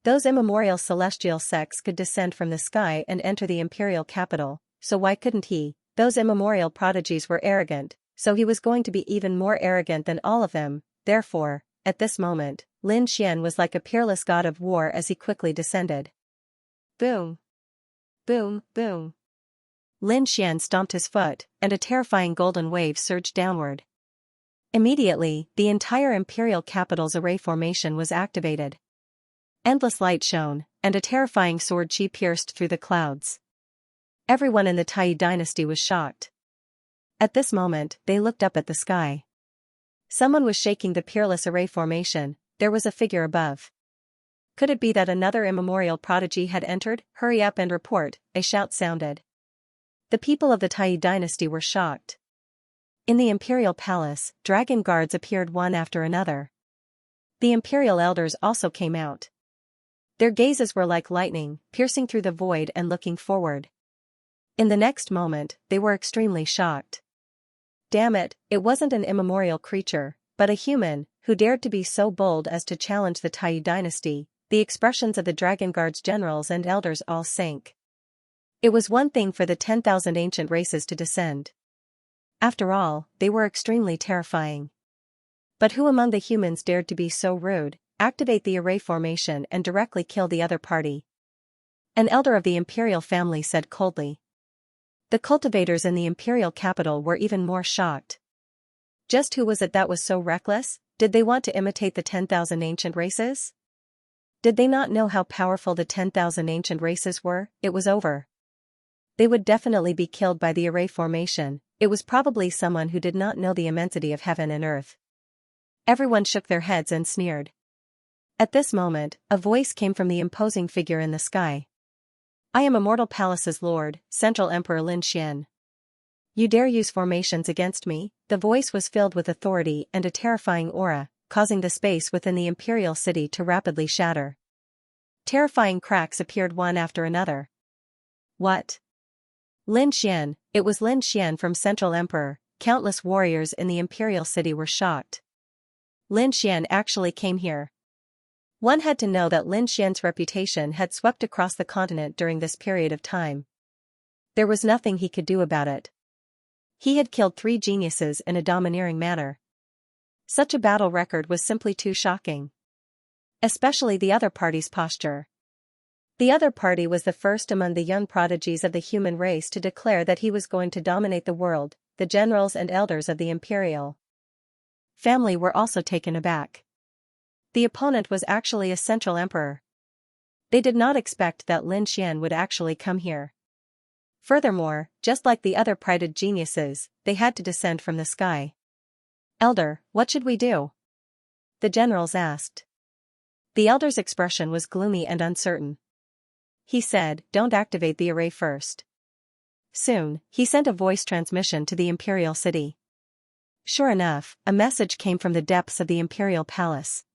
S1: Those immemorial celestial sects could descend from the sky and enter the imperial capital, so why couldn't he? Those immemorial prodigies were arrogant, so he was going to be even more arrogant than all of them. Therefore, at this moment, Lin Xian was like a peerless god of war as he quickly descended. Boom! Boom, boom! Lin Xian stomped his foot, and a terrifying golden wave surged downward. Immediately, the entire imperial capital's array formation was activated. Endless light shone, and a terrifying sword chi pierced through the clouds. Everyone in the Tai dynasty was shocked. At this moment, they looked up at the sky. Someone was shaking the peerless array formation. There was a figure above. Could it be that another immemorial prodigy had entered? Hurry up and report, a shout sounded. The people of the Tai dynasty were shocked. In the imperial palace, dragon guards appeared one after another. The imperial elders also came out. Their gazes were like lightning, piercing through the void and looking forward. In the next moment, they were extremely shocked. Damn it, it wasn't an immemorial creature, but a human, who dared to be so bold as to challenge the Tai dynasty. The expressions of the Dragon Guard's generals and elders all sank. It was one thing for the 10,000 ancient races to descend. After all, they were extremely terrifying. But who among the humans dared to be so rude, activate the array formation and directly kill the other party? An elder of the imperial family said coldly. The cultivators in the imperial capital were even more shocked. Just who was it that was so reckless? Did they want to imitate the 10,000 ancient races? Did they not know how powerful the 10,000 ancient races were? It was over. They would definitely be killed by the array formation. It was probably someone who did not know the immensity of heaven and earth. Everyone shook their heads and sneered. At this moment, a voice came from the imposing figure in the sky. I am Immortal Palace's Lord, Central Emperor Lin Xian. You dare use formations against me? The voice was filled with authority and a terrifying aura, causing the space within the imperial city to rapidly shatter. Terrifying cracks appeared one after another. What? Lin Xian, it was Lin Xian from Central Emperor. Countless warriors in the imperial city were shocked. Lin Xian actually came here. One had to know that Lin Xian's reputation had swept across the continent during this period of time. There was nothing he could do about it. He had killed 3 geniuses in a domineering manner. Such a battle record was simply too shocking. Especially the other party's posture. The other party was the first among the young prodigies of the human race to declare that he was going to dominate the world. The generals and elders of the imperial family were also taken aback. The opponent was actually a central emperor. They did not expect that Lin Xian would actually come here. Furthermore, just like the other prided geniuses, they had to descend from the sky. Elder, what should we do? The generals asked. The elder's expression was gloomy and uncertain. He said, don't activate the array first. Soon, he sent a voice transmission to the imperial city. Sure enough, a message came from the depths of the imperial palace.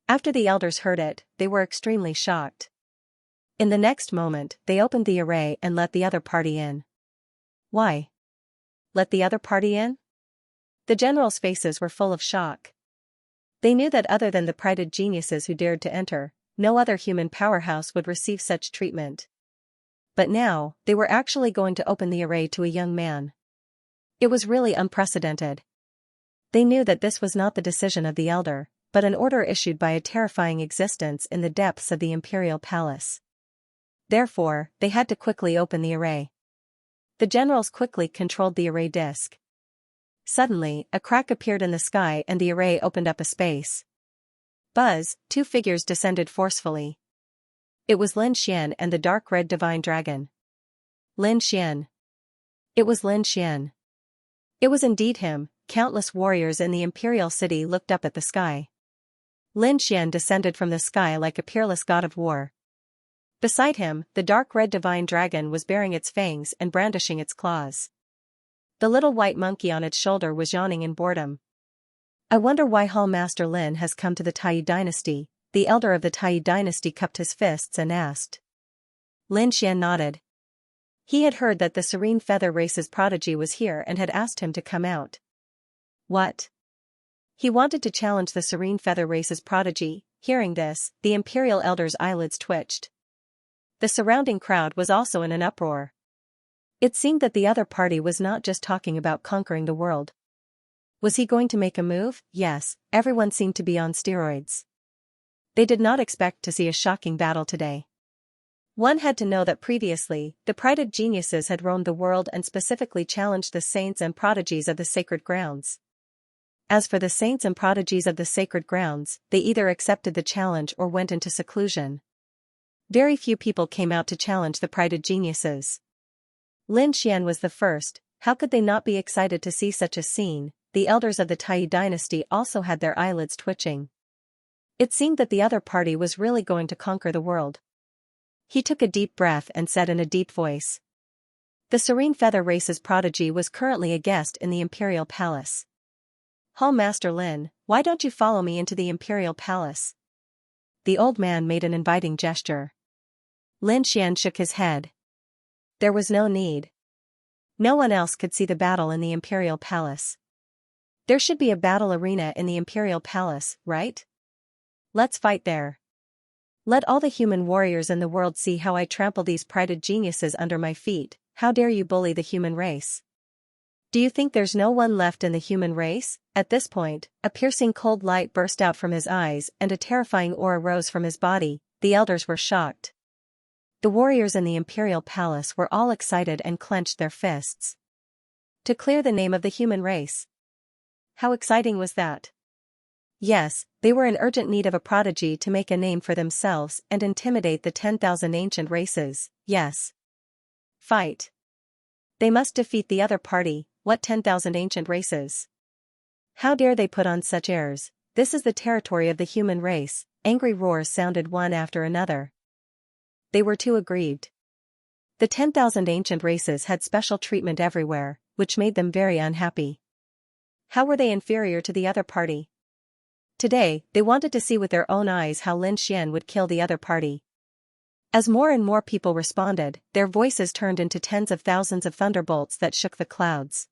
S1: After the elders heard it, they were extremely shocked. In the next moment, they opened the array and let the other party in. Why? Let the other party in? The generals' faces were full of shock. They knew that other than the prided geniuses who dared to enter, no other human powerhouse would receive such treatment. But now, they were actually going to open the array to a young man. It was really unprecedented. They knew that this was not the decision of the elder, but an order issued by a terrifying existence in the depths of the imperial palace. Therefore, they had to quickly open the array. The generals quickly controlled the array disk. Suddenly, a crack appeared in the sky and the array opened up a space. Buzz, 2 figures descended forcefully. It was Lin Xian and the dark red divine dragon. Lin Xian. It was Lin Xian. It was indeed him. Countless warriors in the imperial city looked up at the sky. Lin Xian descended from the sky like a peerless god of war. Beside him, the dark red divine dragon was baring its fangs and brandishing its claws. The little white monkey on its shoulder was yawning in boredom. I wonder why Hall Master Lin has come to the Tai dynasty. The elder of the Tai dynasty cupped his fists and asked. Lin Xian nodded. He had heard that the Serene Feather Race's prodigy was here and had asked him to come out. What? He wanted to challenge the Serene Feather Race's prodigy. Hearing this, the imperial elder's eyelids twitched. The surrounding crowd was also in an uproar. It seemed that the other party was not just talking about conquering the world. Was he going to make a move? Yes, everyone seemed to be on steroids. They did not expect to see a shocking battle today. One had to know that previously, the prided geniuses had roamed the world and specifically challenged the saints and prodigies of the sacred grounds. As for the saints and prodigies of the sacred grounds, they either accepted the challenge or went into seclusion. Very few people came out to challenge the prided geniuses. Lin Xian was the first. How could they not be excited to see such a scene? The elders of the Tai dynasty also had their eyelids twitching. It seemed that the other party was really going to conquer the world. He took a deep breath and said in a deep voice. The Serene Feather Race's prodigy was currently a guest in the Imperial Palace. Hall Master Lin, why don't you follow me into the Imperial Palace? The old man made an inviting gesture. Lin Xian shook his head. There was no need. No one else could see the battle in the Imperial Palace. There should be a battle arena in the Imperial Palace, right? Let's fight there. Let all the human warriors in the world see how I trample these prided geniuses under my feet. How dare you bully the human race? Do you think there's no one left in the human race? At this point, a piercing cold light burst out from his eyes and a terrifying aura rose from his body. The elders were shocked. The warriors in the Imperial Palace were all excited and clenched their fists. To clear the name of the human race. How exciting was that? Yes, they were in urgent need of a prodigy to make a name for themselves and intimidate the 10,000 ancient races. Yes. Fight. They must defeat the other party. What 10,000 ancient races? How dare they put on such airs? This is the territory of the human race. Angry roars sounded one after another. They were too aggrieved. The 10,000 ancient races had special treatment everywhere, which made them very unhappy. How were they inferior to the other party? Today, they wanted to see with their own eyes how Lin Xian would kill the other party. As more and more people responded, their voices turned into tens of thousands of thunderbolts that shook the clouds.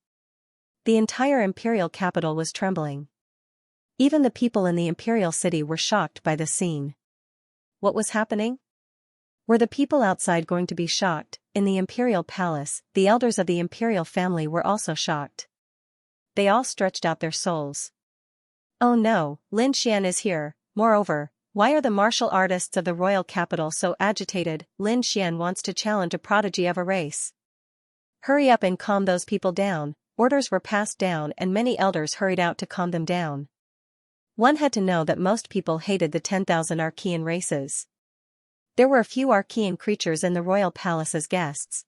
S1: The entire imperial capital was trembling. Even the people in the imperial city were shocked by the scene. What was happening? Were the people outside going to be shocked? In the imperial palace, the elders of the imperial family were also shocked. They all stretched out their souls. Oh no, Lin Xian is here. Moreover, why are the martial artists of the royal capital so agitated? Lin Xian wants to challenge a prodigy of a race. Hurry up and calm those people down. Orders were passed down and many elders hurried out to calm them down. One had to know that most people hated the 10,000 Archean races. There were a few Archean creatures in the royal palace as guests.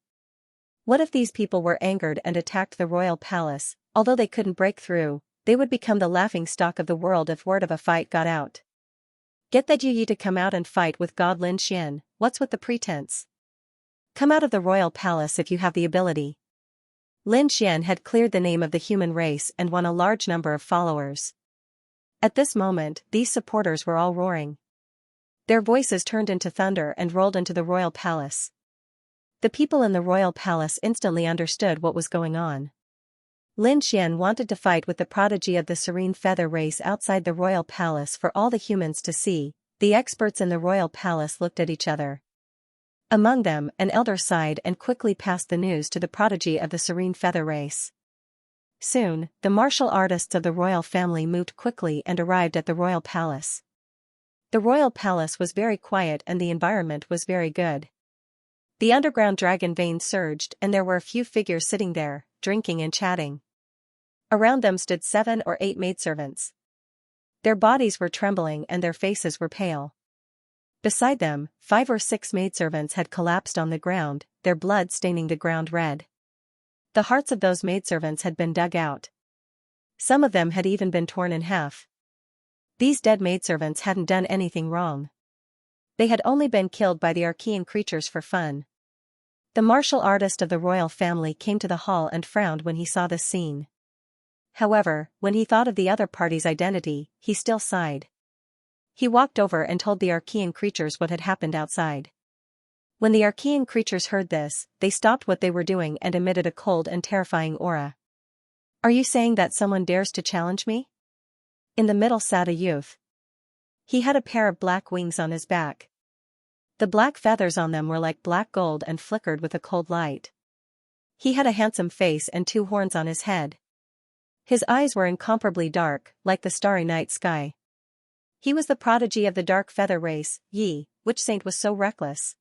S1: What if these people were angered and attacked the royal palace? Although they couldn't break through, they would become the laughingstock of the world if word of a fight got out. Get that Yi to come out and fight with God Lin Xian. What's with the pretense? Come out of the royal palace if you have the ability. Lin Xian had cleared the name of the human race and won a large number of followers. At this moment, these supporters were all roaring. Their voices turned into thunder and rolled into the royal palace. The people in the royal palace instantly understood what was going on. Lin Xian wanted to fight with the prodigy of the Serene Feather race outside the royal palace for all the humans to see. The experts in the royal palace looked at each other. Among them, an elder sighed and quickly passed the news to the prodigy of the Serene Feather race. Soon, the martial artists of the royal family moved quickly and arrived at the royal palace. The royal palace was very quiet and the environment was very good. The underground dragon vein surged and there were a few figures sitting there, drinking and chatting. Around them stood 7 or 8 maidservants. Their bodies were trembling and their faces were pale. Beside them, 5 or 6 maidservants had collapsed on the ground, their blood staining the ground red. The hearts of those maidservants had been dug out. Some of them had even been torn in half. These dead maidservants hadn't done anything wrong. They had only been killed by the Archean creatures for fun. The martial artist of the royal family came to the hall and frowned when he saw this scene. However, when he thought of the other party's identity, he still sighed. He walked over and told the Archean creatures what had happened outside. When the Archean creatures heard this, they stopped what they were doing and emitted a cold and terrifying aura. Are you saying that someone dares to challenge me? In the middle sat a youth. He had a pair of black wings on his back. The black feathers on them were like black gold and flickered with a cold light. He had a handsome face and 2 horns on his head. His eyes were incomparably dark, like the starry night sky. He was the prodigy of the dark feather race, Yi. Which saint was so reckless?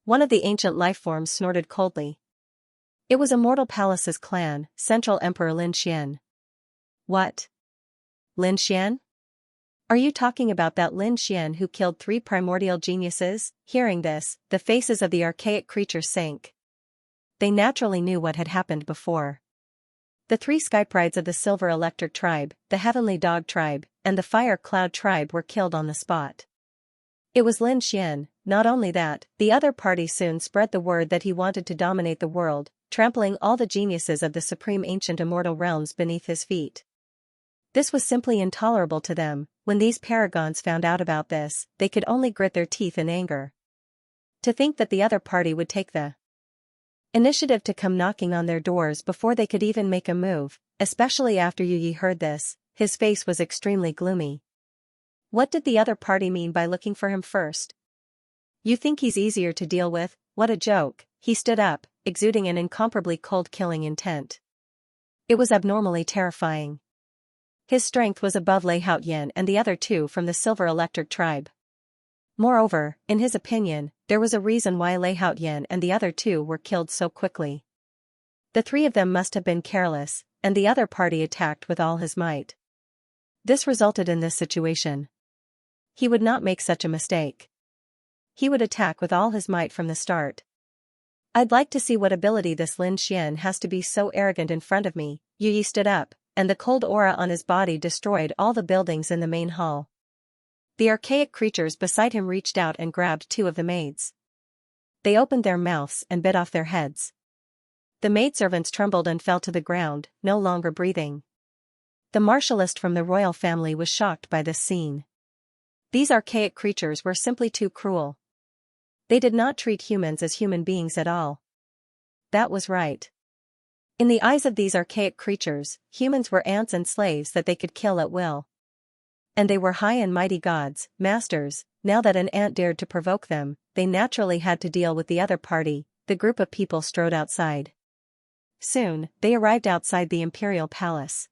S1: One of the ancient lifeforms snorted coldly. It was Immortal Palace's clan, Central Emperor Lin Xian. What? Lin Xian? Are you talking about that Lin Xian who killed 3 primordial geniuses? Hearing this, the faces of the archaic creatures sank. They naturally knew what had happened before. The 3 skyprides of the Silver Electric tribe, the Heavenly Dog tribe, and the Fire Cloud tribe were killed on the spot. It was Lin Xian. Not only that, the other party soon spread the word that he wanted to dominate the world, trampling all the geniuses of the supreme ancient immortal realms beneath his feet. This was simply intolerable to them. When these paragons found out about this, they could only grit their teeth in anger. To think that the other party would take the initiative to come knocking on their doors before they could even make a move, especially after Yu Yi heard this, his face was extremely gloomy. What did the other party mean by looking for him first? You think he's easier to deal with? What a joke. He stood up, exuding an incomparably cold killing intent. It was abnormally terrifying. His strength was above Lei Haoyan and the other 2 from the Silver Electric tribe. Moreover, in his opinion, there was a reason why Lei Haoyan and the other 2 were killed so quickly. The 3 of them must have been careless, and the other party attacked with all his might. This resulted in this situation. He would not make such a mistake. He would attack with all his might from the start. I'd like to see what ability this Lin Xian has to be so arrogant in front of me. Yu Yi stood up, and the cold aura on his body destroyed all the buildings in the main hall. The archaic creatures beside him reached out and grabbed 2 of the maids. They opened their mouths and bit off their heads. The maidservants trembled and fell to the ground, no longer breathing. The martialist from the royal family was shocked by this scene. These archaic creatures were simply too cruel. They did not treat humans as human beings at all. That was right. In the eyes of these archaic creatures, humans were ants and slaves that they could kill at will. And they were high and mighty gods, masters. Now that an ant dared to provoke them, they naturally had to deal with the other party. The group of people strode outside. Soon, they arrived outside the imperial palace.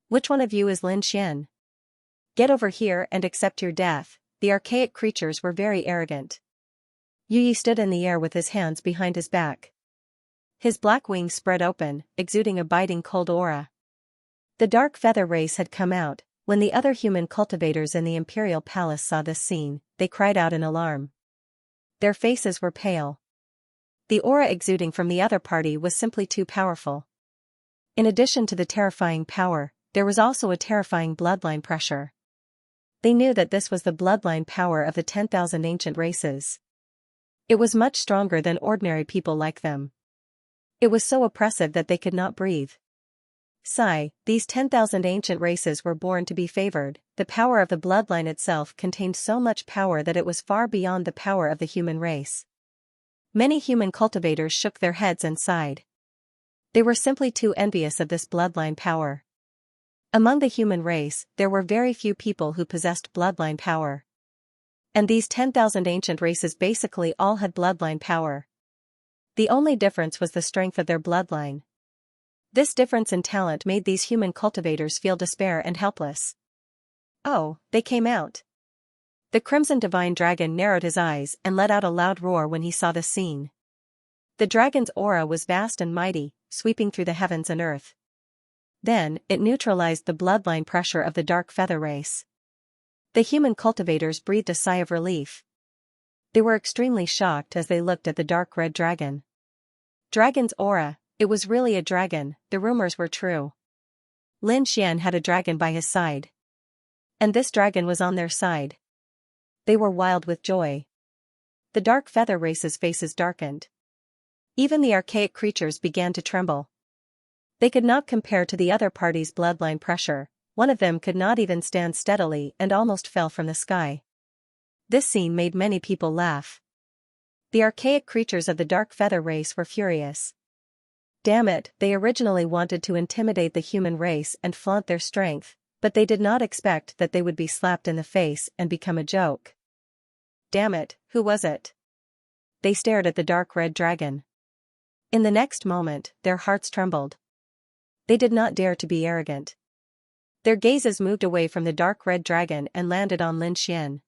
S1: Which one of you is Lin Xian? Get over here and accept your death. The archaic creatures were very arrogant. Yu Yi stood in the air with his hands behind his back. His black wings spread open, exuding a biting cold aura. The dark feather race had come out. When the other human cultivators in the imperial palace saw this scene, they cried out in alarm. Their faces were pale. The aura exuding from the other party was simply too powerful. In addition to the terrifying power, there was also a terrifying bloodline pressure. They knew that this was the bloodline power of the 10,000 ancient races. It was much stronger than ordinary people like them. It was so oppressive that they could not breathe. Sigh, these 10,000 ancient races were born to be favored. The power of the bloodline itself contained so much power that it was far beyond the power of the human race. Many human cultivators shook their heads and sighed. They were simply too envious of this bloodline power. Among the human race, there were very few people who possessed bloodline power. And these 10,000 ancient races basically all had bloodline power. The only difference was the strength of their bloodline. This difference in talent made these human cultivators feel despair and helpless. Oh, they came out. The Crimson Divine Dragon narrowed his eyes and let out a loud roar when he saw the scene. The dragon's aura was vast and mighty, sweeping through the heavens and earth. Then, it neutralized the bloodline pressure of the dark feather race. The human cultivators breathed a sigh of relief. They were extremely shocked as they looked at the dark red dragon. Dragon's aura, it was really a dragon, the rumors were true. Lin Xian had a dragon by his side. And this dragon was on their side. They were wild with joy. The dark feather race's faces darkened. Even the archaic creatures began to tremble. They could not compare to the other party's bloodline pressure. One of them could not even stand steadily and almost fell from the sky. This scene made many people laugh. The archaic creatures of the dark feather race were furious. Damn it, they originally wanted to intimidate the human race and flaunt their strength, but they did not expect that they would be slapped in the face and become a joke. Damn it, who was it? They stared at the dark red dragon. In the next moment, their hearts trembled. They did not dare to be arrogant. Their gazes moved away from the dark red dragon and landed on Lin Xian.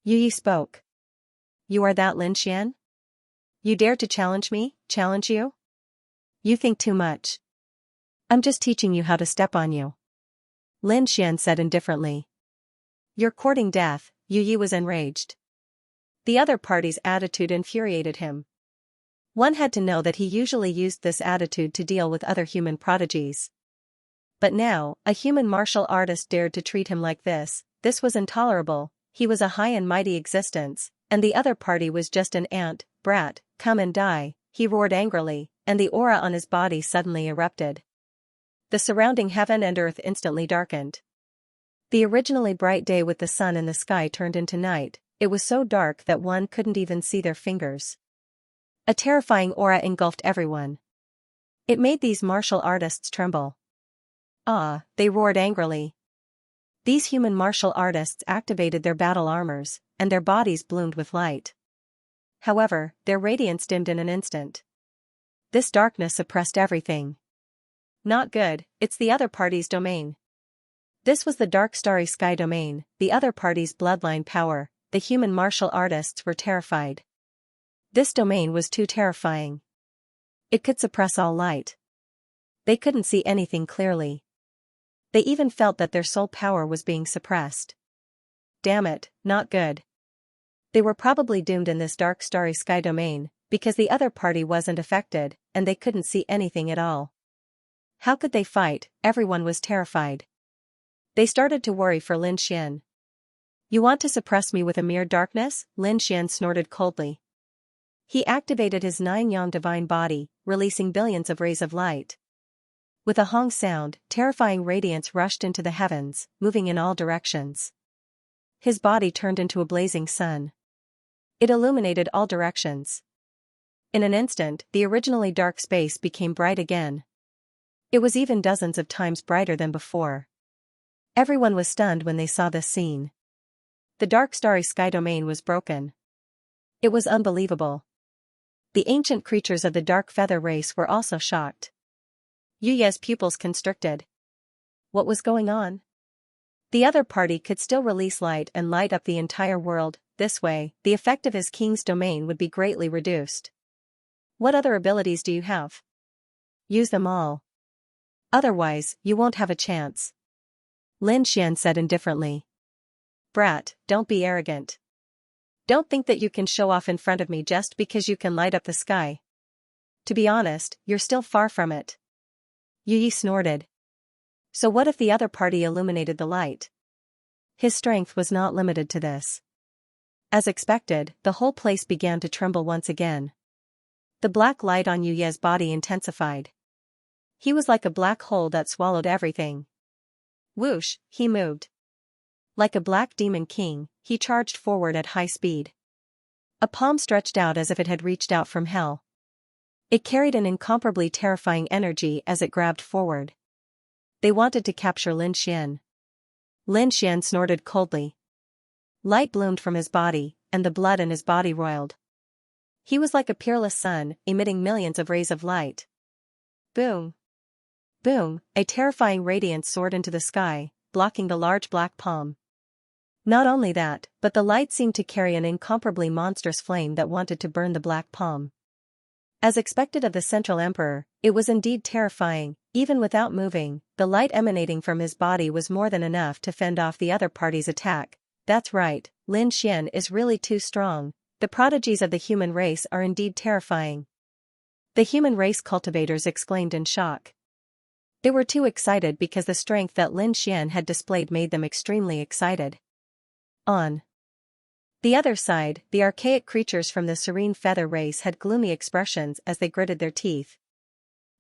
S1: Yu Yi spoke. You are that Lin Xian? You dare to challenge me? Challenge you? You think too much. I'm just teaching you how to step on you. Lin Xian said indifferently. You're courting death, Yu Yi was enraged. The other party's attitude infuriated him. One had to know that he usually used this attitude to deal with other human prodigies. But now, a human martial artist dared to treat him like this. This was intolerable. He was a high and mighty existence, and the other party was just an ant, brat, come and die, he roared angrily, and the aura on his body suddenly erupted. The surrounding heaven and earth instantly darkened. The originally bright day with the sun in the sky turned into night. It was so dark that one couldn't even see their fingers. A terrifying aura engulfed everyone. It made these martial artists tremble. Ah, they roared angrily. These human martial artists activated their battle armors, and their bodies bloomed with light. However, their radiance dimmed in an instant. This darkness suppressed everything. Not good, it's the other party's domain. This was the dark starry sky domain, the other party's bloodline power. The human martial artists were terrified. This domain was too terrifying. It could suppress all light. They couldn't see anything clearly. They even felt that their soul power was being suppressed. Damn it, not good. They were probably doomed in this dark starry sky domain, because the other party wasn't affected, and they couldn't see anything at all. How could they fight? Everyone was terrified. They started to worry for Lin Xian. You want to suppress me with a mere darkness? Lin Xian snorted coldly. He activated his 9-yang divine body, releasing billions of rays of light. With a hong sound, terrifying radiance rushed into the heavens, moving in all directions. His body turned into a blazing sun. It illuminated all directions. In an instant, the originally dark space became bright again. It was even dozens of times brighter than before. Everyone was stunned when they saw this scene. The dark starry sky domain was broken. It was unbelievable. The ancient creatures of the dark feather race were also shocked. Yu Ye's pupils constricted. What was going on? The other party could still release light and light up the entire world. This way, the effect of his king's domain would be greatly reduced. What other abilities do you have? Use them all. Otherwise, you won't have a chance. Lin Xian said indifferently. Brat, don't be arrogant. Don't think that you can show off in front of me just because you can light up the sky. To be honest, you're still far from it. Yu Yi snorted. So what if the other party illuminated the light? His strength was not limited to this. As expected, the whole place began to tremble once again. The black light on Yu Ye's body intensified. He was like a black hole that swallowed everything. Whoosh, he moved. Like a black demon king, he charged forward at high speed. A palm stretched out as if it had reached out from hell. It carried an incomparably terrifying energy as it grabbed forward. They wanted to capture Lin Xian. Lin Xian snorted coldly. Light bloomed from his body, and the blood in his body roiled. He was like a peerless sun, emitting millions of rays of light. Boom! Boom! A terrifying radiance soared into the sky, blocking the large black palm. Not only that, but the light seemed to carry an incomparably monstrous flame that wanted to burn the black palm. As expected of the Central Emperor, it was indeed terrifying. Even without moving, the light emanating from his body was more than enough to fend off the other party's attack. That's right, Lin Xian is really too strong. The prodigies of the human race are indeed terrifying. The human race cultivators exclaimed in shock. They were too excited because the strength that Lin Xian had displayed made them extremely excited. On the other side, the archaic creatures from the serene feather race had gloomy expressions as they gritted their teeth.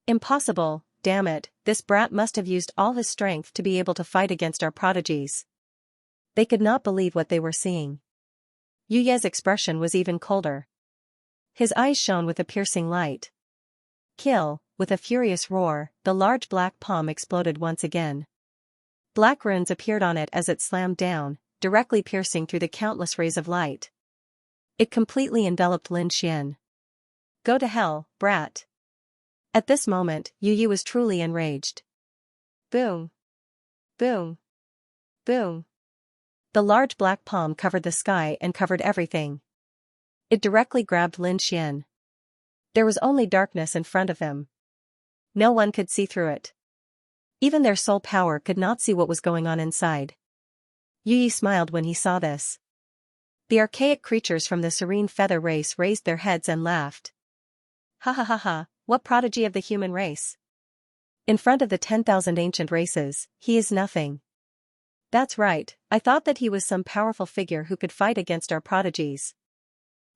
S1: Impossible, damn it, this brat must have used all his strength to be able to fight against our prodigies. They could not believe what they were seeing. Yu Ye's expression was even colder. His eyes shone with a piercing light. Kill! With a furious roar, the large black palm exploded once again. Black runes appeared on it as it slammed down, directly piercing through the countless rays of light. It completely enveloped Lin Xian. Go to hell, brat! At this moment, Yu Yi was truly enraged. Boom! Boom! Boom! The large black palm covered the sky and covered everything. It directly grabbed Lin Xian. There was only darkness in front of him. No one could see through it. Even their soul power could not see what was going on inside. Yu Yi smiled when he saw this. The archaic creatures from the serene feather race raised their heads and laughed. Ha ha ha ha, what prodigy of the human race! In front of the 10,000 ancient races, he is nothing. That's right, I thought that he was some powerful figure who could fight against our prodigies.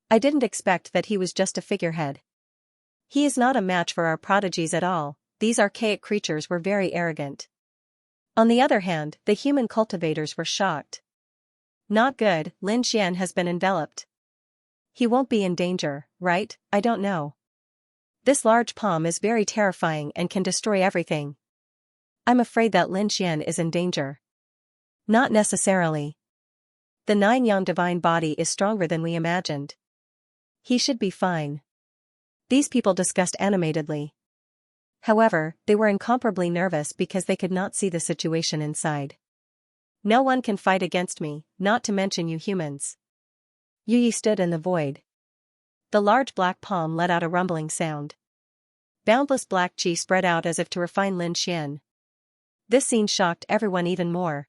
S1: I didn't expect that he was just a figurehead. He is not a match for our prodigies at all. These archaic creatures were very arrogant. On the other hand, the human cultivators were shocked. Not good, Lin Xian has been enveloped. He won't be in danger, right? I don't know. This large palm is very terrifying and can destroy everything. I'm afraid that Lin Xian is in danger. Not necessarily. The 9-yang divine body is stronger than we imagined. He should be fine. These people discussed animatedly. However, they were incomparably nervous because they could not see the situation inside. No one can fight against me, not to mention you humans. Yu Yi stood in the void. The large black palm let out a rumbling sound. Boundless black qi spread out as if to refine Lin Xian. This scene shocked everyone even more.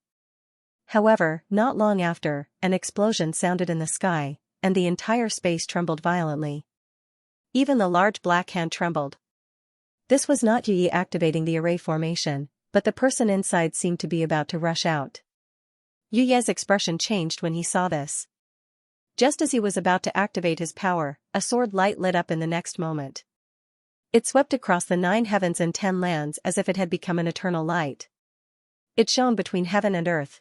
S1: However, not long after, an explosion sounded in the sky, and the entire space trembled violently. Even the large black hand trembled. This was not Yu Yi activating the array formation, but the person inside seemed to be about to rush out. Yu Ye's expression changed when he saw this. Just as he was about to activate his power, a sword light lit up in the next moment. It swept across the 9 heavens and 10 lands as if it had become an eternal light. It shone between heaven and earth.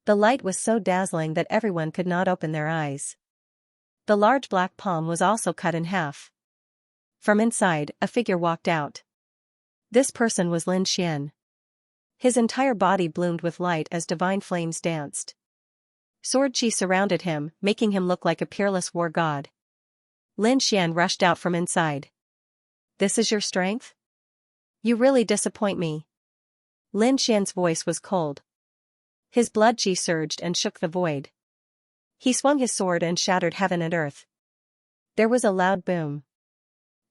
S1: The light was so dazzling that everyone could not open their eyes. The large black palm was also cut in half. From inside, a figure walked out. This person was Lin Xian. His entire body bloomed with light as divine flames danced. Sword chi surrounded him, making him look like a peerless war god. Lin Xian rushed out from inside. This is your strength? You really disappoint me. Lin Xian's voice was cold. His blood chi surged and shook the void. He swung his sword and shattered heaven and earth. There was a loud boom.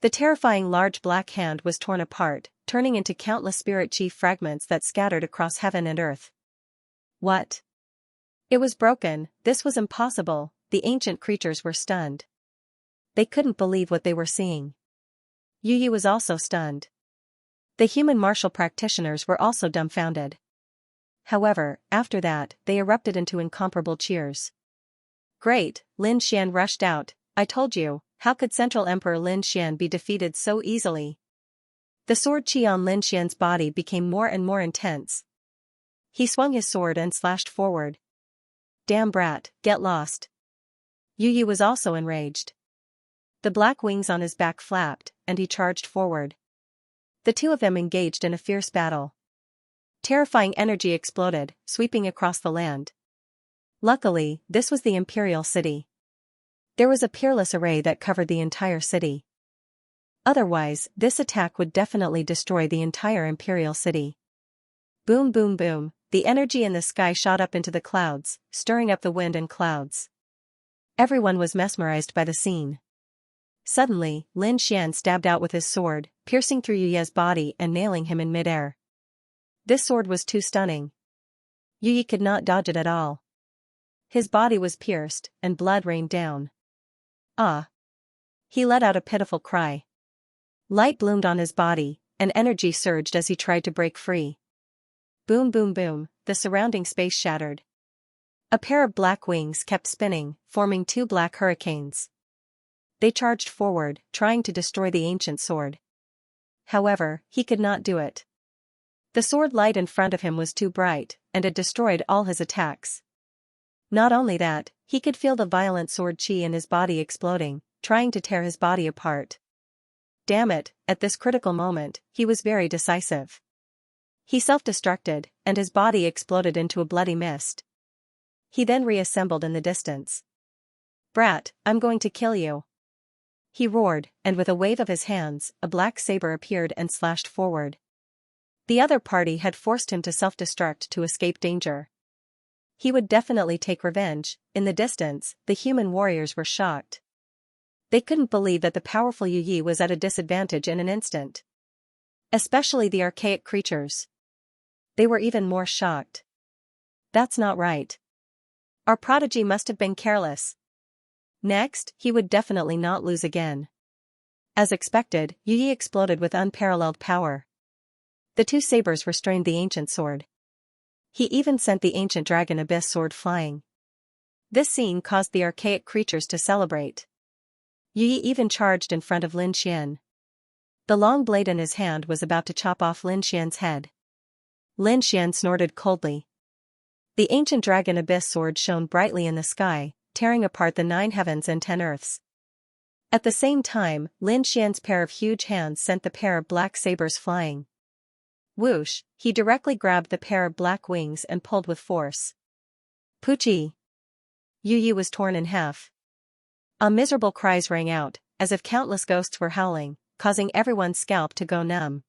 S1: The terrifying large black hand was torn apart, turning into countless spirit chi fragments that scattered across heaven and earth. What? It was broken. This was impossible. The ancient creatures were stunned. They couldn't believe what they were seeing. Yu Yi was also stunned. The human martial practitioners were also dumbfounded. However, after that, they erupted into incomparable cheers. Great, Lin Xian rushed out. I told you, how could Central Emperor Lin Xian be defeated so easily? The sword chi on Lin Xian's body became more and more intense. He swung his sword and slashed forward. Damn brat, get lost. Yu Yi was also enraged. The black wings on his back flapped, and he charged forward. The two of them engaged in a fierce battle. Terrifying energy exploded, sweeping across the land. Luckily, this was the imperial city. There was a peerless array that covered the entire city. Otherwise, this attack would definitely destroy the entire imperial city. Boom boom boom, the energy in the sky shot up into the clouds, stirring up the wind and clouds. Everyone was mesmerized by the scene. Suddenly, Lin Xian stabbed out with his sword, piercing through Yu Ye's body and nailing him in midair. This sword was too stunning. Yu Yi could not dodge it at all. His body was pierced, and blood rained down. Ah! He let out a pitiful cry. Light bloomed on his body, and energy surged as he tried to break free. Boom boom boom, the surrounding space shattered. A pair of black wings kept spinning, forming 2 black hurricanes. They charged forward, trying to destroy the ancient sword. However, he could not do it. The sword light in front of him was too bright, and it destroyed all his attacks. Not only that, he could feel the violent sword chi in his body exploding, trying to tear his body apart. Damn it, at this critical moment, he was very decisive. He self-destructed, and his body exploded into a bloody mist. He then reassembled in the distance. Brat, I'm going to kill you. He roared, and with a wave of his hands, a black saber appeared and slashed forward. The other party had forced him to self-destruct to escape danger. He would definitely take revenge. In the distance, the human warriors were shocked. They couldn't believe that the powerful Yu Yi was at a disadvantage in an instant. Especially the archaic creatures. They were even more shocked. That's not right. Our prodigy must have been careless. Next, he would definitely not lose again. As expected, Yu Yi exploded with unparalleled power. The two sabers restrained the ancient sword. He even sent the ancient dragon abyss sword flying. This scene caused the archaic creatures to celebrate. Yu Yi even charged in front of Lin Xian. The long blade in his hand was about to chop off Lin Xian's head. Lin Xian snorted coldly. The ancient dragon abyss sword shone brightly in the sky, tearing apart the 9 heavens and 10 earths. At the same time, Lin Xian's pair of huge hands sent the pair of black sabers flying. Whoosh, he directly grabbed the pair of black wings and pulled with force. Poochie! Yu Yi was torn in half. Miserable cries rang out, as if countless ghosts were howling, causing everyone's scalp to go numb.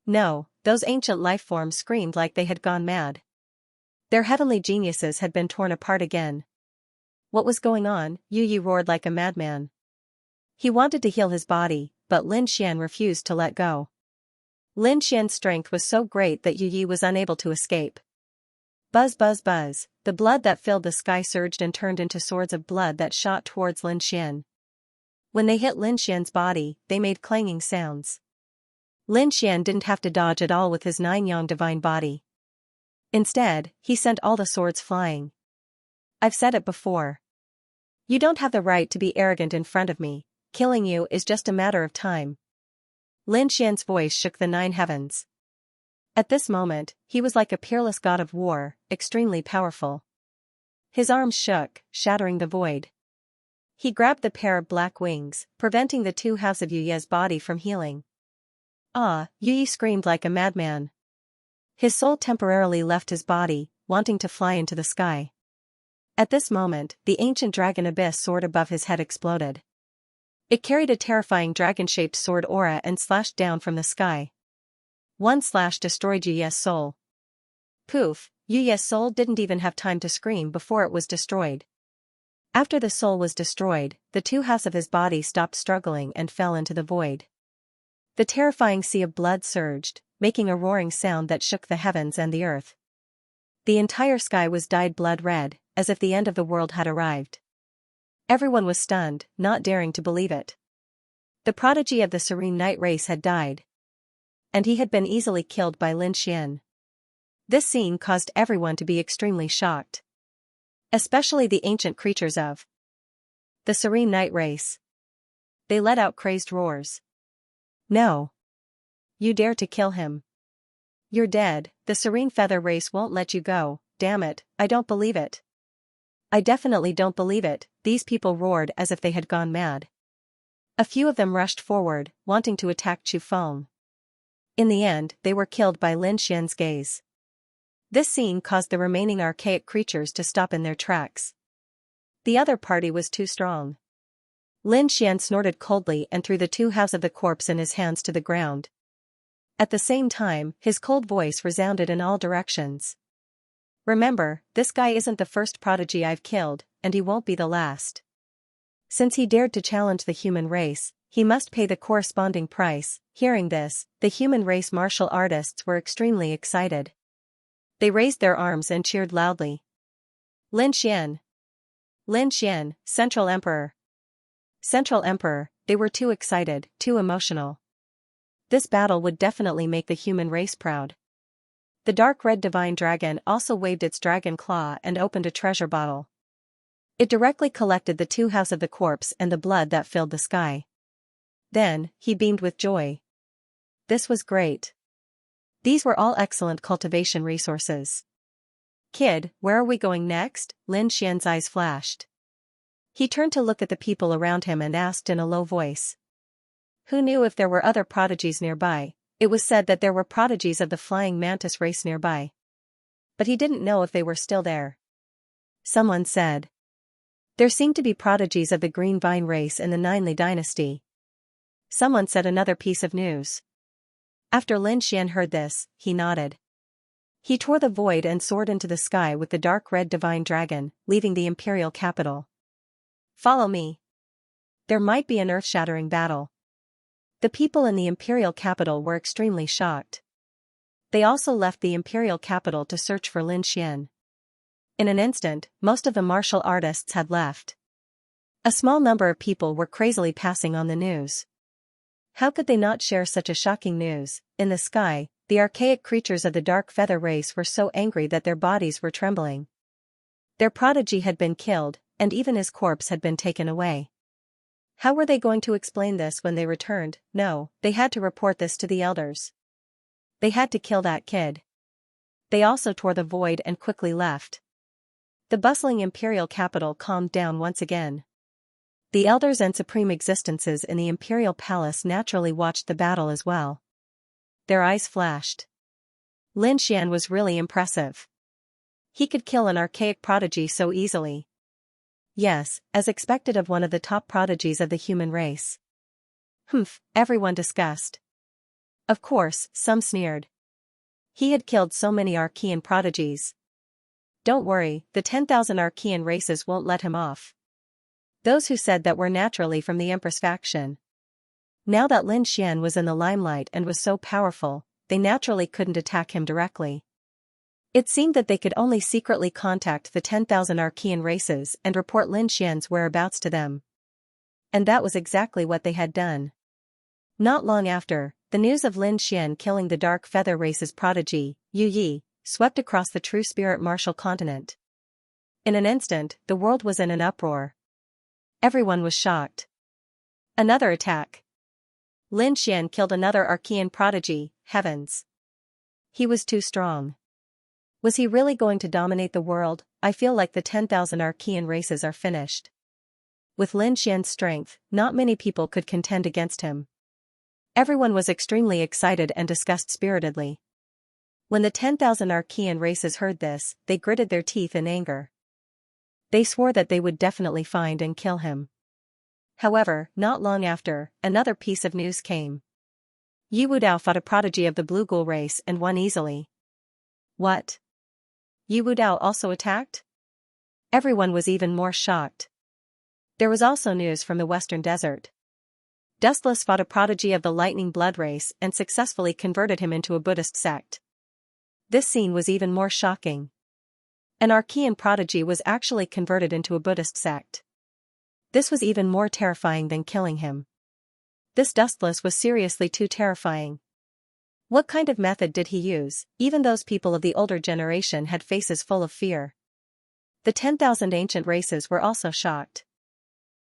S1: No, those ancient life forms screamed like they had gone mad. Their heavenly geniuses had been torn apart again. What was going on? Yu Yi roared like a madman. He wanted to heal his body, but Lin Xian refused to let go. Lin Xian's strength was so great that Yu Yi was unable to escape. Buzz buzz buzz, the blood that filled the sky surged and turned into swords of blood that shot towards Lin Xian. When they hit Lin Xian's body, they made clanging sounds. Lin Xian didn't have to dodge at all with his 9-yang divine body. Instead, he sent all the swords flying. I've said it before. You don't have the right to be arrogant in front of me. Killing you is just a matter of time. Lin Xian's voice shook the 9 heavens. At this moment, he was like a peerless god of war, extremely powerful. His arms shook, shattering the void. He grabbed the pair of black wings, preventing the 2 halves of Yu Yi's body from healing. Ah! Yu Yi screamed like a madman. His soul temporarily left his body, wanting to fly into the sky. At this moment, the ancient dragon abyss sword above his head exploded. It carried a terrifying dragon-shaped sword aura and slashed down from the sky. One slash destroyed Yu Yi's soul. Poof, Yu Yi's soul didn't even have time to scream before it was destroyed. After the soul was destroyed, the 2 halves of his body stopped struggling and fell into the void. The terrifying sea of blood surged, making a roaring sound that shook the heavens and the earth. The entire sky was dyed blood red, as if the end of the world had arrived. Everyone was stunned, not daring to believe it. The prodigy of the Serene Night race had died. And he had been easily killed by Lin Xian. This scene caused everyone to be extremely shocked. Especially the ancient creatures of the Serene Night race. They let out crazed roars. No! You dare to kill him. You're dead, the Serene Feather race won't let you go, damn it, I don't believe it. I definitely don't believe it, these people roared as if they had gone mad. A few of them rushed forward, wanting to attack Chu Feng. In the end, they were killed by Lin Xian's gaze. This scene caused the remaining archaic creatures to stop in their tracks. The other party was too strong. Lin Xian snorted coldly and threw the 2 halves of the corpse in his hands to the ground. At the same time, his cold voice resounded in all directions. Remember, this guy isn't the first prodigy I've killed, and he won't be the last. Since he dared to challenge the human race, he must pay the corresponding price. Hearing this, the human race martial artists were extremely excited. They raised their arms and cheered loudly. Lin Xian! Lin Xian, Central Emperor! Central Emperor, they were too excited, too emotional. This battle would definitely make the human race proud. The dark red divine dragon also waved its dragon claw and opened a treasure bottle. It directly collected the 2 halves of the corpse and the blood that filled the sky. Then, he beamed with joy. This was great. These were all excellent cultivation resources. Kid, where are we going next? Lin Xian's eyes flashed. He turned to look at the people around him and asked in a low voice. Who knew if there were other prodigies nearby? It was said that there were prodigies of the flying mantis race nearby. But he didn't know if they were still there. Someone said. There seemed to be prodigies of the green vine race in the Ninely dynasty. Someone said another piece of news. After Lin Xian heard this, he nodded. He tore the void and soared into the sky with the dark red divine dragon, leaving the imperial capital. Follow me. There might be an earth-shattering battle. The people in the imperial capital were extremely shocked. They also left the imperial capital to search for Lin Xian. In an instant, most of the martial artists had left. A small number of people were crazily passing on the news. How could they not share such a shocking news? In the sky, the archaic creatures of the dark feather race were so angry that their bodies were trembling. Their prodigy had been killed, and even his corpse had been taken away. How were they going to explain this when they returned? No, they had to report this to the elders. They had to kill that kid. They also tore the void and quickly left. The bustling imperial capital calmed down once again. The elders and supreme existences in the imperial palace naturally watched the battle as well. Their eyes flashed. Lin Xian was really impressive. He could kill an archaic prodigy so easily. Yes, as expected of one of the top prodigies of the human race. Everyone discussed. Of course, some sneered. He had killed so many Archean prodigies. Don't worry, the 10,000 Archean races won't let him off. Those who said that were naturally from the Empress faction. Now that Lin Xian was in the limelight and was so powerful, they naturally couldn't attack him directly. It seemed that they could only secretly contact the 10,000 Archean races and report Lin Xian's whereabouts to them. And that was exactly what they had done. Not long after, the news of Lin Xian killing the Dark Feather race's prodigy, Yu Yi, swept across the True Spirit Martial continent. In an instant, the world was in an uproar. Everyone was shocked. Another attack. Lin Xian killed another Archean prodigy, heavens. He was too strong. Was he really going to dominate the world? I feel like the 10,000 Archean races are finished. With Lin Xian's strength, not many people could contend against him. Everyone was extremely excited and discussed spiritedly. When the 10,000 Archean races heard this, they gritted their teeth in anger. They swore that they would definitely find and kill him. However, not long after, another piece of news came. Yi Wudao fought a prodigy of the Blue Ghoul race and won easily. What? Yi Wudao also attacked? Everyone was even more shocked. There was also news from the Western Desert. Dustless fought a prodigy of the Lightning Blood race and successfully converted him into a Buddhist sect. This scene was even more shocking. An Archean prodigy was actually converted into a Buddhist sect. This was even more terrifying than killing him. This Dustless was seriously too terrifying. What kind of method did he use? Even those people of the older generation had faces full of fear. The 10,000 ancient races were also shocked.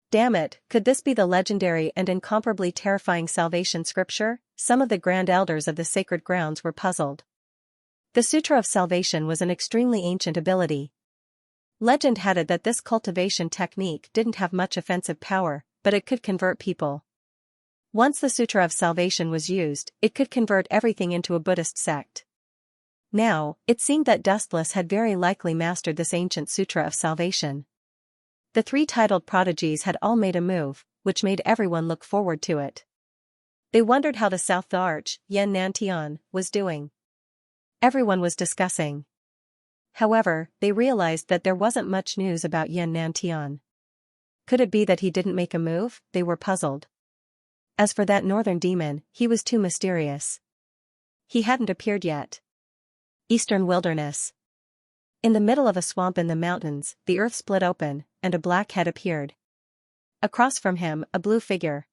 S1: Damn it, could this be the legendary and incomparably terrifying salvation scripture? Some of the grand elders of the sacred grounds were puzzled. The Sutra of Salvation was an extremely ancient ability. Legend had it that this cultivation technique didn't have much offensive power, but it could convert people. Once the Sutra of Salvation was used, it could convert everything into a Buddhist sect. Now, it seemed that Dustless had very likely mastered this ancient Sutra of Salvation. The three titled prodigies had all made a move, which made everyone look forward to it. They wondered how the South Arch, Yan Nantian, was doing. Everyone was discussing. However, they realized that there wasn't much news about Yan Nantian. Could it be that he didn't make a move? They were puzzled. As for that northern demon, he was too mysterious. He hadn't appeared yet. Eastern Wilderness. In the middle of a swamp in the mountains, the earth split open, and a black head appeared. Across from him, a blue figure.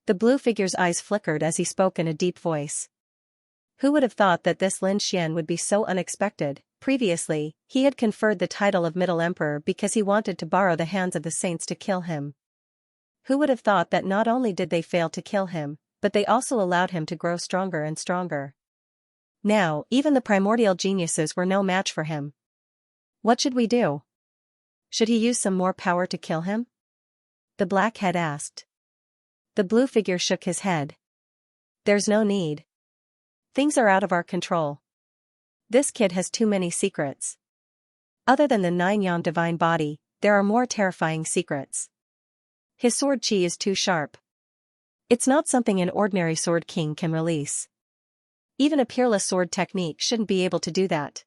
S1: The blue figure's eyes flickered as he spoke in a deep voice. Who would have thought that this Lin Xian would be so unexpected? Previously, he had conferred the title of Middle Emperor because he wanted to borrow the hands of the saints to kill him. Who would have thought that not only did they fail to kill him, but they also allowed him to grow stronger and stronger. Now, even the primordial geniuses were no match for him. What should we do? Should he use some more power to kill him? The black head asked. The blue figure shook his head. There's no need. Things are out of our control. This kid has too many secrets. Other than the 9-yang divine body, there are more terrifying secrets. His sword chi is too sharp. It's not something an ordinary sword king can release. Even a peerless sword technique shouldn't be able to do that.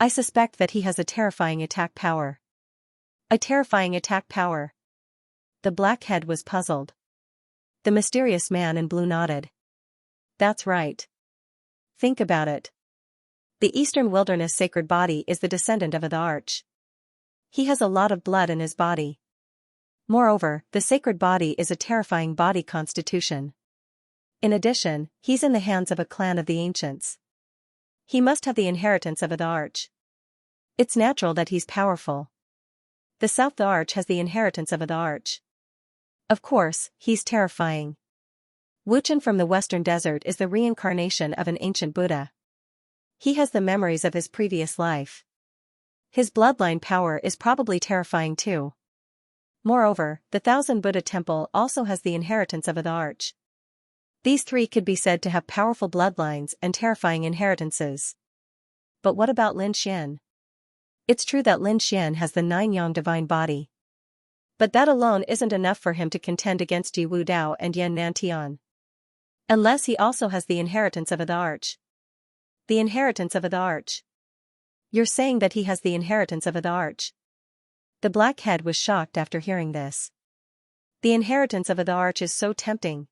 S1: I suspect that he has a terrifying attack power. A terrifying attack power. The blackhead was puzzled. The mysterious man in blue nodded. That's right. Think about it. The Eastern Wilderness sacred body is the descendant of the Arch. He has a lot of blood in his body. Moreover, the sacred body is a terrifying body constitution. In addition, he's in the hands of a clan of the ancients. He must have the inheritance of the Arch. It's natural that he's powerful. The South Arch has the inheritance of the Arch. Of course, he's terrifying. Wuchen from the Western Desert is the reincarnation of an ancient Buddha. He has the memories of his previous life. His bloodline power is probably terrifying too. Moreover, the Thousand Buddha Temple also has the inheritance of the Arch. These three could be said to have powerful bloodlines and terrifying inheritances. But what about Lin Xian? It's true that Lin Xian has the 9-yang divine body. But that alone isn't enough for him to contend against Yi Wu Dao and Yan Nantian. Unless he also has the inheritance of the Arch. The inheritance of the Arch. You're saying that he has the inheritance of the Arch? The blackhead was shocked after hearing this. The inheritance of the Arch is so tempting.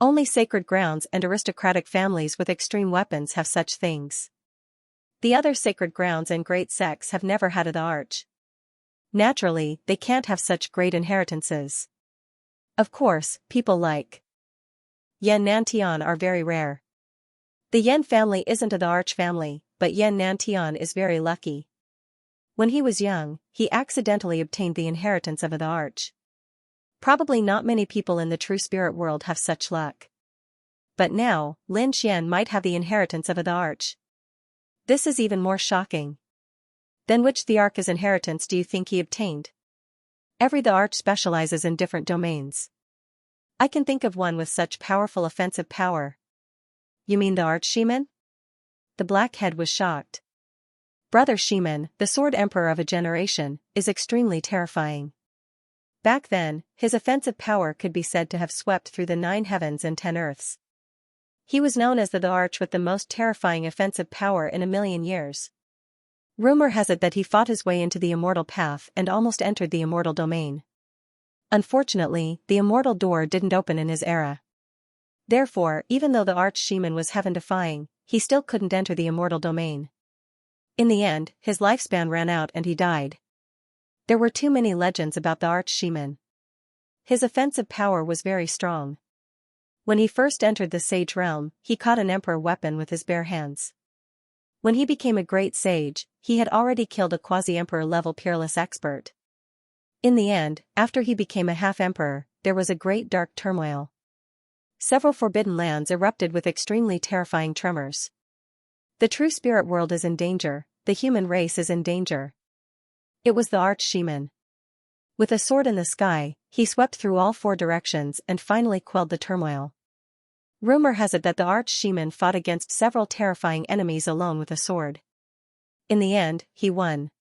S1: Only sacred grounds and aristocratic families with extreme weapons have such things. The other sacred grounds and great sects have never had the Arch. Naturally, they can't have such great inheritances. Of course, people like Yan Nantian are very rare. The Yan family isn't the Arch family, but Yan Nantian is very lucky. When he was young, he accidentally obtained the inheritance of the Arch. Probably not many people in the true spirit world have such luck. But now, Lin Xian might have the inheritance of the Arch. This is even more shocking. Then which the Arch's inheritance do you think he obtained? Every the Arch specializes in different domains. I can think of one with such powerful offensive power. You mean the Arch Shaman? The blackhead was shocked. Brother Shaman, the Sword Emperor of a generation, is extremely terrifying. Back then, his offensive power could be said to have swept through the 9 heavens and 10 earths. He was known as the Arch with the most terrifying offensive power in a million years. Rumor has it that he fought his way into the immortal path and almost entered the immortal domain. Unfortunately, the immortal door didn't open in his era. Therefore, even though the Arch Shaman was heaven-defying, he still couldn't enter the immortal domain. In the end, his lifespan ran out and he died. There were too many legends about the Arch Shaman. His offensive power was very strong. When he first entered the sage realm, he caught an emperor weapon with his bare hands. When he became a great sage, he had already killed a quasi-emperor level peerless expert. In the end, after he became a half-emperor, there was a great dark turmoil. Several forbidden lands erupted with extremely terrifying tremors. The true spirit world is in danger, the human race is in danger. It was the Arch Shaman. With a sword in the sky, he swept through all 4 directions and finally quelled the turmoil. Rumor has it that the Arch Shaman fought against several terrifying enemies alone with a sword. In the end, he won.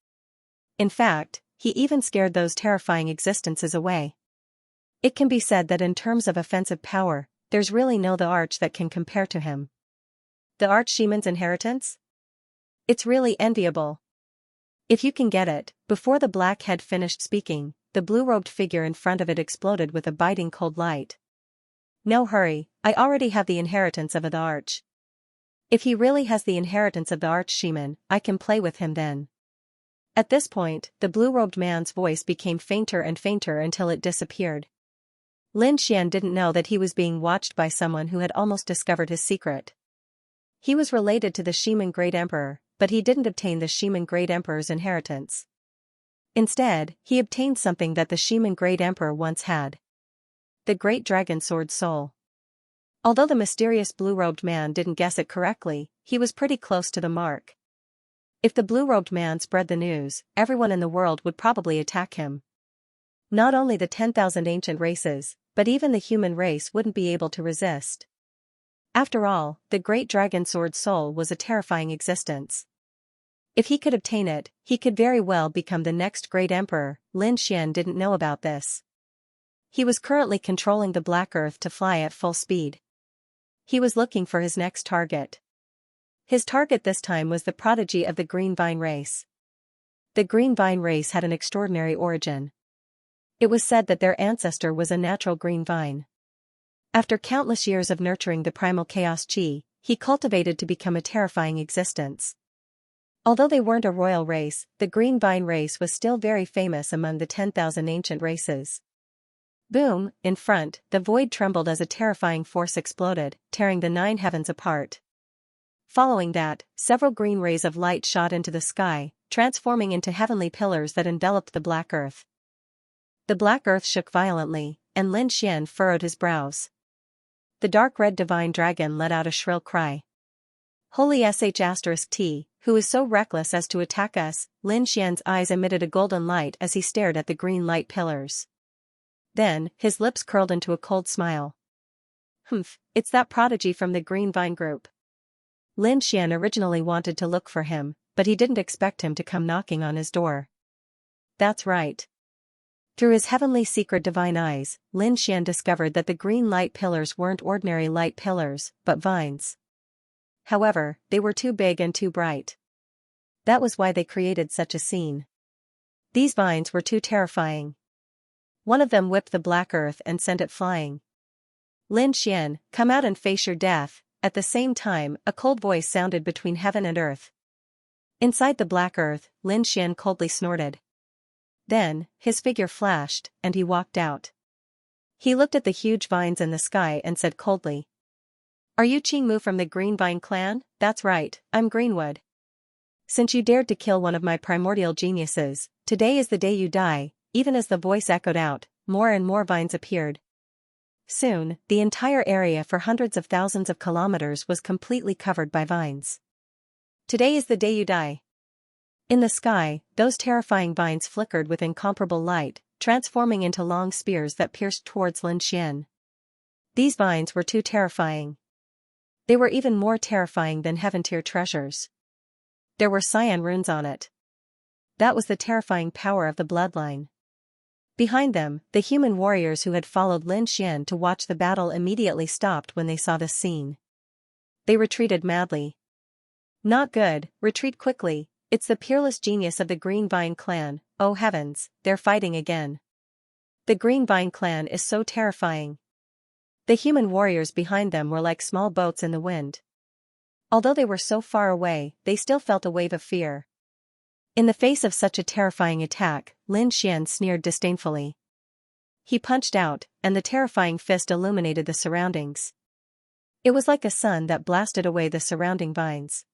S1: In fact, he even scared those terrifying existences away. It can be said that in terms of offensive power, there's really no the Arch that can compare to him. The Arch Shaman's inheritance? It's really enviable. If you can get it. Before the blackhead finished speaking, the blue-robed figure in front of it exploded with a biting cold light. No hurry, I already have the inheritance of the Arch. If he really has the inheritance of the Arch Shaman, I can play with him then. At this point, the blue-robed man's voice became fainter and fainter until it disappeared. Lin Xian didn't know that he was being watched by someone who had almost discovered his secret. He was related to the Shaman Great Emperor, but he didn't obtain the Shaman Great Emperor's inheritance. Instead, he obtained something that the Shaman Great Emperor once had. The Great Dragon Sword Soul. Although the mysterious blue-robed man didn't guess it correctly, he was pretty close to the mark. If the blue-robed man spread the news, everyone in the world would probably attack him. Not only the 10,000 ancient races, but even the human race wouldn't be able to resist. After all, the Great Dragon Sword Soul was a terrifying existence. If he could obtain it, he could very well become the next great emperor. Lin Xian didn't know about this. He was currently controlling the Black Earth to fly at full speed. He was looking for his next target. His target this time was the prodigy of the Green Vine race. The Green Vine race had an extraordinary origin. It was said that their ancestor was a natural green vine. After countless years of nurturing the primal chaos chi, he cultivated to become a terrifying existence. Although they weren't a royal race, the green vine race was still very famous among the 10,000 ancient races. Boom, in front, the void trembled as a terrifying force exploded, tearing the 9 heavens apart. Following that, several green rays of light shot into the sky, transforming into heavenly pillars that enveloped the black earth. The black earth shook violently, and Lin Xian furrowed his brows. The dark red divine dragon let out a shrill cry. Holy sh*T, who is so reckless as to attack us? Lin Xian's eyes emitted a golden light as he stared at the green light pillars. Then, his lips curled into a cold smile. Humph, it's that prodigy from the Green Vine group. Lin Xian originally wanted to look for him, but he didn't expect him to come knocking on his door. That's right. Through his heavenly secret divine eyes, Lin Xian discovered that the green light pillars weren't ordinary light pillars, but vines. However, they were too big and too bright. That was why they created such a scene. These vines were too terrifying. One of them whipped the black earth and sent it flying. Lin Xian, come out and face your death. At the same time, a cold voice sounded between heaven and earth. Inside the black earth, Lin Xian coldly snorted. Then, his figure flashed, and he walked out. He looked at the huge vines in the sky and said coldly. Are you Qingmu from the Green Vine clan? That's right, I'm Greenwood. Since you dared to kill one of my primordial geniuses, today is the day you die. Even as the voice echoed out, more and more vines appeared. Soon, the entire area for hundreds of thousands of kilometers was completely covered by vines. Today is the day you die. In the sky, those terrifying vines flickered with incomparable light, transforming into long spears that pierced towards Lin Xian. These vines were too terrifying. They were even more terrifying than heaven-tier treasures. There were cyan runes on it. That was the terrifying power of the bloodline. Behind them, the human warriors who had followed Lin Xian to watch the battle immediately stopped when they saw this scene. They retreated madly. Not good, retreat quickly, it's the peerless genius of the Green Vine clan, oh heavens, they're fighting again. The Green Vine clan is so terrifying. The human warriors behind them were like small boats in the wind. Although they were so far away, they still felt a wave of fear. In the face of such a terrifying attack, Lin Xian sneered disdainfully. He punched out, and the terrifying fist illuminated the surroundings. It was like a sun that blasted away the surrounding vines.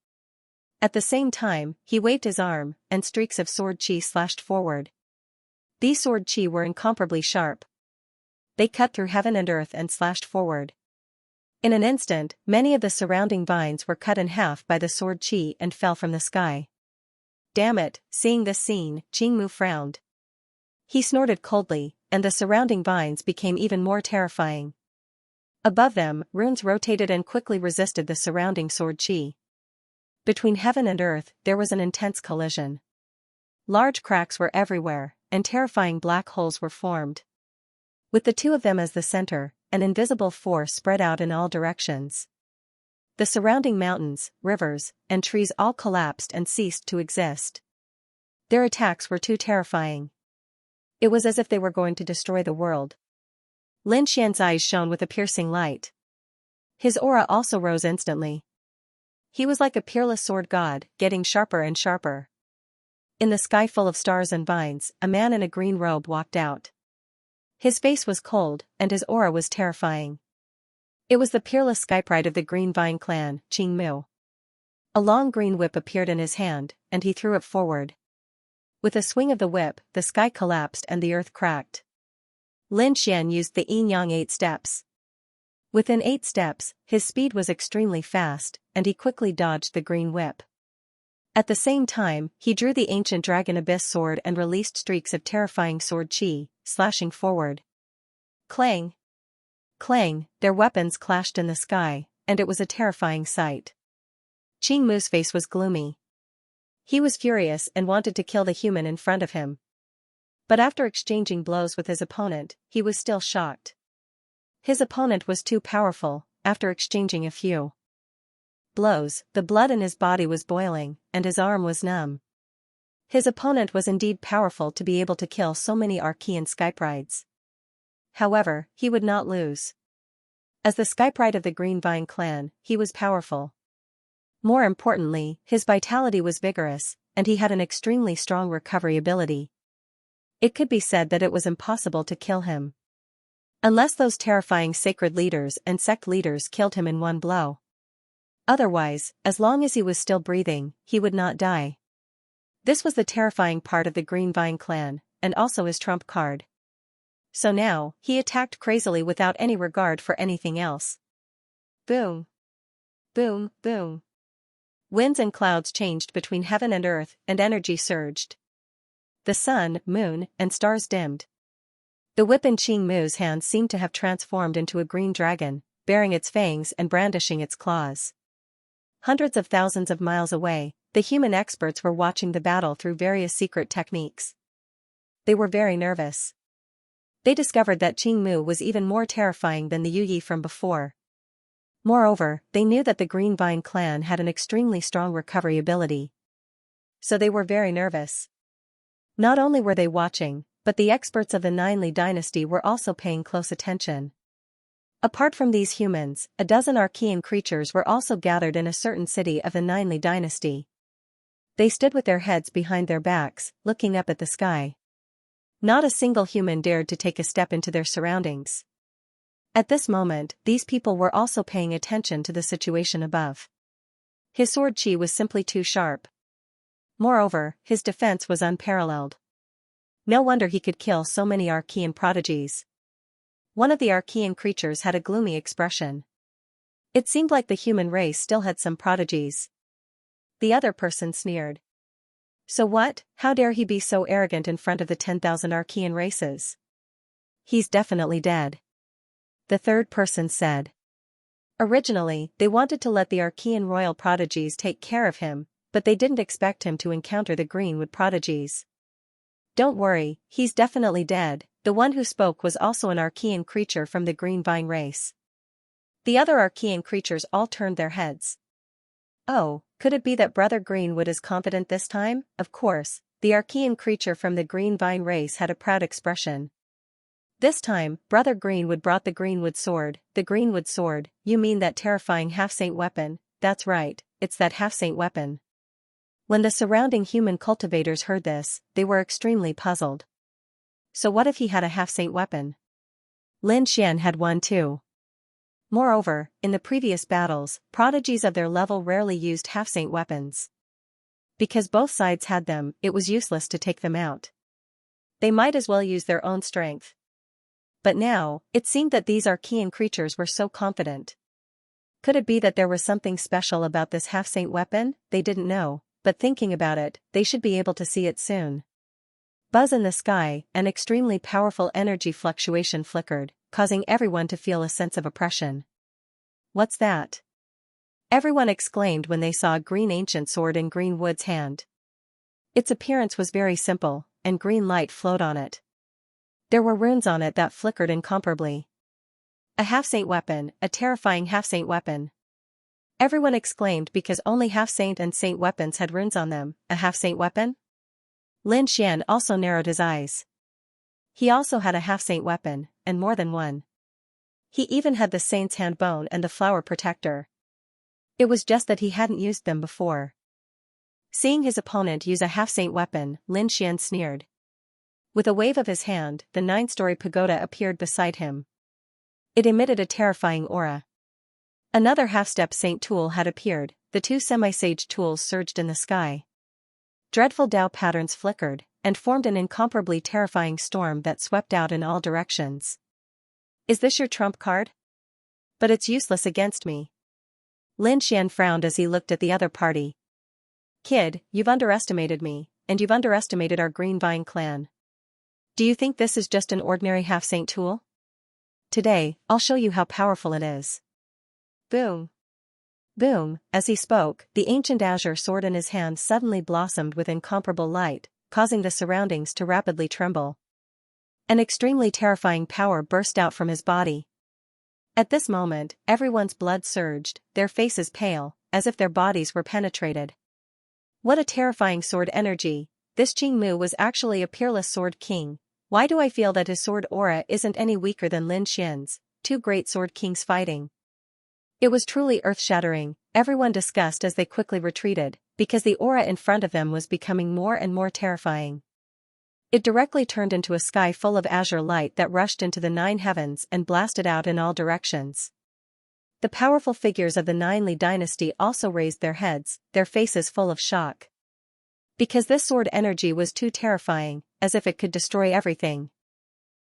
S1: At the same time, he waved his arm, and streaks of sword chi slashed forward. These sword chi were incomparably sharp. They cut through heaven and earth and slashed forward. In an instant, many of the surrounding vines were cut in half by the sword chi and fell from the sky. Damn it, seeing this scene, Qingmu frowned. He snorted coldly, and the surrounding vines became even more terrifying. Above them, runes rotated and quickly resisted the surrounding sword chi. Between heaven and earth, there was an intense collision. Large cracks were everywhere, and terrifying black holes were formed. With the two of them as the center, an invisible force spread out in all directions. The surrounding mountains, rivers, and trees all collapsed and ceased to exist. Their attacks were too terrifying. It was as if they were going to destroy the world. Lin Xian's eyes shone with a piercing light. His aura also rose instantly. He was like a peerless sword god, getting sharper and sharper. In the sky full of stars and vines, a man in a green robe walked out. His face was cold, and his aura was terrifying. It was the peerless skypride of the Green Vine clan, Qingmu. A long green whip appeared in his hand, and he threw it forward. With a swing of the whip, the sky collapsed and the earth cracked. Lin Xian used the yin-yang 8 steps. Within 8 steps, his speed was extremely fast, and he quickly dodged the green whip. At the same time, he drew the ancient dragon abyss sword and released streaks of terrifying sword chi, slashing forward. Clang! Clang, their weapons clashed in the sky, and it was a terrifying sight. Qingmu's face was gloomy. He was furious and wanted to kill the human in front of him. But after exchanging blows with his opponent, he was still shocked. His opponent was too powerful. After exchanging a few blows, the blood in his body was boiling, and his arm was numb. His opponent was indeed powerful to be able to kill so many Archean Skyprides. However, he would not lose. As the Skypride of the Green Vine clan, he was powerful. More importantly, his vitality was vigorous, and he had an extremely strong recovery ability. It could be said that it was impossible to kill him. Unless those terrifying sacred leaders and sect leaders killed him in one blow. Otherwise, as long as he was still breathing, he would not die. This was the terrifying part of the Green Vine clan, and also his trump card. So now, he attacked crazily without any regard for anything else. Boom. Boom, boom. Winds and clouds changed between heaven and earth, and energy surged. The sun, moon, and stars dimmed. The whip in Qing Mu's hand seemed to have transformed into a green dragon, baring its fangs and brandishing its claws. Hundreds of thousands of miles away, the human experts were watching the battle through various secret techniques. They were very nervous. They discovered that Qing Mu was even more terrifying than the Yuyi from before. Moreover, they knew that the Green Vine clan had an extremely strong recovery ability. So they were very nervous. Not only were they watching, but the experts of the Ninely dynasty were also paying close attention. Apart from these humans, a dozen Archean creatures were also gathered in a certain city of the Ninely dynasty. They stood with their heads behind their backs, looking up at the sky. Not a single human dared to take a step into their surroundings. At this moment, these people were also paying attention to the situation above. His sword chi was simply too sharp. Moreover, his defense was unparalleled. No wonder he could kill so many Archean prodigies. One of the Archean creatures had a gloomy expression. It seemed like the human race still had some prodigies. The other person sneered. So what? How dare he be so arrogant in front of the 10,000 Archean races? He's definitely dead. The third person said. Originally, they wanted to let the Archean royal prodigies take care of him, but they didn't expect him to encounter the Greenwood prodigies. Don't worry, he's definitely dead. The one who spoke was also an Archean creature from the Green Vine race. The other Archean creatures all turned their heads. Oh, could it be that Brother Greenwood is confident this time? Of course, the Archean creature from the Green Vine race had a proud expression. This time, Brother Greenwood brought the Greenwood sword. The Greenwood sword, you mean that terrifying half-saint weapon? That's right, it's that half-saint weapon. When the surrounding human cultivators heard this, they were extremely puzzled. So what if he had a half-saint weapon? Lin Xian had one too. Moreover, in the previous battles, prodigies of their level rarely used half-saint weapons. Because both sides had them, it was useless to take them out. They might as well use their own strength. But now, it seemed that these Archean creatures were so confident. Could it be that there was something special about this half-saint weapon? They didn't know. But thinking about it, they should be able to see it soon. Buzz in the sky, an extremely powerful energy fluctuation flickered, causing everyone to feel a sense of oppression. What's that? Everyone exclaimed when they saw a green ancient sword in Greenwood's hand. Its appearance was very simple, and green light flowed on it. There were runes on it that flickered incomparably. A half-saint weapon, a terrifying half-saint weapon. Everyone exclaimed because only half-saint and saint weapons had runes on them. A half-saint weapon? Lin Xian also narrowed his eyes. He also had a half-saint weapon, and more than one. He even had the saint's hand bone and the flower protector. It was just that he hadn't used them before. Seeing his opponent use a half-saint weapon, Lin Xian sneered. With a wave of his hand, the 9-story pagoda appeared beside him. It emitted a terrifying aura. Another half-step saint tool had appeared, the 2 semi-sage tools surged in the sky. Dreadful Dao patterns flickered, and formed an incomparably terrifying storm that swept out in all directions. Is this your trump card? But it's useless against me. Lin Xian frowned as he looked at the other party. Kid, you've underestimated me, and you've underestimated our Green Vine clan. Do you think this is just an ordinary half-saint tool? Today, I'll show you how powerful it is. Boom. Boom, as he spoke, the ancient azure sword in his hand suddenly blossomed with incomparable light, causing the surroundings to rapidly tremble. An extremely terrifying power burst out from his body. At this moment, everyone's blood surged, their faces pale, as if their bodies were penetrated. What a terrifying sword energy! this Qingmu was actually a peerless sword king. Why do I feel that his sword aura isn't any weaker than Lin Xian's, two great sword kings fighting? It was truly earth-shattering. Everyone discussed as they quickly retreated, because the aura in front of them was becoming more and more terrifying. It directly turned into a sky full of azure light that rushed into the nine heavens and blasted out in all directions. The powerful figures of the Nine Li dynasty also raised their heads, their faces full of shock. Because this sword energy was too terrifying, as if it could destroy everything.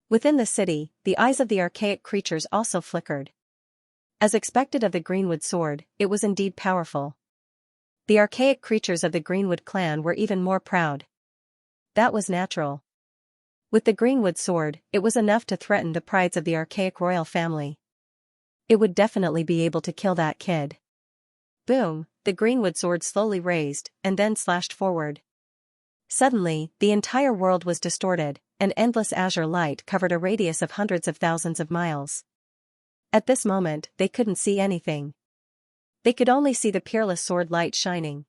S1: Within the city, the eyes of the archaic creatures also flickered. As expected of the Greenwood sword, it was indeed powerful. The archaic creatures of the Greenwood clan were even more proud. That was natural. With the Greenwood sword, it was enough to threaten the prides of the archaic royal family. It would definitely be able to kill that kid. Boom, the Greenwood sword slowly raised, and then slashed forward. Suddenly, the entire world was distorted, and endless azure light covered a radius of hundreds of thousands of miles. At this moment, they couldn't see anything. They could only see the peerless sword light shining.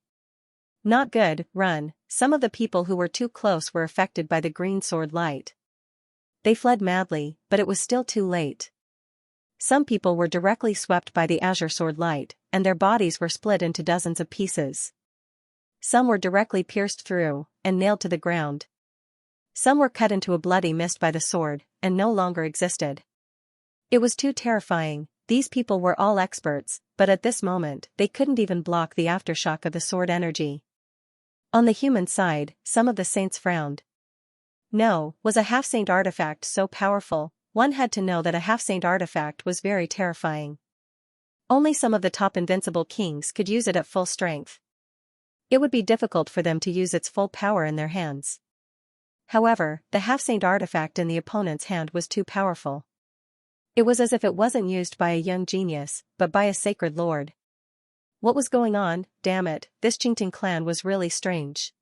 S1: Not good, run. Some of the people who were too close were affected by the green sword light. They fled madly, but it was still too late. Some people were directly swept by the azure sword light, and their bodies were split into dozens of pieces. Some were directly pierced through, and nailed to the ground. Some were cut into a bloody mist by the sword, and no longer existed. It was too terrifying. These people were all experts, but at this moment, they couldn't even block the aftershock of the sword energy. On the human side, some of the saints frowned. No, was a half-saint artifact so powerful? One had to know that a half-saint artifact was very terrifying. Only some of the top invincible kings could use it at full strength. It would be difficult for them to use its full power in their hands. However, the half-saint artifact in the opponent's hand was too powerful. It was as if it wasn't used by a young genius, but by a sacred lord. What was going on? Damn it, this Qingting clan was really strange.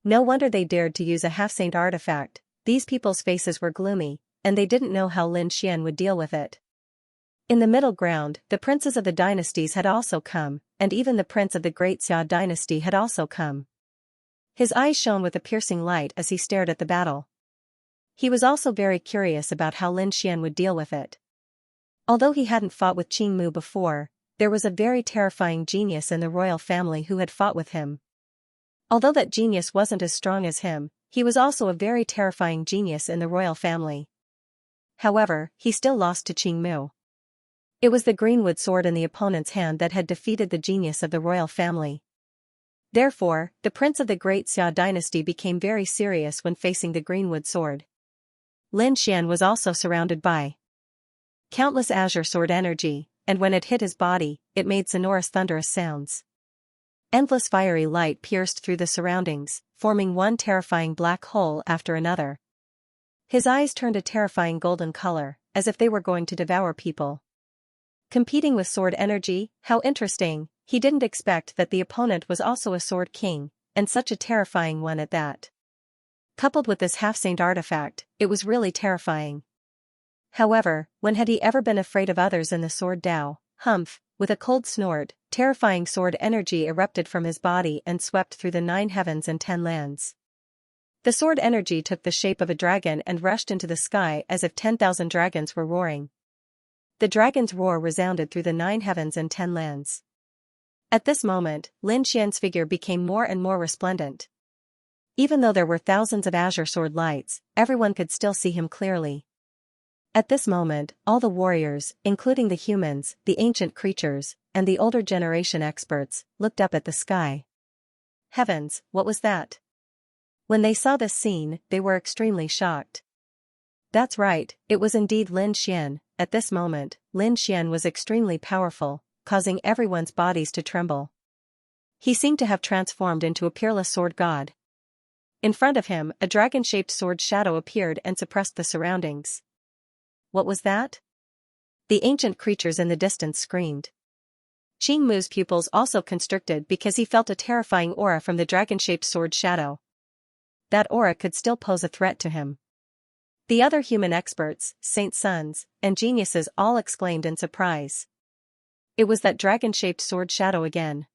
S1: No wonder they dared to use a half-saint artifact. These people's faces were gloomy, and they didn't know how Lin Xian would deal with it. In the middle ground, the princes of the dynasties had also come, and even the prince of the great Xia dynasty had also come. His eyes shone with a piercing light as he stared at the battle. He was also very curious about how Lin Xian would deal with it. Although he hadn't fought with Qingmu before, there was a very terrifying genius in the royal family who had fought with him. Although that genius wasn't as strong as him, he was also a very terrifying genius in the royal family. However, he still lost to Qingmu. It was the Greenwood sword in the opponent's hand that had defeated the genius of the royal family. Therefore, the prince of the great Xia dynasty became very serious when facing the Greenwood sword. Lin Xian was also surrounded by countless azure sword energy, and when it hit his body, it made sonorous thunderous sounds. Endless fiery light pierced through the surroundings, forming one terrifying black hole after another. His eyes turned a terrifying golden color, as if they were going to devour people. Competing with sword energy, how interesting. He didn't expect that the opponent was also a sword king, and such a terrifying one at that. Coupled with this half-saint artifact, it was really terrifying. However, when had he ever been afraid of others in the sword Dao? Humph, with a cold snort, terrifying sword energy erupted from his body and swept through the 9 heavens and 10 lands. The sword energy took the shape of a dragon and rushed into the sky as if 10,000 dragons were roaring. The dragon's roar resounded through the 9 heavens and 10 lands. At this moment, Lin Xian's figure became more and more resplendent. Even though there were thousands of azure sword lights, everyone could still see him clearly. At this moment, all the warriors, including the humans, the ancient creatures, and the older generation experts, looked up at the sky. Heavens, what was that? When they saw this scene, they were extremely shocked. That's right, it was indeed Lin Xian. At this moment, Lin Xian was extremely powerful, causing everyone's bodies to tremble. He seemed to have transformed into a peerless sword god. In front of him, a dragon-shaped sword shadow appeared and suppressed the surroundings. What was that? The ancient creatures in the distance screamed. Qingmu's pupils also constricted because he felt a terrifying aura from the dragon-shaped sword shadow. That aura could still pose a threat to him. The other human experts, saints' sons, and geniuses all exclaimed in surprise. It was that dragon-shaped sword shadow again.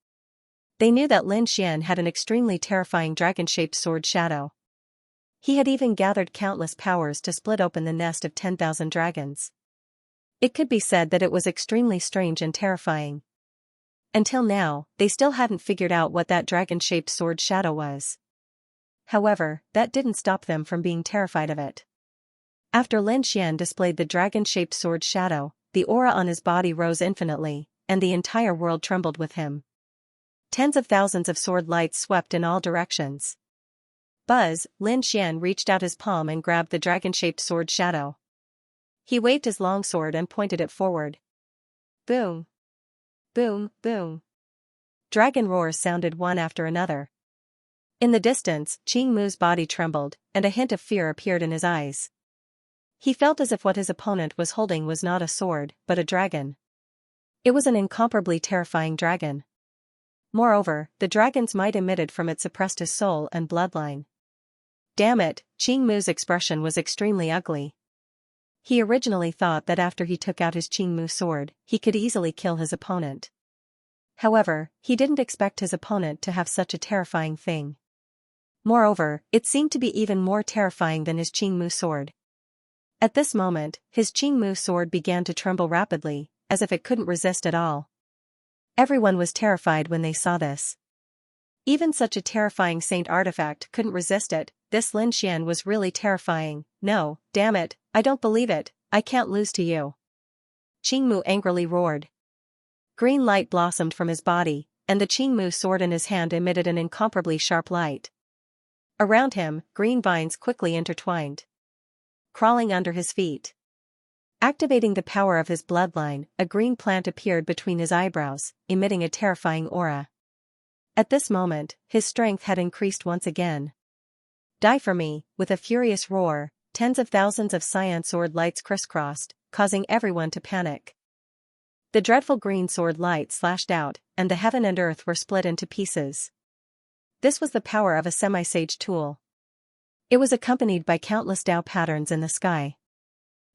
S1: They knew that Lin Xian had an extremely terrifying dragon-shaped sword shadow. He had even gathered countless powers to split open the nest of 10,000 dragons. It could be said that it was extremely strange and terrifying. Until now, they still hadn't figured out what that dragon-shaped sword shadow was. However, that didn't stop them from being terrified of it. After Lin Xian displayed the dragon-shaped sword shadow, the aura on his body rose infinitely, and the entire world trembled with him. Tens of thousands of sword lights swept in all directions. Buzz, Lin Xian reached out his palm and grabbed the dragon-shaped sword shadow. He waved his long sword and pointed it forward. Boom! Boom, boom! Dragon roars sounded one after another. In the distance, Qing Mu's body trembled, and a hint of fear appeared in his eyes. He felt as if what his opponent was holding was not a sword, but a dragon. It was an incomparably terrifying dragon. Moreover, the dragon's might emitted from it suppressed his soul and bloodline. Damn it, Qing Mu's expression was extremely ugly. He originally thought that after he took out his Qing Mu sword, he could easily kill his opponent. However, he didn't expect his opponent to have such a terrifying thing. Moreover, it seemed to be even more terrifying than his Qing Mu sword. At this moment, his Qing Mu sword began to tremble rapidly, as if it couldn't resist at all. Everyone was terrified when they saw this. Even such a terrifying saint artifact couldn't resist it. This Lin Xian was really terrifying. No, damn it, I don't believe it, I can't lose to you. Qing Mu angrily roared. Green light blossomed from his body, and the Qing Mu sword in his hand emitted an incomparably sharp light. Around him, green vines quickly intertwined, crawling under his feet. Activating the power of his bloodline, a green plant appeared between his eyebrows, emitting a terrifying aura. At this moment, his strength had increased once again. Die for me, with a furious roar, tens of thousands of cyan sword lights crisscrossed, causing everyone to panic. The dreadful green sword light slashed out, and the heaven and earth were split into pieces. This was the power of a semi-sage tool. It was accompanied by countless Dao patterns in the sky.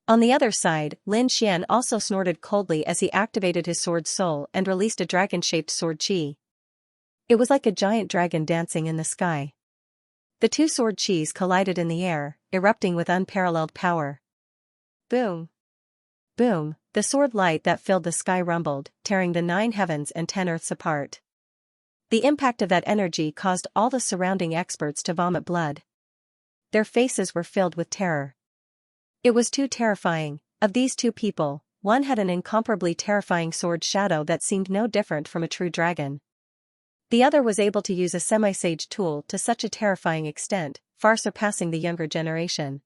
S1: On the other side, Lin Xian also snorted coldly as he activated his sword soul and released a dragon-shaped sword chi. It was like a giant dragon dancing in the sky. The two sword chis collided in the air, erupting with unparalleled power. Boom! Boom! The sword light that filled the sky rumbled, tearing the 9 heavens and 10 earths apart. The impact of that energy caused all the surrounding experts to vomit blood. Their faces were filled with terror. It was too terrifying. Of these two people, one had an incomparably terrifying sword shadow that seemed no different from a true dragon. The other was able to use a semi-sage tool to such a terrifying extent, far surpassing the younger generation.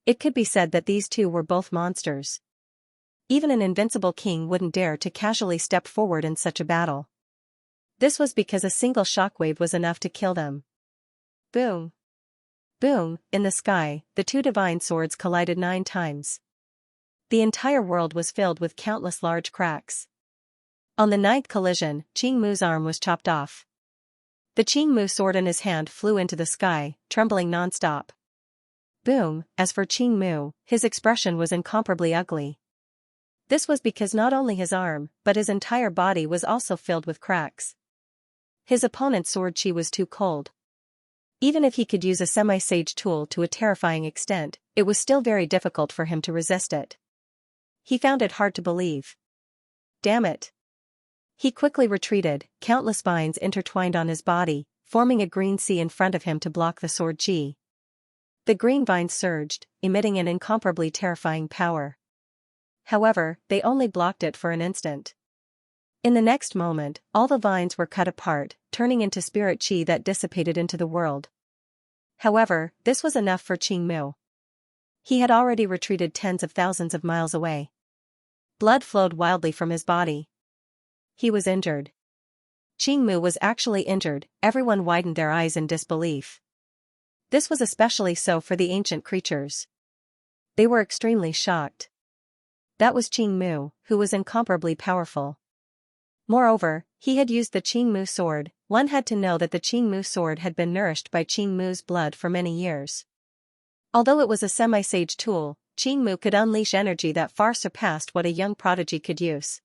S1: It could be said that these two were both monsters. Even an invincible king wouldn't dare to casually step forward in such a battle. This was because a single shockwave was enough to kill them. Boom! Boom! In the sky, the two divine swords collided 9 times. The entire world was filled with countless large cracks. On the 9th collision, Qing Mu's arm was chopped off. The Qing Mu sword in his hand flew into the sky, trembling non-stop. Boom! As for Qing Mu, his expression was incomparably ugly. This was because not only his arm, but his entire body was also filled with cracks. His opponent's sword chi was too cold. Even if he could use a semi-sage tool to a terrifying extent, it was still very difficult for him to resist it. He found it hard to believe. Damn it! He quickly retreated, countless vines intertwined on his body, forming a green sea in front of him to block the sword chi. The green vines surged, emitting an incomparably terrifying power. However, they only blocked it for an instant. In the next moment, all the vines were cut apart, turning into spirit chi that dissipated into the world. However, this was enough for Qing Mu. He had already retreated tens of thousands of miles away. Blood flowed wildly from his body. He was injured. Qing Mu was actually injured. Everyone widened their eyes in disbelief. This was especially so for the ancient creatures. They were extremely shocked. That was Qing Mu, who was incomparably powerful. Moreover, he had used the Qing Mu sword. One had to know that the Qing Mu sword had been nourished by Qing Mu's blood for many years. Although it was a semi-sage tool, Qing Mu could unleash energy that far surpassed what a young prodigy could use.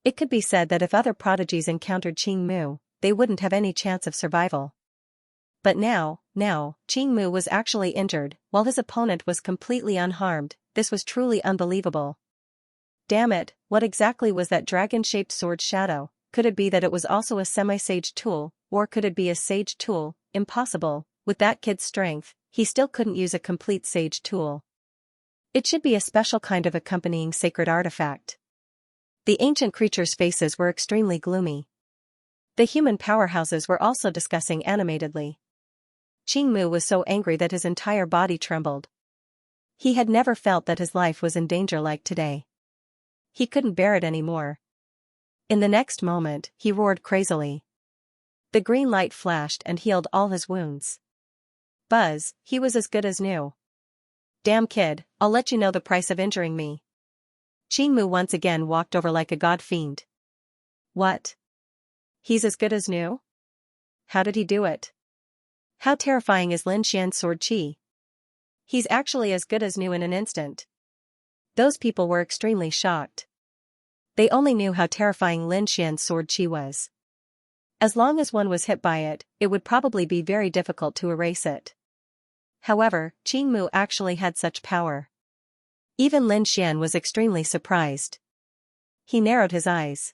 S1: It could be said that if other prodigies encountered Qing Mu, they wouldn't have any chance of survival. But now, Qing Mu was actually injured, while his opponent was completely unharmed. This was truly unbelievable. Damn it, what exactly was that dragon-shaped sword shadow? Could it be that it was also a semi-sage tool, or could it be a sage tool? Impossible, with that kid's strength, he still couldn't use a complete sage tool. It should be a special kind of accompanying sacred artifact. The ancient creatures' faces were extremely gloomy. The human powerhouses were also discussing animatedly. Qing Mu was so angry that his entire body trembled. He had never felt that his life was in danger like today. He couldn't bear it anymore. In the next moment, he roared crazily. The green light flashed and healed all his wounds. Buzz, he was as good as new. Damn kid, I'll let you know the price of injuring me. Qing Mu once again walked over like a god fiend. What? He's as good as new? How did he do it? How terrifying is Lin Xian's sword qi? He's actually as good as new in an instant. Those people were extremely shocked. They only knew how terrifying Lin Xian's sword qi was. As long as one was hit by it, it would probably be very difficult to erase it. However, Qing Mu actually had such power. Even Lin Xian was extremely surprised. He narrowed his eyes.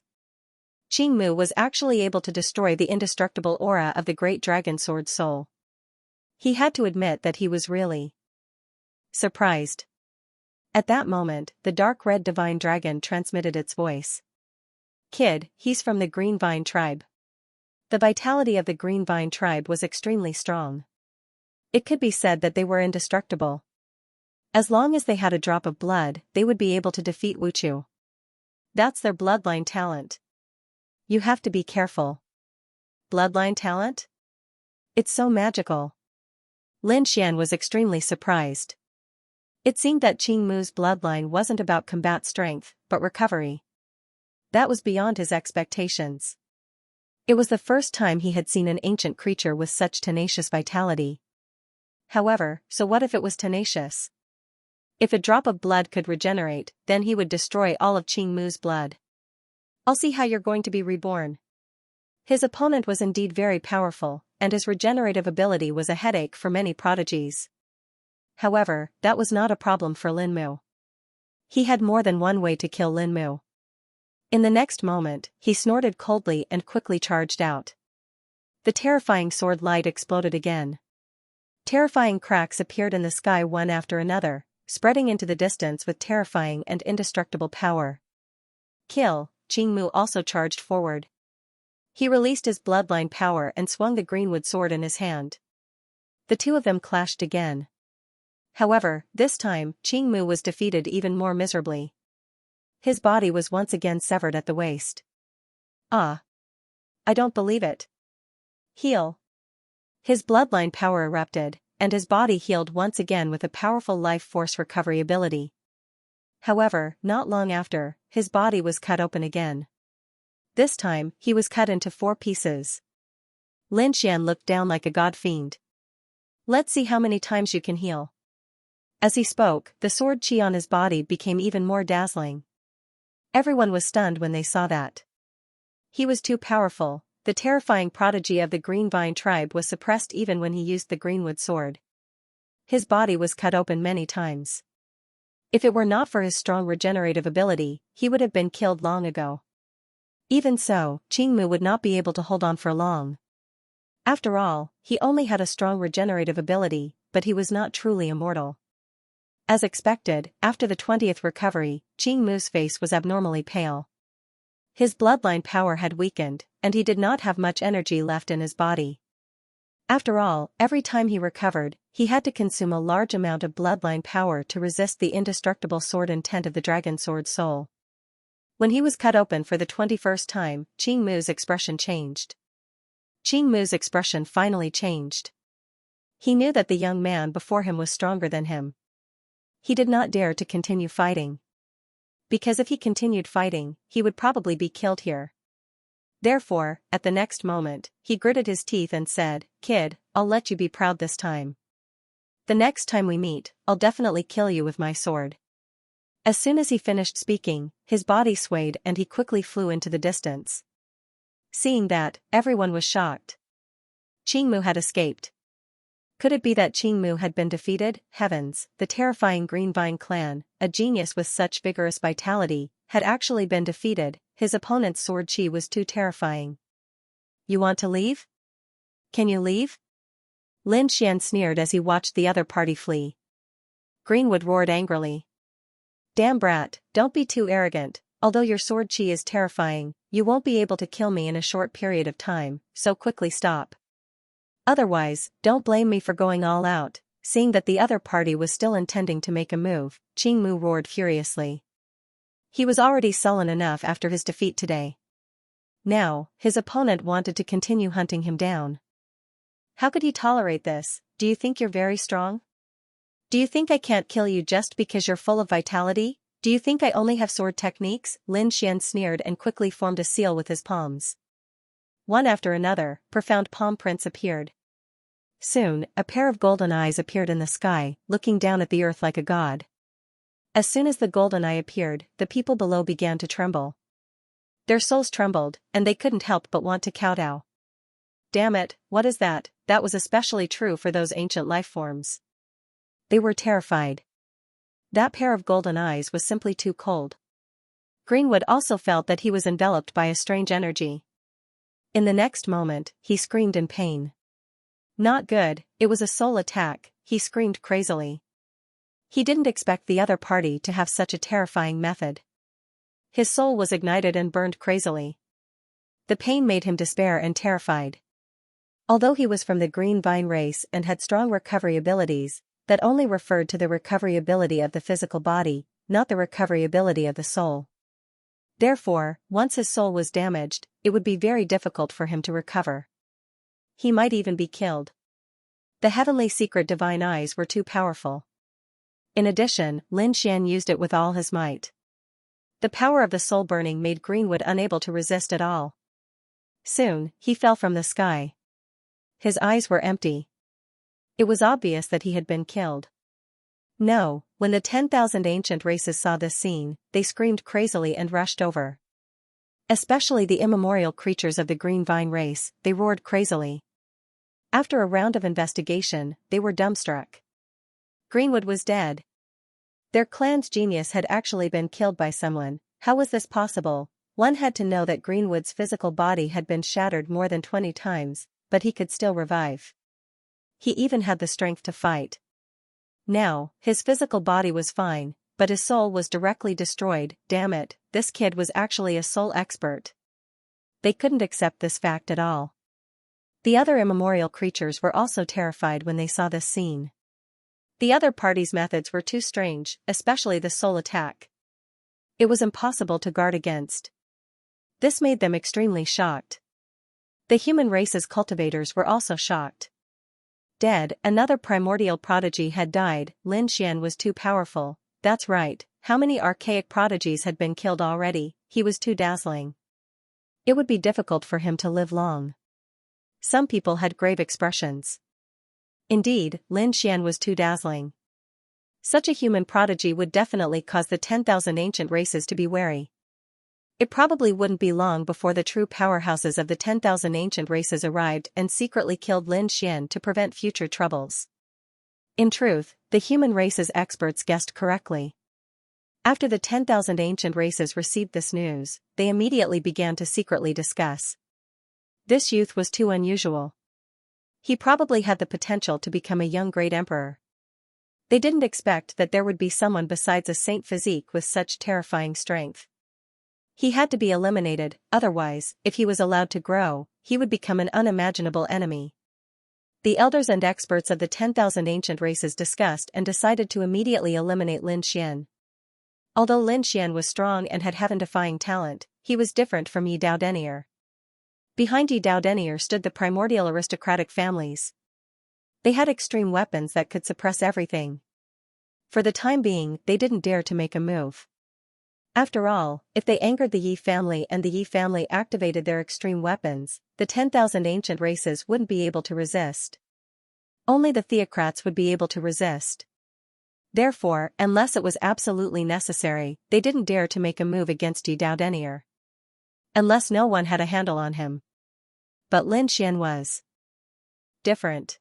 S1: Qing Mu was actually able to destroy the indestructible aura of the great dragon sword soul. He had to admit that he was really surprised. At that moment, the dark red divine dragon transmitted its voice. Kid, he's from the Green Vine tribe. The vitality of the Green Vine tribe was extremely strong. It could be said that they were indestructible. As long as they had a drop of blood, they would be able to defeat Wuchu. That's their bloodline talent. You have to be careful. Bloodline talent? It's so magical. Lin Xian was extremely surprised. It seemed that Qing Mu's bloodline wasn't about combat strength, but recovery. That was beyond his expectations. It was the first time he had seen an ancient creature with such tenacious vitality. However, so what if it was tenacious? If a drop of blood could regenerate, then he would destroy all of Qing Mu's blood. I'll see how you're going to be reborn. His opponent was indeed very powerful, and his regenerative ability was a headache for many prodigies. However, that was not a problem for Lin Mu. He had more than one way to kill Lin Mu. In the next moment, he snorted coldly and quickly charged out. The terrifying sword light exploded again. Terrifying cracks appeared in the sky one after another, spreading into the distance with terrifying and indestructible power. Kill, Qing Mu also charged forward. He released his bloodline power and swung the greenwood sword in his hand. The two of them clashed again. However, this time, Qing Mu was defeated even more miserably. His body was once again severed at the waist. Ah! I don't believe it. Heal. His bloodline power erupted, and his body healed once again with a powerful life force recovery ability. However, not long after, his body was cut open again. This time, he was cut into 4 pieces. Lin Xian looked down like a god fiend. Let's see how many times you can heal. As he spoke, the sword qi on his body became even more dazzling. Everyone was stunned when they saw that. He was too powerful. The terrifying prodigy of the Green Vine tribe was suppressed even when he used the greenwood sword. His body was cut open many times. If it were not for his strong regenerative ability, he would have been killed long ago. Even so, Qing Mu would not be able to hold on for long. After all, he only had a strong regenerative ability, but he was not truly immortal. As expected, after the 20th recovery, Qing Mu's face was abnormally pale. His bloodline power had weakened, and he did not have much energy left in his body. After all, every time he recovered, he had to consume a large amount of bloodline power to resist the indestructible sword intent of the dragon sword soul. When he was cut open for the 21st time, Qing Mu's expression changed. Qing Mu's expression finally changed. He knew that the young man before him was stronger than him. He did not dare to continue fighting. Because if he continued fighting, he would probably be killed here. Therefore, at the next moment, he gritted his teeth and said, "Kid, I'll let you be proud this time. The next time we meet, I'll definitely kill you with my sword." As soon as he finished speaking, his body swayed and he quickly flew into the distance. Seeing that, everyone was shocked. Qingmu had escaped. Could it be that Qingmu had been defeated? Heavens, the terrifying Green Vine clan, a genius with such vigorous vitality, had actually been defeated. His opponent's sword chi was too terrifying. You want to leave? Can you leave? Lin Xian sneered as he watched the other party flee. Greenwood roared angrily. Damn brat, don't be too arrogant. Although your sword chi is terrifying, you won't be able to kill me in a short period of time, so quickly stop. Otherwise, don't blame me for going all out. Seeing that the other party was still intending to make a move, Qingmu roared furiously. He was already sullen enough after his defeat today. Now, his opponent wanted to continue hunting him down. How could he tolerate this? Do you think you're very strong? Do you think I can't kill you just because you're full of vitality? Do you think I only have sword techniques? Lin Xian sneered and quickly formed a seal with his palms. One after another, profound palm prints appeared. Soon, a pair of golden eyes appeared in the sky, looking down at the earth like a god. As soon as the golden eye appeared, the people below began to tremble. Their souls trembled, and they couldn't help but want to kowtow. Damn it, what is that? That was especially true for those ancient life forms. They were terrified. That pair of golden eyes was simply too cold. Greenwood also felt that he was enveloped by a strange energy. In the next moment, he screamed in pain. Not good, it was a soul attack, he screamed crazily. He didn't expect the other party to have such a terrifying method. His soul was ignited and burned crazily. The pain made him despair and terrified. Although he was from the Green Vine race and had strong recovery abilities, that only referred to the recovery ability of the physical body, not the recovery ability of the soul. Therefore, once his soul was damaged, it would be very difficult for him to recover. He might even be killed. The heavenly secret divine eyes were too powerful. In addition, Lin Xian used it with all his might. The power of the soul burning made Greenwood unable to resist at all. Soon, he fell from the sky. His eyes were empty. It was obvious that he had been killed. No, when the 10,000 ancient races saw this scene, they screamed crazily and rushed over. Especially the immemorial creatures of the Green Vine race, they roared crazily. After a round of investigation, they were dumbstruck. Greenwood was dead. Their clan's genius had actually been killed by someone. How was this possible? One had to know that Greenwood's physical body had been shattered more than 20 times, but he could still revive. He even had the strength to fight. Now, his physical body was fine, but his soul was directly destroyed. Damn it, this kid was actually a soul expert. They couldn't accept this fact at all. The other immemorial creatures were also terrified when they saw this scene. The other party's methods were too strange, especially the soul attack. It was impossible to guard against. This made them extremely shocked. The human race's cultivators were also shocked. Dead, another primordial prodigy had died. Lin Xian was too powerful. That's right, how many archaic prodigies had been killed already? He was too dazzling. It would be difficult for him to live long. Some people had grave expressions. Indeed, Lin Xian was too dazzling. Such a human prodigy would definitely cause the 10,000 ancient races to be wary. It probably wouldn't be long before the true powerhouses of the 10,000 ancient races arrived and secretly killed Lin Xian to prevent future troubles. In truth, the human race's experts guessed correctly. After the 10,000 ancient races received this news, they immediately began to secretly discuss. This youth was too unusual. He probably had the potential to become a young great emperor. They didn't expect that there would be someone besides a saint physique with such terrifying strength. He had to be eliminated, otherwise, if he was allowed to grow, he would become an unimaginable enemy. The elders and experts of the 10,000 ancient races discussed and decided to immediately eliminate Lin Xian. Although Lin Xian was strong and had heaven-defying talent, he was different from Yi Dao Denier. Behind Yi Dao Denier stood the primordial aristocratic families. They had extreme weapons that could suppress everything. For the time being, they didn't dare to make a move. After all, if they angered the Yi family and the Yi family activated their extreme weapons, the 10,000 ancient races wouldn't be able to resist. Only the theocrats would be able to resist. Therefore, unless it was absolutely necessary, they didn't dare to make a move against Yi Dao Denier. Unless no one had a handle on him. But Lin Xian was different.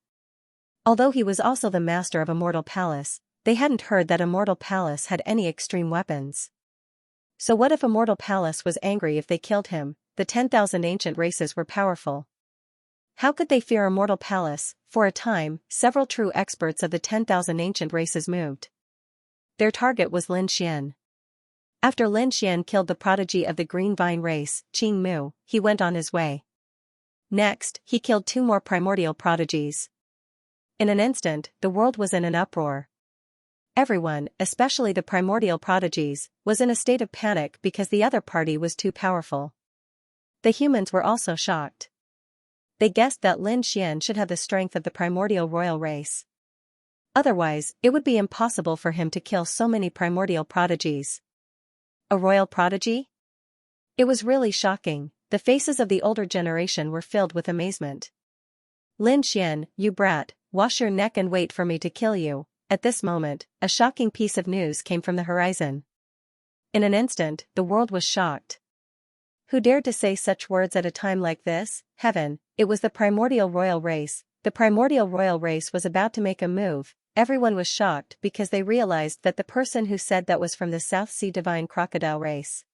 S1: Although he was also the master of Immortal Palace, they hadn't heard that Immortal Palace had any extreme weapons. So what if Immortal Palace was angry if they killed him? The 10,000 ancient races were powerful. How could they fear Immortal Palace? For a time, several true experts of the 10,000 ancient races moved. Their target was Lin Xian. After Lin Xian killed the prodigy of the Green Vine race, Qing Mu, he went on his way. Next, he killed 2 more primordial prodigies. In an instant, the world was in an uproar. Everyone, especially the primordial prodigies, was in a state of panic because the other party was too powerful. The humans were also shocked. They guessed that Lin Xian should have the strength of the primordial royal race. Otherwise, it would be impossible for him to kill so many primordial prodigies. A royal prodigy? It was really shocking. The faces of the older generation were filled with amazement. Lin Xian, you brat, wash your neck and wait for me to kill you. At this moment, a shocking piece of news came from the horizon. In an instant, the world was shocked. Who dared to say such words at a time like this? Heaven, it was the primordial royal race. The primordial royal race was about to make a move. Everyone was shocked because they realized that the person who said that was from the South Sea Divine Crocodile race.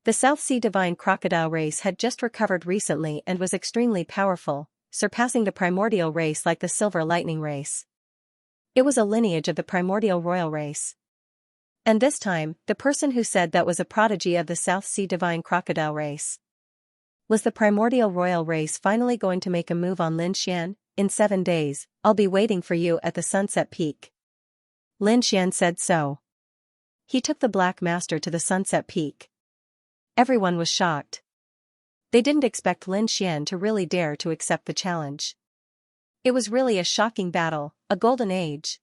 S1: The South Sea Divine Crocodile race had just recovered recently and was extremely powerful, surpassing the primordial race like the Silver Lightning race. It was a lineage of the primordial royal race. And this time, the person who said that was a prodigy of the South Sea Divine Crocodile race. Was the primordial royal race finally going to make a move on Lin Xian? In 7 days, I'll be waiting for you at the Sunset Peak. Lin Xian said so. He took the Black Master to the Sunset Peak. Everyone was shocked. They didn't expect Lin Xian to really dare to accept the challenge. It was really a shocking battle, a golden age.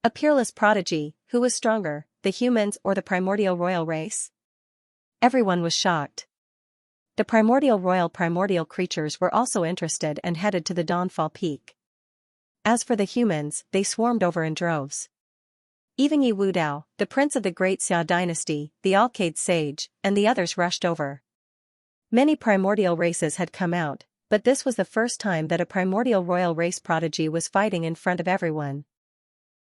S1: A peerless prodigy. Who was stronger, the humans or the primordial royal race? Everyone was shocked. The primordial creatures were also interested and headed to the Dawnfall Peak. As for the humans, they swarmed over in droves. Even Yi Wudao, the prince of the Great Xia dynasty, the Alcade sage, and the others rushed over. Many primordial races had come out, but this was the first time that a primordial royal race prodigy was fighting in front of everyone.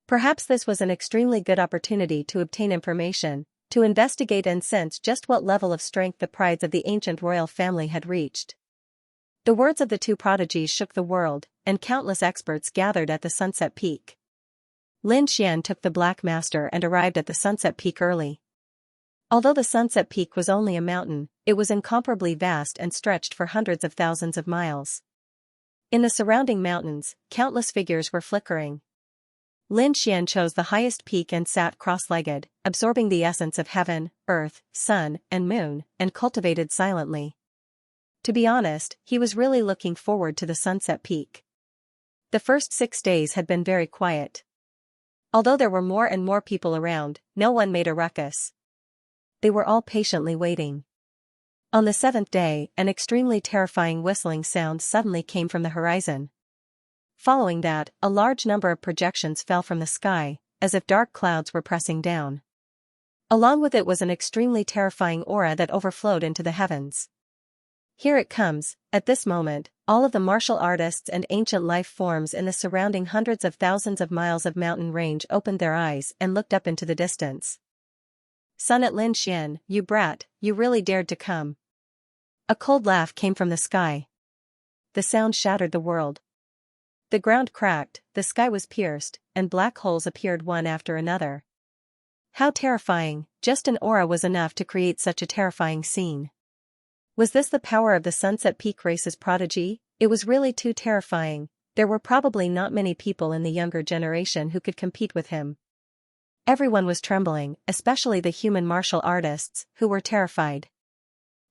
S1: Perhaps this was an extremely good opportunity to obtain information, to investigate and sense just what level of strength the prides of the ancient royal family had reached. The words of the 2 prodigies shook the world, and countless experts gathered at the Sunset Peak. Lin Xian took the Black Master and arrived at the Sunset Peak early. Although the Sunset Peak was only a mountain, it was incomparably vast and stretched for hundreds of thousands of miles. In the surrounding mountains, countless figures were flickering. Lin Xian chose the highest peak and sat cross-legged, absorbing the essence of heaven, earth, sun, and moon, and cultivated silently. To be honest, he was really looking forward to the Sunset Peak. The first 6 days had been very quiet. Although there were more and more people around, no one made a ruckus. They were all patiently waiting. On the 7th day, an extremely terrifying whistling sound suddenly came from the horizon. Following that, a large number of projections fell from the sky, as if dark clouds were pressing down. Along with it was an extremely terrifying aura that overflowed into the heavens. Here it comes. At this moment, all of the martial artists and ancient life forms in the surrounding hundreds of thousands of miles of mountain range opened their eyes and looked up into the distance. Son at Lin Xian, you brat, you really dared to come. A cold laugh came from the sky. The sound shattered the world. The ground cracked, the sky was pierced, and black holes appeared one after another. How terrifying! Just an aura was enough to create such a terrifying scene. Was this the power of the Sunset Peak race's prodigy? It was really too terrifying. There were probably not many people in the younger generation who could compete with him. Everyone was trembling, especially the human martial artists, who were terrified.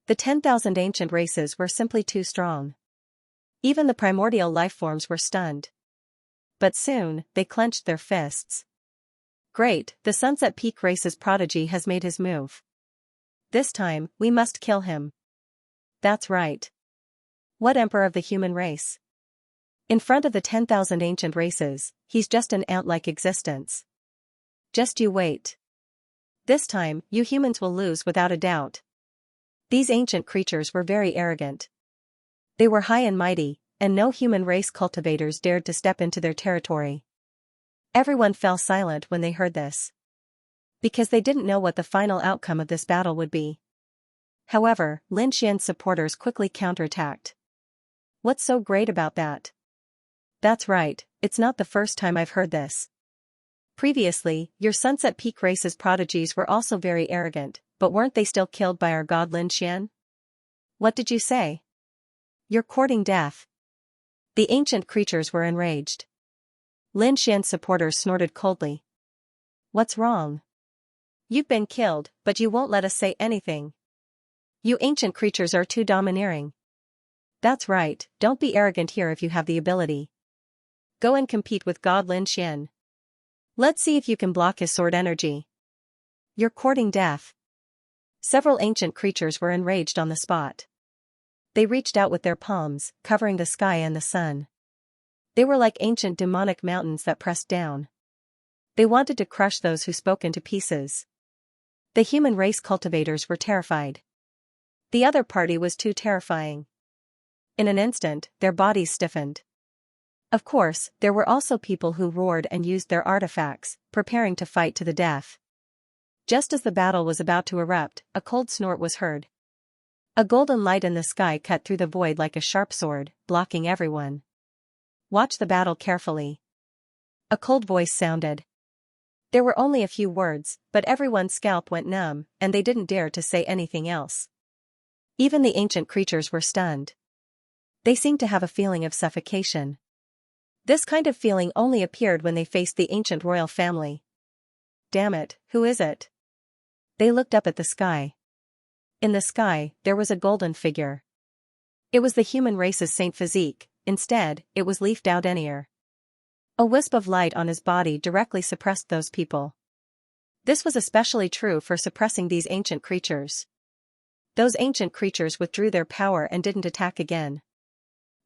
S1: The 10,000 ancient races were simply too strong. Even the primordial lifeforms were stunned. But soon, they clenched their fists. Great, the Sunset Peak race's prodigy has made his move. This time, we must kill him. That's right. What emperor of the human race? In front of the 10,000 ancient races, he's just an ant-like existence. Just you wait. This time, you humans will lose without a doubt. These ancient creatures were very arrogant. They were high and mighty, and no human race cultivators dared to step into their territory. Everyone fell silent when they heard this, because they didn't know what the final outcome of this battle would be. However, Lin Xian's supporters quickly counterattacked. What's so great about that? That's right, it's not the first time I've heard this. Previously, your Sunset Peak race's prodigies were also very arrogant, but weren't they still killed by our god Lin Xian? What did you say? You're courting death. The ancient creatures were enraged. Lin Xian's supporters snorted coldly. What's wrong? You've been killed, but you won't let us say anything. You ancient creatures are too domineering. That's right, don't be arrogant here if you have the ability. Go and compete with God Lin Xian. Let's see if you can block his sword energy. You're courting death. Several ancient creatures were enraged on the spot. They reached out with their palms, covering the sky and the sun. They were like ancient demonic mountains that pressed down. They wanted to crush those who spoke into pieces. The human race cultivators were terrified. The other party was too terrifying. In an instant, their bodies stiffened. Of course, there were also people who roared and used their artifacts, preparing to fight to the death. Just as the battle was about to erupt, a cold snort was heard. A golden light in the sky cut through the void like a sharp sword, blocking everyone. Watch the battle carefully. A cold voice sounded. There were only a few words, but everyone's scalp went numb, and they didn't dare to say anything else. Even the ancient creatures were stunned. They seemed to have a feeling of suffocation. This kind of feeling only appeared when they faced the ancient royal family. Damn it, who is it? They looked up at the sky. In the sky, there was a golden figure. It was the human race's Saint Physique, instead, it was Leaf Dao Denier. A wisp of light on his body directly suppressed those people. This was especially true for suppressing these ancient creatures. Those ancient creatures withdrew their power and didn't attack again.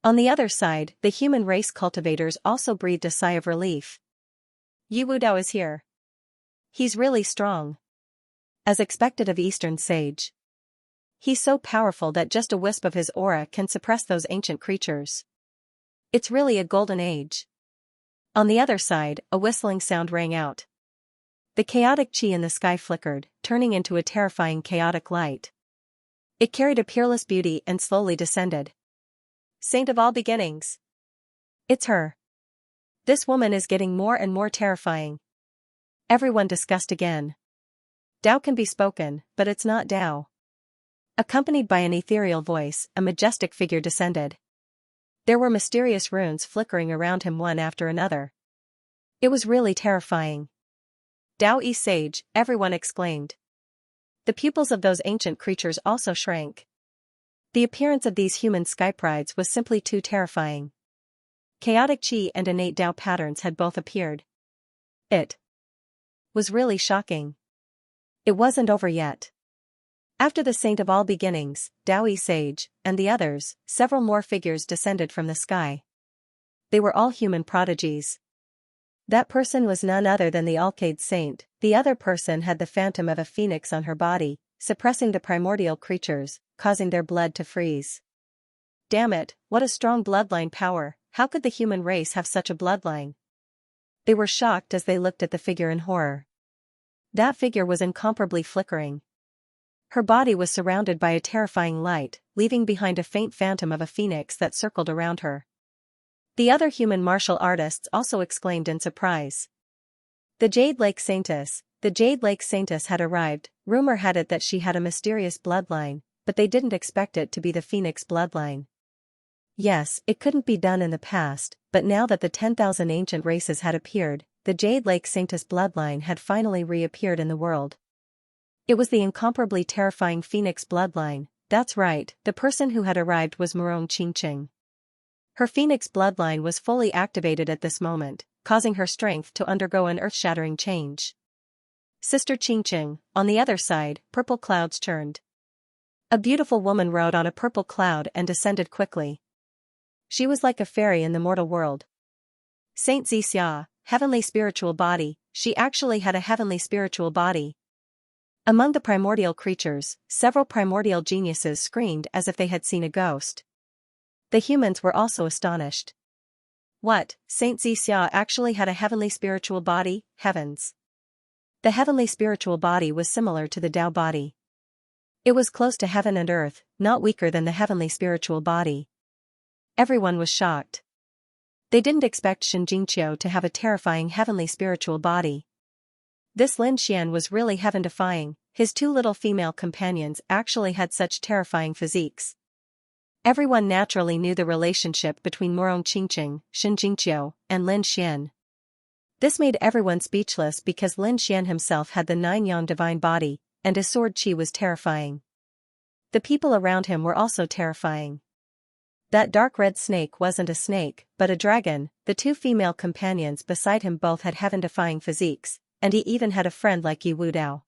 S1: On the other side, the human race cultivators also breathed a sigh of relief. Yu Wudao is here. He's really strong. As expected of Eastern Sage. He's so powerful that just a wisp of his aura can suppress those ancient creatures. It's really a golden age. On the other side, a whistling sound rang out. The chaotic chi in the sky flickered, turning into a terrifying chaotic light. It carried a peerless beauty and slowly descended. Saint of all beginnings. It's her. This woman is getting more and more terrifying. Everyone discussed again. Dao can be spoken, but it's not Dao. Accompanied by an ethereal voice, a majestic figure descended. There were mysterious runes flickering around him one after another. It was really terrifying. Dao Yi Sage, everyone exclaimed. The pupils of those ancient creatures also shrank. The appearance of these human skyprides was simply too terrifying. Chaotic chi and innate Dao patterns had both appeared. It was really shocking. It wasn't over yet. After the Saint of all beginnings, Dao Yi Sage, and the others, several more figures descended from the sky. They were all human prodigies. That person was none other than the Alcade Saint. The other person had the phantom of a phoenix on her body, suppressing the primordial creatures, causing their blood to freeze. Damn it, what a strong bloodline power, how could the human race have such a bloodline? They were shocked as they looked at the figure in horror. That figure was incomparably flickering. Her body was surrounded by a terrifying light, leaving behind a faint phantom of a phoenix that circled around her. The other human martial artists also exclaimed in surprise. The Jade Lake Saintess. The Jade Lake Saintess had arrived. Rumor had it that she had a mysterious bloodline, but they didn't expect it to be the Phoenix bloodline. Yes, it couldn't be done in the past, but now that the 10,000 ancient races had appeared, the Jade Lake Saintess bloodline had finally reappeared in the world. It was the incomparably terrifying Phoenix bloodline. That's right, the person who had arrived was Morong Qingqing. Her Phoenix bloodline was fully activated at this moment, causing her strength to undergo an earth-shattering change. Sister Qingqing, on the other side, purple clouds churned. A beautiful woman rode on a purple cloud and descended quickly. She was like a fairy in the mortal world. Saint Xianxia, heavenly spiritual body, she actually had a heavenly spiritual body. Among the primordial creatures, several primordial geniuses screamed as if they had seen a ghost. The humans were also astonished. What, Saint Xianxia actually had a heavenly spiritual body? Heavens! The heavenly spiritual body was similar to the Tao body. It was close to heaven and earth, not weaker than the heavenly spiritual body. Everyone was shocked. They didn't expect Xianxia to have a terrifying heavenly spiritual body. This Lin Xian was really heaven-defying. His two little female companions actually had such terrifying physiques. Everyone naturally knew the relationship between Morong Qingqing, Xianxia, and Lin Xian. This made everyone speechless because Lin Xian himself had the nine-yang divine body, and his sword qi was terrifying. The people around him were also terrifying. That dark red snake wasn't a snake, but a dragon. The two female companions beside him both had heaven-defying physiques, and he even had a friend like Yi Wudao.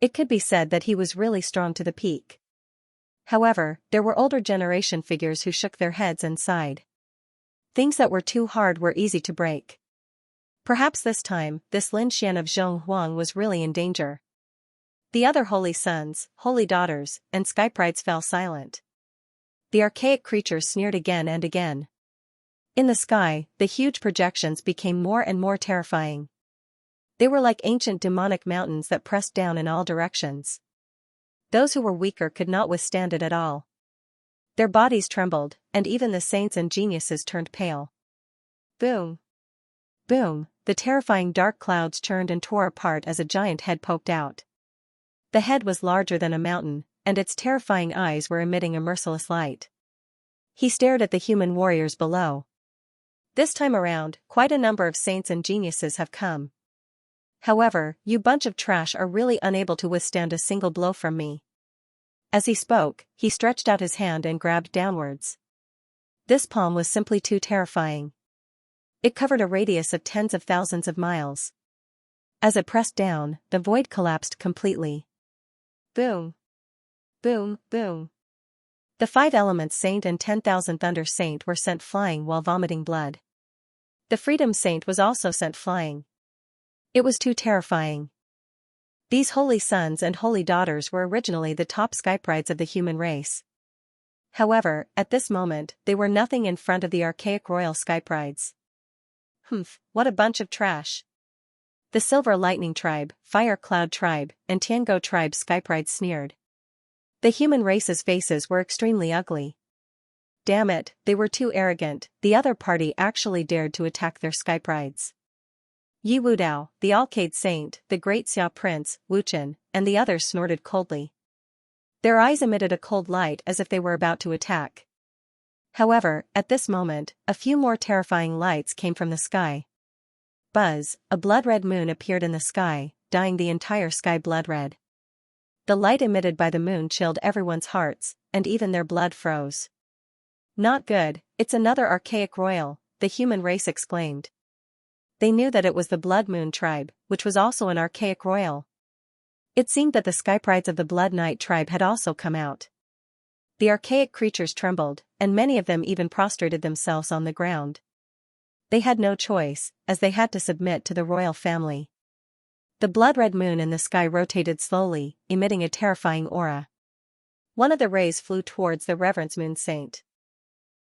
S1: It could be said that he was really strong to the peak. However, there were older generation figures who shook their heads and sighed. Things that were too hard were easy to break. Perhaps this time, this Lin Xian of Zhonghuang was really in danger. The other holy sons, holy daughters, and skyprides fell silent. The archaic creatures sneered again and again. In the sky, the huge projections became more and more terrifying. They were like ancient demonic mountains that pressed down in all directions. Those who were weaker could not withstand it at all. Their bodies trembled, and even the saints and geniuses turned pale. Boom! Boom! The terrifying dark clouds churned and tore apart as a giant head poked out. The head was larger than a mountain, and its terrifying eyes were emitting a merciless light. He stared at the human warriors below. This time around, quite a number of saints and geniuses have come. However, you bunch of trash are really unable to withstand a single blow from me. As he spoke, he stretched out his hand and grabbed downwards. This palm was simply too terrifying. It covered a radius of tens of thousands of miles. As it pressed down, the void collapsed completely. Boom! Boom! Boom! The 5 Elements Saint and 10,000 Thunder Saint were sent flying while vomiting blood. The Freedom Saint was also sent flying. It was too terrifying. These holy sons and holy daughters were originally the top skyprides of the human race. However, at this moment, they were nothing in front of the archaic royal skyprides. Humph, what a bunch of trash. The Silver Lightning Tribe, Fire Cloud Tribe, and Tiango Tribe skyprides sneered. The human race's faces were extremely ugly. Damn it, they were too arrogant. The other party actually dared to attack their skyprides. Yi Wudao, the Alcade Saint, the Great Xia Prince, Wuchen, and the others snorted coldly. Their eyes emitted a cold light as if they were about to attack. However, at this moment, a few more terrifying lights came from the sky. Buzz, a blood-red moon appeared in the sky, dyeing the entire sky blood-red. The light emitted by the moon chilled everyone's hearts, and even their blood froze. Not good, it's another archaic royal, the human race exclaimed. They knew that it was the Blood Moon tribe, which was also an archaic royal. It seemed that the skyprides of the Blood Night tribe had also come out. The archaic creatures trembled, and many of them even prostrated themselves on the ground. They had no choice, as they had to submit to the royal family. The blood-red moon in the sky rotated slowly, emitting a terrifying aura. One of the rays flew towards the Reverence Moon Saint.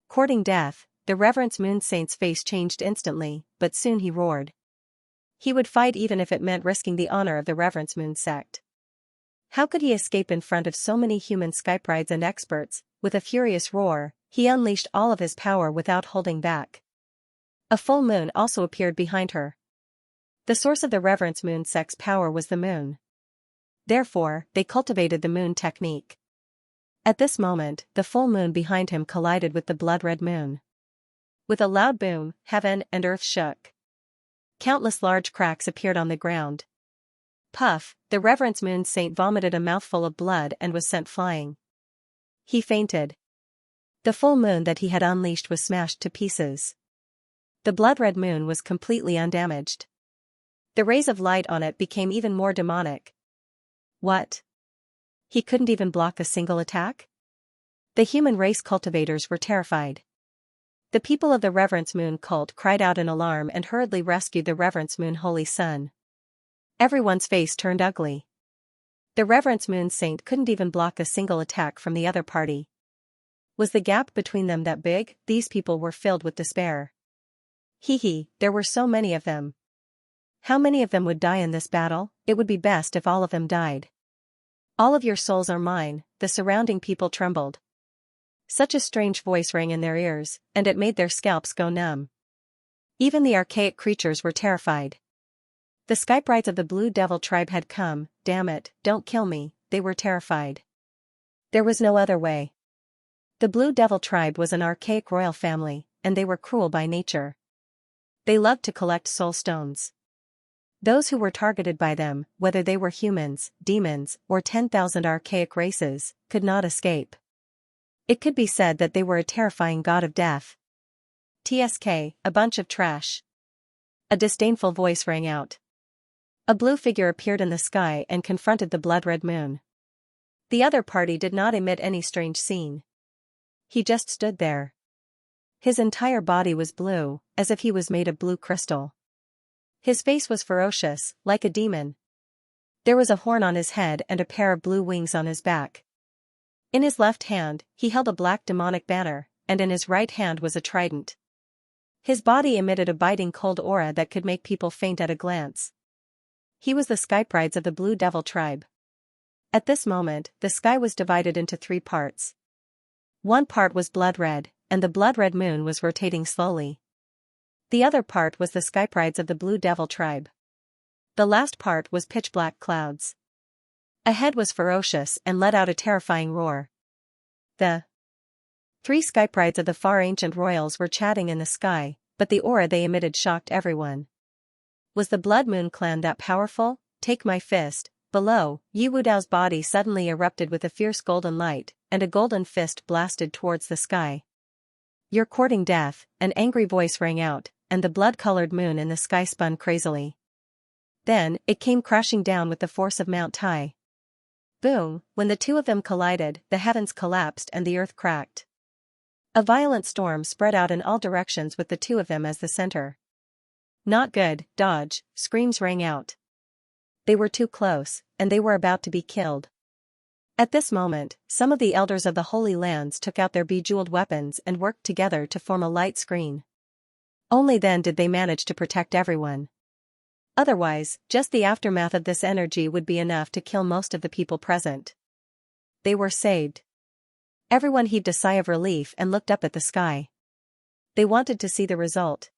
S1: Courting death, the Reverence Moon Saint's face changed instantly, but soon he roared. He would fight even if it meant risking the honor of the Reverence Moon sect. How could he escape in front of so many human skyprides and experts? With a furious roar, he unleashed all of his power without holding back. A full moon also appeared behind her. The source of the Reverence Moon sect's power was the moon. Therefore, they cultivated the moon technique. At this moment, the full moon behind him collided with the blood-red moon. With a loud boom, heaven and earth shook. Countless large cracks appeared on the ground. Puff, the Reverence Moon Saint vomited a mouthful of blood and was sent flying. He fainted. The full moon that he had unleashed was smashed to pieces. The blood-red moon was completely undamaged. The rays of light on it became even more demonic. What? He couldn't even block a single attack? The human race cultivators were terrified. The people of the Reverence Moon cult cried out in alarm and hurriedly rescued the Reverence Moon Holy Son. Everyone's face turned ugly. The Reverence Moon Saint couldn't even block a single attack from the other party. Was the gap between them that big? These people were filled with despair. There were so many of them. How many of them would die in this battle? It would be best if all of them died. All of your souls are mine, the surrounding people trembled. Such a strange voice rang in their ears, and it made their scalps go numb. Even the archaic creatures were terrified. The skybrides of the Blue Devil tribe had come. Damn it, don't kill me, they were terrified. There was no other way. The Blue Devil tribe was an archaic royal family, and they were cruel by nature. They loved to collect soul stones. Those who were targeted by them, whether they were humans, demons, or 10,000 archaic races, could not escape. It could be said that they were a terrifying god of death. TSK, a bunch of trash. A disdainful voice rang out. A blue figure appeared in the sky and confronted the blood-red moon. The other party did not emit any strange scene. He just stood there. His entire body was blue, as if he was made of blue crystal. His face was ferocious, like a demon. There was a horn on his head and a pair of blue wings on his back. In his left hand, he held a black demonic banner, and in his right hand was a trident. His body emitted a biting cold aura that could make people faint at a glance. He was the skybrides of the Blue Devil tribe. At this moment, the sky was divided into 3 parts. One part was blood-red, and the blood-red moon was rotating slowly. The other part was the skybrides of the Blue Devil tribe. The last part was pitch-black clouds. Ahead was ferocious and let out a terrifying roar. The 3 skybrides of the far ancient royals were chatting in the sky, but the aura they emitted shocked everyone. Was the Blood Moon clan that powerful? Take my fist. Below, Yi Wudao's body suddenly erupted with a fierce golden light, and a golden fist blasted towards the sky. You're courting death, an angry voice rang out, and the blood-colored moon in the sky spun crazily. Then, it came crashing down with the force of Mount Tai. Boom, when the two of them collided, the heavens collapsed and the earth cracked. A violent storm spread out in all directions with the two of them as the center. Not good, dodge, screams rang out. They were too close, and they were about to be killed. At this moment, some of the elders of the Holy Lands took out their bejeweled weapons and worked together to form a light screen. Only then did they manage to protect everyone. Otherwise, just the aftermath of this energy would be enough to kill most of the people present. They were saved. Everyone heaved a sigh of relief and looked up at the sky. They wanted to see the result.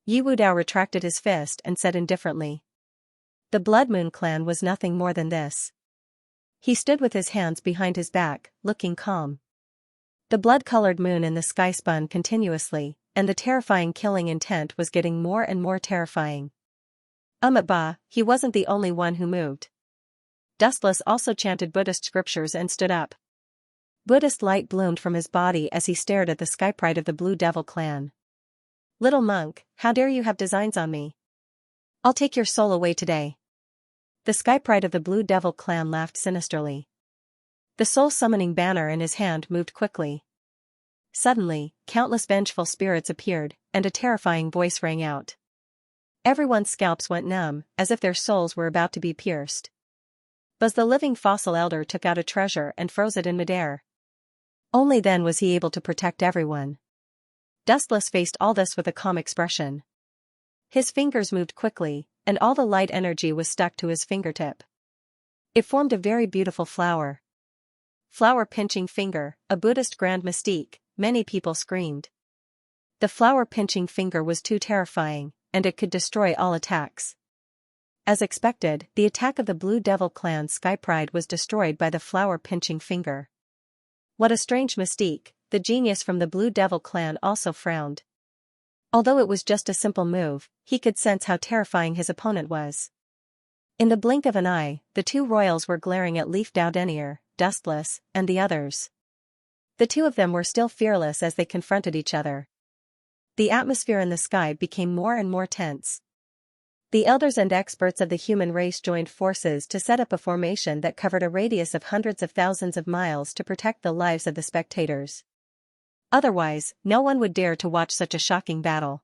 S1: Yi Wudao retracted his fist and said indifferently. The Blood Moon clan was nothing more than this. He stood with his hands behind his back, looking calm. The blood-colored moon in the sky spun continuously, and the terrifying killing intent was getting more and more terrifying. Bah, he wasn't the only one who moved. Dustless also chanted Buddhist scriptures and stood up. Buddhist light bloomed from his body as he stared at the skybride of the Blue Devil clan. Little monk, how dare you have designs on me? I'll take your soul away today. The skybride of the Blue Devil clan laughed sinisterly. The soul-summoning banner in his hand moved quickly. Suddenly, countless vengeful spirits appeared, and a terrifying voice rang out. Everyone's scalps went numb, as if their souls were about to be pierced. Buzz the living fossil elder took out a treasure and froze it in midair. Only then was he able to protect everyone. Dustless faced all this with a calm expression. His fingers moved quickly, and all the light energy was stuck to his fingertip. It formed a very beautiful flower. Flower-pinching finger, a Buddhist grand mystique, many people screamed. The flower-pinching finger was too terrifying, and it could destroy all attacks. As expected, the attack of the Blue Devil clan's Sky Pride was destroyed by the flower-pinching finger. What a strange mystique, the genius from the Blue Devil clan also frowned. Although it was just a simple move, he could sense how terrifying his opponent was. In the blink of an eye, the two royals were glaring at Leaf Dowdenier, Dustless, and the others. The two of them were still fearless as they confronted each other. The atmosphere in the sky became more and more tense. The elders and experts of the human race joined forces to set up a formation that covered a radius of hundreds of thousands of miles to protect the lives of the spectators. Otherwise, no one would dare to watch such a shocking battle.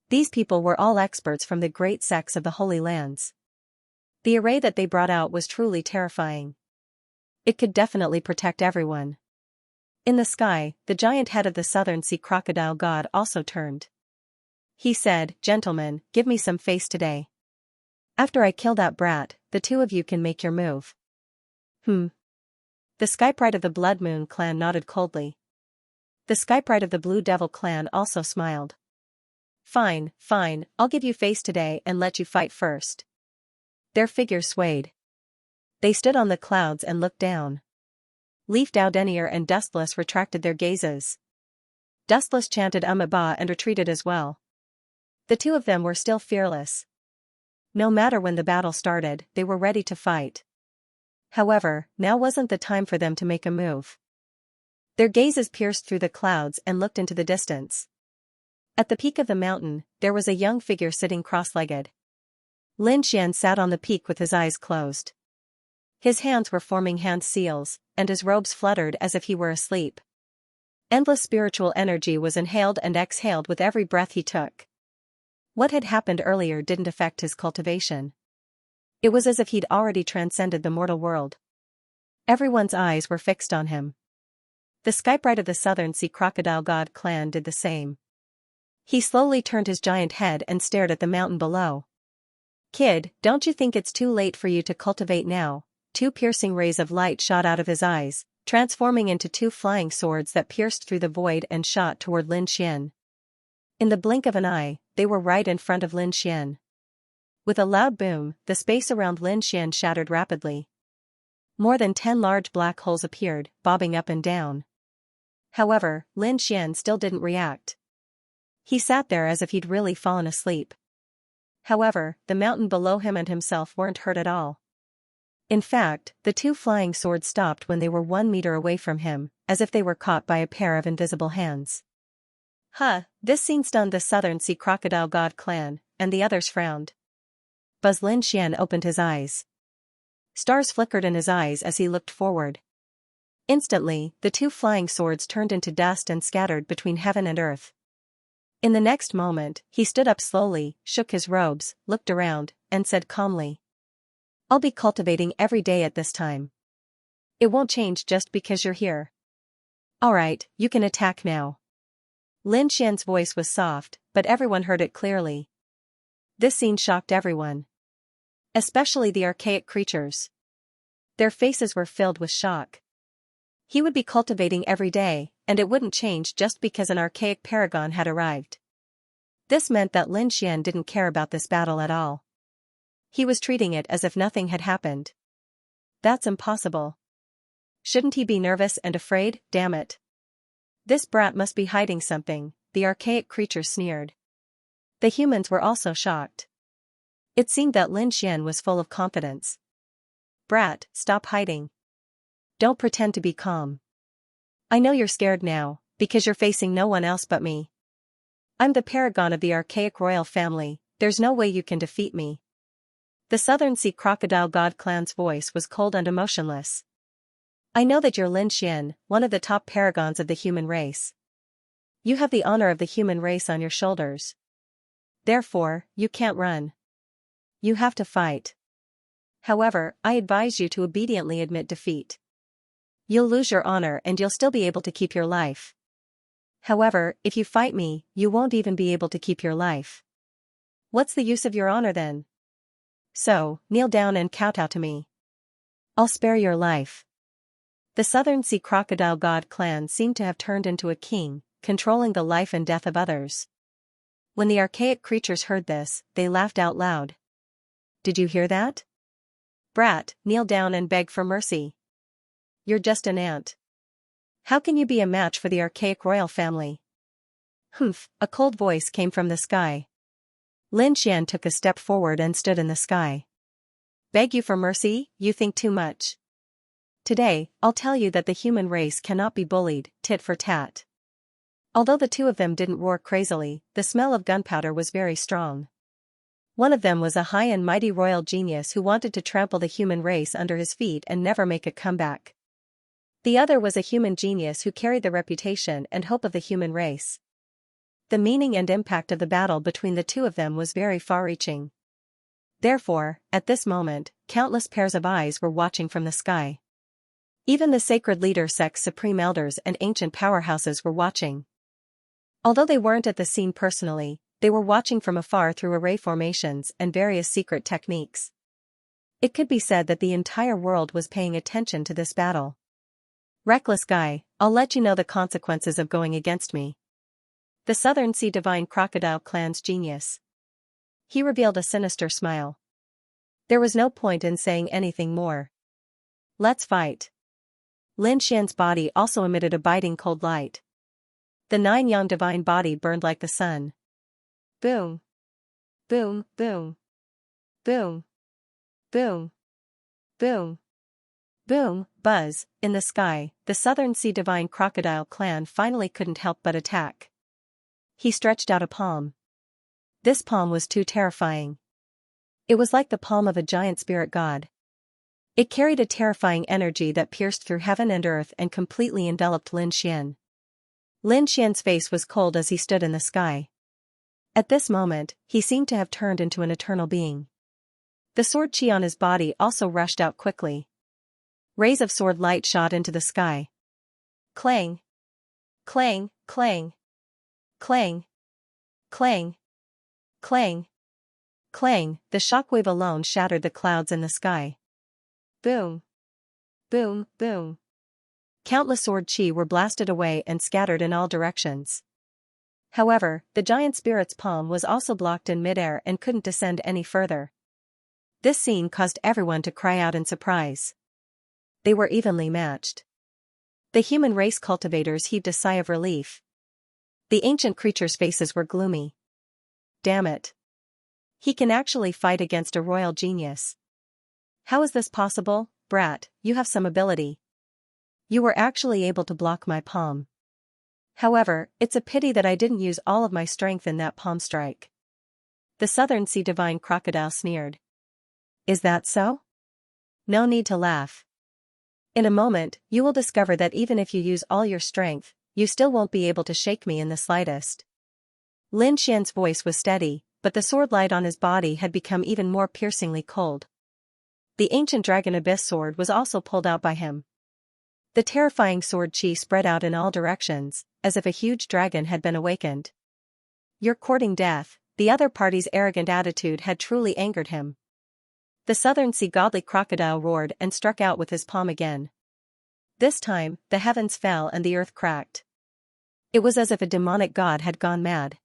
S1: These people were all experts from the great sects of the Holy Lands. The array that they brought out was truly terrifying. It could definitely protect everyone. In the sky, the giant head of the southern sea crocodile god also turned. He said, "Gentlemen, give me some face today. After I kill that brat, the two of you can make your move." The Skyprite of the Blood Moon clan nodded coldly. The Skyprite of the Blue Devil clan also smiled. Fine, I'll give you face today and let you fight first." Their figures swayed. They stood on the clouds and looked down. Leaf Doudenier and Dustless retracted their gazes. Dustless chanted Ba and retreated as well. The two of them were still fearless. No matter when the battle started, they were ready to fight. However, now wasn't the time for them to make a move. Their gazes pierced through the clouds and looked into the distance. At the peak of the mountain, there was a young figure sitting cross-legged. Lin Xian sat on the peak with his eyes closed. His hands were forming hand seals, and his robes fluttered as if he were asleep. Endless spiritual energy was inhaled and exhaled with every breath he took. What had happened earlier didn't affect his cultivation. It was as if he'd already transcended the mortal world. Everyone's eyes were fixed on him. The Skyprite of the Southern Sea Crocodile God clan did the same. He slowly turned his giant head and stared at the mountain below. "Kid, don't you think it's too late for you to cultivate now?" Two piercing rays of light shot out of his eyes, transforming into two flying swords that pierced through the void and shot toward Lin Xian. In the blink of an eye, they were right in front of Lin Xian. With a loud boom, the space around Lin Xian shattered rapidly. More than 10 large black holes appeared, bobbing up and down. However, Lin Xian still didn't react. He sat there as if he'd really fallen asleep. However, the mountain below him and himself weren't hurt at all. In fact, the two flying swords stopped when they were 1 meter away from him, as if they were caught by a pair of invisible hands. This scene stunned the Southern Sea Crocodile God clan, and the others frowned. Buzz Lin Xian opened his eyes. Stars flickered in his eyes as he looked forward. Instantly, the two flying swords turned into dust and scattered between heaven and earth. In the next moment, he stood up slowly, shook his robes, looked around, and said calmly, "I'll be cultivating every day at this time. It won't change just because you're here. Alright, you can attack now." Lin Xian's voice was soft, but everyone heard it clearly. This scene shocked everyone. Especially the archaic creatures. Their faces were filled with shock. He would be cultivating every day, and it wouldn't change just because an archaic paragon had arrived. This meant that Lin Xian didn't care about this battle at all. He was treating it as if nothing had happened. That's impossible. Shouldn't he be nervous and afraid? Damn it. This brat must be hiding something, the archaic creature sneered. The humans were also shocked. It seemed that Lin Xian was full of confidence. "Brat, stop hiding. Don't pretend to be calm. I know you're scared now, because you're facing no one else but me. I'm the paragon of the archaic royal family, there's no way you can defeat me." The Southern Sea Crocodile God clan's voice was cold and emotionless. "I know that you're Lin Xian, one of the top paragons of the human race. You have the honor of the human race on your shoulders. Therefore, you can't run. You have to fight. However, I advise you to obediently admit defeat. You'll lose your honor and you'll still be able to keep your life. However, if you fight me, you won't even be able to keep your life. What's the use of your honor then? So, kneel down and kowtow to me. I'll spare your life." The Southern Sea Crocodile God clan seemed to have turned into a king, controlling the life and death of others. When the archaic creatures heard this, they laughed out loud. "Did you hear that? Brat, kneel down and beg for mercy. You're just an ant. How can you be a match for the archaic royal family?" A cold voice came from the sky. Lin Xian took a step forward and stood in the sky. "Beg you for mercy? You think too much. Today, I'll tell you that the human race cannot be bullied, tit for tat." Although the two of them didn't roar crazily, the smell of gunpowder was very strong. One of them was a high and mighty royal genius who wanted to trample the human race under his feet and never make a comeback. The other was a human genius who carried the reputation and hope of the human race. The meaning and impact of the battle between the two of them was very far-reaching. Therefore, at this moment, countless pairs of eyes were watching from the sky. Even the sacred leader sect's supreme elders and ancient powerhouses were watching. Although they weren't at the scene personally, they were watching from afar through array formations and various secret techniques. It could be said that the entire world was paying attention to this battle. Reckless guy, I'll let you know the consequences of going against me. The Southern Sea Divine Crocodile Clan's genius. He revealed a sinister smile. There was no point in saying anything more. Let's fight. Lin Xian's body also emitted a biting cold light. The 9-yang divine body burned like the sun. Boom. Boom, boom. Boom. Boom. Boom. Boom, buzz, in the sky, the Southern Sea Divine Crocodile Clan finally couldn't help but attack. He stretched out a palm. This palm was too terrifying. It was like the palm of a giant spirit god. It carried a terrifying energy that pierced through heaven and earth and completely enveloped Lin Xian. Lin Xian's face was cold as he stood in the sky. At this moment, he seemed to have turned into an eternal being. The sword chi on his body also rushed out quickly. Rays of sword light shot into the sky. Clang! Clang, clang! Clang! Clang! Clang! Clang! The shockwave alone shattered the clouds in the sky. Boom! Boom, boom! Countless sword chi were blasted away and scattered in all directions. However, the giant spirit's palm was also blocked in midair and couldn't descend any further. This scene caused everyone to cry out in surprise. They were evenly matched. The human race cultivators heaved a sigh of relief. The ancient creatures' faces were gloomy. Damn it. He can actually fight against a royal genius. How is this possible, brat? You have some ability. You were actually able to block my palm. However, it's a pity that I didn't use all of my strength in that palm strike. The Southern Sea Divine Crocodile sneered. Is that so? No need to laugh. In a moment, you will discover that even if you use all your strength, you still won't be able to shake me in the slightest. Lin Xian's voice was steady, but the sword light on his body had become even more piercingly cold. The ancient dragon abyss sword was also pulled out by him. The terrifying sword chi spread out in all directions, as if a huge dragon had been awakened. You're courting death. The other party's arrogant attitude had truly angered him. The Southern Sea Godly Crocodile roared and struck out with his palm again. This time, the heavens fell and the earth cracked. It was as if a demonic god had gone mad.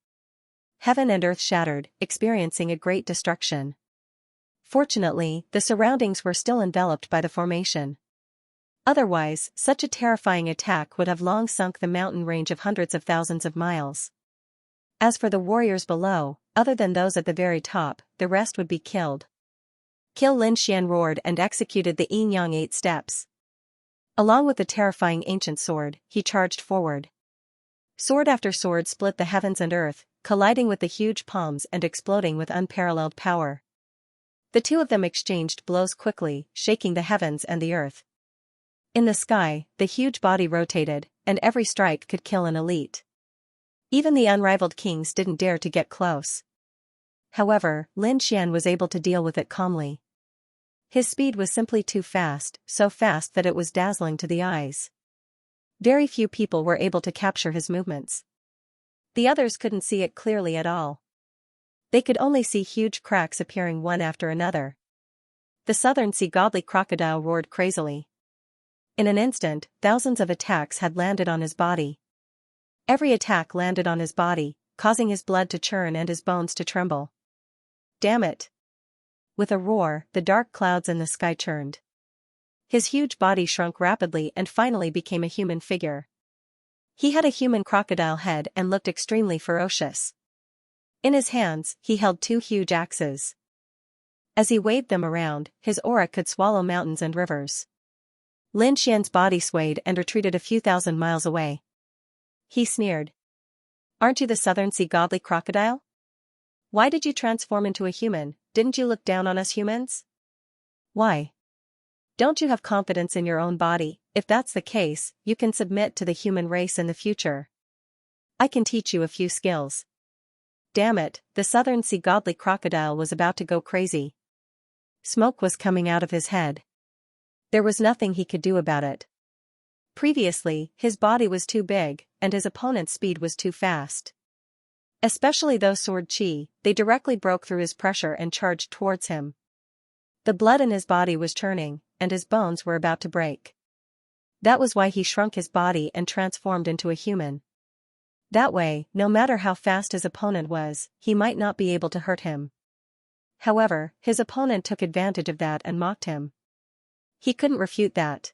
S1: Heaven and earth shattered, experiencing a great destruction. Fortunately, the surroundings were still enveloped by the formation. Otherwise, such a terrifying attack would have long sunk the mountain range of hundreds of thousands of miles. As for the warriors below, other than those at the very top, the rest would be killed. Kill! Lin Xian roared and executed the Yin-Yang 8 steps. Along with the terrifying ancient sword, he charged forward. Sword after sword split the heavens and earth, colliding with the huge palms and exploding with unparalleled power. The two of them exchanged blows quickly, shaking the heavens and the earth. In the sky, the huge body rotated, and every strike could kill an elite. Even the unrivaled kings didn't dare to get close. However, Lin Xian was able to deal with it calmly. His speed was simply too fast, so fast that it was dazzling to the eyes. Very few people were able to capture his movements. The others couldn't see it clearly at all. They could only see huge cracks appearing one after another. The Southern Sea Godly Crocodile roared crazily. In an instant, thousands of attacks had landed on his body. Every attack landed on his body, causing his blood to churn and his bones to tremble. Damn it! With a roar, the dark clouds in the sky churned. His huge body shrunk rapidly and finally became a human figure. He had a human crocodile head and looked extremely ferocious. In his hands, he held two huge axes. As he waved them around, his aura could swallow mountains and rivers. Lin Xian's body swayed and retreated a few thousand miles away. He sneered. Aren't you the Southern Sea Godly Crocodile? Why did you transform into a human? Didn't you look down on us humans? Why? Don't you have confidence in your own body? If that's the case, you can submit to the human race in the future. I can teach you a few skills. Damn it, the Southern Sea Godly Crocodile was about to go crazy. Smoke was coming out of his head. There was nothing he could do about it. Previously, his body was too big, and his opponent's speed was too fast. Especially those sword chi, they directly broke through his pressure and charged towards him. The blood in his body was churning, and his bones were about to break. That was why he shrunk his body and transformed into a human. That way, no matter how fast his opponent was, he might not be able to hurt him. However, his opponent took advantage of that and mocked him. He couldn't refute that.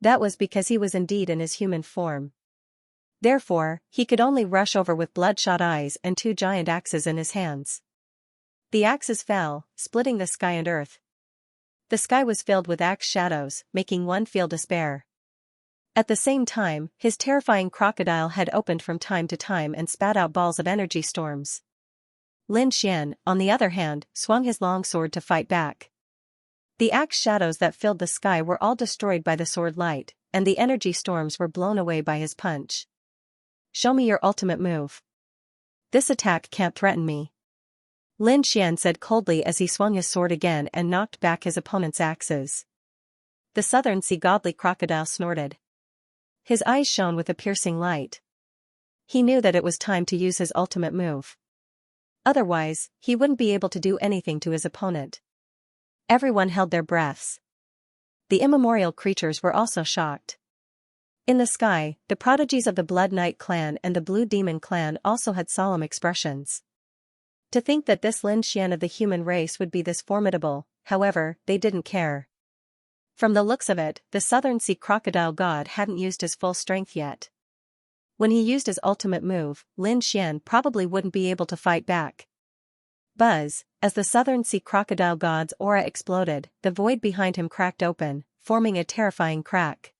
S1: That was because he was indeed in his human form. Therefore, he could only rush over with bloodshot eyes and two giant axes in his hands. The axes fell, splitting the sky and earth. The sky was filled with axe shadows, making one feel despair. At the same time, his terrifying crocodile head opened from time to time and spat out balls of energy storms. Lin Xian, on the other hand, swung his long sword to fight back. The axe shadows that filled the sky were all destroyed by the sword light, and the energy storms were blown away by his punch. Show me your ultimate move. This attack can't threaten me. Lin Xian said coldly as he swung his sword again and knocked back his opponent's axes. The southern sea godly crocodile snorted. His eyes shone with a piercing light. He knew that it was time to use his ultimate move. Otherwise, he wouldn't be able to do anything to his opponent. Everyone held their breaths. The immemorial creatures were also shocked. In the sky, the prodigies of the Blood Knight clan and the Blue Demon clan also had solemn expressions. To think that this Lin Xian of the human race would be this formidable, however, they didn't care. From the looks of it, the Southern Sea Crocodile God hadn't used his full strength yet. When he used his ultimate move, Lin Xian probably wouldn't be able to fight back. Buzz, as the Southern Sea Crocodile God's aura exploded, the void behind him cracked open, forming a terrifying crack.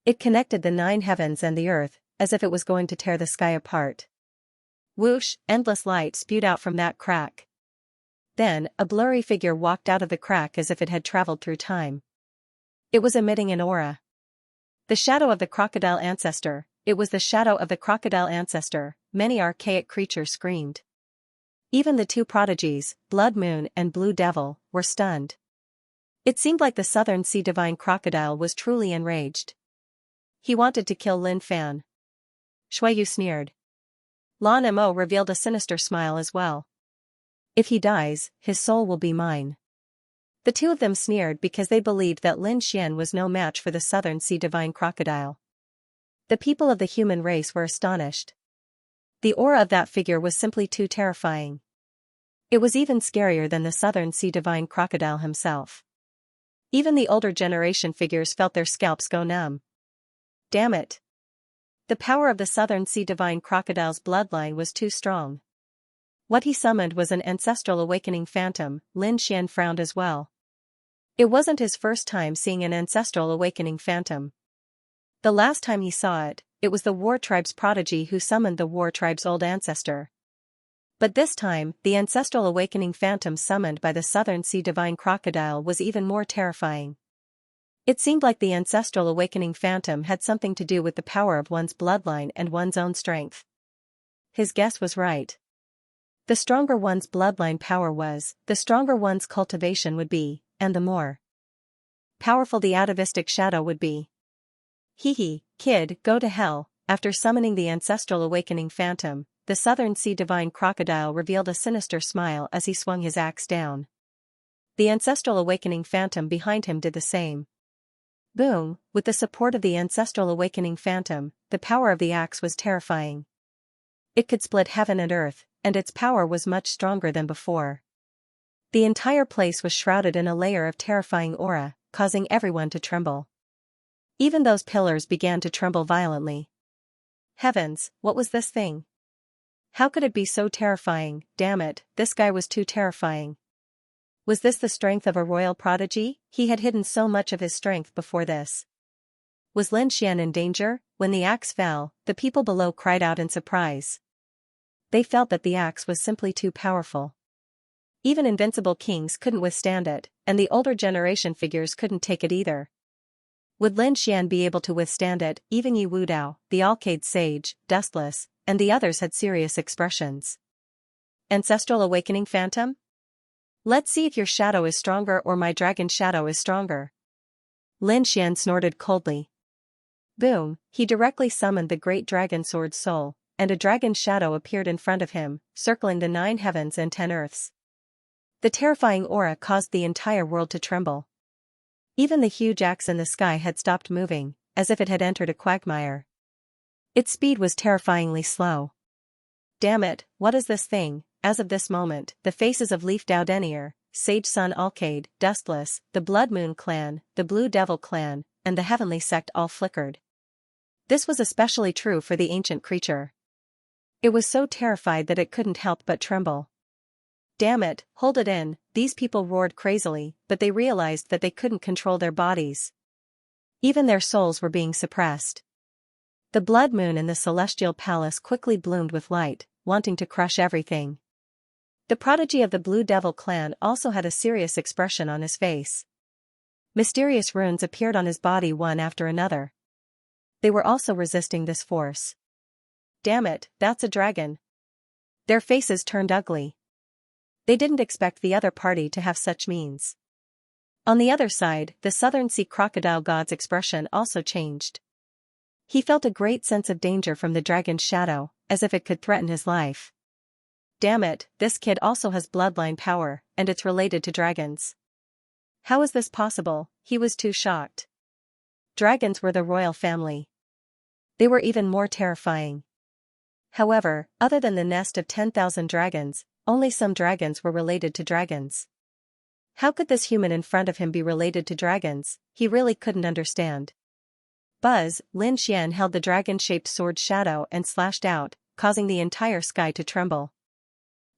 S1: It connected the 9 heavens and the earth, as if it was going to tear the sky apart. Whoosh, endless light spewed out from that crack. Then, a blurry figure walked out of the crack as if it had traveled through time. It was emitting an aura. The shadow of the crocodile ancestor, it was the shadow of the crocodile ancestor, many archaic creatures screamed. Even the two prodigies, Blood Moon and Blue Devil, were stunned. It seemed like the Southern Sea Divine Crocodile was truly enraged. He wanted to kill Lin Fan. Shuiyu sneered. Lan Mo revealed a sinister smile as well. If he dies, his soul will be mine. The two of them sneered because they believed that Lin Xian was no match for the Southern Sea Divine Crocodile. The people of the human race were astonished. The aura of that figure was simply too terrifying. It was even scarier than the Southern Sea Divine Crocodile himself. Even the older generation figures felt their scalps go numb. Damn it. The power of the Southern Sea Divine Crocodile's bloodline was too strong. What he summoned was an ancestral awakening phantom. Lin Xian frowned as well. It wasn't his first time seeing an ancestral awakening phantom. The last time he saw it, it was the War Tribe's prodigy who summoned the War Tribe's old ancestor. But this time, the ancestral awakening phantom summoned by the Southern Sea Divine Crocodile was even more terrifying. It seemed like the ancestral awakening phantom had something to do with the power of one's bloodline and one's own strength. His guess was right. The stronger one's bloodline power was, the stronger one's cultivation would be, and the more powerful the atavistic shadow would be. Hee, kid, go to hell. After summoning the ancestral awakening phantom, the Southern Sea Divine Crocodile revealed a sinister smile as he swung his axe down. The ancestral awakening phantom behind him did the same. Boom, with the support of the ancestral awakening phantom, the power of the axe was terrifying. It could split heaven and earth, and its power was much stronger than before. The entire place was shrouded in a layer of terrifying aura, causing everyone to tremble. Even those pillars began to tremble violently. Heavens, what was this thing? How could it be so terrifying? Damn it, this guy was too terrifying. Was this the strength of a royal prodigy? He had hidden so much of his strength before this. Was Lin Xian in danger? When the axe fell, the people below cried out in surprise. They felt that the axe was simply too powerful. Even invincible kings couldn't withstand it, and the older generation figures couldn't take it either. Would Lin Xian be able to withstand it? Even Yi Wudao, the Alcade sage, Dustless, and the others had serious expressions. Ancestral awakening phantom? Let's see if your shadow is stronger or my dragon shadow is stronger. Lin Xian snorted coldly. Boom, he directly summoned the great dragon sword soul, and a dragon shadow appeared in front of him, circling the 9 heavens and 10 earths. The terrifying aura caused the entire world to tremble. Even the huge axe in the sky had stopped moving, as if it had entered a quagmire. Its speed was terrifyingly slow. Damn it, what is this thing? As of this moment, the faces of Leaf Dao Denier, Sage Sun Alcade, Dustless, the Blood Moon clan, the Blue Devil clan, and the Heavenly Sect all flickered. This was especially true for the ancient creature. It was so terrified that it couldn't help but tremble. Damn it, hold it in, these people roared crazily, but they realized that they couldn't control their bodies. Even their souls were being suppressed. The blood moon in the celestial palace quickly bloomed with light, wanting to crush everything. The prodigy of the Blue Devil clan also had a serious expression on his face. Mysterious runes appeared on his body one after another. They were also resisting this force. Damn it, that's a dragon. Their faces turned ugly. They didn't expect the other party to have such means. On the other side, the Southern Sea Crocodile God's expression also changed. He felt a great sense of danger from the dragon's shadow, as if it could threaten his life. Damn it, this kid also has bloodline power, and it's related to dragons. How is this possible? He was too shocked. Dragons were the royal family. They were even more terrifying. However, other than the nest of 10,000 dragons, only some dragons were related to dragons. How could this human in front of him be related to dragons? He really couldn't understand. Buzz, Lin Xian held the dragon-shaped sword shadow and slashed out, causing the entire sky to tremble.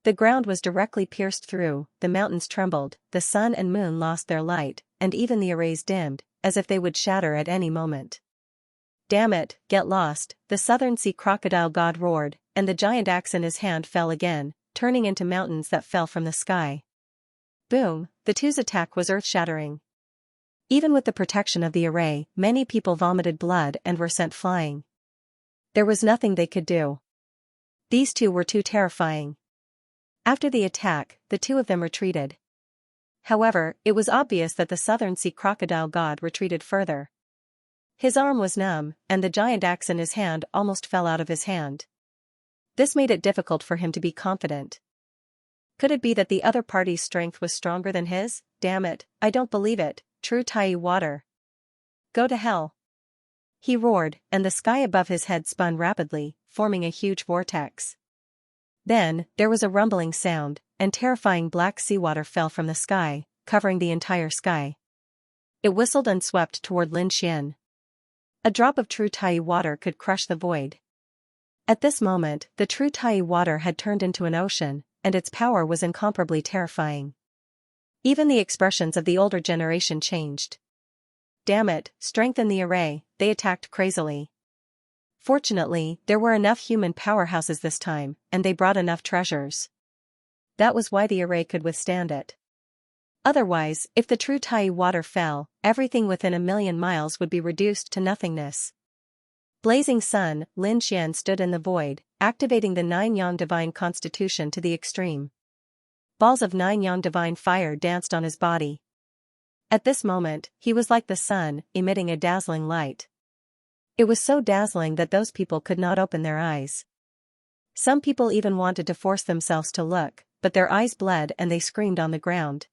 S1: The ground was directly pierced through, the mountains trembled, the sun and moon lost their light, and even the arrays dimmed, as if they would shatter at any moment. Damn it, get lost, the Southern Sea Crocodile God roared, and the giant axe in his hand fell again, turning into mountains that fell from the sky. Boom, the two's attack was earth-shattering. Even with the protection of the array, many people vomited blood and were sent flying. There was nothing they could do. These two were too terrifying. After the attack, the two of them retreated. However, it was obvious that the Southern Sea Crocodile God retreated further. His arm was numb, and the giant axe in his hand almost fell out of his hand. This made it difficult for him to be confident. Could it be that the other party's strength was stronger than his? Damn it, I don't believe it, True Tai Water. Go to hell. He roared, and the sky above his head spun rapidly, forming a huge vortex. Then, there was a rumbling sound, and terrifying black seawater fell from the sky, covering the entire sky. It whistled and swept toward Lin Xian. A drop of True Tai water could crush the void. At this moment, the True Tai water had turned into an ocean, and its power was incomparably terrifying. Even the expressions of the older generation changed. Damn it, strengthen the array, they attacked crazily. Fortunately, there were enough human powerhouses this time, and they brought enough treasures. That was why the array could withstand it. Otherwise, if the True Tai water fell, everything within 1,000,000 miles would be reduced to nothingness. Blazing sun, Lin Xian stood in the void, activating the 9-yang divine constitution to the extreme. Balls of 9-yang divine fire danced on his body. At this moment, he was like the sun, emitting a dazzling light. It was so dazzling that those people could not open their eyes. Some people even wanted to force themselves to look, but their eyes bled and they screamed on the ground.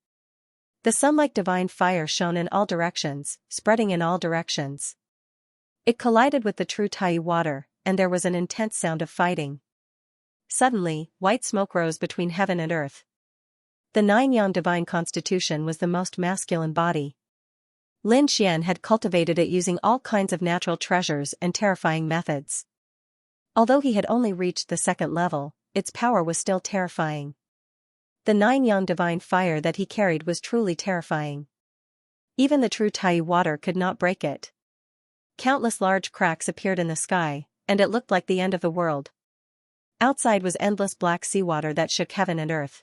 S1: The sun-like divine fire shone in all directions, spreading in all directions. It collided with the True Tai water, and there was an intense sound of fighting. Suddenly, white smoke rose between heaven and earth. The 9-yang divine constitution was the most masculine body. Lin Xian had cultivated it using all kinds of natural treasures and terrifying methods. Although he had only reached the 2nd level, its power was still terrifying. The 9-yang divine fire that he carried was truly terrifying. Even the True Tai water could not break it. Countless large cracks appeared in the sky, and it looked like the end of the world. Outside was endless black seawater that shook heaven and earth.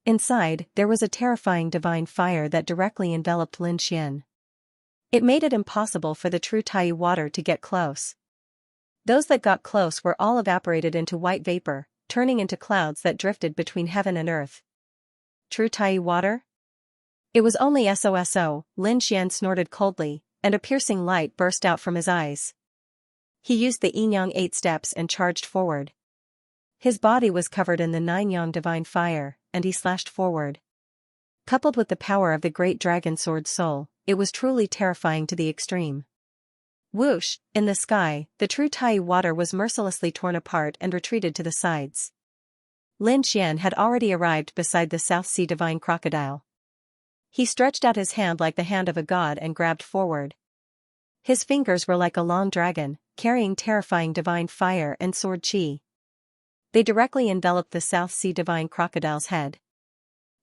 S1: Inside, there was a terrifying divine fire that directly enveloped Lin Xian. It made it impossible for the True Tai water to get close. Those that got close were all evaporated into white vapor, turning into clouds that drifted between heaven and earth. True Tai water? It was only SOSO, Lin Xian snorted coldly, and a piercing light burst out from his eyes. He used the Yin-Yang 8 steps and charged forward. His body was covered in the 9-Yang divine fire, and he slashed forward. Coupled with the power of the great dragon sword soul, it was truly terrifying to the extreme. Whoosh, in the sky, the true Tai water was mercilessly torn apart and retreated to the sides. Lin Xian had already arrived beside the South Sea divine crocodile. He stretched out his hand like the hand of a god and grabbed forward. His fingers were like a long dragon, carrying terrifying divine fire and sword chi. They directly enveloped the South Sea divine crocodile's head.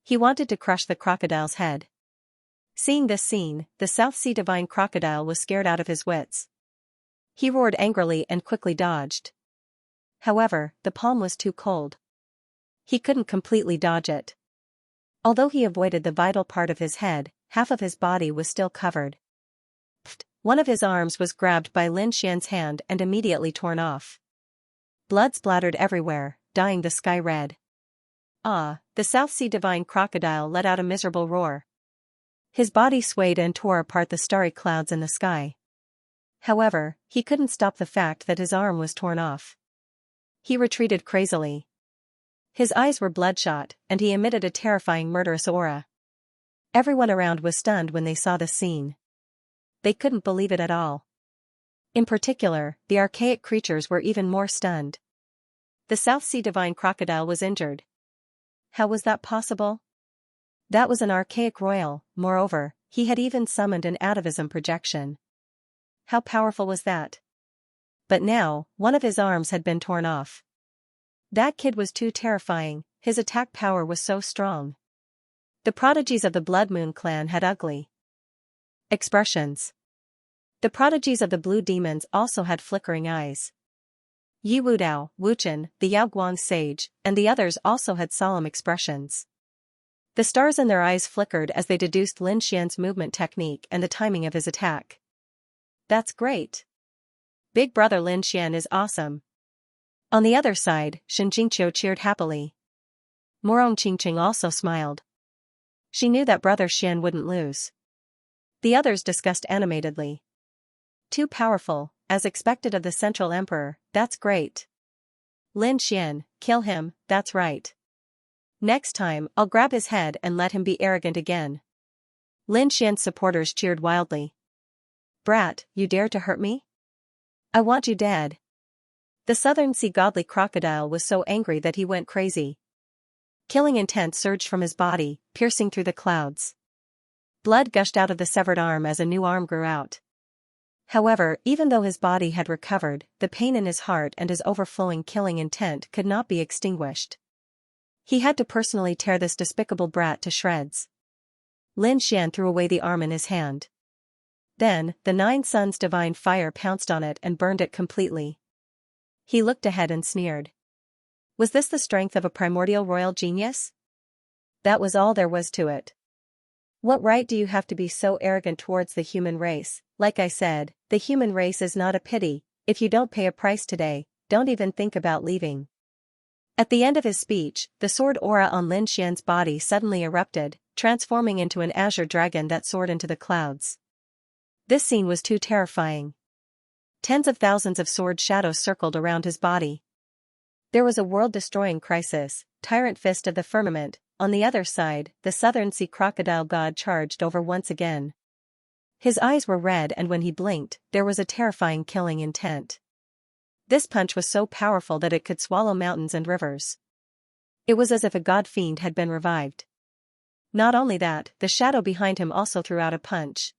S1: He wanted to crush the crocodile's head. Seeing this scene, the South Sea divine crocodile was scared out of his wits. He roared angrily and quickly dodged. However, the palm was too cold. He couldn't completely dodge it. Although he avoided the vital part of his head, half of his body was still covered. Pfft, one of his arms was grabbed by Lin Xian's hand and immediately torn off. Blood splattered everywhere, dyeing the sky red. Ah, the South Sea divine crocodile let out a miserable roar. His body swayed and tore apart the starry clouds in the sky. However, he couldn't stop the fact that his arm was torn off. He retreated crazily. His eyes were bloodshot, and he emitted a terrifying murderous aura. Everyone around was stunned when they saw the scene. They couldn't believe it at all. In particular, the archaic creatures were even more stunned. The South Sea divine crocodile was injured. How was that possible? That was an archaic royal. Moreover, he had even summoned an atavism projection. How powerful was that? But now, one of his arms had been torn off. That kid was too terrifying, his attack power was so strong. The prodigies of the Blood Moon clan had ugly expressions. The prodigies of the Blue Demons also had flickering eyes. Yi Wudao, Wuchen, the Yaoguang sage, and the others also had solemn expressions. The stars in their eyes flickered as they deduced Lin Xian's movement technique and the timing of his attack. That's great. Big brother Lin Xian is awesome. On the other side, Shen Jingqiu cheered happily. Morong Qingqing also smiled. She knew that brother Xian wouldn't lose. The others discussed animatedly. Too powerful, as expected of the Central Emperor, that's great. Lin Xian, kill him, that's right. Next time, I'll grab his head and let him be arrogant again. Lin Xian's supporters cheered wildly. Brat, you dare to hurt me? I want you dead. The Southern Sea godly crocodile was so angry that he went crazy. Killing intent surged from his body, piercing through the clouds. Blood gushed out of the severed arm as a new arm grew out. However, even though his body had recovered, the pain in his heart and his overflowing killing intent could not be extinguished. He had to personally tear this despicable brat to shreds. Lin Xian threw away the arm in his hand. Then, the Nine Suns' divine fire pounced on it and burned it completely. He looked ahead and sneered. Was this the strength of a primordial royal genius? That was all there was to it. What right do you have to be so arrogant towards the human race? Like I said, the human race is not a pity. If you don't pay a price today, don't even think about leaving. At the end of his speech, the sword aura on Lin Xian's body suddenly erupted, transforming into an azure dragon that soared into the clouds. This scene was too terrifying. Tens of thousands of sword shadows circled around his body. There was a world-destroying crisis. Tyrant Fist of the Firmament. On the other side, the Southern Sea crocodile god charged over once again. His eyes were red, and when he blinked, there was a terrifying killing intent. This punch was so powerful that it could swallow mountains and rivers. It was as if a god-fiend had been revived. Not only that, the shadow behind him also threw out a punch.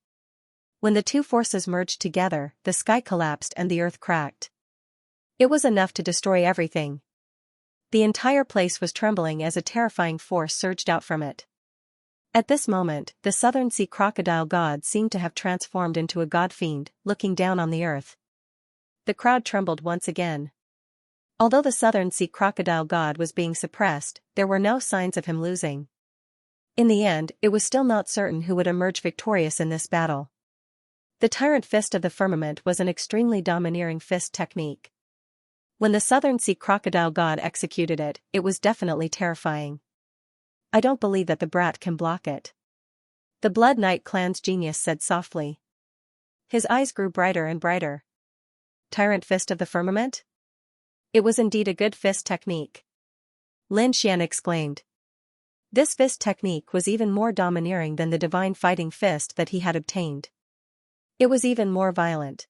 S1: When the two forces merged together, the sky collapsed and the earth cracked. It was enough to destroy everything. The entire place was trembling as a terrifying force surged out from it. At this moment, the Southern Sea crocodile god seemed to have transformed into a god-fiend, looking down on the earth. The crowd trembled once again. Although the Southern Sea crocodile god was being suppressed, there were no signs of him losing. In the end, it was still not certain who would emerge victorious in this battle. The Tyrant Fist of the Firmament was an extremely domineering fist technique. When the Southern Sea crocodile god executed it, it was definitely terrifying. I don't believe that the brat can block it. The Blood Knight clan's genius said softly. His eyes grew brighter and brighter. Tyrant Fist of the Firmament? It was indeed a good fist technique. Lin Xian exclaimed. This fist technique was even more domineering than the divine fighting fist that he had obtained. It was even more violent.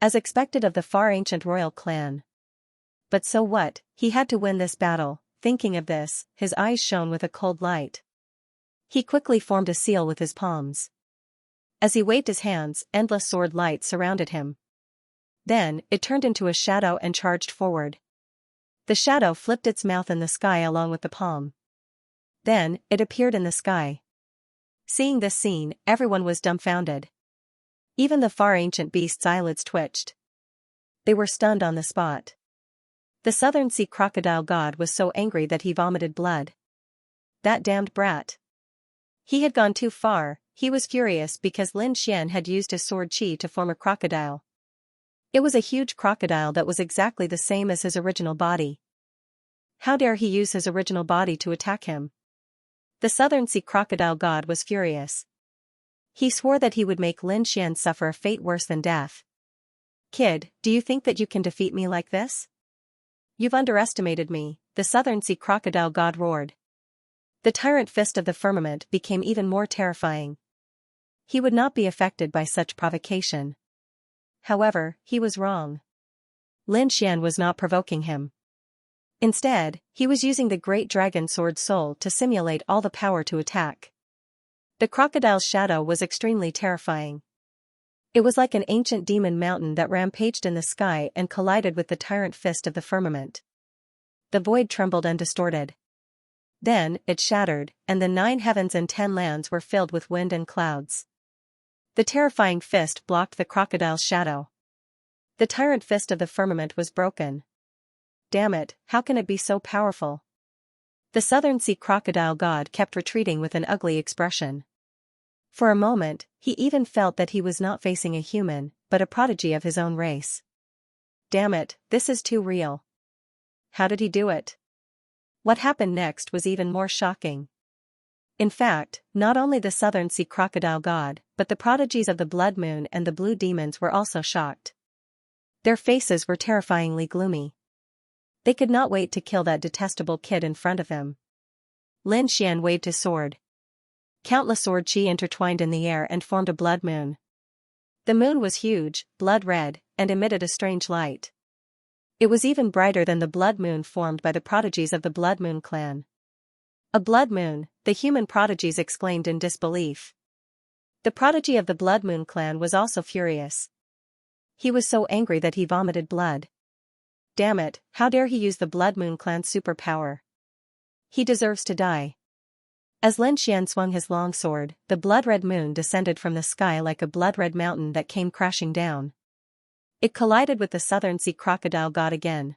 S1: As expected of the far ancient royal clan. But so what, he had to win this battle. Thinking of this, his eyes shone with a cold light. He quickly formed a seal with his palms. As he waved his hands, endless sword light surrounded him. Then, it turned into a shadow and charged forward. The shadow flipped its mouth in the sky along with the palm. Then, it appeared in the sky. Seeing this scene, everyone was dumbfounded. Even the far ancient beast's eyelids twitched. They were stunned on the spot. The Southern Sea Crocodile God was so angry that he vomited blood. That damned brat. He had gone too far. He was furious because Lin Xian had used his sword qi to form a crocodile. It was a huge crocodile that was exactly the same as his original body. How dare he use his original body to attack him? The Southern Sea Crocodile God was furious. He swore that he would make Lin Xian suffer a fate worse than death. Kid, do you think that you can defeat me like this? You've underestimated me, the Southern Sea Crocodile God roared. The Tyrant Fist of the Firmament became even more terrifying. He would not be affected by such provocation. However, he was wrong. Lin Xian was not provoking him. Instead, he was using the Great Dragon Sword Soul to simulate all the power to attack. The crocodile's shadow was extremely terrifying. It was like an ancient demon mountain that rampaged in the sky and collided with the Tyrant Fist of the Firmament. The void trembled and distorted. Then, it shattered, and the 9 heavens and 10 lands were filled with wind and clouds. The terrifying fist blocked the crocodile's shadow. The Tyrant Fist of the Firmament was broken. Damn it, how can it be so powerful? The Southern Sea Crocodile God kept retreating with an ugly expression. For a moment, he even felt that he was not facing a human, but a prodigy of his own race. Damn it, this is too real. How did he do it? What happened next was even more shocking. In fact, not only the Southern Sea Crocodile God, but the prodigies of the Blood Moon and the Blue Demons were also shocked. Their faces were terrifyingly gloomy. They could not wait to kill that detestable kid in front of them. Lin Xian waved his sword. Countless sword qi intertwined in the air and formed a blood moon. The moon was huge, blood-red, and emitted a strange light. It was even brighter than the blood moon formed by the prodigies of the Blood Moon clan. A blood moon, the human prodigies exclaimed in disbelief. The prodigy of the Blood Moon clan was also furious. He was so angry that he vomited blood. Damn it, how dare he use the Blood Moon clan's superpower? He deserves to die. As Lin Xian swung his long sword, the blood-red moon descended from the sky like a blood-red mountain that came crashing down. It collided with the Southern Sea Crocodile God again.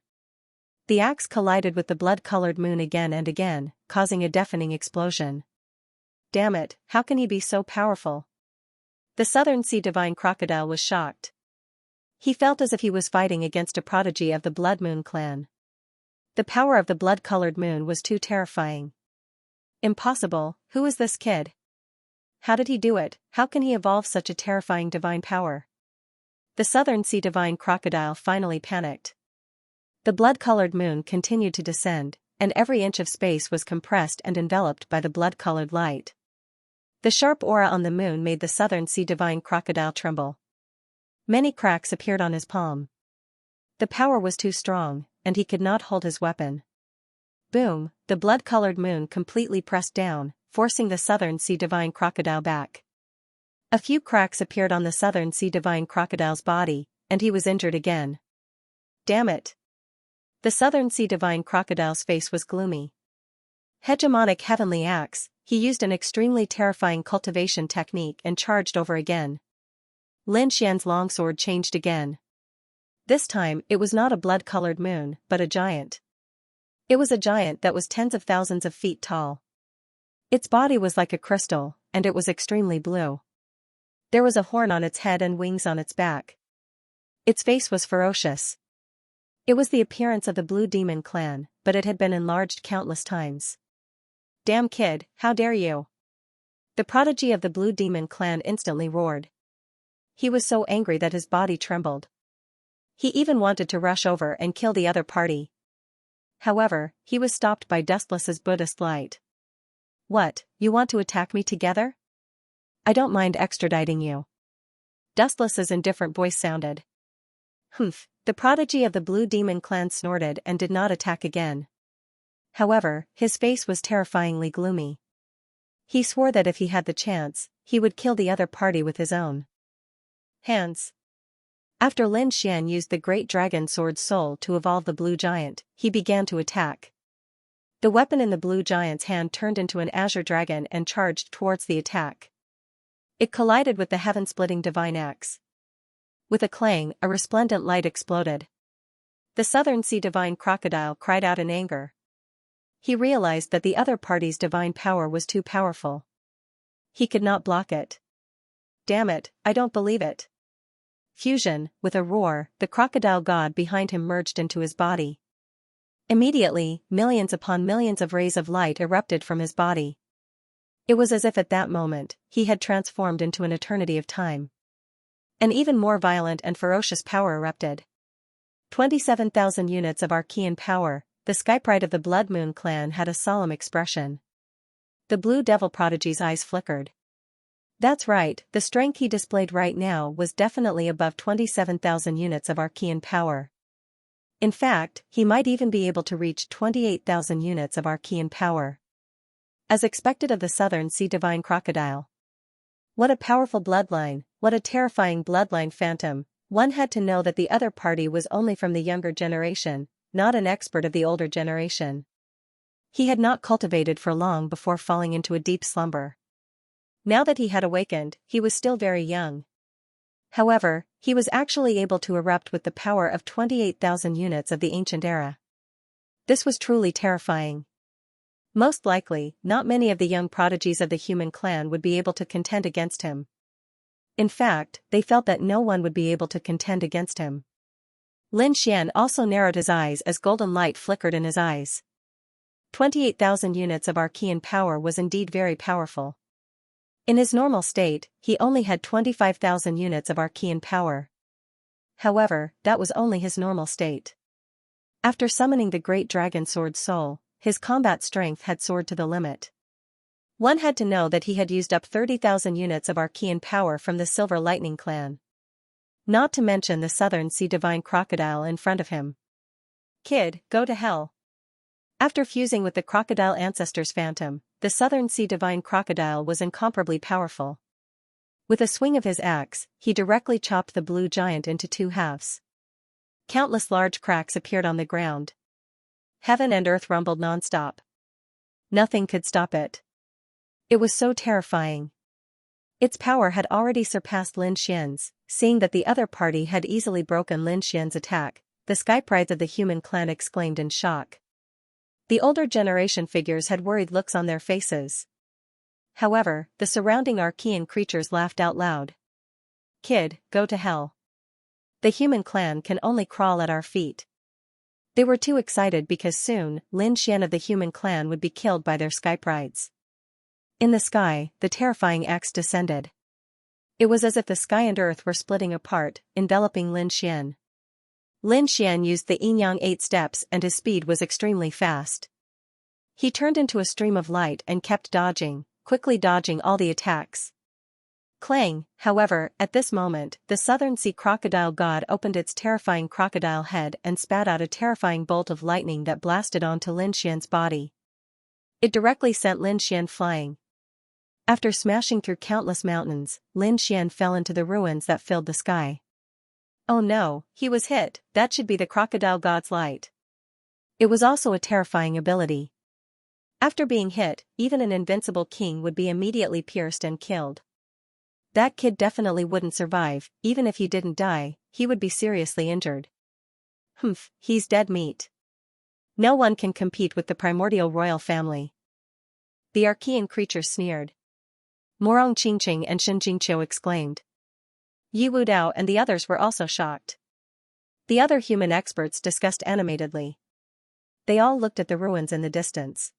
S1: The axe collided with the blood-colored moon again and again, causing a deafening explosion. Damn it, how can he be so powerful? The Southern Sea Divine Crocodile was shocked. He felt as if he was fighting against a prodigy of the Blood Moon clan. The power of the blood-colored moon was too terrifying. Impossible, who is this kid? How did he do it? How can he evolve such a terrifying divine power? The Southern Sea Divine Crocodile finally panicked. The blood-colored moon continued to descend, and every inch of space was compressed and enveloped by the blood-colored light. The sharp aura on the moon made the Southern Sea Divine Crocodile tremble. Many cracks appeared on his palm. The power was too strong, and he could not hold his weapon. Boom, the blood-colored moon completely pressed down, forcing the Southern Sea Divine Crocodile back. A few cracks appeared on the Southern Sea Divine Crocodile's body, and he was injured again. Damn it! The Southern Sea Divine Crocodile's face was gloomy. Hegemonic Heavenly Axe, he used an extremely terrifying cultivation technique and charged over again. Lin Xian's longsword changed again. This time it was not a blood-colored moon, but a giant. It was a giant that was tens of thousands of feet tall. Its body was like a crystal, and it was extremely blue. There was a horn on its head and wings on its back. Its face was ferocious. It was the appearance of the Blue Demon clan, but it had been enlarged countless times. Damn kid, how dare you! The prodigy of the Blue Demon clan instantly roared. He was so angry that his body trembled. He even wanted to rush over and kill the other party. However, he was stopped by Dustless's Buddhist light. What, you want to attack me together? I don't mind extraditing you. Dustless's indifferent voice sounded. Humph, the prodigy of the Blue Demon clan snorted and did not attack again. However, his face was terrifyingly gloomy. He swore that if he had the chance, he would kill the other party with his own hands. After Lin Xian used the Great Dragon Sword Soul to evolve the Blue Giant, he began to attack. The weapon in the Blue Giant's hand turned into an azure dragon and charged towards the attack. It collided with the heaven-splitting divine axe. With a clang, a resplendent light exploded. The Southern Sea Divine Crocodile cried out in anger. He realized that the other party's divine power was too powerful. He could not block it. Damn it, I don't believe it. Fusion, with a roar, the crocodile god behind him merged into his body. Immediately, millions upon millions of rays of light erupted from his body. It was as if at that moment, he had transformed into an eternity of time. An even more violent and ferocious power erupted. 27,000 units of Archean power. The Skypride of the Blood Moon clan had a solemn expression. The Blue Devil prodigy's eyes flickered. That's right, the strength he displayed right now was definitely above 27,000 units of Archean power. In fact, he might even be able to reach 28,000 units of Archean power. As expected of the Southern Sea Divine Crocodile. What a powerful bloodline, what a terrifying bloodline phantom. One had to know that the other party was only from the younger generation, not an expert of the older generation. He had not cultivated for long before falling into a deep slumber. Now that he had awakened, he was still very young. However, he was actually able to erupt with the power of 28,000 units of the ancient era. This was truly terrifying. Most likely, not many of the young prodigies of the human clan would be able to contend against him. In fact, they felt that no one would be able to contend against him. Lin Xian also narrowed his eyes as golden light flickered in his eyes. 28,000 units of Archean power was indeed very powerful. In his normal state, he only had 25,000 units of Archean power. However, that was only his normal state. After summoning the Great Dragon Sword Soul, his combat strength had soared to the limit. One had to know that he had used up 30,000 units of Archean power from the Silver Lightning clan. Not to mention the Southern Sea Divine Crocodile in front of him. Kid, go to hell. After fusing with the Crocodile Ancestor's Phantom, the Southern Sea Divine Crocodile was incomparably powerful. With a swing of his axe, he directly chopped the Blue Giant into two halves. Countless large cracks appeared on the ground. Heaven and earth rumbled non-stop. Nothing could stop it. It was so terrifying. Its power had already surpassed Lin Xian's. Seeing that the other party had easily broken Lin Xian's attack, the Skyprides of the human clan exclaimed in shock. The older generation figures had worried looks on their faces. However, the surrounding Archean creatures laughed out loud. Kid, go to hell. The human clan can only crawl at our feet. They were too excited because soon, Lin Xian of the human clan would be killed by their Skyprides. In the sky, the terrifying axe descended. It was as if the sky and earth were splitting apart, enveloping Lin Xian. Lin Xian used the Yin-Yang 8 steps and his speed was extremely fast. He turned into a stream of light and kept dodging, quickly dodging all the attacks. Clang, however, at this moment, the Southern Sea Crocodile God opened its terrifying crocodile head and spat out a terrifying bolt of lightning that blasted onto Lin Xian's body. It directly sent Lin Xian flying. After smashing through countless mountains, Lin Xian fell into the ruins that filled the sky. Oh no, he was hit. That should be the crocodile god's light. It was also a terrifying ability. After being hit, even an invincible king would be immediately pierced and killed. That kid definitely wouldn't survive. Even if he didn't die, he would be seriously injured. Humph, he's dead meat. No one can compete with the primordial royal family. The Archean creature sneered. Morong Qingqing and Shen Jingqiu exclaimed. Yi Wudao and the others were also shocked. The other human experts discussed animatedly. They all looked at the ruins in the distance.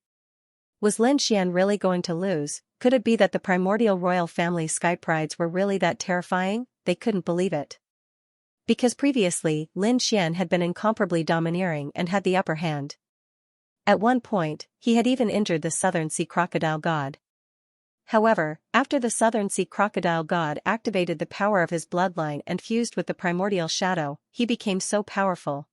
S1: Was Lin Xian really going to lose? Could it be that the primordial royal family's sky prides were really that terrifying? They couldn't believe it. Because previously, Lin Xian had been incomparably domineering and had the upper hand. At one point, he had even injured the Southern Sea Crocodile God. However, after the Southern Sea Crocodile God activated the power of his bloodline and fused with the primordial shadow, he became so powerful.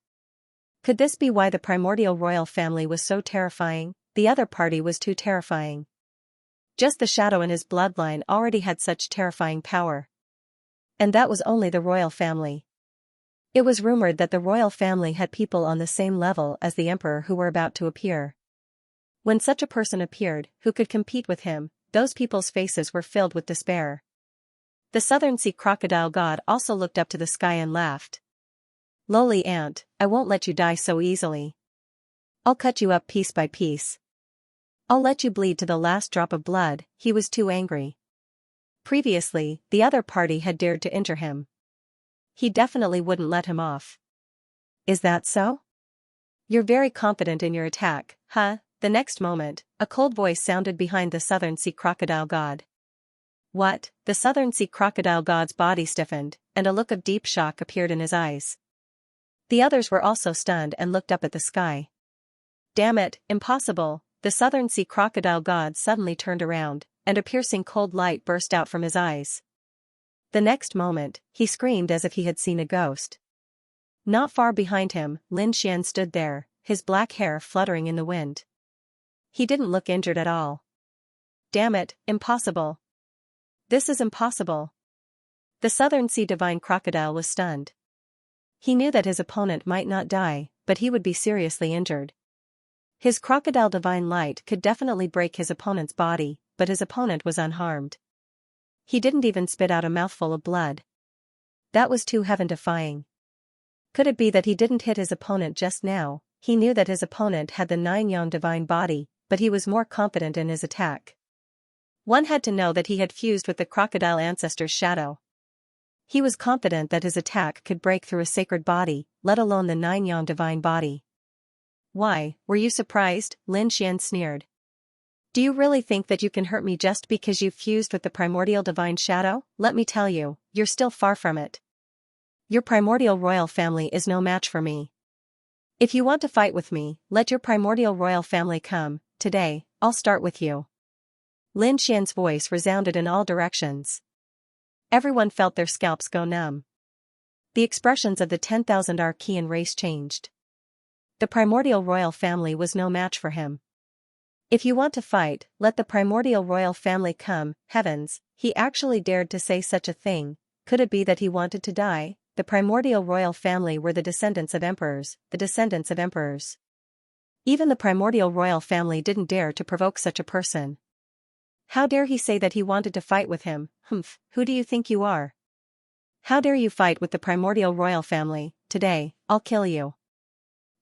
S1: Could this be why the primordial royal family was so terrifying? The other party was too terrifying. Just the shadow in his bloodline already had such terrifying power. And that was only the royal family. It was rumored that the royal family had people on the same level as the emperor who were about to appear. When such a person appeared, who could compete with him, those people's faces were filled with despair. The Southern Sea Crocodile God also looked up to the sky and laughed. "Lowly ant, I won't let you die so easily. I'll cut you up piece by piece. I'll let you bleed to the last drop of blood." He was too angry. Previously, the other party had dared to injure him. He definitely wouldn't let him off. "Is that so? You're very confident in your attack, huh?" The next moment, a cold voice sounded behind the Southern Sea Crocodile God. "What?" The Southern Sea Crocodile God's body stiffened, and a look of deep shock appeared in his eyes. The others were also stunned and looked up at the sky. "Damn it, impossible!" The Southern Sea Crocodile God suddenly turned around, and a piercing cold light burst out from his eyes. The next moment, he screamed as if he had seen a ghost. Not far behind him, Lin Xian stood there, his black hair fluttering in the wind. He didn't look injured at all. "Damn it, impossible! This is impossible!" The Southern Sea Divine Crocodile was stunned. He knew that his opponent might not die, but he would be seriously injured. His crocodile divine light could definitely break his opponent's body, but his opponent was unharmed. He didn't even spit out a mouthful of blood. That was too heaven-defying. Could it be that he didn't hit his opponent just now? He knew that his opponent had the nine-yang divine body, but he was more confident in his attack. One had to know that he had fused with the crocodile ancestor's shadow. He was confident that his attack could break through a sacred body, let alone the nine-yang divine body. "Why, were you surprised?" Lin Xian sneered. "Do you really think that you can hurt me just because you've fused with the primordial divine shadow? Let me tell you, you're still far from it. Your primordial royal family is no match for me. If you want to fight with me, let your primordial royal family come. Today, I'll start with you." Lin Xian's voice resounded in all directions. Everyone felt their scalps go numb. The expressions of the 10,000 Archean race changed. The primordial royal family was no match for him. "If you want to fight, let the primordial royal family come." Heavens, he actually dared to say such a thing. Could it be that he wanted to die? The primordial royal family were the descendants of emperors, the descendants of emperors. Even the primordial royal family didn't dare to provoke such a person. How dare he say that he wanted to fight with him? Humph, who do you think you are? How dare you fight with the primordial royal family? Today, I'll kill you.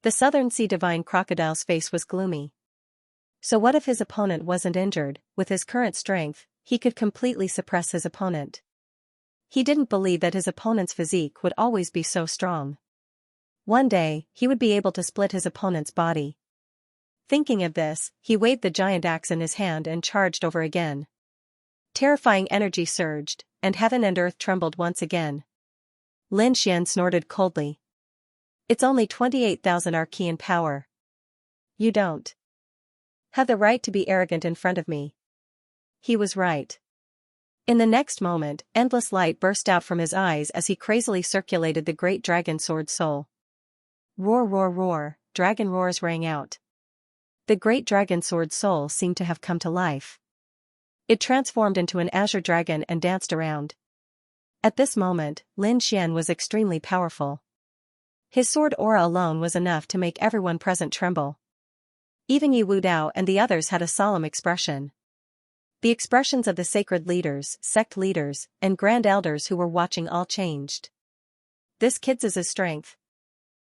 S1: The Southern Sea Divine Crocodile's face was gloomy. So what if his opponent wasn't injured? With his current strength, he could completely suppress his opponent. He didn't believe that his opponent's physique would always be so strong. One day, he would be able to split his opponent's body. Thinking of this, he waved the giant axe in his hand and charged over again. Terrifying energy surged, and heaven and earth trembled once again. Lin Xian snorted coldly. "It's only 28,000 Archean power. You don't have the right to be arrogant in front of me." He was right. In the next moment, endless light burst out from his eyes as he crazily circulated the great dragon sword soul. Roar, roar, roar, dragon roars rang out. The great dragon sword soul seemed to have come to life. It transformed into an azure dragon and danced around. At this moment, Lin Xian was extremely powerful. His sword aura alone was enough to make everyone present tremble. Even Yi Wu Dao and the others had a solemn expression. The expressions of the sacred leaders, sect leaders, and grand elders who were watching all changed. This kid's his strength.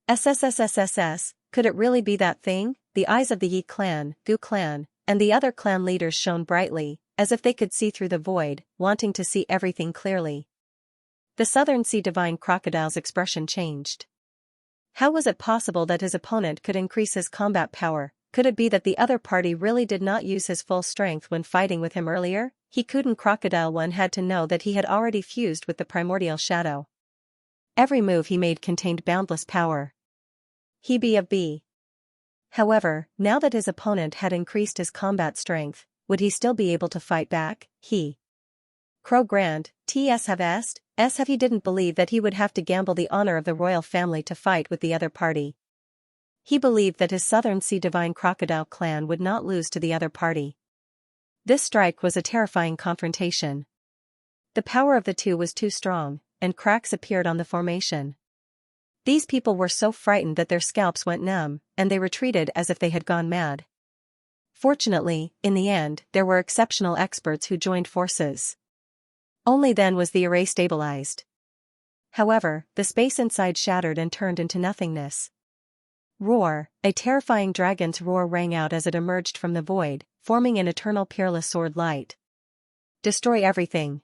S1: SSSSSS, could it really be that thing? The eyes of the Yi clan, Gu clan, and the other clan leaders shone brightly, as if they could see through the void, wanting to see everything clearly. The Southern Sea Divine Crocodile's expression changed. How was it possible that his opponent could increase his combat power? Could it be that the other party really did not use his full strength when fighting with him earlier? He couldn't. Crocodile One had to know that he had already fused with the primordial shadow. Every move he made contained boundless power. He be of B. However, now that his opponent had increased his combat strength, would he still be able to fight back? Crow Grand, T.S. have he didn't believe that he would have to gamble the honor of the royal family to fight with the other party. He believed that his Southern Sea Divine Crocodile clan would not lose to the other party. This strike was a terrifying confrontation. The power of the two was too strong, and cracks appeared on the formation. These people were so frightened that their scalps went numb, and they retreated as if they had gone mad. Fortunately, in the end, there were exceptional experts who joined forces. Only then was the array stabilized. However, the space inside shattered and turned into nothingness. Roar! A terrifying dragon's roar rang out as it emerged from the void, forming an eternal peerless sword light. Destroy everything.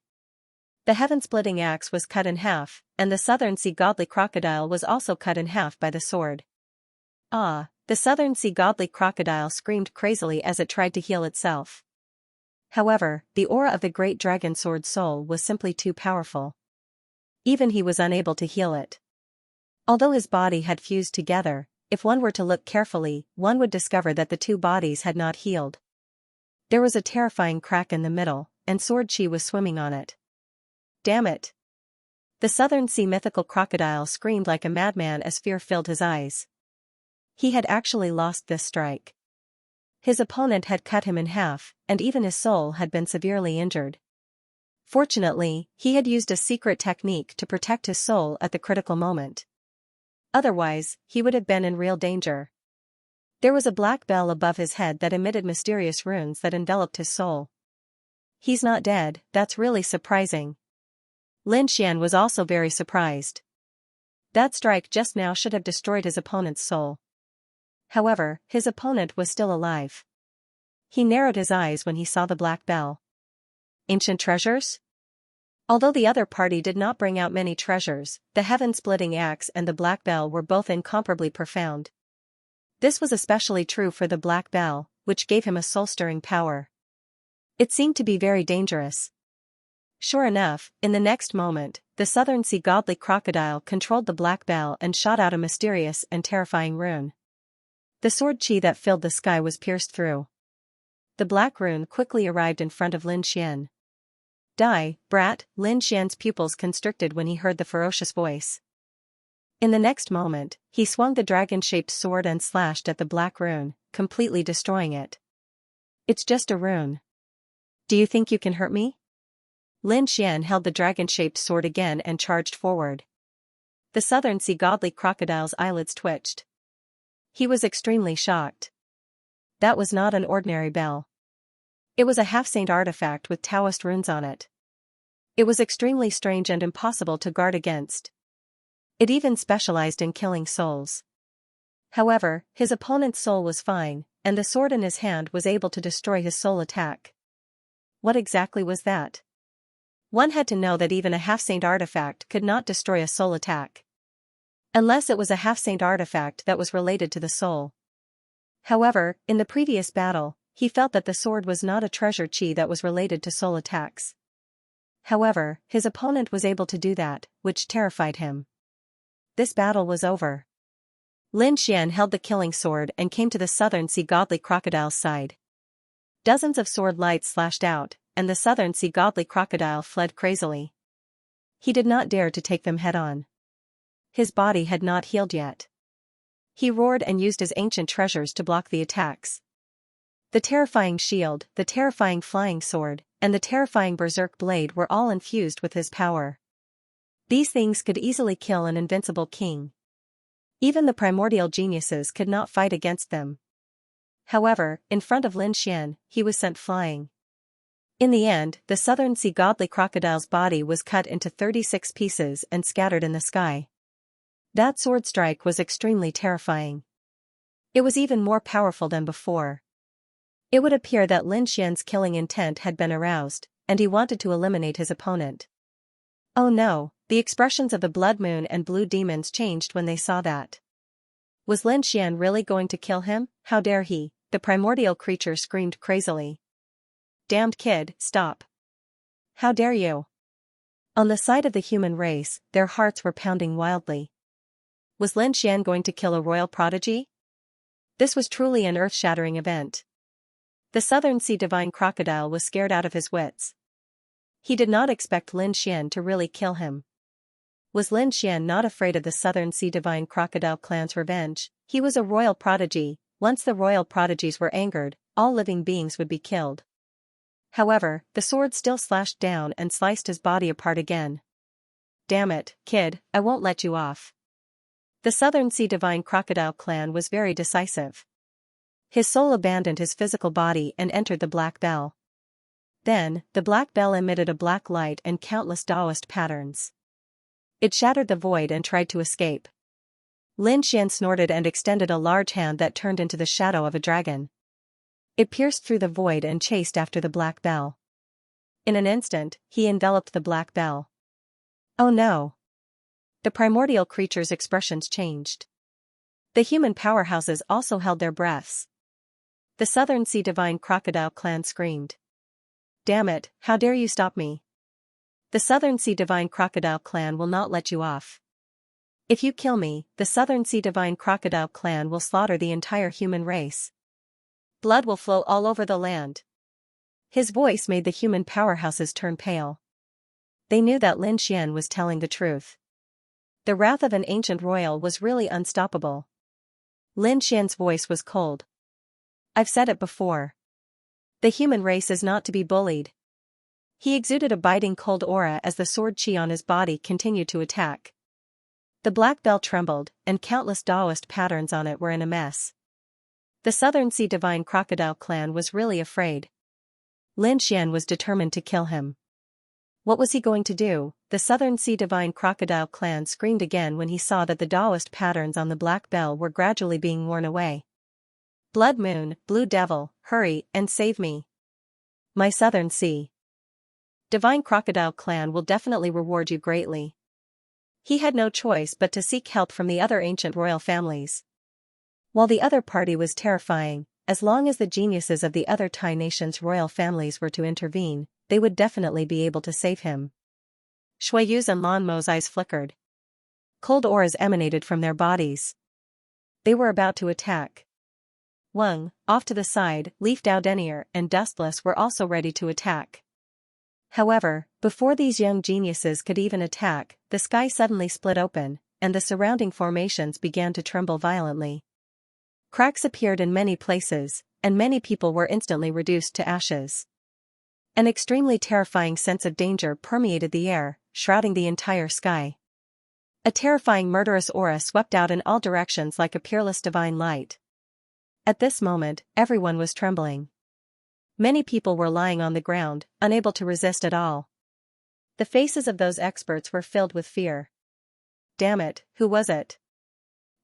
S1: The heaven-splitting axe was cut in half, and the Southern Sea Godly Crocodile was also cut in half by the sword. Ah! The Southern Sea Godly Crocodile screamed crazily as it tried to heal itself. However, the aura of the great dragon sword soul was simply too powerful. Even he was unable to heal it. Although his body had fused together, if one were to look carefully, one would discover that the two bodies had not healed. There was a terrifying crack in the middle, and sword chi was swimming on it. Damn it! The Southern Sea Mythical Crocodile screamed like a madman as fear filled his eyes. He had actually lost this strike. His opponent had cut him in half, and even his soul had been severely injured. Fortunately, he had used a secret technique to protect his soul at the critical moment. Otherwise, he would have been in real danger. There was a black bell above his head that emitted mysterious runes that enveloped his soul. He's not dead, that's really surprising. Lin Xian was also very surprised. That strike just now should have destroyed his opponent's soul. However, his opponent was still alive. He narrowed his eyes when he saw the black bell. Ancient treasures? Although the other party did not bring out many treasures, the heaven-splitting axe and the black bell were both incomparably profound. This was especially true for the black bell, which gave him a soul-stirring power. It seemed to be very dangerous. Sure enough, in the next moment, the Southern Sea Godly Crocodile controlled the black bell and shot out a mysterious and terrifying rune. The sword chi that filled the sky was pierced through. The black rune quickly arrived in front of Lin Xian. Die, brat! Lin Xian's pupils constricted when he heard the ferocious voice. In the next moment, he swung the dragon-shaped sword and slashed at the black rune, completely destroying it. It's just a rune. Do you think you can hurt me? Lin Xian held the dragon-shaped sword again and charged forward. The Southern Sea Godly Crocodile's eyelids twitched. He was extremely shocked. That was not an ordinary bell. It was a half-saint artifact with Taoist runes on it. It was extremely strange and impossible to guard against. It even specialized in killing souls. However, his opponent's soul was fine, and the sword in his hand was able to destroy his soul attack. What exactly was that? One had to know that even a half-saint artifact could not destroy a soul attack. Unless it was a half-saint artifact that was related to the soul. However, in the previous battle, he felt that the sword was not a treasure chi that was related to soul attacks. However, his opponent was able to do that, which terrified him. This battle was over. Lin Xian held the killing sword and came to the Southern Sea Godly Crocodile's side. Dozens of sword lights slashed out, and the Southern Sea Godly Crocodile fled crazily. He did not dare to take them head-on. His body had not healed yet. He roared and used his ancient treasures to block the attacks. The terrifying shield, the terrifying flying sword, and the terrifying berserk blade were all infused with his power. These things could easily kill an invincible king. Even the primordial geniuses could not fight against them. However, in front of Lin Xian, he was sent flying. In the end, the Southern Sea Godly Crocodile's body was cut into 36 pieces and scattered in the sky. That sword strike was extremely terrifying. It was even more powerful than before. It would appear that Lin Xian's killing intent had been aroused, and he wanted to eliminate his opponent. Oh no, the expressions of the Blood Moon and Blue Demons changed when they saw that. Was Lin Xian really going to kill him? How dare he? the primordial creature screamed crazily. Damned kid, stop. How dare you? On the side of the human race, their hearts were pounding wildly. Was Lin Xian going to kill a royal prodigy? This was truly an earth-shattering event. The Southern Sea Divine Crocodile was scared out of his wits. He did not expect Lin Xian to really kill him. Was Lin Xian not afraid of the Southern Sea Divine Crocodile clan's revenge? He was a royal prodigy. Once the royal prodigies were angered, all living beings would be killed. However, the sword still slashed down and sliced his body apart again. Damn it, kid, I won't let you off. The Southern Sea Divine Crocodile clan was very decisive. His soul abandoned his physical body and entered the Black Bell. Then, the Black Bell emitted a black light and countless Taoist patterns. It shattered the void and tried to escape. Lin Xian snorted and extended a large hand that turned into the shadow of a dragon. It pierced through the void and chased after the Black Bell. In an instant, he enveloped the Black Bell. Oh no! The primordial creature's expressions changed. The human powerhouses also held their breaths. The Southern Sea Divine Crocodile clan screamed. Damn it, how dare you stop me? The Southern Sea Divine Crocodile clan will not let you off. If you kill me, the Southern Sea Divine Crocodile clan will slaughter the entire human race. Blood will flow all over the land. His voice made the human powerhouses turn pale. They knew that Lin Xian was telling the truth. The wrath of an ancient royal was really unstoppable. Lin Xian's voice was cold. I've said it before. The human race is not to be bullied. He exuded a biting cold aura as the sword chi on his body continued to attack. The Black Bell trembled, and countless Taoist patterns on it were in a mess. The Southern Sea Divine Crocodile clan was really afraid. Lin Xian was determined to kill him. What was he going to do? The Southern Sea Divine Crocodile clan screamed again when he saw that the Taoist patterns on the Black Bell were gradually being worn away. Blood Moon, Blue Devil, hurry and save me. My Southern Sea Divine Crocodile clan will definitely reward you greatly. He had no choice but to seek help from the other ancient royal families. While the other party was terrifying, as long as the geniuses of the other Tai nations' royal families were to intervene, they would definitely be able to save him. Shuiyu's and Lan Mo's eyes flickered. Cold auras emanated from their bodies. They were about to attack. Wang, off to the side, Leaf Dao Denier and Dustless were also ready to attack. However, before these young geniuses could even attack, the sky suddenly split open, and the surrounding formations began to tremble violently. Cracks appeared in many places, and many people were instantly reduced to ashes. An extremely terrifying sense of danger permeated the air, shrouding the entire sky. A terrifying murderous aura swept out in all directions like a peerless divine light. At this moment, everyone was trembling. Many people were lying on the ground, unable to resist at all. The faces of those experts were filled with fear. Damn it, who was it?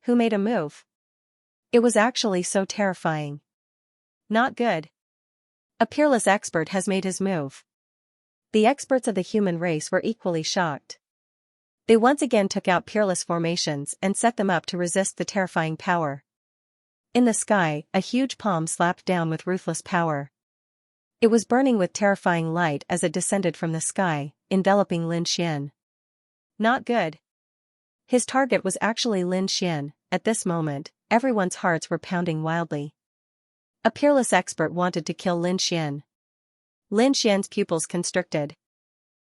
S1: Who made a move? It was actually so terrifying. Not good. A peerless expert has made his move. The experts of the human race were equally shocked. They once again took out peerless formations and set them up to resist the terrifying power. In the sky, a huge palm slapped down with ruthless power. It was burning with terrifying light as it descended from the sky, enveloping Lin Xian. Not good. His target was actually Lin Xian. At this moment, everyone's hearts were pounding wildly. A peerless expert wanted to kill Lin Xian. Lin Xian's pupils constricted.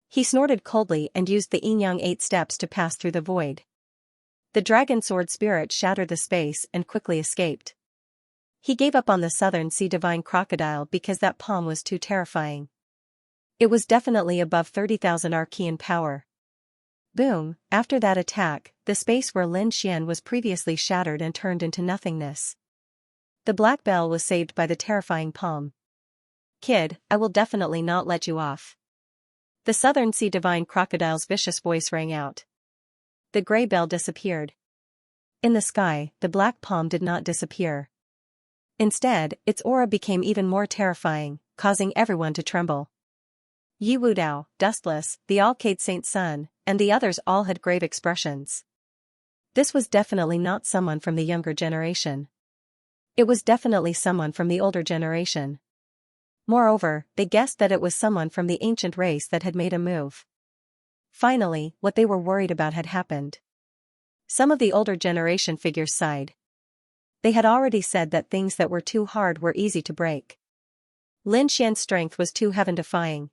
S1: He snorted coldly and used the Yin-Yang 8 steps to pass through the void. The dragon sword spirit shattered the space and quickly escaped. He gave up on the Southern Sea Divine Crocodile because that palm was too terrifying. It was definitely above 30,000 Archean power. Boom! After that attack, the space where Lin Xian was previously shattered and turned into nothingness. The Black Bell was saved by the terrifying palm. Kid, I will definitely not let you off. The Southern Sea Divine Crocodile's vicious voice rang out. The gray bell disappeared. In the sky, the black palm did not disappear. Instead, its aura became even more terrifying, causing everyone to tremble. Yi Wudao, Dustless, the Alcade Saint Sun, and the others all had grave expressions. This was definitely not someone from the younger generation. It was definitely someone from the older generation. Moreover, they guessed that it was someone from the ancient race that had made a move. Finally, what they were worried about had happened. Some of the older generation figures sighed. They had already said that things that were too hard were easy to break. Lin Xian's strength was too heaven-defying.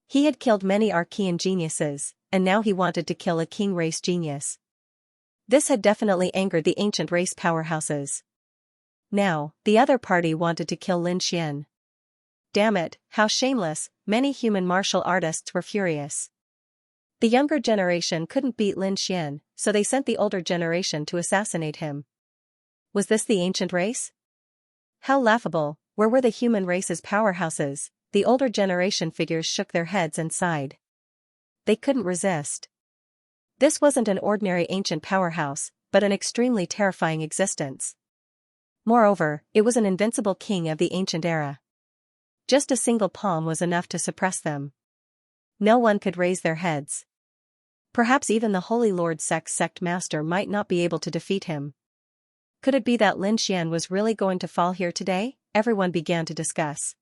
S1: He had killed many Archean geniuses, and now he wanted to kill a king race genius. This had definitely angered the ancient race powerhouses. Now, the other party wanted to kill Lin Xian. Damn it, how shameless, many human martial artists were furious. The younger generation couldn't beat Lin Xian, so they sent the older generation to assassinate him. Was this the ancient race? How laughable, where were the human race's powerhouses? The older generation figures shook their heads and sighed. They couldn't resist. This wasn't an ordinary ancient powerhouse, but an extremely terrifying existence. Moreover, it was an invincible king of the ancient era. Just a single palm was enough to suppress them. No one could raise their heads. Perhaps even the Holy Lord sect master might not be able to defeat him. Could it be that Lin Xian was really going to fall here today? Everyone began to discuss.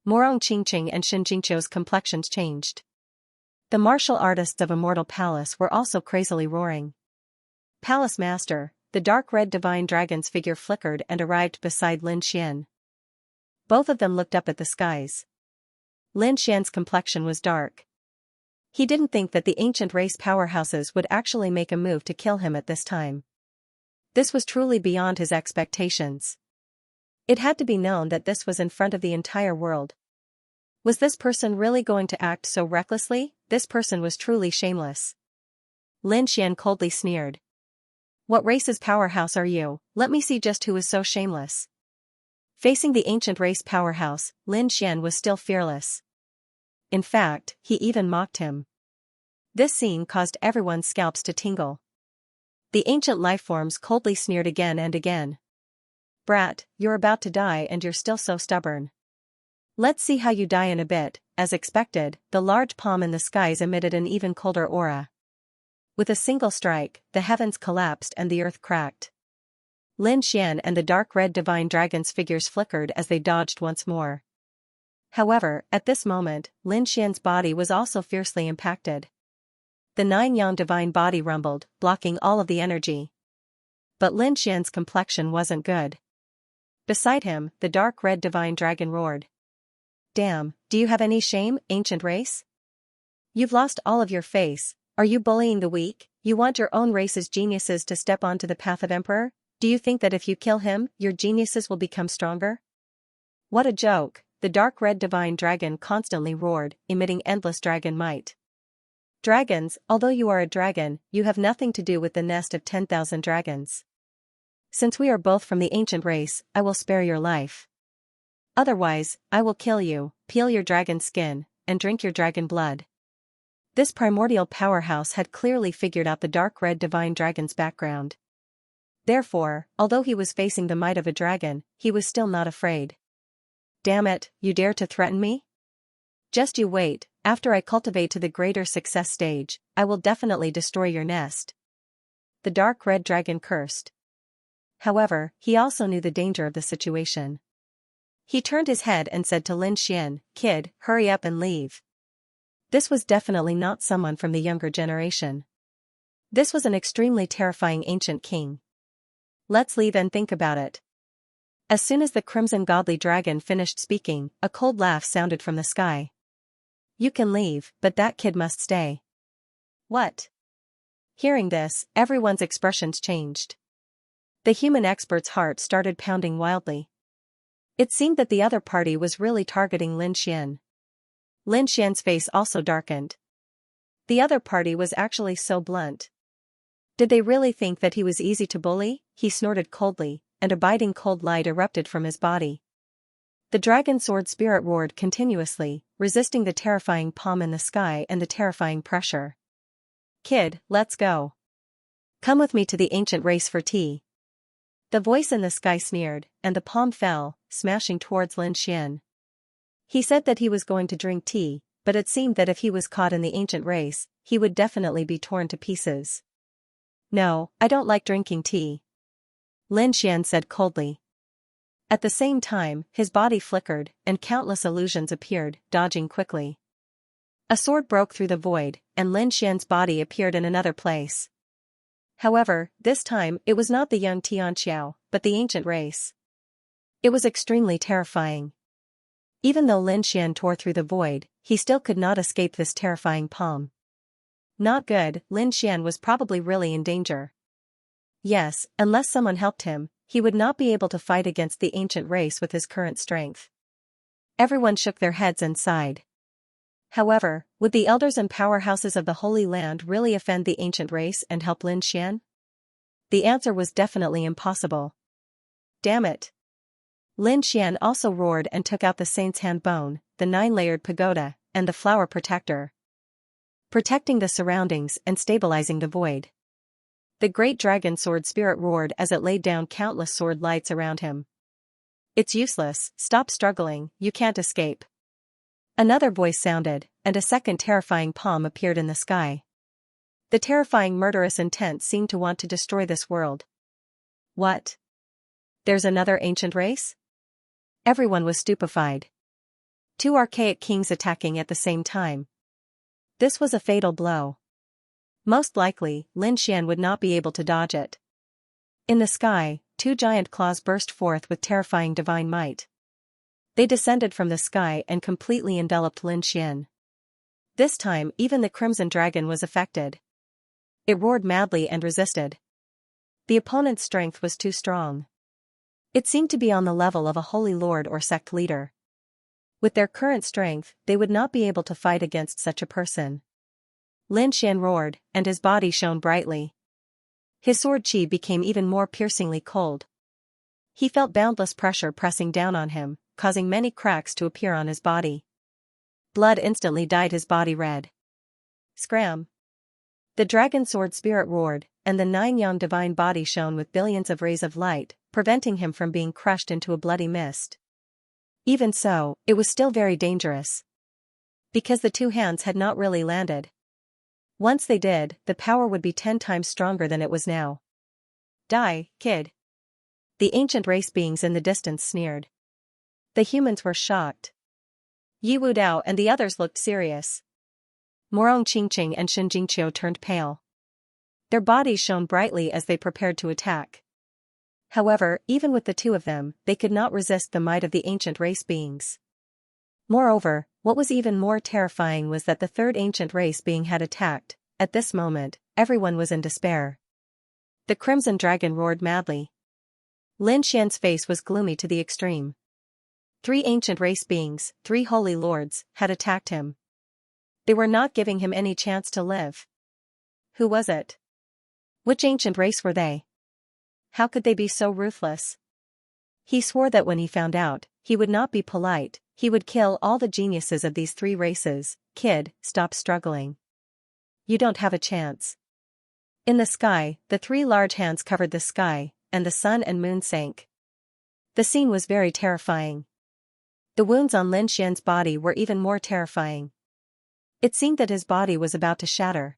S1: Morong Qingqing and Shin Jingqiu's complexions changed. The martial artists of Immortal Palace were also crazily roaring. Palace Master, the dark red divine dragon's figure flickered and arrived beside Lin Xian. Both of them looked up at the skies. Lin Xian's complexion was dark. He didn't think that the ancient race powerhouses would actually make a move to kill him at this time. This was truly beyond his expectations. It had to be known that this was in front of the entire world. Was this person really going to act so recklessly? This person was truly shameless. Lin Xian coldly sneered. What race's powerhouse are you? Let me see just who is so shameless. Facing the ancient race powerhouse, Lin Xian was still fearless. In fact, he even mocked him. This scene caused everyone's scalps to tingle. The ancient lifeforms coldly sneered again and again. Brat, you're about to die and you're still so stubborn. Let's see how you die in a bit. As expected, the large palm in the skies emitted an even colder aura. With a single strike, the heavens collapsed and the earth cracked. Lin Xian and the dark red divine dragon's figures flickered as they dodged once more. However, at this moment, Lin Xian's body was also fiercely impacted. The nine-yang divine body rumbled, blocking all of the energy. But Lin Xian's complexion wasn't good. Beside him, the dark red divine dragon roared. Damn, do you have any shame, ancient race? You've lost all of your face. Are you bullying the weak? You want your own race's geniuses to step onto the path of emperor? Do you think that if you kill him, your geniuses will become stronger? What a joke, the dark red divine dragon constantly roared, emitting endless dragon might. Dragons, although you are a dragon, you have nothing to do with the nest of 10,000 dragons. Since we are both from the ancient race, I will spare your life. Otherwise, I will kill you, peel your dragon skin, and drink your dragon blood. This primordial powerhouse had clearly figured out the dark red divine dragon's background. Therefore, although he was facing the might of a dragon, he was still not afraid. Damn it, you dare to threaten me? Just you wait, after I cultivate to the greater success stage, I will definitely destroy your nest. The dark red dragon cursed. However, he also knew the danger of the situation. He turned his head and said to Lin Xian, Kid, hurry up and leave. This was definitely not someone from the younger generation. This was an extremely terrifying ancient king. Let's leave and think about it. As soon as the crimson godly dragon finished speaking, a cold laugh sounded from the sky. You can leave, but that kid must stay. What? Hearing this, everyone's expressions changed. The human expert's heart started pounding wildly. It seemed that the other party was really targeting Lin Xian. Lin Xian's face also darkened. The other party was actually so blunt. Did they really think that he was easy to bully? He snorted coldly, and a biting cold light erupted from his body. The dragon sword spirit roared continuously, resisting the terrifying palm in the sky and the terrifying pressure. Kid, let's go. Come with me to the ancient race for tea. The voice in the sky sneered, and the palm fell, smashing towards Lin Xian. He said that he was going to drink tea, but it seemed that if he was caught in the ancient race, he would definitely be torn to pieces. No, I don't like drinking tea. Lin Xian said coldly. At the same time, his body flickered, and countless illusions appeared, dodging quickly. A sword broke through the void, and Lin Xian's body appeared in another place. However, this time it was not the young Xianxia, but the ancient race. It was extremely terrifying. Even though Lin Xian tore through the void, he still could not escape this terrifying palm. Not good, Lin Xian was probably really in danger. Yes, unless someone helped him, he would not be able to fight against the ancient race with his current strength. Everyone shook their heads and sighed. However, would the elders and powerhouses of the Holy Land really offend the ancient race and help Lin Xian? The answer was definitely impossible. Damn it! Lin Xian also roared and took out the Saint's Hand Bone, the 9-layered pagoda, and the Flower Protector, protecting the surroundings and stabilizing the void. The great dragon sword spirit roared as it laid down countless sword lights around him. It's useless, stop struggling, you can't escape. Another voice sounded, and a second terrifying palm appeared in the sky. The terrifying murderous intent seemed to want to destroy this world. What? There's another ancient race? Everyone was stupefied. 2 archaic kings attacking at the same time. This was a fatal blow. Most likely, Lin Xian would not be able to dodge it. In the sky, 2 giant claws burst forth with terrifying divine might. They descended from the sky and completely enveloped Lin Xian. This time even the Crimson Dragon was affected. It roared madly and resisted. The opponent's strength was too strong. It seemed to be on the level of a holy lord or sect leader. With their current strength, they would not be able to fight against such a person. Lin Xian roared, and his body shone brightly. His sword qi became even more piercingly cold. He felt boundless pressure pressing down on him, causing many cracks to appear on his body. Blood instantly dyed his body red. Scram! The dragon sword spirit roared, and the 9-yang divine body shone with billions of rays of light, preventing him from being crushed into a bloody mist. Even so, it was still very dangerous. Because the 2 hands had not really landed. Once they did, the power would be 10 times stronger than it was now. Die, kid! The ancient race beings in the distance sneered. The humans were shocked. Yi Wudao and the others looked serious. Morong Qingqing and Shen Jingqiu turned pale. Their bodies shone brightly as they prepared to attack. However, even with the 2 of them, they could not resist the might of the ancient race beings. Moreover, what was even more terrifying was that the 3rd ancient race being had attacked. At this moment, everyone was in despair. The Crimson Dragon roared madly. Lin Xian's face was gloomy to the extreme. 3 ancient race beings, 3 holy lords, had attacked him. They were not giving him any chance to live. Who was it? Which ancient race were they? How could they be so ruthless? He swore that when he found out, he would not be polite, he would kill all the geniuses of these 3 races. Kid, stop struggling. You don't have a chance. In the sky, the 3 large hands covered the sky, and the sun and moon sank. The scene was very terrifying. The wounds on Lin Xian's body were even more terrifying. It seemed that his body was about to shatter.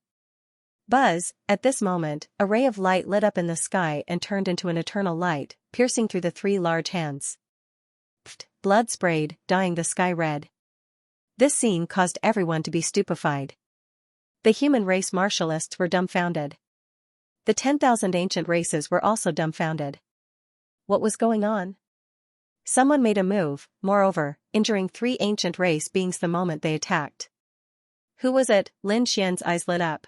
S1: Buzz, at this moment, a ray of light lit up in the sky and turned into an eternal light, piercing through the 3 large hands. Pfft, blood sprayed, dyeing the sky red. This scene caused everyone to be stupefied. The human race martialists were dumbfounded. The 10,000 ancient races were also dumbfounded. What was going on? Someone made a move, moreover, injuring 3 ancient race beings the moment they attacked. Who was it? Lin Xian's eyes lit up.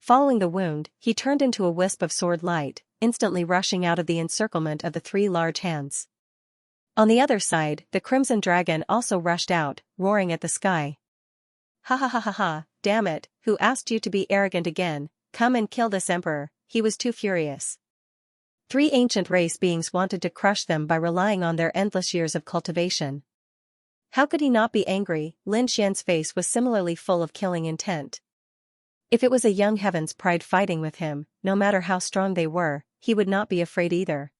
S1: Following the wound, he turned into a wisp of sword light, instantly rushing out of the encirclement of the 3 large hands. On the other side, the Crimson Dragon also rushed out, roaring at the sky. Ha ha ha ha ha, damn it, who asked you to be arrogant again? Come and kill this emperor. He was too furious. 3 ancient race beings wanted to crush them by relying on their endless years of cultivation. How could he not be angry? Lin Xian's face was similarly full of killing intent. If it was a young heaven's pride fighting with him, no matter how strong they were, he would not be afraid either.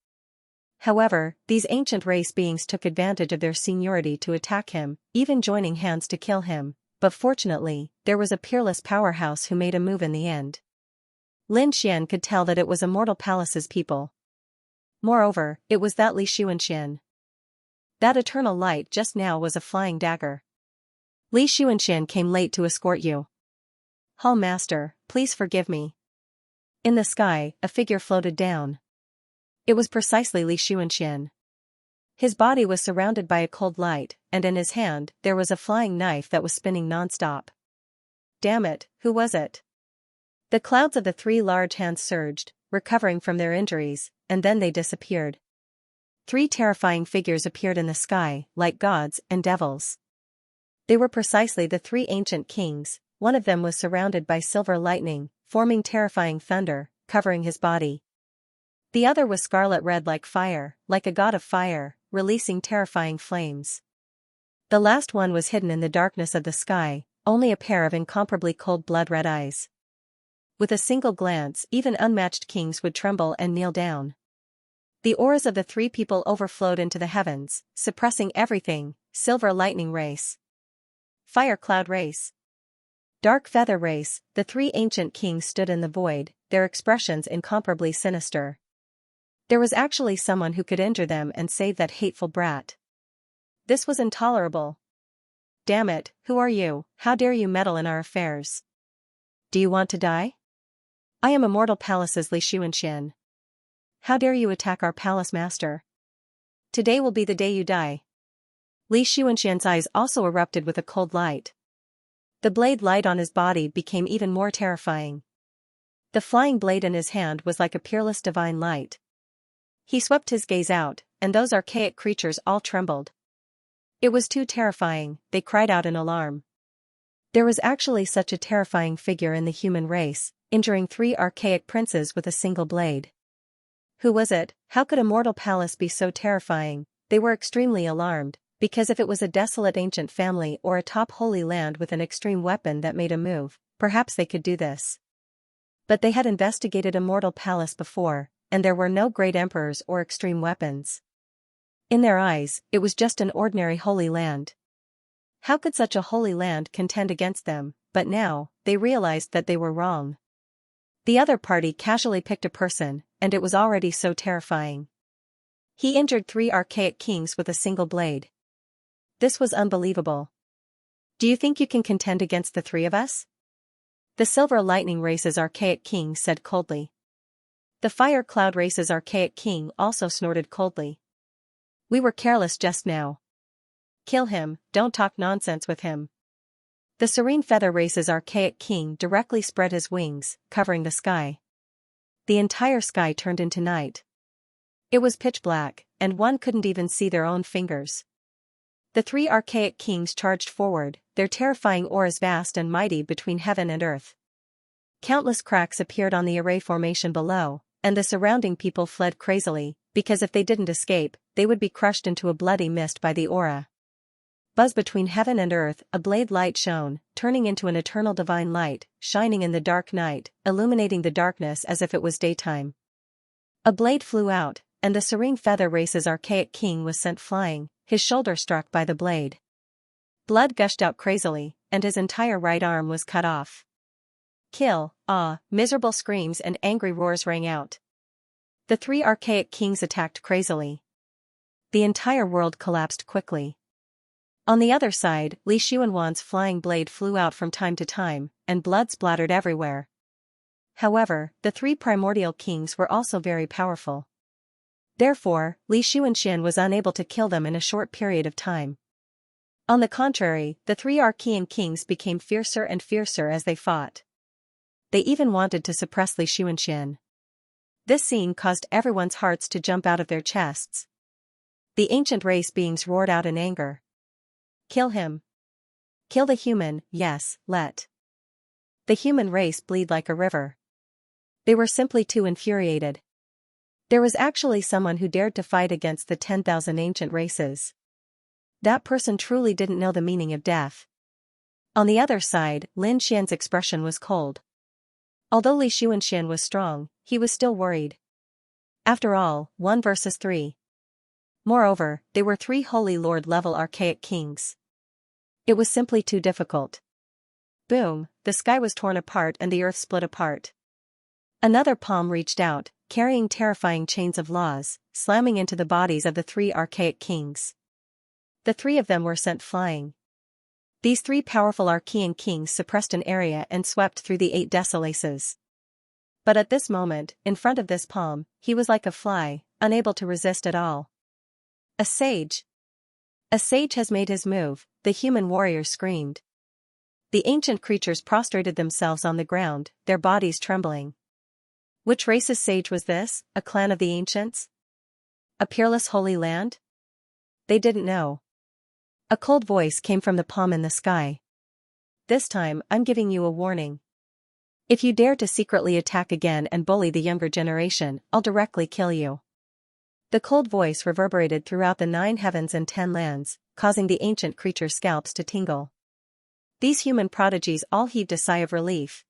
S1: However, these ancient race beings took advantage of their seniority to attack him, even joining hands to kill him, but fortunately, there was a peerless powerhouse who made a move in the end. Lin Xian could tell that it was Immortal Palace's people. Moreover, it was that Li Xuanxian. That eternal light just now was a flying dagger. Li Xianxia came late to escort you. Hall Master, please forgive me. In the sky, a figure floated down. It was precisely Li Xianxia. His body was surrounded by a cold light, and in his hand there was a flying knife that was spinning non-stop. Damn it, who was it? The clouds of the three large hands surged, recovering from their injuries, and then they disappeared. Three terrifying figures appeared in the sky, like gods and devils. They were precisely the three ancient kings. One of them was surrounded by silver lightning, forming terrifying thunder, covering his body. The other was scarlet red like fire, like a god of fire, releasing terrifying flames. The last one was hidden in the darkness of the sky, only a pair of incomparably cold blood-red eyes. With a single glance, even unmatched kings would tremble and kneel down. The auras of the three people overflowed into the heavens, suppressing everything: silver lightning race, fire cloud race, dark feather race. The three ancient kings stood in the void, their expressions incomparably sinister. There was actually someone who could injure them and save that hateful brat. This was intolerable. Damn it, who are you? How dare you meddle in our affairs? Do you want to die? I am Immortal Palace's Li Xianxia. How dare you attack our palace master? Today will be the day you die. Li Xianxia's eyes also erupted with a cold light. The blade light on his body became even more terrifying. The flying blade in his hand was like a peerless divine light. He swept his gaze out, and those archaic creatures all trembled. It was too terrifying, they cried out in alarm. There was actually such a terrifying figure in the human race, injuring three archaic princes with a single blade. Who was it? How could Immortal Palace be so terrifying? They were extremely alarmed, because if it was a desolate ancient family or a top holy land with an extreme weapon that made a move, perhaps they could do this. But they had investigated Immortal Palace before, and there were no great emperors or extreme weapons. In their eyes, it was just an ordinary holy land. How could such a holy land contend against them? But now, they realized that they were wrong. The other party casually picked a person, and it was already so terrifying. He injured three archaic kings with a single blade. This was unbelievable. Do you think you can contend against the three of us? The Silver Lightning Race's archaic king said coldly. The Fire Cloud Race's archaic king also snorted coldly. We were careless just now. Kill him, don't talk nonsense with him. The Serene Feather Race's archaic king directly spread his wings, covering the sky. The entire sky turned into night. It was pitch black, and one couldn't even see their own fingers. The three archaic kings charged forward, their terrifying auras vast and mighty between heaven and earth. Countless cracks appeared on the array formation below, and the surrounding people fled crazily, because if they didn't escape, they would be crushed into a bloody mist by the aura. Buzz between heaven and earth, a blade light shone, turning into an eternal divine light, shining in the dark night, illuminating the darkness as if it was daytime. A blade flew out, and the Serene Feather Race's archaic king was sent flying, his shoulder struck by the blade. Blood gushed out crazily, and his entire right arm was cut off. Kill, miserable screams and angry roars rang out. The three archaic kings attacked crazily. The entire world collapsed quickly. On the other side, Li Xianxuan's flying blade flew out from time to time, and blood splattered everywhere. However, the three primordial kings were also very powerful. Therefore, Li Xianxia was unable to kill them in a short period of time. On the contrary, the three Archean kings became fiercer and fiercer as they fought. They even wanted to suppress Li Xianxia. This scene caused everyone's hearts to jump out of their chests. The ancient race beings roared out in anger. Kill him. Kill the human, yes, let the human race bleed like a river. They were simply too infuriated. There was actually someone who dared to fight against the 10,000 ancient races. That person truly didn't know the meaning of death. On the other side, Lin Xian's expression was cold. Although Li Xianxia was strong, he was still worried. After all, 1 versus 3. Moreover, they were three Holy Lord-level archaic kings. It was simply too difficult. Boom, the sky was torn apart and the earth split apart. Another palm reached out, carrying terrifying chains of laws, slamming into the bodies of the three archaic kings. The three of them were sent flying. These three powerful Archean kings suppressed an area and swept through the 8 Desolaces. But at this moment, in front of this palm, he was like a fly, unable to resist at all. A sage! A sage has made his move, the human warriors screamed. The ancient creatures prostrated themselves on the ground, their bodies trembling. Which race's sage was this, a clan of the ancients? A peerless holy land? They didn't know. A cold voice came from the palm in the sky. This time, I'm giving you a warning. If you dare to secretly attack again and bully the younger generation, I'll directly kill you. The cold voice reverberated throughout the 9 heavens and 10 lands, causing the ancient creatures' scalps to tingle. These human prodigies all heaved a sigh of relief.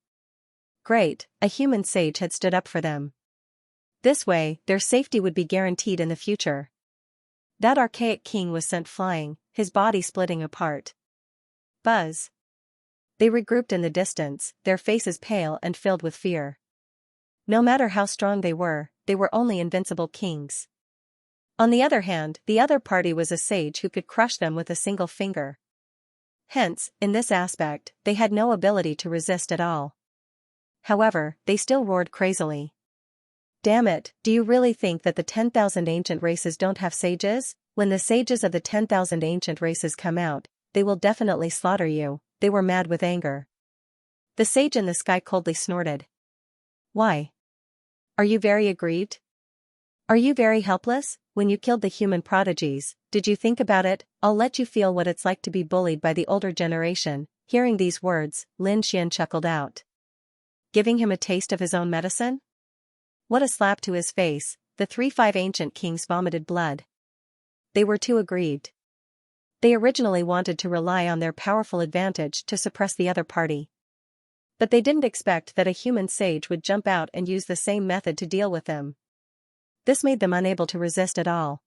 S1: Great, a human sage had stood up for them. This way, their safety would be guaranteed in the future. That archaic king was sent flying, his body splitting apart. Buzz. They regrouped in the distance, their faces pale and filled with fear. No matter how strong they were only invincible kings. On the other hand, the other party was a sage who could crush them with a single finger. Hence, in this aspect, they had no ability to resist at all. However, they still roared crazily. Damn it, do you really think that the 10,000 ancient races don't have sages? When the sages of the 10,000 ancient races come out, they will definitely slaughter you. They were mad with anger. The sage in the sky coldly snorted. Why? Are you very aggrieved? Are you very helpless? When you killed the human prodigies, did you think about it? I'll let you feel what it's like to be bullied by the older generation. Hearing these words, Xianxia chuckled out. Giving him a taste of his own medicine? What a slap to his face, the 5 ancient kings vomited blood. They were too aggrieved. They originally wanted to rely on their powerful advantage to suppress the other party. But they didn't expect that a human sage would jump out and use the same method to deal with them. This made them unable to resist at all.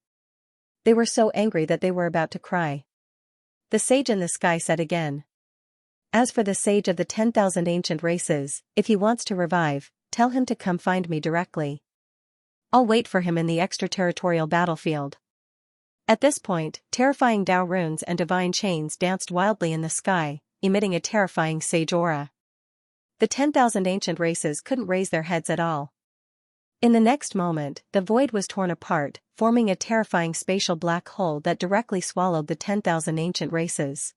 S1: They were so angry that they were about to cry. The sage in the sky said again. As for the sage of the 10,000 ancient races, if he wants to revive, tell him to come find me directly. I'll wait for him in the extraterritorial battlefield. At this point, terrifying Tao runes and divine chains danced wildly in the sky, emitting a terrifying sage aura. The 10,000 ancient races couldn't raise their heads at all. In the next moment, the void was torn apart, forming a terrifying spatial black hole that directly swallowed the 10,000 ancient races.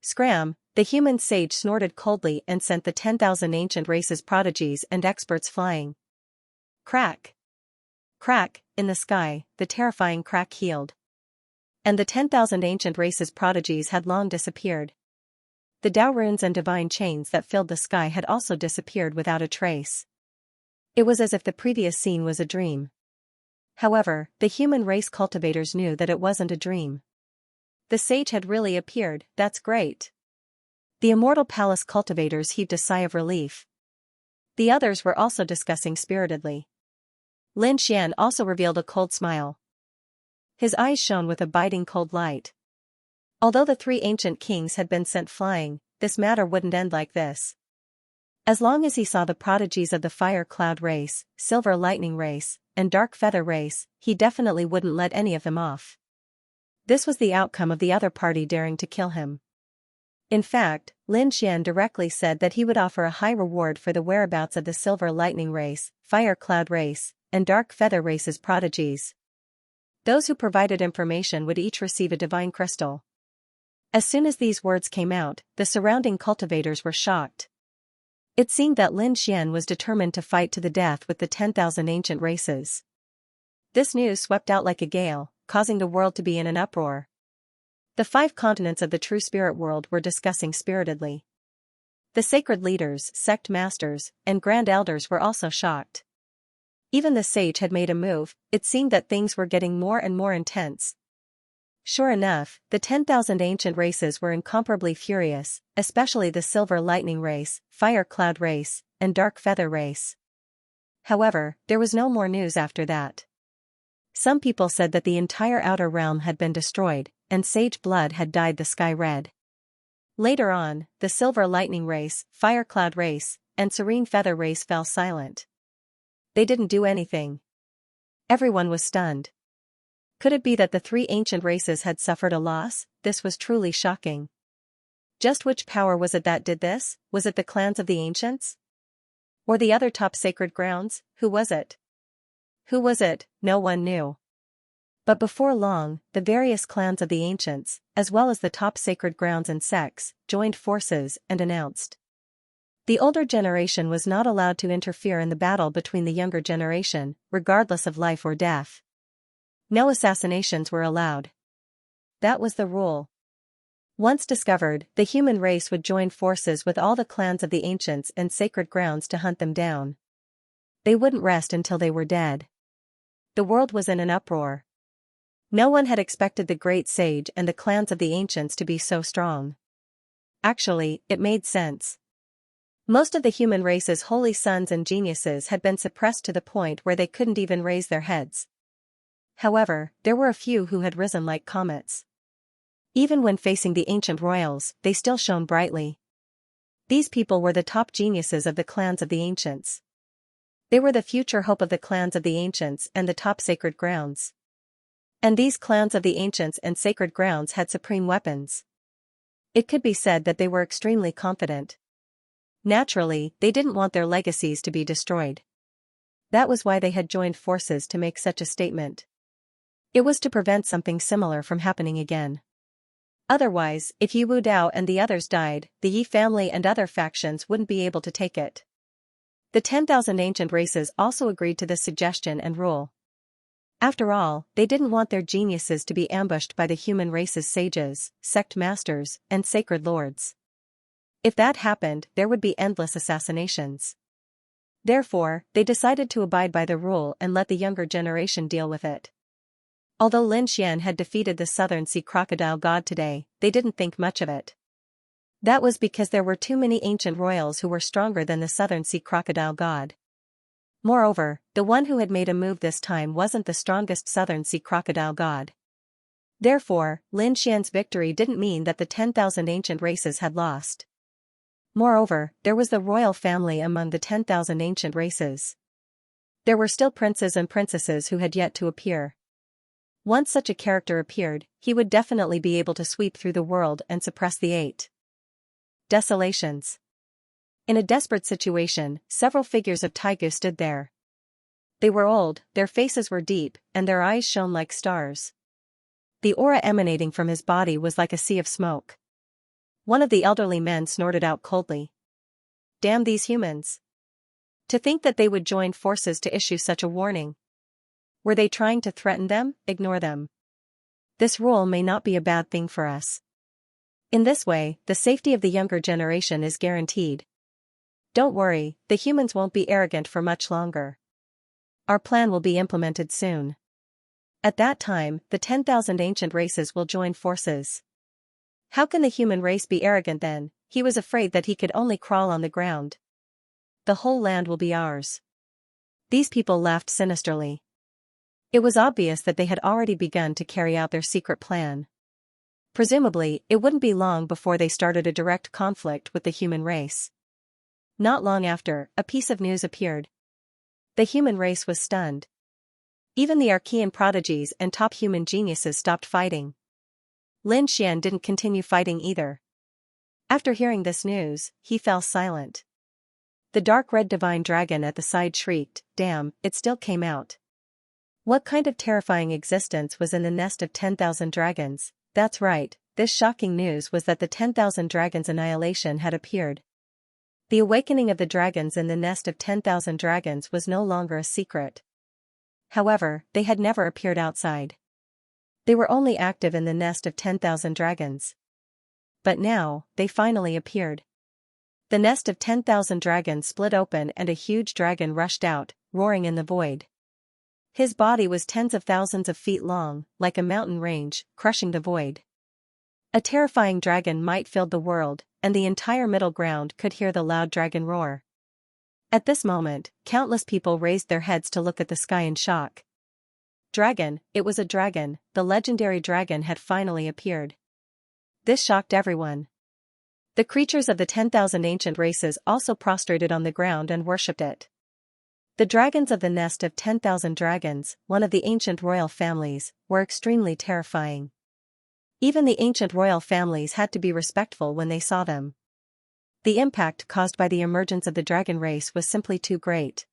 S1: Scram! The human sage snorted coldly and sent the 10,000 ancient races prodigies and experts flying. Crack! Crack! In the sky, the terrifying crack healed. And the 10,000 ancient races prodigies had long disappeared. The Tao runes and divine chains that filled the sky had also disappeared without a trace. It was as if the previous scene was a dream. However, the human race cultivators knew that it wasn't a dream. The sage had really appeared. That's great. The immortal palace cultivators heaved a sigh of relief. The others were also discussing spiritedly. Xianxia also revealed a cold smile. His eyes shone with a biting cold light. Although the 3 ancient kings had been sent flying, this matter wouldn't end like this. As long as he saw the prodigies of the Fire Cloud race, Silver Lightning race, and Dark Feather race, he definitely wouldn't let any of them off. This was the outcome of the other party daring to kill him. In fact, Xianxia directly said that he would offer a high reward for the whereabouts of the Silver Lightning race, Fire Cloud race, and Dark Feather race's prodigies. Those who provided information would each receive a divine crystal. As soon as these words came out, the surrounding cultivators were shocked. It seemed that Xianxia was determined to fight to the death with the 10,000 ancient races. This news swept out like a gale, causing the world to be in an uproar. The 5 continents of the true spirit world were discussing spiritedly. The sacred leaders, sect masters, and grand elders were also shocked. Even the sage had made a move. It seemed that things were getting more and more intense. Sure enough, the 10,000 ancient races were incomparably furious, especially the Silver Lightning race, Fire Cloud race, and Dark Feather race. However, there was no more news after that. Some people said that the entire outer realm had been destroyed, and sage blood had dyed the sky red. Later on, the Silver Lightning race, Fire Cloud race, and Serene Feather race fell silent. They didn't do anything. Everyone was stunned. Could it be that the three ancient races had suffered a loss? This was truly shocking. Just which power was it that did this? Was it the clans of the ancients? Or the other top sacred grounds? Who was it? Who was it? No one knew. But before long, the various clans of the ancients, as well as the top sacred grounds and sects, joined forces and announced. The older generation was not allowed to interfere in the battle between the younger generation, regardless of life or death. No assassinations were allowed. That was the rule. Once discovered, the human race would join forces with all the clans of the ancients and sacred grounds to hunt them down. They wouldn't rest until they were dead. The world was in an uproar. No one had expected the great sage and the clans of the ancients to be so strong. Actually, it made sense. Most of the human race's holy sons and geniuses had been suppressed to the point where they couldn't even raise their heads. However, there were a few who had risen like comets. Even when facing the ancient royals, they still shone brightly. These people were the top geniuses of the clans of the ancients. They were the future hope of the clans of the ancients and the top sacred grounds. And these clans of the ancients and sacred grounds had supreme weapons. It could be said that they were extremely confident. Naturally, they didn't want their legacies to be destroyed. That was why they had joined forces to make such a statement. It was to prevent something similar from happening again. Otherwise, if Yi Wu Dao and the others died, the Yi family and other factions wouldn't be able to take it. The 10,000 ancient races also agreed to this suggestion and rule. After all, they didn't want their geniuses to be ambushed by the human race's sages, sect masters, and sacred lords. If that happened, there would be endless assassinations. Therefore, they decided to abide by the rule and let the younger generation deal with it. Although Lin Xian had defeated the Southern Sea Crocodile God today, they didn't think much of it. That was because there were too many ancient royals who were stronger than the Southern Sea Crocodile God. Moreover, the one who had made a move this time wasn't the strongest Southern Sea Crocodile God. Therefore, Lin Xian's victory didn't mean that the 10,000 ancient races had lost. Moreover, there was the royal family among the 10,000 ancient races. There were still princes and princesses who had yet to appear. Once such a character appeared, he would definitely be able to sweep through the world and suppress the 8 desolations. In a desperate situation, several figures of Taigu stood there. They were old, their faces were deep, and their eyes shone like stars. The aura emanating from his body was like a sea of smoke. One of the elderly men snorted out coldly. Damn these humans. To think that they would join forces to issue such a warning. Were they trying to threaten them? Ignore them. This rule may not be a bad thing for us. In this way, the safety of the younger generation is guaranteed. Don't worry, the humans won't be arrogant for much longer. Our plan will be implemented soon. At that time, the 10,000 ancient races will join forces. How can the human race be arrogant then? He was afraid that he could only crawl on the ground. The whole land will be ours. These people laughed sinisterly. It was obvious that they had already begun to carry out their secret plan. Presumably, it wouldn't be long before they started a direct conflict with the human race. Not long after, a piece of news appeared. The human race was stunned. Even the Archean prodigies and top human geniuses stopped fighting. Lin Xian didn't continue fighting either. After hearing this news, he fell silent. The dark red divine dragon at the side shrieked, "Damn, it still came out." What kind of terrifying existence was in the nest of 10,000 dragons? That's right, this shocking news was that the 10,000 dragons' annihilation had appeared. The awakening of the dragons in the nest of 10,000 dragons was no longer a secret. However, they had never appeared outside. They were only active in the nest of 10,000 dragons. But now, they finally appeared. The nest of 10,000 dragons split open and a huge dragon rushed out, roaring in the void. His body was tens of thousands of feet long, like a mountain range, crushing the void. A terrifying dragon might fill the world, and the entire middle ground could hear the loud dragon roar. At this moment, countless people raised their heads to look at the sky in shock. Dragon, it was a dragon, the legendary dragon had finally appeared. This shocked everyone. The creatures of the 10,000 ancient races also prostrated on the ground and worshipped it. The dragons of the nest of 10,000 dragons, one of the ancient royal families, were extremely terrifying. Even the ancient royal families had to be respectful when they saw them. The impact caused by the emergence of the dragon race was simply too great.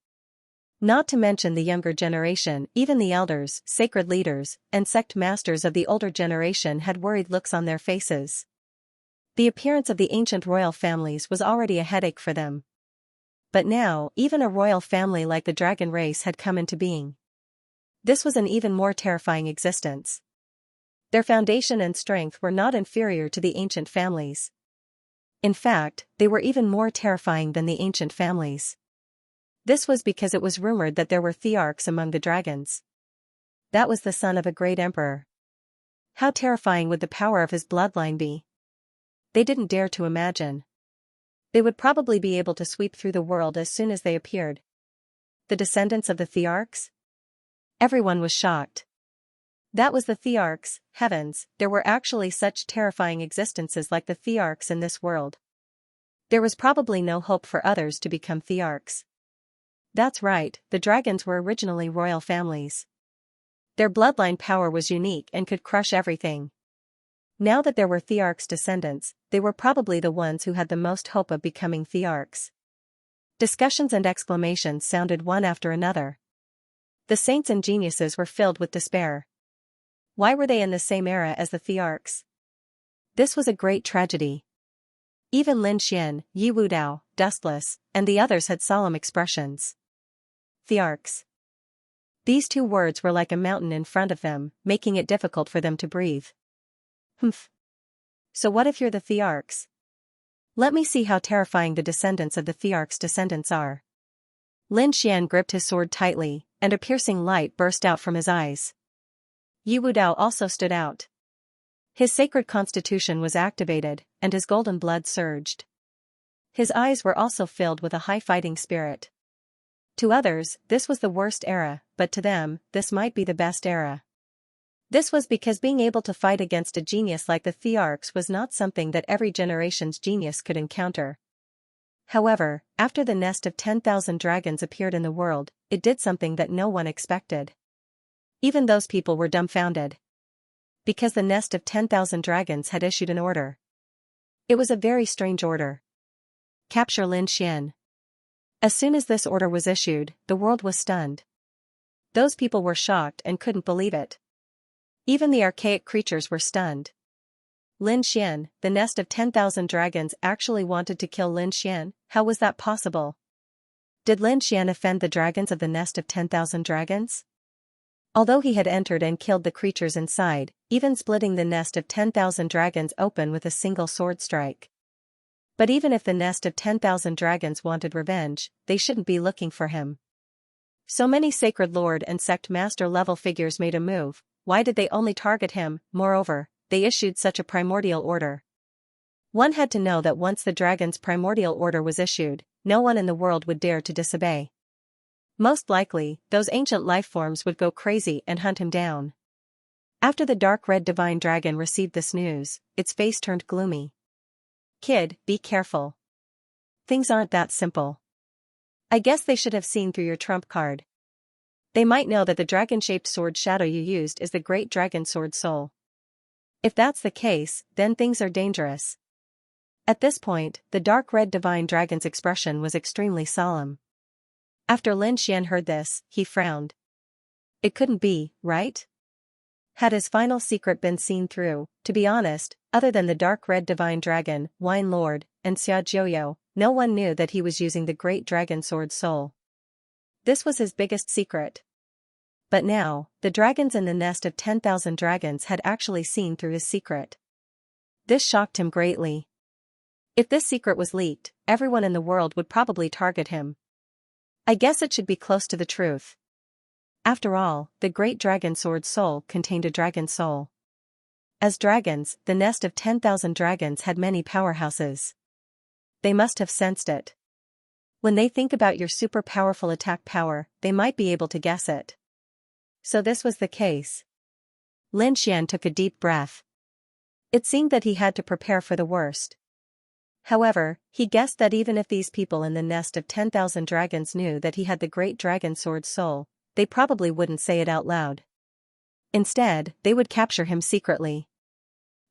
S1: Not to mention the younger generation, even the elders, sacred leaders, and sect masters of the older generation had worried looks on their faces. The appearance of the ancient royal families was already a headache for them. But now, even a royal family like the dragon race had come into being. This was an even more terrifying existence. Their foundation and strength were not inferior to the ancient families. In fact, they were even more terrifying than the ancient families. This was because it was rumored that there were thearchs among the dragons. That was the son of a great emperor. How terrifying would the power of his bloodline be? They didn't dare to imagine. They would probably be able to sweep through the world as soon as they appeared. The descendants of the thearchs? Everyone was shocked. That was the thearchs, heavens, there were actually such terrifying existences like the thearchs in this world. There was probably no hope for others to become thearchs. That's right, the dragons were originally royal families. Their bloodline power was unique and could crush everything. Now that there were thearchs' descendants, they were probably the ones who had the most hope of becoming thearchs. Discussions and exclamations sounded one after another. The saints and geniuses were filled with despair. Why were they in the same era as the thearchs? This was a great tragedy. Even Lin Xian, Yi Wudao, Dustless, and the others had solemn expressions. Thearchs. These two words were like a mountain in front of them, making it difficult for them to breathe. Humph. So what if you're the thearchs? Let me see how terrifying the descendants of the thearchs' descendants are. Lin Xian gripped his sword tightly, and a piercing light burst out from his eyes. Yi Wudao also stood out. His sacred constitution was activated, and his golden blood surged. His eyes were also filled with a high fighting spirit. To others, this was the worst era, but to them, this might be the best era. This was because being able to fight against a genius like the thearchs was not something that every generation's genius could encounter. However, after the nest of 10,000 dragons appeared in the world, it did something that no one expected. Even those people were dumbfounded. Because the nest of 10,000 dragons had issued an order. It was a very strange order. Capture Lin Xian. As soon as this order was issued, the world was stunned. Those people were shocked and couldn't believe it. Even the archaic creatures were stunned. Lin Xian, the nest of 10,000 dragons actually wanted to kill Lin Xian. How was that possible? Did Lin Xian offend the dragons of the nest of 10,000 dragons? Although he had entered and killed the creatures inside, even splitting the nest of 10,000 dragons open with a single sword strike. But even if the nest of 10,000 dragons wanted revenge, they shouldn't be looking for him. So many sacred lord and sect master level figures made a move. Why did they only target him? Moreover, they issued such a primordial order. One had to know that once the dragon's primordial order was issued, no one in the world would dare to disobey. Most likely, those ancient life forms would go crazy and hunt him down. After the dark red divine dragon received this news, its face turned gloomy. Kid, be careful. Things aren't that simple. I guess they should have seen through your trump card. They might know that the dragon-shaped sword shadow you used is the great dragon sword soul. If that's the case, then things are dangerous. At this point, the dark red divine dragon's expression was extremely solemn. After Lin Xian heard this, he frowned. It couldn't be, right? Had his final secret been seen through? To be honest, other than the dark red divine dragon, Wine Lord, and Xia Jiuyo, no one knew that he was using the great dragon sword soul. This was his biggest secret. But now, the dragons in the nest of 10,000 dragons had actually seen through his secret. This shocked him greatly. If this secret was leaked, everyone in the world would probably target him. I guess it should be close to the truth. After all, the great dragon sword soul contained a dragon soul. As dragons, the nest of 10,000 dragons had many powerhouses. They must have sensed it. When they think about your super powerful attack power, they might be able to guess it. So this was the case. Lin Xian took a deep breath. It seemed that he had to prepare for the worst. However, he guessed that even if these people in the nest of 10,000 dragons knew that he had the great dragon sword soul, they probably wouldn't say it out loud. Instead, they would capture him secretly.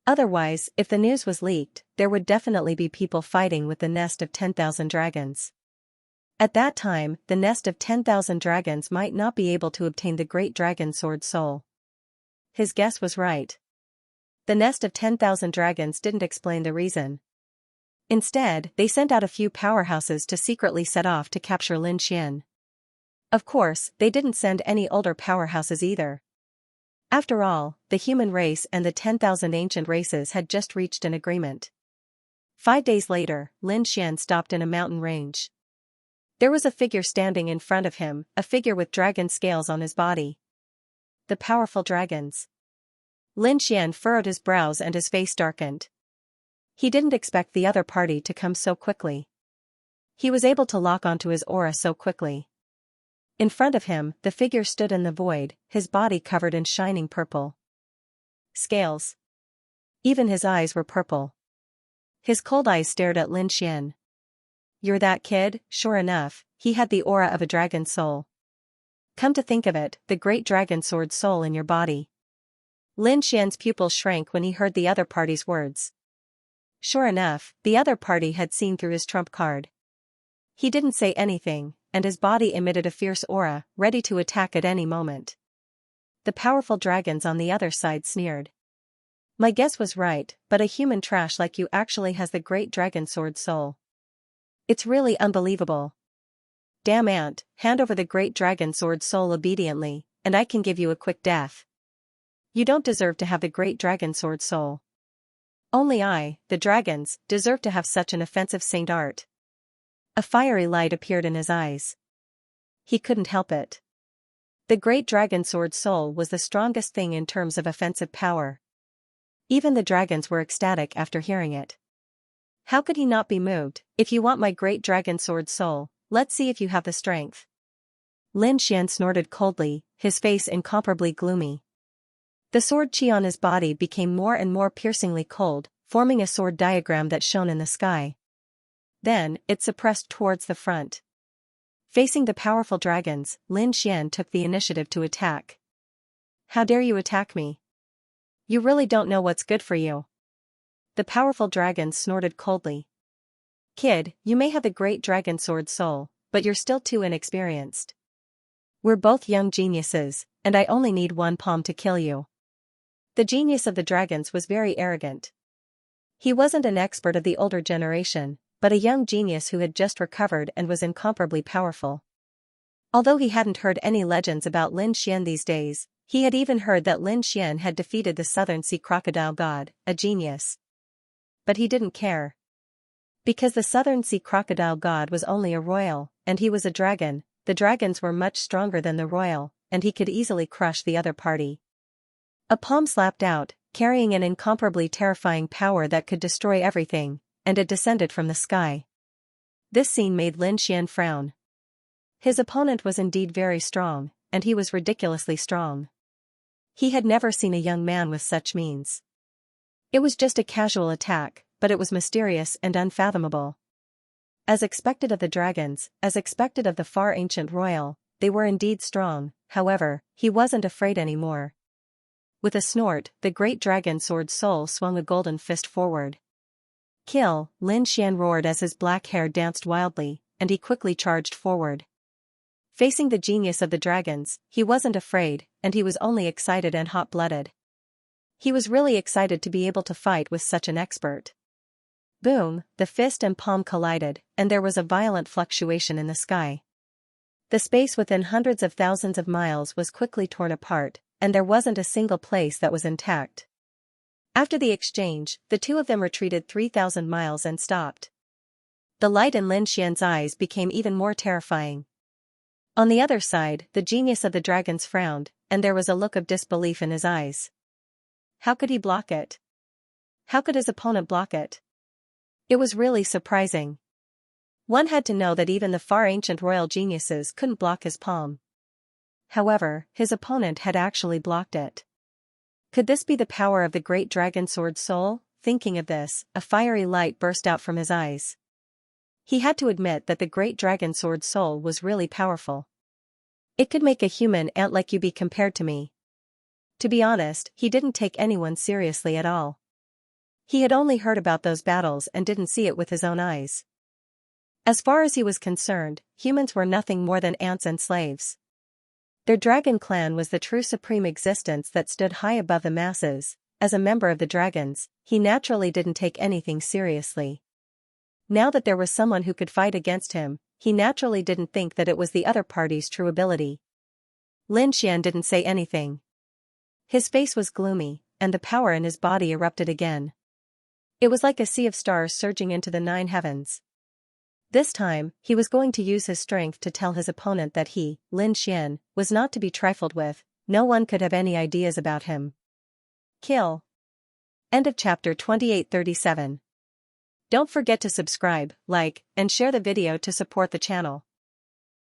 S1: Otherwise, if the news was leaked, there would definitely be people fighting with the nest of 10,000 dragons. At that time, the nest of 10,000 dragons might not be able to obtain the great dragon sword soul. His guess was right. The nest of 10,000 dragons didn't explain the reason. Instead, they sent out a few powerhouses to secretly set off to capture Lin Xian. Of course, they didn't send any older powerhouses either. After all, the human race and the 10,000 ancient races had just reached an agreement. 5 days later, Lin Xian stopped in a mountain range. There was a figure standing in front of him, a figure with dragon scales on his body. The powerful dragons. Lin Xian furrowed his brows and his face darkened. He didn't expect the other party to come so quickly. He was able to lock onto his aura so quickly. In front of him, the figure stood in the void, his body covered in shining purple scales. Even his eyes were purple. His cold eyes stared at Lin Xian. "You're that kid?" Sure enough, he had the aura of a dragon soul. Come to think of it, the great dragon sword soul in your body. Lin Xian's pupils shrank when he heard the other party's words. Sure enough, the other party had seen through his trump card. He didn't say anything, and his body emitted a fierce aura, ready to attack at any moment. The powerful dragons on the other side sneered. "My guess was right, but a human trash like you actually has the great dragon sword soul. It's really unbelievable. Damn ant, hand over the great dragon sword soul obediently, and I can give you a quick death. You don't deserve to have the great dragon sword soul. Only I, the dragons, deserve to have such an offensive saint art." A fiery light appeared in his eyes. He couldn't help it. The great dragon sword soul was the strongest thing in terms of offensive power. Even the dragons were ecstatic after hearing it. How could he not be moved? "If you want my great dragon sword soul, let's see if you have the strength." Lin Xian snorted coldly, his face incomparably gloomy. The sword chi on his body became more and more piercingly cold, forming a sword diagram that shone in the sky. Then, it suppressed towards the front. Facing the powerful dragons, Lin Xian took the initiative to attack. "How dare you attack me? You really don't know what's good for you." The powerful dragons snorted coldly. "Kid, you may have the great dragon sword soul, but you're still too inexperienced. We're both young geniuses, and I only need one palm to kill you." The genius of the dragons was very arrogant. He wasn't an expert of the older generation, but a young genius who had just recovered and was incomparably powerful. Although he hadn't heard any legends about Lin Xian these days, he had even heard that Lin Xian had defeated the Southern Sea Crocodile God, a genius. But he didn't care. Because the Southern Sea Crocodile God was only a royal, and he was a dragon, the dragons were much stronger than the royal, and he could easily crush the other party. A palm slapped out, carrying an incomparably terrifying power that could destroy everything, and it descended from the sky. This scene made Lin Xian frown. His opponent was indeed very strong, and he was ridiculously strong. He had never seen a young man with such means. It was just a casual attack, but it was mysterious and unfathomable. As expected of the dragons, as expected of the far ancient royal, they were indeed strong. However, he wasn't afraid anymore. With a snort, the great dragon sword soul swung a golden fist forward. "Kill!" Lin Xian roared as his black hair danced wildly, and he quickly charged forward. Facing the genius of the dragons, he wasn't afraid, and he was only excited and hot-blooded. He was really excited to be able to fight with such an expert. Boom, the fist and palm collided, and there was a violent fluctuation in the sky. The space within hundreds of thousands of miles was quickly torn apart, and there wasn't a single place that was intact. After the exchange, the two of them retreated 3,000 miles and stopped. The light in Lin Xian's eyes became even more terrifying. On the other side, the genius of the dragons frowned, and there was a look of disbelief in his eyes. How could he block it? How could his opponent block it? It was really surprising. One had to know that even the far ancient royal geniuses couldn't block his palm. However, his opponent had actually blocked it. Could this be the power of the great dragon sword soul? thinking of this, a fiery light burst out from his eyes. He had to admit that the great dragon sword soul was really powerful. It could make a human ant like you be compared to me. To be honest, he didn't take anyone seriously at all. He had only heard about those battles and didn't see it with his own eyes. As far as he was concerned, humans were nothing more than ants and slaves. Their dragon clan was the true supreme existence that stood high above the masses. As a member of the dragons, he naturally didn't take anything seriously. Now that there was someone who could fight against him, he naturally didn't think that it was the other party's true ability. Lin Xian didn't say anything. His face was gloomy, and the power in his body erupted again. It was like a sea of stars surging into the 9 heavens. This time, he was going to use his strength to tell his opponent that he, Lin Xian, was not to be trifled with. No one could have any ideas about him. Kill. End of chapter 2837. Don't forget to subscribe, like, and share the video to support the channel.